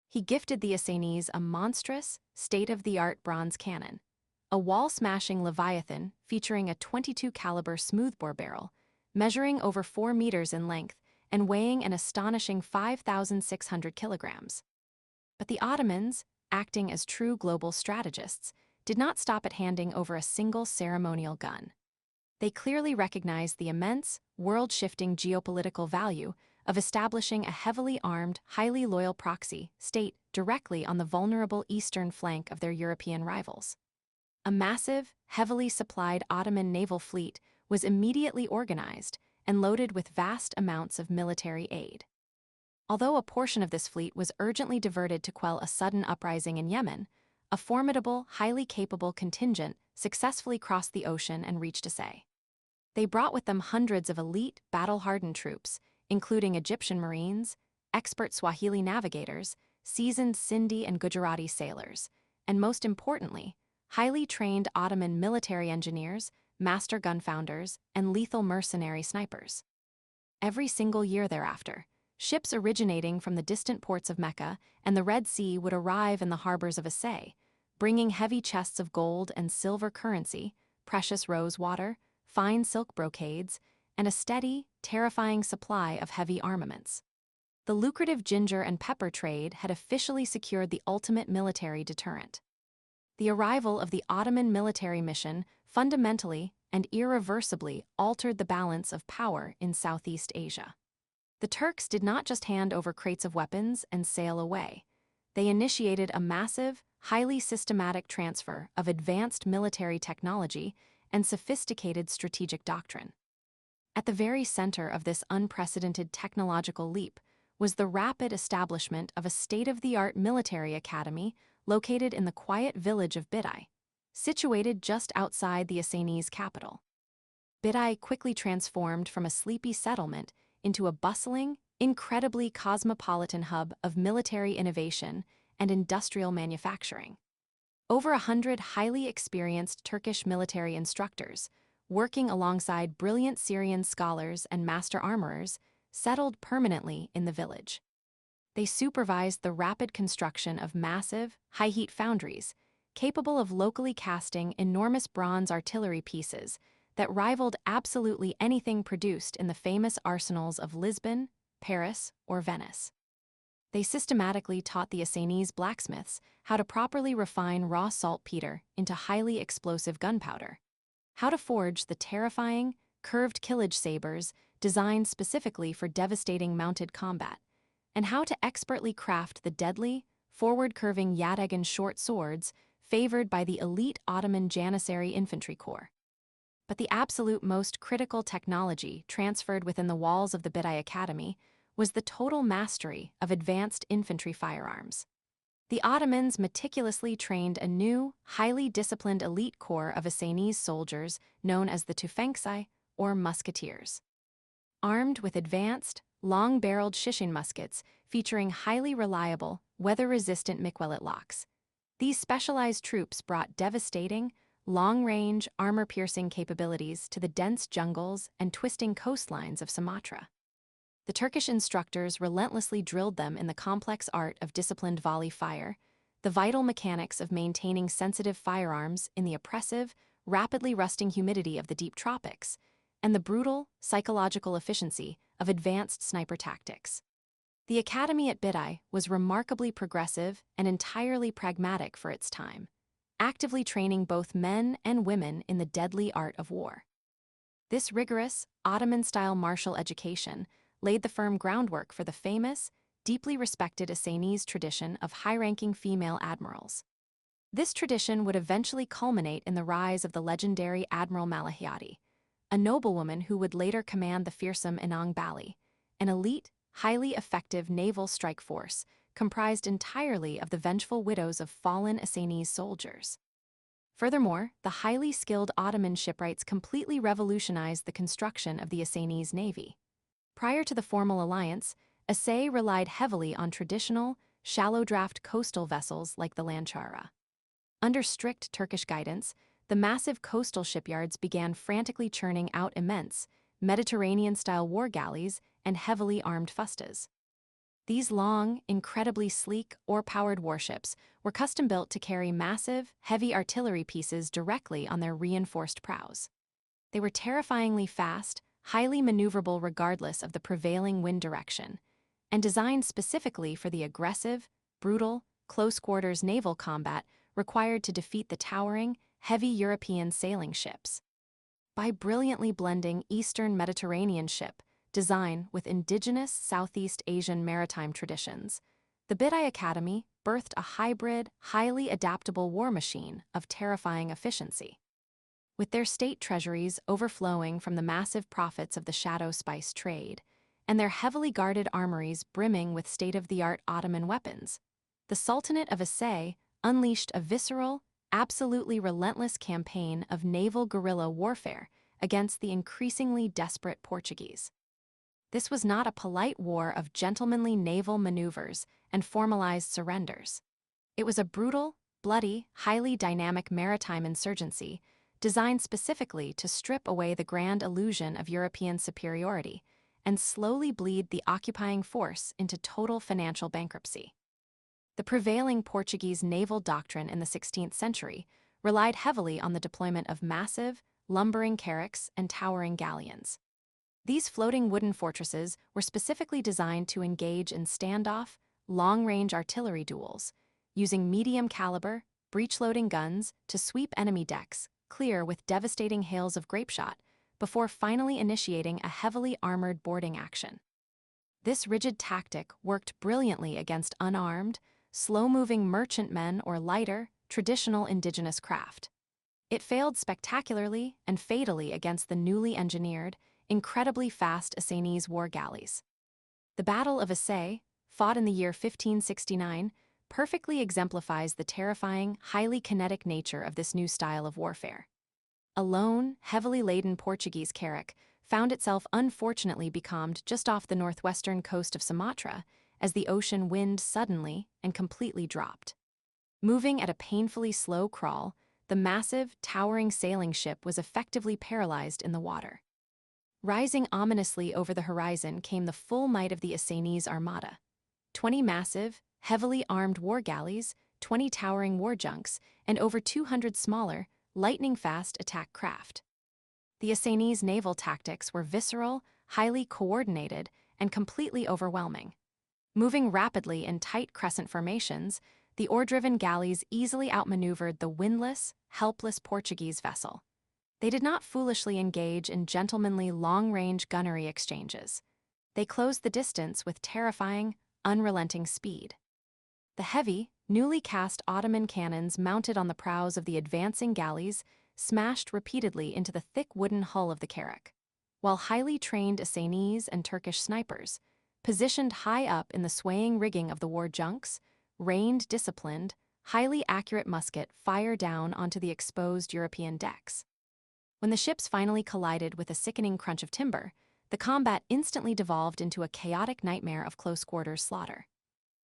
He gifted the Assanese a monstrous, state-of-the-art bronze cannon, a wall-smashing Leviathan featuring a .22 caliber smoothbore barrel, measuring over 4 meters in length and weighing an astonishing 5,600 kilograms. But the Ottomans, acting as true global strategists, did not stop at handing over a single ceremonial gun. They clearly recognized the immense, world-shifting geopolitical value of establishing a heavily armed, highly loyal proxy state directly on the vulnerable eastern flank of their European rivals. A massive, heavily supplied Ottoman naval fleet was immediately organized and loaded with vast amounts of military aid. Although a portion of this fleet was urgently diverted to quell a sudden uprising in Yemen, a formidable, highly capable contingent successfully crossed the ocean and reached Aceh. They brought with them hundreds of elite, battle-hardened troops, including Egyptian Marines, expert Swahili navigators, seasoned Sindhi and Gujarati sailors, and most importantly, highly trained Ottoman military engineers, master gun founders, and lethal mercenary snipers. Every single year thereafter, ships originating from the distant ports of Mecca and the Red Sea would arrive in the harbors of Aceh, bringing heavy chests of gold and silver currency, precious rose water, fine silk brocades, and a steady, terrifying supply of heavy armaments. The lucrative ginger and pepper trade had officially secured the ultimate military deterrent. The arrival of the Ottoman military mission fundamentally and irreversibly altered the balance of power in Southeast Asia. The Turks did not just hand over crates of weapons and sail away. They initiated a massive, highly systematic transfer of advanced military technology and sophisticated strategic doctrine. At the very center of this unprecedented technological leap was the rapid establishment of a state-of-the-art military academy located in the quiet village of Bidai, situated just outside the Acehnese capital. Bidai quickly transformed from a sleepy settlement into a bustling, incredibly cosmopolitan hub of military innovation and industrial manufacturing. Over 100 highly experienced Turkish military instructors, working alongside brilliant Syrian scholars and master armorers, settled permanently in the village. They supervised the rapid construction of massive, high-heat foundries, capable of locally casting enormous bronze artillery pieces that rivaled absolutely anything produced in the famous arsenals of Lisbon, Paris, or Venice. They systematically taught the Acehnese blacksmiths how to properly refine raw saltpeter into highly explosive gunpowder, how to forge the terrifying, curved killage sabers designed specifically for devastating mounted combat, and how to expertly craft the deadly, forward-curving yataghan short swords favored by the elite Ottoman Janissary infantry corps. But the absolute most critical technology transferred within the walls of the Bidai Academy was the total mastery of advanced infantry firearms. The Ottomans meticulously trained a new, highly disciplined elite corps of Acehnese soldiers known as the Tüfekçi, or musketeers. Armed with advanced, long-barreled Shishin muskets featuring highly reliable, weather-resistant miquelet locks, these specialized troops brought devastating, long-range, armor-piercing capabilities to the dense jungles and twisting coastlines of Sumatra. The Turkish instructors relentlessly drilled them in the complex art of disciplined volley fire, the vital mechanics of maintaining sensitive firearms in the oppressive, rapidly rusting humidity of the deep tropics, and the brutal, psychological efficiency of advanced sniper tactics. The academy at Bidai was remarkably progressive and entirely pragmatic for its time, actively training both men and women in the deadly art of war. This rigorous, Ottoman-style martial education laid the firm groundwork for the famous, deeply respected Acehnese tradition of high-ranking female admirals. This tradition would eventually culminate in the rise of the legendary Admiral Malahiyati, a noblewoman who would later command the fearsome Inang Bali, an elite, highly effective naval strike force comprised entirely of the vengeful widows of fallen Acehnese soldiers. Furthermore, the highly skilled Ottoman shipwrights completely revolutionized the construction of the Acehnese navy. Prior to the formal alliance, Aceh relied heavily on traditional, shallow-draft coastal vessels like the Lanchara. Under strict Turkish guidance, the massive coastal shipyards began frantically churning out immense, Mediterranean-style war galleys and heavily armed fustas. These long, incredibly sleek, oar-powered warships were custom-built to carry massive, heavy artillery pieces directly on their reinforced prows. They were terrifyingly fast, highly maneuverable regardless of the prevailing wind direction, and designed specifically for the aggressive, brutal, close-quarters naval combat required to defeat the towering, heavy European sailing ships. By brilliantly blending Eastern Mediterranean ship design with indigenous Southeast Asian maritime traditions, the Bidai Academy birthed a hybrid, highly adaptable war machine of terrifying efficiency. With their state treasuries overflowing from the massive profits of the shadow spice trade, and their heavily guarded armories brimming with state-of-the-art Ottoman weapons, the Sultanate of Aceh unleashed a visceral, absolutely relentless campaign of naval guerrilla warfare against the increasingly desperate Portuguese. This was not a polite war of gentlemanly naval maneuvers and formalized surrenders. It was a brutal, bloody, highly dynamic maritime insurgency designed specifically to strip away the grand illusion of European superiority and slowly bleed the occupying force into total financial bankruptcy. The prevailing Portuguese naval doctrine in the 16th century relied heavily on the deployment of massive, lumbering carracks and towering galleons. These floating wooden fortresses were specifically designed to engage in standoff, long-range artillery duels, using medium-caliber, breech-loading guns to sweep enemy decks clear with devastating hails of grapeshot before finally initiating a heavily armored boarding action. This rigid tactic worked brilliantly against unarmed, slow-moving merchantmen or lighter, traditional indigenous craft. It failed spectacularly and fatally against the newly engineered, incredibly fast Assanese war galleys. The Battle of Assaye, fought in the year 1569, perfectly exemplifies the terrifying, highly kinetic nature of this new style of warfare. A lone, heavily laden Portuguese carrack found itself unfortunately becalmed just off the northwestern coast of Sumatra as the ocean wind suddenly and completely dropped. Moving at a painfully slow crawl, the massive, towering sailing ship was effectively paralyzed in the water. Rising ominously over the horizon came the full might of the Assanese armada. 20 massive, heavily armed war galleys, 20 towering war junks, and over 200 smaller, lightning-fast attack craft. The Assanese naval tactics were visceral, highly coordinated, and completely overwhelming. Moving rapidly in tight crescent formations, the oar-driven galleys easily outmaneuvered the windless, helpless Portuguese vessel. They did not foolishly engage in gentlemanly long-range gunnery exchanges. They closed the distance with terrifying, unrelenting speed. The heavy, newly cast Ottoman cannons mounted on the prows of the advancing galleys smashed repeatedly into the thick wooden hull of the carrack, while highly trained Assanese and Turkish snipers, positioned high up in the swaying rigging of the war junks, rained disciplined, highly accurate musket fire down onto the exposed European decks. When the ships finally collided with a sickening crunch of timber, the combat instantly devolved into a chaotic nightmare of close-quarters slaughter.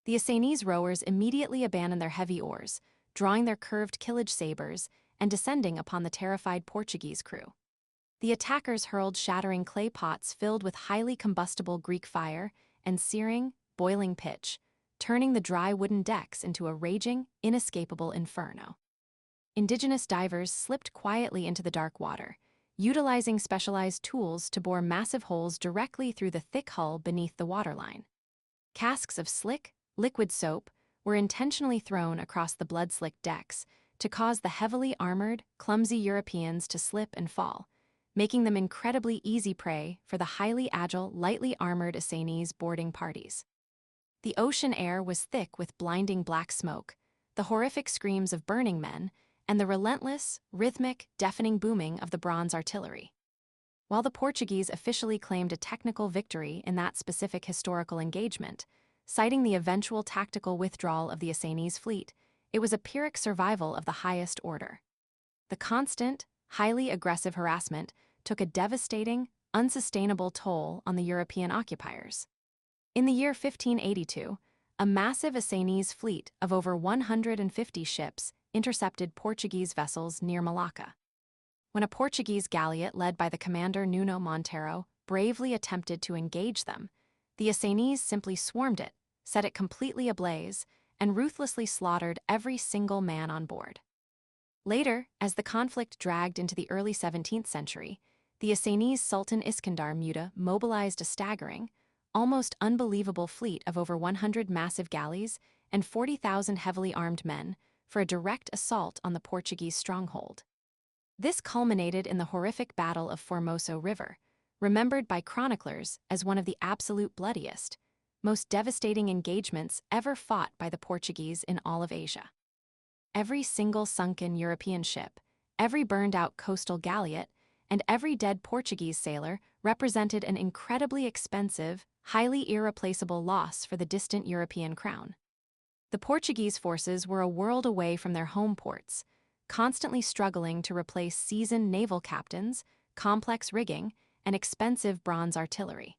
The Assanese rowers immediately abandoned their heavy oars, drawing their curved killage sabers and descending upon the terrified Portuguese crew. The attackers hurled shattering clay pots filled with highly combustible Greek fire and searing, boiling pitch, turning the dry wooden decks into a raging, inescapable inferno. Indigenous divers slipped quietly into the dark water, utilizing specialized tools to bore massive holes directly through the thick hull beneath the waterline. Casks of slick, liquid soap were intentionally thrown across the blood-slicked decks to cause the heavily armored, clumsy Europeans to slip and fall, making them incredibly easy prey for the highly agile, lightly armored Assanese boarding parties. The ocean air was thick with blinding black smoke, the horrific screams of burning men, and the relentless, rhythmic, deafening booming of the bronze artillery. While the Portuguese officially claimed a technical victory in that specific historical engagement, citing the eventual tactical withdrawal of the Assanese fleet, it was a Pyrrhic survival of the highest order. The constant, highly aggressive harassment took a devastating, unsustainable toll on the European occupiers. In the year 1582, a massive Assanese fleet of over 150 ships intercepted Portuguese vessels near Malacca. When a Portuguese galleot led by the commander Nuno Monteiro bravely attempted to engage them, the Assanese simply swarmed it, set it completely ablaze, and ruthlessly slaughtered every single man on board. Later, as the conflict dragged into the early 17th century, the Assanese Sultan Iskandar Muta mobilized a staggering, almost unbelievable fleet of over 100 massive galleys and 40,000 heavily armed men for a direct assault on the Portuguese stronghold. This culminated in the horrific Battle of Formoso River, remembered by chroniclers as one of the absolute bloodiest, most devastating engagements ever fought by the Portuguese in all of Asia. Every single sunken European ship, every burned-out coastal galleot, and every dead Portuguese sailor represented an incredibly expensive, highly irreplaceable loss for the distant European crown. The Portuguese forces were a world away from their home ports, constantly struggling to replace seasoned naval captains, complex rigging, and expensive bronze artillery.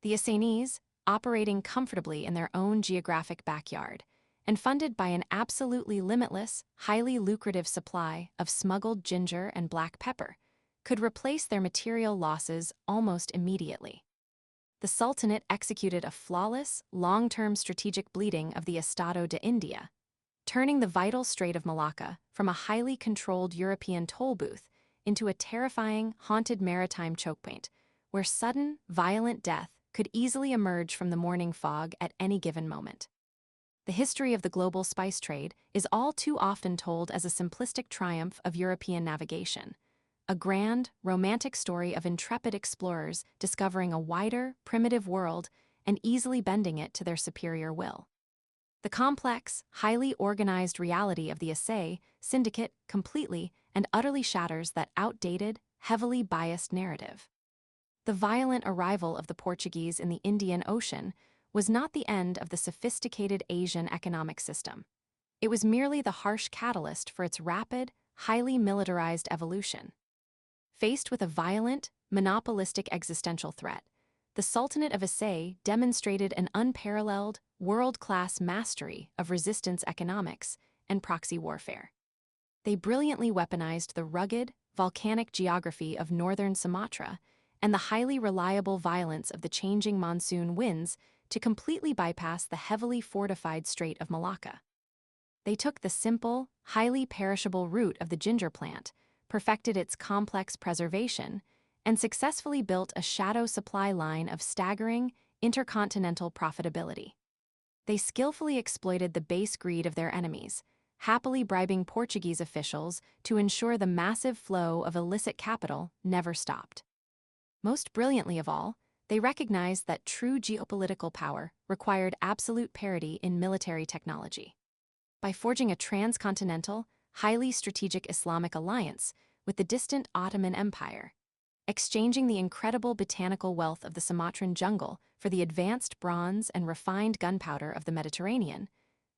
The Assanese, operating comfortably in their own geographic backyard, and funded by an absolutely limitless, highly lucrative supply of smuggled ginger and black pepper, could replace their material losses almost immediately. The Sultanate executed a flawless, long-term strategic bleeding of the Estado de India, turning the vital Strait of Malacca from a highly controlled European toll booth into a terrifying, haunted maritime chokepoint, where sudden, violent death could easily emerge from the morning fog at any given moment. The history of the global spice trade is all too often told as a simplistic triumph of European navigation, a grand, romantic story of intrepid explorers discovering a wider, primitive world and easily bending it to their superior will. The complex, highly organized reality of the Assay syndicate completely and utterly shatters that outdated, heavily biased narrative. The violent arrival of the Portuguese in the Indian Ocean was not the end of the sophisticated Asian economic system. It was merely the harsh catalyst for its rapid, highly militarized evolution. Faced with a violent, monopolistic existential threat, the Sultanate of Assay demonstrated an unparalleled, world-class mastery of resistance economics and proxy warfare. They brilliantly weaponized the rugged, volcanic geography of northern Sumatra and the highly reliable violence of the changing monsoon winds to completely bypass the heavily fortified Strait of Malacca. They took the simple, highly perishable root of the ginger plant, perfected its complex preservation, and successfully built a shadow supply line of staggering, intercontinental profitability. They skillfully exploited the base greed of their enemies, happily bribing Portuguese officials to ensure the massive flow of illicit capital never stopped. Most brilliantly of all, they recognized that true geopolitical power required absolute parity in military technology. By forging a transcontinental, highly strategic Islamic alliance with the distant Ottoman Empire, exchanging the incredible botanical wealth of the Sumatran jungle for the advanced bronze and refined gunpowder of the Mediterranean,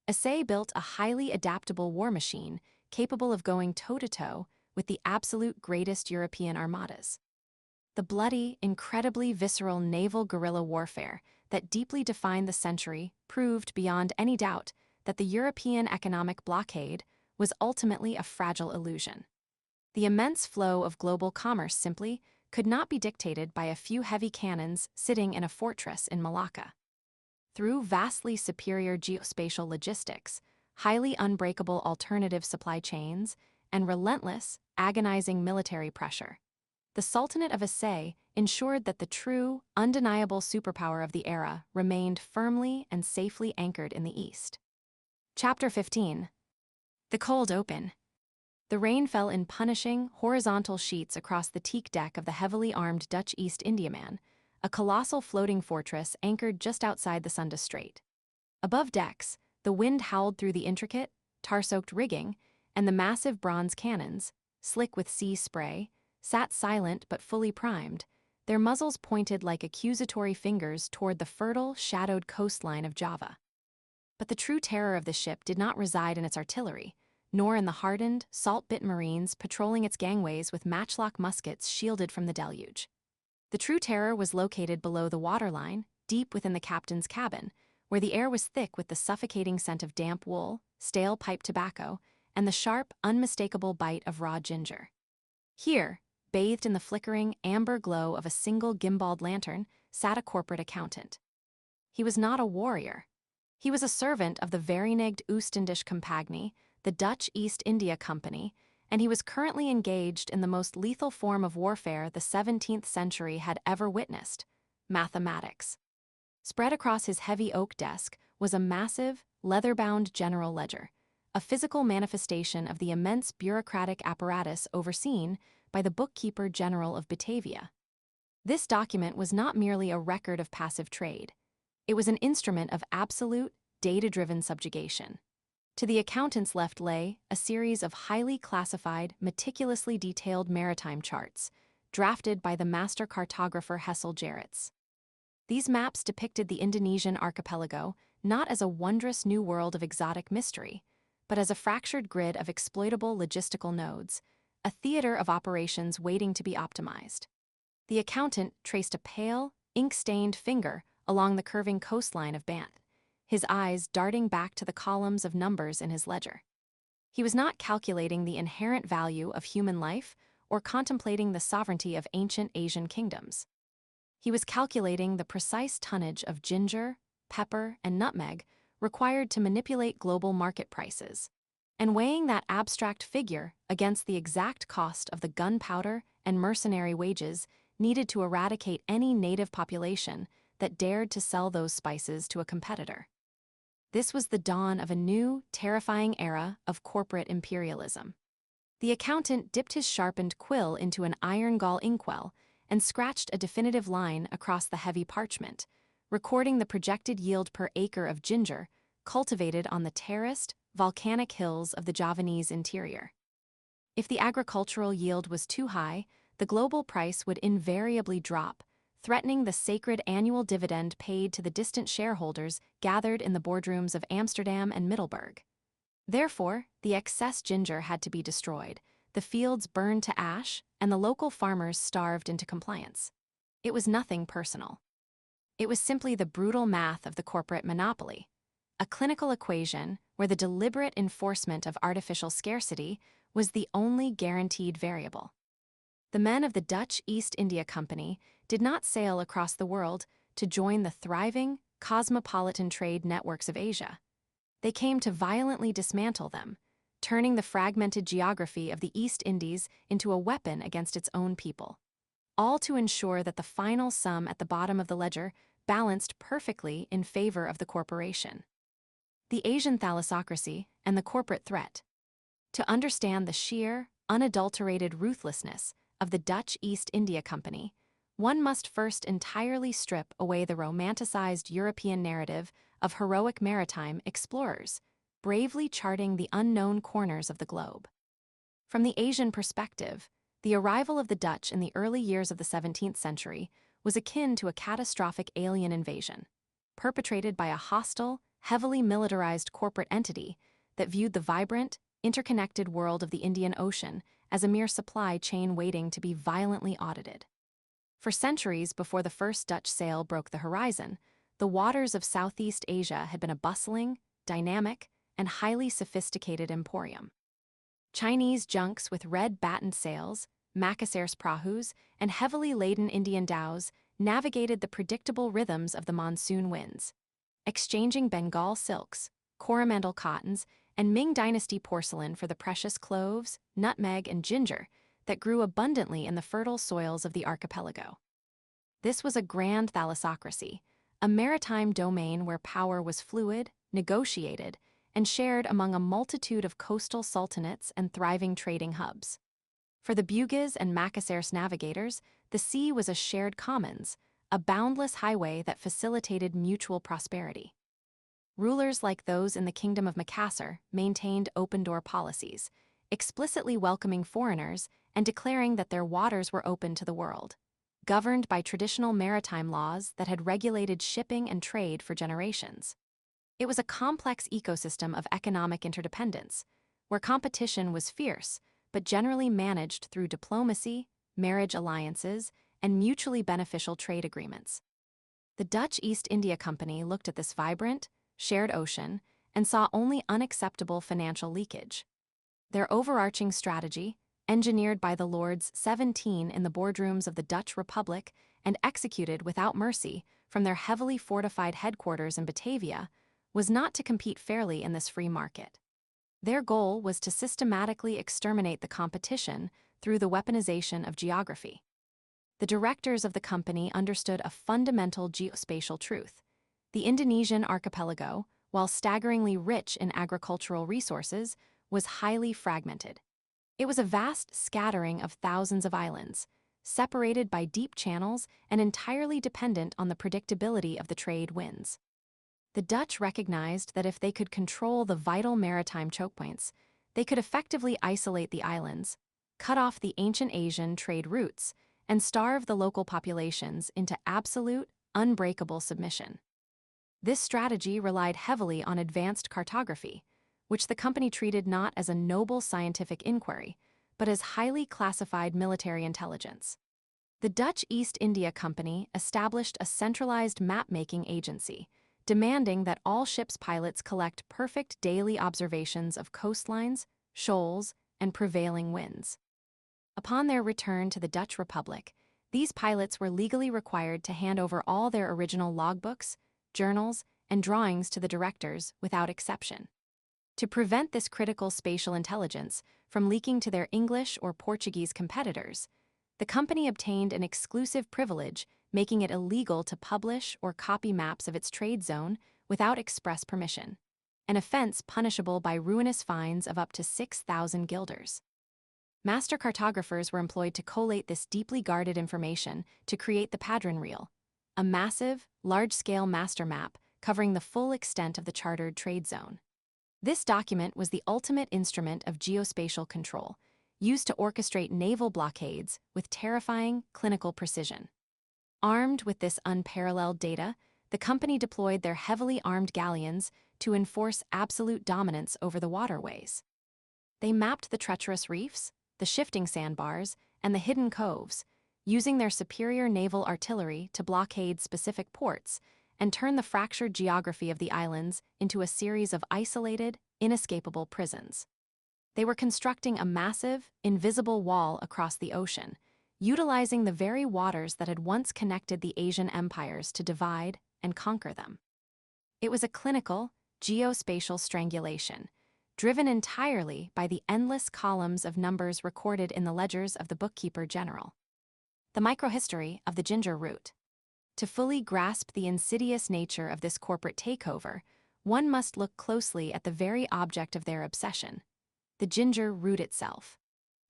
Assay built a highly adaptable war machine capable of going toe-to-toe with the absolute greatest European armadas. The bloody, incredibly visceral naval guerrilla warfare that deeply defined the century proved beyond any doubt that the European economic blockade was ultimately a fragile illusion. The immense flow of global commerce simply could not be dictated by a few heavy cannons sitting in a fortress in Malacca. Through vastly superior geospatial logistics, highly unbreakable alternative supply chains, and relentless, agonizing military pressure, the Sultanate of Assay ensured that the true, undeniable superpower of the era remained firmly and safely anchored in the East. Chapter 15. The Cold Open. The rain fell in punishing, horizontal sheets across the teak deck of the heavily armed Dutch East Indiaman, a colossal floating fortress anchored just outside the Sunda Strait. Above decks, the wind howled through the intricate, tar-soaked rigging, and the massive bronze cannons, slick with sea spray, sat silent but fully primed, their muzzles pointed like accusatory fingers toward the fertile, shadowed coastline of Java. But the true terror of the ship did not reside in its artillery, nor in the hardened, salt-bit Marines patrolling its gangways with matchlock muskets shielded from the deluge. The true terror was located below the waterline, deep within the captain's cabin, where the air was thick with the suffocating scent of damp wool, stale pipe tobacco, and the sharp, unmistakable bite of raw ginger. Here, bathed in the flickering, amber glow of a single gimbaled lantern, sat a corporate accountant. He was not a warrior. He was a servant of the Verenigd Oostendisch Compagnie, the Dutch East India Company, and he was currently engaged in the most lethal form of warfare the 17th century had ever witnessed: mathematics. Spread across his heavy oak desk was a massive, leather-bound general ledger, a physical manifestation of the immense bureaucratic apparatus overseen by the Bookkeeper General of Batavia. This document was not merely a record of passive trade. It was an instrument of absolute, data-driven subjugation. To the accountant's left lay a series of highly classified, meticulously detailed maritime charts, drafted by the master cartographer Hessel Gerrits. These maps depicted the Indonesian archipelago, not as a wondrous new world of exotic mystery, but as a fractured grid of exploitable logistical nodes, a theater of operations waiting to be optimized. The accountant traced a pale, ink-stained finger along the curving coastline of Banth, his eyes darting back to the columns of numbers in his ledger. He was not calculating the inherent value of human life or contemplating the sovereignty of ancient Asian kingdoms. He was calculating the precise tonnage of ginger, pepper, and nutmeg required to manipulate global market prices, and weighing that abstract figure against the exact cost of the gunpowder and mercenary wages needed to eradicate any native population that dared to sell those spices to a competitor. This was the dawn of a new, terrifying era of corporate imperialism. The accountant dipped his sharpened quill into an iron gall inkwell and scratched a definitive line across the heavy parchment, recording the projected yield per acre of ginger cultivated on the terraced, volcanic hills of the Javanese interior. If the agricultural yield was too high, the global price would invariably drop, threatening the sacred annual dividend paid to the distant shareholders gathered in the boardrooms of Amsterdam and Middelburg. Therefore, the excess ginger had to be destroyed, the fields burned to ash, and the local farmers starved into compliance. It was nothing personal. It was simply the brutal math of the corporate monopoly, a clinical equation where the deliberate enforcement of artificial scarcity was the only guaranteed variable. The men of the Dutch East India Company did not sail across the world to join the thriving, cosmopolitan trade networks of Asia. They came to violently dismantle them, turning the fragmented geography of the East Indies into a weapon against its own people, all to ensure that the final sum at the bottom of the ledger balanced perfectly in favor of the corporation. The Asian thalassocracy and the corporate threat. To understand the sheer, unadulterated ruthlessness of the Dutch East India Company, one must first entirely strip away the romanticized European narrative of heroic maritime explorers, bravely charting the unknown corners of the globe. From the Asian perspective, the arrival of the Dutch in the early years of the 17th century was akin to a catastrophic alien invasion, perpetrated by a hostile, heavily militarized corporate entity that viewed the vibrant, interconnected world of the Indian Ocean as a mere supply chain waiting to be violently audited. For centuries before the first Dutch sail broke the horizon, the waters of Southeast Asia had been a bustling, dynamic, and highly sophisticated emporium. Chinese junks with red battened sails, Macassar's prahus, and heavily laden Indian dhows navigated the predictable rhythms of the monsoon winds, exchanging Bengal silks, Coromandel cottons, and Ming Dynasty porcelain for the precious cloves, nutmeg, and ginger that grew abundantly in the fertile soils of the archipelago. This was a grand thalassocracy, a maritime domain where power was fluid, negotiated, and shared among a multitude of coastal sultanates and thriving trading hubs. For the Bugis and Macassar's navigators, the sea was a shared commons, a boundless highway that facilitated mutual prosperity. Rulers like those in the Kingdom of Macassar maintained open-door policies, explicitly welcoming foreigners and declaring that their waters were open to the world, governed by traditional maritime laws that had regulated shipping and trade for generations. It was a complex ecosystem of economic interdependence, where competition was fierce but generally managed through diplomacy, marriage alliances, and mutually beneficial trade agreements. The Dutch East India Company looked at this vibrant, shared ocean and saw only unacceptable financial leakage. Their overarching strategy, engineered by the Lords 17 in the boardrooms of the Dutch Republic and executed without mercy from their heavily fortified headquarters in Batavia, was not to compete fairly in this free market. Their goal was to systematically exterminate the competition through the weaponization of geography. The directors of the company understood a fundamental geospatial truth. The Indonesian archipelago, while staggeringly rich in agricultural resources, was highly fragmented. It was a vast scattering of thousands of islands, separated by deep channels and entirely dependent on the predictability of the trade winds. The Dutch recognized that if they could control the vital maritime chokepoints, they could effectively isolate the islands, cut off the ancient Asian trade routes, and starve the local populations into absolute, unbreakable submission. This strategy relied heavily on advanced cartography, which the company treated not as a noble scientific inquiry, but as highly classified military intelligence. The Dutch East India Company established a centralized map-making agency, demanding that all ships' pilots collect perfect daily observations of coastlines, shoals, and prevailing winds. Upon their return to the Dutch Republic, these pilots were legally required to hand over all their original logbooks, journals, and drawings to the directors without exception. To prevent this critical spatial intelligence from leaking to their English or Portuguese competitors, the company obtained an exclusive privilege, making it illegal to publish or copy maps of its trade zone without express permission, an offense punishable by ruinous fines of up to 6,000 guilders. Master cartographers were employed to collate this deeply guarded information to create the Padron Reel, a massive, large-scale master map covering the full extent of the chartered trade zone. This document was the ultimate instrument of geospatial control, used to orchestrate naval blockades with terrifying clinical precision. Armed with this unparalleled data, the company deployed their heavily armed galleons to enforce absolute dominance over the waterways. They mapped the treacherous reefs, the shifting sandbars, and the hidden coves, using their superior naval artillery to blockade specific ports and turn the fractured geography of the islands into a series of isolated, inescapable prisons. They were constructing a massive, invisible wall across the ocean, utilizing the very waters that had once connected the Asian empires to divide and conquer them. It was a clinical, geospatial strangulation, driven entirely by the endless columns of numbers recorded in the ledgers of the bookkeeper general. The microhistory of the ginger root. To fully grasp the insidious nature of this corporate takeover, one must look closely at the very object of their obsession, the ginger root itself.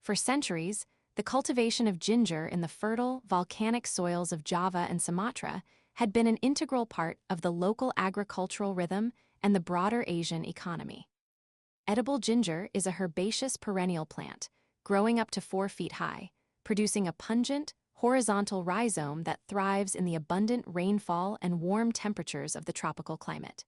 For centuries, the cultivation of ginger in the fertile, volcanic soils of Java and Sumatra had been an integral part of the local agricultural rhythm and the broader Asian economy. Edible ginger is a herbaceous perennial plant, growing up to 4 feet high, producing a pungent, horizontal rhizome that thrives in the abundant rainfall and warm temperatures of the tropical climate.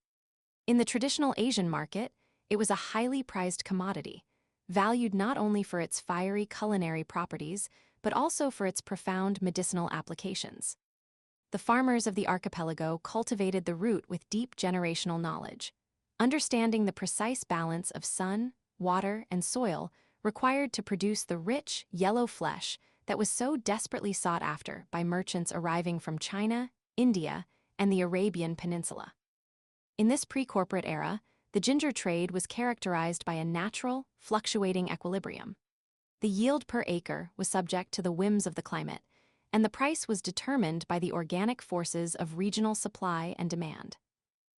In the traditional Asian market, it was a highly prized commodity, valued not only for its fiery culinary properties, but also for its profound medicinal applications. The farmers of the archipelago cultivated the root with deep generational knowledge, understanding the precise balance of sun, water, and soil required to produce the rich, yellow flesh that was so desperately sought after by merchants arriving from China, India, and the Arabian Peninsula. In this pre-corporate era, the ginger trade was characterized by a natural, fluctuating equilibrium. The yield per acre was subject to the whims of the climate, and the price was determined by the organic forces of regional supply and demand.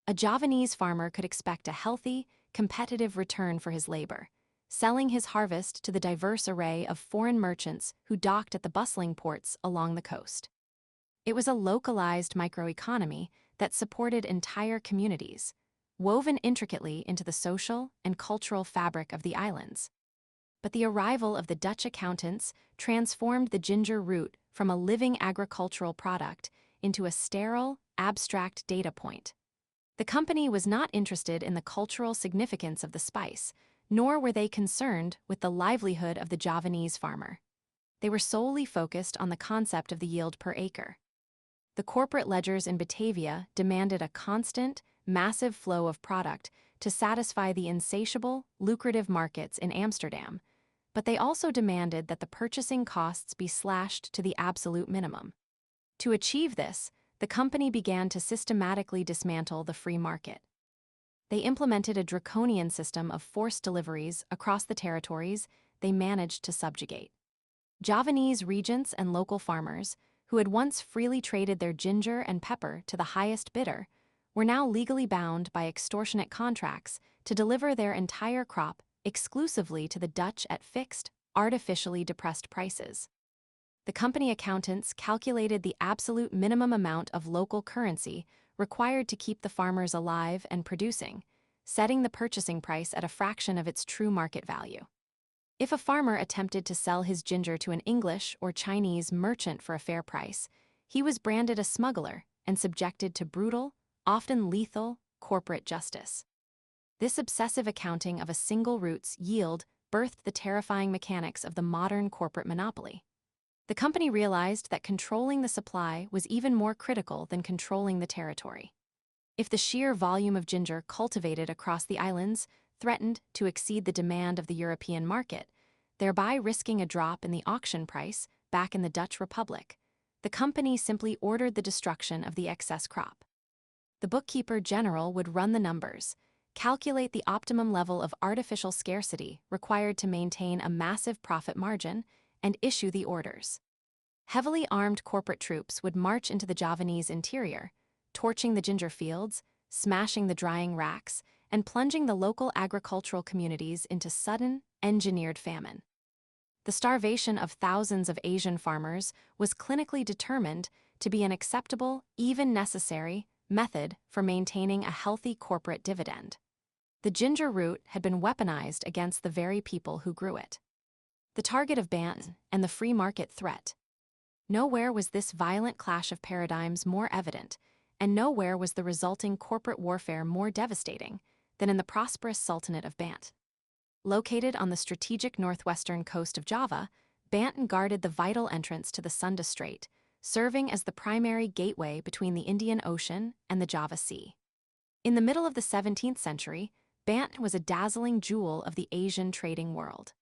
A Javanese farmer could expect a healthy, competitive return for his labor, selling his harvest to the diverse array of foreign merchants who docked at the bustling ports along the coast. It was a localized microeconomy that supported entire communities, woven intricately into the social and cultural fabric of the islands. But the arrival of the Dutch accountants transformed the ginger root from a living agricultural product into a sterile, abstract data point. The company was not interested in the cultural significance of the spice, nor were they concerned with the livelihood of the Javanese farmer. They were solely focused on the concept of the yield per acre. The corporate ledgers in Batavia demanded a constant, massive flow of product to satisfy the insatiable, lucrative markets in Amsterdam, but they also demanded that the purchasing costs be slashed to the absolute minimum. To achieve this, the company began to systematically dismantle the free market. They implemented a draconian system of forced deliveries across the territories they managed to subjugate. Javanese regents and local farmers, who had once freely traded their ginger and pepper to the highest bidder, were now legally bound by extortionate contracts to deliver their entire crop exclusively to the Dutch at fixed, artificially depressed prices. The company accountants calculated the absolute minimum amount of local currency required to keep the farmers alive and producing, setting the purchasing price at a fraction of its true market value. If a farmer attempted to sell his ginger to an English or Chinese merchant for a fair price, he was branded a smuggler and subjected to brutal, often lethal, corporate justice. This obsessive accounting of a single route's yield birthed the terrifying mechanics of the modern corporate monopoly. The company realized that controlling the supply was even more critical than controlling the territory. If the sheer volume of ginger cultivated across the islands threatened to exceed the demand of the European market, thereby risking a drop in the auction price back in the Dutch Republic, the company simply ordered the destruction of the excess crop. The bookkeeper general would run the numbers, calculate the optimum level of artificial scarcity required to maintain a massive profit margin, and issue the orders. Heavily armed corporate troops would march into the Javanese interior, torching the ginger fields, smashing the drying racks, and plunging the local agricultural communities into sudden, engineered famine. The starvation of thousands of Asian farmers was clinically determined to be an acceptable, even necessary, method for maintaining a healthy corporate dividend. The ginger root had been weaponized against the very people who grew it. The target of ban and the free market threat. Nowhere was this violent clash of paradigms more evident, and nowhere was the resulting corporate warfare more devastating than in the prosperous Sultanate of Bant. Located on the strategic northwestern coast of Java, Banten guarded the vital entrance to the Sunda Strait, serving as the primary gateway between the Indian Ocean and the Java Sea. In the middle of the 17th century, Banten was a dazzling jewel of the Asian trading world.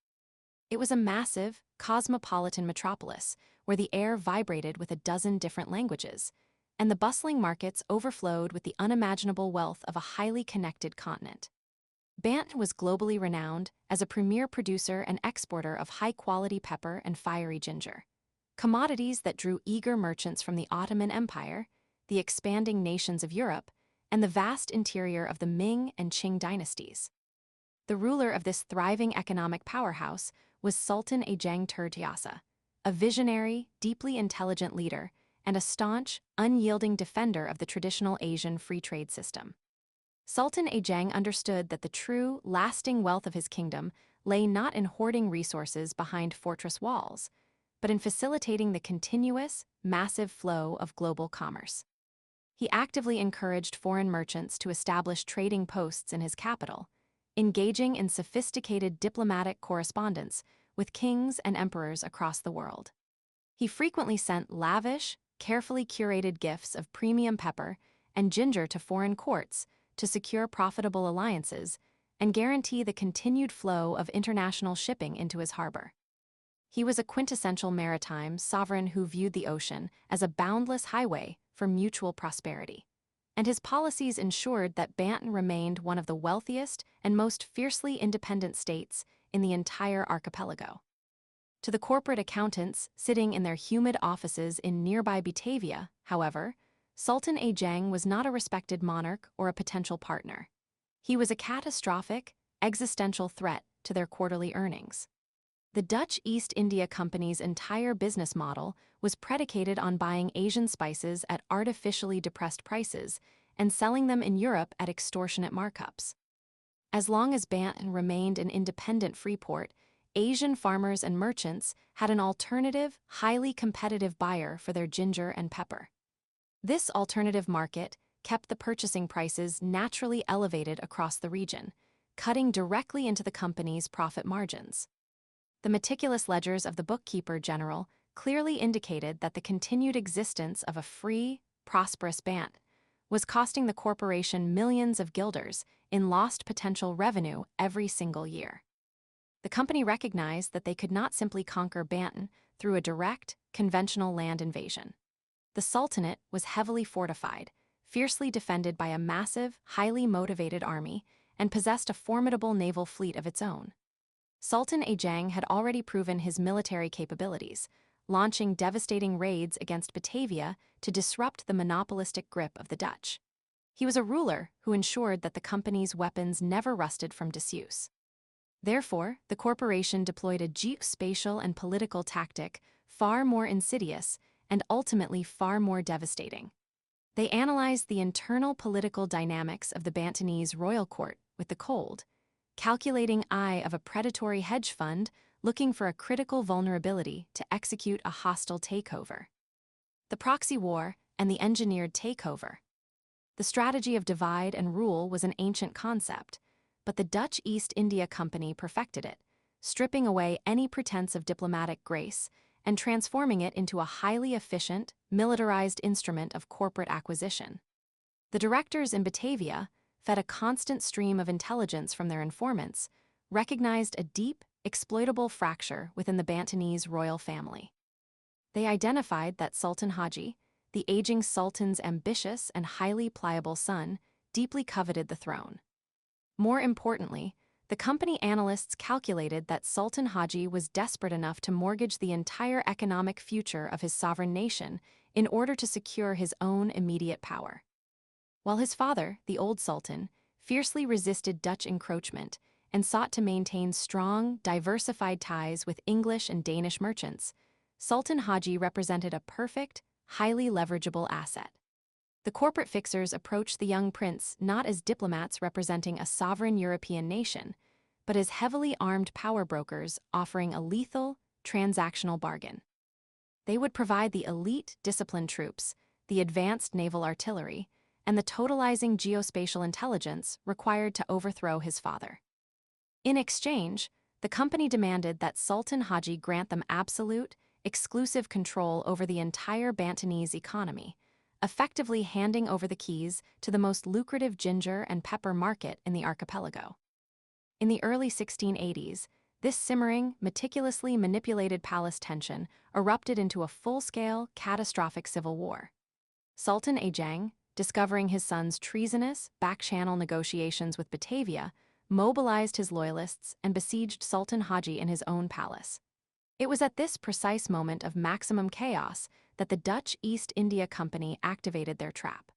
It was a massive, cosmopolitan metropolis where the air vibrated with a dozen different languages, and the bustling markets overflowed with the unimaginable wealth of a highly connected continent. Banten was globally renowned as a premier producer and exporter of high-quality pepper and fiery ginger, commodities that drew eager merchants from the Ottoman Empire, the expanding nations of Europe, and the vast interior of the Ming and Qing dynasties. The ruler of this thriving economic powerhouse was Sultan Zheng He, a visionary, deeply intelligent leader and a staunch, unyielding defender of the traditional Asian free trade system. Sultan Zheng understood that the true, lasting wealth of his kingdom lay not in hoarding resources behind fortress walls, but in facilitating the continuous, massive flow of global commerce. He actively encouraged foreign merchants to establish trading posts in his capital, engaging in sophisticated diplomatic correspondence with kings and emperors across the world. He frequently sent lavish, carefully curated gifts of premium pepper and ginger to foreign courts to secure profitable alliances and guarantee the continued flow of international shipping into his harbor. He was a quintessential maritime sovereign who viewed the ocean as a boundless highway for mutual prosperity, and his policies ensured that Banten remained one of the wealthiest and most fiercely independent states in the entire archipelago. To the corporate accountants sitting in their humid offices in nearby Batavia, however, Sultan Zheng was not a respected monarch or a potential partner. He was a catastrophic, existential threat to their quarterly earnings. The Dutch East India Company's entire business model was predicated on buying Asian spices at artificially depressed prices and selling them in Europe at extortionate markups. As long as Banten remained an independent free port, Asian farmers and merchants had an alternative, highly competitive buyer for their ginger and pepper. This alternative market kept the purchasing prices naturally elevated across the region, cutting directly into the company's profit margins. The meticulous ledgers of the bookkeeper general clearly indicated that the continued existence of a free, prosperous Banten was costing the corporation millions of guilders in lost potential revenue every single year. The company recognized that they could not simply conquer Banten through a direct, conventional land invasion. The Sultanate was heavily fortified, fiercely defended by a massive, highly motivated army, and possessed a formidable naval fleet of its own. Sultan Zheng had already proven his military capabilities, launching devastating raids against Batavia to disrupt the monopolistic grip of the Dutch. He was a ruler who ensured that the company's weapons never rusted from disuse. Therefore, the corporation deployed a geospatial and political tactic far more insidious and ultimately far more devastating. They analyzed the internal political dynamics of the Bantenese royal court with the cold, calculating eye of a predatory hedge fund looking for a critical vulnerability to execute a hostile takeover. The proxy war and the engineered takeover. The strategy of divide and rule was an ancient concept, but the Dutch East India Company perfected it, stripping away any pretense of diplomatic grace and transforming it into a highly efficient, militarized instrument of corporate acquisition. The directors in Batavia, fed a constant stream of intelligence from their informants, recognized a deep, exploitable fracture within the Bantenese royal family. They identified that Sultan Haji, the aging sultan's ambitious and highly pliable son, deeply coveted the throne. More importantly, the company analysts calculated that Sultan Haji was desperate enough to mortgage the entire economic future of his sovereign nation in order to secure his own immediate power. While his father, the old sultan, fiercely resisted Dutch encroachment and sought to maintain strong, diversified ties with English and Danish merchants, Sultan Haji represented a perfect, highly leverageable asset. The corporate fixers approached the young prince not as diplomats representing a sovereign European nation, but as heavily armed power brokers offering a lethal, transactional bargain. They would provide the elite disciplined troops, the advanced naval artillery, and the totalizing geospatial intelligence required to overthrow his father. In exchange, the company demanded that Sultan Haji grant them absolute, exclusive control over the entire Bantenese economy, effectively handing over the keys to the most lucrative ginger and pepper market in the archipelago. In the early 1680s, this simmering, meticulously manipulated palace tension erupted into a full-scale, catastrophic civil war. Sultan Zheng, discovering his son's treasonous, back-channel negotiations with Batavia, mobilized his loyalists and besieged Sultan Haji in his own palace. It was at this precise moment of maximum chaos that the Dutch East India Company activated their trap.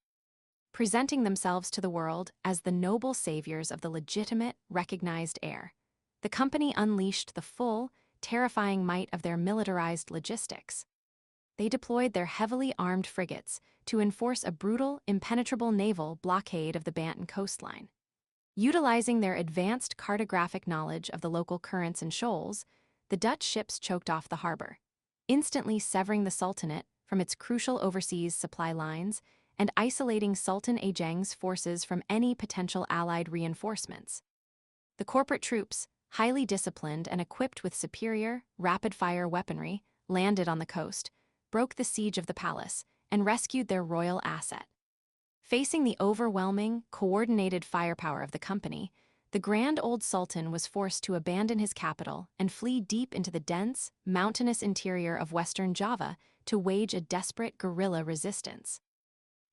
Presenting themselves to the world as the noble saviors of the legitimate, recognized heir, the company unleashed the full, terrifying might of their militarized logistics. They deployed their heavily armed frigates to enforce a brutal, impenetrable naval blockade of the Banten coastline. Utilizing their advanced cartographic knowledge of the local currents and shoals, the Dutch ships choked off the harbor, instantly severing the Sultanate from its crucial overseas supply lines and isolating Sultan Zheng's forces from any potential Allied reinforcements. The corporate troops, highly disciplined and equipped with superior, rapid-fire weaponry, landed on the coast, broke the siege of the palace, and rescued their royal asset. Facing the overwhelming, coordinated firepower of the company, the grand old sultan was forced to abandon his capital and flee deep into the dense, mountainous interior of western Java to wage a desperate guerrilla resistance.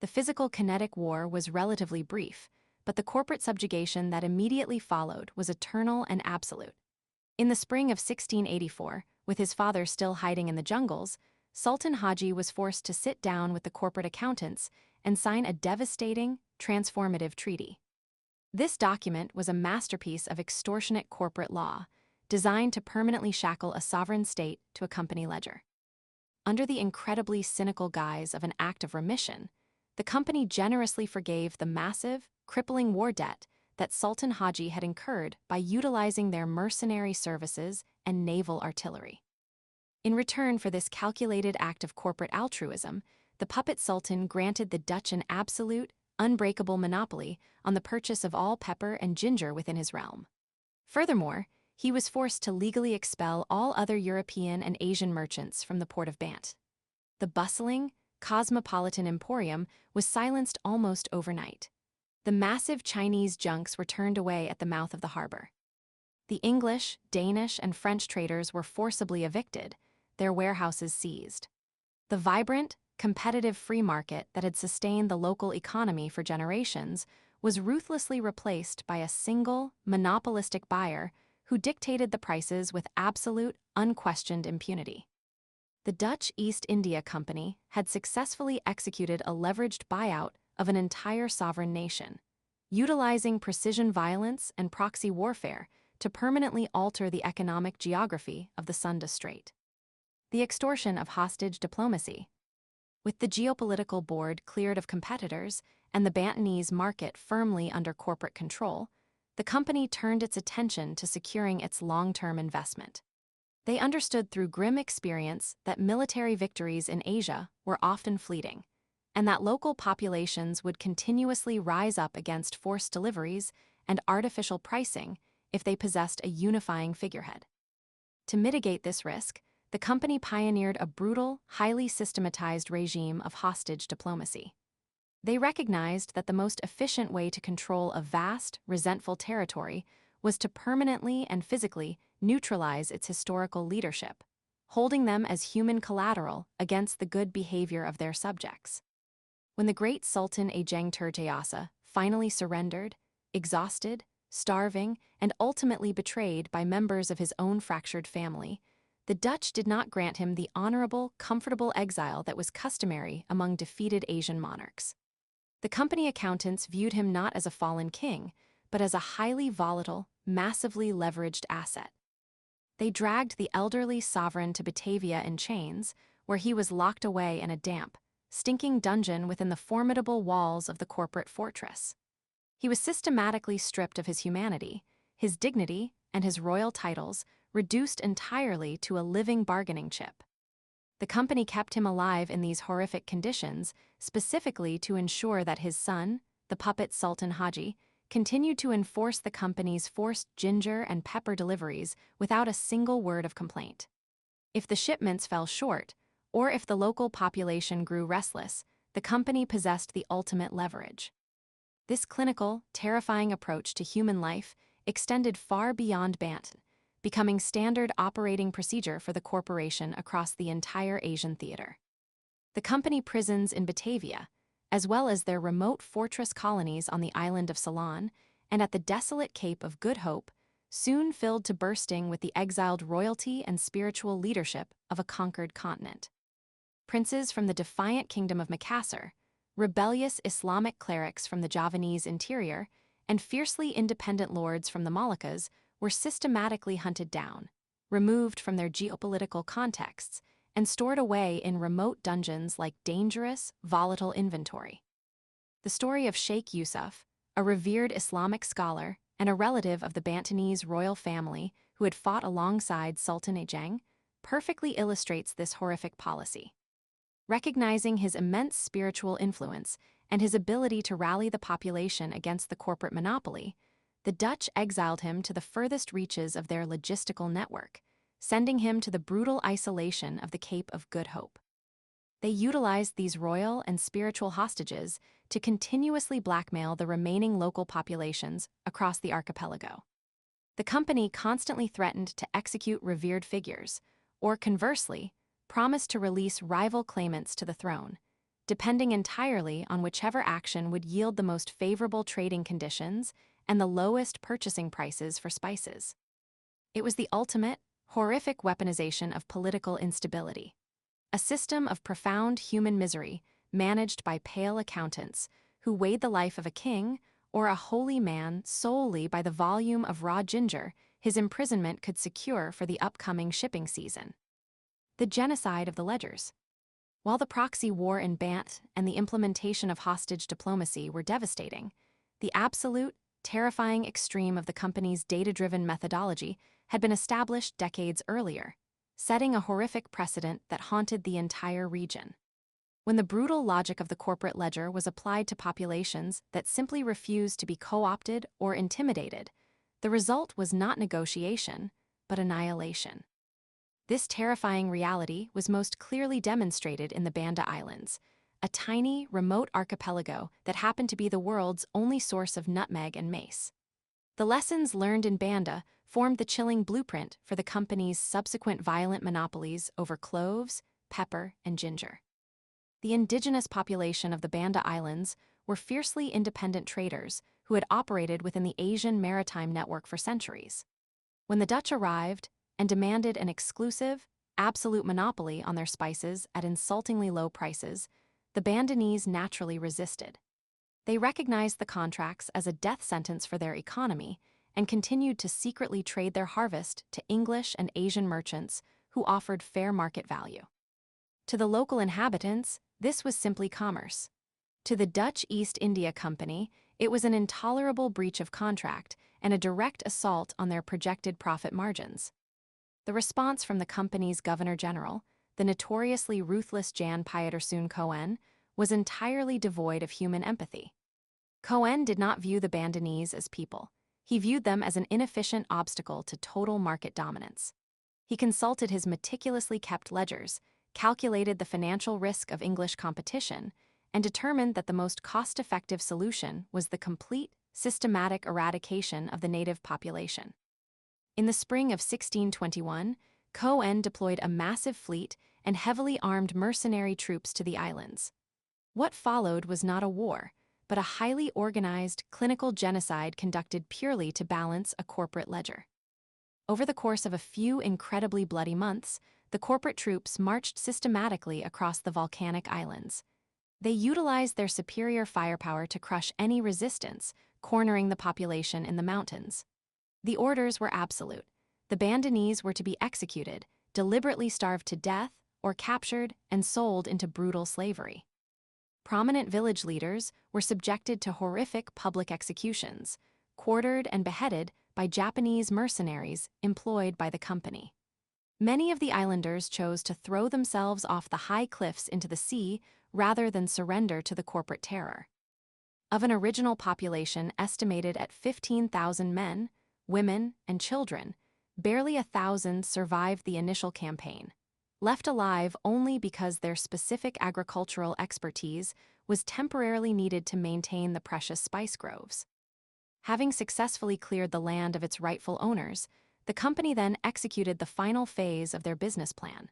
The physical kinetic war was relatively brief, but the corporate subjugation that immediately followed was eternal and absolute. In the spring of 1684, with his father still hiding in the jungles, Sultan Haji was forced to sit down with the corporate accountants and sign a devastating, transformative treaty. This document was a masterpiece of extortionate corporate law, designed to permanently shackle a sovereign state to a company ledger. Under the incredibly cynical guise of an act of remission, the company generously forgave the massive, crippling war debt that Sultan Haji had incurred by utilizing their mercenary services and naval artillery. In return for this calculated act of corporate altruism, the puppet sultan granted the Dutch an absolute, unbreakable monopoly on the purchase of all pepper and ginger within his realm. Furthermore, he was forced to legally expel all other European and Asian merchants from the port of Bant. The bustling, cosmopolitan emporium was silenced almost overnight. The massive Chinese junks were turned away at the mouth of the harbor. The English, Danish, and French traders were forcibly evicted, their warehouses seized. The vibrant, competitive free market that had sustained the local economy for generations was ruthlessly replaced by a single, monopolistic buyer who dictated the prices with absolute, unquestioned impunity. The Dutch East India Company had successfully executed a leveraged buyout of an entire sovereign nation, utilizing precision violence and proxy warfare to permanently alter the economic geography of the Sunda Strait. The extortion of hostage diplomacy. With the geopolitical board cleared of competitors and the Bantenese market firmly under corporate control, the company turned its attention to securing its long-term investment. They understood through grim experience that military victories in Asia were often fleeting, and that local populations would continuously rise up against forced deliveries and artificial pricing if they possessed a unifying figurehead. To mitigate this risk, the company pioneered a brutal, highly systematized regime of hostage diplomacy. They recognized that the most efficient way to control a vast, resentful territory was to permanently and physically neutralize its historical leadership, holding them as human collateral against the good behavior of their subjects. When the great Sultan Ajeng Turtayasa finally surrendered, exhausted, starving, and ultimately betrayed by members of his own fractured family, the Dutch did not grant him the honorable, comfortable exile that was customary among defeated Asian monarchs. The company accountants viewed him not as a fallen king, but as a highly volatile, massively leveraged asset. They dragged the elderly sovereign to Batavia in chains, where he was locked away in a damp, stinking dungeon within the formidable walls of the corporate fortress. He was systematically stripped of his humanity, his dignity, and his royal titles, reduced entirely to a living bargaining chip. The company kept him alive in these horrific conditions, specifically to ensure that his son, the puppet Sultan Haji, continued to enforce the company's forced ginger and pepper deliveries without a single word of complaint. If the shipments fell short, or if the local population grew restless, the company possessed the ultimate leverage. This clinical, terrifying approach to human life extended far beyond Banten, becoming standard operating procedure for the corporation across the entire Asian theater. The company prisons in Batavia, as well as their remote fortress colonies on the island of Ceylon and at the desolate Cape of Good Hope, soon filled to bursting with the exiled royalty and spiritual leadership of a conquered continent. Princes from the defiant kingdom of Macassar, rebellious Islamic clerics from the Javanese interior, and fiercely independent lords from the Moluccas were systematically hunted down, removed from their geopolitical contexts, and stored away in remote dungeons like dangerous, volatile inventory. The story of Sheikh Yusuf, a revered Islamic scholar and a relative of the Bantenese royal family who had fought alongside Sultan Ajeng, perfectly illustrates this horrific policy. Recognizing his immense spiritual influence and his ability to rally the population against the corporate monopoly, the Dutch exiled him to the furthest reaches of their logistical network, sending him to the brutal isolation of the Cape of Good Hope. They utilized these royal and spiritual hostages to continuously blackmail the remaining local populations across the archipelago. The company constantly threatened to execute revered figures, or conversely, promised to release rival claimants to the throne, depending entirely on whichever action would yield the most favorable trading conditions and the lowest purchasing prices for spices. It was the ultimate, horrific weaponization of political instability, a system of profound human misery managed by pale accountants who weighed the life of a king or a holy man solely by the volume of raw ginger his imprisonment could secure for the upcoming shipping season. The genocide of the ledgers. While the proxy war in Bant and the implementation of hostage diplomacy were devastating, the absolute, terrifying extreme of the company's data-driven methodology had been established decades earlier, setting a horrific precedent that haunted the entire region. When the brutal logic of the corporate ledger was applied to populations that simply refused to be co-opted or intimidated, the result was not negotiation, but annihilation. This terrifying reality was most clearly demonstrated in the Banda Islands, a tiny, remote archipelago that happened to be the world's only source of nutmeg and mace. The lessons learned in Banda formed the chilling blueprint for the company's subsequent violent monopolies over cloves, pepper, and ginger. The indigenous population of the Banda Islands were fiercely independent traders who had operated within the Asian maritime network for centuries. When the Dutch arrived and demanded an exclusive, absolute monopoly on their spices at insultingly low prices, the Bandanese naturally resisted. They recognized the contracts as a death sentence for their economy and continued to secretly trade their harvest to English and Asian merchants who offered fair market value. To the local inhabitants, this was simply commerce. To the Dutch East India Company, it was an intolerable breach of contract and a direct assault on their projected profit margins. The response from the company's Governor-General, the notoriously ruthless Jan Pieterszoon Cohen, was entirely devoid of human empathy. Cohen did not view the Bandanese as people. He viewed them as an inefficient obstacle to total market dominance. He consulted his meticulously kept ledgers, calculated the financial risk of English competition, and determined that the most cost-effective solution was the complete, systematic eradication of the native population. In the spring of 1621, Cohen deployed a massive fleet and heavily armed mercenary troops to the islands. What followed was not a war, but a highly organized, clinical genocide conducted purely to balance a corporate ledger. Over the course of a few incredibly bloody months, the corporate troops marched systematically across the volcanic islands. They utilized their superior firepower to crush any resistance, cornering the population in the mountains. The orders were absolute. The Bandanese were to be executed, deliberately starved to death, or captured and sold into brutal slavery. Prominent village leaders were subjected to horrific public executions, quartered and beheaded by Japanese mercenaries employed by the company. Many of the islanders chose to throw themselves off the high cliffs into the sea rather than surrender to the corporate terror. Of an original population estimated at 15,000 men, women, and children, barely 1,000 survived the initial campaign, left alive only because their specific agricultural expertise was temporarily needed to maintain the precious spice groves. Having successfully cleared the land of its rightful owners, the company then executed the final phase of their business plan.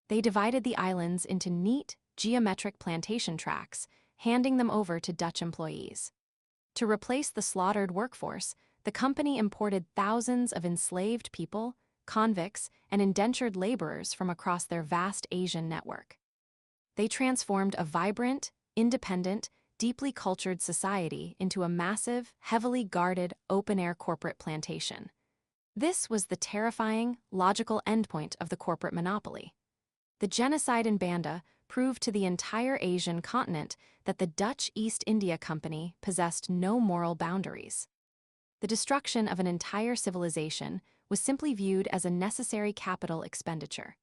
They divided the islands into neat, geometric plantation tracts, handing them over to Dutch employees. To replace the slaughtered workforce, the company imported thousands of enslaved people, convicts, and indentured laborers from across their vast Asian network. They transformed a vibrant, independent, deeply cultured society into a massive, heavily guarded, open-air corporate plantation. This was the terrifying, logical endpoint of the corporate monopoly. The genocide in Banda proved to the entire Asian continent that the Dutch East India Company possessed no moral boundaries. The destruction of an entire civilization was simply viewed as a necessary capital expenditure,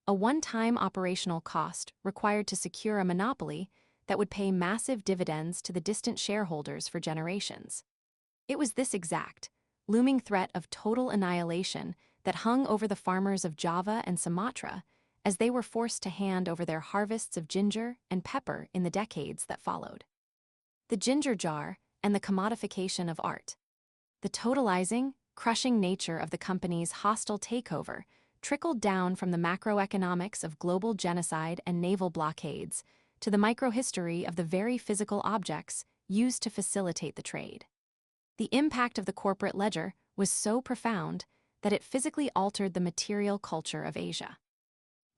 a one-time operational cost required to secure a monopoly that would pay massive dividends to the distant shareholders for generations. It was this exact, looming threat of total annihilation that hung over the farmers of Java and Sumatra as they were forced to hand over their harvests of ginger and pepper in the decades that followed. The ginger jar and the commodification of art. The totalizing, crushing nature of the company's hostile takeover trickled down from the macroeconomics of global genocide and naval blockades to the microhistory of the very physical objects used to facilitate the trade. The impact of the corporate ledger was so profound that it physically altered the material culture of Asia.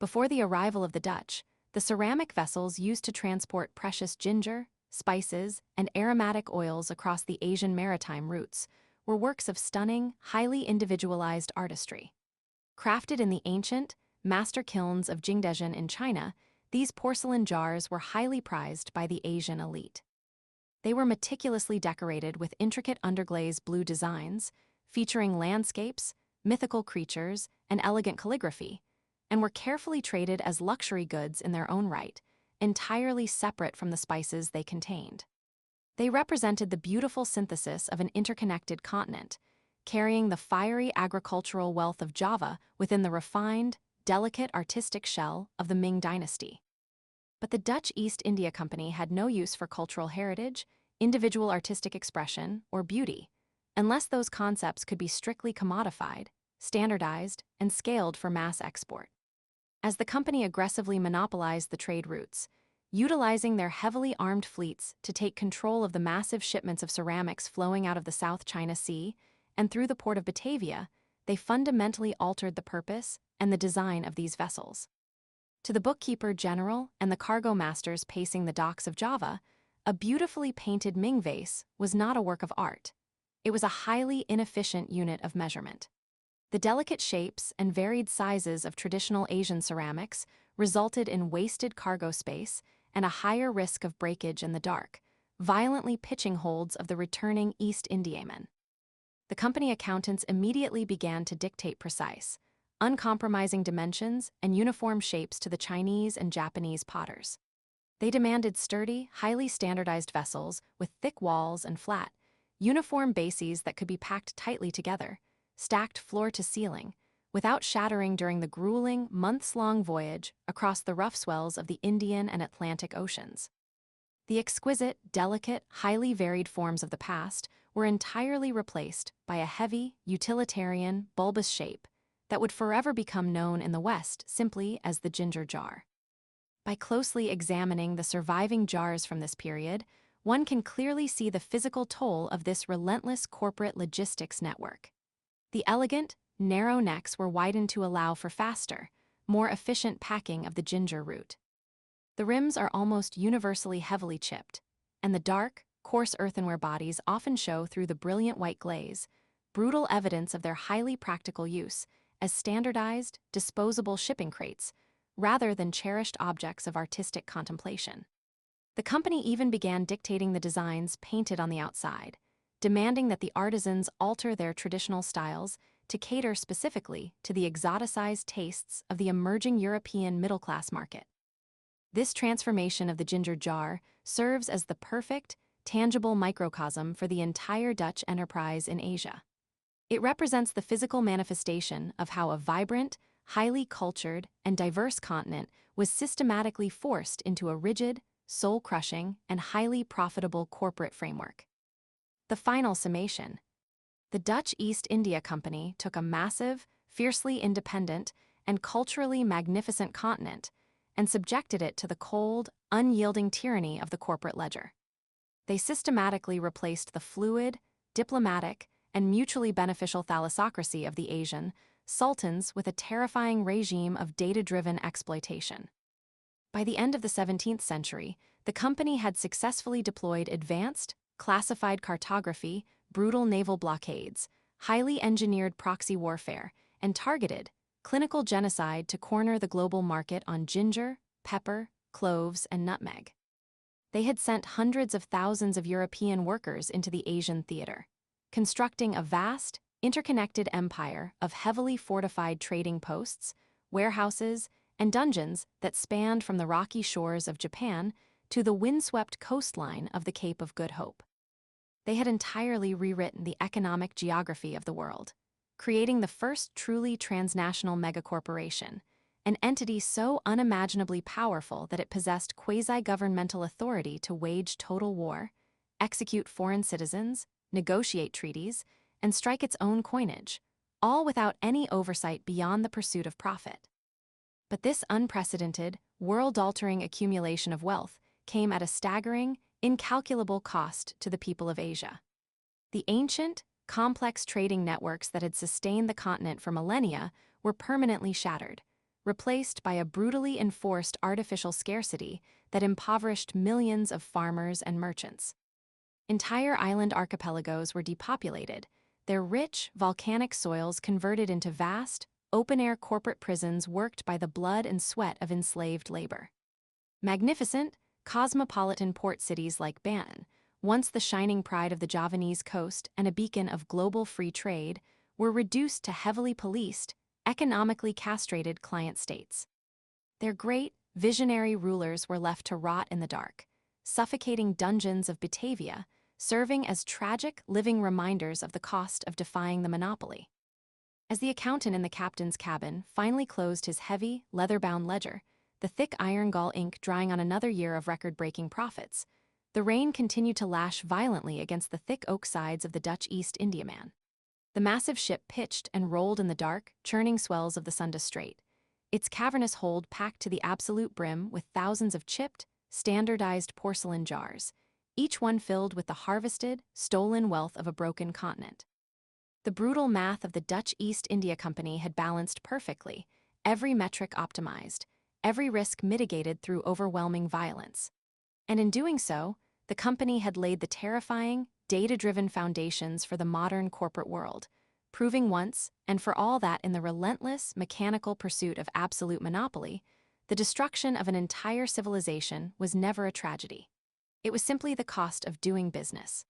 Before the arrival of the Dutch, the ceramic vessels used to transport precious ginger, spices, and aromatic oils across the Asian maritime routes were works of stunning, highly individualized artistry. Crafted in the ancient, master kilns of Jingdezhen in China, these porcelain jars were highly prized by the Asian elite. They were meticulously decorated with intricate underglaze blue designs, featuring landscapes, mythical creatures, and elegant calligraphy, and were carefully traded as luxury goods in their own right, entirely separate from the spices they contained. They represented the beautiful synthesis of an interconnected continent, carrying the fiery agricultural wealth of Java within the refined, delicate artistic shell of the Ming dynasty. But the Dutch East India Company had no use for cultural heritage, individual artistic expression, or beauty, unless those concepts could be strictly commodified, standardized, and scaled for mass export. As the company aggressively monopolized the trade routes, utilizing their heavily armed fleets to take control of the massive shipments of ceramics flowing out of the South China Sea and through the port of Batavia, they fundamentally altered the purpose and the design of these vessels. To the bookkeeper general and the cargo masters pacing the docks of Java, a beautifully painted Ming vase was not a work of art. It was a highly inefficient unit of measurement. The delicate shapes and varied sizes of traditional Asian ceramics resulted in wasted cargo space and a higher risk of breakage in the dark, violently pitching holds of the returning East Indiamen. The company accountants immediately began to dictate precise, uncompromising dimensions and uniform shapes to the Chinese and Japanese potters. They demanded sturdy, highly standardized vessels with thick walls and flat, uniform bases that could be packed tightly together, stacked floor to ceiling, without shattering during the grueling, months-long voyage across the rough swells of the Indian and Atlantic Oceans. The exquisite, delicate, highly varied forms of the past were entirely replaced by a heavy, utilitarian, bulbous shape that would forever become known in the West simply as the ginger jar. By closely examining the surviving jars from this period, one can clearly see the physical toll of this relentless corporate logistics network. The elegant, narrow necks were widened to allow for faster, more efficient packing of the ginger root. The rims are almost universally heavily chipped, and the dark, coarse earthenware bodies often show through the brilliant white glaze, brutal evidence of their highly practical use as standardized, disposable shipping crates, rather than cherished objects of artistic contemplation. The company even began dictating the designs painted on the outside, demanding that the artisans alter their traditional styles to cater specifically to the exoticized tastes of the emerging European middle-class market. This transformation of the ginger jar serves as the perfect, tangible microcosm for the entire Dutch enterprise in Asia. It represents the physical manifestation of how a vibrant, highly cultured, and diverse continent was systematically forced into a rigid, soul-crushing, and highly profitable corporate framework. The final summation. The Dutch East India Company took a massive, fiercely independent, and culturally magnificent continent and subjected it to the cold, unyielding tyranny of the corporate ledger. They systematically replaced the fluid, diplomatic, and mutually beneficial thalassocracy of the Asian sultans with a terrifying regime of data-driven exploitation. By the end of the 17th century, the company had successfully deployed advanced, classified cartography, brutal naval blockades, highly engineered proxy warfare, and targeted, clinical genocide to corner the global market on ginger, pepper, cloves, and nutmeg. They had sent hundreds of thousands of European workers into the Asian theater, constructing a vast, interconnected empire of heavily fortified trading posts, warehouses, and dungeons that spanned from the rocky shores of Japan to the windswept coastline of the Cape of Good Hope. They had entirely rewritten the economic geography of the world, creating the first truly transnational megacorporation, an entity so unimaginably powerful that it possessed quasi-governmental authority to wage total war, execute foreign citizens, negotiate treaties, and strike its own coinage, all without any oversight beyond the pursuit of profit. But this unprecedented, world-altering accumulation of wealth came at a staggering, incalculable cost to the people of Asia. The ancient, complex trading networks that had sustained the continent for millennia were permanently shattered, replaced by a brutally enforced artificial scarcity that impoverished millions of farmers and merchants. Entire island archipelagos were depopulated, their rich, volcanic soils converted into vast, open-air corporate prisons worked by the blood and sweat of enslaved labor. Magnificent, cosmopolitan port cities like Banten, once the shining pride of the Javanese coast and a beacon of global free trade, were reduced to heavily policed, economically castrated client states. Their great, visionary rulers were left to rot in the dark, suffocating dungeons of Batavia, serving as tragic, living reminders of the cost of defying the monopoly. As the accountant in the captain's cabin finally closed his heavy, leather-bound ledger, the thick iron gall ink drying on another year of record-breaking profits, the rain continued to lash violently against the thick oak sides of the Dutch East Indiaman. The massive ship pitched and rolled in the dark, churning swells of the Sunda Strait, its cavernous hold packed to the absolute brim with thousands of chipped, standardized porcelain jars, each one filled with the harvested, stolen wealth of a broken continent. The brutal math of the Dutch East India Company had balanced perfectly, every metric optimized, every risk mitigated through overwhelming violence. And in doing so, the company had laid the terrifying, data-driven foundations for the modern corporate world, proving once and for all that in the relentless, mechanical pursuit of absolute monopoly, the destruction of an entire civilization was never a tragedy. It was simply the cost of doing business.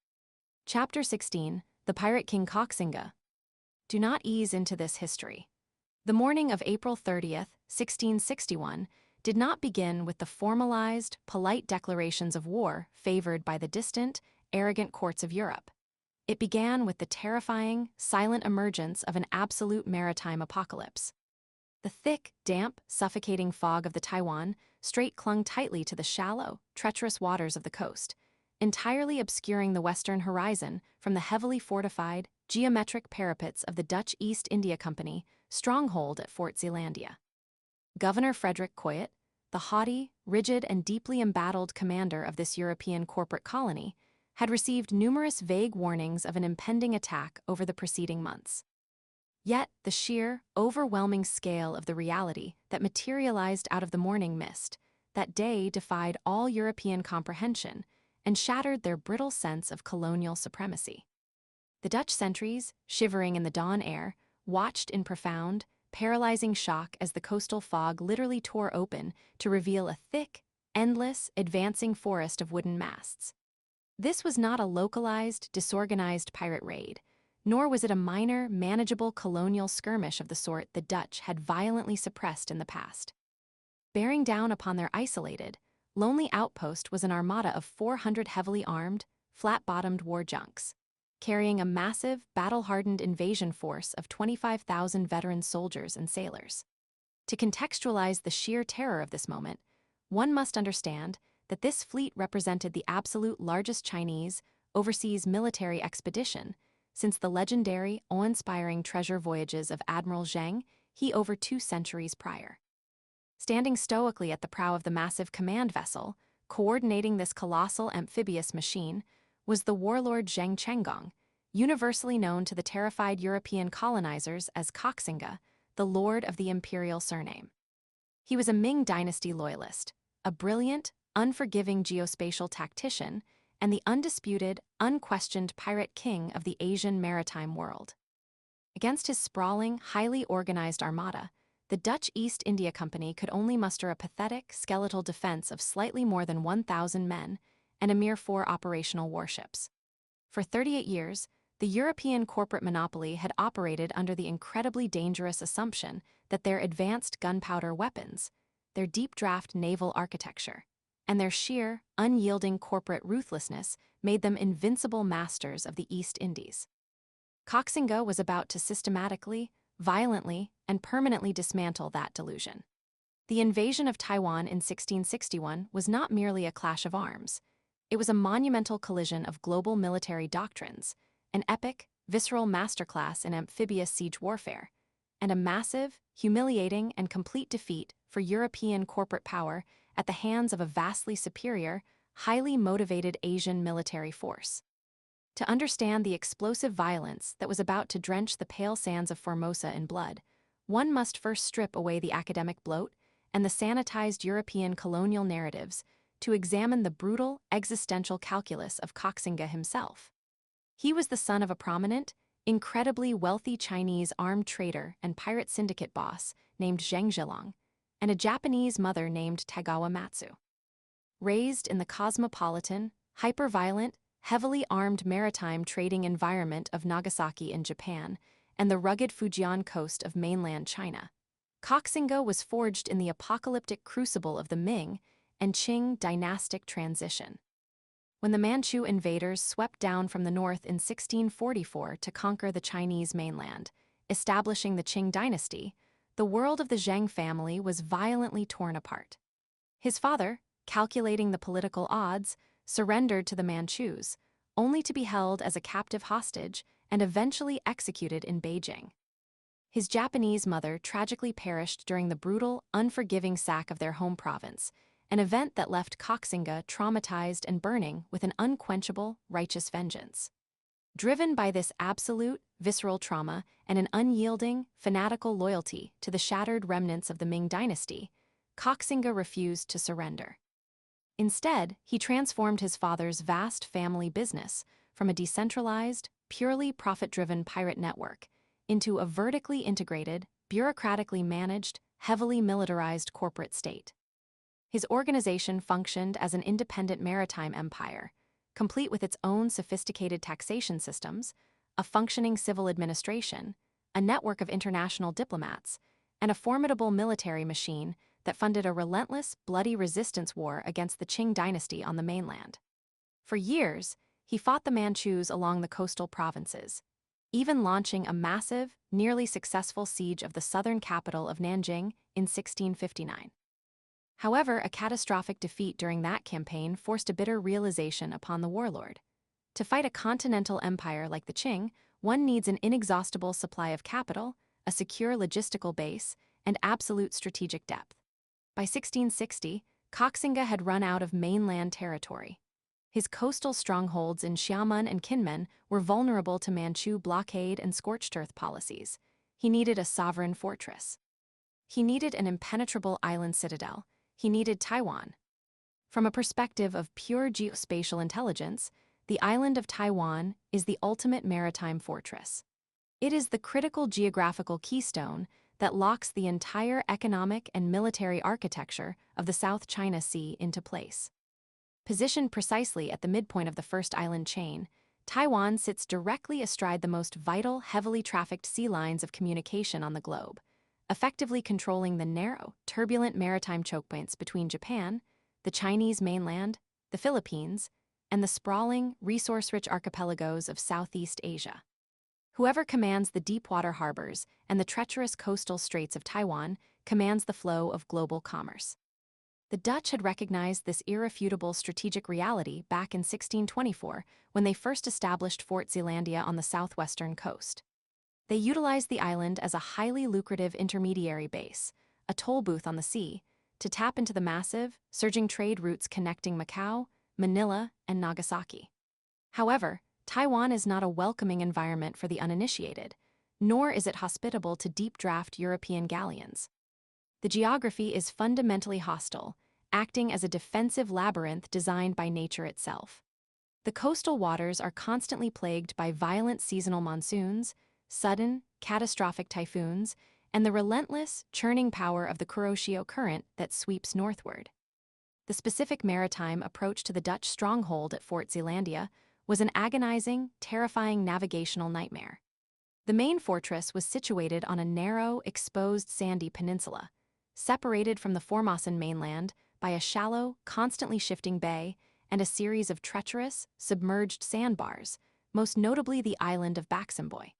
Chapter 16, The Pirate King Koxinga. Do not ease into this history. The morning of April 30th, 1661, did not begin with the formalized, polite declarations of war favored by the distant, arrogant courts of Europe. It began with the terrifying, silent emergence of an absolute maritime apocalypse. The thick, damp, suffocating fog of the Taiwan Strait clung tightly to the shallow, treacherous waters of the coast, entirely obscuring the western horizon from the heavily fortified, geometric parapets of the Dutch East India Company stronghold at Fort Zeelandia. Governor Frederick Coyet, the haughty, rigid, and deeply embattled commander of this European corporate colony, had received numerous vague warnings of an impending attack over the preceding months. Yet the sheer, overwhelming scale of the reality that materialized out of the morning mist that day defied all European comprehension and shattered their brittle sense of colonial supremacy. The Dutch sentries, shivering in the dawn air, watched in profound, paralyzing shock as the coastal fog literally tore open to reveal a thick, endless, advancing forest of wooden masts. This was not a localized, disorganized pirate raid, nor was it a minor, manageable colonial skirmish of the sort the Dutch had violently suppressed in the past. Bearing down upon their isolated, lonely outpost was an armada of 400 heavily armed, flat-bottomed war junks, carrying a massive, battle-hardened invasion force of 25,000 veteran soldiers and sailors. To contextualize the sheer terror of this moment, one must understand that this fleet represented the absolute largest Chinese, overseas military expedition since the legendary, awe-inspiring treasure voyages of Admiral Zheng He over 2 centuries prior. Standing stoically at the prow of the massive command vessel, coordinating this colossal amphibious machine, was the warlord Zheng Chenggong, universally known to the terrified European colonizers as Koxinga, the lord of the imperial surname. He was a Ming dynasty loyalist, a brilliant, unforgiving geospatial tactician, and the undisputed, unquestioned pirate king of the Asian maritime world. Against his sprawling, highly organized armada, the Dutch East India Company could only muster a pathetic, skeletal defense of slightly more than 1,000 men and a mere 4 operational warships. For 38 years, the European corporate monopoly had operated under the incredibly dangerous assumption that their advanced gunpowder weapons, their deep-draft naval architecture, and their sheer, unyielding corporate ruthlessness made them invincible masters of the East Indies. Koxinga was about to systematically, violently, and permanently dismantle that delusion. The invasion of Taiwan in 1661 was not merely a clash of arms. It was a monumental collision of global military doctrines, an epic, visceral masterclass in amphibious siege warfare, and a massive, humiliating, and complete defeat for European corporate power at the hands of a vastly superior, highly motivated Asian military force. To understand the explosive violence that was about to drench the pale sands of Formosa in blood, one must first strip away the academic bloat and the sanitized European colonial narratives to examine the brutal, existential calculus of Koxinga himself. He was the son of a prominent, incredibly wealthy Chinese armed trader and pirate syndicate boss named Zheng Zhilong, and a Japanese mother named Tagawa Matsu. Raised in the cosmopolitan, hyper-violent, heavily armed maritime trading environment of Nagasaki in Japan and the rugged Fujian coast of mainland China, Koxinga was forged in the apocalyptic crucible of the Ming and Qing dynastic transition. When the Manchu invaders swept down from the north in 1644 to conquer the Chinese mainland, establishing the Qing dynasty, the world of the Zheng family was violently torn apart. His father, calculating the political odds, surrendered to the Manchus, only to be held as a captive hostage and eventually executed in Beijing. His Japanese mother tragically perished during the brutal, unforgiving sack of their home province, an event that left Koxinga traumatized and burning with an unquenchable, righteous vengeance. Driven by this absolute, visceral trauma and an unyielding, fanatical loyalty to the shattered remnants of the Ming dynasty, Koxinga refused to surrender. Instead, he transformed his father's vast family business from a decentralized, purely profit-driven pirate network into a vertically integrated, bureaucratically managed, heavily militarized corporate state. His organization functioned as an independent maritime empire, complete with its own sophisticated taxation systems, a functioning civil administration, a network of international diplomats, and a formidable military machine that funded a relentless, bloody resistance war against the Qing dynasty on the mainland. For years, he fought the Manchus along the coastal provinces, even launching a massive, nearly successful siege of the southern capital of Nanjing in 1659. However, a catastrophic defeat during that campaign forced a bitter realization upon the warlord. To fight a continental empire like the Qing, one needs an inexhaustible supply of capital, a secure logistical base, and absolute strategic depth. By 1660, Koxinga had run out of mainland territory. His coastal strongholds in Xiamen and Kinmen were vulnerable to Manchu blockade and scorched earth policies. He needed a sovereign fortress. He needed an impenetrable island citadel. He needed Taiwan. From a perspective of pure geospatial intelligence, the island of Taiwan is the ultimate maritime fortress. It is the critical geographical keystone that locks the entire economic and military architecture of the South China Sea into place. Positioned precisely at the midpoint of the first island chain, Taiwan sits directly astride the most vital, heavily trafficked sea lines of communication on the globe, effectively controlling the narrow, turbulent maritime chokepoints between Japan, the Chinese mainland, the Philippines, and the sprawling, resource-rich archipelagos of Southeast Asia. Whoever commands the deep-water harbors and the treacherous coastal straits of Taiwan commands the flow of global commerce. The Dutch had recognized this irrefutable strategic reality back in 1624 when they first established Fort Zeelandia on the southwestern coast. They utilized the island as a highly lucrative intermediary base, a toll booth on the sea, to tap into the massive, surging trade routes connecting Macau, Manila, and Nagasaki. However, Taiwan is not a welcoming environment for the uninitiated, nor is it hospitable to deep-draft European galleons. The geography is fundamentally hostile, acting as a defensive labyrinth designed by nature itself. The coastal waters are constantly plagued by violent seasonal monsoons, sudden, catastrophic typhoons, and the relentless, churning power of the Kuroshio Current that sweeps northward. The specific maritime approach to the Dutch stronghold at Fort Zeelandia was an agonizing, terrifying navigational nightmare. The main fortress was situated on a narrow, exposed sandy peninsula, separated from the Formosan mainland by a shallow, constantly shifting bay and a series of treacherous, submerged sandbars, most notably the island of Baximboy.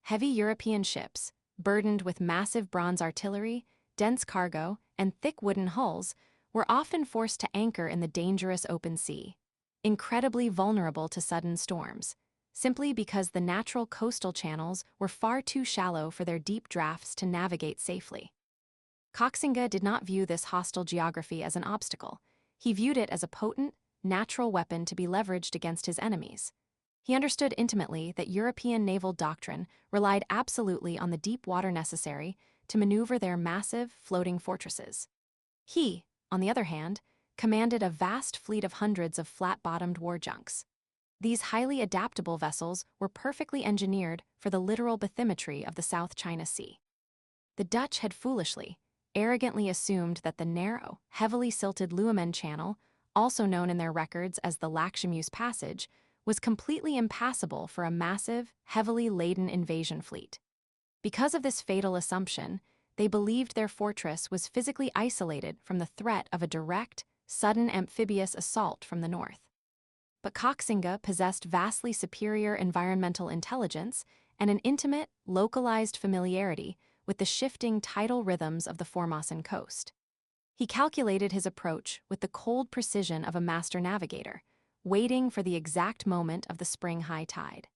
Heavy European ships, burdened with massive bronze artillery, dense cargo, and thick wooden hulls, were often forced to anchor in the dangerous open sea, incredibly vulnerable to sudden storms, simply because the natural coastal channels were far too shallow for their deep drafts to navigate safely. Koxinga did not view this hostile geography as an obstacle. He viewed it as a potent, natural weapon to be leveraged against his enemies. He understood intimately that European naval doctrine relied absolutely on the deep water necessary to maneuver their massive, floating fortresses. He, on the other hand, commanded a vast fleet of hundreds of flat-bottomed war junks. These highly adaptable vessels were perfectly engineered for the literal bathymetry of the South China Sea. The Dutch had foolishly, arrogantly assumed that the narrow, heavily silted Luomen Channel, also known in their records as the Lakshamu's Passage, was completely impassable for a massive, heavily laden invasion fleet. Because of this fatal assumption, they believed their fortress was physically isolated from the threat of a direct, sudden amphibious assault from the north. But Koxinga possessed vastly superior environmental intelligence and an intimate, localized familiarity with the shifting tidal rhythms of the Formosan coast. He calculated his approach with the cold precision of a master navigator, waiting for the exact moment of the spring high tide.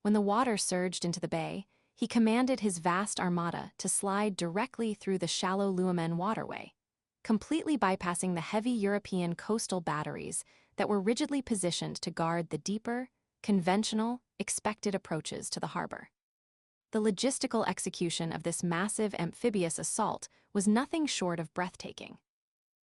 When the water surged into the bay, he commanded his vast armada to slide directly through the shallow Luomen waterway, completely bypassing the heavy European coastal batteries that were rigidly positioned to guard the deeper, conventional, expected approaches to the harbor. The logistical execution of this massive amphibious assault was nothing short of breathtaking.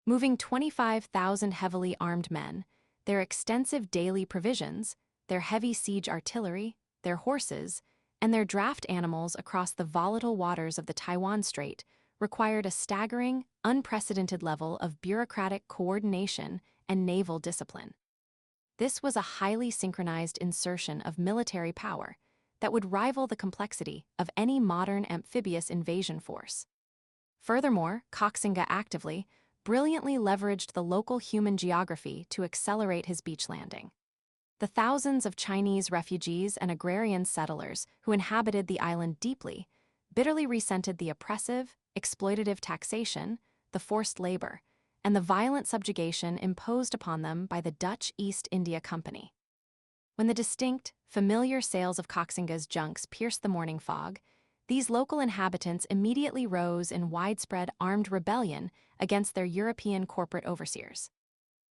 Moving 25,000 heavily armed men, their extensive daily provisions, their heavy siege artillery, their horses, and their draft animals across the volatile waters of the Taiwan Strait required a staggering, unprecedented level of bureaucratic coordination and naval discipline. This was a highly synchronized insertion of military power that would rival the complexity of any modern amphibious invasion force. Furthermore, Koxinga actively, brilliantly leveraged the local human geography to accelerate his beach landing. The thousands of Chinese refugees and agrarian settlers who inhabited the island deeply, bitterly resented the oppressive, exploitative taxation, the forced labor, and the violent subjugation imposed upon them by the Dutch East India Company. When the distinct, familiar sails of Koxinga's junks pierced the morning fog, these local inhabitants immediately rose in widespread armed rebellion against their European corporate overseers.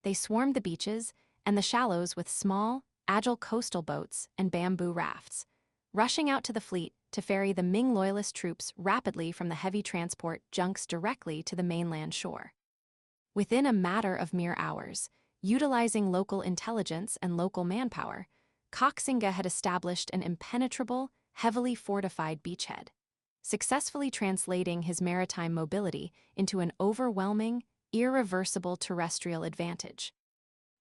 They swarmed the beaches and the shallows with small, agile coastal boats and bamboo rafts, rushing out to the fleet to ferry the Ming loyalist troops rapidly from the heavy transport junks directly to the mainland shore. Within a matter of mere hours, utilizing local intelligence and local manpower, Koxinga had established an impenetrable, heavily fortified beachhead, successfully translating his maritime mobility into an overwhelming, irreversible terrestrial advantage.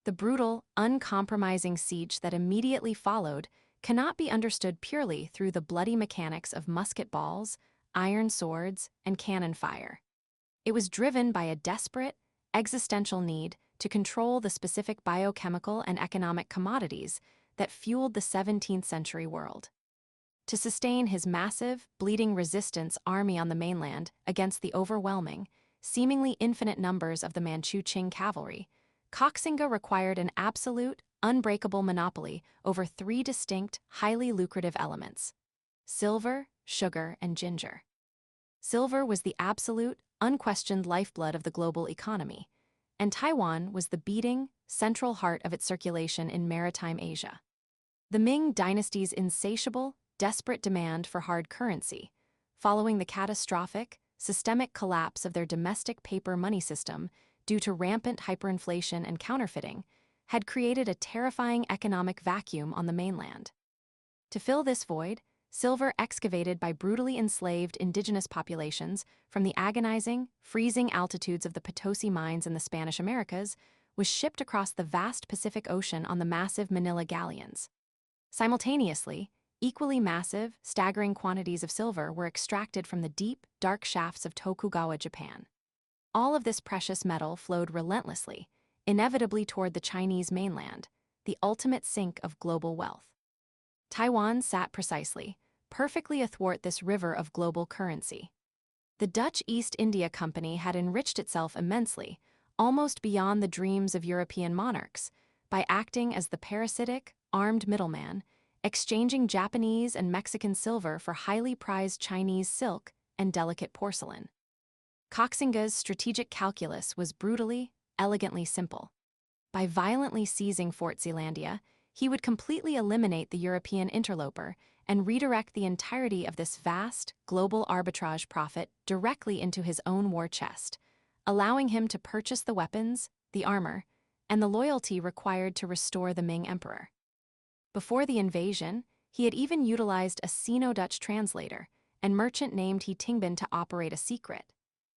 The brutal, uncompromising siege that immediately followed cannot be understood purely through the bloody mechanics of musket balls, iron swords, and cannon fire. It was driven by a desperate, existential need to control the specific biochemical and economic commodities that fueled the 17th century world. To sustain his massive, bleeding resistance army on the mainland against the overwhelming, seemingly infinite numbers of the Manchu Qing cavalry, Koxinga required an absolute, unbreakable monopoly over three distinct, highly lucrative elements: silver, sugar, and ginger. Silver was the absolute, unquestioned lifeblood of the global economy, and Taiwan was the beating, central heart of its circulation in maritime Asia. The Ming dynasty's insatiable, desperate demand for hard currency, following the catastrophic, systemic collapse of their domestic paper money system due to rampant hyperinflation and counterfeiting, had created a terrifying economic vacuum on the mainland. To fill this void, silver excavated by brutally enslaved indigenous populations from the agonizing, freezing altitudes of the Potosi mines in the Spanish Americas was shipped across the vast Pacific Ocean on the massive Manila galleons. Simultaneously, equally massive, staggering quantities of silver were extracted from the deep, dark shafts of Tokugawa, Japan. All of this precious metal flowed relentlessly, inevitably toward the Chinese mainland, the ultimate sink of global wealth. Taiwan sat precisely, perfectly athwart this river of global currency. The Dutch East India Company had enriched itself immensely, almost beyond the dreams of European monarchs, by acting as the parasitic, armed middleman, exchanging Japanese and Mexican silver for highly prized Chinese silk and delicate porcelain. Koxinga's strategic calculus was brutally, elegantly simple. By violently seizing Fort Zeelandia, he would completely eliminate the European interloper and redirect the entirety of this vast, global arbitrage profit directly into his own war chest, allowing him to purchase the weapons, the armor, and the loyalty required to restore the Ming Emperor. Before the invasion, he had even utilized a Sino-Dutch translator and merchant named He Tingbin to operate a secret,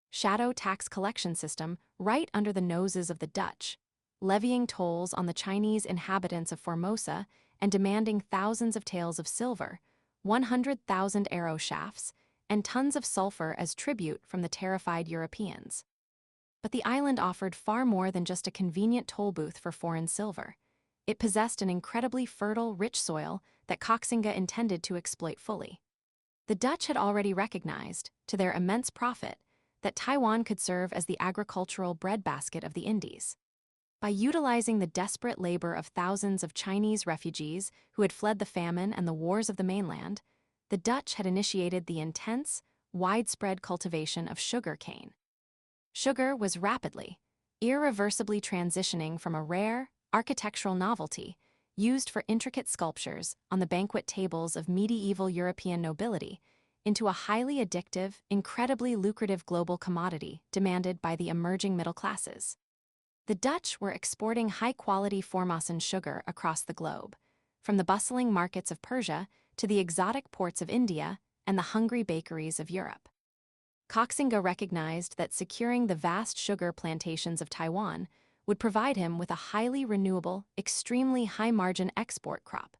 shadow tax collection system right under the noses of the Dutch, levying tolls on the Chinese inhabitants of Formosa and demanding thousands of taels of silver, 100,000 arrow shafts, and tons of sulfur as tribute from the terrified Europeans. But the island offered far more than just a convenient toll booth for foreign silver. It possessed an incredibly fertile, rich soil that Koxinga intended to exploit fully. The Dutch had already recognized, to their immense profit, that Taiwan could serve as the agricultural breadbasket of the Indies. By utilizing the desperate labor of thousands of Chinese refugees who had fled the famine and the wars of the mainland, the Dutch had initiated the intense, widespread cultivation of sugar cane. Sugar was rapidly, irreversibly transitioning from a rare, architectural novelty used for intricate sculptures on the banquet tables of medieval European nobility into a highly addictive, incredibly lucrative global commodity demanded by the emerging middle classes. The Dutch were exporting high-quality Formosan sugar across the globe, from the bustling markets of Persia to the exotic ports of India and the hungry bakeries of Europe. Koxinga recognized that securing the vast sugar plantations of Taiwan would provide him with a highly renewable, extremely high-margin export crop,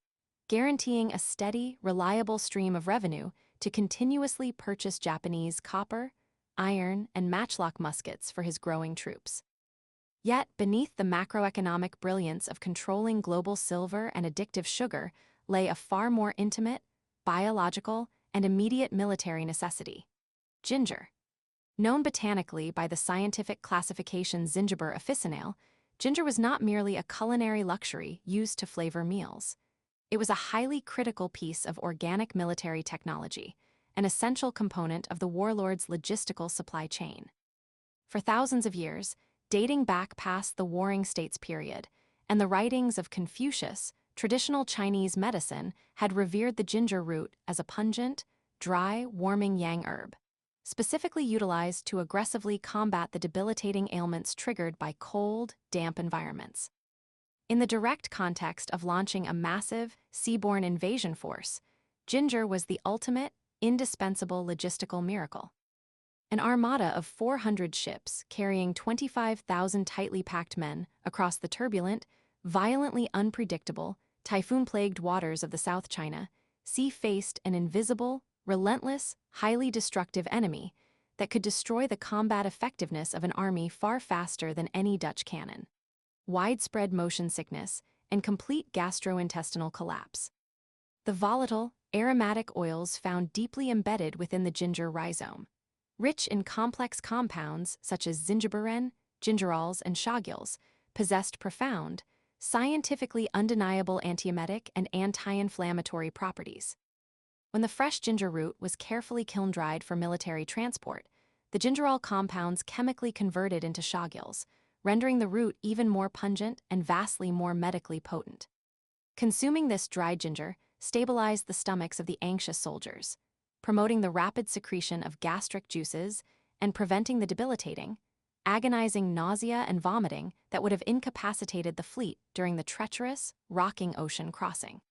guaranteeing a steady, reliable stream of revenue to continuously purchase Japanese copper, iron, and matchlock muskets for his growing troops. Yet, beneath the macroeconomic brilliance of controlling global silver and addictive sugar lay a far more intimate, biological, and immediate military necessity: ginger. Known botanically by the scientific classification Zingiber officinale, ginger was not merely a culinary luxury used to flavor meals. It was a highly critical piece of organic military technology, an essential component of the warlord's logistical supply chain. For thousands of years, dating back past the Warring States period, and the writings of Confucius, traditional Chinese medicine had revered the ginger root as a pungent, dry, warming yang herb, specifically utilized to aggressively combat the debilitating ailments triggered by cold, damp environments. In the direct context of launching a massive, seaborne invasion force, ginger was the ultimate, indispensable logistical miracle. An armada of 400 ships carrying 25,000 tightly packed men across the turbulent, violently unpredictable, typhoon-plagued waters of the South China Sea faced an invisible, relentless, highly destructive enemy that could destroy the combat effectiveness of an army far faster than any Dutch cannon. Widespread motion sickness and complete gastrointestinal collapse. The volatile, aromatic oils found deeply embedded within the ginger rhizome, rich in complex compounds such as zingiberine, gingerols, and shagiols, possessed profound, scientifically undeniable antiemetic and anti-inflammatory properties. When the fresh ginger root was carefully kiln-dried for military transport, the gingerol compounds chemically converted into shagiols, rendering the root even more pungent and vastly more medically potent. Consuming this dried ginger stabilized the stomachs of the anxious soldiers, promoting the rapid secretion of gastric juices and preventing the debilitating, agonizing nausea and vomiting that would have incapacitated the fleet during the treacherous, rocking ocean crossing.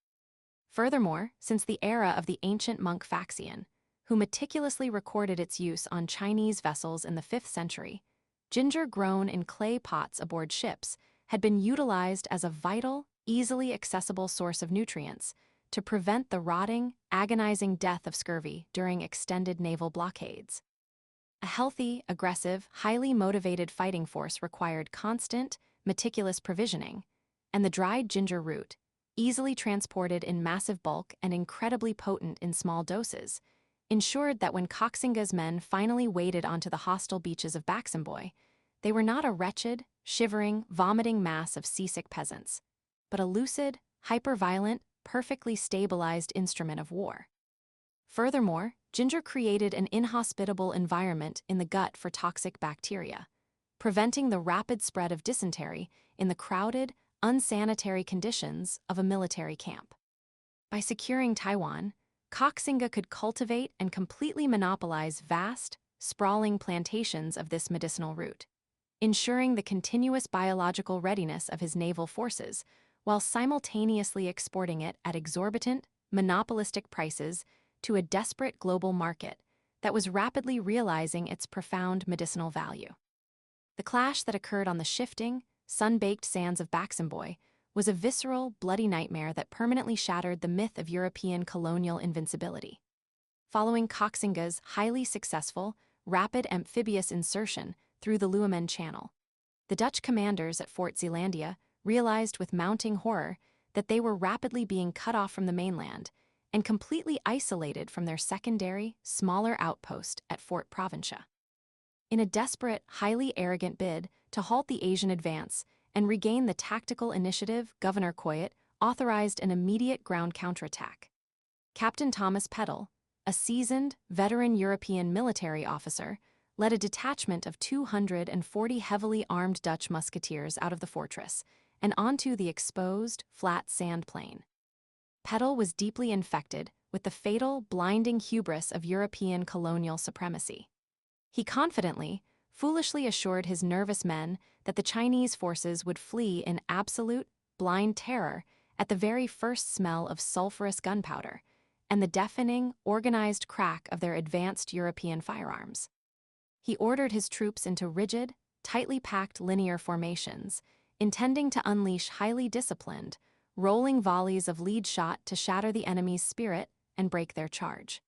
Furthermore, since the era of the ancient monk Faxian, who meticulously recorded its use on Chinese vessels in the 5th century, ginger grown in clay pots aboard ships had been utilized as a vital, easily accessible source of nutrients to prevent the rotting, agonizing death of scurvy during extended naval blockades. A healthy, aggressive, highly motivated fighting force required constant, meticulous provisioning, and the dried ginger root, easily transported in massive bulk and incredibly potent in small doses, ensured that when Koxinga's men finally waded onto the hostile beaches of Baximboy, they were not a wretched, shivering, vomiting mass of seasick peasants, but a lucid, hyper-violent, perfectly stabilized instrument of war. Furthermore, ginger created an inhospitable environment in the gut for toxic bacteria, preventing the rapid spread of dysentery in the crowded, unsanitary conditions of a military camp. By securing Taiwan, Koxinga could cultivate and completely monopolize vast, sprawling plantations of this medicinal root, ensuring the continuous biological readiness of his naval forces while simultaneously exporting it at exorbitant, monopolistic prices to a desperate global market that was rapidly realizing its profound medicinal value. The clash that occurred on the shifting, sun-baked sands of Baximboy was a visceral, bloody nightmare that permanently shattered the myth of European colonial invincibility. Following Koxinga's highly successful, rapid amphibious insertion through the Luamen Channel, the Dutch commanders at Fort Zeelandia realized with mounting horror that they were rapidly being cut off from the mainland and completely isolated from their secondary, smaller outpost at Fort Provincia. In a desperate, highly arrogant bid to halt the Asian advance and regain the tactical initiative, Governor Coyot authorized an immediate ground counterattack. Captain Thomas Peddle, a seasoned, veteran European military officer, led a detachment of 240 heavily armed Dutch musketeers out of the fortress and onto the exposed, flat sand plain. Peddle was deeply infected with the fatal, blinding hubris of European colonial supremacy. He confidently, foolishly assured his nervous men that the Chinese forces would flee in absolute, blind terror at the very first smell of sulfurous gunpowder and the deafening, organized crack of their advanced European firearms. He ordered his troops into rigid, tightly packed linear formations, intending to unleash highly disciplined, rolling volleys of lead shot to shatter the enemy's spirit and break their charge.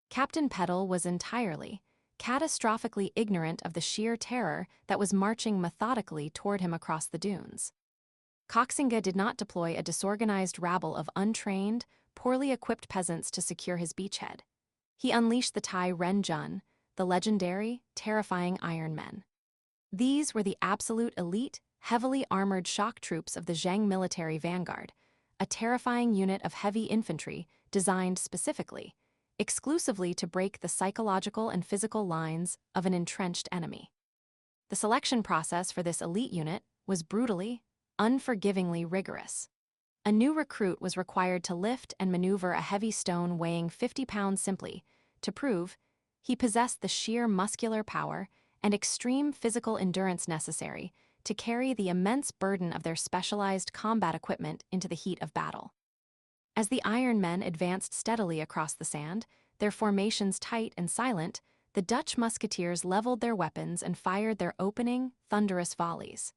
Captain Peddle was entirely, catastrophically ignorant of the sheer terror that was marching methodically toward him across the dunes. Koxinga did not deploy a disorganized rabble of untrained, poorly equipped peasants to secure his beachhead. He unleashed the Thai Ren Jun, the legendary, terrifying Iron Men. These were the absolute elite, heavily armored shock troops of the Zheng military vanguard, a terrifying unit of heavy infantry designed specifically, exclusively to break the psychological and physical lines of an entrenched enemy. The selection process for this elite unit was brutally, unforgivingly rigorous. A new recruit was required to lift and maneuver a heavy stone weighing 50 pounds simply, to prove he possessed the sheer muscular power and extreme physical endurance necessary to carry the immense burden of their specialized combat equipment into the heat of battle. As the Iron Men advanced steadily across the sand, their formations tight and silent, the Dutch musketeers leveled their weapons and fired their opening, thunderous volleys.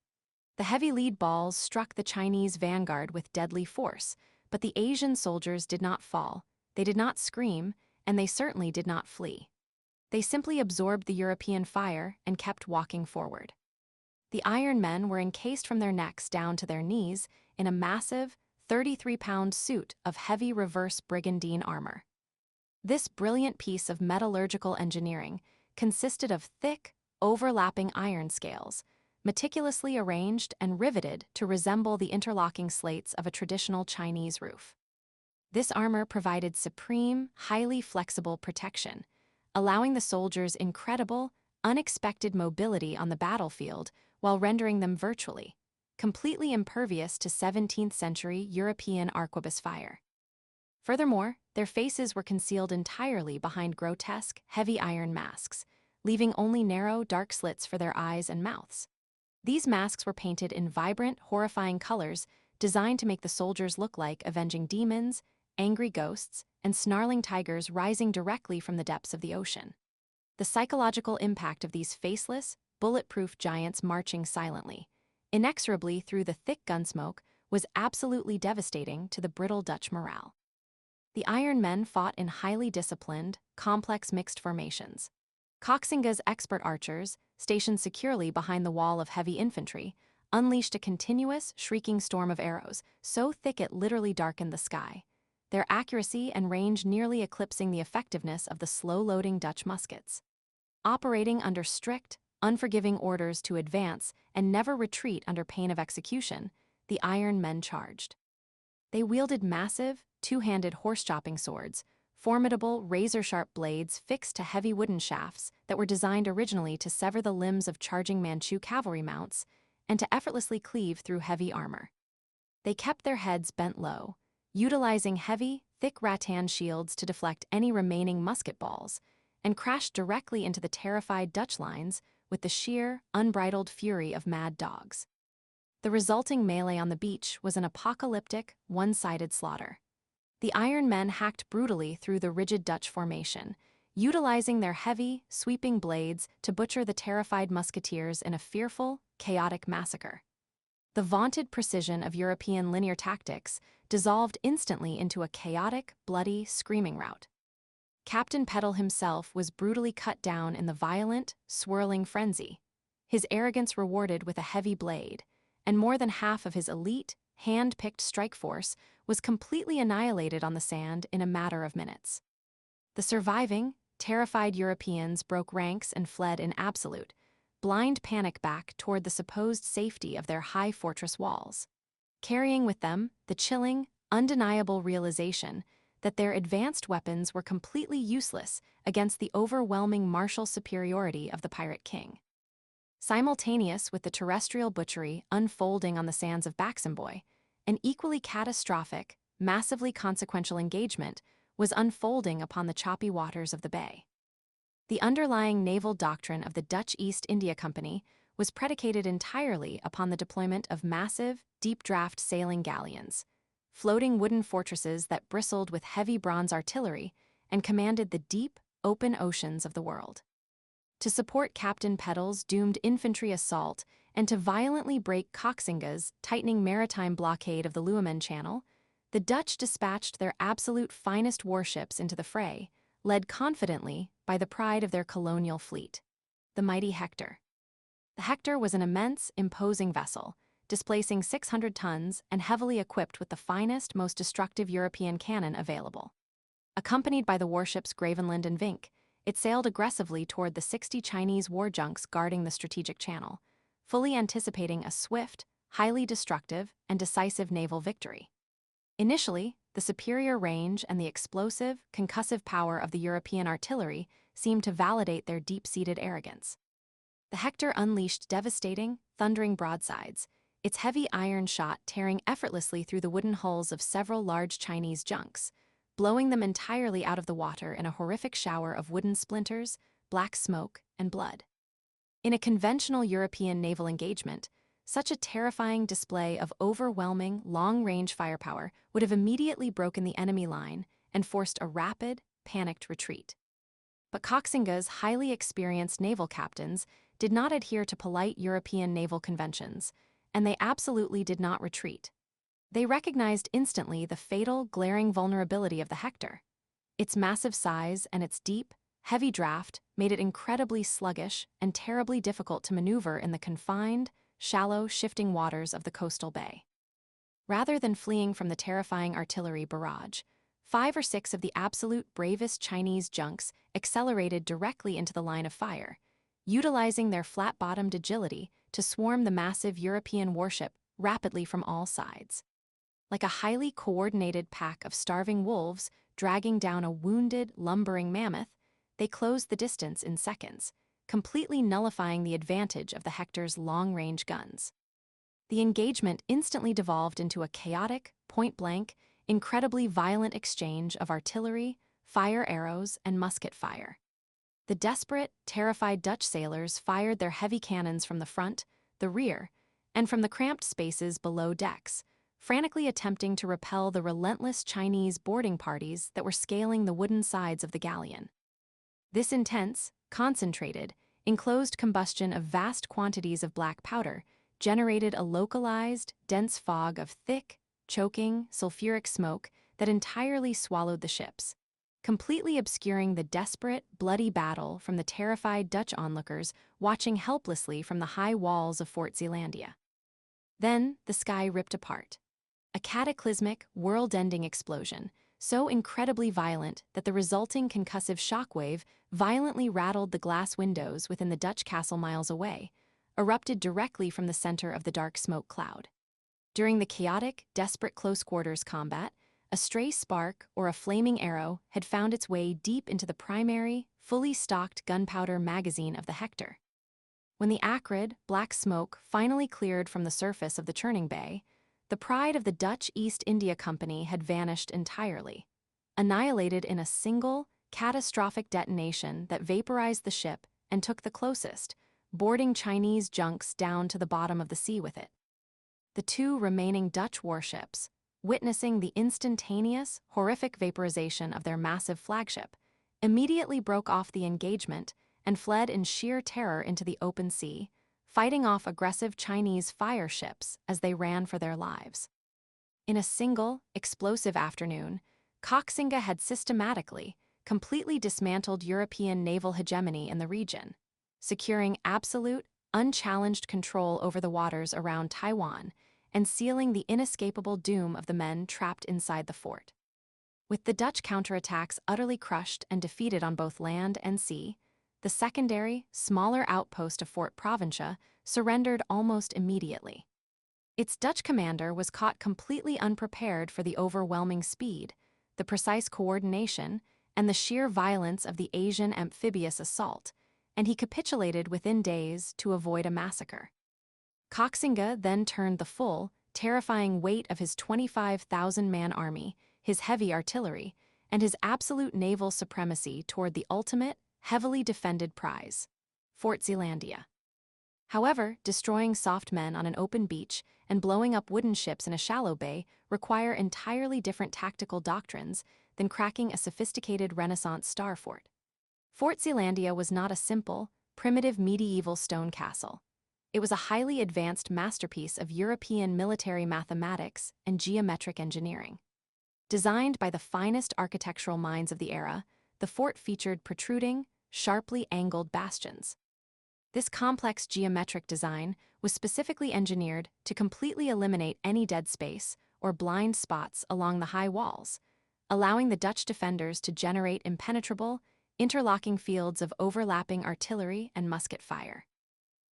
The heavy lead balls struck the Chinese vanguard with deadly force, but the Asian soldiers did not fall, they did not scream, and they certainly did not flee. They simply absorbed the European fire and kept walking forward. The Iron Men were encased from their necks down to their knees in a massive, 33-pound suit of heavy reverse brigandine armor. This brilliant piece of metallurgical engineering consisted of thick, overlapping iron scales, meticulously arranged and riveted to resemble the interlocking slates of a traditional Chinese roof. This armor provided supreme, highly flexible protection, allowing the soldiers incredible, unexpected mobility on the battlefield while rendering them virtually, completely impervious to 17th century European arquebus fire. Furthermore, their faces were concealed entirely behind grotesque, heavy iron masks, leaving only narrow, dark slits for their eyes and mouths. These masks were painted in vibrant, horrifying colors designed to make the soldiers look like avenging demons, angry ghosts, and snarling tigers rising directly from the depths of the ocean. The psychological impact of these faceless, bulletproof giants marching silently, inexorably through the thick gunsmoke, was absolutely devastating to the brittle Dutch morale. The Iron Men fought in highly disciplined, complex mixed formations. Koxinga's expert archers, stationed securely behind the wall of heavy infantry, unleashed a continuous, shrieking storm of arrows, so thick it literally darkened the sky, their accuracy and range nearly eclipsing the effectiveness of the slow-loading Dutch muskets. Operating under strict, unforgiving orders to advance and never retreat under pain of execution, the Iron Men charged. They wielded massive, two-handed horse-chopping swords, formidable, razor-sharp blades fixed to heavy wooden shafts that were designed originally to sever the limbs of charging Manchu cavalry mounts and to effortlessly cleave through heavy armor. They kept their heads bent low, utilizing heavy, thick rattan shields to deflect any remaining musket balls, and crashed directly into the terrified Dutch lines with the sheer, unbridled fury of mad dogs. The resulting melee on the beach was an apocalyptic, one-sided slaughter. The Iron Men hacked brutally through the rigid Dutch formation, utilizing their heavy, sweeping blades to butcher the terrified musketeers in a fearful, chaotic massacre. The vaunted precision of European linear tactics dissolved instantly into a chaotic, bloody, screaming rout. Captain Peddle himself was brutally cut down in the violent, swirling frenzy, his arrogance rewarded with a heavy blade, and more than half of his elite, hand-picked strike force was completely annihilated on the sand in a matter of minutes. The surviving, terrified Europeans broke ranks and fled in absolute, blind panic back toward the supposed safety of their high fortress walls, carrying with them the chilling, undeniable realization that their advanced weapons were completely useless against the overwhelming martial superiority of the pirate king. Simultaneous with the terrestrial butchery unfolding on the sands of Baxenboy, an equally catastrophic, massively consequential engagement was unfolding upon the choppy waters of the bay. The underlying naval doctrine of the Dutch East India Company was predicated entirely upon the deployment of massive, deep-draft sailing galleons, floating wooden fortresses that bristled with heavy bronze artillery and commanded the deep, open oceans of the world. To support Captain Peddle's doomed infantry assault and to violently break Koxinga's tightening maritime blockade of the Luamen Channel, the Dutch dispatched their absolute finest warships into the fray, led confidently by the pride of their colonial fleet, the mighty Hector. The Hector was an immense, imposing vessel, displacing 600 tons and heavily equipped with the finest, most destructive European cannon available. Accompanied by the warships Gravenland and Vink, it sailed aggressively toward the 60 Chinese war junks guarding the strategic channel, fully anticipating a swift, highly destructive, and decisive naval victory. Initially, the superior range and the explosive, concussive power of the European artillery seemed to validate their deep-seated arrogance. The Hector unleashed devastating, thundering broadsides, its heavy iron shot tearing effortlessly through the wooden hulls of several large Chinese junks, blowing them entirely out of the water in a horrific shower of wooden splinters, black smoke, and blood. In a conventional European naval engagement, such a terrifying display of overwhelming, long-range firepower would have immediately broken the enemy line and forced a rapid, panicked retreat. But Koxinga's highly experienced naval captains did not adhere to polite European naval conventions, and they absolutely did not retreat. They recognized instantly the fatal, glaring vulnerability of the Hector. Its massive size and its deep, heavy draft made it incredibly sluggish and terribly difficult to maneuver in the confined, shallow, shifting waters of the coastal bay. Rather than fleeing from the terrifying artillery barrage, 5 or 6 of the absolute bravest Chinese junks accelerated directly into the line of fire, utilizing their flat-bottomed agility to swarm the massive European warship rapidly from all sides. Like a highly coordinated pack of starving wolves dragging down a wounded, lumbering mammoth, they closed the distance in seconds, completely nullifying the advantage of the Hector's long-range guns. The engagement instantly devolved into a chaotic, point-blank, incredibly violent exchange of artillery, fire arrows, and musket fire. The desperate, terrified Dutch sailors fired their heavy cannons from the front, the rear, and from the cramped spaces below decks, frantically attempting to repel the relentless Chinese boarding parties that were scaling the wooden sides of the galleon. This intense, concentrated, enclosed combustion of vast quantities of black powder generated a localized, dense fog of thick, choking, sulfuric smoke that entirely swallowed the ships, completely obscuring the desperate, bloody battle from the terrified Dutch onlookers watching helplessly from the high walls of Fort Zeelandia. Then the sky ripped apart. A cataclysmic, world-ending explosion, so incredibly violent that the resulting concussive shockwave violently rattled the glass windows within the Dutch castle miles away, erupted directly from the center of the dark smoke cloud. During the chaotic, desperate close-quarters combat, a stray spark or a flaming arrow had found its way deep into the primary, fully stocked gunpowder magazine of the Hector. When the acrid, black smoke finally cleared from the surface of the churning bay, the pride of the Dutch East India Company had vanished entirely, annihilated in a single, catastrophic detonation that vaporized the ship and took the closest, boarding Chinese junks down to the bottom of the sea with it. The 2 remaining Dutch warships, witnessing the instantaneous, horrific vaporization of their massive flagship, immediately broke off the engagement and fled in sheer terror into the open sea, fighting off aggressive Chinese fire ships as they ran for their lives. In a single, explosive afternoon, Koxinga had systematically, completely dismantled European naval hegemony in the region, securing absolute, unchallenged control over the waters around Taiwan and sealing the inescapable doom of the men trapped inside the fort. With the Dutch counterattacks utterly crushed and defeated on both land and sea, the secondary, smaller outpost of Fort Provincia surrendered almost immediately. Its Dutch commander was caught completely unprepared for the overwhelming speed, the precise coordination, and the sheer violence of the Asian amphibious assault, and he capitulated within days to avoid a massacre. Koxinga then turned the full, terrifying weight of his 25,000-man army, his heavy artillery, and his absolute naval supremacy toward the ultimate, heavily defended prize, Fort Zeelandia. However, destroying soft men on an open beach and blowing up wooden ships in a shallow bay require entirely different tactical doctrines than cracking a sophisticated Renaissance star fort. Fort Zeelandia was not a simple, primitive medieval stone castle. It was a highly advanced masterpiece of European military mathematics and geometric engineering. Designed by the finest architectural minds of the era, the fort featured protruding, sharply angled bastions. This complex geometric design was specifically engineered to completely eliminate any dead space or blind spots along the high walls, allowing the Dutch defenders to generate impenetrable, interlocking fields of overlapping artillery and musket fire.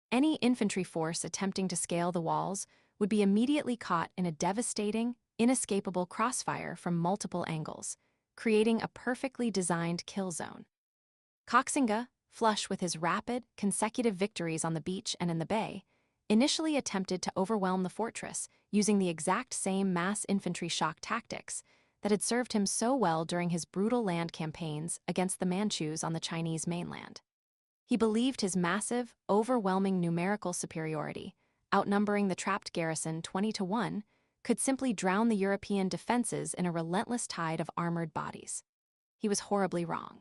Any infantry force attempting to scale the walls would be immediately caught in a devastating, inescapable crossfire from multiple angles, creating a perfectly designed kill zone. Koxinga, flush with his rapid, consecutive victories on the beach and in the bay, initially attempted to overwhelm the fortress using the exact same mass infantry shock tactics that had served him so well during his brutal land campaigns against the Manchus on the Chinese mainland. He believed his massive, overwhelming numerical superiority, outnumbering the trapped garrison 20-1, could simply drown the European defenses in a relentless tide of armored bodies. He was horribly wrong.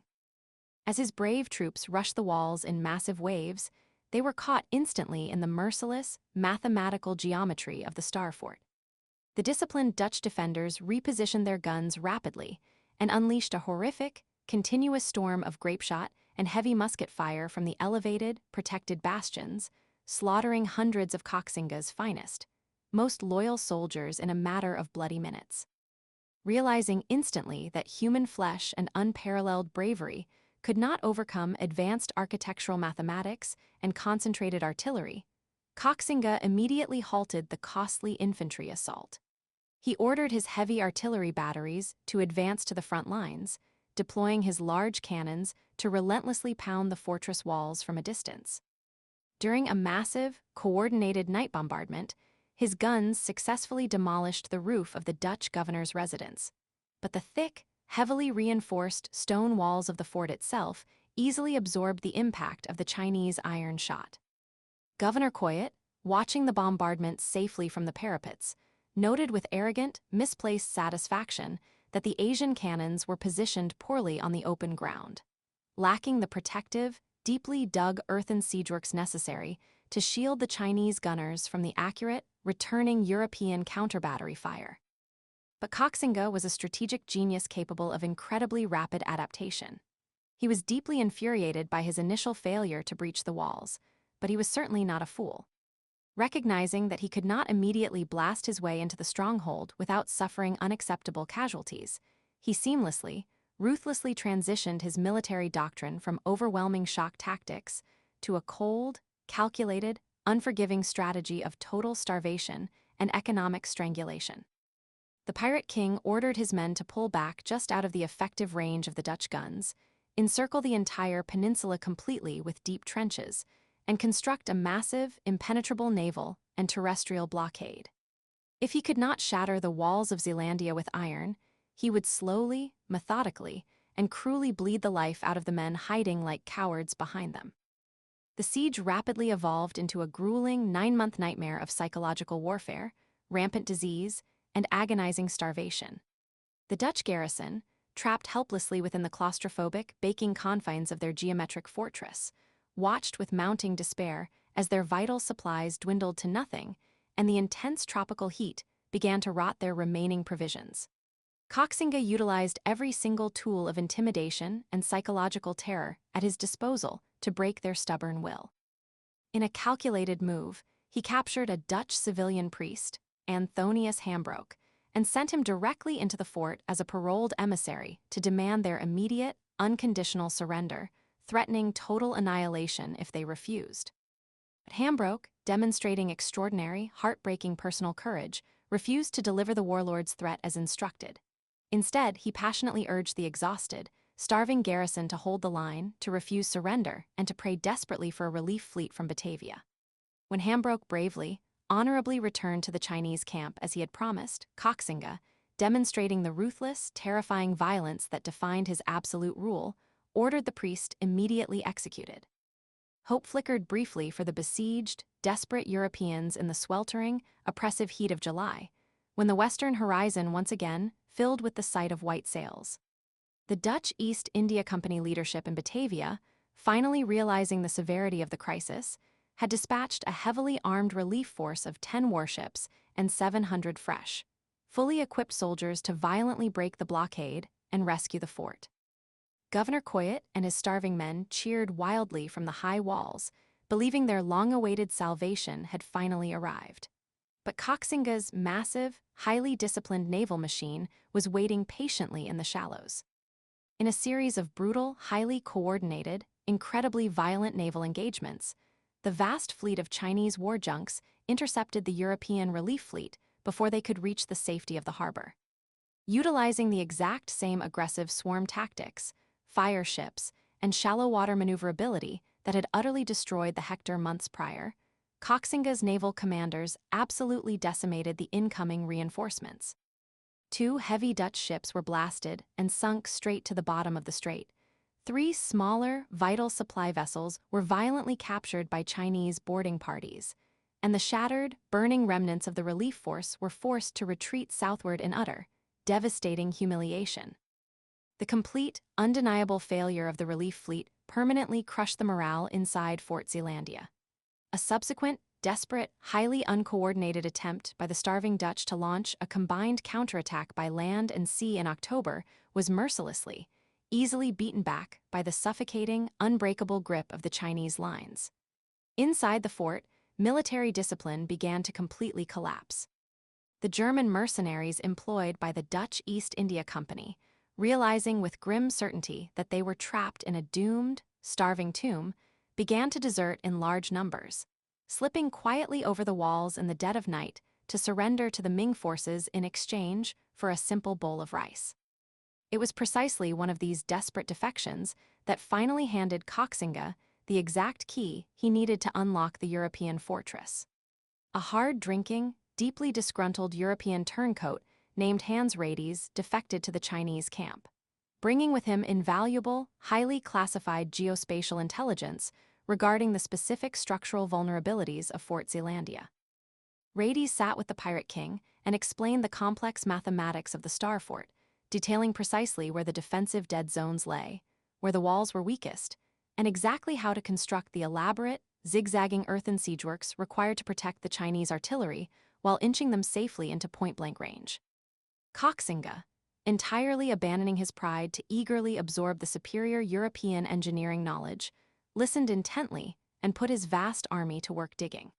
As his brave troops rushed the walls in massive waves, they were caught instantly in the merciless, mathematical geometry of the Star Fort. The disciplined Dutch defenders repositioned their guns rapidly and unleashed a horrific, continuous storm of grapeshot and heavy musket fire from the elevated, protected bastions, slaughtering hundreds of Koxinga's finest, most loyal soldiers in a matter of bloody minutes. Realizing instantly that human flesh and unparalleled bravery could not overcome advanced architectural mathematics and concentrated artillery, Koxinga immediately halted the costly infantry assault. He ordered his heavy artillery batteries to advance to the front lines, deploying his large cannons to relentlessly pound the fortress walls from a distance. During a massive, coordinated night bombardment, his guns successfully demolished the roof of the Dutch governor's residence, but the thick, heavily reinforced stone walls of the fort itself easily absorbed the impact of the Chinese iron shot. Governor Coyet, watching the bombardment safely from the parapets, noted with arrogant, misplaced satisfaction that the Asian cannons were positioned poorly on the open ground, lacking the protective, deeply dug earthen siegeworks necessary to shield the Chinese gunners from the accurate, returning European counter-battery fire. But Koxinga was a strategic genius capable of incredibly rapid adaptation. He was deeply infuriated by his initial failure to breach the walls, but he was certainly not a fool. Recognizing that he could not immediately blast his way into the stronghold without suffering unacceptable casualties, he seamlessly, ruthlessly transitioned his military doctrine from overwhelming shock tactics to a cold, calculated, unforgiving strategy of total starvation and economic strangulation. The pirate king ordered his men to pull back just out of the effective range of the Dutch guns, encircle the entire peninsula completely with deep trenches, and construct a massive, impenetrable naval and terrestrial blockade. If he could not shatter the walls of Zealandia with iron, he would slowly, methodically, and cruelly bleed the life out of the men hiding like cowards behind them. The siege rapidly evolved into a grueling 9-month nightmare of psychological warfare, rampant disease, and agonizing starvation. The Dutch garrison, trapped helplessly within the claustrophobic, baking confines of their geometric fortress, watched with mounting despair as their vital supplies dwindled to nothing and the intense tropical heat began to rot their remaining provisions. Koxinga utilized every single tool of intimidation and psychological terror at his disposal to break their stubborn will. In a calculated move, he captured a Dutch civilian priest, Anthonius Hambroek, and sent him directly into the fort as a paroled emissary to demand their immediate, unconditional surrender, threatening total annihilation if they refused. But Hambroek, demonstrating extraordinary, heartbreaking personal courage, refused to deliver the warlord's threat as instructed. Instead, he passionately urged the exhausted, starving garrison to hold the line, to refuse surrender, and to pray desperately for a relief fleet from Batavia. When Hambroek bravely, honorably returned to the Chinese camp as he had promised, Koxinga, demonstrating the ruthless, terrifying violence that defined his absolute rule, ordered the priest immediately executed. Hope flickered briefly for the besieged, desperate Europeans in the sweltering, oppressive heat of July, when the western horizon once again filled with the sight of white sails. The Dutch East India Company leadership in Batavia, finally realizing the severity of the crisis, had dispatched a heavily armed relief force of 10 warships and 700 fresh, fully equipped soldiers to violently break the blockade and rescue the fort. Governor Koyet and his starving men cheered wildly from the high walls, believing their long-awaited salvation had finally arrived. But Koxinga's massive, highly disciplined naval machine was waiting patiently in the shallows. In a series of brutal, highly coordinated, incredibly violent naval engagements, the vast fleet of Chinese war junks intercepted the European relief fleet before they could reach the safety of the harbor. Utilizing the exact same aggressive swarm tactics, fire ships, and shallow water maneuverability that had utterly destroyed the Hector months prior, Koxinga's naval commanders absolutely decimated the incoming reinforcements. 2 heavy Dutch ships were blasted and sunk straight to the bottom of the strait. 3 smaller, vital supply vessels were violently captured by Chinese boarding parties, and the shattered, burning remnants of the relief force were forced to retreat southward in utter, devastating humiliation. The complete, undeniable failure of the relief fleet permanently crushed the morale inside Fort Zeelandia. A subsequent, desperate, highly uncoordinated attempt by the starving Dutch to launch a combined counterattack by land and sea in October was mercilessly, easily beaten back by the suffocating, unbreakable grip of the Chinese lines. Inside the fort, military discipline began to completely collapse. The German mercenaries employed by the Dutch East India Company, realizing with grim certainty that they were trapped in a doomed, starving tomb, began to desert in large numbers, slipping quietly over the walls in the dead of night to surrender to the Ming forces in exchange for a simple bowl of rice. It was precisely one of these desperate defections that finally handed Koxinga the exact key he needed to unlock the European fortress. A hard-drinking, deeply disgruntled European turncoat named Hans Radies defected to the Chinese camp, bringing with him invaluable, highly classified geospatial intelligence regarding the specific structural vulnerabilities of Fort Zeelandia. Radies sat with the Pirate King and explained the complex mathematics of the Star Fort, detailing precisely where the defensive dead zones lay, where the walls were weakest, and exactly how to construct the elaborate, zigzagging earthen siegeworks required to protect the Chinese artillery while inching them safely into point-blank range. Koxinga, entirely abandoning his pride to eagerly absorb the superior European engineering knowledge, listened intently and put his vast army to work digging.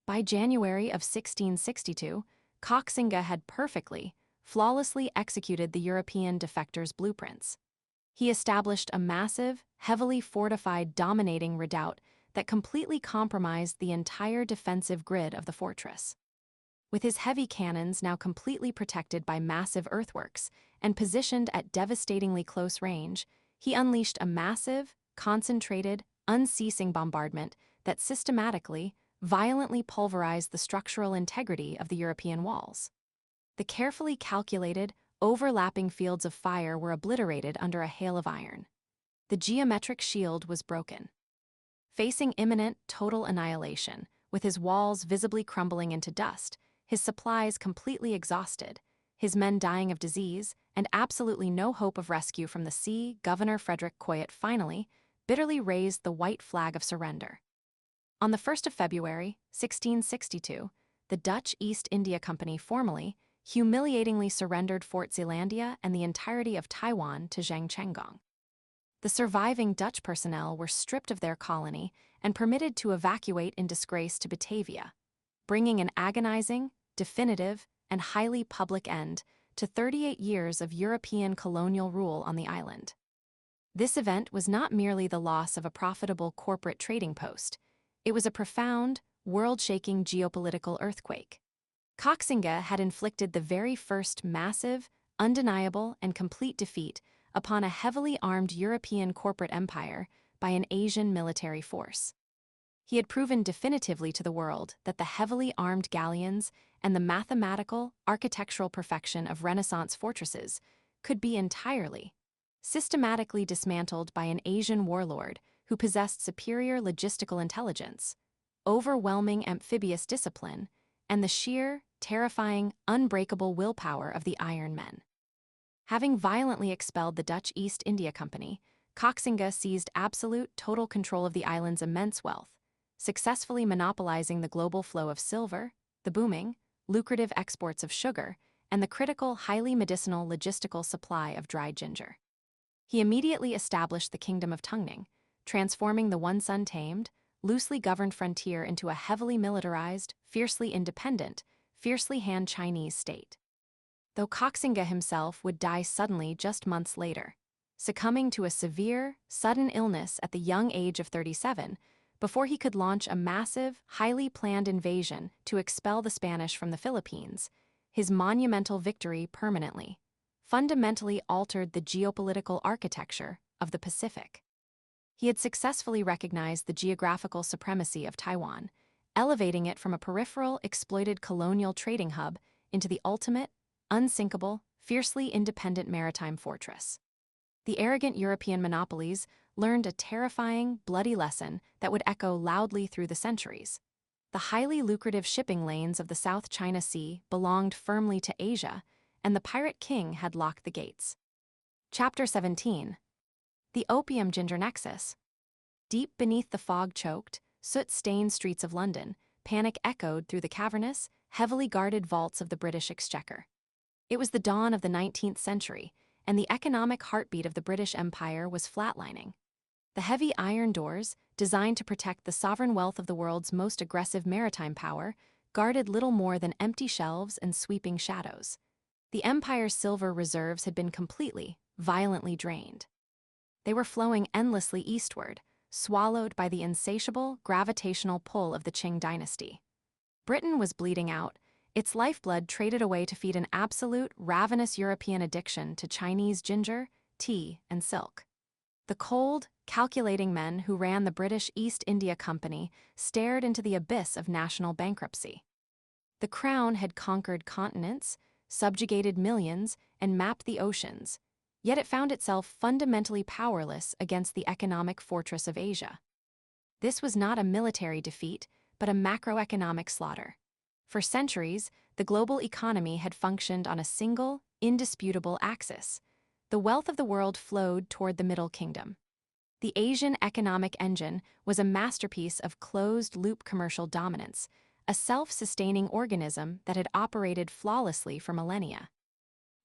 By January of 1662, Koxinga had perfectly, flawlessly executed the European defectors' blueprints. He established a massive, heavily fortified dominating redoubt that completely compromised the entire defensive grid of the fortress. With his heavy cannons now completely protected by massive earthworks and positioned at devastatingly close range, he unleashed a massive, concentrated, unceasing bombardment that systematically, violently pulverized the structural integrity of the European walls. The carefully calculated, overlapping fields of fire were obliterated under a hail of iron. The geometric shield was broken. Facing imminent, total annihilation, with his walls visibly crumbling into dust, his supplies completely exhausted, his men dying of disease, and absolutely no hope of rescue from the sea, Governor Frederick Koyet finally, bitterly raised the white flag of surrender. On the 1st of February, 1662, the Dutch East India Company formally, humiliatingly surrendered Fort Zeelandia and the entirety of Taiwan to Zheng Chenggong. The surviving Dutch personnel were stripped of their colony and permitted to evacuate in disgrace to Batavia, bringing an agonizing, definitive, and highly public end to 38 years of European colonial rule on the island. This event was not merely the loss of a profitable corporate trading post, it was a profound, world-shaking geopolitical earthquake. Koxinga had inflicted the very first massive, undeniable, and complete defeat upon a heavily armed European corporate empire by an Asian military force. He had proven definitively to the world that the heavily armed galleons and the mathematical, architectural perfection of Renaissance fortresses could be entirely, systematically dismantled by an Asian warlord who possessed superior logistical intelligence, overwhelming amphibious discipline, and the sheer, terrifying, unbreakable willpower of the Iron Men. Having violently expelled the Dutch East India Company, Koxinga seized absolute, total control of the island's immense wealth, successfully monopolizing the global flow of silver, the booming, lucrative exports of sugar, and the critical, highly medicinal logistical supply of dried ginger. He immediately established the Kingdom of Tungning, transforming the once untamed, loosely governed frontier into a heavily militarized, fiercely independent, fiercely Han Chinese state. Though Koxinga himself would die suddenly just months later, succumbing to a severe, sudden illness at the young age of 37, before he could launch a massive, highly planned invasion to expel the Spanish from the Philippines, his monumental victory fundamentally altered the geopolitical architecture of the Pacific. He had successfully recognized the geographical supremacy of Taiwan, elevating it from a peripheral, exploited colonial trading hub into the ultimate, unsinkable, fiercely independent maritime fortress. The arrogant European monopolies learned a terrifying, bloody lesson that would echo loudly through the centuries. The highly lucrative shipping lanes of the South China Sea belonged firmly to Asia, and the pirate king had locked the gates. Chapter 17. The Opium-Ginger Nexus. Deep beneath the fog-choked, soot-stained streets of London, panic echoed through the cavernous, heavily guarded vaults of the British Exchequer. It was the dawn of the 19th century, and the economic heartbeat of the British Empire was flatlining. The heavy iron doors, designed to protect the sovereign wealth of the world's most aggressive maritime power, guarded little more than empty shelves and sweeping shadows. The empire's silver reserves had been completely, violently drained. They were flowing endlessly eastward, swallowed by the insatiable, gravitational pull of the Qing dynasty. Britain was bleeding out, its lifeblood traded away to feed an absolute, ravenous European addiction to Chinese ginger, tea, and silk. The cold, calculating men who ran the British East India Company stared into the abyss of national bankruptcy. The Crown had conquered continents, subjugated millions, and mapped the oceans, yet it found itself fundamentally powerless against the economic fortress of Asia. This was not a military defeat, but a macroeconomic slaughter. For centuries, the global economy had functioned on a single, indisputable axis. The wealth of the world flowed toward the Middle Kingdom. The Asian economic engine was a masterpiece of closed-loop commercial dominance, a self-sustaining organism that had operated flawlessly for millennia.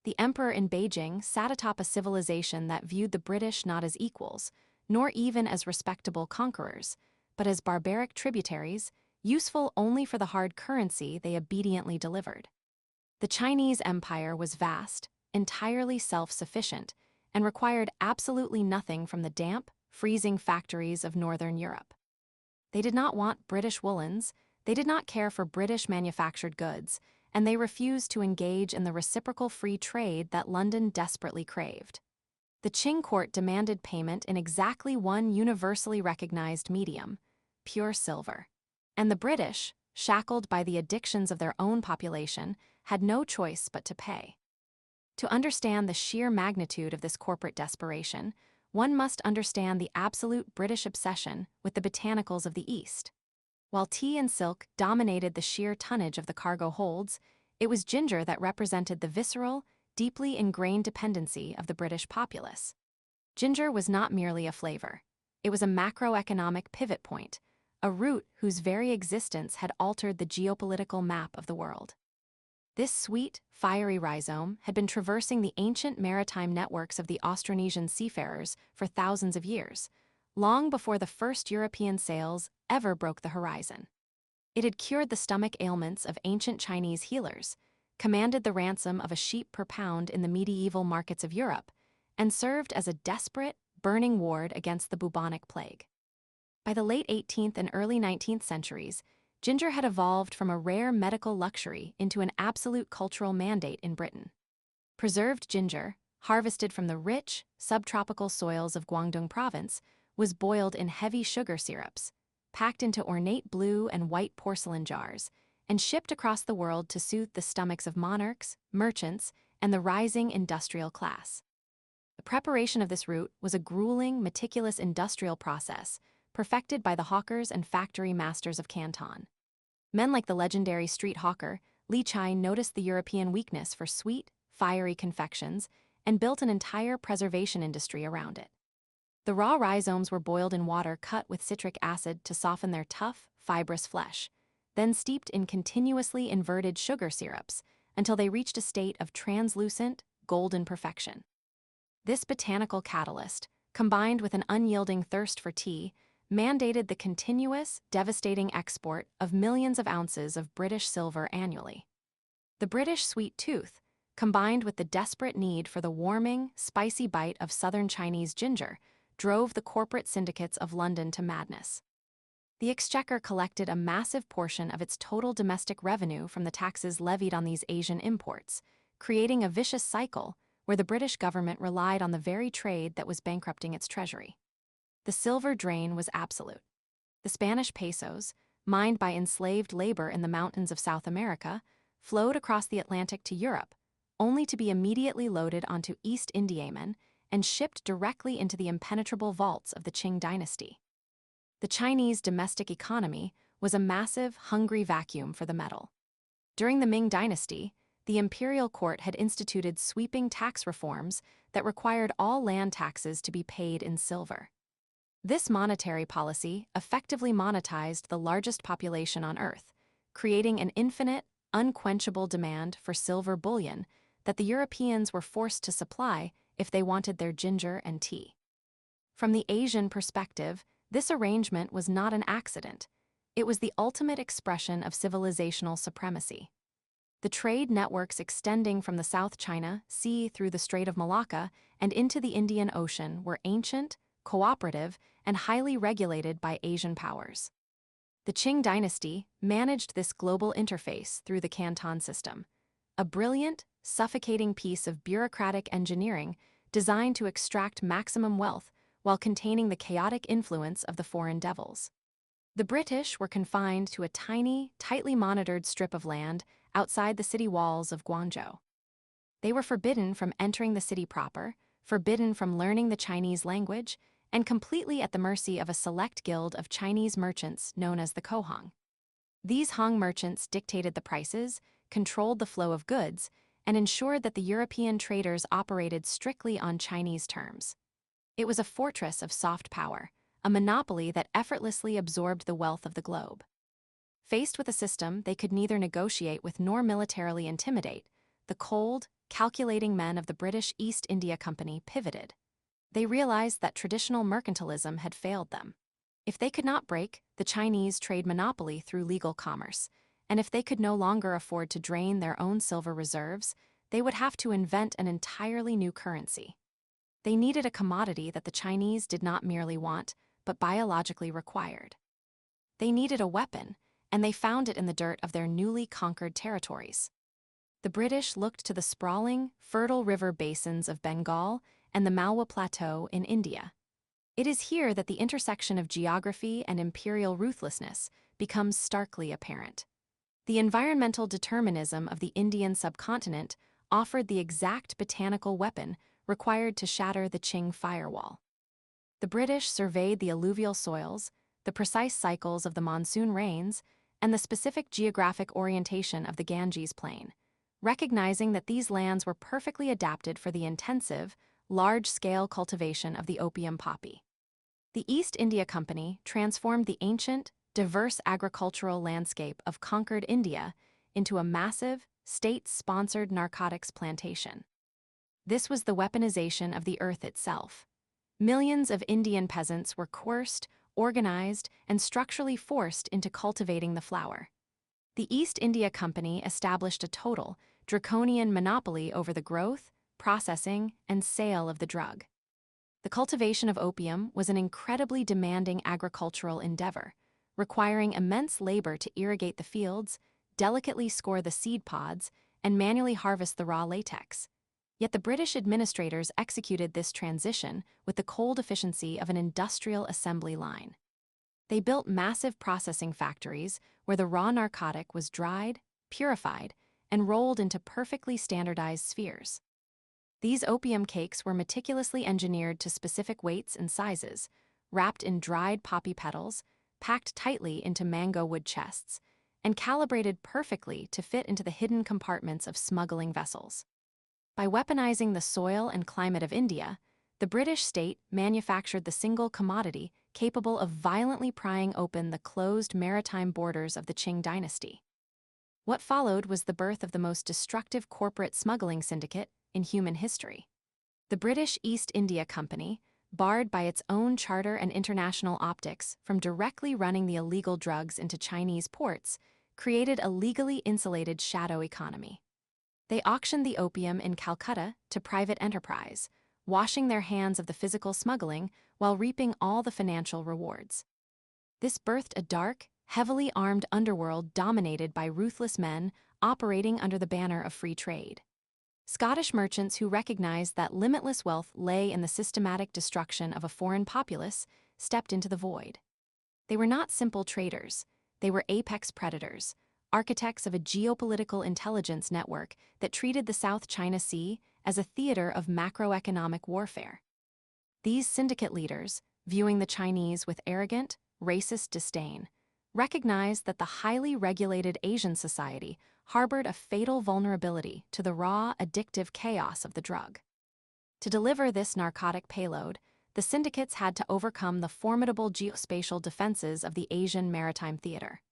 The emperor in Beijing sat atop a civilization that viewed the British not as equals, nor even as respectable conquerors, but as barbaric tributaries, useful only for the hard currency they obediently delivered. The Chinese Empire was vast, entirely self-sufficient, and required absolutely nothing from the damp, freezing factories of Northern Europe. They did not want British woolens, they did not care for British manufactured goods, and they refused to engage in the reciprocal free trade that London desperately craved. The Qing court demanded payment in exactly one universally recognized medium, pure silver. And the British, shackled by the addictions of their own population, had no choice but to pay. To understand the sheer magnitude of this corporate desperation, one must understand the absolute British obsession with the botanicals of the East. While tea and silk dominated the sheer tonnage of the cargo holds, it was ginger that represented the visceral, deeply ingrained dependency of the British populace. Ginger was not merely a flavor. It was a macroeconomic pivot point, a root whose very existence had altered the geopolitical map of the world. This sweet, fiery rhizome had been traversing the ancient maritime networks of the Austronesian seafarers for thousands of years, long before the first European sails ever broke the horizon. It had cured the stomach ailments of ancient Chinese healers, commanded the ransom of a sheep per pound in the medieval markets of Europe, and served as a desperate, burning ward against the bubonic plague. By the late 18th and early 19th centuries, ginger had evolved from a rare medical luxury into an absolute cultural mandate in Britain. Preserved ginger, harvested from the rich, subtropical soils of Guangdong province, was boiled in heavy sugar syrups, packed into ornate blue and white porcelain jars, and shipped across the world to soothe the stomachs of monarchs, merchants, and the rising industrial class. The preparation of this root was a grueling, meticulous industrial process, perfected by the hawkers and factory masters of Canton. Men like the legendary street hawker, Li Chai, noticed the European weakness for sweet, fiery confections and built an entire preservation industry around it. The raw rhizomes were boiled in water cut with citric acid to soften their tough, fibrous flesh, then steeped in continuously inverted sugar syrups until they reached a state of translucent, golden perfection. This botanical catalyst, combined with an unyielding thirst for tea, mandated the continuous, devastating export of millions of ounces of British silver annually. The British sweet tooth, combined with the desperate need for the warming, spicy bite of southern Chinese ginger, drove the corporate syndicates of London to madness. The Exchequer collected a massive portion of its total domestic revenue from the taxes levied on these Asian imports, creating a vicious cycle where the British government relied on the very trade that was bankrupting its treasury. The silver drain was absolute. The Spanish pesos, mined by enslaved labor in the mountains of South America, flowed across the Atlantic to Europe, only to be immediately loaded onto East Indiamen and shipped directly into the impenetrable vaults of the Qing dynasty. The Chinese domestic economy was a massive, hungry vacuum for the metal. During the Ming dynasty, the imperial court had instituted sweeping tax reforms that required all land taxes to be paid in silver. This monetary policy effectively monetized the largest population on Earth, creating an infinite, unquenchable demand for silver bullion that the Europeans were forced to supply if they wanted their ginger and tea. From the Asian perspective, this arrangement was not an accident. It was the ultimate expression of civilizational supremacy. The trade networks extending from the South China Sea through the Strait of Malacca and into the Indian Ocean were ancient, cooperative, and highly regulated by Asian powers. The Qing dynasty managed this global interface through the Canton system, a brilliant, suffocating piece of bureaucratic engineering designed to extract maximum wealth while containing the chaotic influence of the foreign devils. The British were confined to a tiny, tightly monitored strip of land outside the city walls of Guangzhou. They were forbidden from entering the city proper, forbidden from learning the Chinese language, and completely at the mercy of a select guild of Chinese merchants known as the Kohong. These Hong merchants dictated the prices, controlled the flow of goods, and ensured that the European traders operated strictly on Chinese terms. It was a fortress of soft power, a monopoly that effortlessly absorbed the wealth of the globe. Faced with a system they could neither negotiate with nor militarily intimidate, the cold, calculating men of the British East India Company pivoted. They realized that traditional mercantilism had failed them. If they could not break the Chinese trade monopoly through legal commerce, and if they could no longer afford to drain their own silver reserves, they would have to invent an entirely new currency. They needed a commodity that the Chinese did not merely want, but biologically required. They needed a weapon, and they found it in the dirt of their newly conquered territories. The British looked to the sprawling, fertile river basins of Bengal and the Malwa Plateau in India. It is here that the intersection of geography and imperial ruthlessness becomes starkly apparent. The environmental determinism of the Indian subcontinent offered the exact botanical weapon required to shatter the Qing firewall. The British surveyed the alluvial soils, the precise cycles of the monsoon rains, and the specific geographic orientation of the Ganges Plain, recognizing that these lands were perfectly adapted for the intensive, large-scale cultivation of the opium poppy. The East India Company transformed the ancient, diverse agricultural landscape of conquered India into a massive, state-sponsored narcotics plantation. This was the weaponization of the earth itself. Millions of Indian peasants were coerced, organized, and structurally forced into cultivating the flower. The East India Company established a total, draconian monopoly over the growth, processing, and sale of the drug. The cultivation of opium was an incredibly demanding agricultural endeavor, requiring immense labor to irrigate the fields, delicately score the seed pods, and manually harvest the raw latex. Yet the British administrators executed this transition with the cold efficiency of an industrial assembly line. They built massive processing factories where the raw narcotic was dried, purified, and rolled into perfectly standardized spheres. These opium cakes were meticulously engineered to specific weights and sizes, wrapped in dried poppy petals, packed tightly into mango wood chests, and calibrated perfectly to fit into the hidden compartments of smuggling vessels. By weaponizing the soil and climate of India, the British state manufactured the single commodity capable of violently prying open the closed maritime borders of the Qing dynasty. What followed was the birth of the most destructive corporate smuggling syndicate in human history. The British East India Company, barred by its own charter and international optics from directly running the illegal drugs into Chinese ports, created a legally insulated shadow economy. They auctioned the opium in Calcutta to private enterprise, washing their hands of the physical smuggling while reaping all the financial rewards. This birthed a dark, heavily armed underworld dominated by ruthless men operating under the banner of free trade. Scottish merchants who recognized that limitless wealth lay in the systematic destruction of a foreign populace stepped into the void. They were not simple traders, they were apex predators, architects of a geopolitical intelligence network that treated the South China Sea as a theater of macroeconomic warfare. These syndicate leaders, viewing the Chinese with arrogant, racist disdain, recognized that the highly regulated Asian society harbored a fatal vulnerability to the raw, addictive chaos of the drug. To deliver this narcotic payload, the syndicates had to overcome the formidable geospatial defenses of the Asian maritime theater.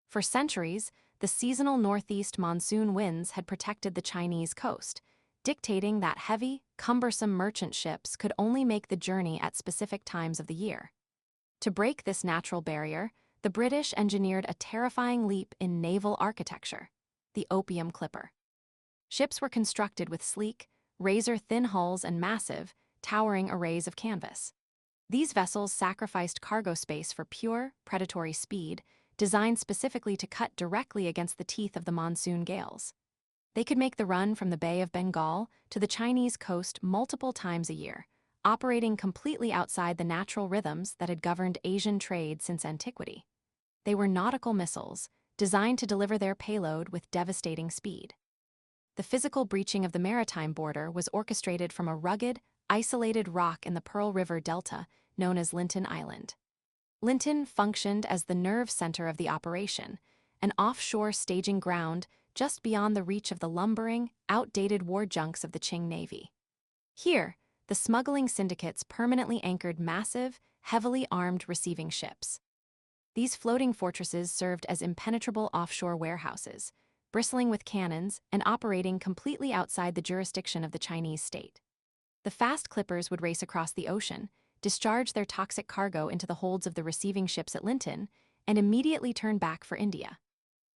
For centuries, the seasonal northeast monsoon winds had protected the Chinese coast, dictating that heavy, cumbersome merchant ships could only make the journey at specific times of the year. To break this natural barrier, the British engineered a terrifying leap in naval architecture: the opium clipper. Ships were constructed with sleek, razor-thin hulls and massive, towering arrays of canvas. These vessels sacrificed cargo space for pure, predatory speed, designed specifically to cut directly against the teeth of the monsoon gales. They could make the run from the Bay of Bengal to the Chinese coast multiple times a year, operating completely outside the natural rhythms that had governed Asian trade since antiquity. They were nautical missiles, designed to deliver their payload with devastating speed. The physical breaching of the maritime border was orchestrated from a rugged, isolated rock in the Pearl River Delta known as Linton Island. Linton functioned as the nerve center of the operation, an offshore staging ground just beyond the reach of the lumbering, outdated war junks of the Qing Navy. Here, the smuggling syndicates permanently anchored massive, heavily armed receiving ships. These floating fortresses served as impenetrable offshore warehouses, bristling with cannons and operating completely outside the jurisdiction of the Chinese state. The fast clippers would race across the ocean, discharge their toxic cargo into the holds of the receiving ships at Linton, and immediately turn back for India.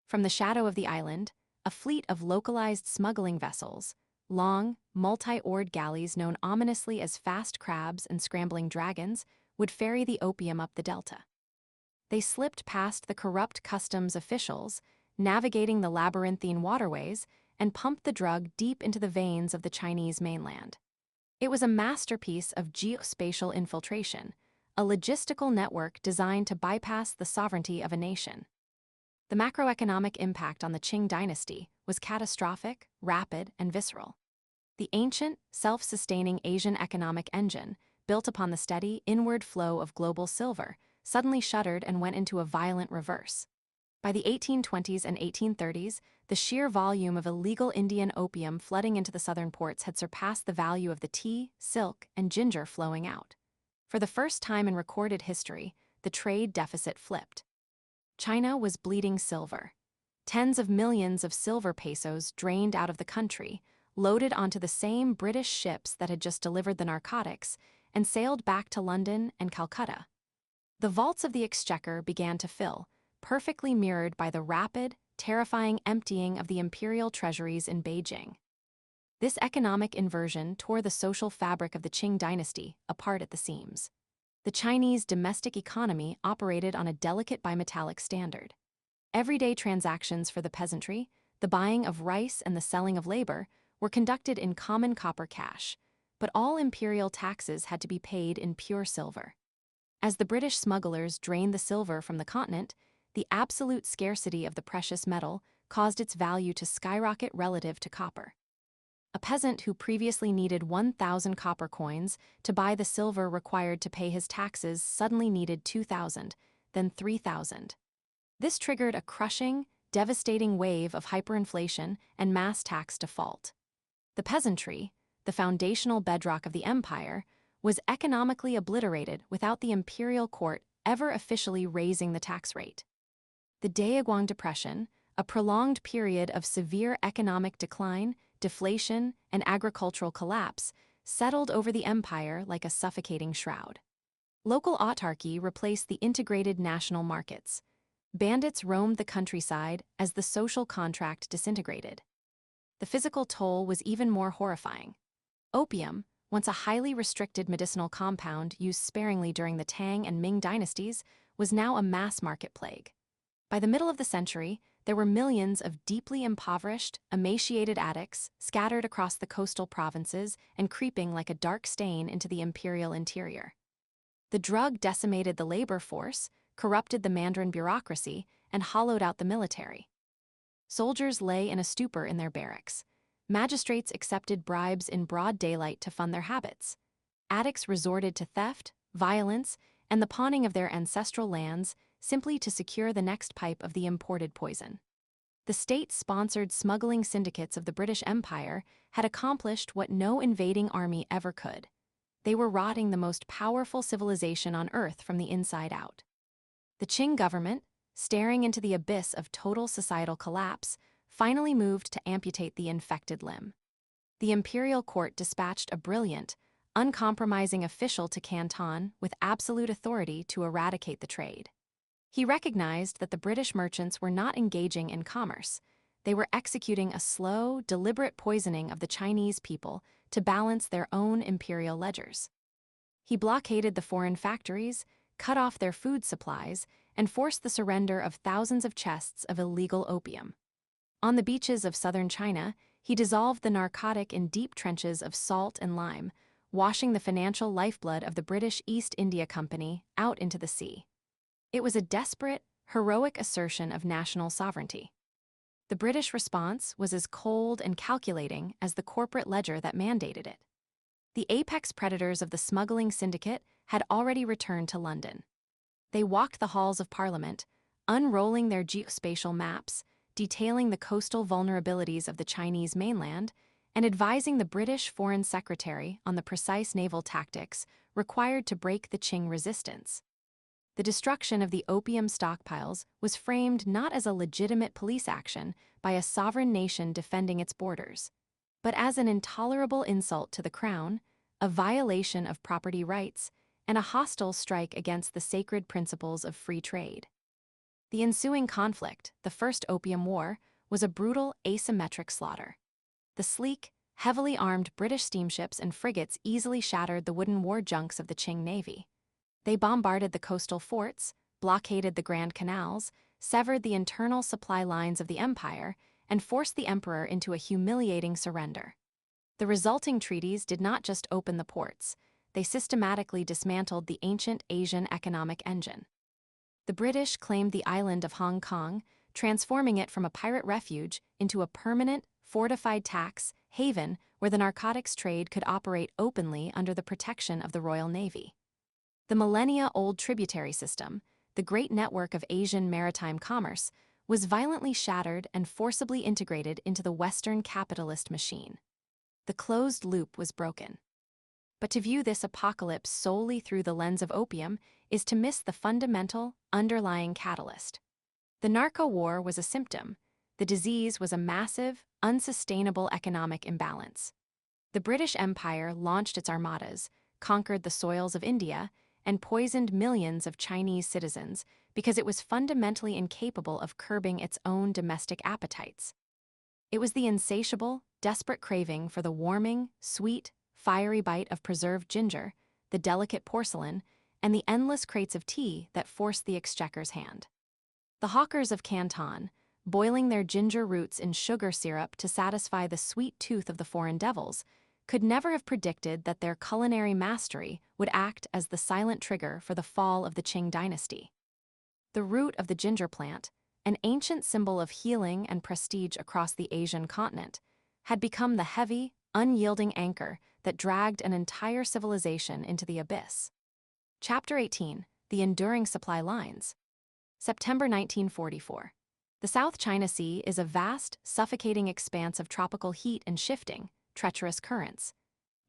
From the shadow of the island, a fleet of localized smuggling vessels, long, multi-oared galleys known ominously as fast crabs and scrambling dragons, would ferry the opium up the delta. They slipped past the corrupt customs officials, navigating the labyrinthine waterways, and pumped the drug deep into the veins of the Chinese mainland. It was a masterpiece of geospatial infiltration, a logistical network designed to bypass the sovereignty of a nation. The macroeconomic impact on the Qing dynasty was catastrophic, rapid, and visceral. The ancient, self-sustaining Asian economic engine, built upon the steady, inward flow of global silver, suddenly shuddered and went into a violent reverse. By the 1820s and 1830s, the sheer volume of illegal Indian opium flooding into the southern ports had surpassed the value of the tea, silk, and ginger flowing out. For the first time in recorded history, the trade deficit flipped. China was bleeding silver. Tens of millions of silver pesos drained out of the country, loaded onto the same British ships that had just delivered the narcotics, and sailed back to London and Calcutta. The vaults of the exchequer began to fill, perfectly mirrored by the rapid, terrifying emptying of the imperial treasuries in Beijing. This economic inversion tore the social fabric of the Qing dynasty apart at the seams. The Chinese domestic economy operated on a delicate bimetallic standard. Everyday transactions for the peasantry, the buying of rice and the selling of labor, were conducted in common copper cash, but all imperial taxes had to be paid in pure silver. As the British smugglers drained the silver from the continent, the absolute scarcity of the precious metal caused its value to skyrocket relative to copper. A peasant who previously needed 1,000 copper coins to buy the silver required to pay his taxes suddenly needed 2,000, then 3,000. This triggered a crushing, devastating wave of hyperinflation and mass tax default. The peasantry, the foundational bedrock of the empire, was economically obliterated without the imperial court ever officially raising the tax rate. The Daeguang Depression, a prolonged period of severe economic decline, deflation, and agricultural collapse, settled over the empire like a suffocating shroud. Local autarky replaced the integrated national markets. Bandits roamed the countryside as the social contract disintegrated. The physical toll was even more horrifying. Opium, once a highly restricted medicinal compound used sparingly during the Tang and Ming dynasties, was now a mass-market plague. By the middle of the century, there were millions of deeply impoverished, emaciated addicts scattered across the coastal provinces and creeping like a dark stain into the imperial interior. The drug decimated the labor force, corrupted the Mandarin bureaucracy, and hollowed out the military. Soldiers lay in a stupor in their barracks. Magistrates accepted bribes in broad daylight to fund their habits. Addicts resorted to theft, violence, and the pawning of their ancestral lands simply to secure the next pipe of the imported poison. The state-sponsored smuggling syndicates of the British Empire had accomplished what no invading army ever could. They were rotting the most powerful civilization on Earth from the inside out. The Qing government, staring into the abyss of total societal collapse, finally moved to amputate the infected limb. The imperial court dispatched a brilliant, uncompromising official to Canton with absolute authority to eradicate the trade. He recognized that the British merchants were not engaging in commerce. They were executing a slow, deliberate poisoning of the Chinese people to balance their own imperial ledgers. He blockaded the foreign factories, cut off their food supplies, and forced the surrender of thousands of chests of illegal opium. On the beaches of southern China, he dissolved the narcotic in deep trenches of salt and lime, washing the financial lifeblood of the British East India Company out into the sea. It was a desperate, heroic assertion of national sovereignty. The British response was as cold and calculating as the corporate ledger that mandated it. The apex predators of the smuggling syndicate had already returned to London. They walked the halls of Parliament, unrolling their geospatial maps, detailing the coastal vulnerabilities of the Chinese mainland, and advising the British Foreign Secretary on the precise naval tactics required to break the Qing resistance. The destruction of the opium stockpiles was framed not as a legitimate police action by a sovereign nation defending its borders, but as an intolerable insult to the crown, a violation of property rights, and a hostile strike against the sacred principles of free trade. The ensuing conflict, the First Opium War, was a brutal, asymmetric slaughter. The sleek, heavily armed British steamships and frigates easily shattered the wooden war junks of the Qing Navy. They bombarded the coastal forts, blockaded the Grand Canals, severed the internal supply lines of the empire, and forced the emperor into a humiliating surrender. The resulting treaties did not just open the ports, they systematically dismantled the ancient Asian economic engine. The British claimed the island of Hong Kong, transforming it from a pirate refuge into a permanent, fortified tax haven where the narcotics trade could operate openly under the protection of the Royal Navy. The millennia-old tributary system, the great network of Asian maritime commerce, was violently shattered and forcibly integrated into the Western capitalist machine. The closed loop was broken. But to view this apocalypse solely through the lens of opium is to miss the fundamental, underlying catalyst. The narco-war was a symptom. The disease was a massive, unsustainable economic imbalance. The British Empire launched its armadas, conquered the soils of India, and poisoned millions of Chinese citizens because it was fundamentally incapable of curbing its own domestic appetites. It was the insatiable, desperate craving for the warming, sweet, fiery bite of preserved ginger, the delicate porcelain, and the endless crates of tea that forced the exchequer's hand. The hawkers of Canton, boiling their ginger roots in sugar syrup to satisfy the sweet tooth of the foreign devils, could never have predicted that their culinary mastery would act as the silent trigger for the fall of the Qing dynasty. The root of the ginger plant, an ancient symbol of healing and prestige across the Asian continent, had become the heavy, unyielding anchor that dragged an entire civilization into the abyss. Chapter 18: The Enduring Supply Lines. September 1944. The South China Sea is a vast, suffocating expanse of tropical heat and shifting, treacherous currents.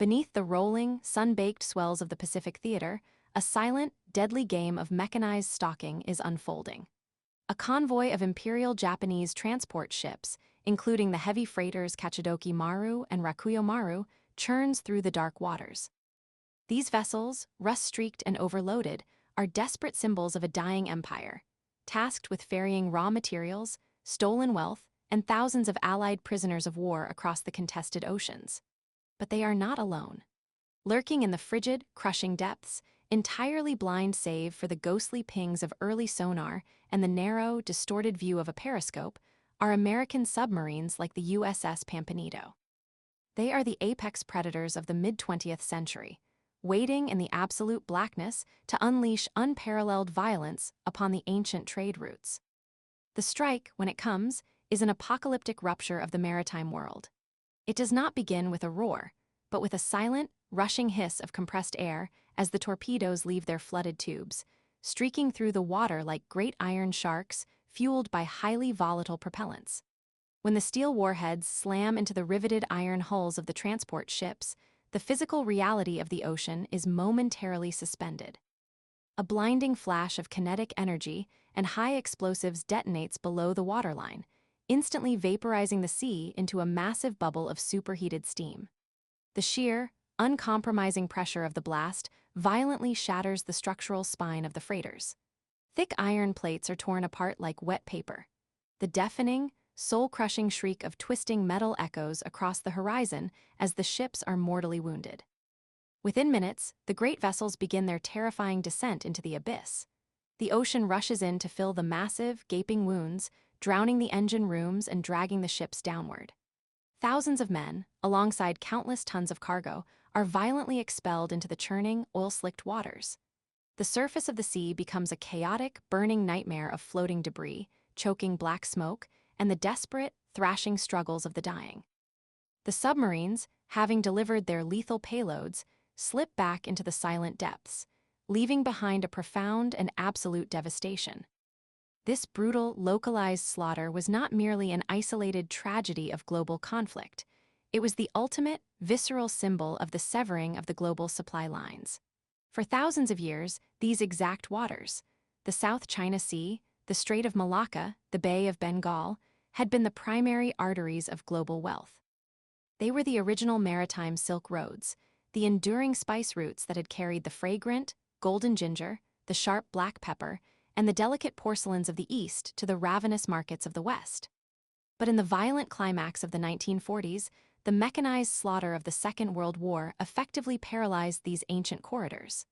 Beneath the rolling, sun-baked swells of the Pacific Theater, a silent, deadly game of mechanized stalking is unfolding. A convoy of Imperial Japanese transport ships, including the heavy freighters Kachidoki Maru and Rakuyo Maru, churns through the dark waters. These vessels, rust-streaked and overloaded, are desperate symbols of a dying empire, tasked with ferrying raw materials, stolen wealth, and thousands of allied prisoners of war across the contested oceans. But they are not alone. Lurking in the frigid, crushing depths, entirely blind save for the ghostly pings of early sonar and the narrow, distorted view of a periscope, are American submarines like the USS Pampanito. They are the apex predators of the mid-20th century, waiting in the absolute blackness to unleash unparalleled violence upon the ancient trade routes. The strike, when it comes, is an apocalyptic rupture of the maritime world. It does not begin with a roar, but with a silent, rushing hiss of compressed air as the torpedoes leave their flooded tubes, streaking through the water like great iron sharks fueled by highly volatile propellants. When the steel warheads slam into the riveted iron hulls of the transport ships, the physical reality of the ocean is momentarily suspended. A blinding flash of kinetic energy and high explosives detonates below the waterline, instantly vaporizing the sea into a massive bubble of superheated steam. The sheer, uncompromising pressure of the blast violently shatters the structural spine of the freighters. Thick iron plates are torn apart like wet paper. The deafening, soul-crushing shriek of twisting metal echoes across the horizon as the ships are mortally wounded. Within minutes, the great vessels begin their terrifying descent into the abyss. The ocean rushes in to fill the massive, gaping wounds, drowning the engine rooms and dragging the ships downward. Thousands of men, alongside countless tons of cargo, are violently expelled into the churning, oil-slicked waters. The surface of the sea becomes a chaotic, burning nightmare of floating debris, choking black smoke, and the desperate, thrashing struggles of the dying. The submarines, having delivered their lethal payloads, slip back into the silent depths, leaving behind a profound and absolute devastation. This brutal, localized slaughter was not merely an isolated tragedy of global conflict. It was the ultimate, visceral symbol of the severing of the global supply lines. For thousands of years, these exact waters, the South China Sea, the Strait of Malacca, the Bay of Bengal, had been the primary arteries of global wealth. They were the original maritime Silk Roads, the enduring spice routes that had carried the fragrant, golden ginger, the sharp black pepper, and the delicate porcelains of the East to the ravenous markets of the West. But in the violent climax of the 1940s, the mechanized slaughter of the Second World War effectively paralyzed these ancient corridors.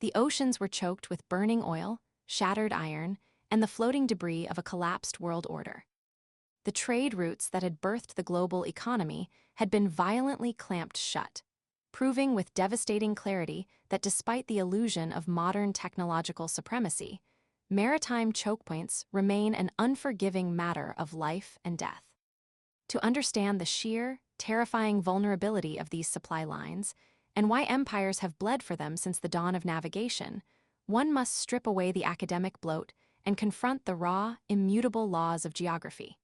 The oceans were choked with burning oil, shattered iron, and the floating debris of a collapsed world order. The trade routes that had birthed the global economy had been violently clamped shut, proving with devastating clarity that despite the illusion of modern technological supremacy, maritime chokepoints remain an unforgiving matter of life and death. To understand the sheer, terrifying vulnerability of these supply lines, and why empires have bled for them since the dawn of navigation, one must strip away the academic bloat and confront the raw, immutable laws of geography.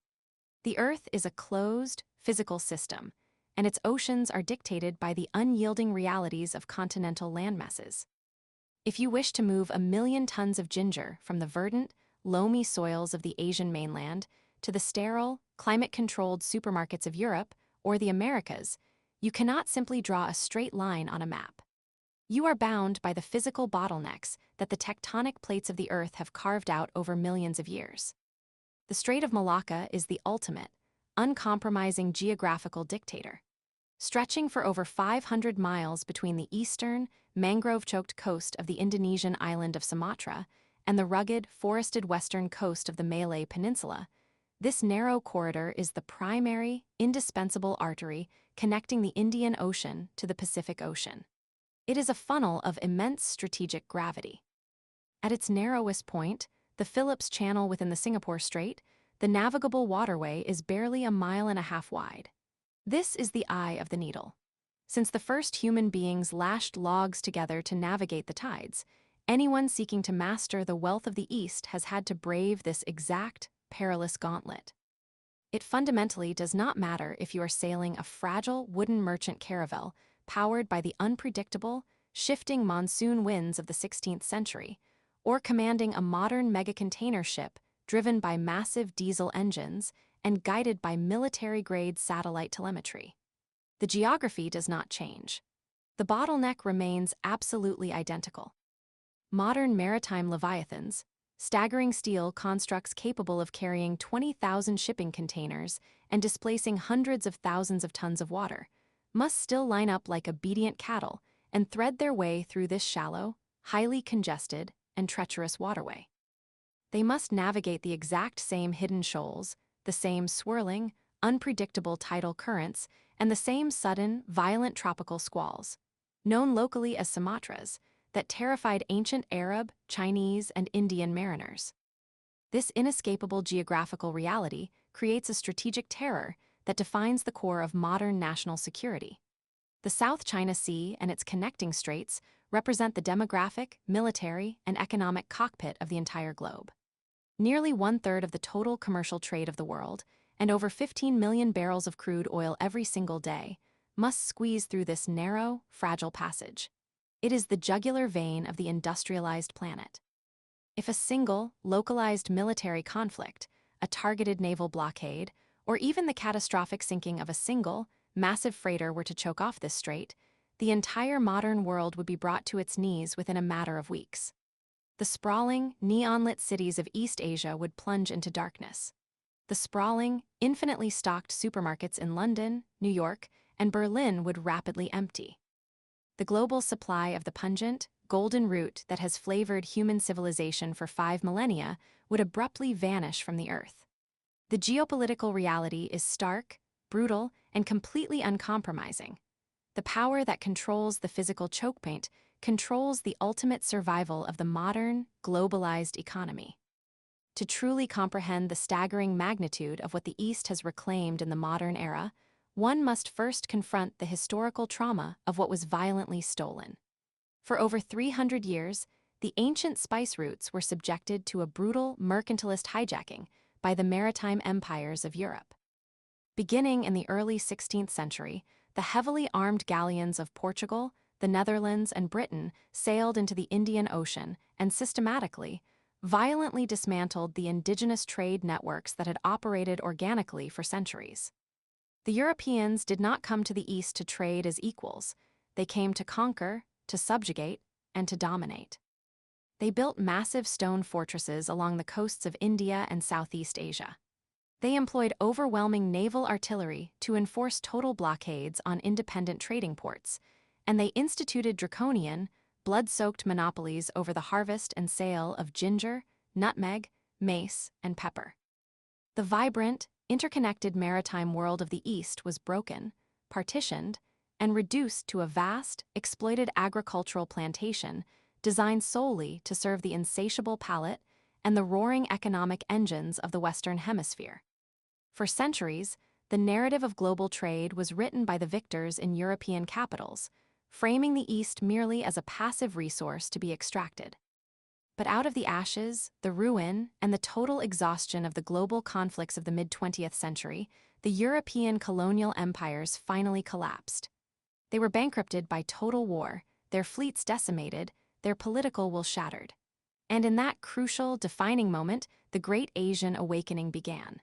The Earth is a closed, physical system, and its oceans are dictated by the unyielding realities of continental landmasses. If you wish to move 1,000,000 tons of ginger from the verdant, loamy soils of the Asian mainland to the sterile, climate-controlled supermarkets of Europe or the Americas, you cannot simply draw a straight line on a map. You are bound by the physical bottlenecks that the tectonic plates of the Earth have carved out over millions of years. The Strait of Malacca is the ultimate, uncompromising geographical dictator. Stretching for over 500 miles between the eastern, mangrove-choked coast of the Indonesian island of Sumatra and the rugged, forested western coast of the Malay Peninsula, this narrow corridor is the primary, indispensable artery connecting the Indian Ocean to the Pacific Ocean. It is a funnel of immense strategic gravity. At its narrowest point, the Phillips Channel within the Singapore Strait, the navigable waterway is barely 1.5 miles wide. This is the eye of the needle. Since the first human beings lashed logs together to navigate the tides, anyone seeking to master the wealth of the East has had to brave this exact, perilous gauntlet. It fundamentally does not matter if you are sailing a fragile wooden merchant caravel powered by the unpredictable, shifting monsoon winds of the 16th century, or commanding a modern mega-container ship driven by massive diesel engines and guided by military-grade satellite telemetry. The geography does not change. The bottleneck remains absolutely identical. Modern maritime leviathans, staggering steel constructs capable of carrying 20,000 shipping containers and displacing hundreds of thousands of tons of water, must still line up like obedient cattle and thread their way through this shallow, highly congested, and treacherous waterway. They must navigate the exact same hidden shoals, the same swirling, unpredictable tidal currents, and the same sudden, violent tropical squalls, known locally as Sumatras, that terrified ancient Arab, Chinese, and Indian mariners. This inescapable geographical reality creates a strategic terror that defines the core of modern national security. The South China Sea and its connecting straits represent the demographic, military, and economic cockpit of the entire globe. Nearly one-third of the total commercial trade of the world, and over 15 million barrels of crude oil every single day, must squeeze through this narrow, fragile passage. It is the jugular vein of the industrialized planet. If a single, localized military conflict, a targeted naval blockade, or even the catastrophic sinking of a single, massive freighter were to choke off this strait, the entire modern world would be brought to its knees within a matter of weeks. The sprawling, neon-lit cities of East Asia would plunge into darkness. The sprawling, infinitely stocked supermarkets in London, New York, and Berlin would rapidly empty. The global supply of the pungent, golden root that has flavored human civilization for 5 millennia would abruptly vanish from the earth. The geopolitical reality is stark, brutal, and completely uncompromising. The power that controls the physical chokepoint controls the ultimate survival of the modern, globalized economy. To truly comprehend the staggering magnitude of what the East has reclaimed in the modern era, one must first confront the historical trauma of what was violently stolen. For over 300 years, the ancient spice routes were subjected to a brutal mercantilist hijacking by the maritime empires of Europe. Beginning in the early 16th century, the heavily armed galleons of Portugal, the Netherlands, and Britain sailed into the Indian Ocean and systematically, violently dismantled the indigenous trade networks that had operated organically for centuries. The Europeans did not come to the East to trade as equals. They came to conquer, to subjugate, and to dominate. They built massive stone fortresses along the coasts of India and Southeast Asia. They employed overwhelming naval artillery to enforce total blockades on independent trading ports, and they instituted draconian, blood-soaked monopolies over the harvest and sale of ginger, nutmeg, mace, and pepper. The vibrant, interconnected maritime world of the East was broken, partitioned, and reduced to a vast, exploited agricultural plantation designed solely to serve the insatiable palate and the roaring economic engines of the Western Hemisphere. For centuries, the narrative of global trade was written by the victors in European capitals, framing the East merely as a passive resource to be extracted. But out of the ashes, the ruin, and the total exhaustion of the global conflicts of the mid-20th century, the European colonial empires finally collapsed. They were bankrupted by total war, their fleets decimated, their political will shattered. And in that crucial, defining moment, the Great Asian Awakening began.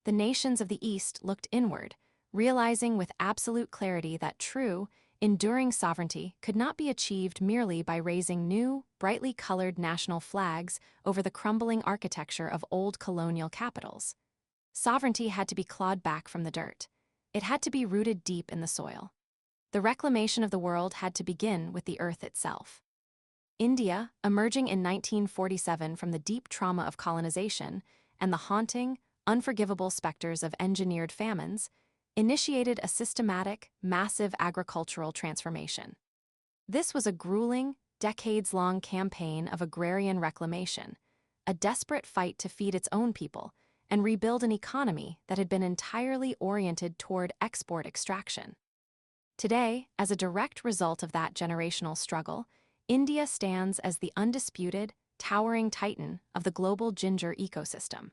The nations of the East looked inward, realizing with absolute clarity that true, enduring sovereignty could not be achieved merely by raising new, brightly colored national flags over the crumbling architecture of old colonial capitals. Sovereignty had to be clawed back from the dirt. It had to be rooted deep in the soil. The reclamation of the world had to begin with the earth itself. India, emerging in 1947 from the deep trauma of colonization and the haunting, unforgivable specters of engineered famines, initiated a systematic, massive agricultural transformation. This was a grueling, decades-long campaign of agrarian reclamation, a desperate fight to feed its own people and rebuild an economy that had been entirely oriented toward export extraction. Today, as a direct result of that generational struggle, India stands as the undisputed, towering titan of the global ginger ecosystem.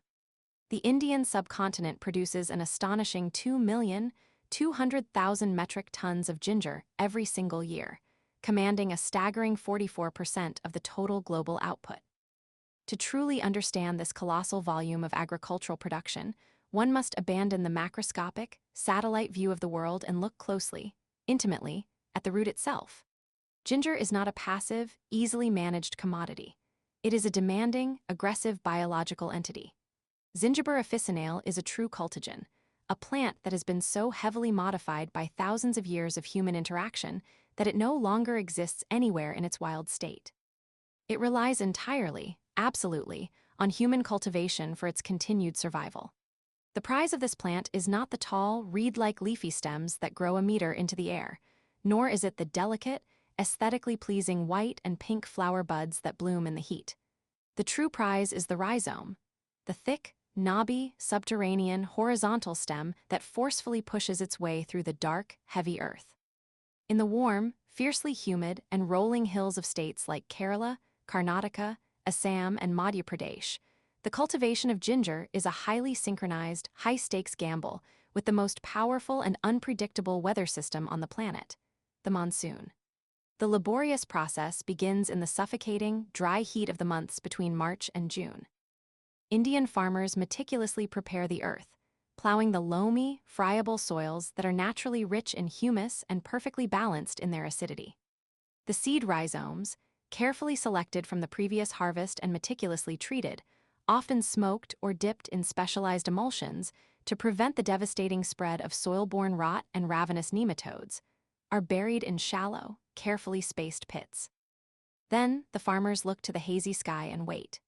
The Indian subcontinent produces an astonishing 2,200,000 metric tons of ginger every single year, commanding a staggering 44% of the total global output. To truly understand this colossal volume of agricultural production, one must abandon the macroscopic, satellite view of the world and look closely, intimately, at the root itself. Ginger is not a passive, easily managed commodity. It is a demanding, aggressive biological entity. Zingiber officinale is a true cultigen, a plant that has been so heavily modified by thousands of years of human interaction that it no longer exists anywhere in its wild state. It relies entirely, absolutely, on human cultivation for its continued survival. The prize of this plant is not the tall, reed-like leafy stems that grow a meter into the air, nor is it the delicate, aesthetically pleasing white and pink flower buds that bloom in the heat. The true prize is the rhizome, the thick, knobby, subterranean, horizontal stem that forcefully pushes its way through the dark, heavy earth. In the warm, fiercely humid, and rolling hills of states like Kerala, Karnataka, Assam, and Madhya Pradesh, the cultivation of ginger is a highly synchronized, high-stakes gamble with the most powerful and unpredictable weather system on the planet, the monsoon. The laborious process begins in the suffocating, dry heat of the months between March and June. Indian farmers meticulously prepare the earth, plowing the loamy, friable soils that are naturally rich in humus and perfectly balanced in their acidity. The seed rhizomes, carefully selected from the previous harvest and meticulously treated, often smoked or dipped in specialized emulsions to prevent the devastating spread of soil-borne rot and ravenous nematodes, are buried in shallow, carefully spaced pits. Then, the farmers look to the hazy sky and wait.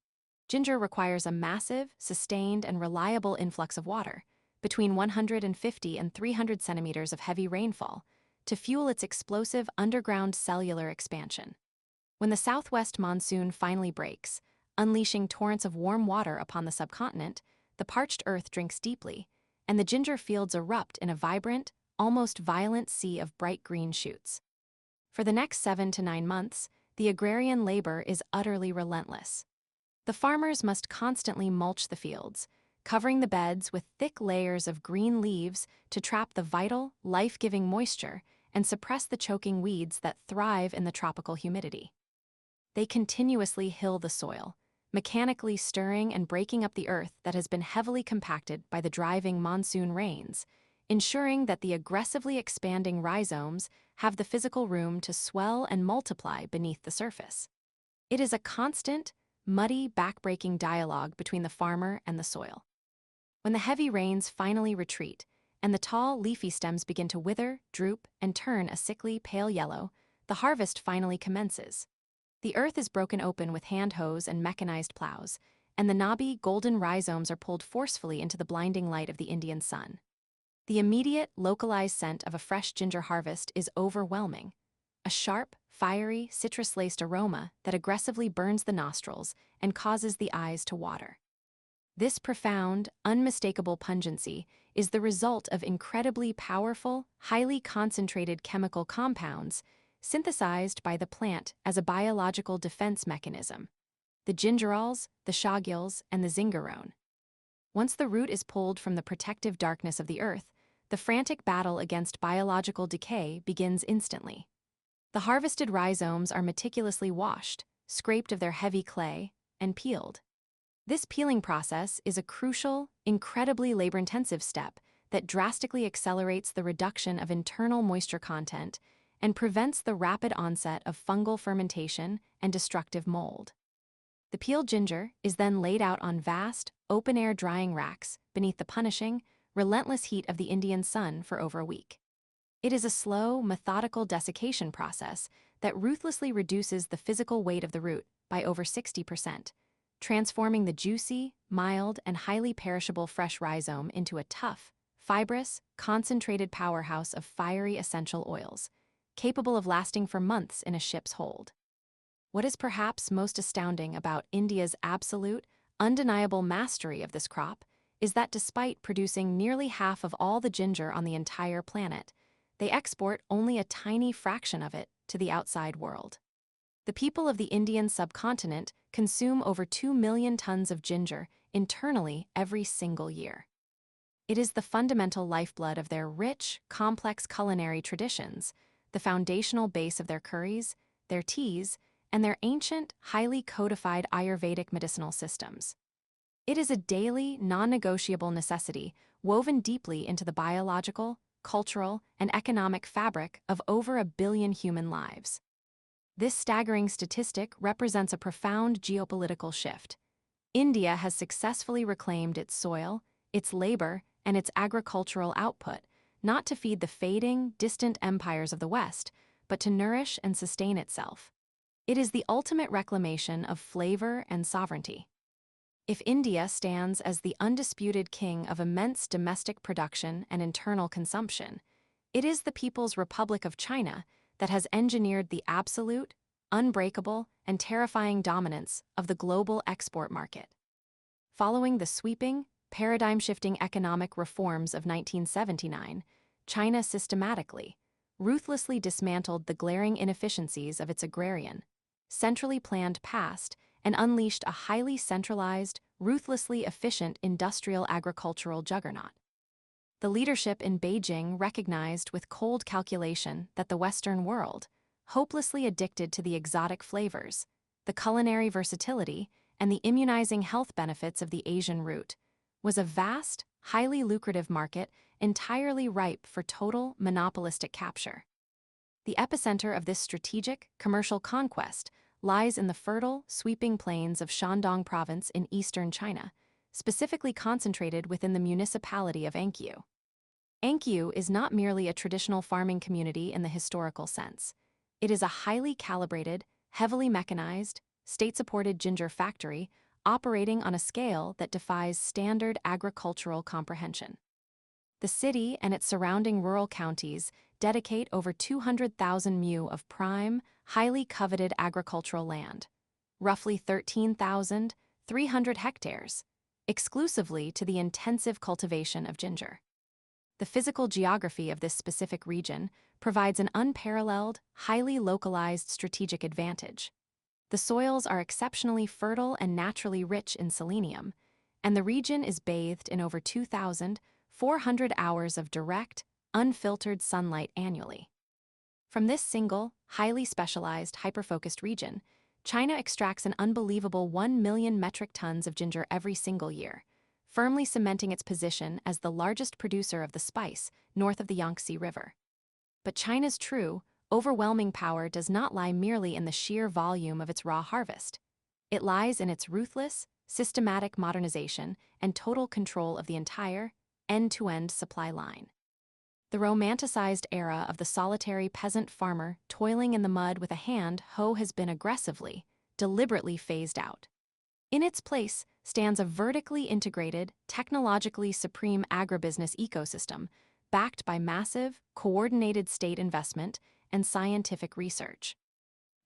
Ginger requires a massive, sustained, and reliable influx of water, between 150 and 300 centimeters of heavy rainfall, to fuel its explosive underground cellular expansion. When the southwest monsoon finally breaks, unleashing torrents of warm water upon the subcontinent, the parched earth drinks deeply, and the ginger fields erupt in a vibrant, almost violent sea of bright green shoots. For the next 7 to 9 months, the agrarian labor is utterly relentless. The farmers must constantly mulch the fields, covering the beds with thick layers of green leaves to trap the vital, life-giving moisture and suppress the choking weeds that thrive in the tropical humidity. They continuously hill the soil, mechanically stirring and breaking up the earth that has been heavily compacted by the driving monsoon rains, ensuring that the aggressively expanding rhizomes have the physical room to swell and multiply beneath the surface. It is a constant, muddy, backbreaking dialogue between the farmer and the soil. When the heavy rains finally retreat, and the tall, leafy stems begin to wither, droop, and turn a sickly, pale yellow, the harvest finally commences. The earth is broken open with hand hoes and mechanized plows, and the knobby, golden rhizomes are pulled forcefully into the blinding light of the Indian sun. The immediate, localized scent of a fresh ginger harvest is overwhelming. A sharp, fiery, citrus-laced aroma that aggressively burns the nostrils and causes the eyes to water. This profound, unmistakable pungency is the result of incredibly powerful, highly concentrated chemical compounds synthesized by the plant as a biological defense mechanism: the gingerols, the shagules, and the zingerone. Once the root is pulled from the protective darkness of the earth, the frantic battle against biological decay begins instantly. The harvested rhizomes are meticulously washed, scraped of their heavy clay, and peeled. This peeling process is a crucial, incredibly labor-intensive step that drastically accelerates the reduction of internal moisture content and prevents the rapid onset of fungal fermentation and destructive mold. The peeled ginger is then laid out on vast, open-air drying racks beneath the punishing, relentless heat of the Indian sun for over a week. It is a slow, methodical desiccation process that ruthlessly reduces the physical weight of the root by over 60%, transforming the juicy, mild, and highly perishable fresh rhizome into a tough, fibrous, concentrated powerhouse of fiery essential oils, capable of lasting for months in a ship's hold. What is perhaps most astounding about India's absolute, undeniable mastery of this crop is that despite producing nearly half of all the ginger on the entire planet, they export only a tiny fraction of it to the outside world. The people of the Indian subcontinent consume over 2 million tons of ginger internally every single year. It is the fundamental lifeblood of their rich, complex culinary traditions, the foundational base of their curries, their teas, and their ancient, highly codified Ayurvedic medicinal systems. It is a daily, non-negotiable necessity woven deeply into the biological, cultural, and economic fabric of over 1 billion human lives. This staggering statistic represents a profound geopolitical shift. India has successfully reclaimed its soil, its labor, and its agricultural output, not to feed the fading, distant empires of the West, but to nourish and sustain itself. It is the ultimate reclamation of flavor and sovereignty. If India stands as the undisputed king of immense domestic production and internal consumption, it is the People's Republic of China that has engineered the absolute, unbreakable, and terrifying dominance of the global export market. Following the sweeping, paradigm-shifting economic reforms of 1979, China systematically, ruthlessly dismantled the glaring inefficiencies of its agrarian, centrally planned past and unleashed a highly centralized, ruthlessly efficient industrial agricultural juggernaut. The leadership in Beijing recognized with cold calculation that the Western world, hopelessly addicted to the exotic flavors, the culinary versatility, and the immunizing health benefits of the Asian root, was a vast, highly lucrative market entirely ripe for total monopolistic capture. The epicenter of this strategic, commercial conquest lies in the fertile, sweeping plains of Shandong Province in eastern China, specifically concentrated within the municipality of Anqiu. Anqiu is not merely a traditional farming community in the historical sense. It is a highly calibrated, heavily mechanized, state-supported ginger factory operating on a scale that defies standard agricultural comprehension. The city and its surrounding rural counties dedicate over 200,000 mu of prime, highly coveted agricultural land, roughly 13,300 hectares, exclusively to the intensive cultivation of ginger. The physical geography of this specific region provides an unparalleled, highly localized strategic advantage. The soils are exceptionally fertile and naturally rich in selenium, and the region is bathed in over 2,400 hours of direct, unfiltered sunlight annually. From this single, highly specialized, hyper-focused region, China extracts an unbelievable 1 million metric tons of ginger every single year, firmly cementing its position as the largest producer of the spice north of the Yangtze River. But China's true, overwhelming power does not lie merely in the sheer volume of its raw harvest. It lies in its ruthless, systematic modernization and total control of the entire, end-to-end supply line. The romanticized era of the solitary peasant farmer toiling in the mud with a hand hoe has been aggressively, deliberately phased out. In its place stands a vertically integrated, technologically supreme agribusiness ecosystem backed by massive, coordinated state investment and scientific research.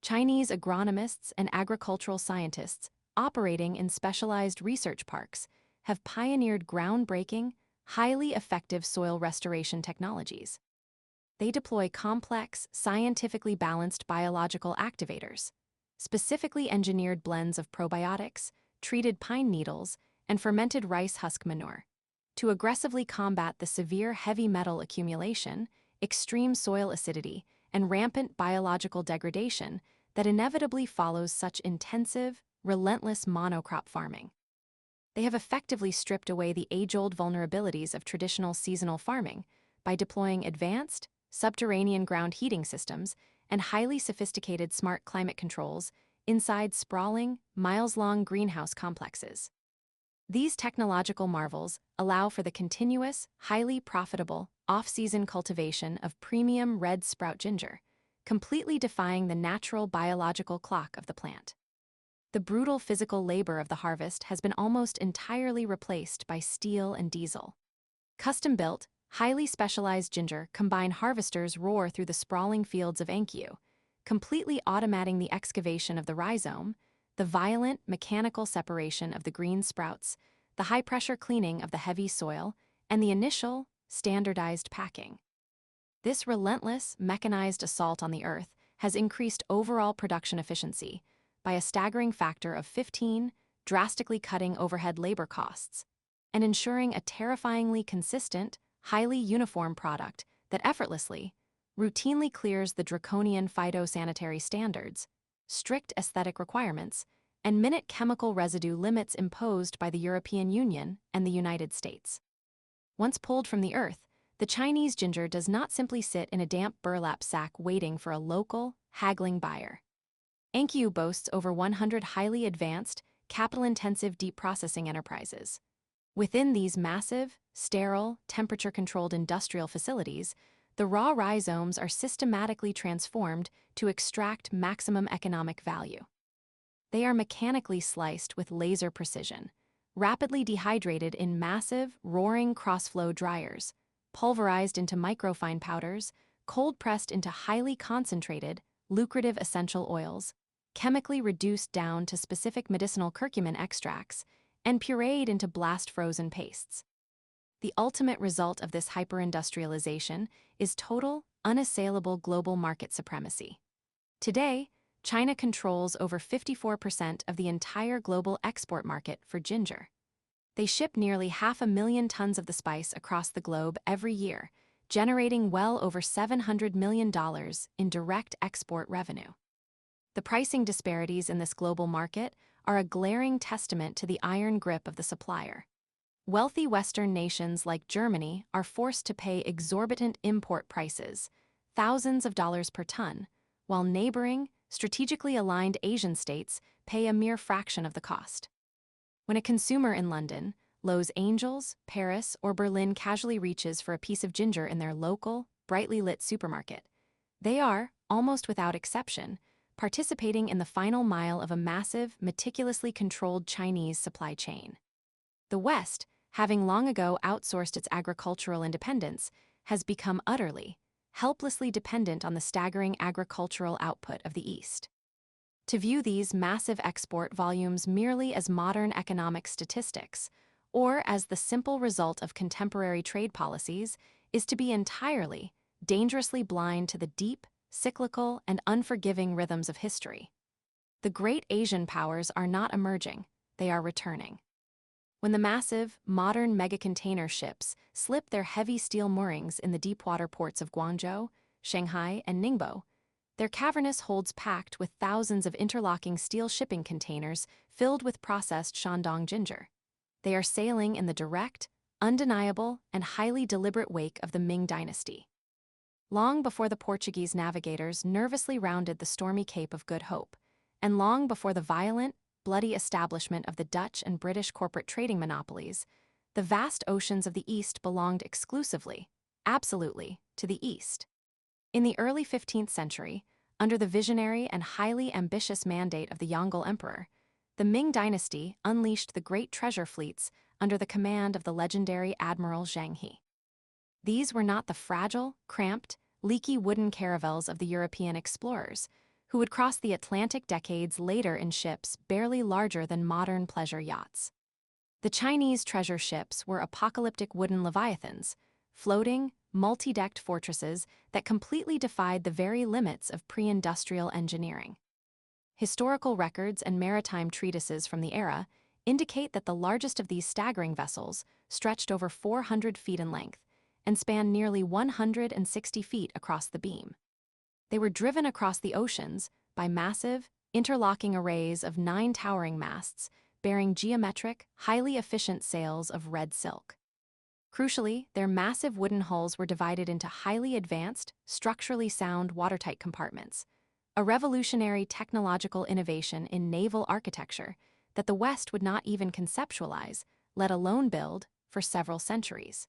Chinese agronomists and agricultural scientists operating in specialized research parks have pioneered groundbreaking, highly effective soil restoration technologies. They deploy complex, scientifically balanced biological activators, specifically engineered blends of probiotics, treated pine needles, and fermented rice husk manure, to aggressively combat the severe heavy metal accumulation, extreme soil acidity, and rampant biological degradation that inevitably follows such intensive, relentless monocrop farming. They have effectively stripped away the age-old vulnerabilities of traditional seasonal farming by deploying advanced, subterranean ground heating systems and highly sophisticated smart climate controls inside sprawling, miles-long greenhouse complexes. These technological marvels allow for the continuous, highly profitable, off-season cultivation of premium red sprout ginger, completely defying the natural biological clock of the plant. The brutal physical labor of the harvest has been almost entirely replaced by steel and diesel. Custom-built, highly specialized ginger combine harvesters roar through the sprawling fields of Anqiu, completely automating the excavation of the rhizome, the violent mechanical separation of the green sprouts, the high-pressure cleaning of the heavy soil, and the initial, standardized packing. This relentless, mechanized assault on the earth has increased overall production efficiency by a staggering factor of 15, drastically cutting overhead labor costs, and ensuring a terrifyingly consistent, highly uniform product that effortlessly, routinely clears the draconian phytosanitary standards, strict aesthetic requirements, and minute chemical residue limits imposed by the European Union and the United States. Once pulled from the earth, the Chinese ginger does not simply sit in a damp burlap sack waiting for a local, haggling buyer. Ankiu boasts over 100 highly advanced, capital-intensive deep processing enterprises. Within these massive, sterile, temperature-controlled industrial facilities, the raw rhizomes are systematically transformed to extract maximum economic value. They are mechanically sliced with laser precision, rapidly dehydrated in massive, roaring cross-flow dryers, pulverized into microfine powders, cold-pressed into highly concentrated, lucrative essential oils, chemically reduced down to specific medicinal curcumin extracts, and pureed into blast-frozen pastes. The ultimate result of this hyperindustrialization is total, unassailable global market supremacy. Today, China controls over 54% of the entire global export market for ginger. They ship nearly 500,000 tons of the spice across the globe every year, generating well over $700 million in direct export revenue. The pricing disparities in this global market are a glaring testament to the iron grip of the supplier. Wealthy Western nations like Germany are forced to pay exorbitant import prices, thousands of dollars per ton, while neighboring, strategically aligned Asian states pay a mere fraction of the cost. When a consumer in London, Los Angeles, Paris, or Berlin casually reaches for a piece of ginger in their local, brightly lit supermarket, they are, almost without exception, participating in the final mile of a massive, meticulously controlled Chinese supply chain. The West, having long ago outsourced its agricultural independence, has become utterly, helplessly dependent on the staggering agricultural output of the East. To view these massive export volumes merely as modern economic statistics, or as the simple result of contemporary trade policies, is to be entirely, dangerously blind to the deep, cyclical, and unforgiving rhythms of history. The great Asian powers are not emerging, they are returning. When the massive, modern mega-container ships slip their heavy steel moorings in the deepwater ports of Guangzhou, Shanghai, and Ningbo, their cavernous holds packed with thousands of interlocking steel shipping containers filled with processed Shandong ginger. They are sailing in the direct, undeniable, and highly deliberate wake of the Ming dynasty. Long before the Portuguese navigators nervously rounded the stormy Cape of Good Hope, and long before the violent, bloody establishment of the Dutch and British corporate trading monopolies, the vast oceans of the East belonged exclusively, absolutely, to the East. In the early 15th century, under the visionary and highly ambitious mandate of the Yongle Emperor, the Ming dynasty unleashed the great treasure fleets under the command of the legendary Admiral Zheng He. These were not the fragile, cramped, leaky wooden caravels of the European explorers, who would cross the Atlantic decades later in ships barely larger than modern pleasure yachts. The Chinese treasure ships were apocalyptic wooden leviathans, floating, multi-decked fortresses that completely defied the very limits of pre-industrial engineering. Historical records and maritime treatises from the era indicate that the largest of these staggering vessels stretched over 400 feet in length and spanned nearly 160 feet across the beam. They were driven across the oceans by massive, interlocking arrays of 9 towering masts bearing geometric, highly efficient sails of red silk. Crucially, their massive wooden hulls were divided into highly advanced, structurally sound watertight compartments, a revolutionary technological innovation in naval architecture that the West would not even conceptualize, let alone build, for several centuries.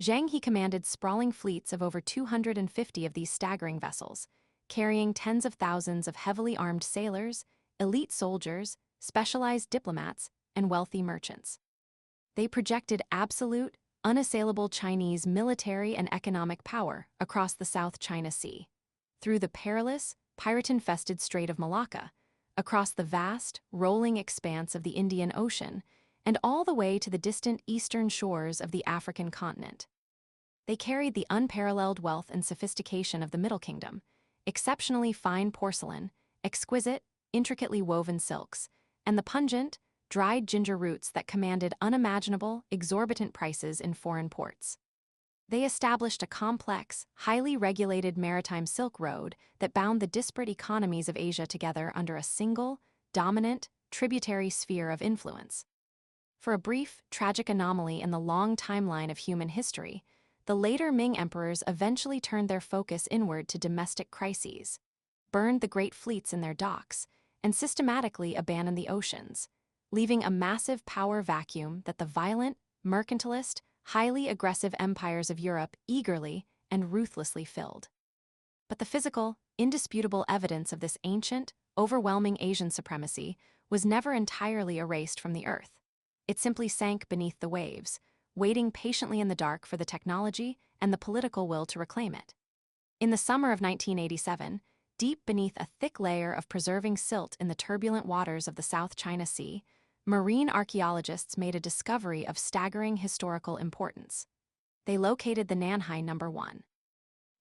Zheng He commanded sprawling fleets of over 250 of these staggering vessels, carrying tens of thousands of heavily armed sailors, elite soldiers, specialized diplomats, and wealthy merchants. They projected absolute, unassailable Chinese military and economic power across the South China Sea, through the perilous, pirate-infested Strait of Malacca, across the vast, rolling expanse of the Indian Ocean, and all the way to the distant eastern shores of the African continent. They carried the unparalleled wealth and sophistication of the Middle Kingdom, exceptionally fine porcelain, exquisite, intricately woven silks, and the pungent, dried ginger roots that commanded unimaginable, exorbitant prices in foreign ports. They established a complex, highly regulated maritime Silk Road that bound the disparate economies of Asia together under a single, dominant, tributary sphere of influence. For a brief, tragic anomaly in the long timeline of human history, the later Ming emperors eventually turned their focus inward to domestic crises, burned the great fleets in their docks, and systematically abandoned the oceans, leaving a massive power vacuum that the violent, mercantilist, highly aggressive empires of Europe eagerly and ruthlessly filled. But the physical, indisputable evidence of this ancient, overwhelming Asian supremacy was never entirely erased from the earth. It simply sank beneath the waves, waiting patiently in the dark for the technology and the political will to reclaim it. In the summer of 1987, deep beneath a thick layer of preserving silt in the turbulent waters of the South China Sea, marine archaeologists made a discovery of staggering historical importance. They located the Nanhai No. 1.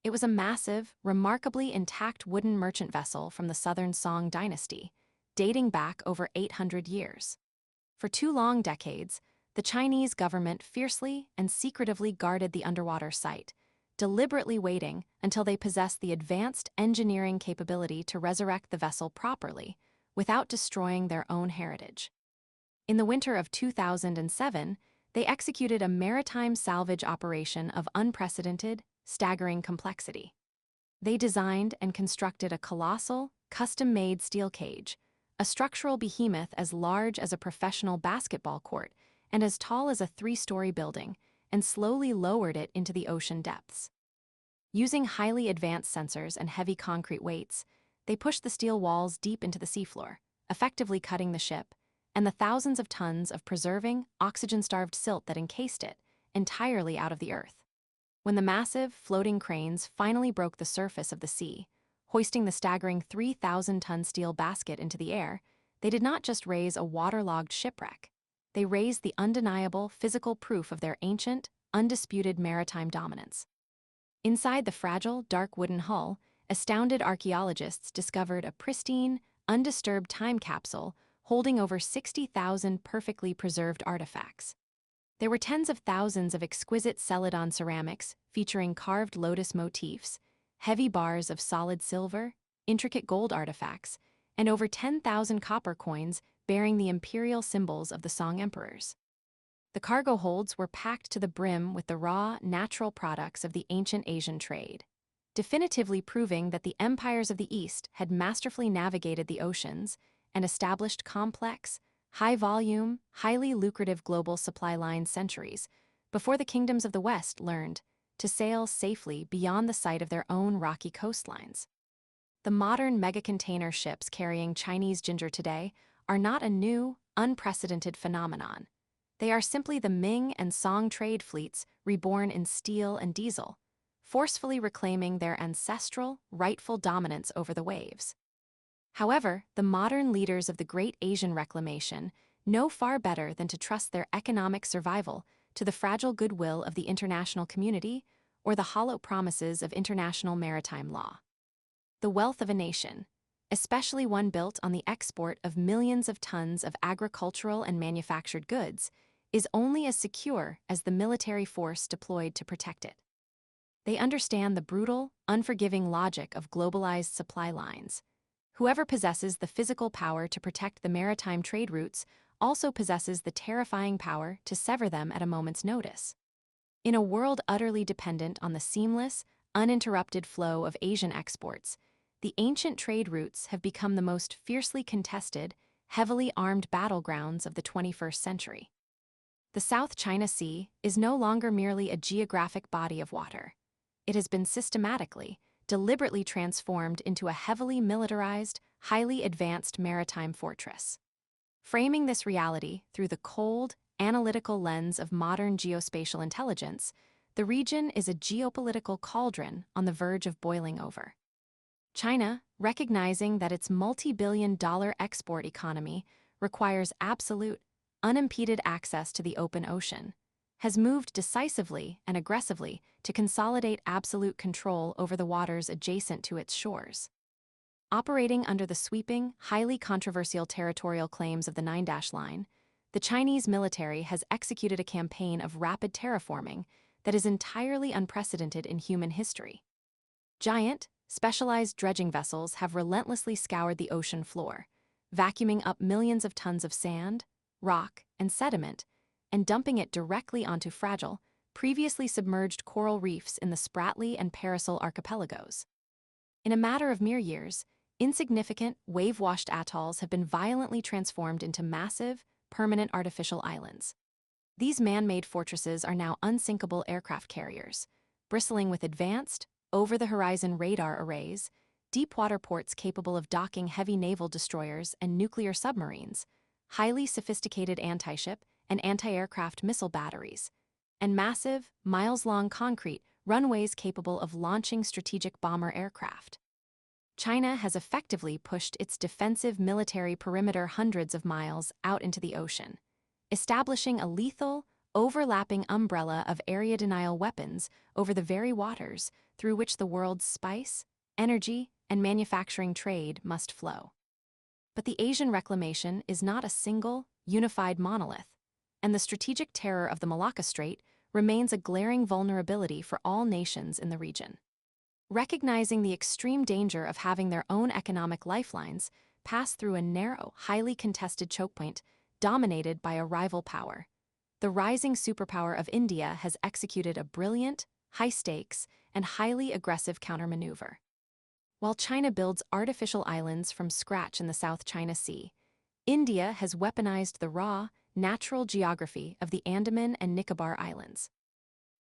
It was a massive, remarkably intact wooden merchant vessel from the southern Song dynasty, dating back over 800 years. For 2 long decades, the Chinese government fiercely and secretively guarded the underwater site, deliberately waiting until they possessed the advanced engineering capability to resurrect the vessel properly, without destroying their own heritage. In the winter of 2007, they executed a maritime salvage operation of unprecedented, staggering complexity. They designed and constructed a colossal, custom-made steel cage, a structural behemoth as large as a professional basketball court and as tall as a 3-story building, and slowly lowered it into the ocean depths. Using highly advanced sensors and heavy concrete weights, they pushed the steel walls deep into the seafloor, effectively cutting the ship, and the thousands of tons of preserving, oxygen-starved silt that encased it, entirely out of the earth. When the massive, floating cranes finally broke the surface of the sea, hoisting the staggering 3,000-ton steel basket into the air, they did not just raise a waterlogged shipwreck. They raised the undeniable physical proof of their ancient, undisputed maritime dominance. Inside the fragile, dark wooden hull, astounded archaeologists discovered a pristine, undisturbed time capsule holding over 60,000 perfectly preserved artifacts. There were tens of thousands of exquisite celadon ceramics featuring carved lotus motifs, heavy bars of solid silver, intricate gold artifacts, and over 10,000 copper coins bearing the imperial symbols of the Song emperors. The cargo holds were packed to the brim with the raw, natural products of the ancient Asian trade, definitively proving that the empires of the East had masterfully navigated the oceans and established complex, high-volume, highly lucrative global supply lines centuries before the kingdoms of the West learned to sail safely beyond the sight of their own rocky coastlines. The modern mega-container ships carrying Chinese ginger today are not a new, unprecedented phenomenon. They are simply the Ming and Song trade fleets reborn in steel and diesel, forcefully reclaiming their ancestral, rightful dominance over the waves. However, the modern leaders of the Great Asian Reclamation know far better than to trust their economic survival to the fragile goodwill of the international community or the hollow promises of international maritime law. The wealth of a nation, especially one built on the export of millions of tons of agricultural and manufactured goods, is only as secure as the military force deployed to protect it. They understand the brutal, unforgiving logic of globalized supply lines. Whoever possesses the physical power to protect the maritime trade routes also possesses the terrifying power to sever them at a moment's notice. In a world utterly dependent on the seamless, uninterrupted flow of Asian exports, the ancient trade routes have become the most fiercely contested, heavily armed battlegrounds of the 21st century. The South China Sea is no longer merely a geographic body of water. It has been systematically, deliberately transformed into a heavily militarized, highly advanced maritime fortress. Framing this reality through the cold, analytical lens of modern geospatial intelligence, the region is a geopolitical cauldron on the verge of boiling over. China, recognizing that its multi-billion-dollar export economy requires absolute, unimpeded access to the open ocean, has moved decisively and aggressively to consolidate absolute control over the waters adjacent to its shores. Operating under the sweeping, highly controversial territorial claims of the Nine-Dash Line, the Chinese military has executed a campaign of rapid terraforming that is entirely unprecedented in human history. Giant, specialized dredging vessels have relentlessly scoured the ocean floor, vacuuming up millions of tons of sand, rock, and sediment, and dumping it directly onto fragile, previously submerged coral reefs in the Spratly and Paracel archipelagos. In a matter of mere years, insignificant, wave-washed atolls have been violently transformed into massive, permanent artificial islands. These man-made fortresses are now unsinkable aircraft carriers, bristling with advanced, over-the-horizon radar arrays, deep-water ports capable of docking heavy naval destroyers and nuclear submarines, highly sophisticated anti-ship and anti-aircraft missile batteries, and massive, miles-long concrete runways capable of launching strategic bomber aircraft. China has effectively pushed its defensive military perimeter hundreds of miles out into the ocean, establishing a lethal, overlapping umbrella of area denial weapons over the very waters through which the world's spice, energy, and manufacturing trade must flow. But the Asian reclamation is not a single, unified monolith, and the strategic terror of the Malacca Strait remains a glaring vulnerability for all nations in the region. Recognizing the extreme danger of having their own economic lifelines pass through a narrow, highly contested chokepoint dominated by a rival power, the rising superpower of India has executed a brilliant, high-stakes, and highly aggressive countermaneuver. While China builds artificial islands from scratch in the South China Sea, India has weaponized the raw, natural geography of the Andaman and Nicobar Islands.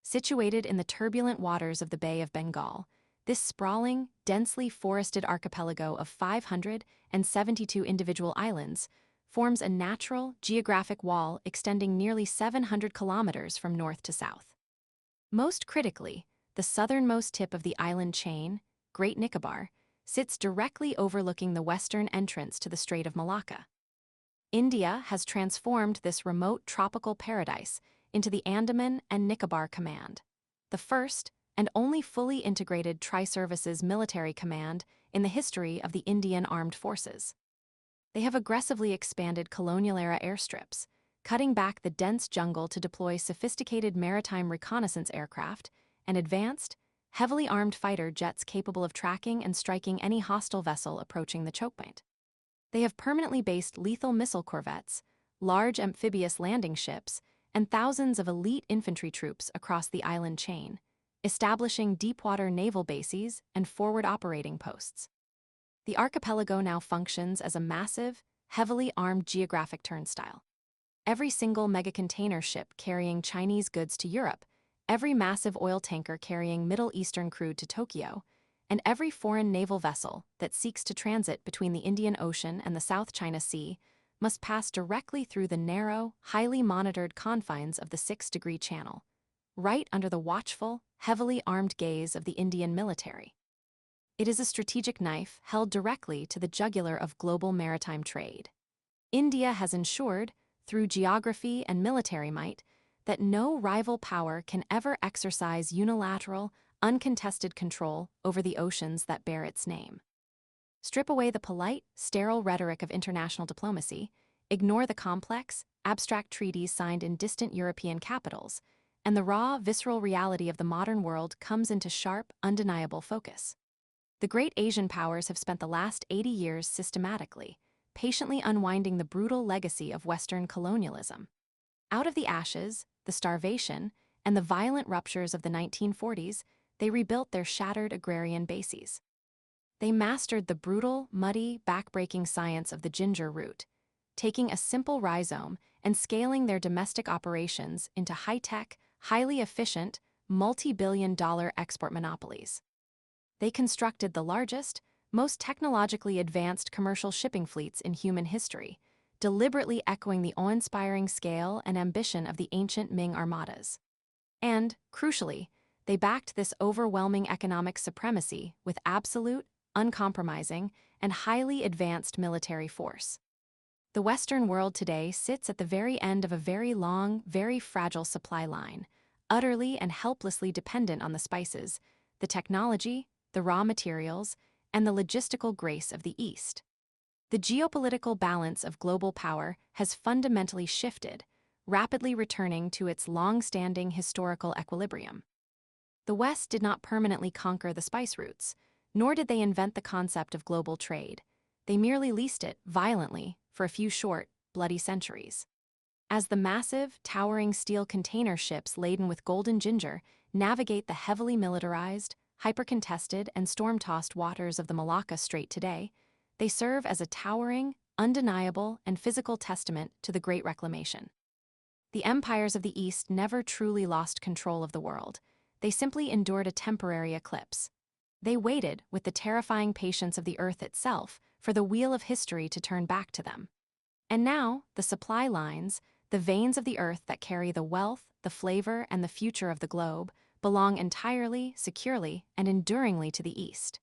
Situated in the turbulent waters of the Bay of Bengal, this sprawling, densely forested archipelago of 572 individual islands forms a natural, geographic wall extending nearly 700 kilometers from north to south. Most critically, the southernmost tip of the island chain, Great Nicobar, sits directly overlooking the western entrance to the Strait of Malacca. India has transformed this remote tropical paradise into the Andaman and Nicobar Command, the first and only fully integrated tri-services military command in the history of the Indian Armed Forces. They have aggressively expanded colonial-era airstrips, cutting back the dense jungle to deploy sophisticated maritime reconnaissance aircraft and advanced, heavily armed fighter jets capable of tracking and striking any hostile vessel approaching the chokepoint. They have permanently based lethal missile corvettes, large amphibious landing ships, and thousands of elite infantry troops across the island chain, establishing deep-water naval bases and forward operating posts. The archipelago now functions as a massive, heavily armed geographic turnstile. Every single mega-container ship carrying Chinese goods to Europe, every massive oil tanker carrying Middle Eastern crude to Tokyo, and every foreign naval vessel that seeks to transit between the Indian Ocean and the South China Sea must pass directly through the narrow, highly monitored confines of the 6-degree channel, right under the watchful, heavily armed gaze of the Indian military. It is a strategic knife held directly to the jugular of global maritime trade. India has ensured, through geography and military might, that no rival power can ever exercise unilateral, uncontested control over the oceans that bear its name. Strip away the polite, sterile rhetoric of international diplomacy, ignore the complex, abstract treaties signed in distant European capitals, and the raw, visceral reality of the modern world comes into sharp, undeniable focus. The great Asian powers have spent the last 80 years systematically, patiently unwinding the brutal legacy of Western colonialism. Out of the ashes, the starvation, and the violent ruptures of the 1940s, they rebuilt their shattered agrarian bases. They mastered the brutal, muddy, back-breaking science of the ginger root, taking a simple rhizome and scaling their domestic operations into high-tech, highly efficient, multi-billion-dollar export monopolies. They constructed the largest, most technologically advanced commercial shipping fleets in human history, deliberately echoing the awe-inspiring scale and ambition of the ancient Ming armadas. And, crucially, they backed this overwhelming economic supremacy with absolute, uncompromising, and highly advanced military force. The Western world today sits at the very end of a very long, very fragile supply line, utterly and helplessly dependent on the spices, the technology, the raw materials, and the logistical grace of the East. The geopolitical balance of global power has fundamentally shifted, rapidly returning to its long-standing historical equilibrium. The West did not permanently conquer the spice routes, nor did they invent the concept of global trade. They merely leased it, violently, for a few short, bloody centuries. As the massive, towering steel container ships laden with golden ginger navigate the heavily militarized, hyper-contested, and storm-tossed waters of the Malacca Strait today, they serve as a towering, undeniable, and physical testament to the Great Reclamation. The empires of the East never truly lost control of the world. They simply endured a temporary eclipse. They waited, with the terrifying patience of the earth itself, for the wheel of history to turn back to them. And now, the supply lines, the veins of the earth that carry the wealth, the flavor, and the future of the globe, belong entirely, securely, and enduringly to the East.